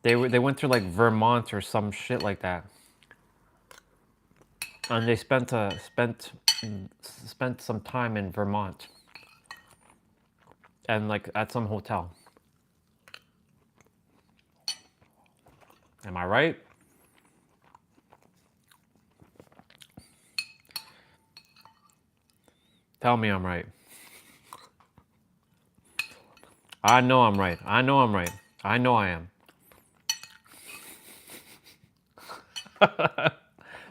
They went to like Vermont or some shit like that. And they spent some time in Vermont. And like at some hotel. Am I right? Tell me I'm right. I know I'm right. I know I'm right. I know I am.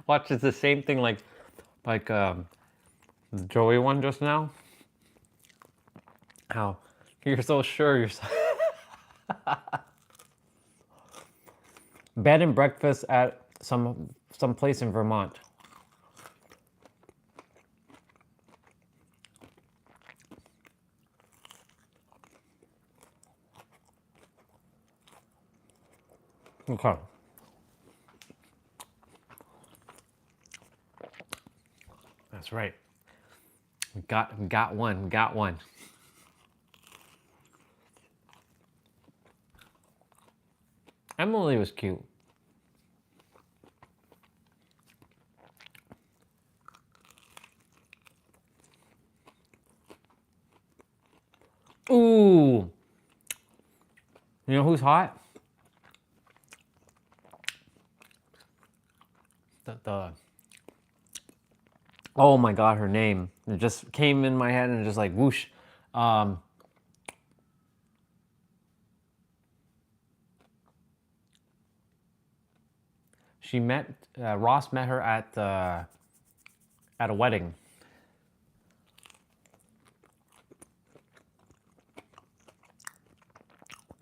Watch, it's the same thing like the Joey one just now. How you're so sure you're so bed and breakfast at some place in Vermont. Okay. That's right. We got one. Emily was cute. Ooh. You know who's hot? The oh my god, her name. It just came in my head and just like whoosh. She met Ross met her at a wedding.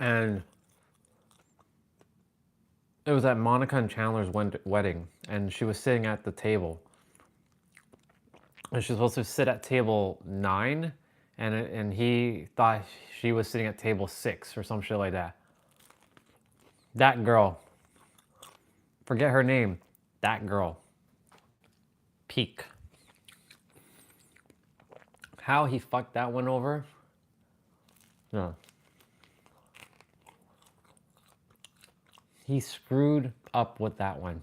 And it was at Monica and Chandler's wedding, and she was sitting at the table. And she was supposed to sit at table 9, and he thought she was sitting at table 6 or some shit like that. That girl. Forget her name. That girl. Peak. How he fucked that one over? No. He screwed up with that one.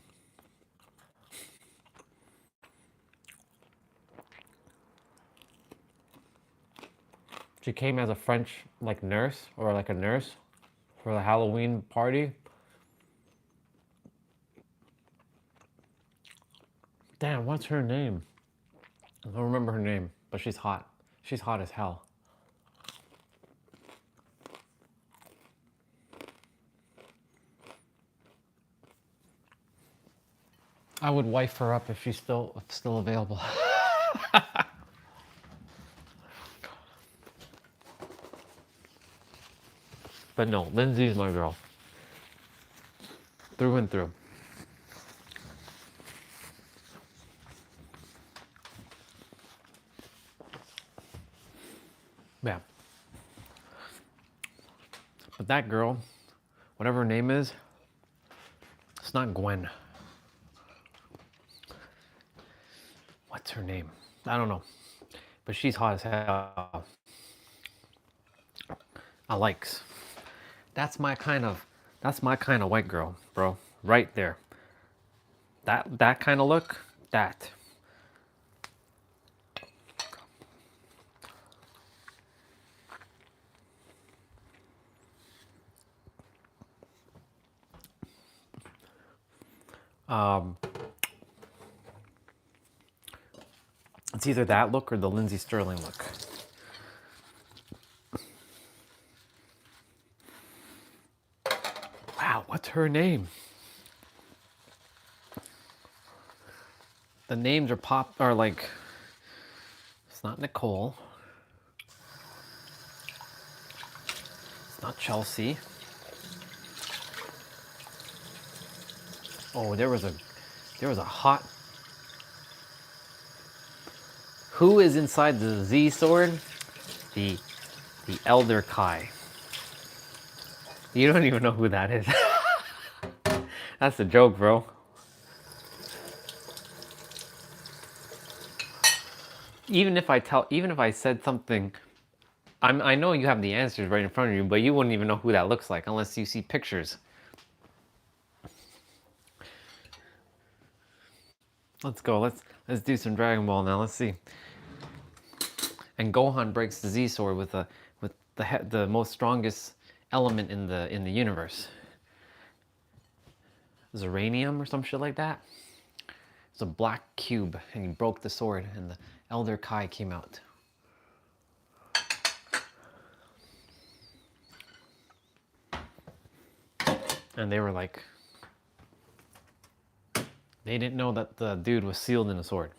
She came as a French like nurse or like a nurse for the Halloween party. Damn, what's her name? I don't remember her name, but she's hot. She's hot as hell. I would wife her up if she's still available. But no, Lindsay's my girl. Through and through. Yeah. But that girl, whatever her name is, it's not Gwen. What's her name? I don't know. But she's hot as hell. I likes. That's my kind of white girl, bro. Right there. That kind of look, that. It's either that look or the Lindsay Sterling look. Wow, what's her name? The names are like, it's not Nicole. It's not Chelsea. Oh, there was a hot. Who is inside the Z sword? The Elder Kai. You don't even know who that is. That's a joke, bro. Even if I said something, I know you have the answers right in front of you, but you wouldn't even know who that looks like unless you see pictures. Let's go. Let's do some Dragon Ball now. Let's see. And Gohan breaks the Z sword with the most strongest element in the universe. Zeranium or some shit like that. It's a black cube, and he broke the sword, and the Elder Kai came out. And they were like, they didn't know that the dude was sealed in a sword.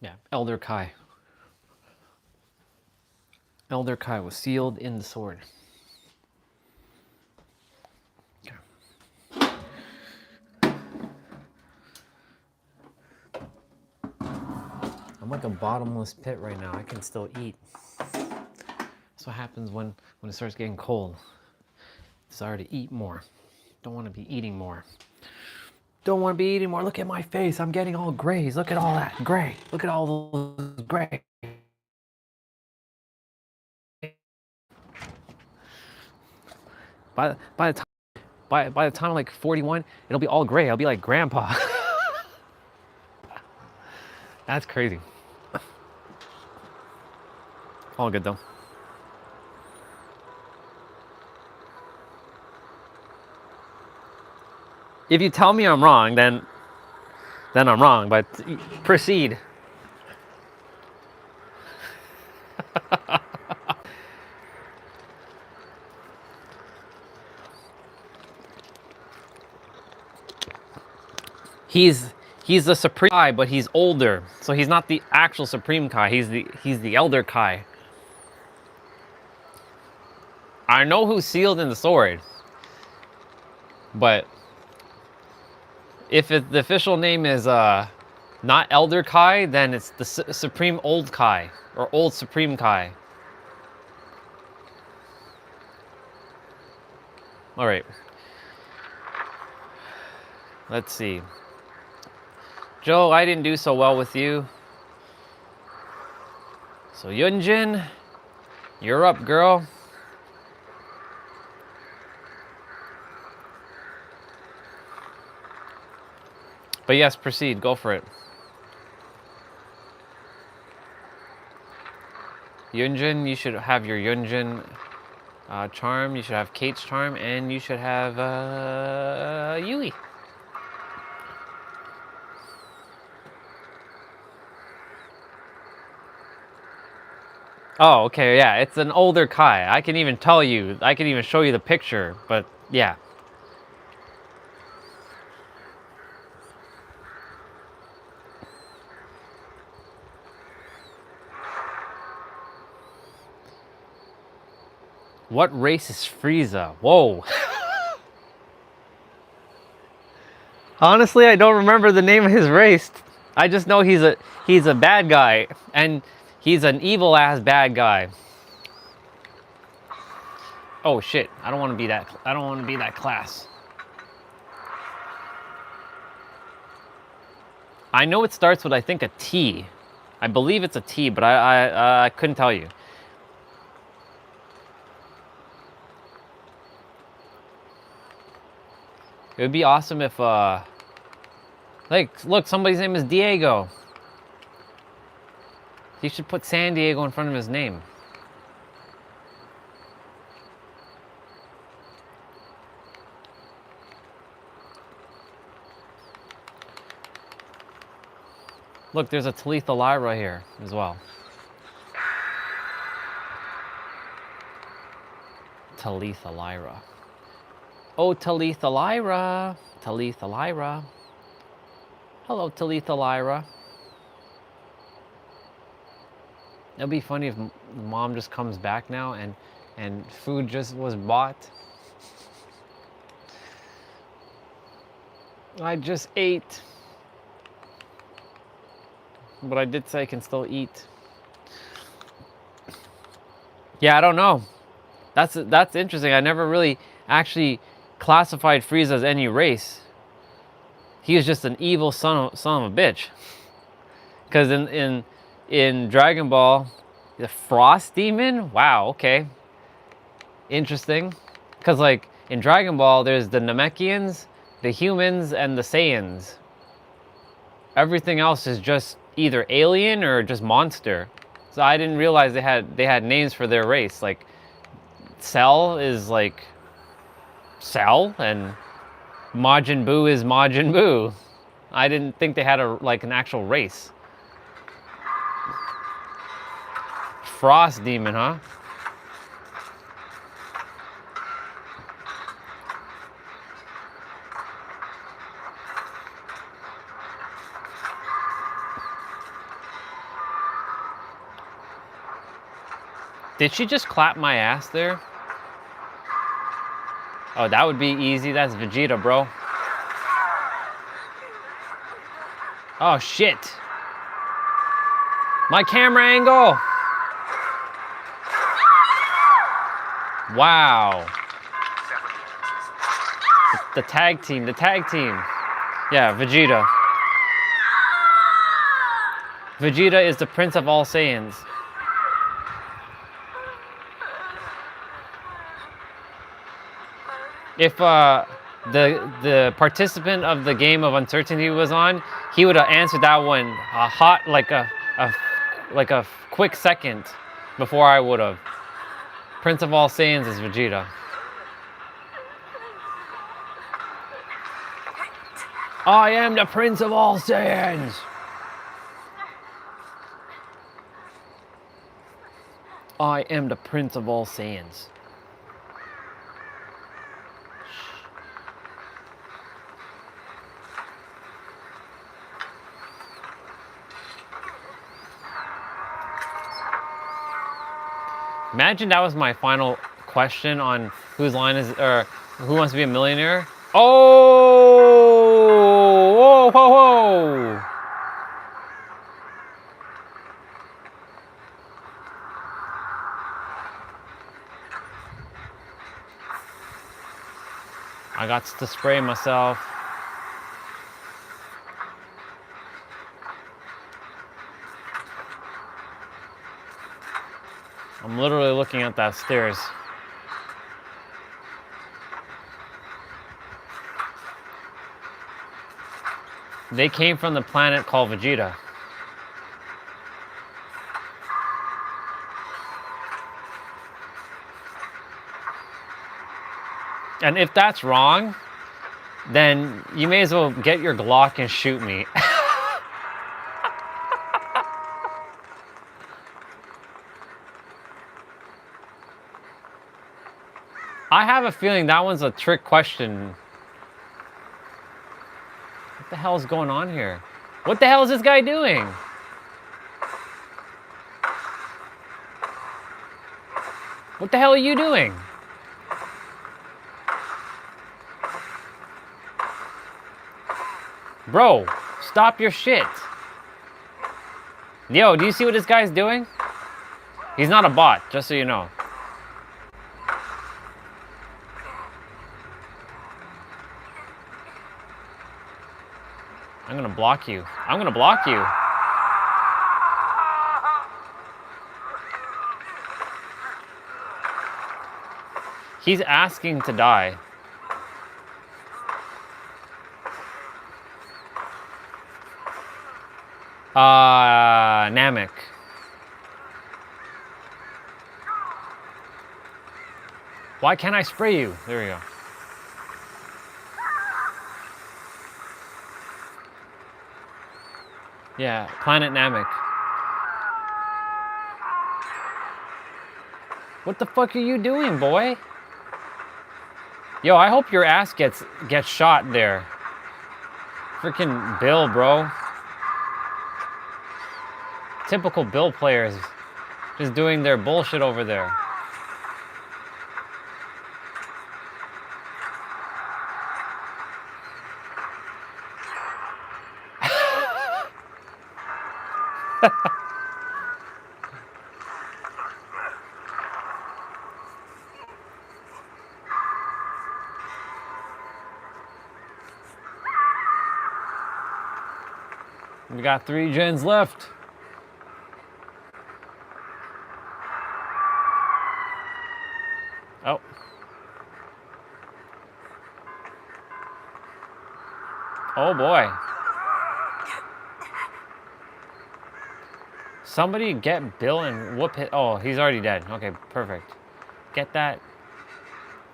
Yeah, Elder Kai. Elder Kai was sealed in the sword. Okay. I'm like a bottomless pit right now. I can still eat. That's what happens when it starts getting cold. Desire to eat more. Don't want to be eating more. Don't want to be eating more. Look at my face. I'm getting all grays. Look at all that gray. Look at all those gray. By the time I'm like 41, it'll be all gray. I'll be like grandpa. That's crazy. All good though. If you tell me I'm wrong, then I'm wrong, but proceed. He's the Supreme Kai, but he's older. So he's not the actual Supreme Kai. He's the Elder Kai. I know who's sealed in the sword, but if the official name is not Elder Kai, then it's the Supreme Old Kai, or Old Supreme Kai. All right. Let's see. Joe, I didn't do so well with you. So Yunjin, you're up, girl. But yes, proceed. Go for it. Yunjin, you should have your Yunjin charm. You should have Kate's charm, and you should have Yui. Oh, okay, yeah, it's an older Kai. I can even tell you. I can even show you the picture. But yeah. What race is Frieza? Whoa. Honestly, I don't remember the name of his race. I just know he's a bad guy, and he's an evil ass bad guy. Oh shit! I don't want to be that. I don't want to be that class. I know it starts with, I think, a T. I believe it's a T, but I couldn't tell you. It would be awesome if, like, look, somebody's name is Diego. He should put San Diego in front of his name. Look, there's a Talitha Lyra here as well. Talitha Lyra. Oh, Talitha Lyra. Talitha Lyra. Hello, Talitha Lyra. It'll be funny if mom just comes back now and food just was bought. I just ate. But I did say I can still eat. Yeah, I don't know. That's interesting. I never really actually classified Frieza as any race. He was just an evil son of a bitch. Because in Dragon Ball, the Frost Demon? Wow, okay. Interesting. Because like in Dragon Ball, there's the Namekians, the humans, and the Saiyans. Everything else is just either alien or just monster. So I didn't realize they had names for their race. Like Cell is like Cell, and Majin Buu is Majin Buu. I didn't think they had an actual race. Frost Demon, huh? Did she just clap my ass there? Oh, that would be easy. That's Vegeta, bro. Oh, shit. My camera angle. Wow. The tag team. Yeah, Vegeta. Vegeta is the Prince of all Saiyans. If the participant of the game of uncertainty was on, he would have answered that one a hot, like a quick second before I would have. Prince of all Saiyans is Vegeta. I am the Prince of all Saiyans. I am the Prince of all Saiyans. Imagine that was my final question on whose line is, or Who Wants to Be a Millionaire? Oh! Whoa, whoa, whoa! I got to spray myself. I'm literally looking at that stairs. They came from the planet called Vegeta. And if that's wrong, then you may as well get your Glock and shoot me. I have a feeling that one's a trick question. What the hell is going on here? What the hell is this guy doing? What the hell are you doing? Bro, stop your shit. Yo, do you see what this guy's doing? He's not a bot, just so you know. I'm gonna block you. I'm gonna block you. He's asking to die. Namek. Why can't I spray you? There we go. Yeah, Planet Namek. What the fuck are you doing, boy? Yo, I hope your ass gets shot there. Freaking Bill, bro. Typical Bill players just doing their bullshit over there. We got 3 gens left. Oh. Oh boy. Somebody get Bill and whoop it. Oh, he's already dead. Okay, perfect. Get that.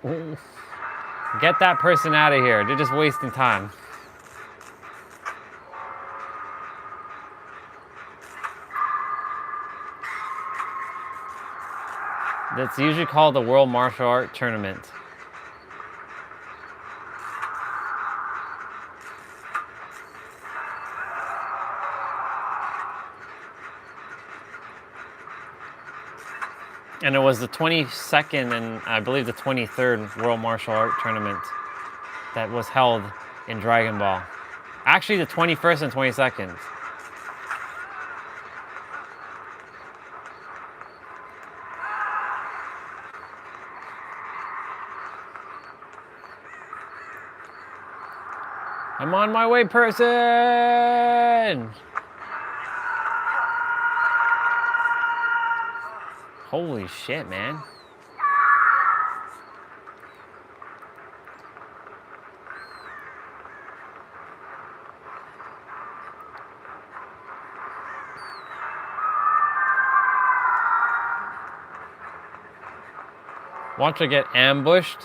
Get that person out of here. They're just wasting time. That's usually called the World Martial Art Tournament. And it was the 22nd and I believe the 23rd World Martial Art Tournament that was held in Dragon Ball. Actually, the 21st and 22nd. I'm on my way, person! Holy shit, man. Watch her get ambushed.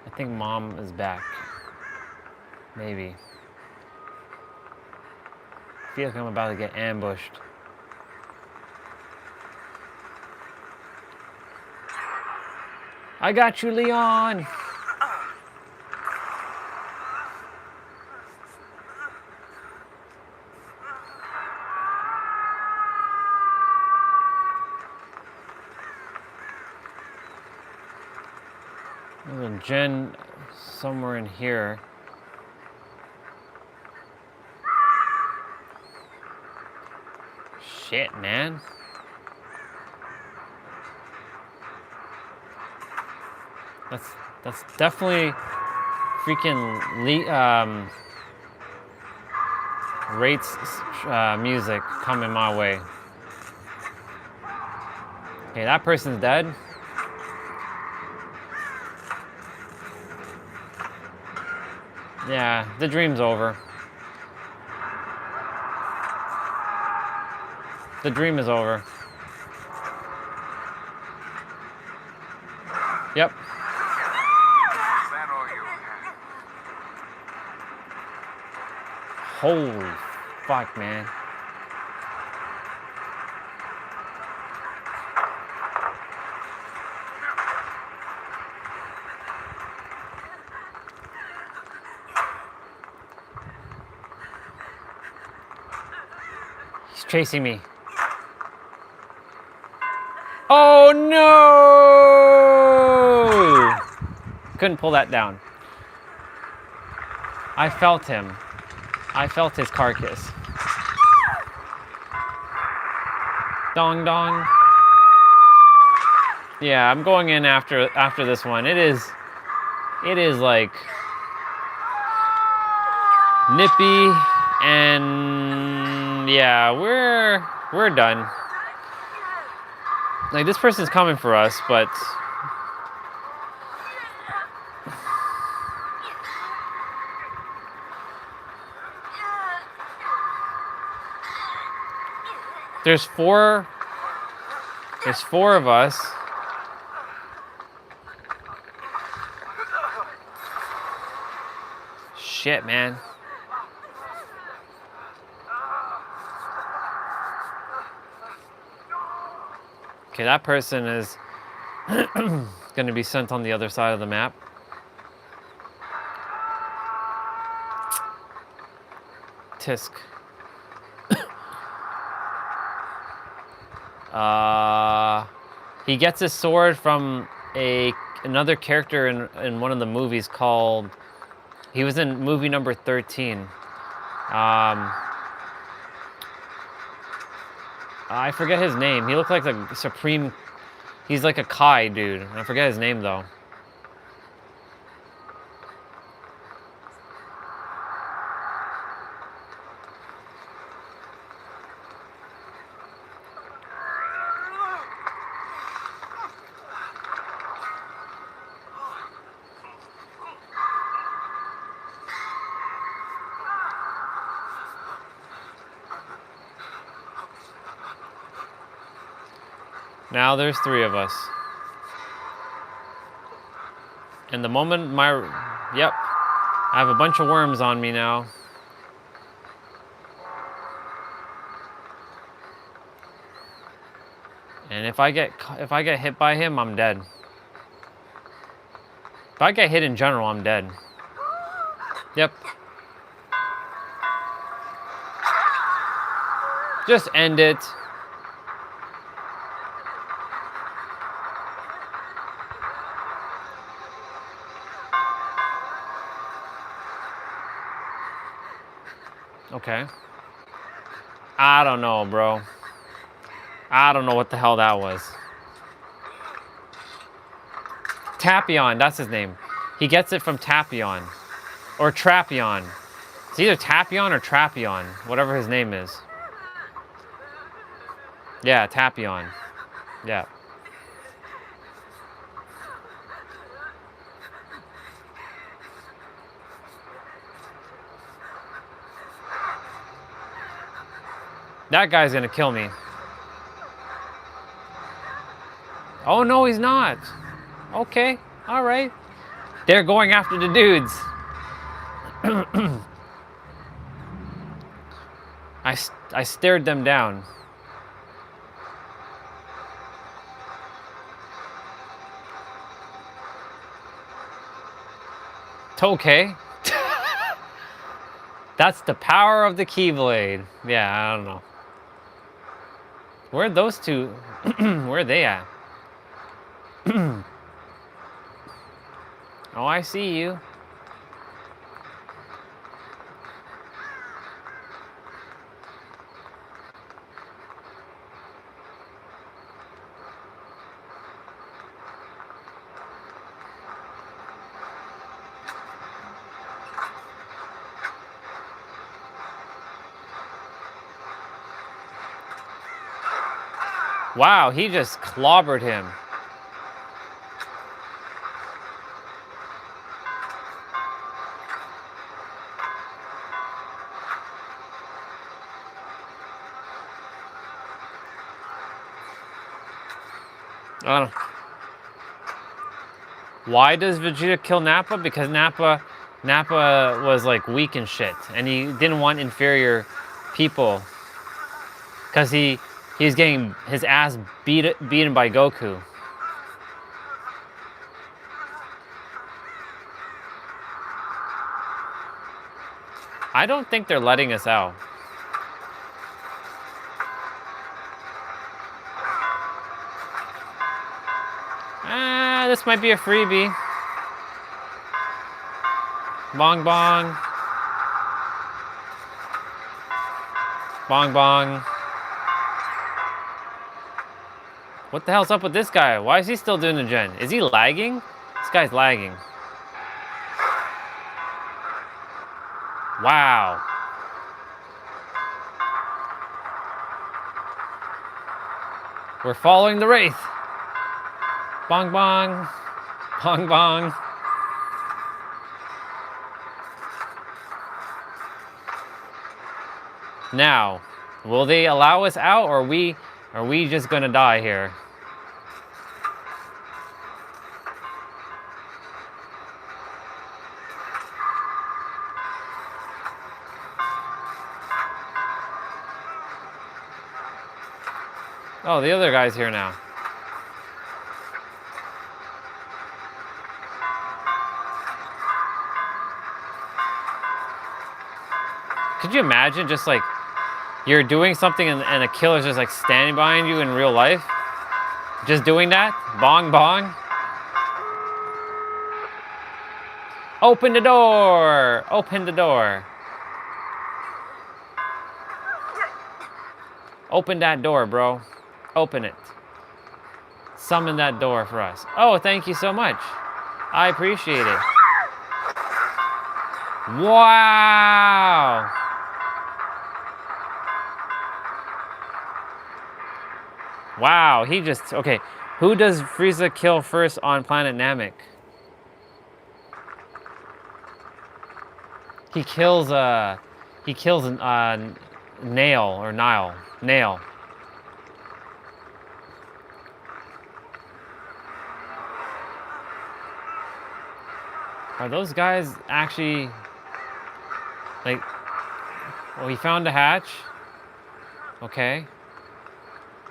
I think mom is back. Maybe. I feel like I'm about to get ambushed. I got you, Leon! There's a gen somewhere in here. Shit, man. That's definitely freaking Rates music coming my way. Okay, that person's dead. Yeah, the dream's over. The dream is over. Yep. Holy fuck, man. He's chasing me. Oh no! Couldn't pull that down. I felt him. I felt his carcass. Dong dong. Yeah, I'm going in after this one. It is like nippy, and yeah, we're done. Like, this person's coming for us, but there's four of us. Shit, man. Okay, that person is going to be sent on the other side of the map. Tisk. He gets his sword from another character in one of the movies called... He was in movie number 13. I forget his name. He looked like the Supreme... He's like a Kai dude. I forget his name, though. Now there's 3 of us. And the moment yep, I have a bunch of worms on me now. And if I get hit by him, I'm dead. If I get hit in general, I'm dead. Yep. Just end it. Okay. I don't know, bro. I don't know what the hell that was. Tapion, that's his name. He gets it from Tapion. Or Trapion. It's either Tapion or Trapion, whatever his name is. Yeah, Tapion. Yeah. That guy's gonna kill me. Oh no, he's not. Okay, all right. They're going after the dudes. I stared them down. Okay. That's the power of the Keyblade. Yeah, I don't know. Where'd those two... Where are they at? Oh, I see you. Wow, he just clobbered him. I don't know. Why does Vegeta kill Nappa? Because Nappa was like weak and shit, and he didn't want inferior people. Cause he's getting his ass beaten by Goku. I don't think they're letting us out. Ah, this might be a freebie. Bong bong. Bong bong. What the hell's up with this guy? Why is he still doing the gen? Is he lagging? This guy's lagging. Wow. We're following the Wraith. Bong bong. Bong bong. Now, will they allow us out, or are we just gonna die here? Oh, the other guy's here now. Could you imagine just like you're doing something and a killer's just like standing behind you in real life? Just doing that? Bong bong. Open the door! Open the door. Open that door, bro. Open it. Summon that door for us. Oh, thank you so much. I appreciate it. Wow! Wow, he just... Okay, who does Frieza kill first on planet Namek? He kills Nail or Nile. Nail. Are those guys actually like... Well, he found a hatch. Okay.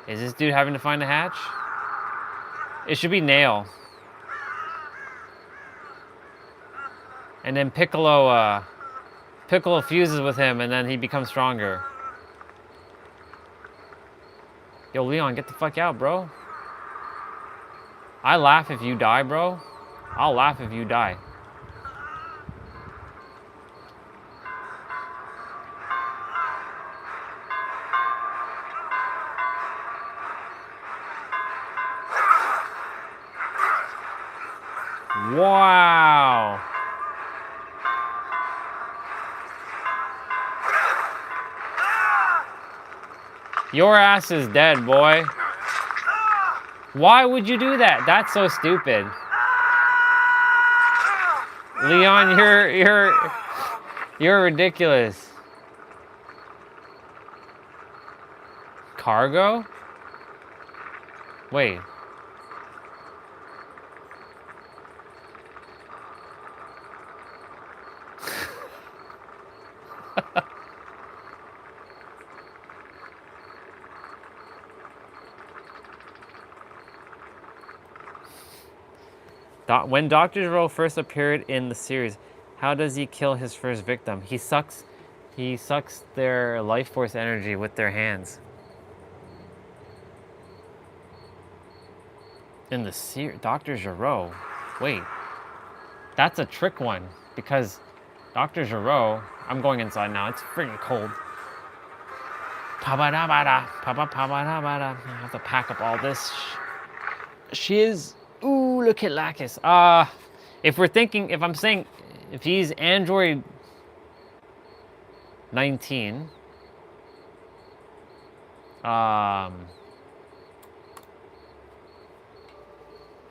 Is this dude having to find a hatch? It should be Nail. And then Piccolo fuses with him, and then he becomes stronger. Yo, Leon, get the fuck out, bro. I laugh if you die, bro. I'll laugh if you die. Wow. Your ass is dead, boy. Why would you do that? That's so stupid. Leon, you're ridiculous. Cargo? Wait. When Dr. Gero first appeared in the series, how does he kill his first victim? He sucks their life force energy with their hands. In the series, Dr. Gero. Wait. That's a trick one because Dr. Giraud, I'm going inside now. It's freaking cold. Pa-ba-da-ba-da, pa-ba-pa-ba-da-ba-da. I have to pack up all this. Shiz. Ooh, look at Lacus. If we're thinking, if I'm saying, if he's Android 19,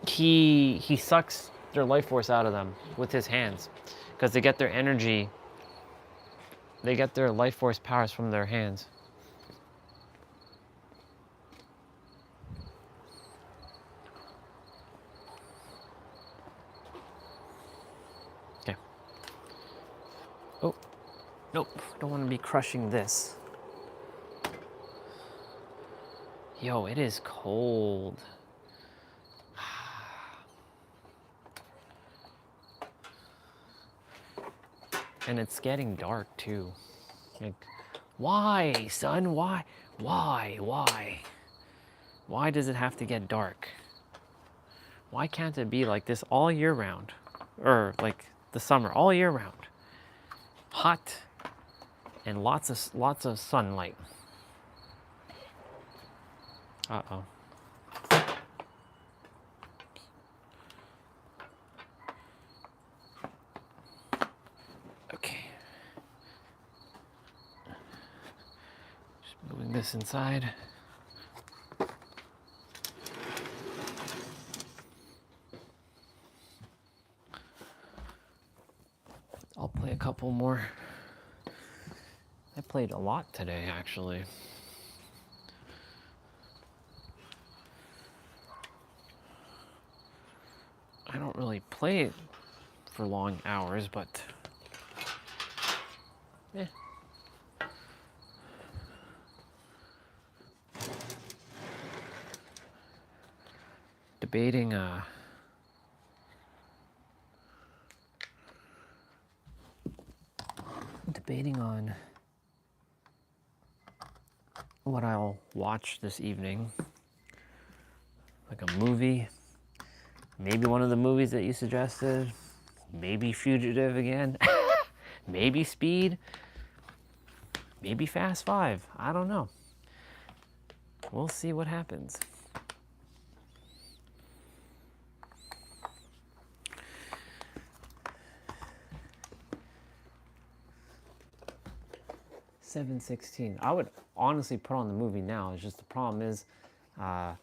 he sucks their life force out of them with his hands because they get their energy, they get their life force powers from their hands. Okay. Oh, nope, don't want to be crushing this. Yo, it is cold. And it's getting dark too. Like, why, son? Why? Why does it have to get dark? Why can't it be like this all year round? Or like the summer, all year round. Hot and lots of sunlight. Uh-oh. Okay. Just moving this inside. I'll play a couple more. I played a lot today, actually. I don't really play it for long hours, but eh. Debating on what I'll watch this evening. Like a movie. Maybe one of the movies that you suggested. Maybe Fugitive again. Maybe Speed. Maybe Fast 5. I don't know. We'll see what happens. $7.16. I would honestly put on the movie now. It's just the problem is, well,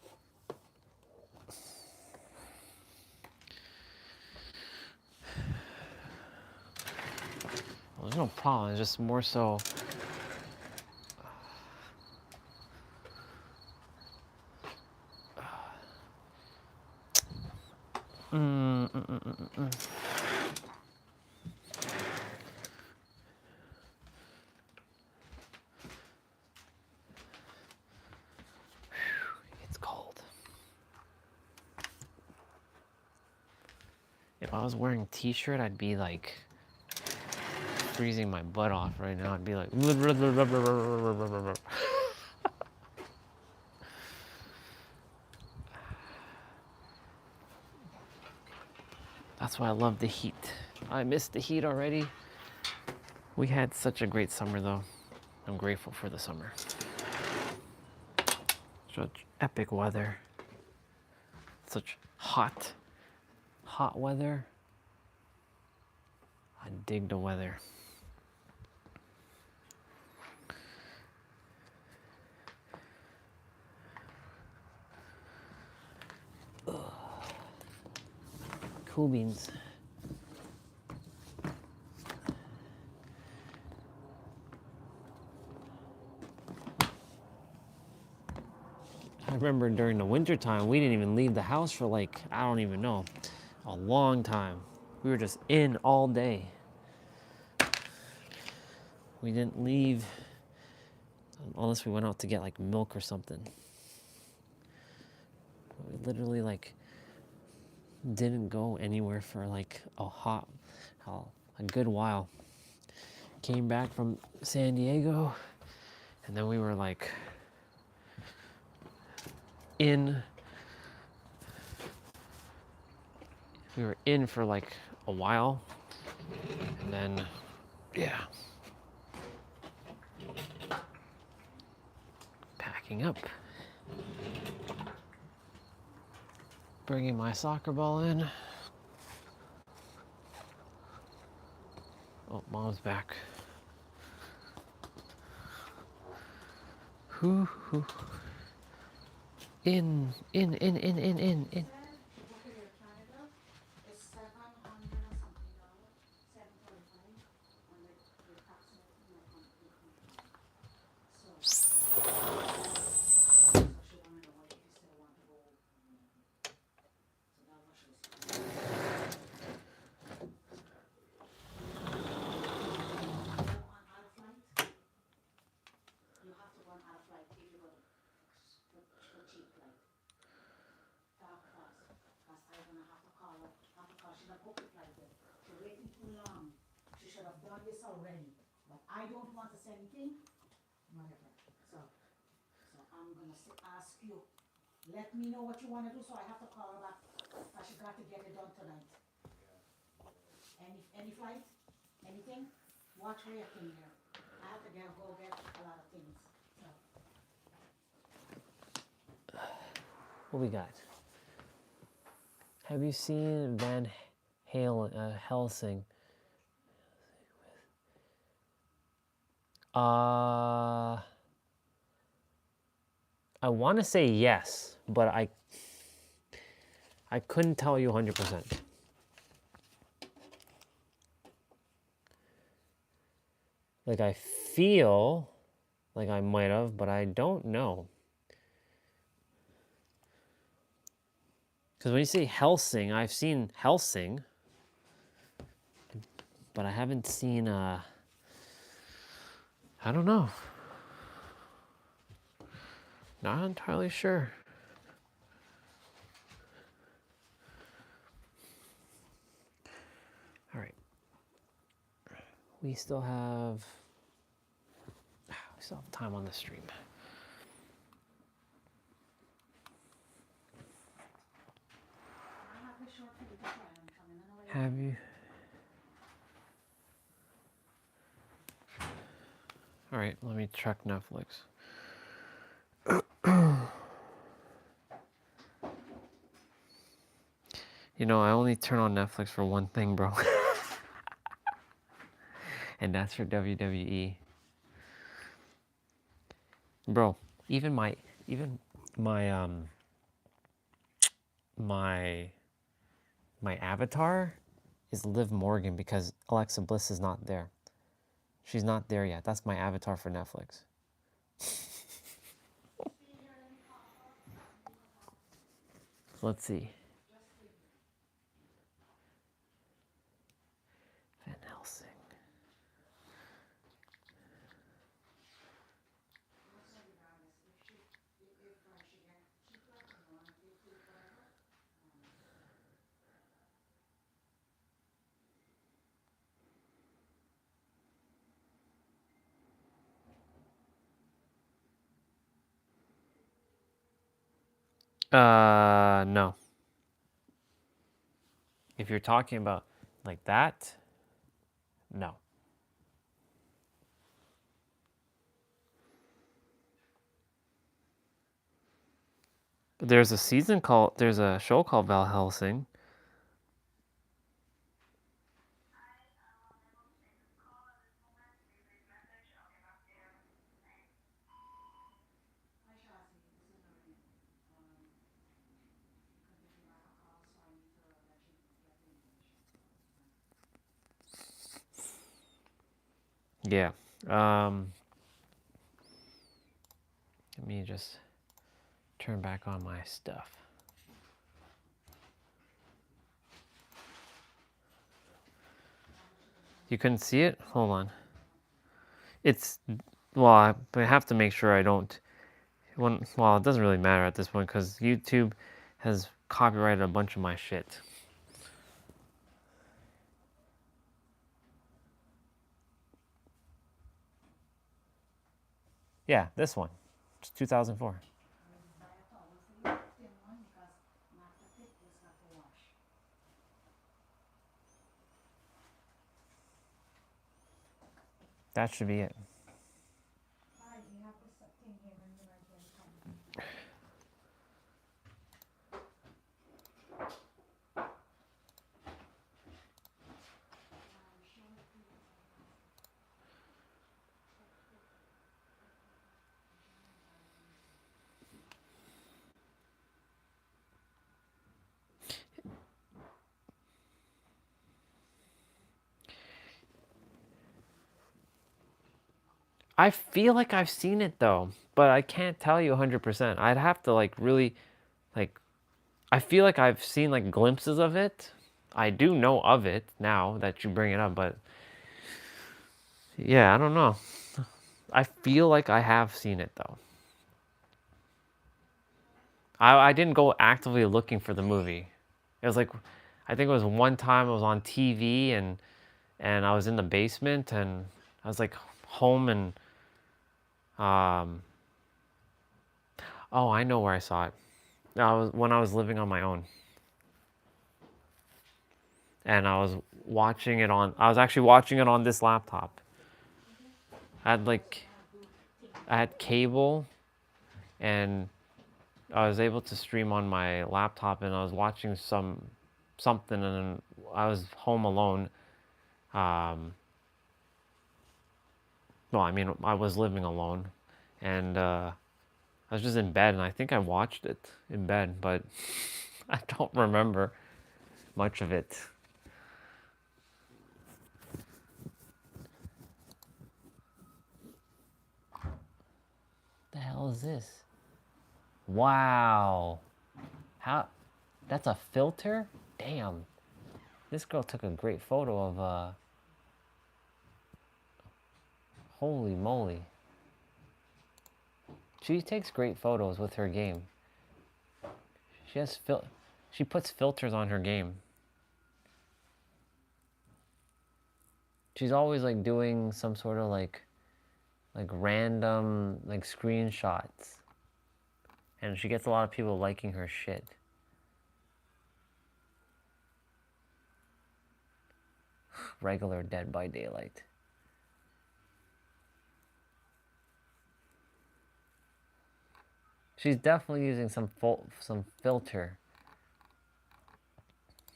there's no problem. It's just more so. It's cold. If I was wearing a t-shirt, I'd be like freezing my butt off right now. I'd be like That's why I love the heat. I miss the heat already. We had such a great summer though. I'm grateful for the summer. Such epic weather. Such hot weather. I dig the weather. Ugh. Cool beans. I remember during the winter time, we didn't even leave the house for like, I don't even know, a long time. We were just in all day. We didn't leave unless we went out to get like milk or something. We literally like didn't go anywhere for like a good while. Came back from San Diego and then we were like in we were in for like a while, and then, yeah, packing up, bringing my soccer ball in. Oh, mom's back. Hoo hoo. In. Already, but I don't want to say anything, whatever. So I'm gonna ask you. Let me know what you want to do, so I have to call her back. I should got to get it done tonight. Any flight, anything? Watch where you can here. I have to go get a lot of things. So. What we got? Have you seen Helsing? I want to say yes, but I couldn't tell you 100%. Like, I feel like I might have, but I don't know. Because when you say Helsing, I've seen Helsing, but I haven't seen, I don't know. Not entirely sure. All right. We still have time on the stream. Have you? All right, let me check Netflix. You know, I only turn on Netflix for one thing, bro. And that's for WWE. Bro, even my avatar is Liv Morgan because Alexa Bliss is not there. She's not there yet. That's my avatar for Netflix. Let's see. Van Helsing. No. If you're talking about like that, no. But there's a show called Van Helsing. Yeah. Let me just turn back on my stuff. You couldn't see it? Hold on. I have to make sure I don't. Well, it doesn't really matter at this point because YouTube has copyrighted a bunch of my shit. Yeah, this one. It's 2004. That should be it. Alright, you have this thing here when you're ready to come. I feel like I've seen it though, but I can't tell you 100%. I'd have to like really, like, I feel like I've seen like glimpses of it. I do know of it now that you bring it up, but yeah, I don't know. I feel like I have seen it though. I didn't go actively looking for the movie. It was like, I think it was one time I was on TV and I was in the basement and I was like home and oh, I know where I saw it. When I was living on my own. And I was actually watching it on this laptop. I had cable and I was able to stream on my laptop and I was watching something and I was home alone. Well, I mean, I was living alone and I was just in bed and I think I watched it in bed, but I don't remember much of it. The hell is this? Wow. How? That's a filter? Damn. This girl took a great photo of, holy moly. She takes great photos with her game. She puts filters on her game. She's always like doing some sort of like random like screenshots. And she gets a lot of people liking her shit. Regular Dead by Daylight. She's definitely using some filter.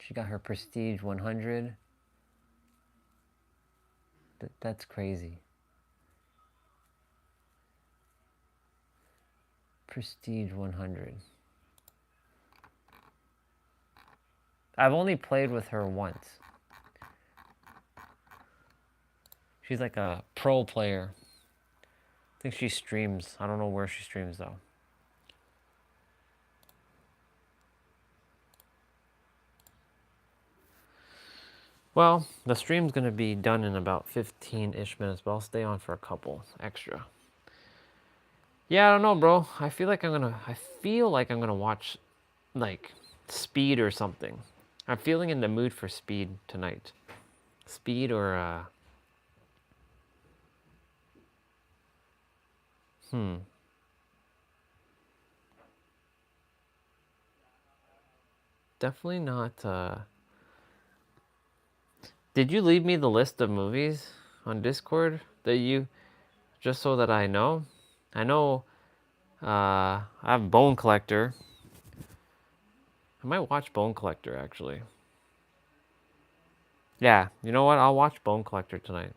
She got her Prestige 100. That's crazy. Prestige 100. I've only played with her once. She's like a pro player. I think she streams. I don't know where she streams though. Well, the stream's gonna be done in about 15-ish minutes, but I'll stay on for a couple extra. Yeah, I don't know, bro. I feel like I'm gonna watch like Speed or something. I'm feeling in the mood for Speed tonight. Speed or definitely not Did you leave me the list of movies on Discord that you just so that I know? I know I have Bone Collector. I might watch Bone Collector actually. Yeah, you know what? I'll watch Bone Collector tonight.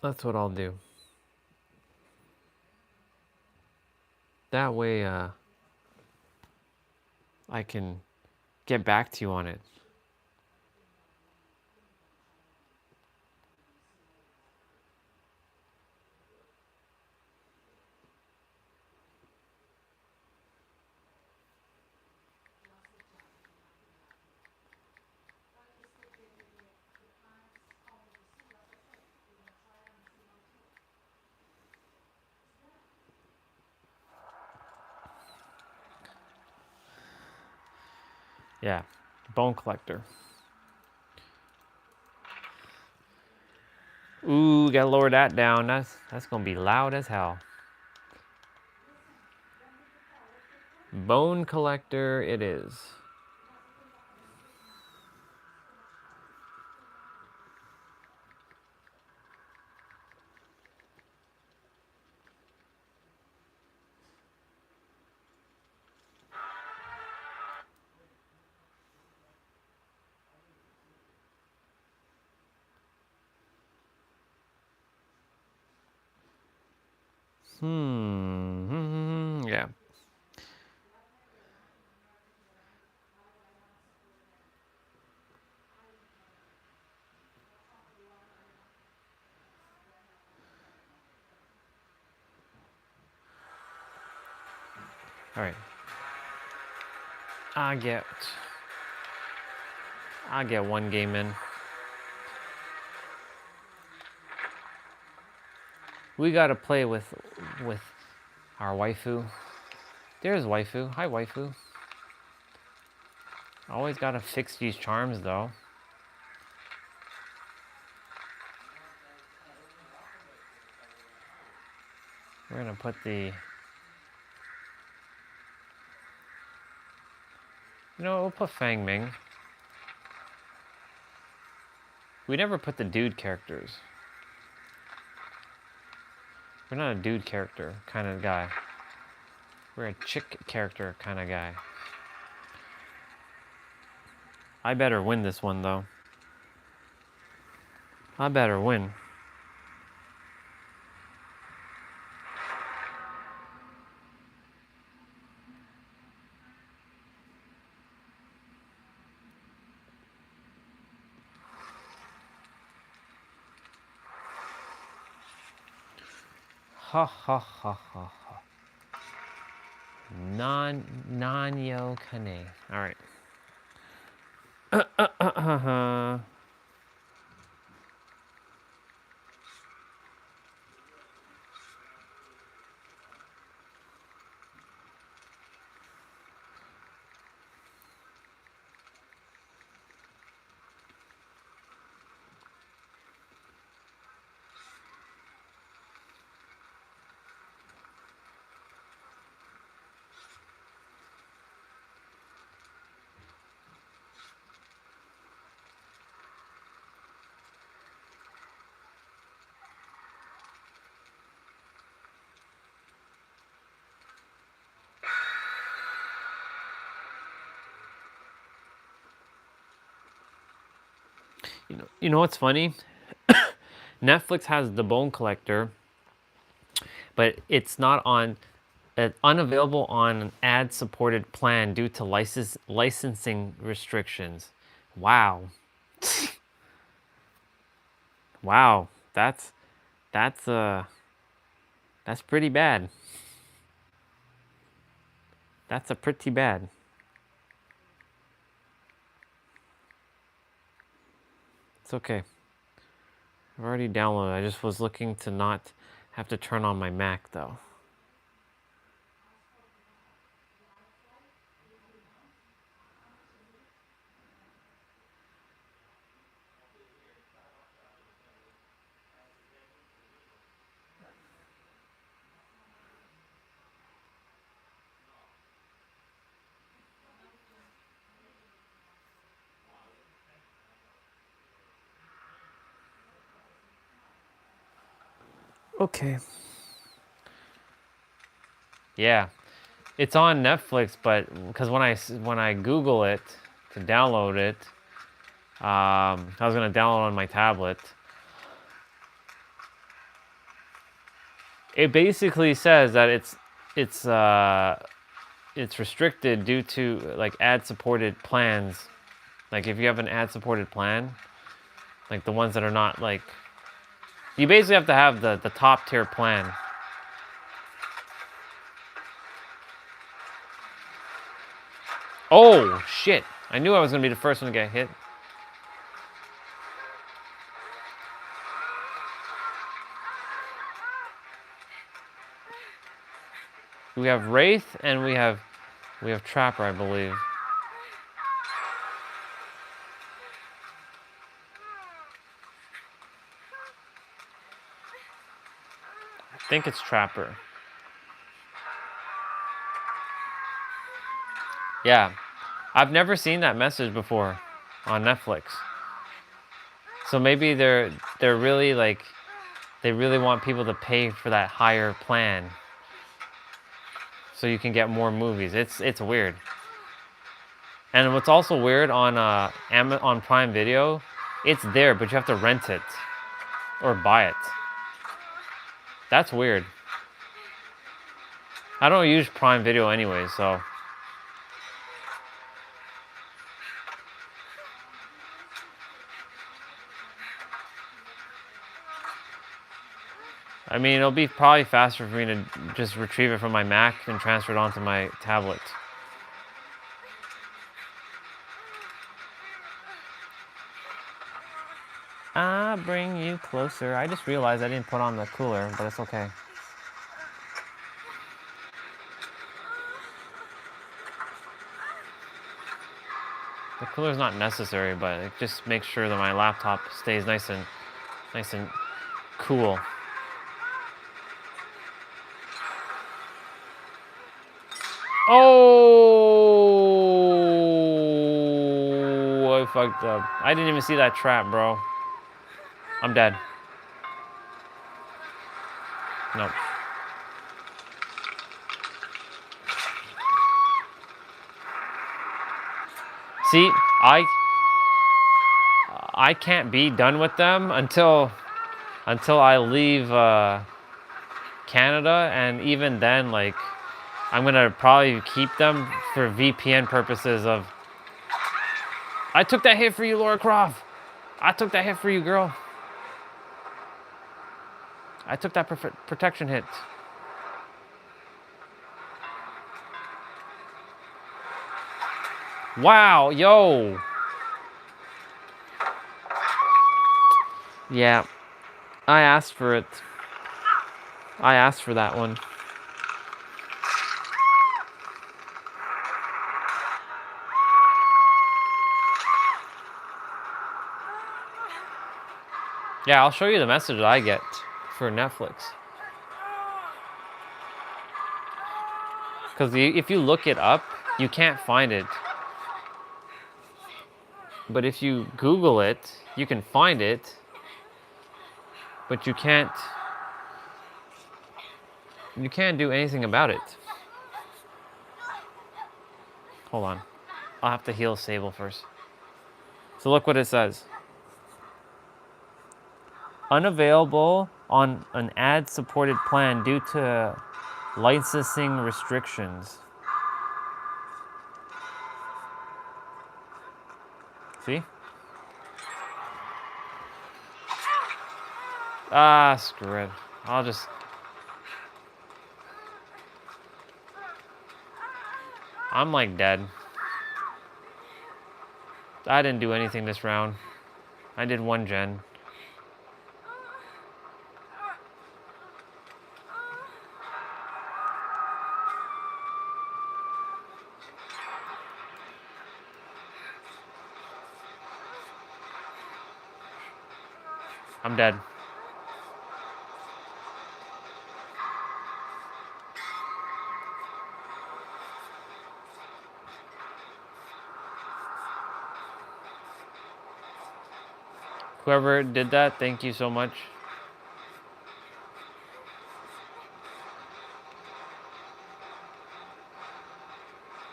That's what I'll do. That way I can get back to you on it. Yeah, Bone Collector. Ooh, gotta lower that down. That's gonna be loud as hell. Bone Collector it is. Yeah. All right. I get one game in. We gotta play with our waifu. There's waifu. Hi, waifu. Always gotta fix these charms, though. We're gonna put the... You know, we'll put Fang Ming. We never put the dude characters. We're not a dude character kind of guy. We're a chick character kind of guy. I better win this one, though. I better win. Ha ha ha ha ha. Nanyo Kane. Alright. You know what's funny? Netflix has The Bone Collector, but it's not on, unavailable on an ad-supported plan due to licensing restrictions. Wow. Wow, that's pretty bad. That's a pretty bad. It's okay. I've already downloaded. I just was looking to not have to turn on my Mac, though. Okay. Yeah, it's on Netflix, but because when I Google it to download it, I was gonna download on my tablet. It basically says that it's restricted due to like ad-supported plans. Like if you have an ad-supported plan, like the ones that are not like, you basically have to have the top tier plan. Oh shit! I knew I was gonna be the first one to get hit. We have Wraith and we have Trapper, I believe. I think it's Trapper. Yeah, I've never seen that message before on Netflix. So maybe they're really like, they really want people to pay for that higher plan so you can get more movies. It's weird. And what's also weird on on Prime Video, it's there, but you have to rent it or buy it. That's weird. I don't use Prime Video anyway, so. I mean, it'll be probably faster for me to just retrieve it from my Mac and transfer it onto my tablet. I bring you closer. I just realized I didn't put on the cooler, but it's okay. The cooler's not necessary, but it just makes sure that my laptop stays nice and cool. Oh, I fucked up. I didn't even see that trap, bro. I'm dead. Nope. See, I can't be done with them until I leave Canada, and even then, like, I'm gonna probably keep them for VPN purposes of. I took that hit for you, Laura Croft. I took that hit for you, girl. I took that protection hit. Wow, yo. Yeah, I asked for it. I asked for that one. Yeah, I'll show you the message that I get for Netflix. Because if you look it up, you can't find it. But if you Google it, you can find it. But you can't do anything about it. Hold on. I'll have to heal Sable first. So look what it says. Unavailable on an ad-supported plan due to licensing restrictions. See? Ah, screw it. I'm like dead. I didn't do anything this round. I did one gen. I'm dead. Whoever did that, thank you so much.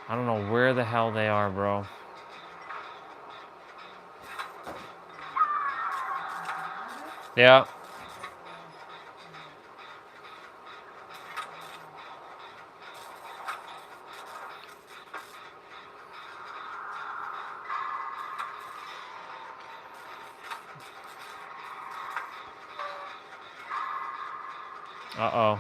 I don't know where the hell they are, bro. Yeah. Uh-oh.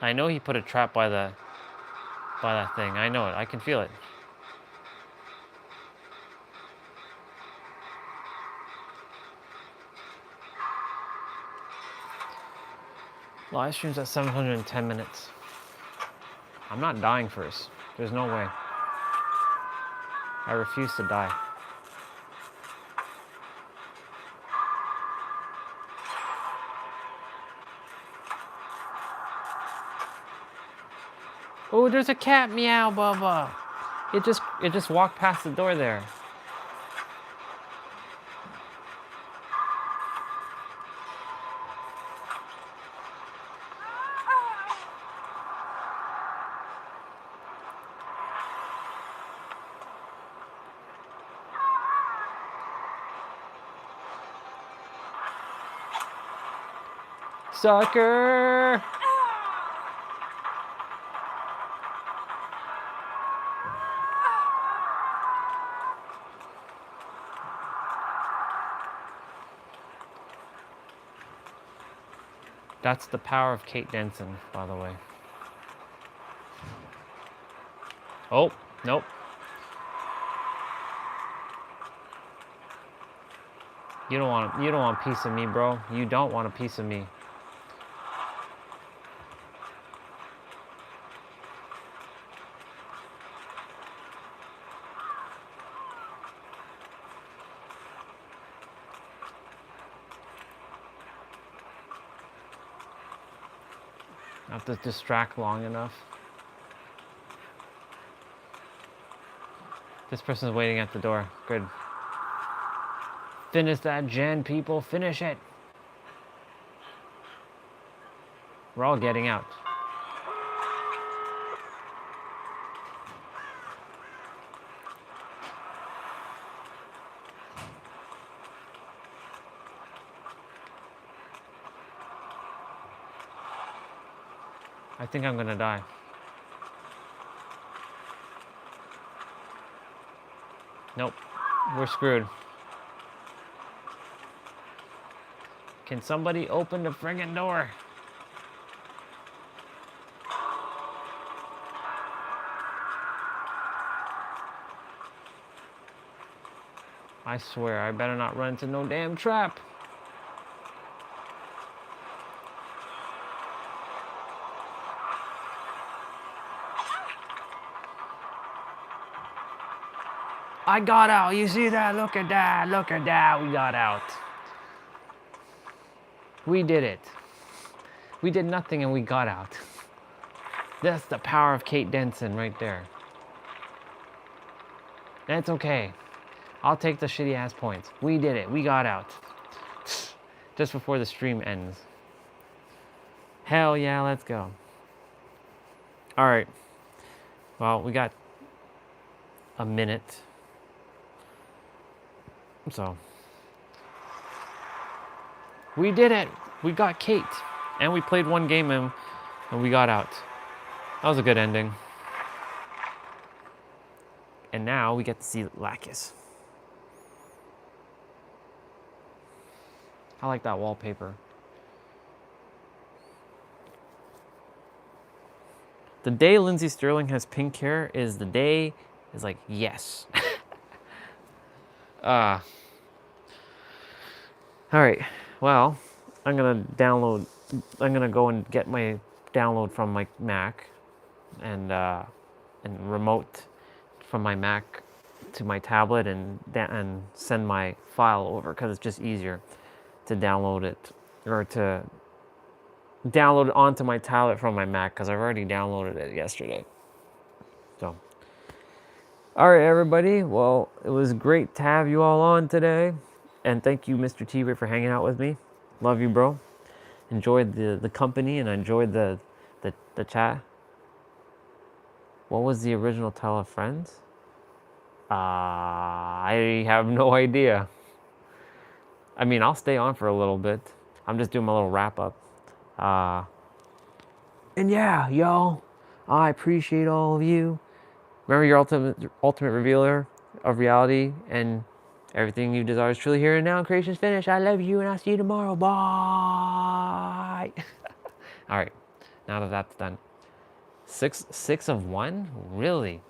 I know he put a trap by that thing. I know it. I can feel it. Live stream's at 710 minutes. I'm not dying first. There's no way. I refuse to die. Oh, there's a cat. Meow, Bubba. It just walked past the door there. sucker! That's the power of Kate Denson, by the way. Oh, nope. You don't want a piece of me, bro. You don't want a piece of me. I have to distract long enough. This person's waiting at the door. Good. Finish that gen, people. Finish it. We're all getting out. I think I'm gonna die. Nope. We're screwed. Can somebody open the friggin' door? I swear, I better not run into no damn trap. I got out. You see that? Look at that. Look at that. We got out. We did it. We did nothing and we got out. That's the power of Kate Denson right there. That's okay. I'll take the shitty ass points. We did it. We got out. Just before the stream ends. Hell yeah, let's go. Alright. Well, we got a minute. So. We did it. We got Kate. And we played one game and we got out. That was a good ending. And now we get to see Lacus. I like that wallpaper. The day Lindsey Sterling has pink hair is the day is like, yes. All right, well, I'm gonna go and get my download from my Mac and remote from my Mac to my tablet and send my file over because it's just easier to download it or to download it onto my tablet from my Mac because I've already downloaded it yesterday. So, all right, everybody. Well, it was great to have you all on today, and thank you, Mr. T-Ray, for hanging out with me. Love you, bro. Enjoyed the company and I enjoyed the chat. What was the original title of Friends? I have no idea. I mean, I'll stay on for a little bit. I'm just doing my little wrap up. And yeah, y'all, I appreciate all of you. Remember, your ultimate revealer of reality and everything you desire is truly here and now. Creation's finished. I love you, and I'll see you tomorrow. Bye. All right, now that that's done. Six of one? Really?